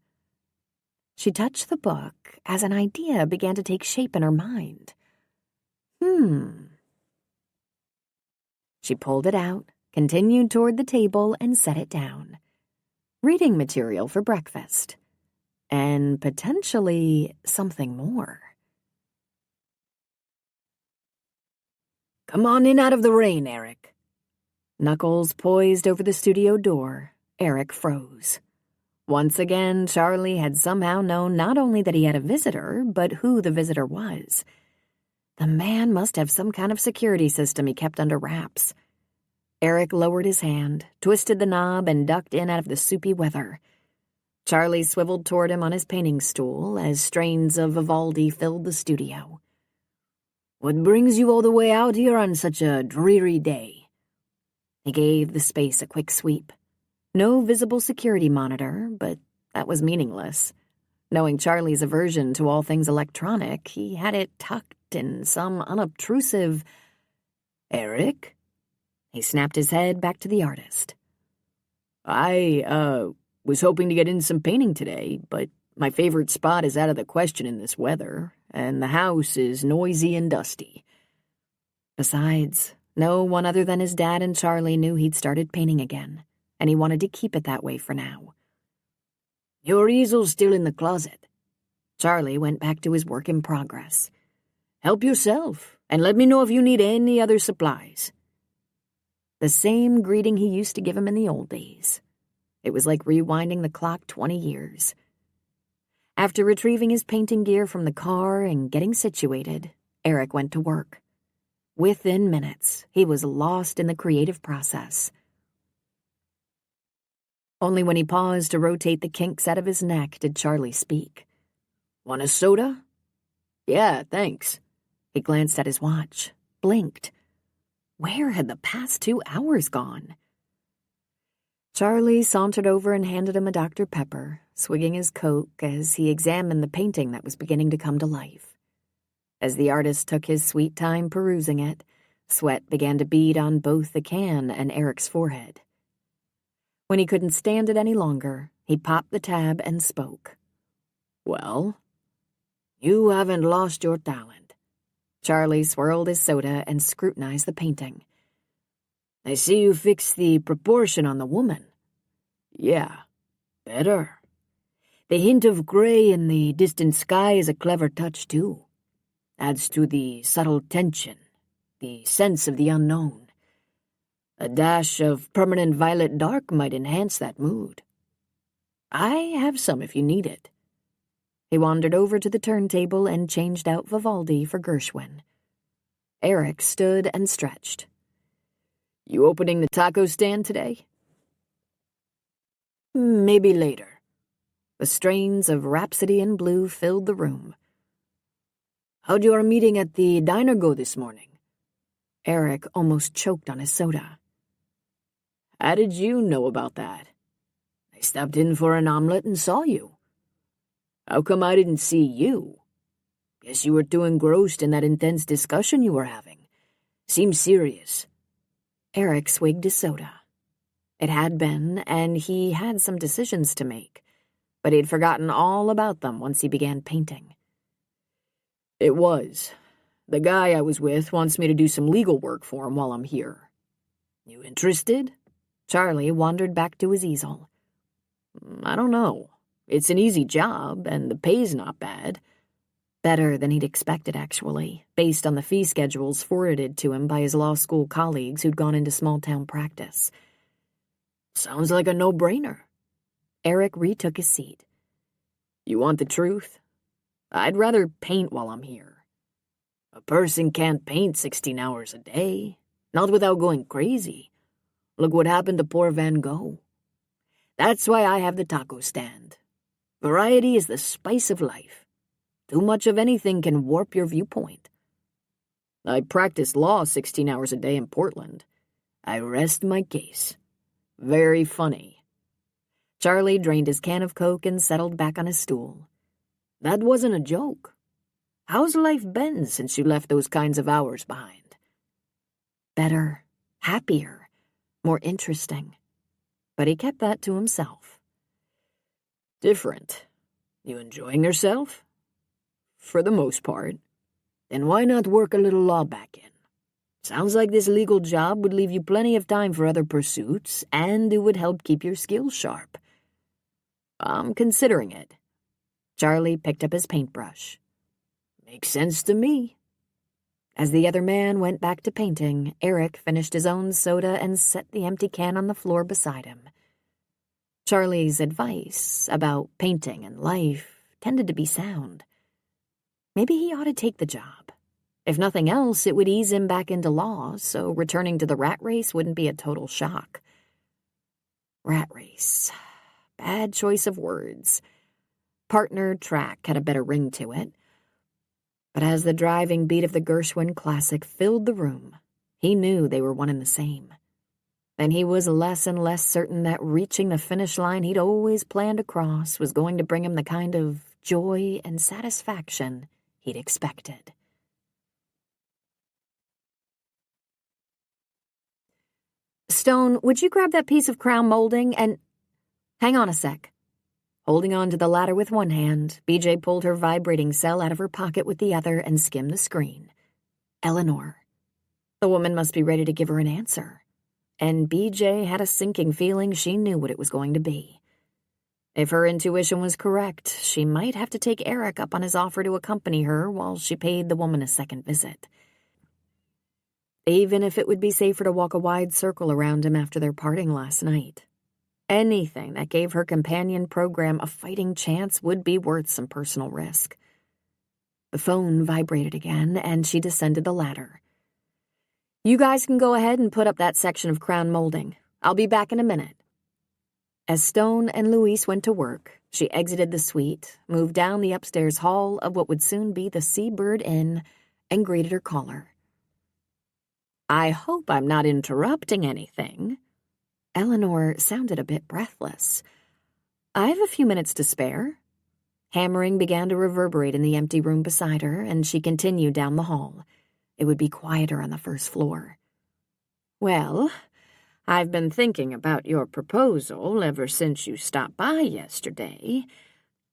She touched the book as an idea began to take shape in her mind. She pulled it out, continued toward the table, and set it down. Reading material for breakfast. And potentially something more. Come on in out of the rain, Eric. Knuckles poised over the studio door. Eric froze. Once again, Charlie had somehow known not only that he had a visitor, but who the visitor was. The man must have some kind of security system he kept under wraps. Eric lowered his hand, twisted the knob, and ducked in out of the soupy weather. Charlie swiveled toward him on his painting stool as strains of Vivaldi filled the studio. What brings you all the way out here on such a dreary day? He gave the space a quick sweep. No visible security monitor, but that was meaningless. Knowing Charlie's aversion to all things electronic, he had it tucked in some unobtrusive... Eric? He snapped his head back to the artist. I was hoping to get in some painting today, but my favorite spot is out of the question in this weather, and the house is noisy and dusty. Besides, no one other than his dad and Charlie knew he'd started painting again, and he wanted to keep it that way for now. Your easel's still in the closet. Charlie went back to his work in progress. Help yourself, and let me know if you need any other supplies. The same greeting he used to give him in the old days. It was like rewinding the clock 20 years. After retrieving his painting gear from the car and getting situated, Eric went to work. Within minutes, he was lost in the creative process. Only when he paused to rotate the kinks out of his neck did Charlie speak. Want a soda? Yeah, thanks. He glanced at his watch, blinked. Where had the past 2 hours gone? Charlie sauntered over and handed him a Dr. Pepper, swigging his Coke as he examined the painting that was beginning to come to life. As the artist took his sweet time perusing it, sweat began to bead on both the can and Eric's forehead. When he couldn't stand it any longer, he popped the tab and spoke. Well? You haven't lost your talent. Charlie swirled his soda and scrutinized the painting. I see you fixed the proportion on the woman. Yeah, better. The hint of gray in the distant sky is a clever touch, too. Adds to the subtle tension, the sense of the unknown. A dash of permanent violet dark might enhance that mood. I have some if you need it. He wandered over to the turntable and changed out Vivaldi for Gershwin. Eric stood and stretched. You opening the taco stand today? Maybe later. The strains of Rhapsody in Blue filled the room. How'd your meeting at the diner go this morning? Eric almost choked on his soda. How did you know about that? I stopped in for an omelet and saw you. How come I didn't see you? Guess you were too engrossed in that intense discussion you were having. Seemed serious. Eric swigged his soda. It had been, and he had some decisions to make, but he'd forgotten all about them once he began painting. It was. The guy I was with wants me to do some legal work for him while I'm here. You interested? Charlie wandered back to his easel. I don't know. It's an easy job, and the pay's not bad. Better than he'd expected, actually, based on the fee schedules forwarded to him by his law school colleagues who'd gone into small-town practice. Sounds like a no-brainer. Eric retook his seat. You want the truth? I'd rather paint while I'm here. A person can't paint 16 hours a day, not without going crazy. Look what happened to poor Van Gogh. That's why I have the taco stand. Variety is the spice of life. Too much of anything can warp your viewpoint. I practiced law 16 hours a day in Portland. I rest my case. Very funny. Charlie drained his can of Coke and settled back on his stool. That wasn't a joke. How's life been since you left those kinds of hours behind? Better, happier, more interesting. But he kept that to himself. Different. You enjoying yourself? For the most part. Then why not work a little law back in? Sounds like this legal job would leave you plenty of time for other pursuits, and it would help keep your skills sharp. I'm considering it. Charlie picked up his paintbrush. Makes sense to me. As the other man went back to painting, Eric finished his own soda and set the empty can on the floor beside him. Charlie's advice about painting and life tended to be sound. Maybe he ought to take the job. If nothing else, it would ease him back into law, so returning to the rat race wouldn't be a total shock. Rat race. Bad choice of words. Partner track had a better ring to it. But as the driving beat of the Gershwin classic filled the room, he knew they were one and the same. And he was less and less certain that reaching the finish line he'd always planned to cross was going to bring him the kind of joy and satisfaction he'd expected. Stone, would you grab that piece of crown molding and... Hang on a sec. Holding on to the ladder with one hand, BJ pulled her vibrating cell out of her pocket with the other and skimmed the screen. Eleanor. The woman must be ready to give her an answer. And BJ had a sinking feeling she knew what it was going to be. If her intuition was correct, she might have to take Eric up on his offer to accompany her while she paid the woman a second visit. Even if it would be safer to walk a wide circle around him after their parting last night. Anything that gave her companion program a fighting chance would be worth some personal risk. The phone vibrated again, and she descended the ladder. You guys can go ahead and put up that section of crown molding. I'll be back in a minute. As Stone and Louise went to work, she exited the suite, moved down the upstairs hall of what would soon be the Seabird Inn, and greeted her caller. I hope I'm not interrupting anything. Eleanor sounded a bit breathless. I have a few minutes to spare. Hammering began to reverberate in the empty room beside her, and she continued down the hall. It would be quieter on the first floor. Well, I've been thinking about your proposal ever since you stopped by yesterday.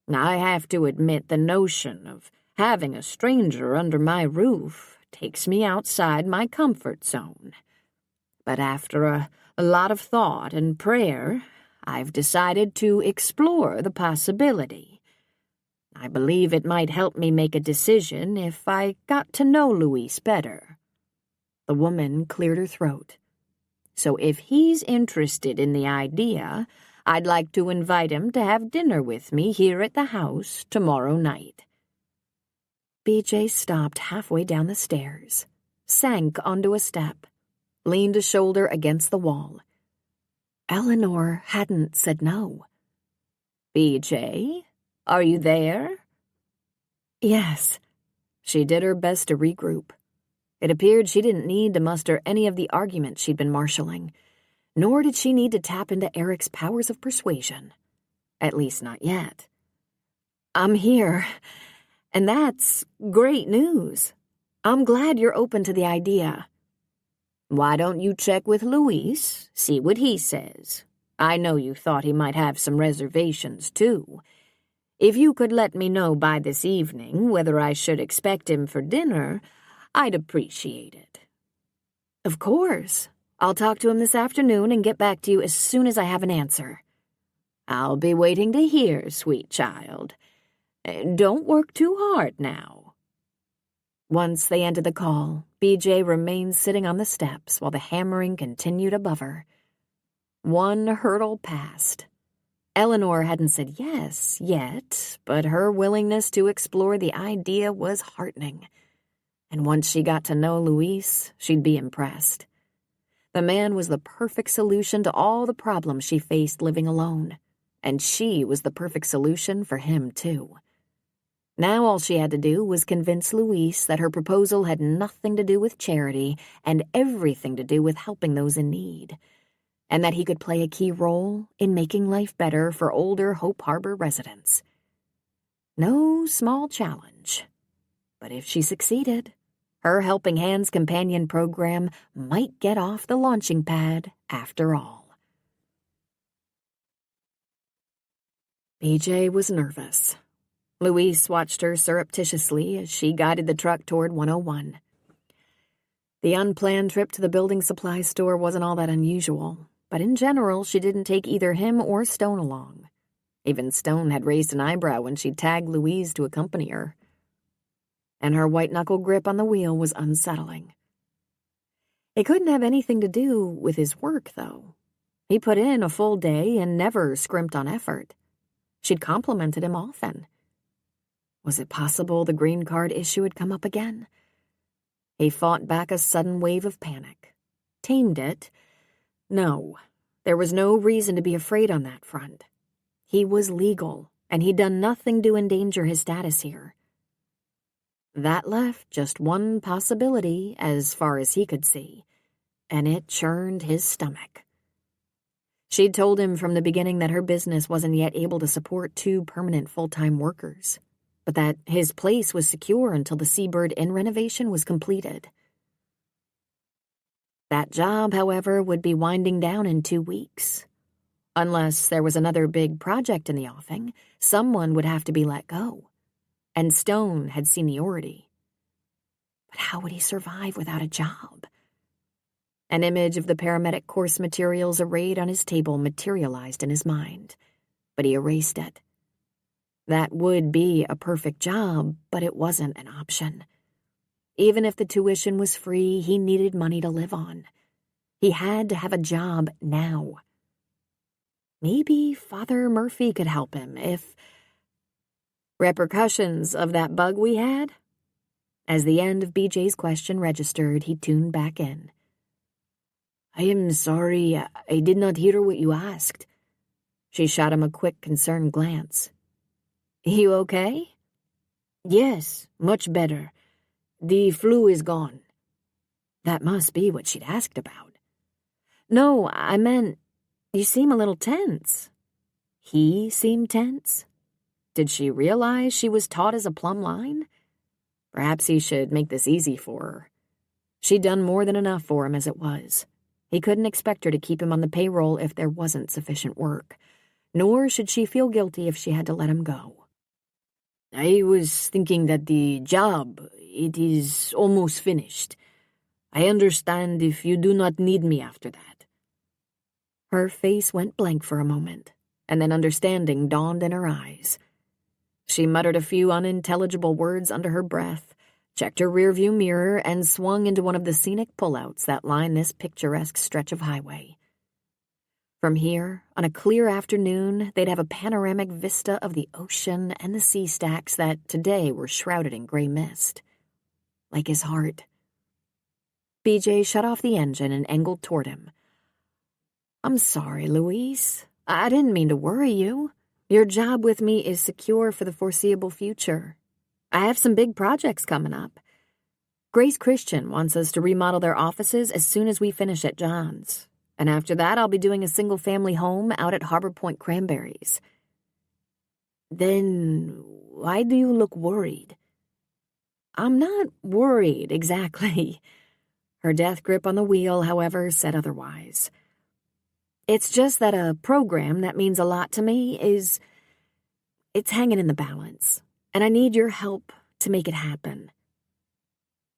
I have to admit the notion of having a stranger under my roof takes me outside my comfort zone. But after a lot of thought and prayer, I've decided to explore the possibility. I believe it might help me make a decision if I got to know Louise better. The woman cleared her throat. So if he's interested in the idea, I'd like to invite him to have dinner with me here at the house tomorrow night. BJ stopped halfway down the stairs, sank onto a step, leaned a shoulder against the wall. Eleanor hadn't said no. BJ, are you there? Yes. She did her best to regroup. It appeared she didn't need to muster any of the arguments she'd been marshalling, nor did she need to tap into Eric's powers of persuasion. At least not yet. I'm here, and that's great news. I'm glad you're open to the idea. Why don't you check with Luis, see what he says? I know you thought he might have some reservations, too. If you could let me know by this evening whether I should expect him for dinner, I'd appreciate it. Of course. I'll talk to him this afternoon and get back to you as soon as I have an answer. I'll be waiting to hear, sweet child. Don't work too hard now. Once they ended the call, BJ remained sitting on the steps while the hammering continued above her. One hurdle passed. Eleanor hadn't said yes yet, but her willingness to explore the idea was heartening. And once she got to know Luis, she'd be impressed. The man was the perfect solution to all the problems she faced living alone, and she was the perfect solution for him, too. Now all she had to do was convince Luis that her proposal had nothing to do with charity and everything to do with helping those in need, and that he could play a key role in making life better for older Hope Harbor residents. No small challenge. But if she succeeded, her Helping Hands companion program might get off the launching pad after all. BJ was nervous. Louise watched her surreptitiously as she guided the truck toward 101. The unplanned trip to the building supply store wasn't all that unusual, but in general she didn't take either him or Stone along. Even Stone had raised an eyebrow when she tagged Louise to accompany her. And her white-knuckle grip on the wheel was unsettling. It couldn't have anything to do with his work, though. He put in a full day and never scrimped on effort. She'd complimented him often. Was it possible the green card issue had come up again? He fought back a sudden wave of panic. Tamed it. No, there was no reason to be afraid on that front. He was legal, and he'd done nothing to endanger his status here. That left just one possibility as far as he could see, and it churned his stomach. She'd told him from the beginning that her business wasn't yet able to support 2 permanent full-time workers, but that his place was secure until the Seabird Inn renovation was completed. That job, however, would be winding down in 2 weeks. Unless there was another big project in the offing, someone would have to be let go. And Stone had seniority. But how would he survive without a job? An image of the paramedic course materials arrayed on his table materialized in his mind, but he erased it. That would be a perfect job, but it wasn't an option. Even if the tuition was free, he needed money to live on. He had to have a job now. Maybe Father Murphy could help him if... Repercussions of that bug we had? As the end of BJ's question registered, he tuned back in. I am sorry, I did not hear what you asked. She shot him a quick, concerned glance. You okay? Yes, much better. The flu is gone. That must be what she'd asked about. No, I meant, you seem a little tense. He seemed tense? Did she realize she was taut as a plumb line? Perhaps he should make this easy for her. She'd done more than enough for him as it was. He couldn't expect her to keep him on the payroll if there wasn't sufficient work, nor should she feel guilty if she had to let him go. I was thinking that the job, it is almost finished. I understand if you do not need me after that. Her face went blank for a moment, and then understanding dawned in her eyes. She muttered a few unintelligible words under her breath, checked her rearview mirror, and swung into one of the scenic pullouts that line this picturesque stretch of highway. From here, on a clear afternoon, they'd have a panoramic vista of the ocean and the sea stacks that today were shrouded in gray mist. Like his heart. BJ shut off the engine and angled toward him. I'm sorry, Louise. I didn't mean to worry you. Your job with me is secure for the foreseeable future. I have some big projects coming up. Grace Christian wants us to remodel their offices as soon as we finish at John's. And after that, I'll be doing a single-family home out at Harbor Point Cranberries. Then why do you look worried? I'm not worried, exactly. Her death grip on the wheel, however, said otherwise. It's just that a program that means a lot to me it's hanging in the balance, and I need your help to make it happen.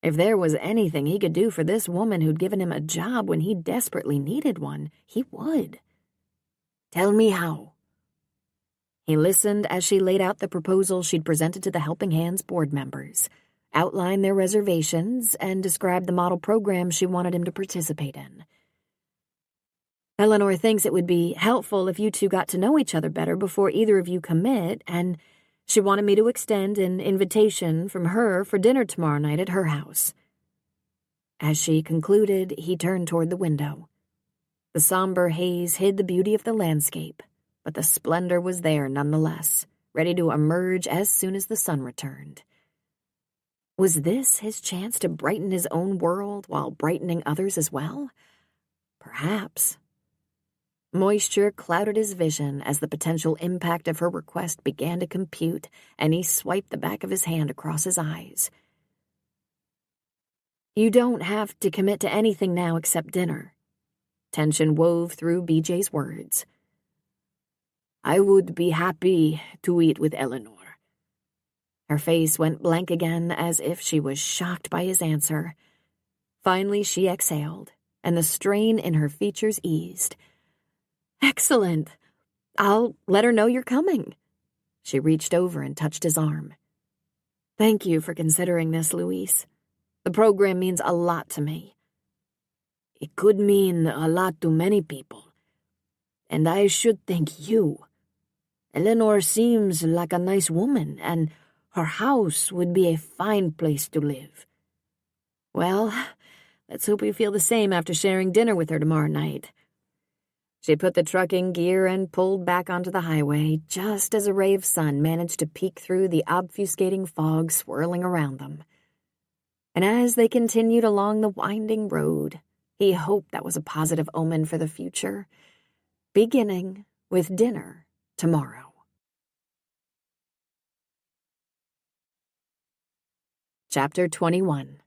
If there was anything he could do for this woman who'd given him a job when he desperately needed one, he would. Tell me how. He listened as she laid out the proposal she'd presented to the Helping Hands board members, outlined their reservations, and described the model program she wanted him to participate in. Eleanor thinks it would be helpful if you two got to know each other better before either of you commit, and she wanted me to extend an invitation from her for dinner tomorrow night at her house. As she concluded, he turned toward the window. The somber haze hid the beauty of the landscape, but the splendor was there nonetheless, ready to emerge as soon as the sun returned. Was this his chance to brighten his own world while brightening others as well? Perhaps. Moisture clouded his vision as the potential impact of her request began to compute, and he swiped the back of his hand across his eyes. You don't have to commit to anything now except dinner. Tension wove through BJ's words. I would be happy to eat with Eleanor. Her face went blank again as if she was shocked by his answer. Finally, she exhaled, and the strain in her features eased. Excellent. I'll let her know you're coming. She reached over and touched his arm. Thank you for considering this, Louise. The program means a lot to me. It could mean a lot to many people. And I should thank you. Eleanor seems like a nice woman, and her house would be a fine place to live. Well, let's hope you feel the same after sharing dinner with her tomorrow night. She put the truck in gear and pulled back onto the highway just as a ray of sun managed to peek through the obfuscating fog swirling around them. And as they continued along the winding road, he hoped that was a positive omen for the future, beginning with dinner tomorrow. Chapter 21.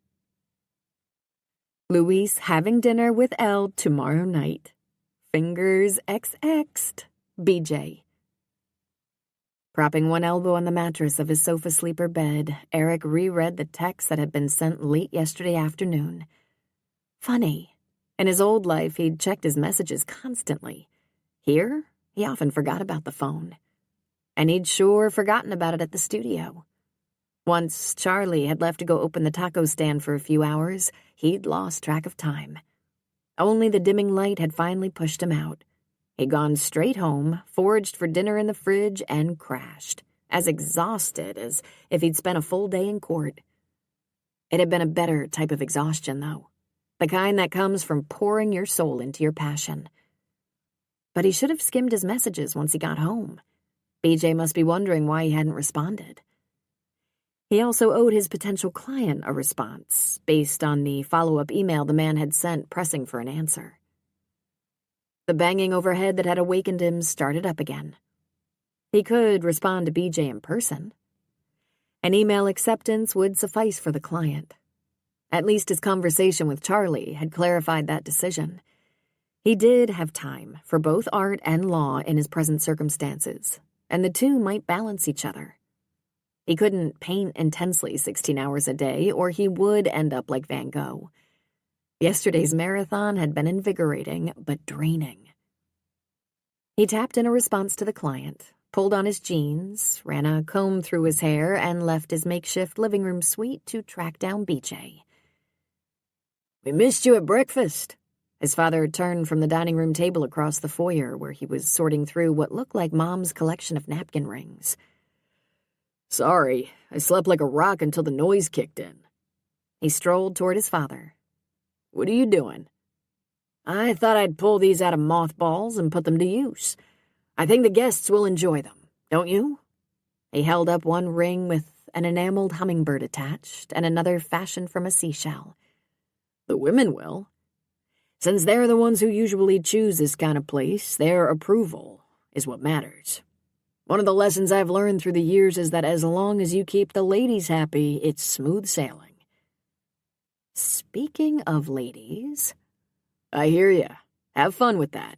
Luis having dinner with Elle tomorrow night. Fingers XX'd. BJ. Propping one elbow on the mattress of his sofa sleeper bed, Eric reread the text that had been sent late yesterday afternoon. Funny. In his old life, he'd checked his messages constantly. Here, he often forgot about the phone. And he'd sure forgotten about it at the studio. Once Charlie had left to go open the taco stand for a few hours, he'd lost track of time. Only the dimming light had finally pushed him out. He'd gone straight home, foraged for dinner in the fridge, and crashed, as exhausted as if he'd spent a full day in court. It had been a better type of exhaustion, though, the kind that comes from pouring your soul into your passion. But he should have skimmed his messages once he got home. BJ must be wondering why he hadn't responded. He also owed his potential client a response, based on the follow-up email the man had sent pressing for an answer. The banging overhead that had awakened him started up again. He could respond to BJ in person. An email acceptance would suffice for the client. At least his conversation with Charlie had clarified that decision. He did have time for both art and law in his present circumstances, and the two might balance each other. He couldn't paint intensely 16 hours a day, or he would end up like Van Gogh. Yesterday's marathon had been invigorating, but draining. He tapped in a response to the client, pulled on his jeans, ran a comb through his hair, and left his makeshift living room suite to track down BJ. We missed you at breakfast. His father turned from the dining room table across the foyer where he was sorting through what looked like Mom's collection of napkin rings. Sorry, I slept like a rock until the noise kicked in. He strolled toward his father. What are you doing? I thought I'd pull these out of mothballs and put them to use. I think the guests will enjoy them, don't you? He held up one ring with an enameled hummingbird attached and another fashioned from a seashell. The women will. Since they're the ones who usually choose this kind of place, their approval is what matters. One of the lessons I've learned through the years is that as long as you keep the ladies happy, it's smooth sailing. Speaking of ladies... I hear ya. Have fun with that.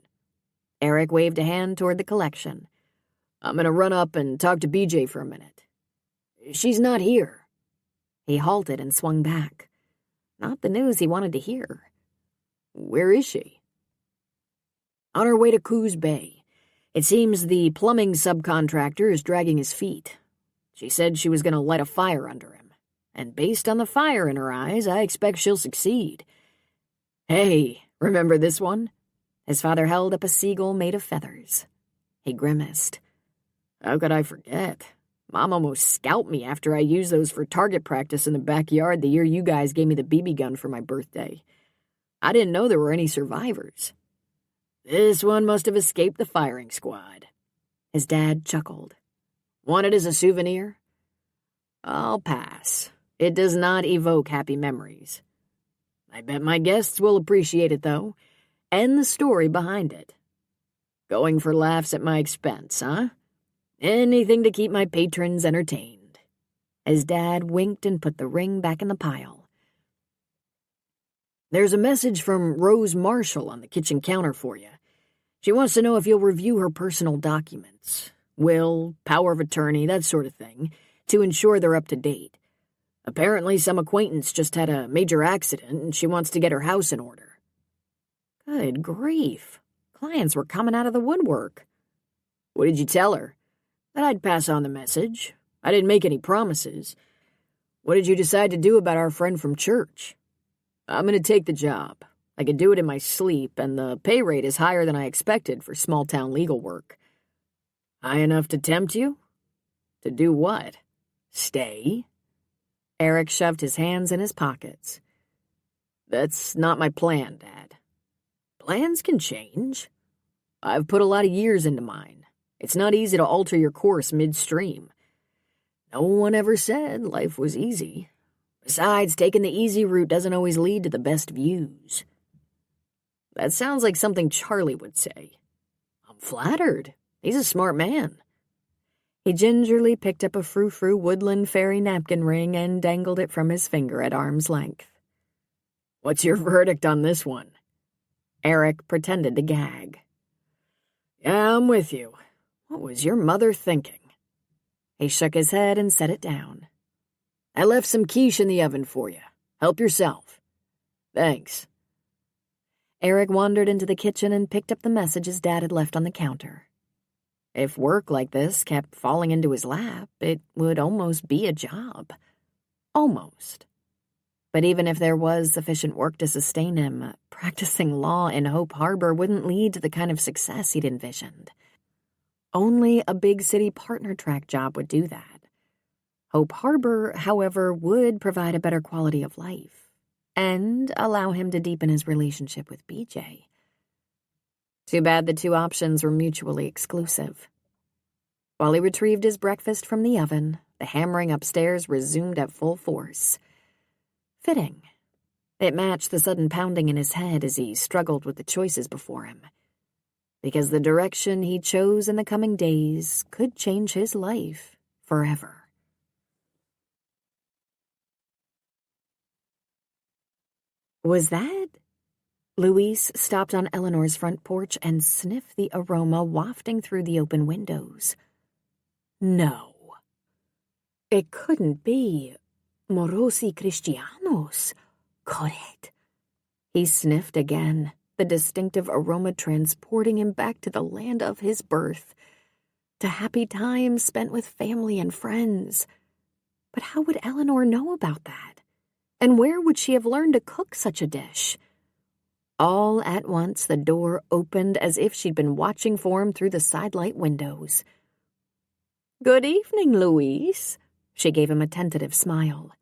Eric waved a hand toward the collection. I'm gonna run up and talk to BJ for a minute. She's not here. He halted and swung back. Not the news he wanted to hear. Where is she? On her way to Coos Bay. It seems the plumbing subcontractor is dragging his feet. She said she was going to light a fire under him. And based on the fire in her eyes, I expect she'll succeed. Hey, remember this one? His father held up a seagull made of feathers. He grimaced. How could I forget? Mom almost scalped me after I used those for target practice in the backyard the year you guys gave me the BB gun for my birthday. I didn't know there were any survivors. This one must have escaped the firing squad. His dad chuckled. Want it as a souvenir? I'll pass. It does not evoke happy memories. I bet my guests will appreciate it, though, and the story behind it. Going for laughs at my expense, huh? Anything to keep my patrons entertained. His dad winked and put the ring back in the pile. There's a message from Rose Marshall on the kitchen counter for you. She wants to know if you'll review her personal documents, will, power of attorney, that sort of thing, to ensure they're up to date. Apparently some acquaintance just had a major accident and she wants to get her house in order. Good grief. Clients were coming out of the woodwork. What did you tell her? That I'd pass on the message. I didn't make any promises. What did you decide to do about our friend from church? I'm going to take the job. I could do it in my sleep, and the pay rate is higher than I expected for small-town legal work. High enough to tempt you? To do what? Stay? Eric shoved his hands in his pockets. That's not my plan, Dad. Plans can change. I've put a lot of years into mine. It's not easy to alter your course midstream. No one ever said life was easy. Besides, taking the easy route doesn't always lead to the best views. That sounds like something Charlie would say. I'm flattered. He's a smart man. He gingerly picked up a frou-frou woodland fairy napkin ring and dangled it from his finger at arm's length. What's your verdict on this one? Eric pretended to gag. Yeah, I'm with you. What was your mother thinking? He shook his head and set it down. I left some quiche in the oven for you. Help yourself. Thanks. Eric wandered into the kitchen and picked up the message his dad had left on the counter. If work like this kept falling into his lap, it would almost be a job. Almost. But even if there was sufficient work to sustain him, practicing law in Hope Harbor wouldn't lead to the kind of success he'd envisioned. Only a big city partner track job would do that. Hope Harbor, however, would provide a better quality of life and allow him to deepen his relationship with BJ. Too bad the two options were mutually exclusive. While he retrieved his breakfast from the oven, the hammering upstairs resumed at full force. Fitting. It matched the sudden pounding in his head as he struggled with the choices before him. Because the direction he chose in the coming days could change his life forever. Was that? Louise stopped on Eleanor's front porch and sniffed the aroma wafting through the open windows. No. It couldn't be. Morosi Cristianos. Could it? He sniffed again, the distinctive aroma transporting him back to the land of his birth, to happy times spent with family and friends. But how would Eleanor know about that? And where would she have learned to cook such a dish? All at once the door opened as if she'd been watching for him through the sidelight windows. "Good evening, Louise." She gave him a tentative smile.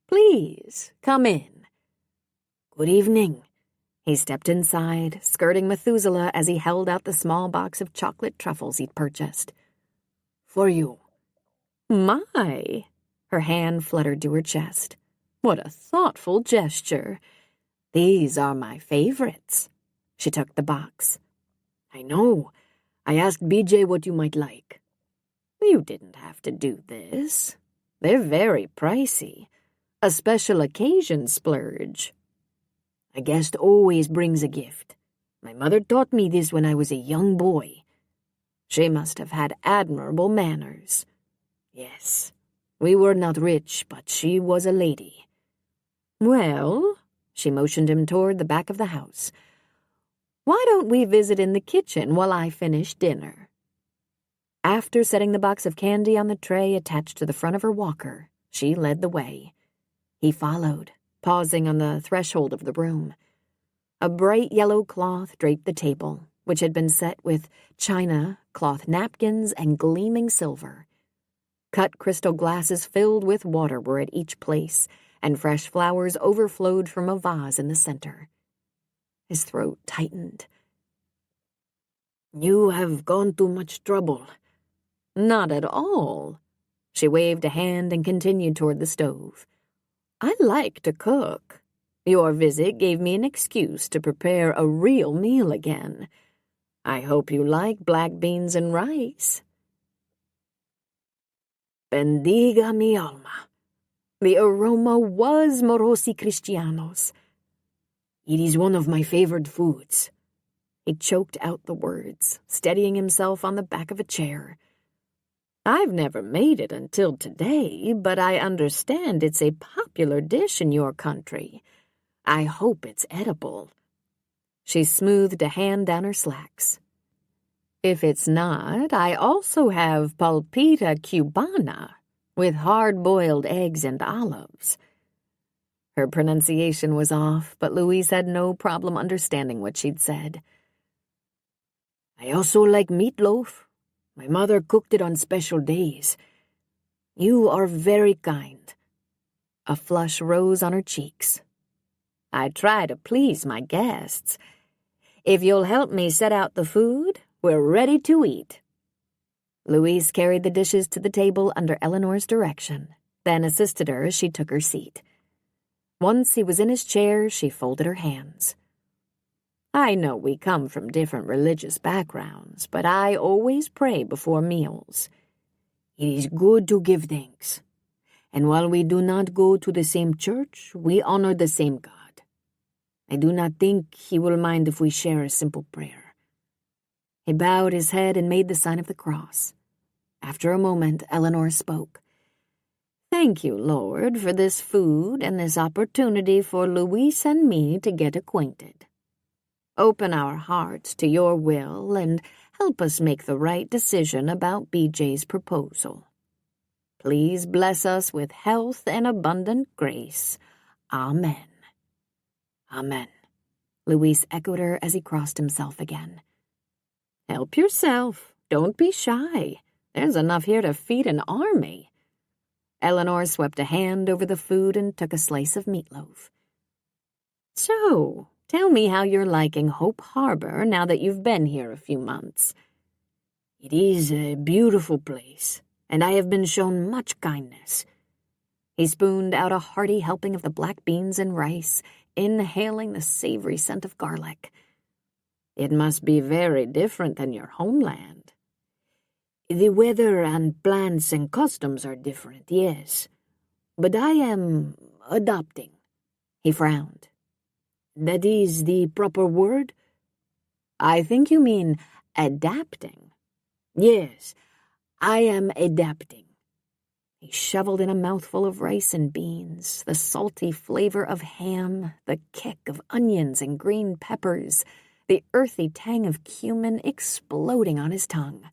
"Please, come in." "Good evening." He stepped inside, skirting Methuselah as he held out the small box of chocolate truffles he'd purchased. "For you." "My!" Her hand fluttered to her chest. "What a thoughtful gesture. These are my favorites." She took the box. "I know. I asked BJ what you might like." "You didn't have to do this. They're very pricey. A special occasion splurge." "A guest always brings a gift. My mother taught me this when I was a young boy." She must have had admirable manners. "Yes, we were not rich, but she was a lady." "Well," she motioned him toward the back of the house, "why don't we visit in the kitchen while I finish dinner?" After setting the box of candy on the tray attached to the front of her walker, she led the way. He followed, pausing on the threshold of the room. A bright yellow cloth draped the table, which had been set with china, cloth napkins, and gleaming silver. Cut crystal glasses filled with water were at each place, and fresh flowers overflowed from a vase in the center. His throat tightened. "You have gone to much trouble." "Not at all." She waved a hand and continued toward the stove. "I like to cook. Your visit gave me an excuse to prepare a real meal again. I hope you like black beans and rice." Bendiga mi alma. The aroma was Morosi Cristianos. "It is one of my favorite foods." He choked out the words, steadying himself on the back of a chair. "I've never made it until today, but I understand it's a popular dish in your country. I hope it's edible." She smoothed a hand down her slacks. "If it's not, I also have palpita cubana with hard-boiled eggs and olives." Her pronunciation was off, but Louise had no problem understanding what she'd said. "I also like meatloaf. My mother cooked it on special days. You are very kind." A flush rose on her cheeks. "I try to please my guests. If you'll help me set out the food, we're ready to eat." Louise carried the dishes to the table under Eleanor's direction, then assisted her as she took her seat. Once he was in his chair, she folded her hands. "I know we come from different religious backgrounds, but I always pray before meals. It is good to give thanks. And while we do not go to the same church, we honor the same God. I do not think he will mind if we share a simple prayer." He bowed his head and made the sign of the cross. After a moment, Eleanor spoke. "Thank you, Lord, for this food and this opportunity for Luis and me to get acquainted. Open our hearts to your will and help us make the right decision about BJ's proposal. Please bless us with health and abundant grace. Amen." Amen. Luis echoed her as he crossed himself again. "Help yourself. Don't be shy. There's enough here to feed an army." Eleanor swept a hand over the food and took a slice of meatloaf. "So, tell me how you're liking Hope Harbor now that you've been here a few months." "It is a beautiful place, and I have been shown much kindness." He spooned out a hearty helping of the black beans and rice, inhaling the savory scent of garlic. "It must be very different than your homeland." "The weather and plants and customs are different, yes. But I am adopting." He frowned. "That is the proper word?" "I think you mean adapting." "Yes, I am adapting." He shoveled in a mouthful of rice and beans, the salty flavor of ham, the kick of onions and green peppers, the earthy tang of cumin exploding on his tongue.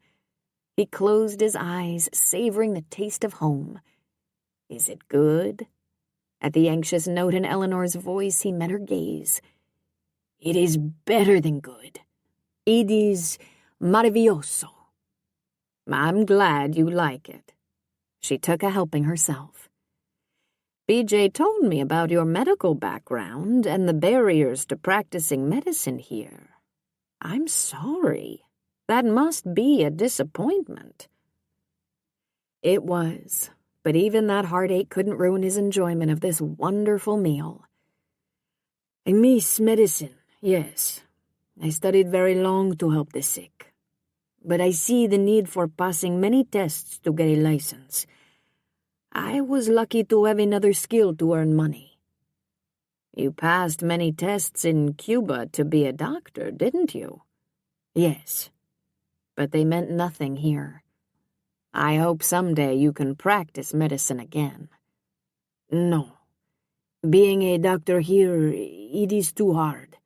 He closed his eyes, savoring the taste of home. "Is it good?" At the anxious note in Eleanor's voice, he met her gaze. "It is better than good. It is maravilloso." "I'm glad you like it." She took a helping herself. "BJ told me about your medical background and the barriers to practicing medicine here. I'm sorry. That must be a disappointment." It was, but even that heartache couldn't ruin his enjoyment of this wonderful meal. "I miss medicine, yes. I studied very long to help the sick. But I see the need for passing many tests to get a license. I was lucky to have another skill to earn money." "You passed many tests in Cuba to be a doctor, didn't you?" "Yes." "But they meant nothing here. I hope someday you can practice medicine again." "No. Being a doctor here, it is too hard.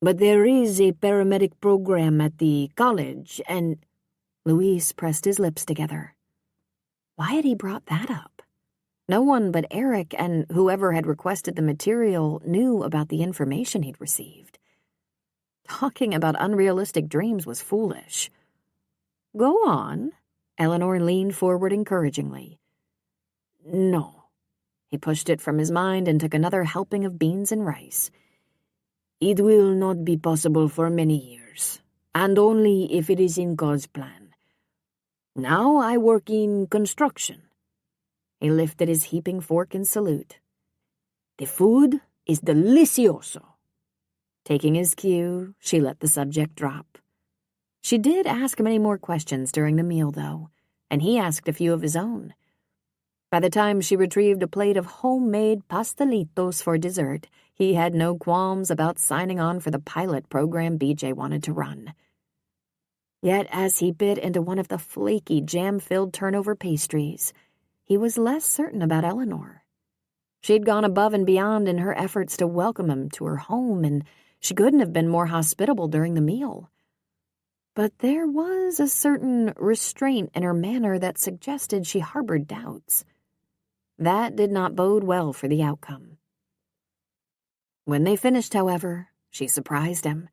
But there is a paramedic program at the college, and—" Luis pressed his lips together. Why had he brought that up? No one but Eric and whoever had requested the material knew about the information he'd received. Talking about unrealistic dreams was foolish. "Go on." Eleanor leaned forward encouragingly. "No." He pushed it from his mind and took another helping of beans and rice. "It will not be possible for many years, and only if it is in God's plan. Now I work in construction." He lifted his heaping fork in salute. "The food is delicioso." Taking his cue, she let the subject drop. She did ask many more questions during the meal, though, and he asked a few of his own. By the time she retrieved a plate of homemade pastelitos for dessert, he had no qualms about signing on for the pilot program BJ wanted to run. Yet as he bit into one of the flaky, jam-filled turnover pastries, he was less certain about Eleanor. She'd gone above and beyond in her efforts to welcome him to her home, and she couldn't have been more hospitable during the meal. But there was a certain restraint in her manner that suggested she harbored doubts. That did not bode well for the outcome. When they finished, however, she surprised him.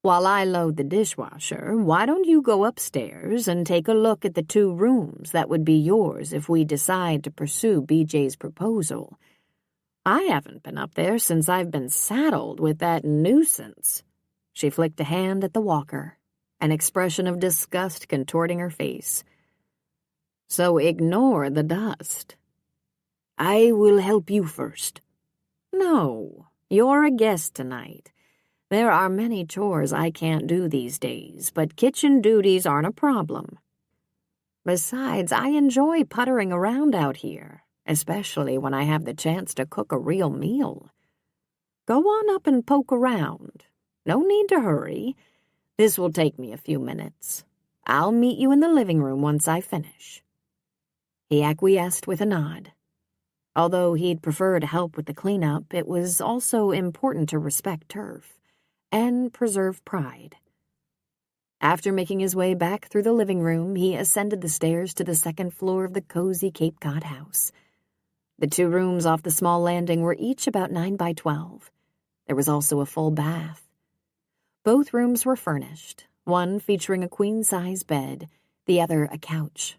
"While I load the dishwasher, why don't you go upstairs and take a look at the 2 rooms that would be yours if we decide to pursue BJ's proposal? I haven't been up there since I've been saddled with that nuisance." She flicked a hand at the walker, an expression of disgust contorting her face. "So ignore the dust." "I will help you first." "No, you're a guest tonight. There are many chores I can't do these days, but kitchen duties aren't a problem. Besides, I enjoy puttering around out here, especially when I have the chance to cook a real meal. Go on up and poke around. No need to hurry. This will take me a few minutes. I'll meet you in the living room once I finish." He acquiesced with a nod. Although he'd prefer to help with the cleanup, it was also important to respect turf and preserve pride. After making his way back through the living room, he ascended the stairs to the second floor of the cozy Cape Cod house. The 2 rooms off the small landing were each about 9 by 12. There was also a full bath. Both rooms were furnished, one featuring a queen-size bed, the other a couch.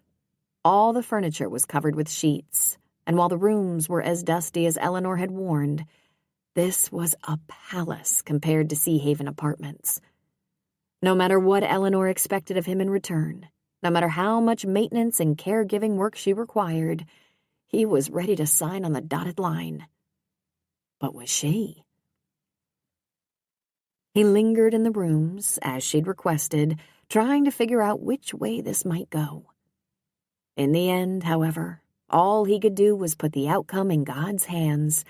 All the furniture was covered with sheets, and while the rooms were as dusty as Eleanor had warned, this was a palace compared to Sea Haven apartments. No matter what Eleanor expected of him in return, no matter how much maintenance and caregiving work she required, he was ready to sign on the dotted line. But was she? He lingered in the rooms, as she'd requested, trying to figure out which way this might go. In the end, however, all he could do was put the outcome in God's hands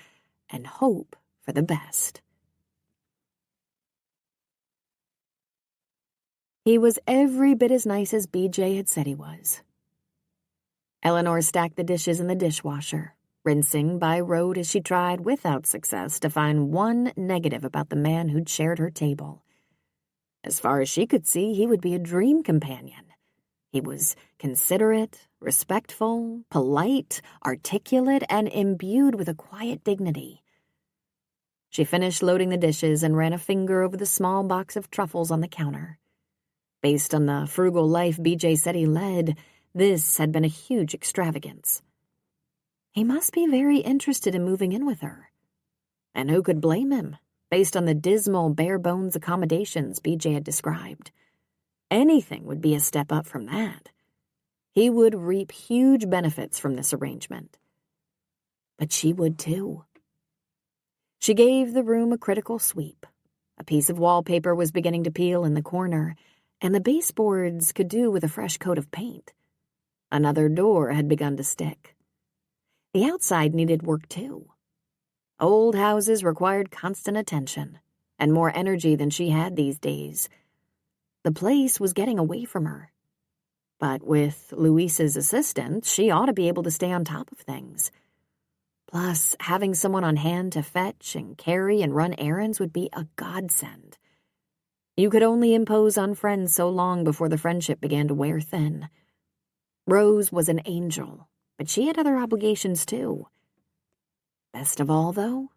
and hope for the best. He was every bit as nice as BJ had said he was. Eleanor stacked the dishes in the dishwasher, rinsing by rote as she tried, without success, to find one negative about the man who'd shared her table. As far as she could see, he would be a dream companion. He was considerate, respectful, polite, articulate, and imbued with a quiet dignity. She finished loading the dishes and ran a finger over the small box of truffles on the counter. Based on the frugal life BJ said he led, this had been a huge extravagance. He must be very interested in moving in with her. And who could blame him, based on the dismal, bare-bones accommodations BJ had described? Anything would be a step up from that. He would reap huge benefits from this arrangement. But she would too. She gave the room a critical sweep. A piece of wallpaper was beginning to peel in the corner, and the baseboards could do with a fresh coat of paint. Another door had begun to stick. The outside needed work too. Old houses required constant attention, and more energy than she had these days. The place was getting away from her. But with Luis's assistance, she ought to be able to stay on top of things. Plus, having someone on hand to fetch and carry and run errands would be a godsend. You could only impose on friends so long before the friendship began to wear thin. Rose was an angel, but she had other obligations too. Best of all, though,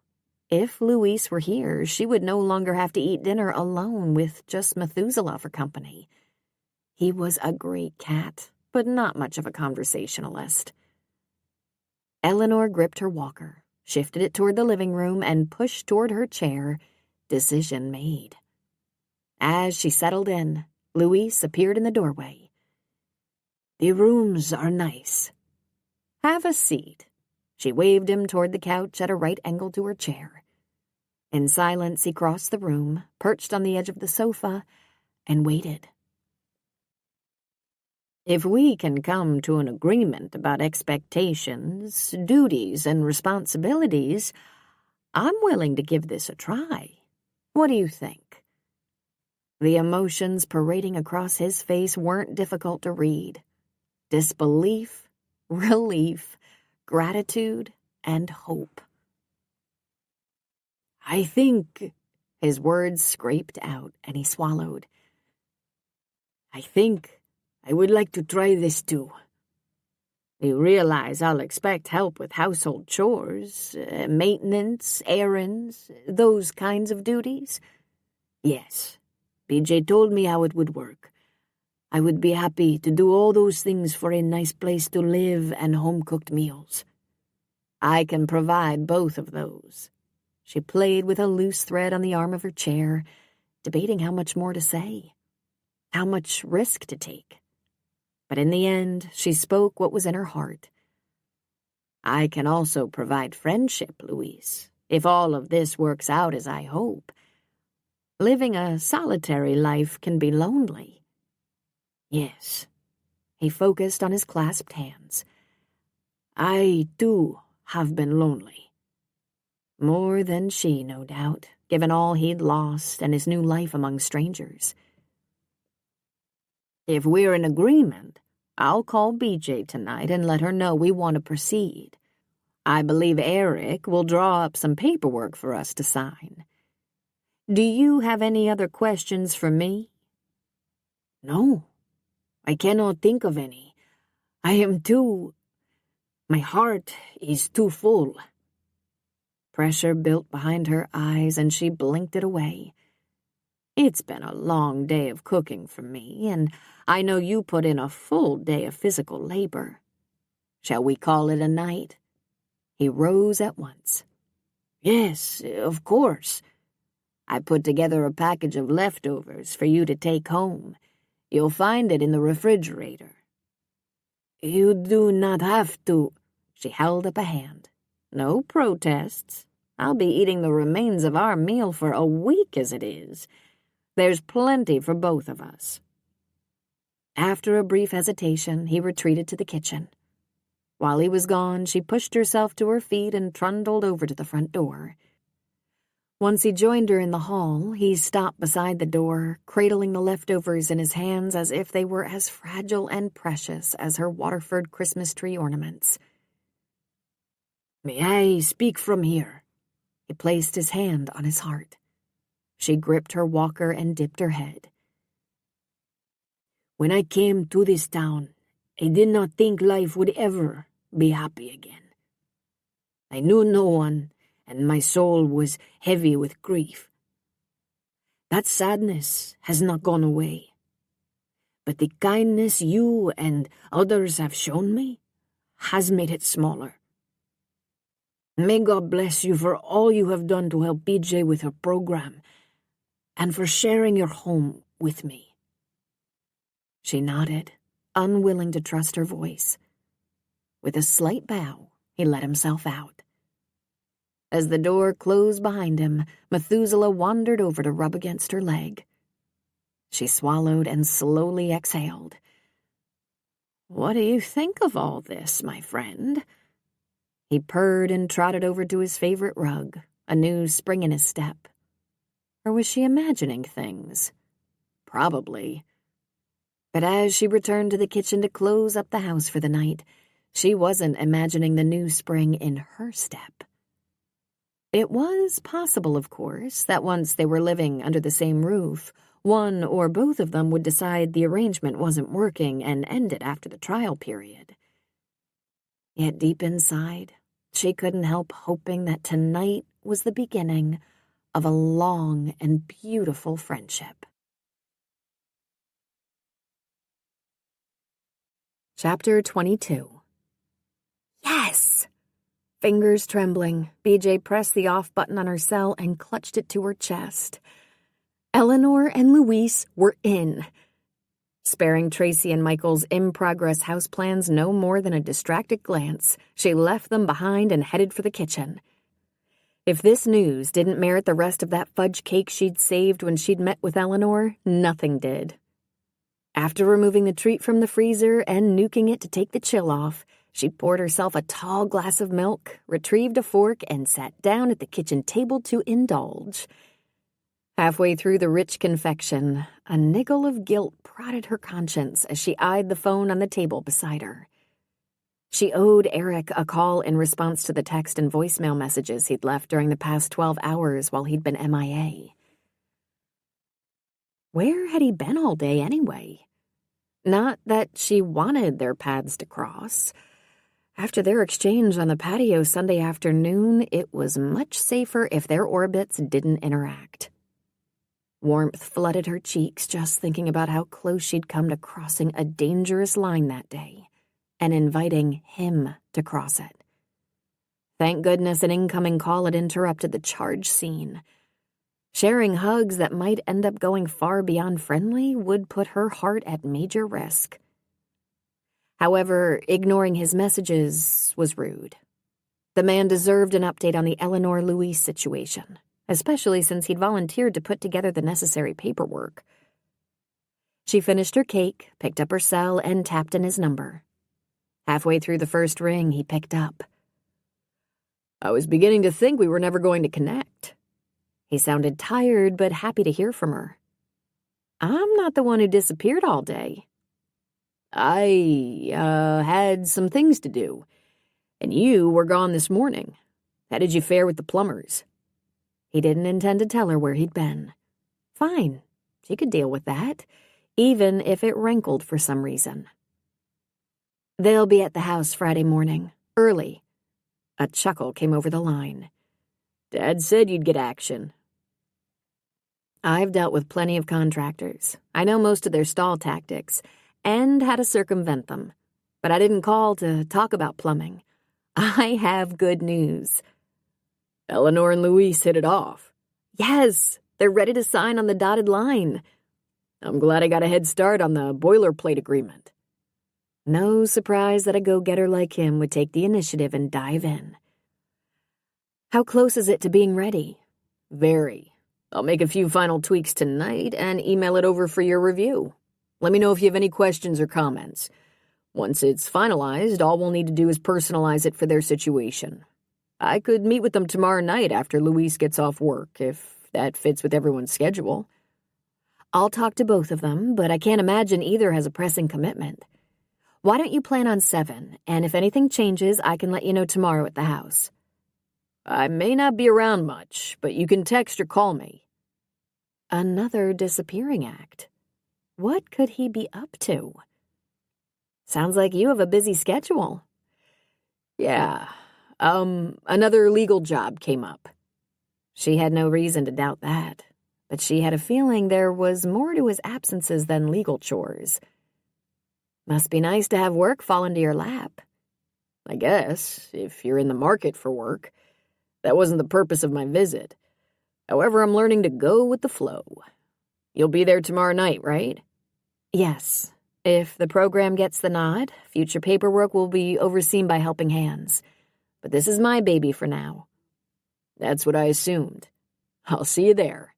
if Luis were here, she would no longer have to eat dinner alone with just Methuselah for company. He was a great cat, but not much of a conversationalist. Eleanor gripped her walker, shifted it toward the living room, and pushed toward her chair. Decision made. As she settled in, Luis appeared in the doorway. "The rooms are nice." "Have a seat." She waved him toward the couch at a right angle to her chair. In silence, he crossed the room, perched on the edge of the sofa, and waited. "If we can come to an agreement about expectations, duties, and responsibilities, I'm willing to give this a try. What do you think?" The emotions parading across his face weren't difficult to read. Disbelief, relief, gratitude, and hope. "I think," his words scraped out, and he swallowed. "I think I would like to try this too. You realize I'll expect help with household chores, maintenance, errands, those kinds of duties?" "Yes. BJ told me how it would work. I would be happy to do all those things for a nice place to live and home-cooked meals." "I can provide both of those." She played with a loose thread on the arm of her chair, debating how much more to say, how much risk to take. But in the end, she spoke what was in her heart. "I can also provide friendship, Luis, if all of this works out as I hope. Living a solitary life can be lonely." "Yes." He focused on his clasped hands. "I, too, have been lonely." More than she, no doubt, given all he'd lost and his new life among strangers. If we're in agreement, I'll call BJ tonight and let her know we want to proceed. I believe Eric will draw up some paperwork for us to sign. Do you have any other questions for me? No, I cannot think of any. My heart is too full. Pressure built behind her eyes and she blinked it away. It's been a long day of cooking for me, and I know you put in a full day of physical labor. Shall we call it a night? He rose at once. Yes, of course. I put together a package of leftovers for you to take home. You'll find it in the refrigerator. You do not have to. She held up a hand. No protests. I'll be eating the remains of our meal for a week as it is. There's plenty for both of us. After a brief hesitation, he retreated to the kitchen. While he was gone, she pushed herself to her feet and trundled over to the front door. Once he joined her in the hall, he stopped beside the door, cradling the leftovers in his hands as if they were as fragile and precious as her Waterford Christmas tree ornaments. May I speak from here? He placed his hand on his heart. She gripped her walker and dipped her head. When I came to this town, I did not think life would ever be happy again. I knew no one, and my soul was heavy with grief. That sadness has not gone away. But the kindness you and others have shown me has made it smaller. May God bless you for all you have done to help BJ with her program, and for sharing your home with me. She nodded, unwilling to trust her voice. With a slight bow, he let himself out. As the door closed behind him, Methuselah wandered over to rub against her leg. She swallowed and slowly exhaled. "What do you think of all this, my friend?" He purred and trotted over to his favorite rug, a new spring in his step. Or was she imagining things? Probably. But as she returned to the kitchen to close up the house for the night, she wasn't imagining the new spring in her step. It was possible, of course, that once they were living under the same roof, one or both of them would decide the arrangement wasn't working and end it after the trial period. Yet deep inside, she couldn't help hoping that tonight was the beginning of a long and beautiful friendship. Chapter 22. Yes! Fingers trembling, BJ pressed the off button on her cell and clutched it to her chest. Eleanor and Luis were in. Sparing Tracy and Michael's in-progress house plans no more than a distracted glance, she left them behind and headed for the kitchen. If this news didn't merit the rest of that fudge cake she'd saved when she'd met with Eleanor, nothing did. After removing the treat from the freezer and nuking it to take the chill off, she poured herself a tall glass of milk, retrieved a fork, and sat down at the kitchen table to indulge. Halfway through the rich confection, a niggle of guilt prodded her conscience as she eyed the phone on the table beside her. She owed Eric a call in response to the text and voicemail messages he'd left during the past 12 hours while he'd been MIA. Where had he been all day anyway? Not that she wanted their paths to cross. After their exchange on the patio Sunday afternoon, it was much safer if their orbits didn't interact. Warmth flooded her cheeks just thinking about how close she'd come to crossing a dangerous line that day and inviting him to cross it. Thank goodness an incoming call had interrupted the charge scene. Sharing hugs that might end up going far beyond friendly would put her heart at major risk. However, ignoring his messages was rude. The man deserved an update on the Eleanor Louise situation, especially since he'd volunteered to put together the necessary paperwork. She finished her cake, picked up her cell, and tapped in his number. Halfway through the first ring, he picked up. I was beginning to think we were never going to connect. He sounded tired but happy to hear from her. I'm not the one who disappeared all day. I, had some things to do, and you were gone this morning. How did you fare with the plumbers? He didn't intend to tell her where he'd been. Fine, she could deal with that, even if it rankled for some reason. They'll be at the house Friday morning, early. A chuckle came over the line. Dad said you'd get action. I've dealt with plenty of contractors. I know most of their stall tactics, and how to circumvent them. But I didn't call to talk about plumbing. I have good news. Eleanor and Luis hit it off. Yes, they're ready to sign on the dotted line. I'm glad I got a head start on the boilerplate agreement. No surprise that a go-getter like him would take the initiative and dive in. How close is it to being ready? Very. I'll make a few final tweaks tonight and email it over for your review. Let me know if you have any questions or comments. Once it's finalized, all we'll need to do is personalize it for their situation. I could meet with them tomorrow night after Luis gets off work, if that fits with everyone's schedule. I'll talk to both of them, but I can't imagine either has a pressing commitment. Why don't you plan on 7, and if anything changes, I can let you know tomorrow at the house. I may not be around much, but you can text or call me. Another disappearing act. What could he be up to? Sounds like you have a busy schedule. Yeah, another legal job came up. She had no reason to doubt that, but she had a feeling there was more to his absences than legal chores. Must be nice to have work fall into your lap. I guess, if you're in the market for work. That wasn't the purpose of my visit. However, I'm learning to go with the flow. You'll be there tomorrow night, right? Yes. If the program gets the nod, future paperwork will be overseen by helping hands. But this is my baby for now. That's what I assumed. I'll see you there.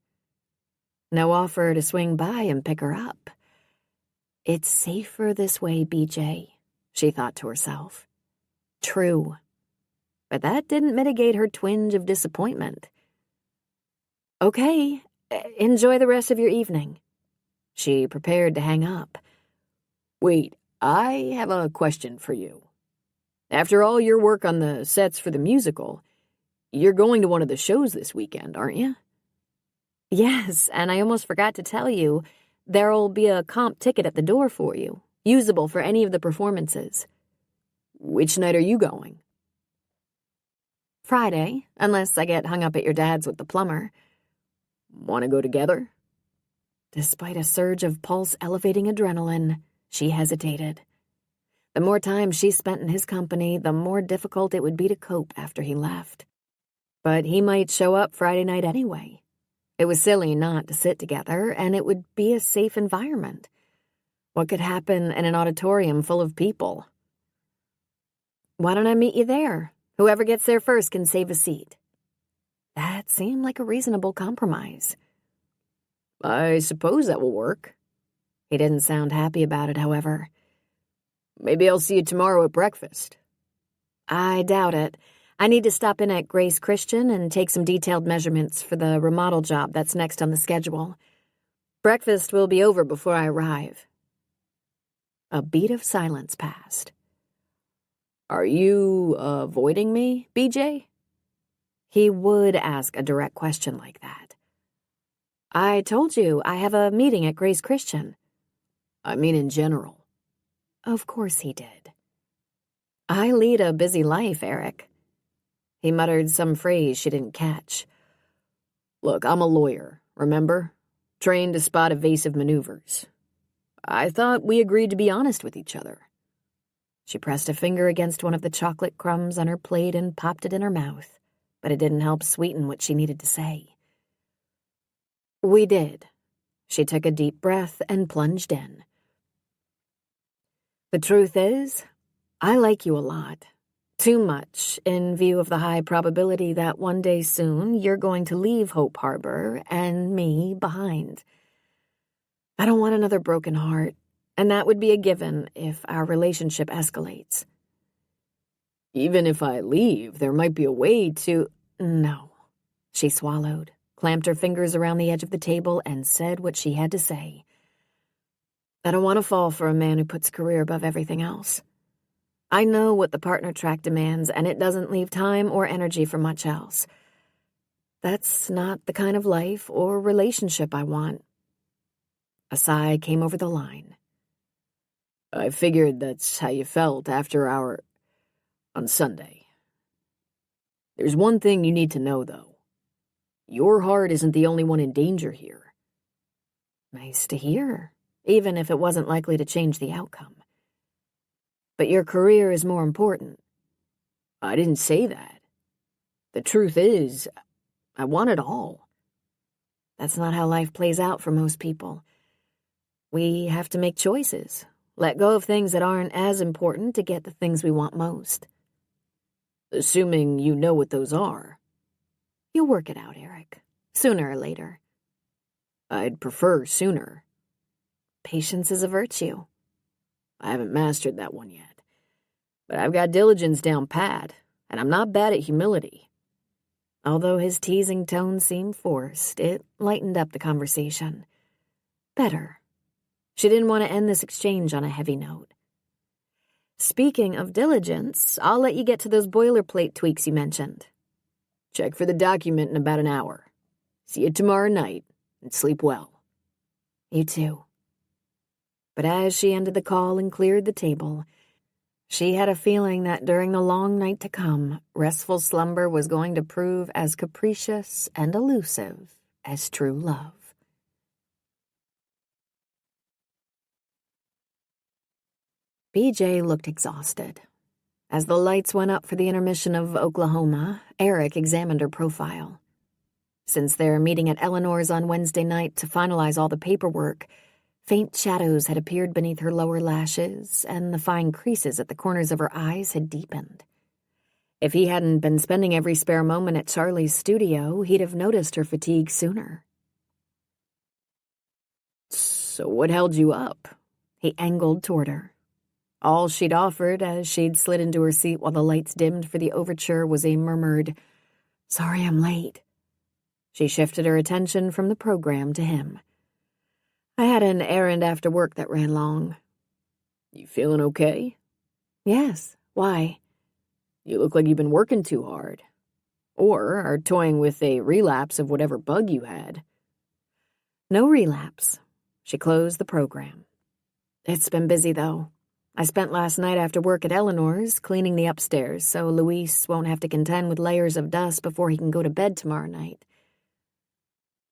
No offer to swing by and pick her up. It's safer this way, BJ, she thought to herself. True. But that didn't mitigate her twinge of disappointment. Okay, enjoy the rest of your evening. She prepared to hang up. Wait, I have a question for you. After all your work on the sets for the musical, you're going to one of the shows this weekend, aren't you? Yes, and I almost forgot to tell you, there'll be a comp ticket at the door for you, usable for any of the performances. Which night are you going? Friday, unless I get hung up at your dad's with the plumber. Want to go together? Despite a surge of pulse-elevating adrenaline, she hesitated. The more time she spent in his company, the more difficult it would be to cope after he left. But he might show up Friday night anyway. It was silly not to sit together, and it would be a safe environment. What could happen in an auditorium full of people? Why don't I meet you there? Whoever gets there first can save a seat. That seemed like a reasonable compromise. I suppose that will work. He didn't sound happy about it, however. Maybe I'll see you tomorrow at breakfast. I doubt it. I need to stop in at Grace Christian and take some detailed measurements for the remodel job that's next on the schedule. Breakfast will be over before I arrive. A beat of silence passed. Are you avoiding me, BJ? He would ask a direct question like that. I told you I have a meeting at Grace Christian. I mean in general. Of course he did. I lead a busy life, Eric. He muttered some phrase she didn't catch. Look, I'm a lawyer, remember? Trained to spot evasive maneuvers. I thought we agreed to be honest with each other. She pressed a finger against one of the chocolate crumbs on her plate and popped it in her mouth, but it didn't help sweeten what she needed to say. We did. She took a deep breath and plunged in. The truth is, I like you a lot. Too much, in view of the high probability that one day soon you're going to leave Hope Harbor and me behind. I don't want another broken heart, and that would be a given if our relationship escalates. Even if I leave, there might be a way to— No. She swallowed, clamped her fingers around the edge of the table, and said what she had to say. I don't want to fall for a man who puts career above everything else. I know what the partner track demands, and it doesn't leave time or energy for much else. That's not the kind of life or relationship I want. A sigh came over the line. I figured that's how you felt after on Sunday. There's one thing you need to know, though. Your heart isn't the only one in danger here. Nice to hear, even if it wasn't likely to change the outcome. But your career is more important. I didn't say that. The truth is, I want it all. That's not how life plays out for most people. We have to make choices, let go of things that aren't as important to get the things we want most. Assuming you know what those are. You'll work it out, Eric, sooner or later. I'd prefer sooner. Patience is a virtue. I haven't mastered that one yet. But I've got diligence down pat, and I'm not bad at humility. Although his teasing tone seemed forced, it lightened up the conversation. Better. She didn't want to end this exchange on a heavy note. Speaking of diligence, I'll let you get to those boilerplate tweaks you mentioned. Check for the document in about an hour. See you tomorrow night, and sleep well. You too. But as she ended the call and cleared the table, she had a feeling that during the long night to come, restful slumber was going to prove as capricious and elusive as true love. BJ looked exhausted. As the lights went up for the intermission of Oklahoma, Eric examined her profile. Since their meeting at Eleanor's on Wednesday night to finalize all the paperwork, faint shadows had appeared beneath her lower lashes, and the fine creases at the corners of her eyes had deepened. If he hadn't been spending every spare moment at Charlie's studio, he'd have noticed her fatigue sooner. So what held you up? He angled toward her. All she'd offered as she'd slid into her seat while the lights dimmed for the overture was a murmured, "Sorry I'm late." She shifted her attention from the program to him. "I had an errand after work that ran long." You feeling okay? "Yes. Why?" You look like you've been working too hard. Or are toying with a relapse of whatever bug you had. "No relapse." She closed the program. "It's been busy, though. I spent last night after work at Eleanor's cleaning the upstairs so Luis won't have to contend with layers of dust before he can go to bed tomorrow night."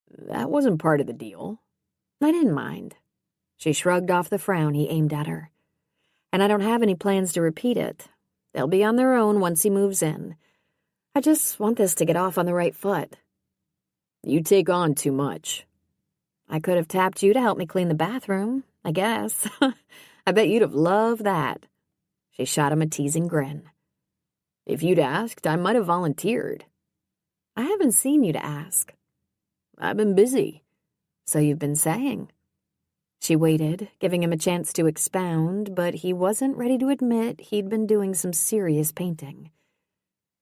That wasn't part of the deal. I didn't mind. She shrugged off the frown he aimed at her. "And I don't have any plans to repeat it. They'll be on their own once he moves in. I just want this to get off on the right foot." You take on too much. "I could have tapped you to help me clean the bathroom, I guess." "I bet you'd have loved that." She shot him a teasing grin. If you'd asked, I might have volunteered. "I haven't seen you to ask." "I've been busy." "So you've been saying." She waited, giving him a chance to expound, but he wasn't ready to admit he'd been doing some serious painting.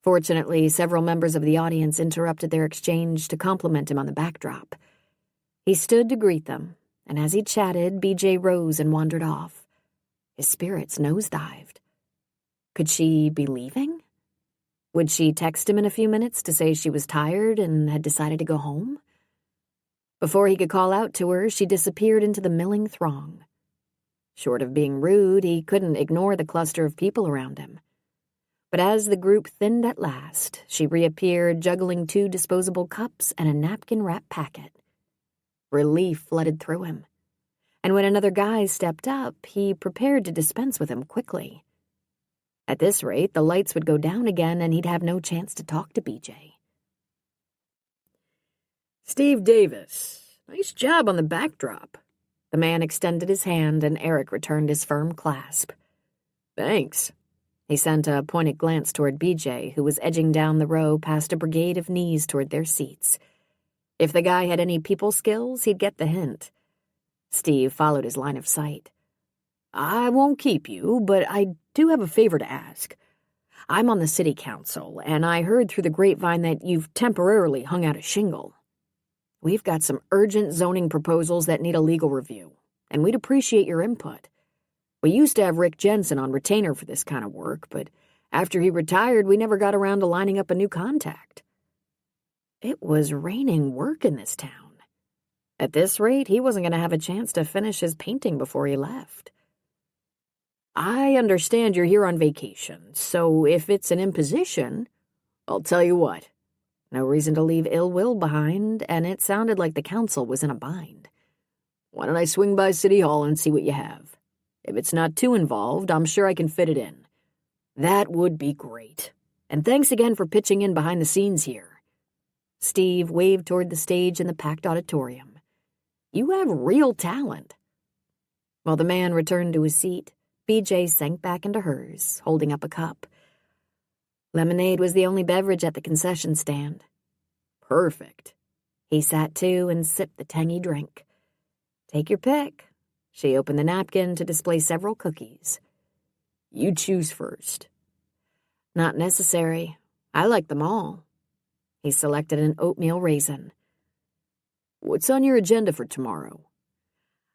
Fortunately, several members of the audience interrupted their exchange to compliment him on the backdrop. He stood to greet them, and as he chatted, BJ rose and wandered off. His spirits nosedived. Could she be leaving? Would she text him in a few minutes to say she was tired and had decided to go home? Before he could call out to her, she disappeared into the milling throng. Short of being rude, he couldn't ignore the cluster of people around him. But as the group thinned at last, she reappeared juggling 2 disposable cups and a napkin-wrapped packet. Relief flooded through him. And when another guy stepped up, he prepared to dispense with him quickly. At this rate, the lights would go down again and he'd have no chance to talk to BJ. Steve Davis, nice job on the backdrop. The man extended his hand and Eric returned his firm clasp. Thanks. He sent a pointed glance toward BJ, who was edging down the row past a brigade of knees toward their seats. If the guy had any people skills, he'd get the hint. Steve followed his line of sight. I won't keep you, but I do have a favor to ask. I'm on the city council, and I heard through the grapevine that you've temporarily hung out a shingle. We've got some urgent zoning proposals that need a legal review, and we'd appreciate your input. We used to have Rick Jensen on retainer for this kind of work, but after he retired, we never got around to lining up a new contact. It was raining work in this town. At this rate, he wasn't going to have a chance to finish his painting before he left. I understand you're here on vacation, so if it's an imposition, I'll tell you what. No reason to leave ill will behind, and it sounded like the council was in a bind. Why don't I swing by City Hall and see what you have? If it's not too involved, I'm sure I can fit it in. That would be great. And thanks again for pitching in behind the scenes here. Steve waved toward the stage in the packed auditorium. You have real talent. While the man returned to his seat, BJ sank back into hers, holding up a cup. Lemonade was the only beverage at the concession stand. Perfect. He sat too and sipped the tangy drink. Take your pick. She opened the napkin to display several cookies. You choose first. Not necessary. I like them all. He selected an oatmeal raisin. What's on your agenda for tomorrow?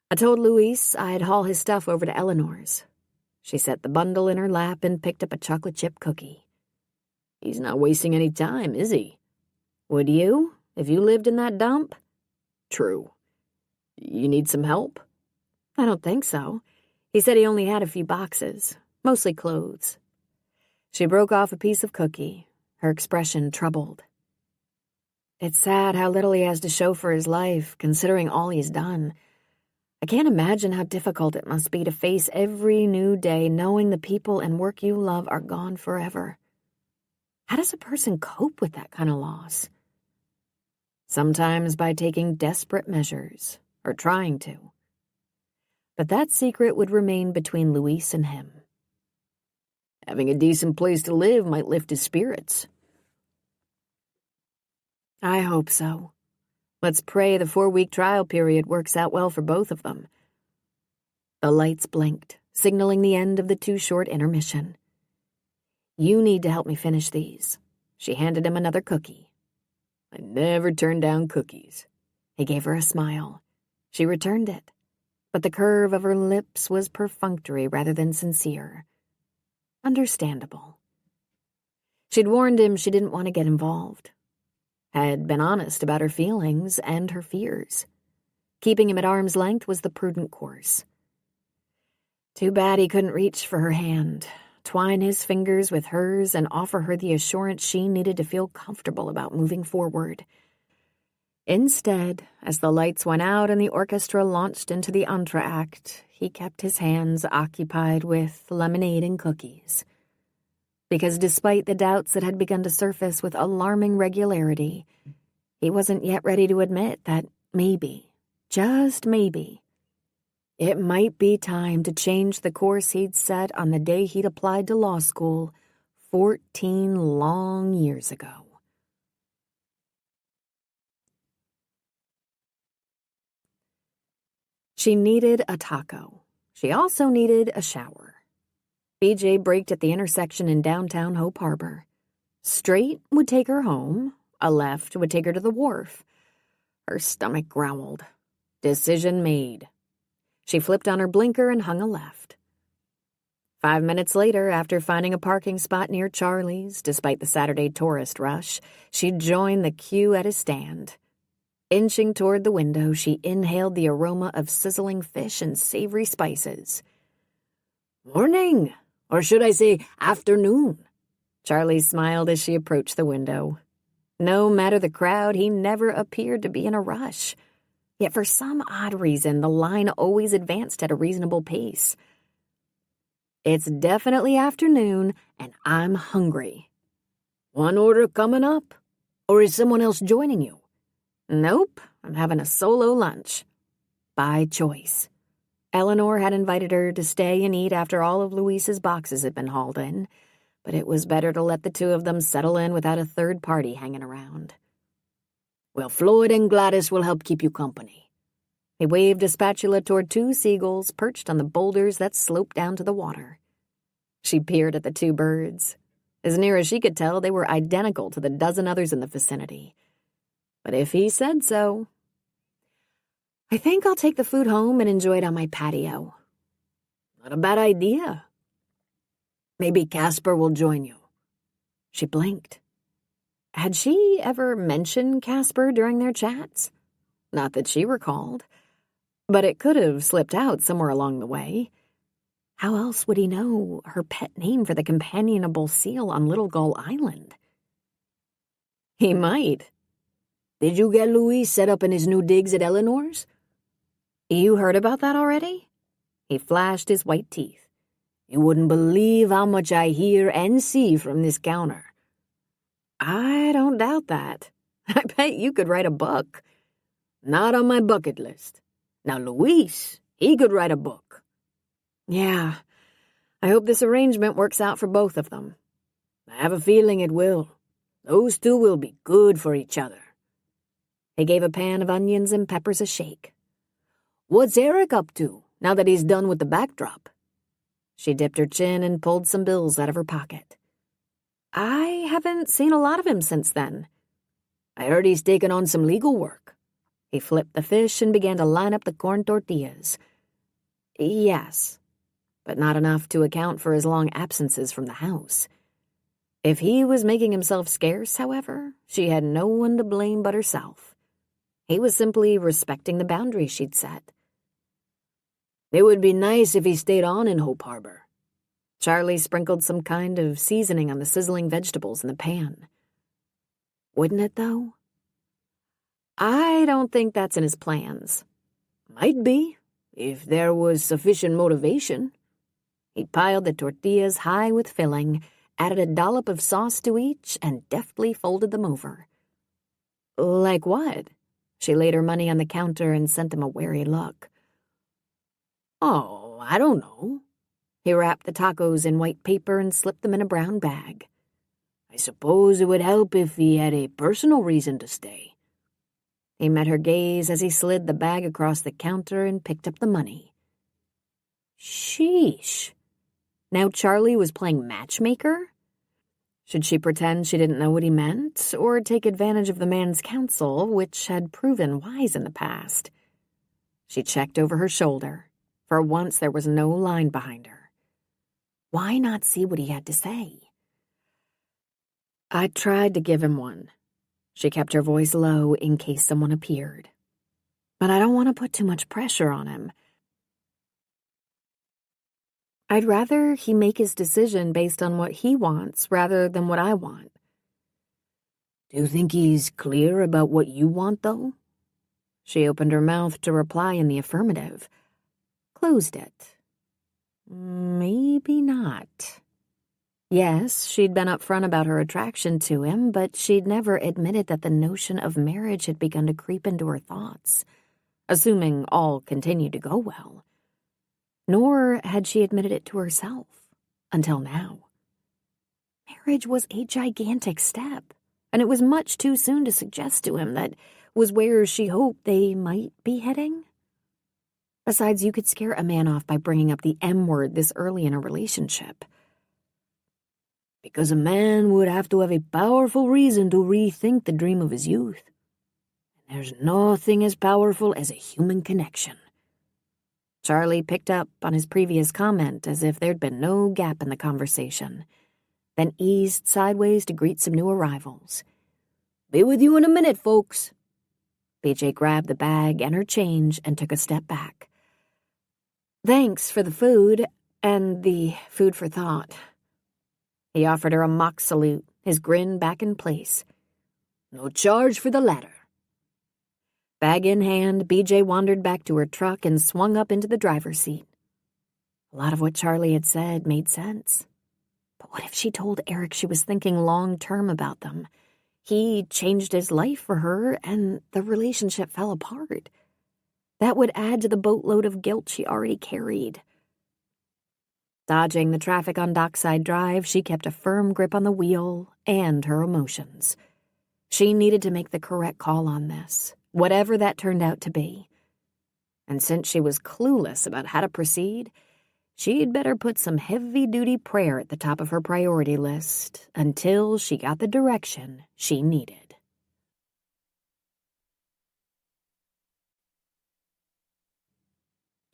I told Luis I'd haul his stuff over to Eleanor's. She set the bundle in her lap and picked up a chocolate chip cookie. He's not wasting any time, is he? Would you, if you lived in that dump? True. You need some help? I don't think so. He said he only had a few boxes, mostly clothes. She broke off a piece of cookie, her expression troubled. It's sad how little he has to show for his life, considering all he's done. I can't imagine how difficult it must be to face every new day knowing the people and work you love are gone forever. How does a person cope with that kind of loss? Sometimes by taking desperate measures, or trying to. But that secret would remain between Luis and him. Having a decent place to live might lift his spirits. I hope so. Let's pray the 4-week trial period works out well for both of them. The lights blinked, signaling the end of the too-short intermission. You need to help me finish these. She handed him another cookie. I never turn down cookies. He gave her a smile. She returned it, but the curve of her lips was perfunctory rather than sincere. Understandable. She'd warned him she didn't want to get involved. Had been honest about her feelings and her fears. Keeping him at arm's length was the prudent course. Too bad he couldn't reach for her hand, twine his fingers with hers, and offer her the assurance she needed to feel comfortable about moving forward. Instead, as the lights went out and the orchestra launched into the entr'acte, he kept his hands occupied with lemonade and cookies. Because despite the doubts that had begun to surface with alarming regularity, he wasn't yet ready to admit that maybe, just maybe, it might be time to change the course he'd set on the day he'd applied to law school 14 long years ago. She needed a taco. She also needed a shower. BJ braked at the intersection in downtown Hope Harbor. Straight would take her home. A left would take her to the wharf. Her stomach growled. Decision made. She flipped on her blinker and hung a left. 5 minutes later, after finding a parking spot near Charlie's, despite the Saturday tourist rush, she joined the queue at his stand. Inching toward the window, she inhaled the aroma of sizzling fish and savory spices. Morning! Or should I say afternoon? Charlie smiled as she approached the window. No matter the crowd, he never appeared to be in a rush. Yet for some odd reason, the line always advanced at a reasonable pace. It's definitely afternoon, and I'm hungry. One order coming up? Or is someone else joining you? Nope, I'm having a solo lunch. By choice. Eleanor had invited her to stay and eat after all of Luis's boxes had been hauled in, but it was better to let the two of them settle in without a third party hanging around. Well, Floyd and Gladys will help keep you company. He waved a spatula toward 2 seagulls perched on the boulders that sloped down to the water. She peered at the 2 birds. As near as she could tell, they were identical to the dozen others in the vicinity. But if he said so, I think I'll take the food home and enjoy it on my patio. Not a bad idea. Maybe Casper will join you. She blinked. Had she ever mentioned Casper during their chats? Not that she recalled. But it could have slipped out somewhere along the way. How else would he know her pet name for the companionable seal on Little Gull Island? He might. Did you get Louis set up in his new digs at Eleanor's? You heard about that already? He flashed his white teeth. You wouldn't believe how much I hear and see from this counter. I don't doubt that. I bet you could write a book. Not on my bucket list. Now, Luis, he could write a book. Yeah, I hope this arrangement works out for both of them. I have a feeling it will. Those two will be good for each other. He gave a pan of onions and peppers a shake. What's Eric up to, now that he's done with the backdrop? She dipped her chin and pulled some bills out of her pocket. I haven't seen a lot of him since then. I heard he's taken on some legal work. He flipped the fish and began to line up the corn tortillas. Yes, but not enough to account for his long absences from the house. If he was making himself scarce, however, she had no one to blame but herself. He was simply respecting the boundaries she'd set. It would be nice if he stayed on in Hope Harbor. Charlie sprinkled some kind of seasoning on the sizzling vegetables in the pan. Wouldn't it, though? I don't think that's in his plans. Might be, if there was sufficient motivation. He piled the tortillas high with filling, added a dollop of sauce to each, and deftly folded them over. Like what? She laid her money on the counter and sent him a wary look. Oh, I don't know. He wrapped the tacos in white paper and slipped them in a brown bag. I suppose it would help if he had a personal reason to stay. He met her gaze as he slid the bag across the counter and picked up the money. Sheesh. Now Charlie was playing matchmaker? Should she pretend she didn't know what he meant, or take advantage of the man's counsel, which had proven wise in the past? She checked over her shoulder. For once there was no line behind her. Why not see what he had to say? I tried to give him one. She kept her voice low in case someone appeared. But I don't want to put too much pressure on him. I'd rather he make his decision based on what he wants rather than what I want. Do you think he's clear about what you want, though? She opened her mouth to reply in the affirmative. Closed it. Maybe not. Yes, she'd been upfront about her attraction to him, but she'd never admitted that the notion of marriage had begun to creep into her thoughts, assuming all continued to go well. Nor had she admitted it to herself, until now. Marriage was a gigantic step, and it was much too soon to suggest to him that was where she hoped they might be heading. Besides, you could scare a man off by bringing up the M word this early in a relationship. Because a man would have to have a powerful reason to rethink the dream of his youth. And there's nothing as powerful as a human connection. Charlie picked up on his previous comment as if there'd been no gap in the conversation, then eased sideways to greet some new arrivals. Be with you in a minute, folks. BJ grabbed the bag and her change and took a step back. Thanks for the food, and the food for thought. He offered her a mock salute, his grin back in place. No charge for the latter. Bag in hand, BJ wandered back to her truck and swung up into the driver's seat. A lot of what Charlie had said made sense. But what if she told Eric she was thinking long-term about them? He changed his life for her, and the relationship fell apart. That would add to the boatload of guilt she already carried. Dodging the traffic on Dockside Drive, she kept a firm grip on the wheel and her emotions. She needed to make the correct call on this, whatever that turned out to be. And since she was clueless about how to proceed, she'd better put some heavy-duty prayer at the top of her priority list until she got the direction she needed.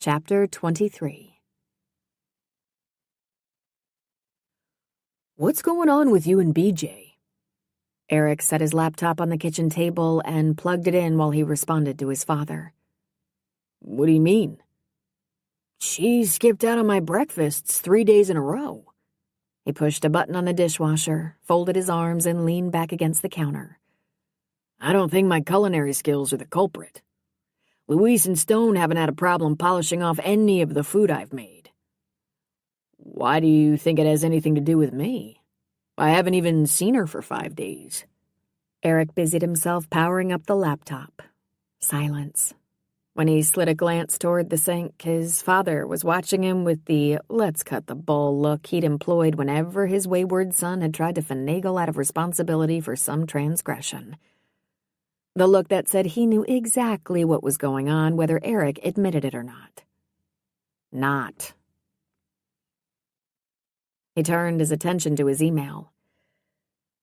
Chapter 23. What's going on with you and BJ? Eric set his laptop on the kitchen table and plugged it in while he responded to his father. What do you mean? She skipped out on my breakfasts 3 days in a row. He pushed a button on the dishwasher, folded his arms, and leaned back against the counter. I don't think my culinary skills are the culprit. Louise and Stone haven't had a problem polishing off any of the food I've made. Why do you think it has anything to do with me? I haven't even seen her for 5 days. Eric busied himself powering up the laptop. Silence. When he slid a glance toward the sink, his father was watching him with the let's-cut-the-bull look he'd employed whenever his wayward son had tried to finagle out of responsibility for some transgression. The look that said he knew exactly what was going on, whether Eric admitted it or not. Not. He turned his attention to his email.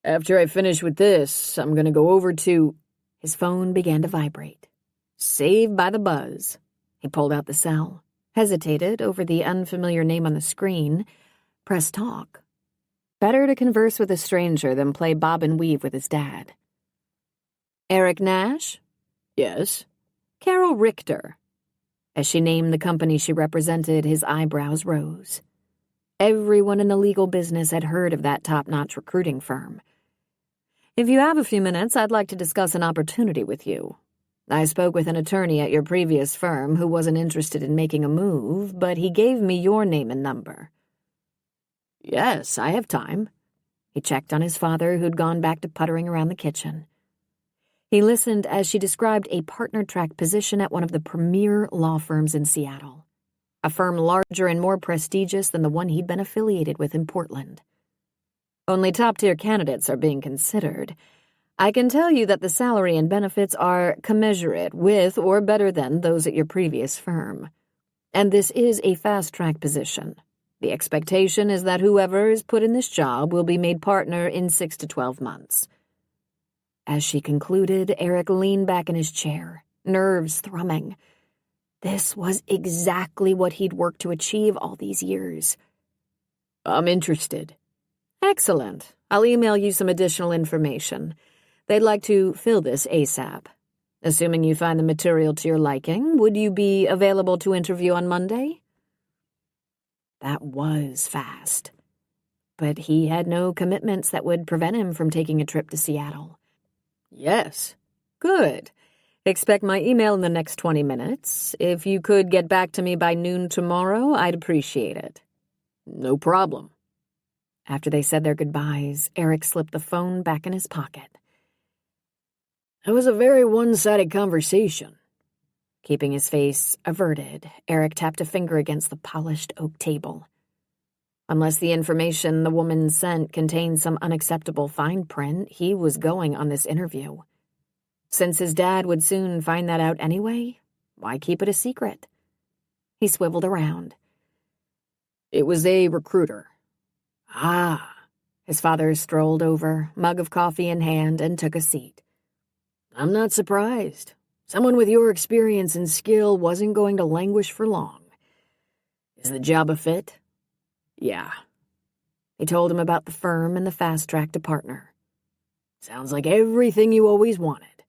After I finish with this, I'm going to go over to... His phone began to vibrate. Saved by the buzz. He pulled out the cell, hesitated over the unfamiliar name on the screen, pressed talk. Better to converse with a stranger than play bob and weave with his dad. Eric Nash? Yes? Carol Richter. As she named the company she represented, his eyebrows rose. Everyone in the legal business had heard of that top-notch recruiting firm. If you have a few minutes, I'd like to discuss an opportunity with you. I spoke with an attorney at your previous firm who wasn't interested in making a move, but he gave me your name and number. Yes, I have time. He checked on his father, who'd gone back to puttering around the kitchen. He listened as she described a partner-track position at one of the premier law firms in Seattle, a firm larger and more prestigious than the one he'd been affiliated with in Portland. Only top-tier candidates are being considered. I can tell you that the salary and benefits are commensurate with or better than those at your previous firm. And this is a fast-track position. The expectation is that whoever is put in this job will be made partner in 6 to 12 months. As she concluded, Eric leaned back in his chair, nerves thrumming. This was exactly what he'd worked to achieve all these years. I'm interested. Excellent. I'll email you some additional information. They'd like to fill this ASAP. Assuming you find the material to your liking, would you be available to interview on Monday? That was fast. But he had no commitments that would prevent him from taking a trip to Seattle. Yes. Good. Expect my email in the next 20 minutes. If you could get back to me by noon tomorrow, I'd appreciate it. No problem. After they said their goodbyes, Eric slipped the phone back in his pocket. It was a very one-sided conversation. Keeping his face averted, Eric tapped a finger against the polished oak table. Unless the information the woman sent contained some unacceptable fine print, he was going on this interview. Since his dad would soon find that out anyway, why keep it a secret? He swiveled around. It was a recruiter. Ah. His father strolled over, mug of coffee in hand, and took a seat. I'm not surprised. Someone with your experience and skill wasn't going to languish for long. Is the job a fit? Yeah. He told him about the firm and the fast-track to partner. Sounds like everything you always wanted.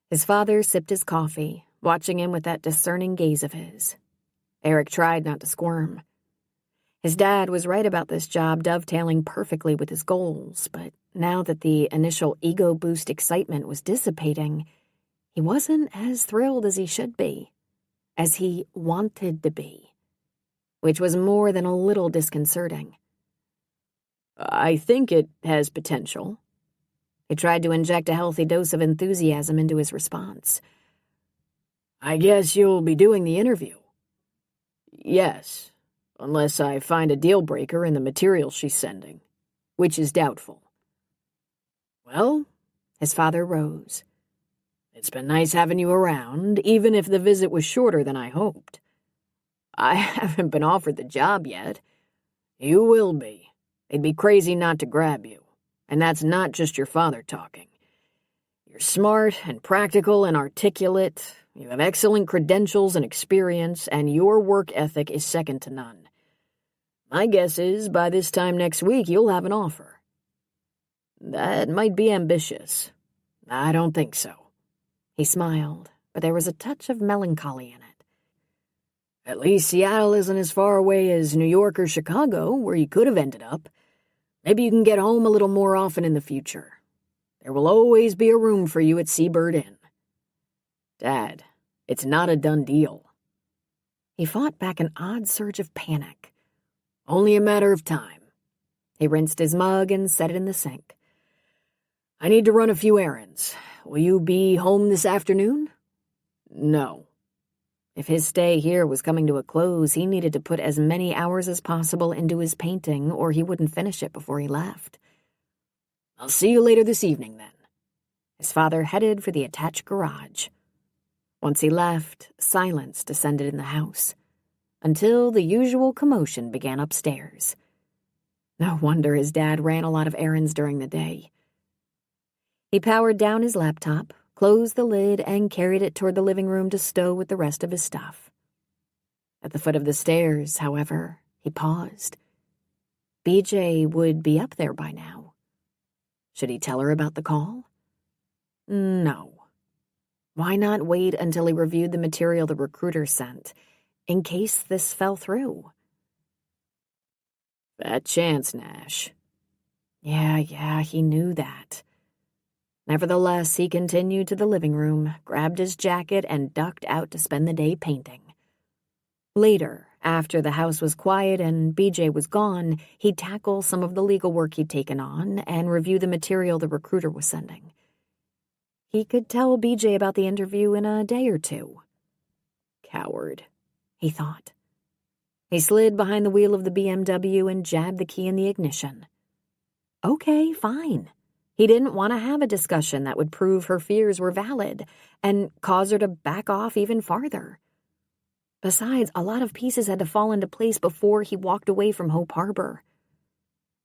His father sipped his coffee, watching him with that discerning gaze of his. Eric tried not to squirm. His dad was right about this job dovetailing perfectly with his goals, but now that the initial ego-boost excitement was dissipating, he wasn't as thrilled as he should be, as he wanted to be, which was more than a little disconcerting. I think it has potential. He tried to inject a healthy dose of enthusiasm into his response. I guess you'll be doing the interview. Yes, unless I find a deal-breaker in the material she's sending, which is doubtful. Well, his father rose. It's been nice having you around, even if the visit was shorter than I hoped. I haven't been offered the job yet. You will be. They'd be crazy not to grab you. And that's not just your father talking. You're smart and practical and articulate. You have excellent credentials and experience, and your work ethic is second to none. My guess is by this time next week you'll have an offer. That might be ambitious. I don't think so. He smiled, but there was a touch of melancholy in it. At least Seattle isn't as far away as New York or Chicago, where you could have ended up. Maybe you can get home a little more often in the future. There will always be a room for you at Seabird Inn. Dad, it's not a done deal. He fought back an odd surge of panic. Only a matter of time. He rinsed his mug and set it in the sink. I need to run a few errands. Will you be home this afternoon? No. If his stay here was coming to a close, he needed to put as many hours as possible into his painting, or he wouldn't finish it before he left. I'll see you later this evening, then. His father headed for the attached garage. Once he left, silence descended in the house, until the usual commotion began upstairs. No wonder his dad ran a lot of errands during the day. He powered down his laptop, closed the lid, and carried it toward the living room to stow with the rest of his stuff. At the foot of the stairs, however, he paused. BJ would be up there by now. Should he tell her about the call? No. Why not wait until he reviewed the material the recruiter sent, in case this fell through? Fat chance, Nash. Yeah, he knew that. Nevertheless, he continued to the living room, grabbed his jacket, and ducked out to spend the day painting. Later, after the house was quiet and BJ was gone, he'd tackle some of the legal work he'd taken on and review the material the recruiter was sending. He could tell BJ about the interview in a day or two. Coward, he thought. He slid behind the wheel of the BMW and jabbed the key in the ignition. Okay, fine. He didn't want to have a discussion that would prove her fears were valid and cause her to back off even farther. Besides, a lot of pieces had to fall into place before he walked away from Hope Harbor.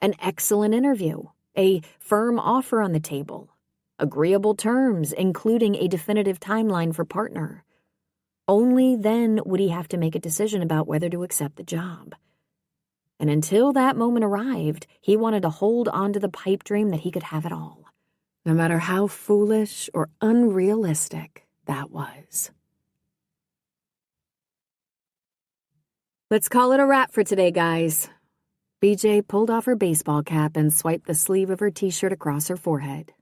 An excellent interview, a firm offer on the table, agreeable terms, including a definitive timeline for partner. Only then would he have to make a decision about whether to accept the job. And until that moment arrived, he wanted to hold on to the pipe dream that he could have it all, no matter how foolish or unrealistic that was. Let's call it a wrap for today, guys. BJ pulled off her baseball cap and swiped the sleeve of her t-shirt across her forehead.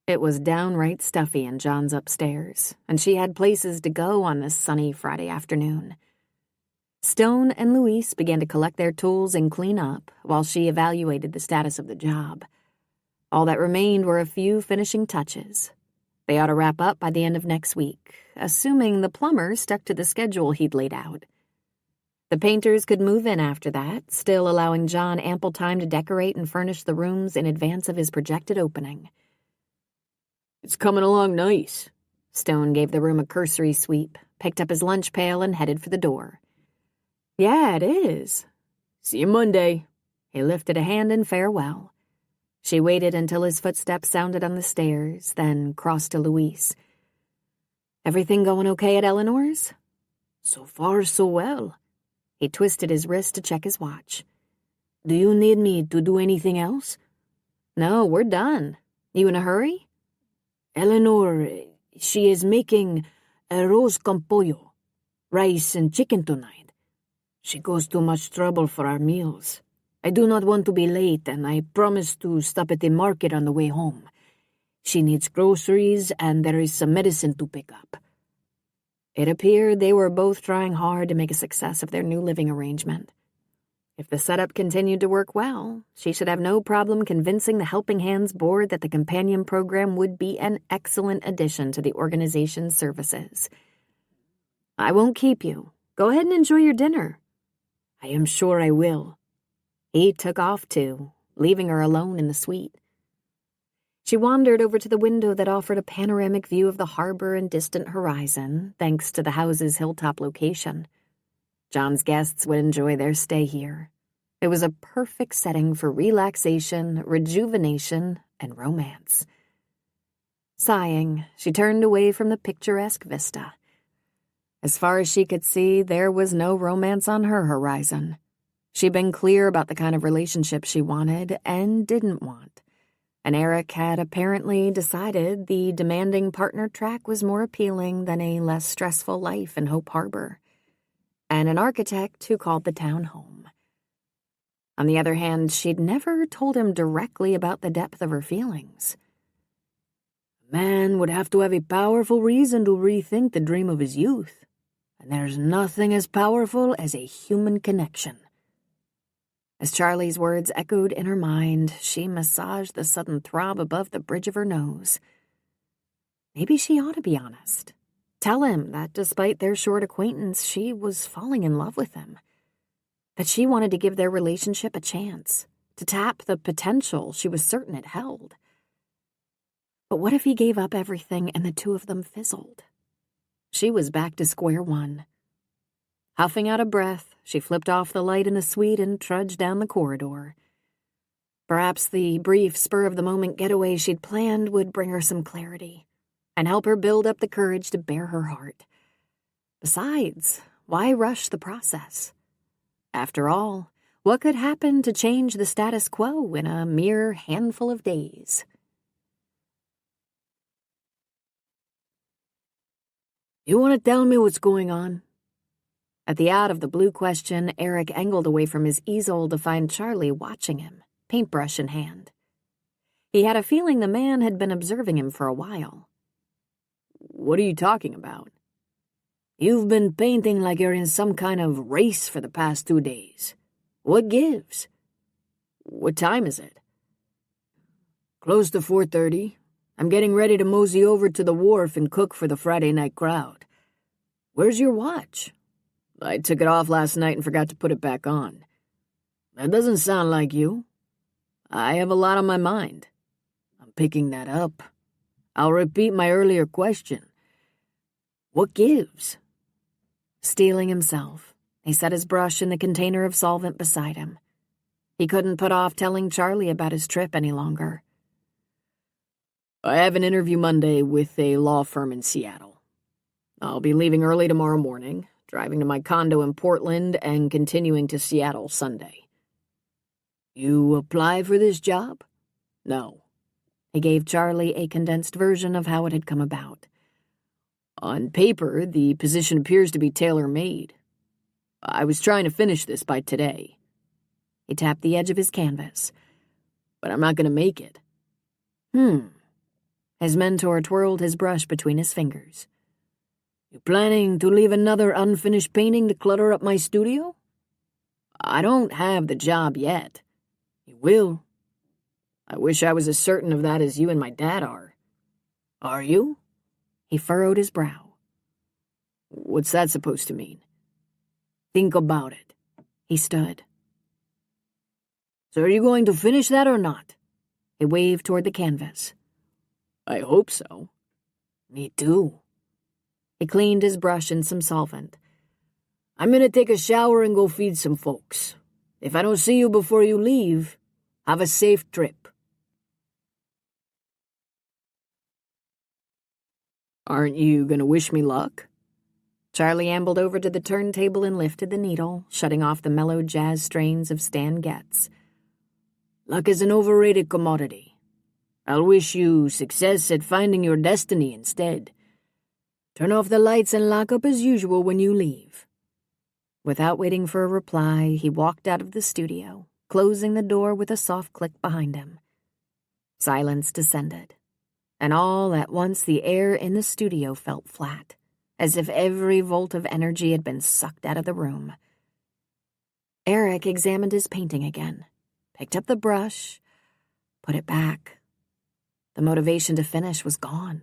It was downright stuffy in John's upstairs, and she had places to go on this sunny Friday afternoon. Stone and Luis began to collect their tools and clean up while she evaluated the status of the job. All that remained were a few finishing touches. They ought to wrap up by the end of next week, assuming the plumber stuck to the schedule he'd laid out. The painters could move in after that, still allowing John ample time to decorate and furnish the rooms in advance of his projected opening. It's coming along nice. Stone gave the room a cursory sweep, picked up his lunch pail, and headed for the door. Yeah, it is. See you Monday. He lifted a hand in farewell. She waited until his footsteps sounded on the stairs, then crossed to Luis. Everything going okay at Eleanor's? So far, so well. He twisted his wrist to check his watch. Do you need me to do anything else? No, we're done. You in a hurry? Eleanor, she is making arroz con pollo, rice and chicken tonight. She goes to much trouble for our meals. I do not want to be late, and I promised to stop at the market on the way home. She needs groceries, and there is some medicine to pick up. It appeared they were both trying hard to make a success of their new living arrangement. If the setup continued to work well, she should have no problem convincing the Helping Hands board that the companion program would be an excellent addition to the organization's services. I won't keep you. Go ahead and enjoy your dinner. I am sure I will. He took off too, leaving her alone in the suite. She wandered over to the window that offered a panoramic view of the harbor and distant horizon, thanks to the house's hilltop location. John's guests would enjoy their stay here. It was a perfect setting for relaxation, rejuvenation, and romance. Sighing, she turned away from the picturesque vista. As far as she could see, there was no romance on her horizon. She'd been clear about the kind of relationship she wanted and didn't want, and Eric had apparently decided the demanding partner track was more appealing than a less stressful life in Hope Harbor, and an architect who called the town home. On the other hand, she'd never told him directly about the depth of her feelings. A man would have to have a powerful reason to rethink the dream of his youth, and there's nothing as powerful as a human connection. As Charlie's words echoed in her mind, she massaged the sudden throb above the bridge of her nose. Maybe she ought to be honest. Tell him that despite their short acquaintance, she was falling in love with him. That she wanted to give their relationship a chance, to tap the potential she was certain it held. But what if he gave up everything and the two of them fizzled? She was back to square one. Huffing out a breath, she flipped off the light in the suite and trudged down the corridor. Perhaps the brief spur-of-the-moment getaway she'd planned would bring her some clarity and help her build up the courage to bare her heart. Besides, why rush the process? After all, what could happen to change the status quo in a mere handful of days? You want to tell me what's going on? At the out-of-the-blue question, Eric angled away from his easel to find Charlie watching him, paintbrush in hand. He had a feeling the man had been observing him for a while. What are you talking about? You've been painting like you're in some kind of race for the past 2 days. What gives? What time is it? Close to 4:30. I'm getting ready to mosey over to the wharf and cook for the Friday night crowd. Where's your watch? I took it off last night and forgot to put it back on. That doesn't sound like you. I have a lot on my mind. I'm picking that up. I'll repeat my earlier question. What gives? Steeling himself, he set his brush in the container of solvent beside him. He couldn't put off telling Charlie about his trip any longer. I have an interview Monday with a law firm in Seattle. I'll be leaving early tomorrow morning, driving to my condo in Portland, and continuing to Seattle Sunday. You apply for this job? No. He gave Charlie a condensed version of how it had come about. On paper, the position appears to be tailor-made. I was trying to finish this by today. He tapped the edge of his canvas. But I'm not going to make it. His mentor twirled his brush between his fingers. You planning to leave another unfinished painting to clutter up my studio? I don't have the job yet. You will. I wish I was as certain of that as you and my dad are. Are you? He furrowed his brow. What's that supposed to mean? Think about it. He stood. So are you going to finish that or not? He waved toward the canvas. I hope so. Me too. He cleaned his brush in some solvent. I'm gonna take a shower and go feed some folks. If I don't see you before you leave, have a safe trip. Aren't you gonna wish me luck? Charlie ambled over to the turntable and lifted the needle, shutting off the mellow jazz strains of Stan Getz. Luck is an overrated commodity. I'll wish you success at finding your destiny instead. Turn off the lights and lock up as usual when you leave. Without waiting for a reply, he walked out of the studio, closing the door with a soft click behind him. Silence descended, and all at once the air in the studio felt flat, as if every volt of energy had been sucked out of the room. Eric examined his painting again, picked up the brush, put it back. The motivation to finish was gone.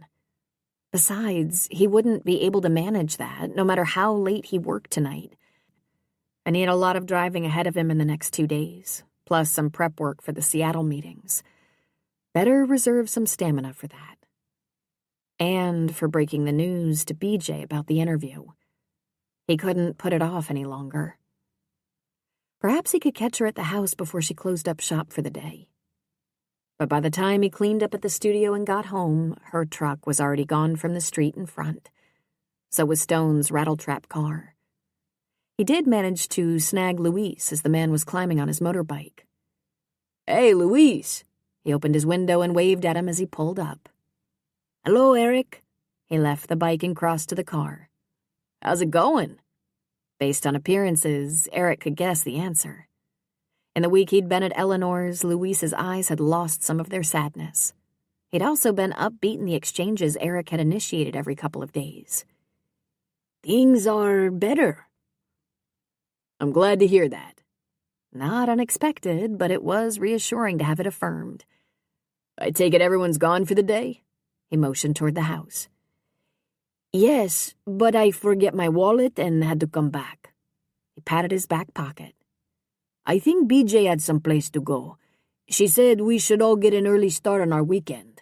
Besides, he wouldn't be able to manage that, no matter how late he worked tonight. And he had a lot of driving ahead of him in the next 2 days, plus some prep work for the Seattle meetings. Better reserve some stamina for that. And for breaking the news to BJ about the interview. He couldn't put it off any longer. Perhaps he could catch her at the house before she closed up shop for the day. But by the time he cleaned up at the studio and got home, her truck was already gone from the street in front. So was Stone's rattletrap car. He did manage to snag Luis as the man was climbing on his motorbike. "Hey, Luis!" He opened his window and waved at him as he pulled up. "Hello, Eric." He left the bike and crossed to the car. "How's it going?" Based on appearances, Eric could guess the answer. In the week he'd been at Eleanor's, Luis's eyes had lost some of their sadness. He'd also been upbeat in the exchanges Eric had initiated every couple of days. "Things are better." "I'm glad to hear that." Not unexpected, but it was reassuring to have it affirmed. "I take it everyone's gone for the day?" He motioned toward the house. "Yes, but I forget my wallet and had to come back." He patted his back pocket. "I think BJ had some place to go. She said we should all get an early start on our weekend."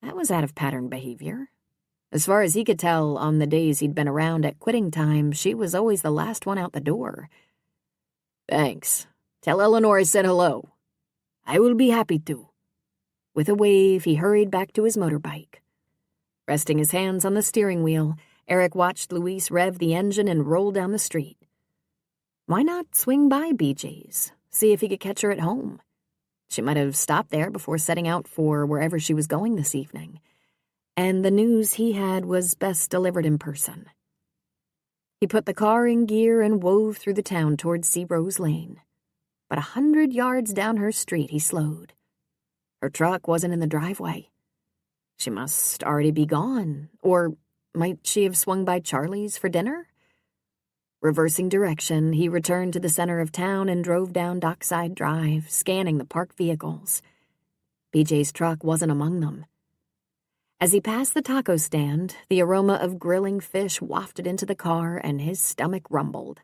That was out of pattern behavior. As far as he could tell, on the days he'd been around at quitting time, she was always the last one out the door. "Thanks. Tell Eleanor I said hello." "I will be happy to." With a wave, he hurried back to his motorbike. Resting his hands on the steering wheel, Eric watched Luis rev the engine and roll down the street. Why not swing by BJ's, see if he could catch her at home? She might have stopped there before setting out for wherever she was going this evening. And the news he had was best delivered in person. He put the car in gear and wove through the town towards Sea Rose Lane. But 100 yards down her street, he slowed. Her truck wasn't in the driveway. She must already be gone, or might she have swung by Charlie's for dinner? Reversing direction, he returned to the center of town and drove down Dockside Drive, scanning the parked vehicles. BJ's truck wasn't among them. As he passed the taco stand, the aroma of grilling fish wafted into the car and his stomach rumbled.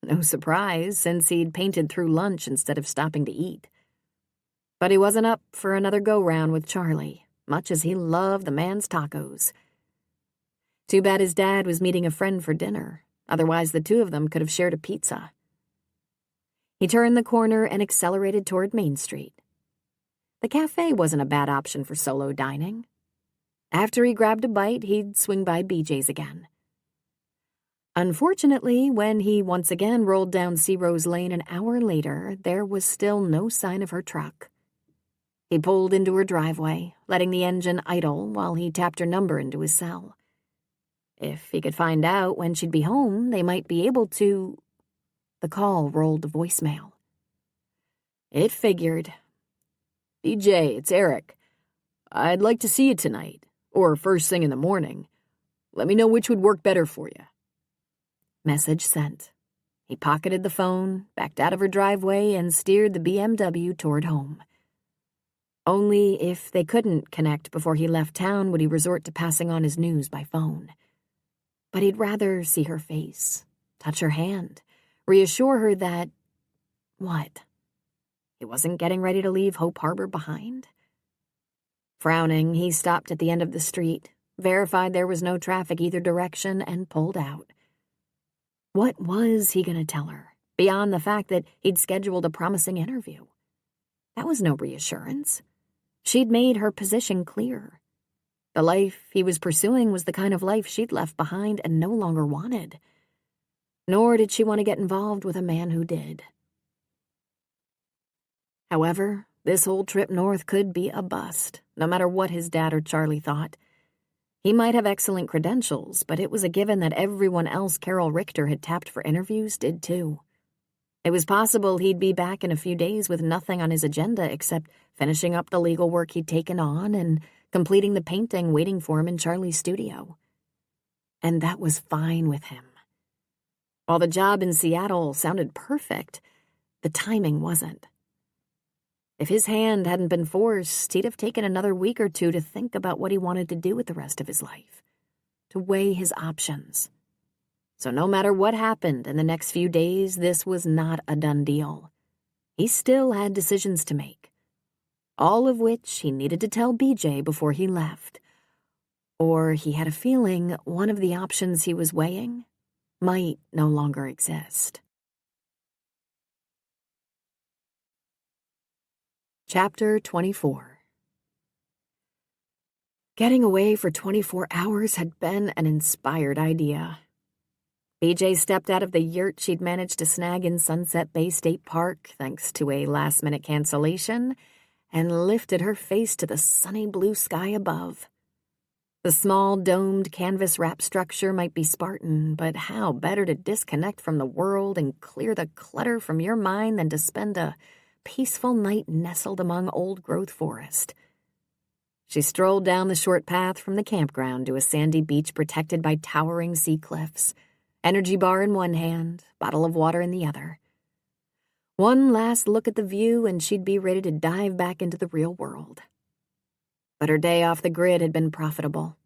No surprise, since he'd painted through lunch instead of stopping to eat. But he wasn't up for another go-round with Charlie, much as he loved the man's tacos. Too bad his dad was meeting a friend for dinner. Otherwise, the two of them could have shared a pizza. He turned the corner and accelerated toward Main Street. The cafe wasn't a bad option for solo dining. After he grabbed a bite, he'd swing by BJ's again. Unfortunately, when he once again rolled down Sea Rose Lane an hour later, there was still no sign of her truck. He pulled into her driveway, letting the engine idle while he tapped her number into his cell. If he could find out when she'd be home, they might be able to... The call rolled to voicemail. It figured. "BJ, it's Eric. I'd like to see you tonight, or first thing in the morning. Let me know which would work better for you." Message sent. He pocketed the phone, backed out of her driveway, and steered the BMW toward home. Only if they couldn't connect before he left town would he resort to passing on his news by phone. But he'd rather see her face, touch her hand, reassure her that... What? He wasn't getting ready to leave Hope Harbor behind? Frowning, he stopped at the end of the street, verified there was no traffic either direction, and pulled out. What was he going to tell her, beyond the fact that he'd scheduled a promising interview? That was no reassurance. She'd made her position clear. The life he was pursuing was the kind of life she'd left behind and no longer wanted. Nor did she want to get involved with a man who did. However, this whole trip north could be a bust, no matter what his dad or Charlie thought. He might have excellent credentials, but it was a given that everyone else Carol Richter had tapped for interviews did too. It was possible he'd be back in a few days with nothing on his agenda except finishing up the legal work he'd taken on and completing the painting waiting for him in Charlie's studio. And that was fine with him. While the job in Seattle sounded perfect, the timing wasn't. If his hand hadn't been forced, he'd have taken another week or two to think about what he wanted to do with the rest of his life, to weigh his options. So no matter what happened in the next few days, this was not a done deal. He still had decisions to make, all of which he needed to tell BJ before he left. Or he had a feeling one of the options he was weighing might no longer exist. Chapter 24. Getting away for 24 hours had been an inspired idea. BJ stepped out of the yurt she'd managed to snag in Sunset Bay State Park thanks to a last-minute cancellation and lifted her face to the sunny blue sky above. The small, domed, canvas-wrapped structure might be Spartan, but how better to disconnect from the world and clear the clutter from your mind than to spend a peaceful night nestled among old-growth forest? She strolled down the short path from the campground to a sandy beach protected by towering sea cliffs, energy bar in one hand, bottle of water in the other. One last look at the view and she'd be ready to dive back into the real world. But her day off the grid had been profitable.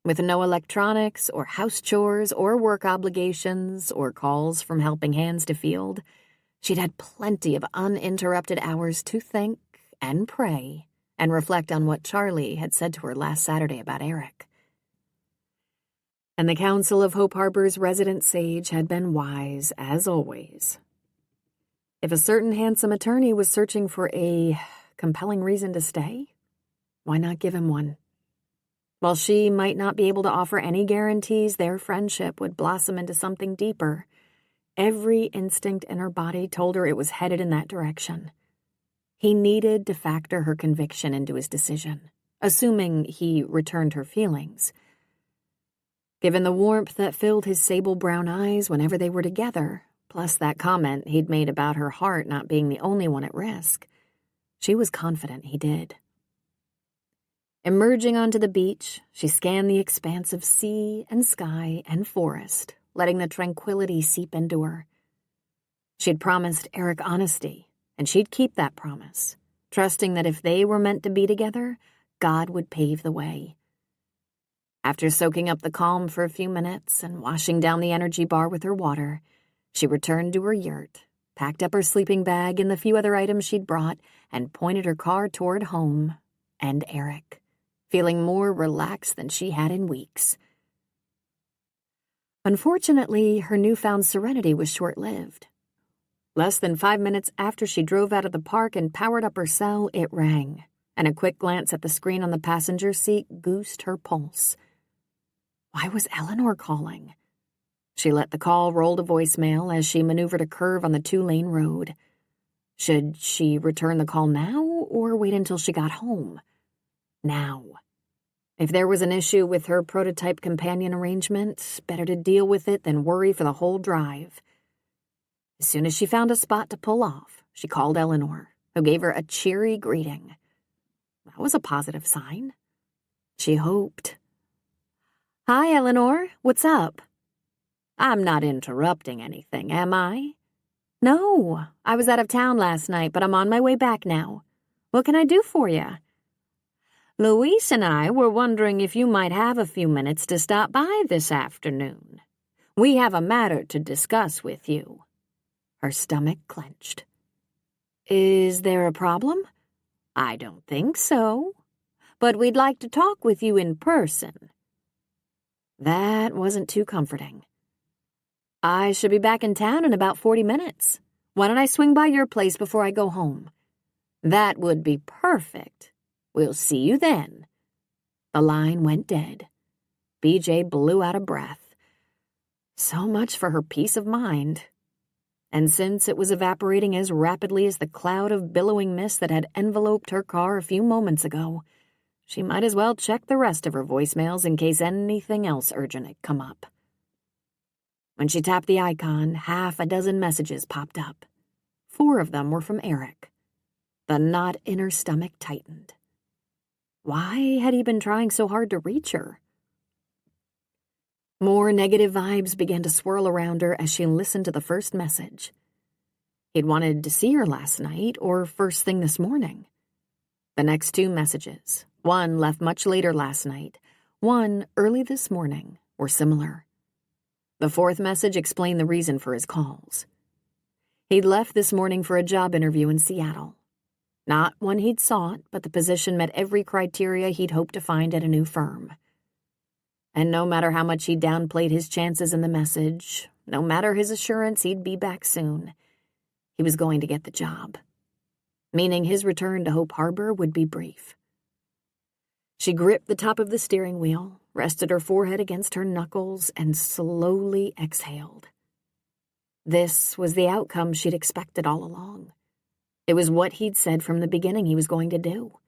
With no electronics or house chores or work obligations or calls from helping hands to field, she'd had plenty of uninterrupted hours to think and pray and reflect on what Charlie had said to her last Saturday about Eric. And the Council of Hope Harbor's resident sage had been wise, as always. If a certain handsome attorney was searching for a compelling reason to stay, why not give him one? While she might not be able to offer any guarantees their friendship would blossom into something deeper, every instinct in her body told her it was headed in that direction. He needed to factor her conviction into his decision, assuming he returned her feelings. Given the warmth that filled his sable brown eyes whenever they were together, plus that comment he'd made about her heart not being the only one at risk, she was confident he did. Emerging onto the beach, she scanned the expanse of sea and sky and forest, letting the tranquility seep into her. She'd promised Eric honesty, and she'd keep that promise, trusting that if they were meant to be together, God would pave the way. After soaking up the calm for a few minutes and washing down the energy bar with her water, she returned to her yurt, packed up her sleeping bag and the few other items she'd brought, and pointed her car toward home and Eric, feeling more relaxed than she had in weeks. Unfortunately, her newfound serenity was short-lived. Less than 5 minutes after she drove out of the park and powered up her cell, it rang, and a quick glance at the screen on the passenger seat goosed her pulse. Why was Eleanor calling? She let the call roll to voicemail as she maneuvered a curve on the 2-lane road. Should she return the call now or wait until she got home? Now. If there was an issue with her prototype companion arrangement, better to deal with it than worry for the whole drive. As soon as she found a spot to pull off, she called Eleanor, who gave her a cheery greeting. That was a positive sign. She hoped. "Hi, Eleanor. What's up?" "I'm not interrupting anything, am I?" "No. I was out of town last night, but I'm on my way back now. What can I do for you?" "Luis and I were wondering if you might have a few minutes to stop by this afternoon. We have a matter to discuss with you." Her stomach clenched. "Is there a problem?" "I don't think so. But we'd like to talk with you in person." That wasn't too comforting. "I should be back in town in about 40 minutes. Why don't I swing by your place before I go home?" "That would be perfect. We'll see you then." The line went dead. BJ blew out a breath. So much for her peace of mind. And since it was evaporating as rapidly as the cloud of billowing mist that had enveloped her car a few moments ago, she might as well check the rest of her voicemails in case anything else urgent had come up. When she tapped the icon, 6 messages popped up. 4 of them were from Eric. The knot in her stomach tightened. Why had he been trying so hard to reach her? More negative vibes began to swirl around her as she listened to the first message. He'd wanted to see her last night or first thing this morning. The next 2 messages, one left much later last night, one early this morning, were similar. The 4th message explained the reason for his calls. He'd left this morning for a job interview in Seattle. Not one he'd sought, but the position met every criteria he'd hoped to find at a new firm. And no matter how much he downplayed his chances in the message, no matter his assurance he'd be back soon, he was going to get the job, meaning his return to Hope Harbor would be brief. She gripped the top of the steering wheel, rested her forehead against her knuckles, and slowly exhaled. This was the outcome she'd expected all along. It was what he'd said from the beginning he was going to do.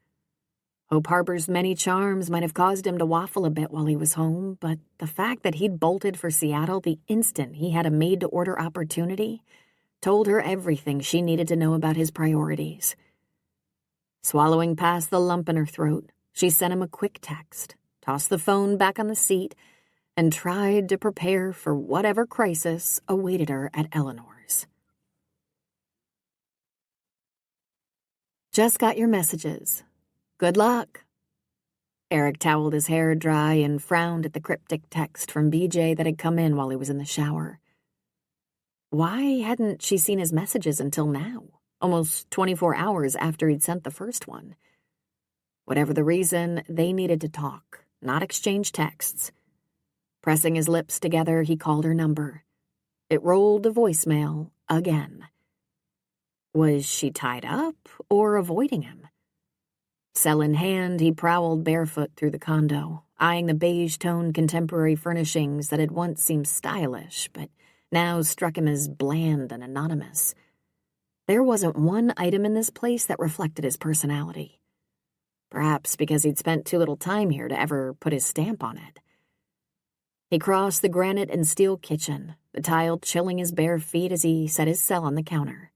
Hope Harbor's many charms might have caused him to waffle a bit while he was home, but the fact that he'd bolted for Seattle the instant he had a made-to-order opportunity told her everything she needed to know about his priorities. Swallowing past the lump in her throat, she sent him a quick text, tossed the phone back on the seat, and tried to prepare for whatever crisis awaited her at Eleanor's. Just got your messages. Good luck. Eric toweled his hair dry and frowned at the cryptic text from BJ that had come in while he was in the shower. Why hadn't she seen his messages until now, almost 24 hours after he'd sent the first one? Whatever the reason, they needed to talk, not exchange texts. Pressing his lips together, he called her number. It rolled to voicemail again. Was she tied up or avoiding him? Cell in hand, he prowled barefoot through the condo, eyeing the beige-toned contemporary furnishings that had once seemed stylish, but now struck him as bland and anonymous. There wasn't one item in this place that reflected his personality. Perhaps because he'd spent too little time here to ever put his stamp on it. He crossed the granite and steel kitchen, the tile chilling his bare feet as he set his cell on the counter.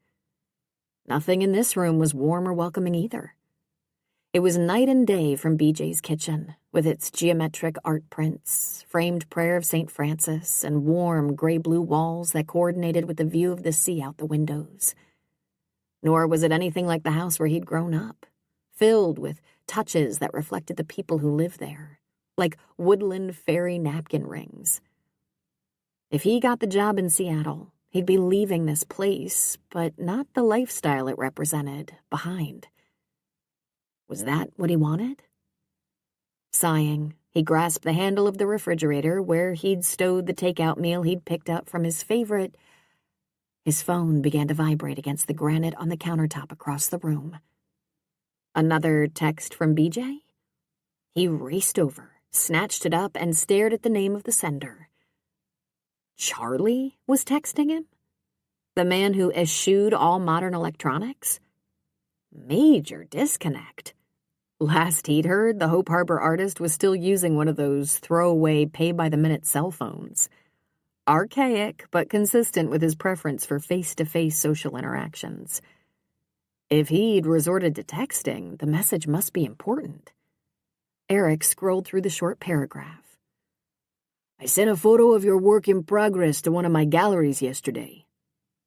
Nothing in this room was warm or welcoming either. It was night and day from BJ's kitchen, with its geometric art prints, framed prayer of St. Francis, and warm gray-blue walls that coordinated with the view of the sea out the windows. Nor was it anything like the house where he'd grown up, filled with touches that reflected the people who lived there, like woodland fairy napkin rings. If he got the job in Seattle, he'd be leaving this place, but not the lifestyle it represented, behind. Was that what he wanted? Sighing, he grasped the handle of the refrigerator where he'd stowed the takeout meal he'd picked up from his favorite. His phone began to vibrate against the granite on the countertop across the room. Another text from BJ? He raced over, snatched it up, and stared at the name of the sender. Charlie was texting him? The man who eschewed all modern electronics? Major disconnect. Last he'd heard, the Hope Harbor artist was still using one of those throwaway pay-by-the-minute cell phones. Archaic, but consistent with his preference for face-to-face social interactions. If he'd resorted to texting, the message must be important. Eric scrolled through the short paragraph. I sent a photo of your work in progress to one of my galleries yesterday.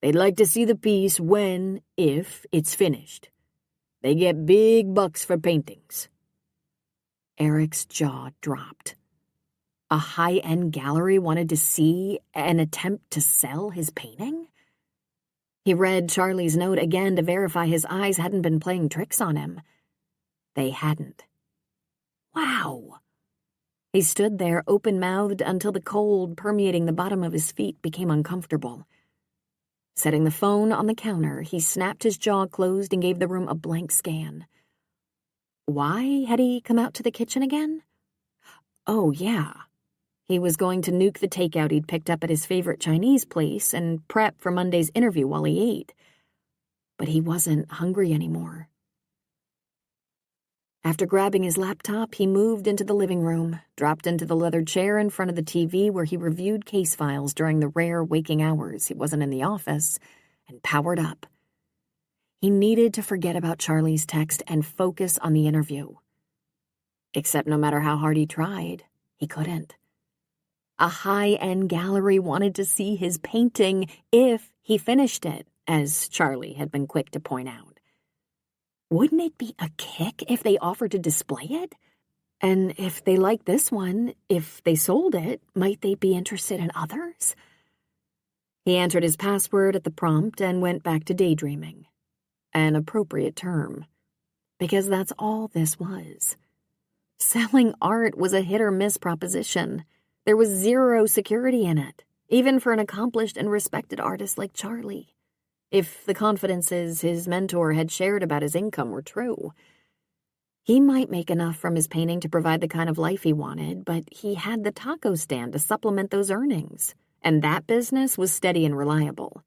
They'd like to see the piece when, if, it's finished. They get big bucks for paintings. Eric's jaw dropped. A high-end gallery wanted to see an attempt to sell his painting? He read Charlie's note again to verify his eyes hadn't been playing tricks on him. They hadn't. Wow. He stood there open-mouthed until the cold permeating the bottom of his feet became uncomfortable. Setting the phone on the counter, he snapped his jaw closed and gave the room a blank scan. Why had he come out to the kitchen again? Oh, yeah. He was going to nuke the takeout he'd picked up at his favorite Chinese place and prep for Monday's interview while he ate. But he wasn't hungry anymore. After grabbing his laptop, he moved into the living room, dropped into the leather chair in front of the TV where he reviewed case files during the rare waking hours he wasn't in the office, and powered up. He needed to forget about Charlie's text and focus on the interview. Except no matter how hard he tried, he couldn't. A high-end gallery wanted to see his painting if he finished it, as Charlie had been quick to point out. Wouldn't it be a kick if they offered to display it? And if they liked this one, if they sold it, might they be interested in others? He entered his password at the prompt and went back to daydreaming. An appropriate term, because that's all this was. Selling art was a hit-or-miss proposition. There was zero security in it, even for an accomplished and respected artist like Charlie. If the confidences his mentor had shared about his income were true, he might make enough from his painting to provide the kind of life he wanted, but he had the taco stand to supplement those earnings, and that business was steady and reliable.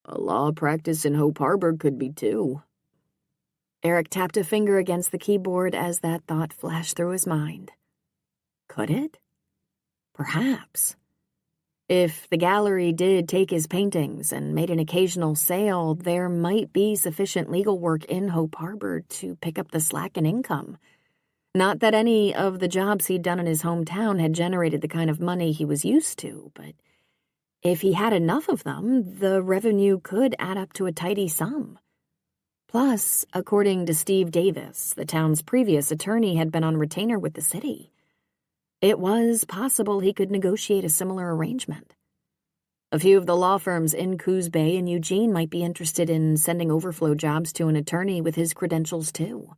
A law practice in Hope Harbor could be too. Eric tapped a finger against the keyboard as that thought flashed through his mind. Could it? Perhaps. If the gallery did take his paintings and made an occasional sale, there might be sufficient legal work in Hope Harbor to pick up the slack in income. Not that any of the jobs he'd done in his hometown had generated the kind of money he was used to, but if he had enough of them, the revenue could add up to a tidy sum. Plus, according to Steve Davis, the town's previous attorney had been on retainer with the city. It was possible he could negotiate a similar arrangement. A few of the law firms in Coos Bay and Eugene might be interested in sending overflow jobs to an attorney with his credentials, too.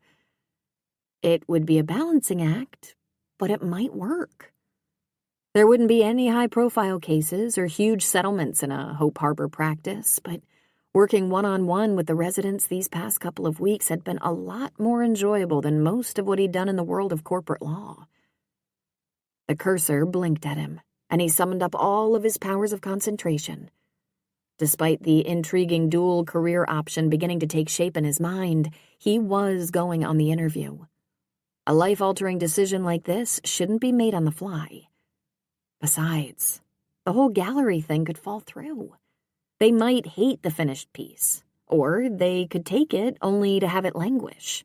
It would be a balancing act, but it might work. There wouldn't be any high-profile cases or huge settlements in a Hope Harbor practice, but working one-on-one with the residents these past couple of weeks had been a lot more enjoyable than most of what he'd done in the world of corporate law. The cursor blinked at him, and he summoned up all of his powers of concentration. Despite the intriguing dual career option beginning to take shape in his mind, he was going on the interview. A life-altering decision like this shouldn't be made on the fly. Besides, the whole gallery thing could fall through. They might hate the finished piece, or they could take it only to have it languish.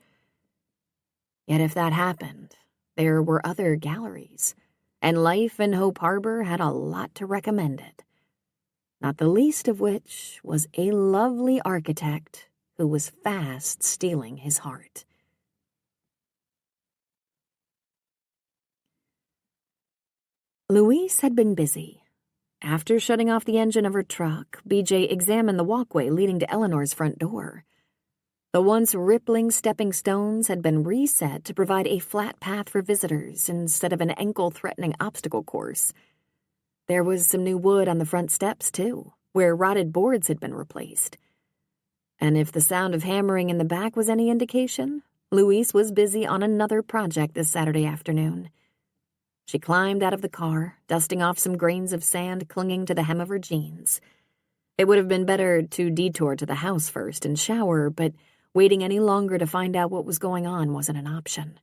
Yet if that happened, there were other galleries, and life in Hope Harbor had a lot to recommend it, not the least of which was a lovely architect who was fast stealing his heart. Louise had been busy. After shutting off the engine of her truck, BJ examined the walkway leading to Eleanor's front door. The once rippling stepping stones had been reset to provide a flat path for visitors instead of an ankle-threatening obstacle course. There was some new wood on the front steps, too, where rotted boards had been replaced. And if the sound of hammering in the back was any indication, Louise was busy on another project this Saturday afternoon. She climbed out of the car, dusting off some grains of sand clinging to the hem of her jeans. It would have been better to detour to the house first and shower, but waiting any longer to find out what was going on wasn't an option.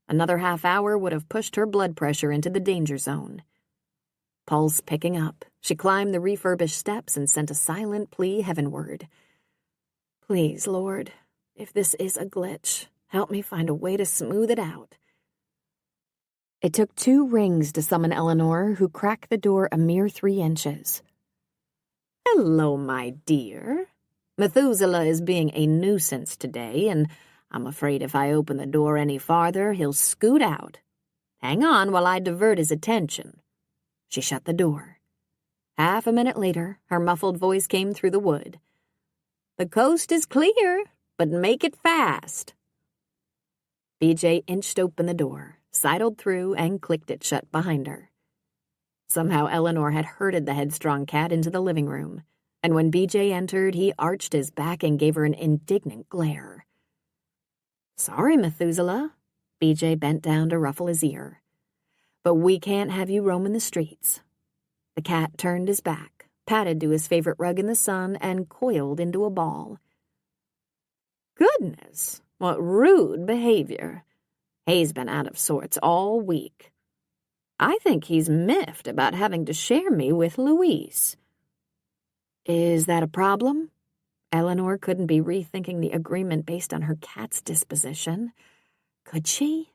Another half hour would have pushed her blood pressure into the danger zone. Pulse picking up, she climbed the refurbished steps and sent a silent plea heavenward. Please, Lord, if this is a glitch, help me find a way to smooth it out. It took 2 rings to summon Eleanor, who cracked the door a mere 3 inches. Hello, my dear. Methuselah is being a nuisance today, and I'm afraid if I open the door any farther, he'll scoot out. Hang on while I divert his attention. She shut the door. Half a minute later, her muffled voice came through the wood. The coast is clear, but make it fast. BJ inched open the door, sidled through, and clicked it shut behind her. Somehow Eleanor had herded the headstrong cat into the living room, and when BJ entered, he arched his back and gave her an indignant glare. Sorry, Methuselah. BJ bent down to ruffle his ear. But we can't have you roaming the streets. The cat turned his back, padded to his favorite rug in the sun, and coiled into a ball. Goodness, what rude behavior. He's been out of sorts all week. I think he's miffed about having to share me with Louise. Is that a problem? Eleanor couldn't be rethinking the agreement based on her cat's disposition. Could she?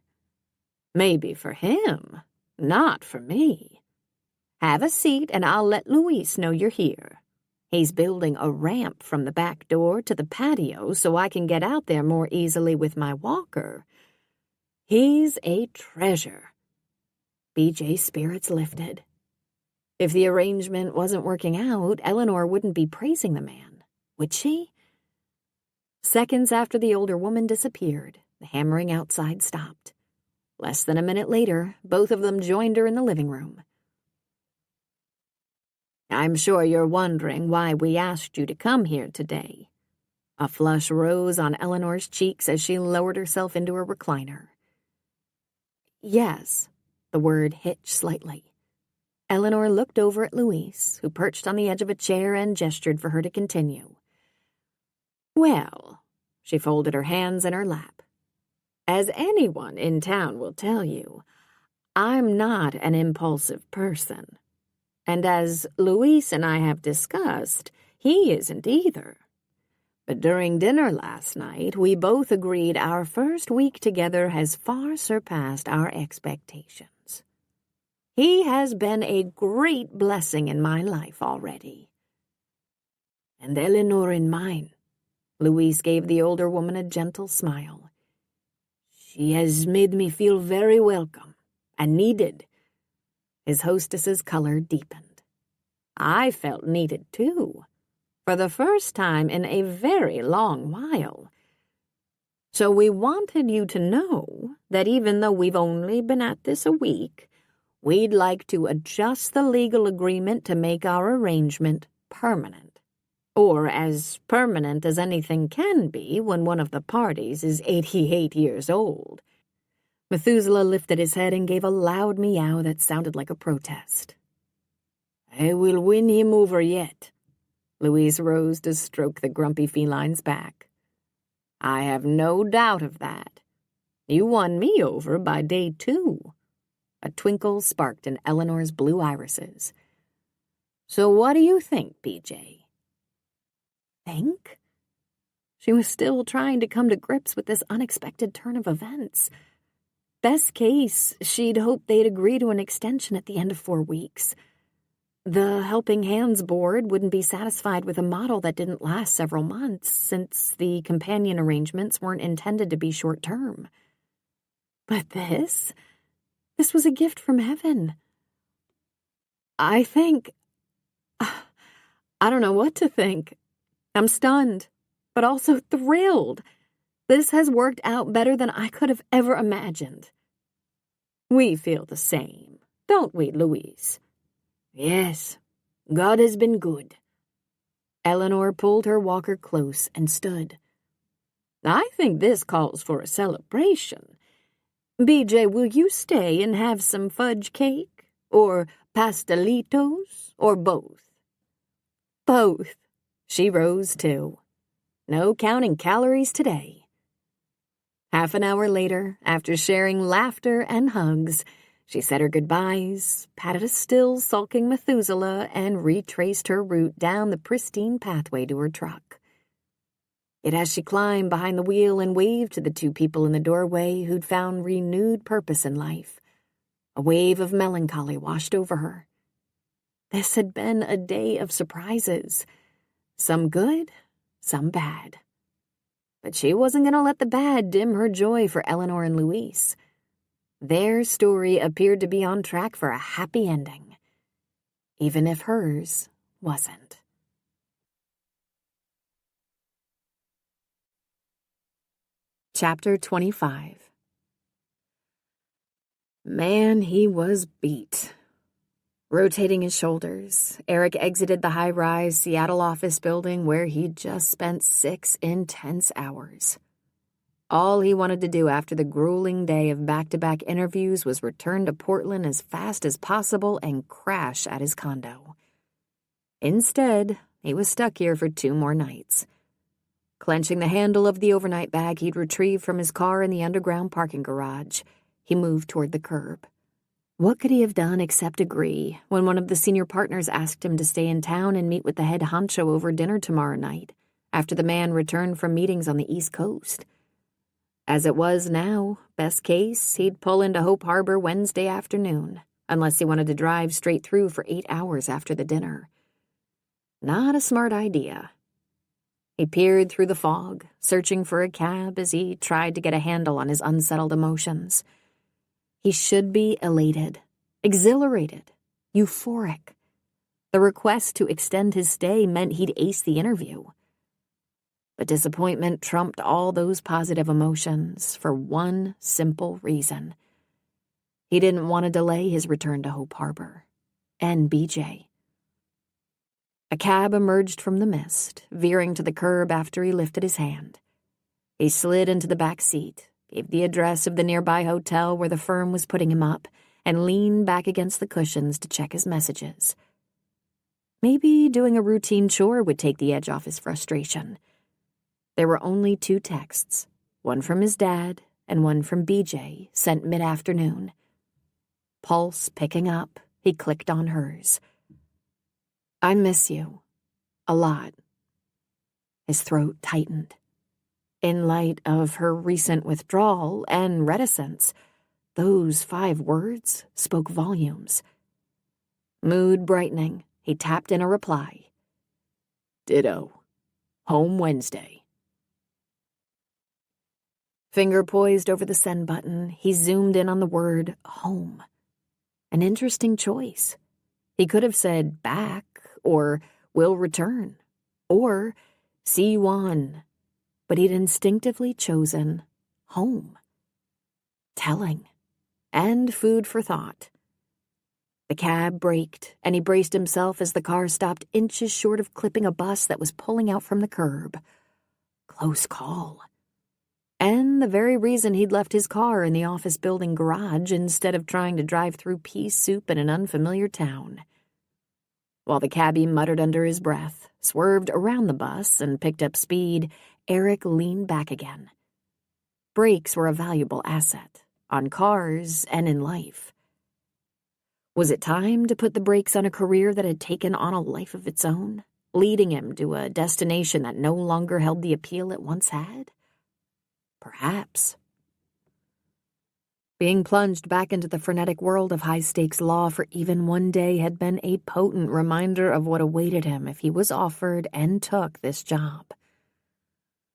Maybe for him, not for me. Have a seat and I'll let Louise know you're here. He's building a ramp from the back door to the patio so I can get out there more easily with my walker. He's a treasure. BJ's spirits lifted. If the arrangement wasn't working out, Eleanor wouldn't be praising the man, would she? Seconds after the older woman disappeared, the hammering outside stopped. Less than a minute later, both of them joined her in the living room. I'm sure you're wondering why we asked you to come here today. A flush rose on Eleanor's cheeks as she lowered herself into her recliner. Yes, the word hitched slightly. Eleanor looked over at Louise, who perched on the edge of a chair and gestured for her to continue. Well, she folded her hands in her lap. As anyone in town will tell you, I'm not an impulsive person. And as Louise and I have discussed, he isn't either. But during dinner last night, we both agreed our first week together has far surpassed our expectations. He has been a great blessing in my life already. And Eleanor in mine. Louise gave the older woman a gentle smile. She has made me feel very welcome and needed. His hostess's color deepened. I felt needed, too, for the first time in a very long while. So we wanted you to know that even though we've only been at this a week, we'd like to adjust the legal agreement to make our arrangement permanent, or as permanent as anything can be when one of the parties is 88 years old. Methuselah lifted his head and gave a loud meow that sounded like a protest. I will win him over yet. Louise rose to stroke the grumpy feline's back. I have no doubt of that. You won me over by day 2. A twinkle sparked in Eleanor's blue irises. So what do you think, BJ? Think? She was still trying to come to grips with this unexpected turn of events. Best case, she'd hoped they'd agree to an extension at the end of 4 weeks. The Helping Hands board wouldn't be satisfied with a model that didn't last several months, since the companion arrangements weren't intended to be short-term. But this was a gift from heaven. I don't know what to think. I'm stunned, but also thrilled. This has worked out better than I could have ever imagined. We feel the same, don't we, Louise? Yes, God has been good. Eleanor pulled her walker close and stood. I think this calls for a celebration. BJ, will you stay and have some fudge cake? Or pastelitos? Or both? Both. She rose, too. No counting calories today. Half an hour later, after sharing laughter and hugs, she said her goodbyes, patted a still sulking Methuselah, and retraced her route down the pristine pathway to her truck. Yet as she climbed behind the wheel and waved to the 2 people in the doorway who'd found renewed purpose in life, a wave of melancholy washed over her. This had been a day of surprises, some good, some bad. But she wasn't going to let the bad dim her joy for Eleanor and Louise. Their story appeared to be on track for a happy ending, even if hers wasn't. Chapter 25. Man, he was beat. Rotating his shoulders, Eric exited the high-rise Seattle office building where he'd just spent 6 intense hours. All he wanted to do after the grueling day of back-to-back interviews was return to Portland as fast as possible and crash at his condo. Instead, he was stuck here for 2 more nights. Clenching the handle of the overnight bag he'd retrieved from his car in the underground parking garage, he moved toward the curb. What could he have done except agree when one of the senior partners asked him to stay in town and meet with the head honcho over dinner tomorrow night, after the man returned from meetings on the East Coast? As it was now, best case, he'd pull into Hope Harbor Wednesday afternoon, unless he wanted to drive straight through for 8 hours after the dinner. Not a smart idea. He peered through the fog, searching for a cab as he tried to get a handle on his unsettled emotions. He should be elated, exhilarated, euphoric. The request to extend his stay meant he'd ace the interview. But disappointment trumped all those positive emotions for one simple reason. He didn't want to delay his return to Hope Harbor. And BJ. A cab emerged from the mist, veering to the curb after he lifted his hand. He slid into the back seat, gave the address of the nearby hotel where the firm was putting him up, and leaned back against the cushions to check his messages. Maybe doing a routine chore would take the edge off his frustration. There were only 2 texts, one from his dad and one from BJ, sent mid-afternoon. Pulse picking up, he clicked on hers. I miss you. A lot. His throat tightened. In light of her recent withdrawal and reticence, those 5 words spoke volumes. Mood brightening, he tapped in a reply. Ditto. Home Wednesday. Finger poised over the send button, he zoomed in on the word home. An interesting choice. He could have said back, or will return, or see you on, but he'd instinctively chosen home. Telling, and food for thought. The cab braked, and he braced himself as the car stopped inches short of clipping a bus that was pulling out from the curb. Close call. And the very reason he'd left his car in the office building garage instead of trying to drive through pea soup in an unfamiliar town. While the cabbie muttered under his breath, swerved around the bus, and picked up speed, Eric leaned back again. Brakes were a valuable asset, on cars and in life. Was it time to put the brakes on a career that had taken on a life of its own, leading him to a destination that no longer held the appeal it once had? Perhaps. Being plunged back into the frenetic world of high-stakes law for even one day had been a potent reminder of what awaited him if he was offered and took this job.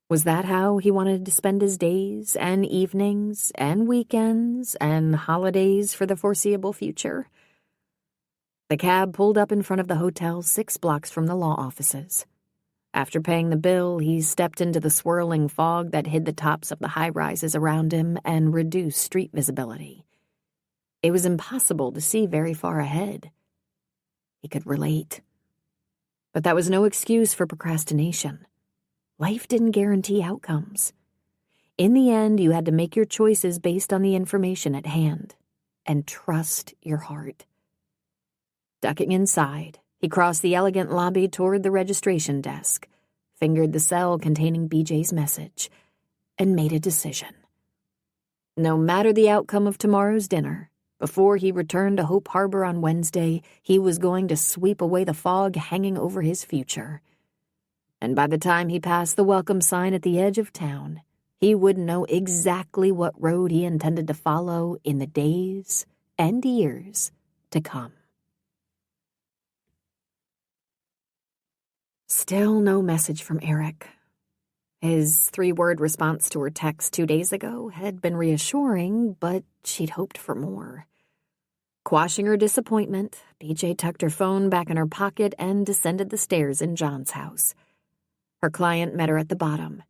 Was that how he wanted to spend his days and evenings and weekends and holidays for the foreseeable future? The cab pulled up in front of the hotel 6 blocks from the law offices. After paying the bill, he stepped into the swirling fog that hid the tops of the high-rises around him and reduced street visibility. It was impossible to see very far ahead. He could relate. But that was no excuse for procrastination. Life didn't guarantee outcomes. In the end, you had to make your choices based on the information at hand and trust your heart. Ducking inside, he crossed the elegant lobby toward the registration desk, fingered the cell containing BJ's message, and made a decision. No matter the outcome of tomorrow's dinner, before he returned to Hope Harbor on Wednesday, he was going to sweep away the fog hanging over his future. And by the time he passed the welcome sign at the edge of town, he would know exactly what road he intended to follow in the days and years to come. Still no message from Eric. His 3-word response to her text 2 days ago had been reassuring, but she'd hoped for more. Quashing her disappointment, BJ tucked her phone back in her pocket and descended the stairs in John's house. Her client met her at the bottom.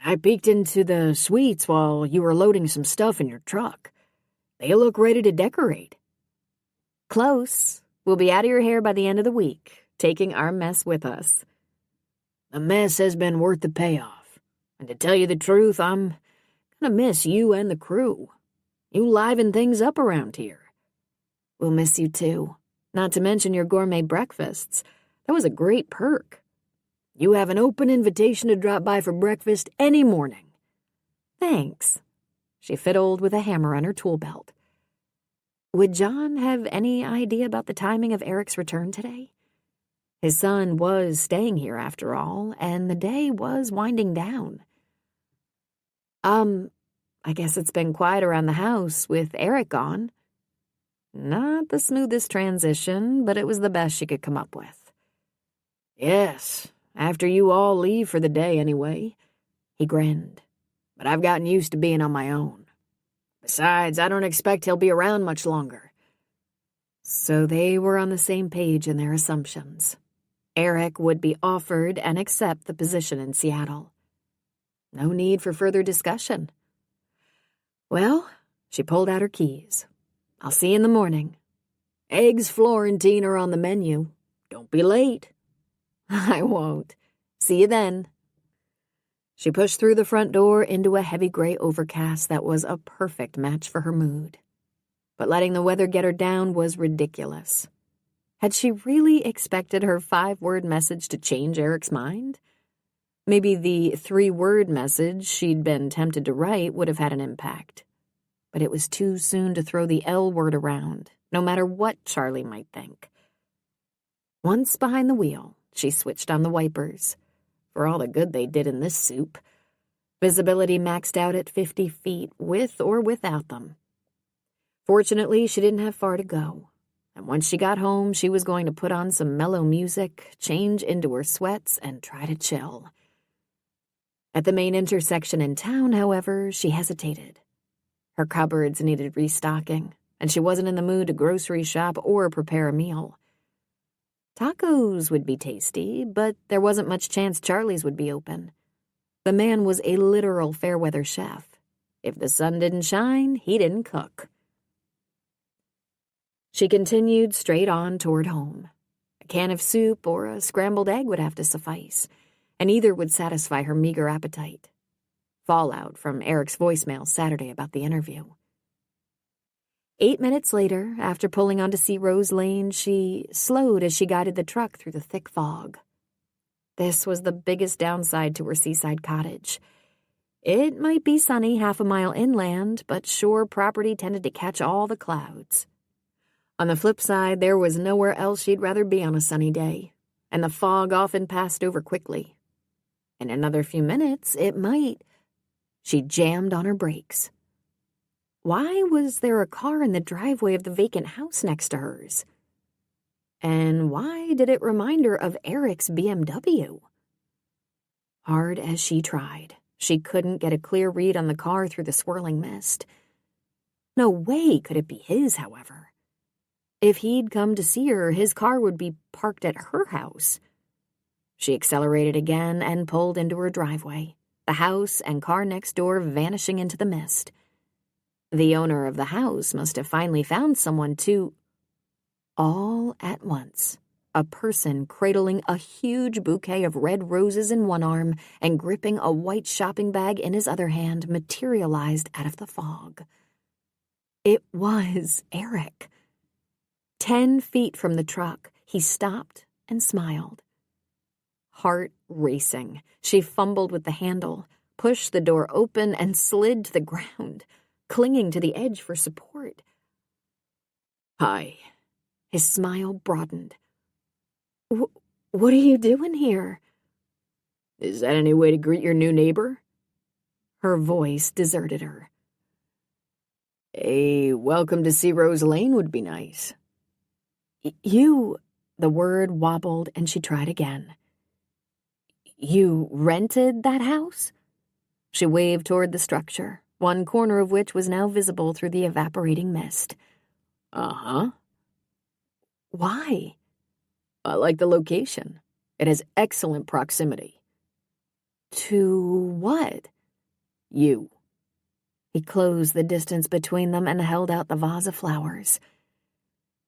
I peeked into the suites while you were loading some stuff in your truck. They look ready to decorate. Close. We'll be out of your hair by the end of the week, taking our mess with us. The mess has been worth the payoff. And to tell you the truth, I'm gonna miss you and the crew. You liven things up around here. We'll miss you too. Not to mention your gourmet breakfasts. That was a great perk. You have an open invitation to drop by for breakfast any morning. Thanks. She fiddled with a hammer on her tool belt. Would John have any idea about the timing of Eric's return today? His son was staying here after all, and the day was winding down. I guess it's been quiet around the house with Eric gone. Not the smoothest transition, but it was the best she could come up with. Yes, after you all leave for the day anyway. He grinned. But I've gotten used to being on my own. Besides, I don't expect he'll be around much longer. So they were on the same page in their assumptions. Eric would be offered and accept the position in Seattle. No need for further discussion. Well, she pulled out her keys. I'll see you in the morning. Eggs Florentine are on the menu. Don't be late. I won't. See you then. She pushed through the front door into a heavy gray overcast that was a perfect match for her mood. But letting the weather get her down was ridiculous. Had she really expected her 5-word message to change Eric's mind? Maybe the 3-word message she'd been tempted to write would have had an impact. But it was too soon to throw the L word around, no matter what Charlie might think. Once behind the wheel, she switched on the wipers. For all the good they did in this soup. Visibility maxed out at 50 feet, with or without them. Fortunately, she didn't have far to go, and once she got home, she was going to put on some mellow music, change into her sweats, and try to chill. At the main intersection in town, however, she hesitated. Her cupboards needed restocking, and she wasn't in the mood to grocery shop or prepare a meal. Tacos would be tasty, but there wasn't much chance Charlie's would be open. The man was a literal fair-weather chef. If the sun didn't shine, he didn't cook. She continued straight on toward home. A can of soup or a scrambled egg would have to suffice, and either would satisfy her meager appetite. Fallout from Eric's voicemail Saturday about the interview. 8 minutes later, after pulling onto Sea Rose Lane, she slowed as she guided the truck through the thick fog. This was the biggest downside to her seaside cottage. It might be sunny half a mile inland, but shore property tended to catch all the clouds. On the flip side, there was nowhere else she'd rather be on a sunny day, and the fog often passed over quickly. In another few minutes, it might. She jammed on her brakes. Why was there a car in the driveway of the vacant house next to hers? And why did it remind her of Eric's BMW? Hard as she tried, she couldn't get a clear read on the car through the swirling mist. No way could it be his, however. If he'd come to see her, his car would be parked at her house. She accelerated again and pulled into her driveway, the house and car next door vanishing into the mist. The owner of the house must have finally found someone to... All at once, a person cradling a huge bouquet of red roses in one arm and gripping a white shopping bag in his other hand materialized out of the fog. It was Eric. 10 feet from the truck, he stopped and smiled. Heart racing, she fumbled with the handle, pushed the door open, and slid to the ground, clinging to the edge for support. "Hi." His smile broadened. What are you doing here?" "Is that any way to greet your new neighbor?" Her voice deserted her. "A welcome to Sea Rose Lane would be nice." You, the word wobbled and she tried again. "You rented that house?" She waved toward the structure, one corner of which was now visible through the evaporating mist. "Uh-huh." "Why?" "I like the location. It has excellent proximity." "To what?" "You." He closed the distance between them and held out the vase of flowers.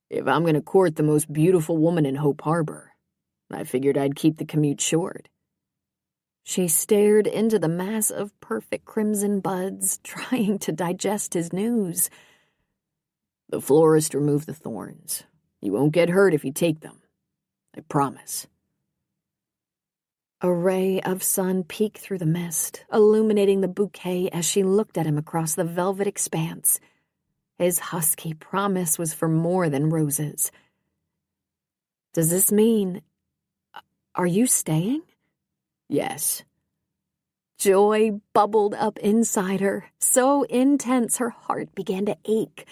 "If I'm going to court the most beautiful woman in Hope Harbor, I figured I'd keep the commute short." She stared into the mass of perfect crimson buds, trying to digest his news. "The florist removed the thorns. You won't get hurt if you take them. I promise." A ray of sun peeked through the mist, illuminating the bouquet as she looked at him across the velvet expanse. His husky promise was for more than roses. "Does this mean... Are you staying?" "Yes." Joy bubbled up inside her, so intense her heart began to ache.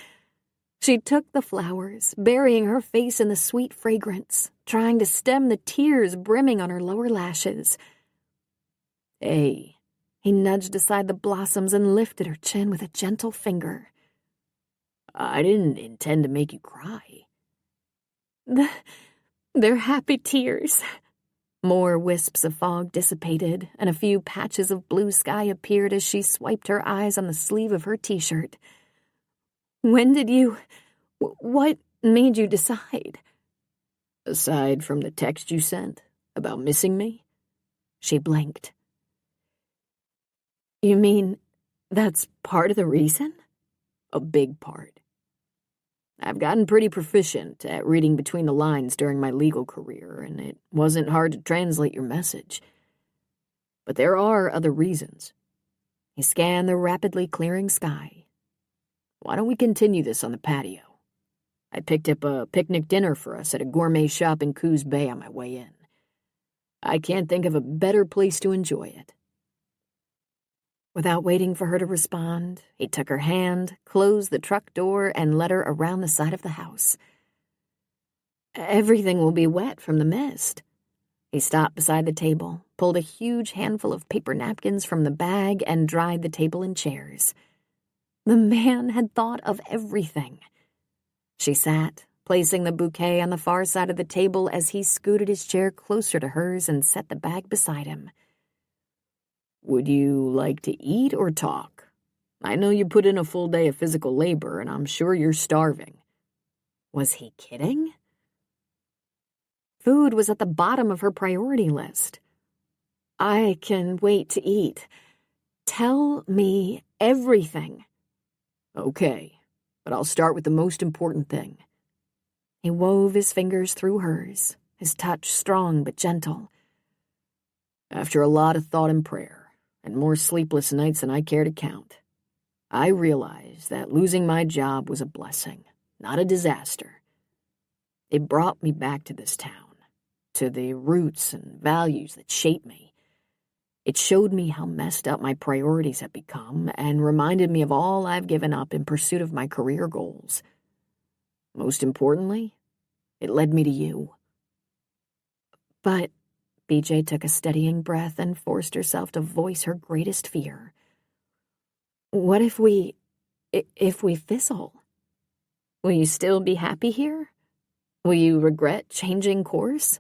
She took the flowers, burying her face in the sweet fragrance, trying to stem the tears brimming on her lower lashes. "Hey." He nudged aside the blossoms and lifted her chin with a gentle finger. "I didn't intend to make you cry." They're happy tears." More wisps of fog dissipated, and a few patches of blue sky appeared as she swiped her eyes on the sleeve of her t-shirt. When did you... what made you decide? Aside from the text you sent about missing me? She blinked. You mean that's part of the reason? A big part. I've gotten pretty proficient at reading between the lines during my legal career, and it wasn't hard to translate your message. But there are other reasons. He scanned the rapidly clearing sky. Why don't we continue this on the patio? I picked up a picnic dinner for us at a gourmet shop in Coos Bay on my way in. I can't think of a better place to enjoy it. Without waiting for her to respond, he took her hand, closed the truck door, and led her around the side of the house. Everything will be wet from the mist. He stopped beside the table, pulled a huge handful of paper napkins from the bag, and dried the table and chairs. The man had thought of everything. She sat, placing the bouquet on the far side of the table as he scooted his chair closer to hers and set the bag beside him. Would you like to eat or talk? I know you put in a full day of physical labor, and I'm sure you're starving. Was he kidding? Food was at the bottom of her priority list. I can wait to eat. Tell me everything. Okay, but I'll start with the most important thing. He wove his fingers through hers, his touch strong but gentle. After a lot of thought and prayer, and more sleepless nights than I care to count, I realized that losing my job was a blessing, not a disaster. It brought me back to this town, to the roots and values that shaped me. It showed me how messed up my priorities had become and reminded me of all I've given up in pursuit of my career goals. Most importantly, it led me to you. But BJ took a steadying breath and forced herself to voice her greatest fear. What if we fizzle? Will you still be happy here? Will you regret changing course?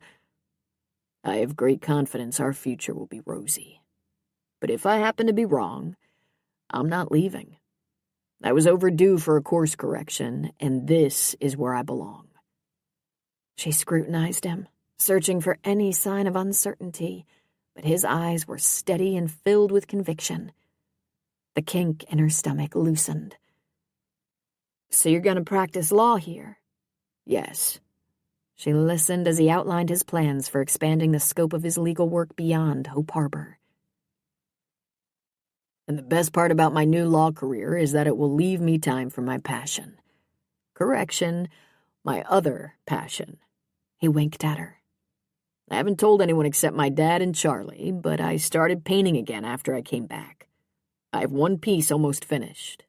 I have great confidence our future will be rosy. But if I happen to be wrong, I'm not leaving. I was overdue for a course correction, and this is where I belong. She scrutinized him, searching for any sign of uncertainty, but his eyes were steady and filled with conviction. The kink in her stomach loosened. So you're going to practice law here? Yes. She listened as he outlined his plans for expanding the scope of his legal work beyond Hope Harbor. And the best part about my new law career is that it will leave me time for my passion. Correction, my other passion. He winked at her. I haven't told anyone except my dad and Charlie, but I started painting again after I came back. I have one piece almost finished,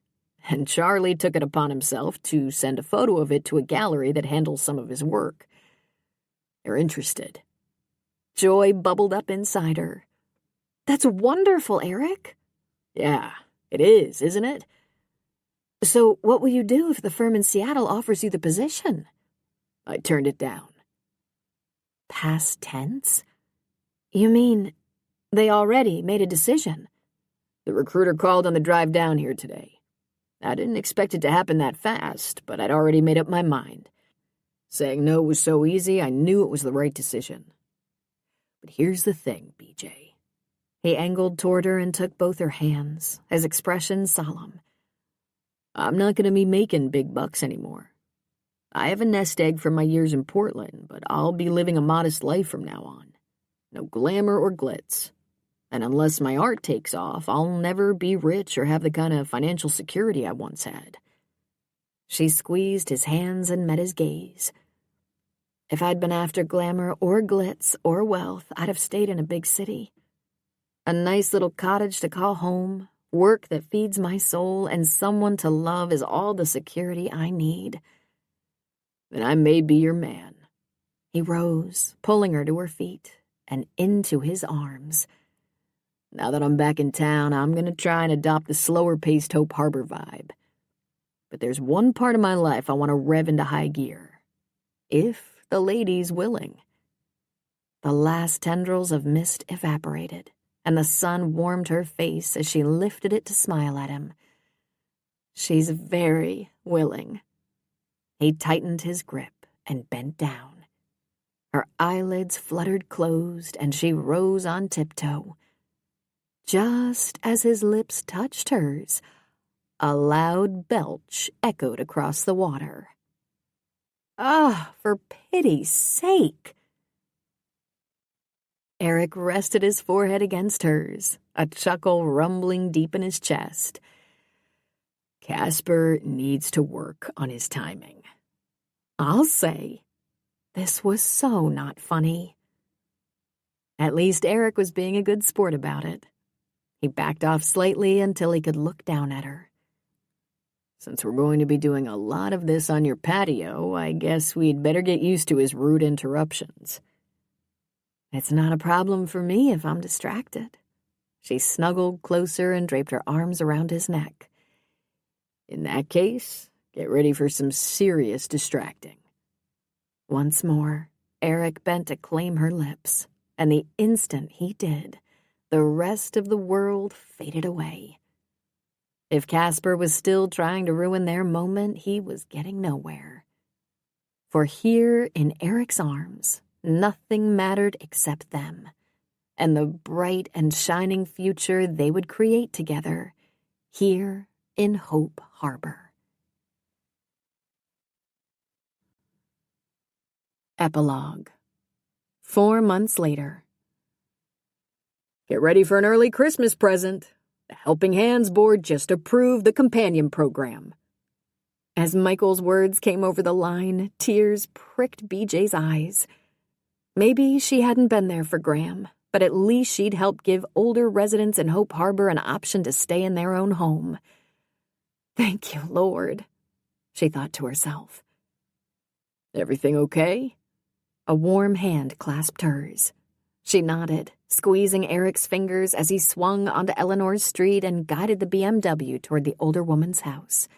and Charlie took it upon himself to send a photo of it to a gallery that handles some of his work. They're interested. Joy bubbled up inside her. That's wonderful, Eric. Yeah, it is, isn't it? So what will you do if the firm in Seattle offers you the position? I turned it down. Past tense? You mean they already made a decision? The recruiter called on the drive down here today. I didn't expect it to happen that fast, but I'd already made up my mind. Saying no was so easy, I knew it was the right decision. But here's the thing, BJ. He angled toward her and took both her hands, his expression solemn. I'm not going to be making big bucks anymore. I have a nest egg from my years in Portland, but I'll be living a modest life from now on. No glamour or glitz. And unless my art takes off, I'll never be rich or have the kind of financial security I once had. She squeezed his hands and met his gaze. If I'd been after glamour or glitz or wealth, I'd have stayed in a big city. A nice little cottage to call home, work that feeds my soul, and someone to love is all the security I need. Then I may be your man. He rose, pulling her to her feet, and into his arms. Now that I'm back in town, I'm going to try and adopt the slower-paced Hope Harbor vibe. But there's one part of my life I want to rev into high gear. If the lady's willing. The last tendrils of mist evaporated, and the sun warmed her face as she lifted it to smile at him. She's very willing. He tightened his grip and bent down. Her eyelids fluttered closed, and she rose on tiptoe. Just as his lips touched hers, a loud belch echoed across the water. Ah, for pity's sake! Eric rested his forehead against hers, a chuckle rumbling deep in his chest. Casper needs to work on his timing. I'll say. This was so not funny. At least Eric was being a good sport about it. He backed off slightly until he could look down at her. Since we're going to be doing a lot of this on your patio, I guess we'd better get used to his rude interruptions. It's not a problem for me if I'm distracted. She snuggled closer and draped her arms around his neck. In that case, get ready for some serious distracting. Once more, Eric bent to claim her lips, and the instant he did, the rest of the world faded away. If Casper was still trying to ruin their moment, he was getting nowhere. For here in Eric's arms, nothing mattered except them, and the bright and shining future they would create together here in Hope Harbor. Epilogue. 4 months later. Get ready for an early Christmas present. The Helping Hands Board just approved the companion program. As Michael's words came over the line, tears pricked BJ's eyes. Maybe she hadn't been there for Graham, but at least she'd help give older residents in Hope Harbor an option to stay in their own home. Thank you, Lord, she thought to herself. Everything okay? A warm hand clasped hers. She nodded, squeezing Eric's fingers as he swung onto Eleanor's street and guided the BMW toward the older woman's house.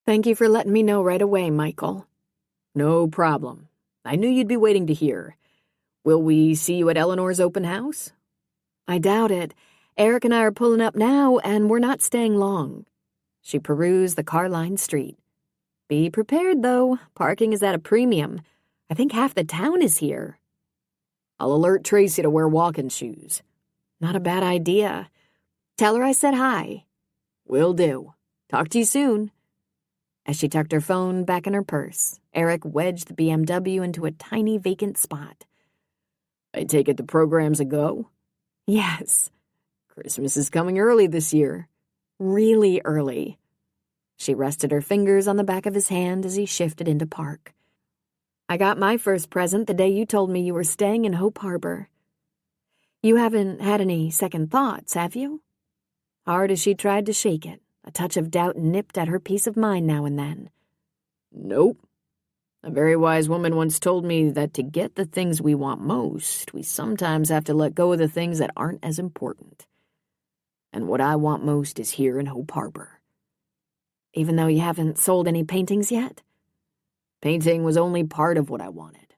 Thank you for letting me know right away, Michael. No problem. I knew you'd be waiting to hear. Will we see you at Eleanor's open house? I doubt it. Eric and I are pulling up now, and we're not staying long. She perused the car-lined street. Be prepared, though. Parking is at a premium. I think half the town is here. I'll alert Tracy to wear walking shoes. Not a bad idea. Tell her I said hi. Will do. Talk to you soon. As she tucked her phone back in her purse, Eric wedged the BMW into a tiny vacant spot. I take it the program's a go? Yes. Christmas is coming early this year. Really early. She rested her fingers on the back of his hand as he shifted into park. I got my first present the day you told me you were staying in Hope Harbor. You haven't had any second thoughts, have you? Hard as she tried to shake it, a touch of doubt nipped at her peace of mind now and then. Nope. A very wise woman once told me that to get the things we want most, we sometimes have to let go of the things that aren't as important. And what I want most is here in Hope Harbor. Even though you haven't sold any paintings yet? Painting was only part of what I wanted.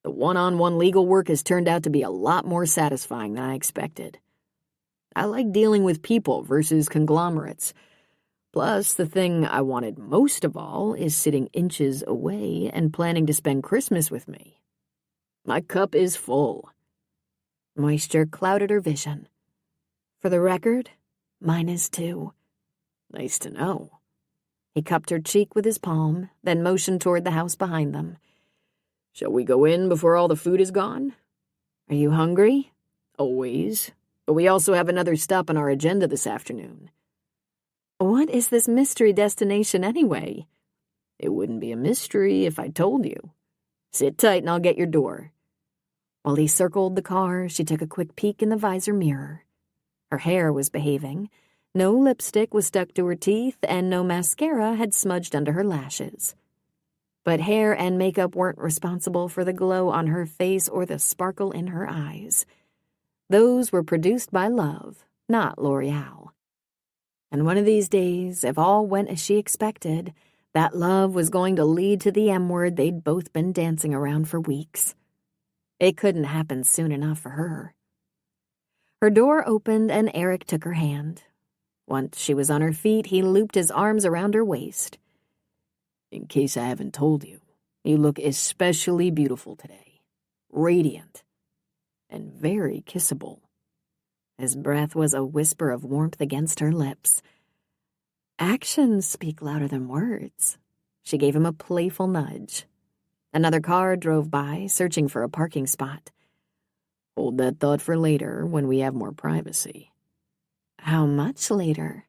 The one-on-one legal work has turned out to be a lot more satisfying than I expected. I like dealing with people versus conglomerates. Plus, the thing I wanted most of all is sitting inches away and planning to spend Christmas with me. My cup is full. Moisture clouded her vision. For the record, mine is too. Nice to know. He cupped her cheek with his palm, then motioned toward the house behind them. Shall we go in before all the food is gone? Are you hungry? Always. But we also have another stop on our agenda this afternoon. What is this mystery destination anyway? It wouldn't be a mystery if I told you. Sit tight and I'll get your door. While he circled the car, she took a quick peek in the visor mirror. Her hair was behaving. No lipstick was stuck to her teeth, and no mascara had smudged under her lashes. But hair and makeup weren't responsible for the glow on her face or the sparkle in her eyes. Those were produced by love, not L'Oreal. And one of these days, if all went as she expected, that love was going to lead to the M word they'd both been dancing around for weeks. It couldn't happen soon enough for her. Her door opened and Eric took her hand. Once she was on her feet, he looped his arms around her waist. In case I haven't told you, you look especially beautiful today. Radiant. And very kissable. His breath was a whisper of warmth against her lips. Actions speak louder than words. She gave him a playful nudge. Another car drove by, searching for a parking spot. Hold that thought for later, when we have more privacy. How much later?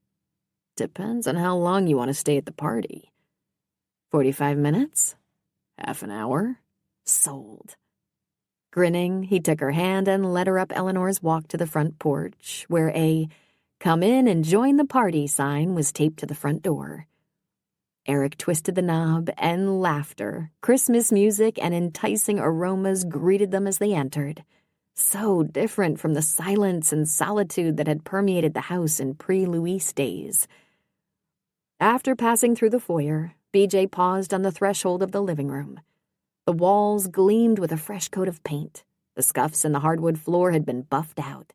Depends on how long you want to stay at the party. 45 minutes? Half an hour? Sold. Grinning, he took her hand and led her up Eleanor's walk to the front porch, where a "Come in and join the party" sign was taped to the front door. Eric twisted the knob, and laughter, Christmas music, and enticing aromas greeted them as they entered. So different from the silence and solitude that had permeated the house in pre-Luis days. After passing through the foyer, BJ paused on the threshold of the living room. The walls gleamed with a fresh coat of paint. The scuffs in the hardwood floor had been buffed out,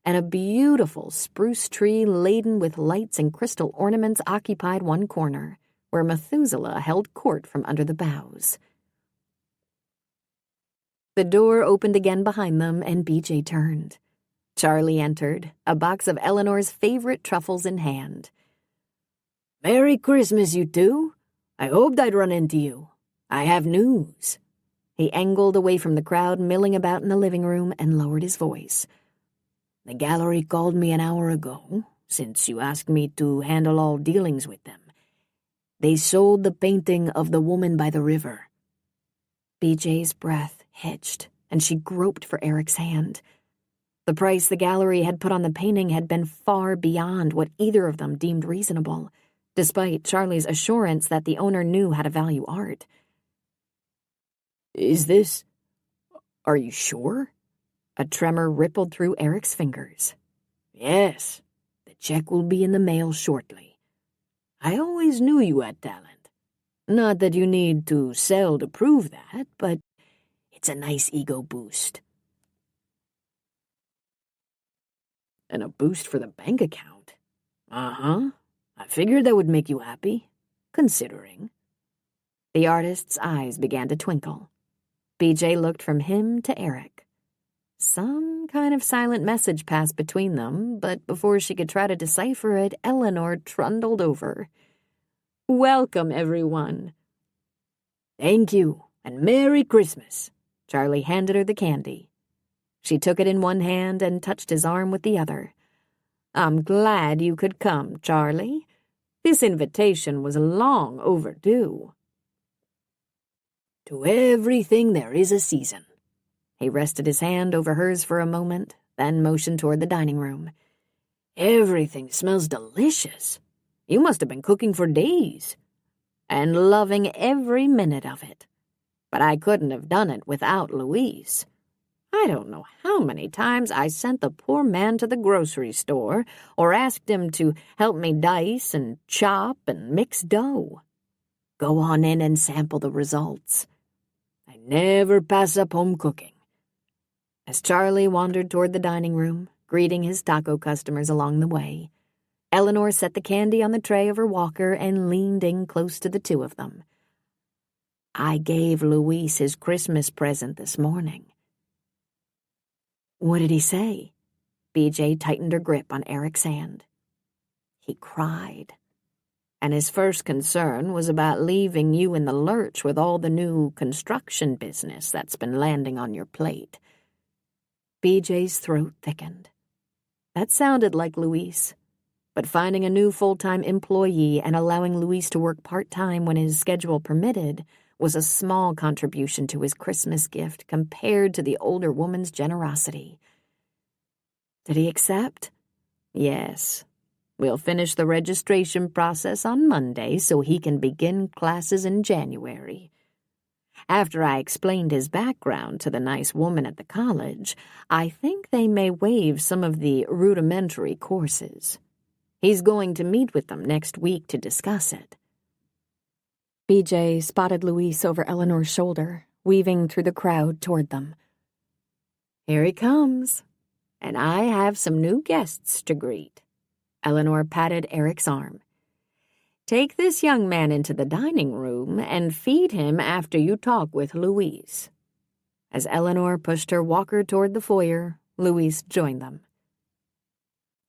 and a beautiful spruce tree laden with lights and crystal ornaments occupied one corner, where Methuselah held court from under the boughs. The door opened again behind them, and BJ turned. Charlie entered, a box of Eleanor's favorite truffles in hand. "Merry Christmas, you two. I hoped I'd run into you. I have news." He angled away from the crowd milling about in the living room and lowered his voice. "The gallery called me an hour ago, since you asked me to handle all dealings with them. They sold the painting of the woman by the river." BJ's breath hitched, and she groped for Eric's hand. The price the gallery had put on the painting had been far beyond what either of them deemed reasonable, despite Charlie's assurance that the owner knew how to value art. Are you sure? A tremor rippled through Eric's fingers. "Yes, the check will be in the mail shortly. I always knew you had talent. Not that you need to sell to prove that, but it's a nice ego boost." And a boost for the bank account. Uh-huh. I figured that would make you happy, considering. The artist's eyes began to twinkle. BJ looked from him to Eric. Some kind of silent message passed between them, but before she could try to decipher it, Eleanor trundled over. "Welcome, everyone." "Thank you, and Merry Christmas." Charlie handed her the candy. She took it in one hand and touched his arm with the other. "I'm glad you could come, Charlie. This invitation was long overdue." "To everything there is a season." He rested his hand over hers for a moment, then motioned toward the dining room. "Everything smells delicious. You must have been cooking for days." "And loving every minute of it. But I couldn't have done it without Luis. I don't know how many times I sent the poor man to the grocery store or asked him to help me dice and chop and mix dough. Go on in and sample the results. I never pass up home cooking." As Charlie wandered toward the dining room, greeting his taco customers along the way, Eleanor set the candy on the tray of her walker and leaned in close to the two of them. "I gave Luis his Christmas present this morning." "What did he say?" BJ tightened her grip on Eric's hand. "He cried. And his first concern was about leaving you in the lurch with all the new construction business that's been landing on your plate." BJ's throat thickened. That sounded like Luis, but finding a new full-time employee and allowing Luis to work part-time when his schedule permitted was a small contribution to his Christmas gift compared to the older woman's generosity. Did he accept? "Yes. We'll finish the registration process on Monday so he can begin classes in January. After I explained his background to the nice woman at the college, I think they may waive some of the rudimentary courses. He's going to meet with them next week to discuss it." BJ spotted Luis over Eleanor's shoulder, weaving through the crowd toward them. Here he comes, and I have some new guests to greet. Eleanor patted Eric's arm. Take this young man into the dining room and feed him after you talk with Louise. As Eleanor pushed her walker toward the foyer, Louise joined them.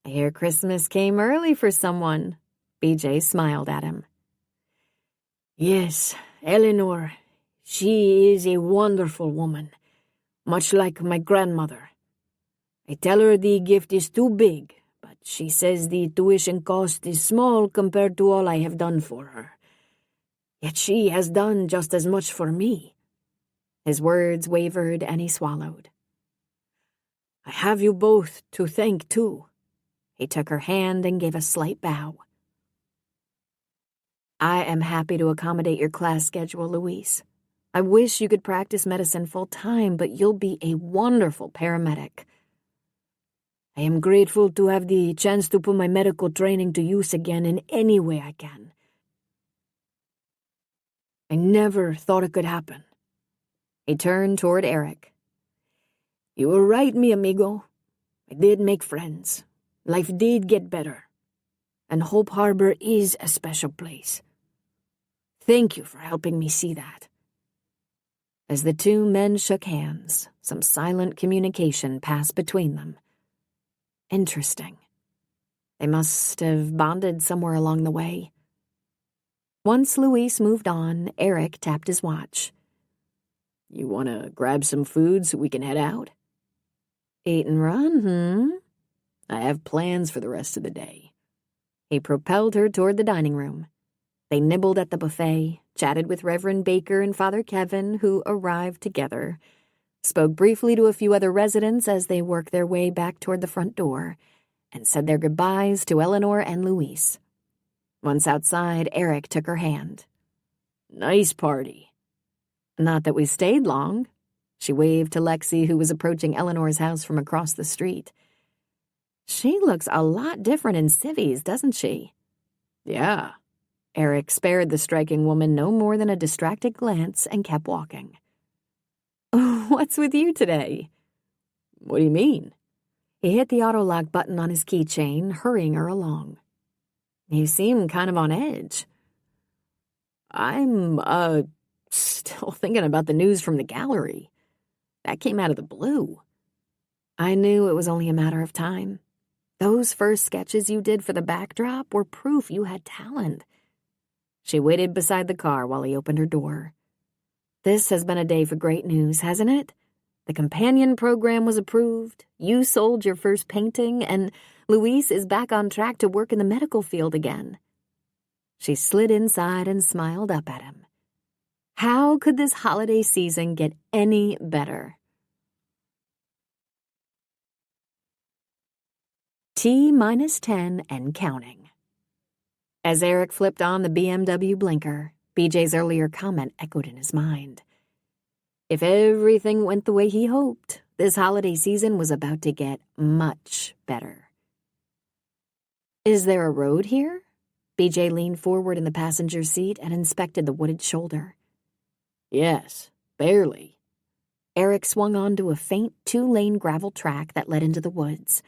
I hear Christmas came early for someone. BJ smiled at him. Yes, Eleanor. She is a wonderful woman, much like my grandmother. I tell her the gift is too big, but she says the tuition cost is small compared to all I have done for her. Yet she has done just as much for me. His words wavered and he swallowed. I have you both to thank, too. He took her hand and gave a slight bow. I am happy to accommodate your class schedule, Louise. I wish you could practice medicine full-time, but you'll be a wonderful paramedic. I am grateful to have the chance to put my medical training to use again in any way I can. I never thought it could happen. He turned toward Eric. You were right, mi amigo. I did make friends. Life did get better. And Hope Harbor is a special place. Thank you for helping me see that. As the two men shook hands, some silent communication passed between them. Interesting. They must have bonded somewhere along the way. Once Louise moved on, Eric tapped his watch. You want to grab some food so we can head out? Eat and run, I have plans for the rest of the day. He propelled her toward the dining room. They nibbled at the buffet, chatted with Reverend Baker and Father Kevin, who arrived together, spoke briefly to a few other residents as they worked their way back toward the front door, and said their goodbyes to Eleanor and Louise. Once outside, Eric took her hand. Nice party. Not that we stayed long. She waved to Lexi, who was approaching Eleanor's house from across the street. She looks a lot different in civvies, doesn't she? Yeah. Eric spared the striking woman no more than a distracted glance and kept walking. What's with you today? What do you mean? He hit the auto-lock button on his keychain, hurrying her along. You seem kind of on edge. I'm, still thinking about the news from the gallery. That came out of the blue. I knew it was only a matter of time. Those first sketches you did for the backdrop were proof you had talent. She waited beside the car while he opened her door. This has been a day for great news, hasn't it? The companion program was approved, you sold your first painting, and Louise is back on track to work in the medical field again. She slid inside and smiled up at him. How could this holiday season get any better? T-10 and counting. As Eric flipped on the BMW blinker, BJ's earlier comment echoed in his mind. If everything went the way he hoped, this holiday season was about to get much better. Is there a road here? BJ leaned forward in the passenger seat and inspected the wooded shoulder. Yes, barely. Eric swung onto a faint 2-lane gravel track that led into the woods.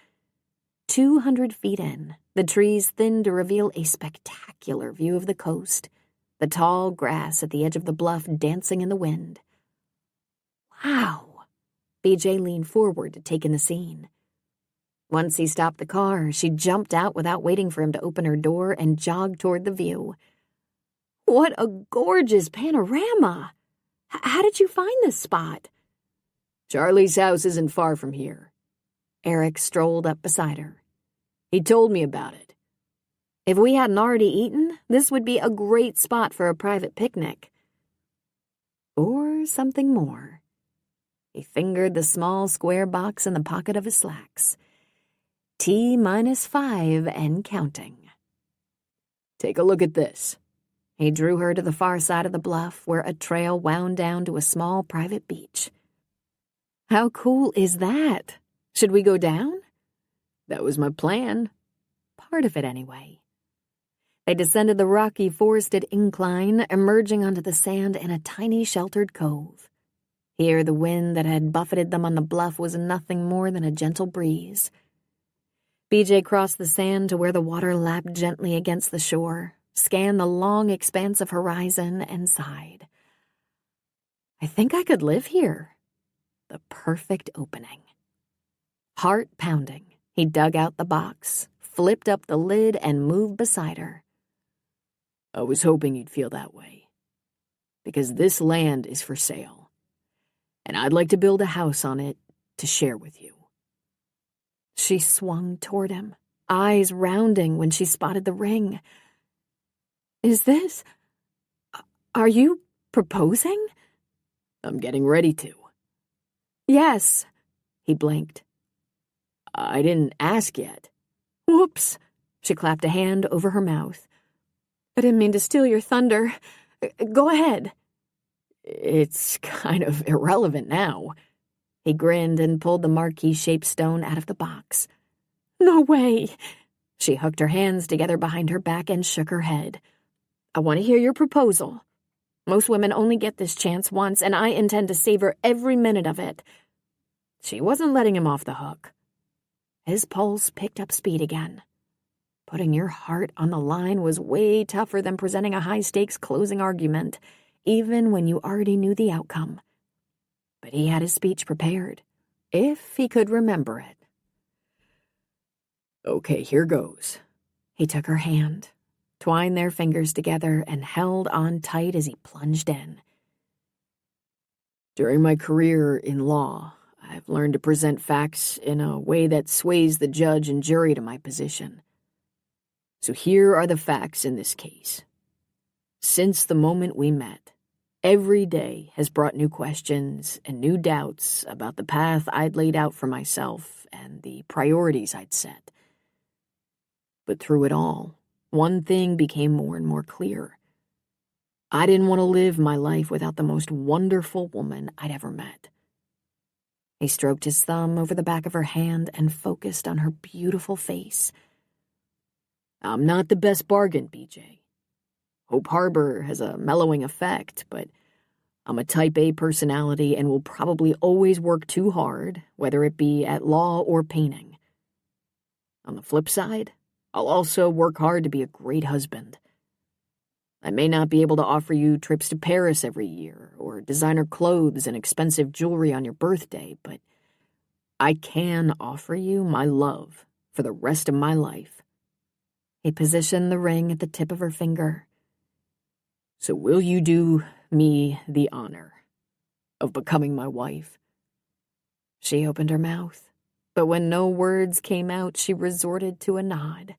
200 feet in, the trees thinned to reveal a spectacular view of the coast, the tall grass at the edge of the bluff dancing in the wind. Wow! BJ leaned forward to take in the scene. Once he stopped the car, she jumped out without waiting for him to open her door and jogged toward the view. What a gorgeous panorama! How did you find this spot? Charlie's house isn't far from here. Eric strolled up beside her. He told me about it. If we hadn't already eaten, this would be a great spot for a private picnic. Or something more. He fingered the small square box in the pocket of his slacks. T-5 and counting. Take a look at this. He drew her to the far side of the bluff where a trail wound down to a small private beach. How cool is that? Should we go down? That was my plan. Part of it, anyway. They descended the rocky, forested incline, emerging onto the sand in a tiny, sheltered cove. Here the wind that had buffeted them on the bluff was nothing more than a gentle breeze. BJ crossed the sand to where the water lapped gently against the shore, scanned the long expanse of horizon, and sighed. I think I could live here. The perfect opening. Heart pounding, he dug out the box, flipped up the lid, and moved beside her. I was hoping you'd feel that way. Because this land is for sale. And I'd like to build a house on it to share with you. She swung toward him, eyes rounding when she spotted the ring. Is this... Are you proposing? I'm getting ready to. Yes, he blinked. I didn't ask yet. Whoops, she clapped a hand over her mouth. I didn't mean to steal your thunder. Go ahead. It's kind of irrelevant now. He grinned and pulled the marquee-shaped stone out of the box. No way. She hooked her hands together behind her back and shook her head. I want to hear your proposal. Most women only get this chance once, and I intend to savor every minute of it. She wasn't letting him off the hook. His pulse picked up speed again. Putting your heart on the line was way tougher than presenting a high-stakes closing argument, even when you already knew the outcome. But he had his speech prepared, if he could remember it. Okay, here goes. He took her hand, twined their fingers together, and held on tight as he plunged in. During my career in law, I've learned to present facts in a way that sways the judge and jury to my position. So here are the facts in this case. Since the moment we met, every day has brought new questions and new doubts about the path I'd laid out for myself and the priorities I'd set. But through it all, one thing became more and more clear. I didn't want to live my life without the most wonderful woman I'd ever met. He stroked his thumb over the back of her hand and focused on her beautiful face. I'm not the best bargain, BJ. Hope Harbor has a mellowing effect, but I'm a type A personality and will probably always work too hard, whether it be at law or painting. On the flip side, I'll also work hard to be a great husband. I may not be able to offer you trips to Paris every year or designer clothes and expensive jewelry on your birthday, but I can offer you my love for the rest of my life. He positioned the ring at the tip of her finger. So will you do me the honor of becoming my wife? She opened her mouth, but when no words came out, she resorted to a nod.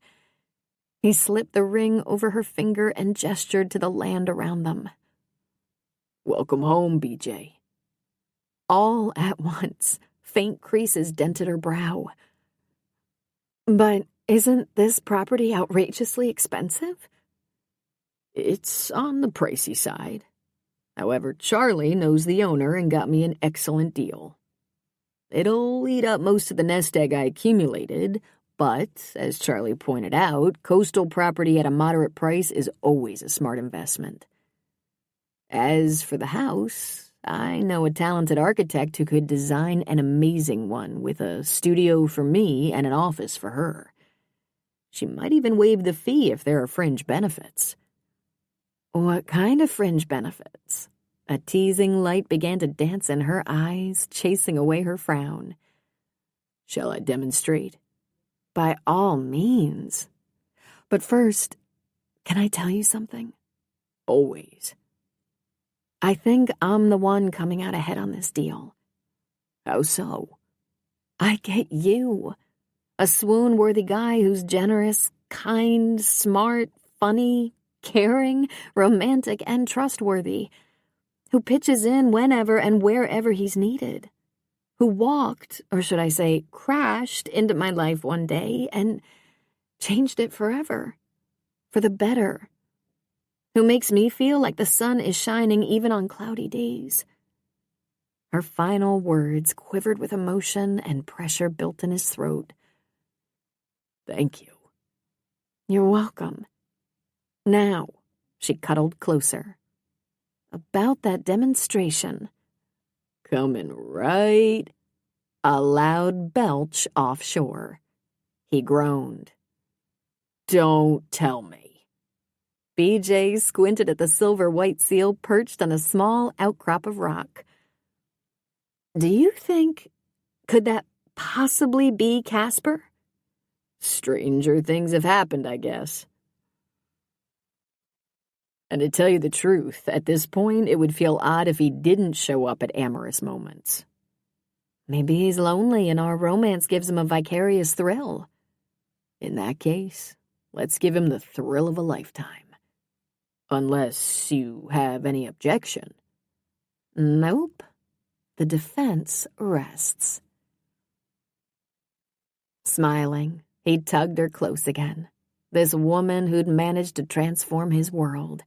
He slipped the ring over her finger and gestured to the land around them. Welcome home, BJ. All at once, faint creases dented her brow. But isn't this property outrageously expensive? It's on the pricey side. However, Charlie knows the owner and got me an excellent deal. It'll eat up most of the nest egg I accumulated, but, as Charlie pointed out, coastal property at a moderate price is always a smart investment. As for the house, I know a talented architect who could design an amazing one with a studio for me and an office for her. She might even waive the fee if there are fringe benefits. What kind of fringe benefits? A teasing light began to dance in her eyes, chasing away her frown. Shall I demonstrate? By all means. But first, can I tell you something? Always. I think I'm the one coming out ahead on this deal. How so? I get you. A swoon-worthy guy who's generous, kind, smart, funny, caring, romantic, and trustworthy, who pitches in whenever and wherever he's needed, who walked, or should I say crashed, into my life one day and changed it forever, for the better, who makes me feel like the sun is shining even on cloudy days. Her final words quivered with emotion and pressure built in his throat. Thank you. You're welcome. Now, she cuddled closer. About that demonstration. coming right. A loud belch offshore. He groaned. Don't tell me. BJ squinted at the silver white seal perched on a small outcrop of rock. Do you think... could that possibly be Casper? Stranger things have happened, I guess. And to tell you the truth, at this point, it would feel odd if he didn't show up at amorous moments. Maybe he's lonely and our romance gives him a vicarious thrill. In that case, let's give him the thrill of a lifetime. Unless you have any objection. Nope. The defense rests. Smiling, he tugged her close again. This woman who'd managed to transform his world,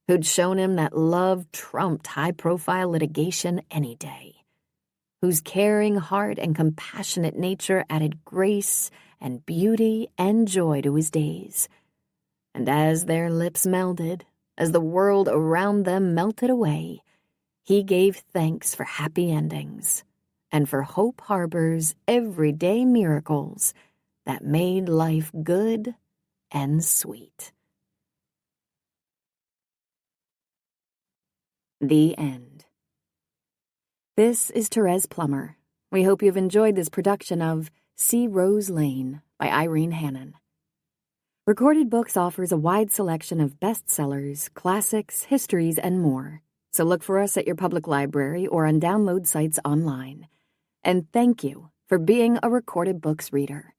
who'd shown him that love trumped high-profile litigation any day, whose caring heart and compassionate nature added grace and beauty and joy to his days. And as their lips melded, as the world around them melted away, he gave thanks for happy endings and for Hope Harbor's everyday miracles that made life good and sweet. The end. This is Therese Plummer. We hope you've enjoyed this production of See Rose Lane by Irene Hannon. Recorded Books offers a wide selection of bestsellers, classics, histories, and more. So look for us at your public library or on download sites online. And thank you for being a Recorded Books reader.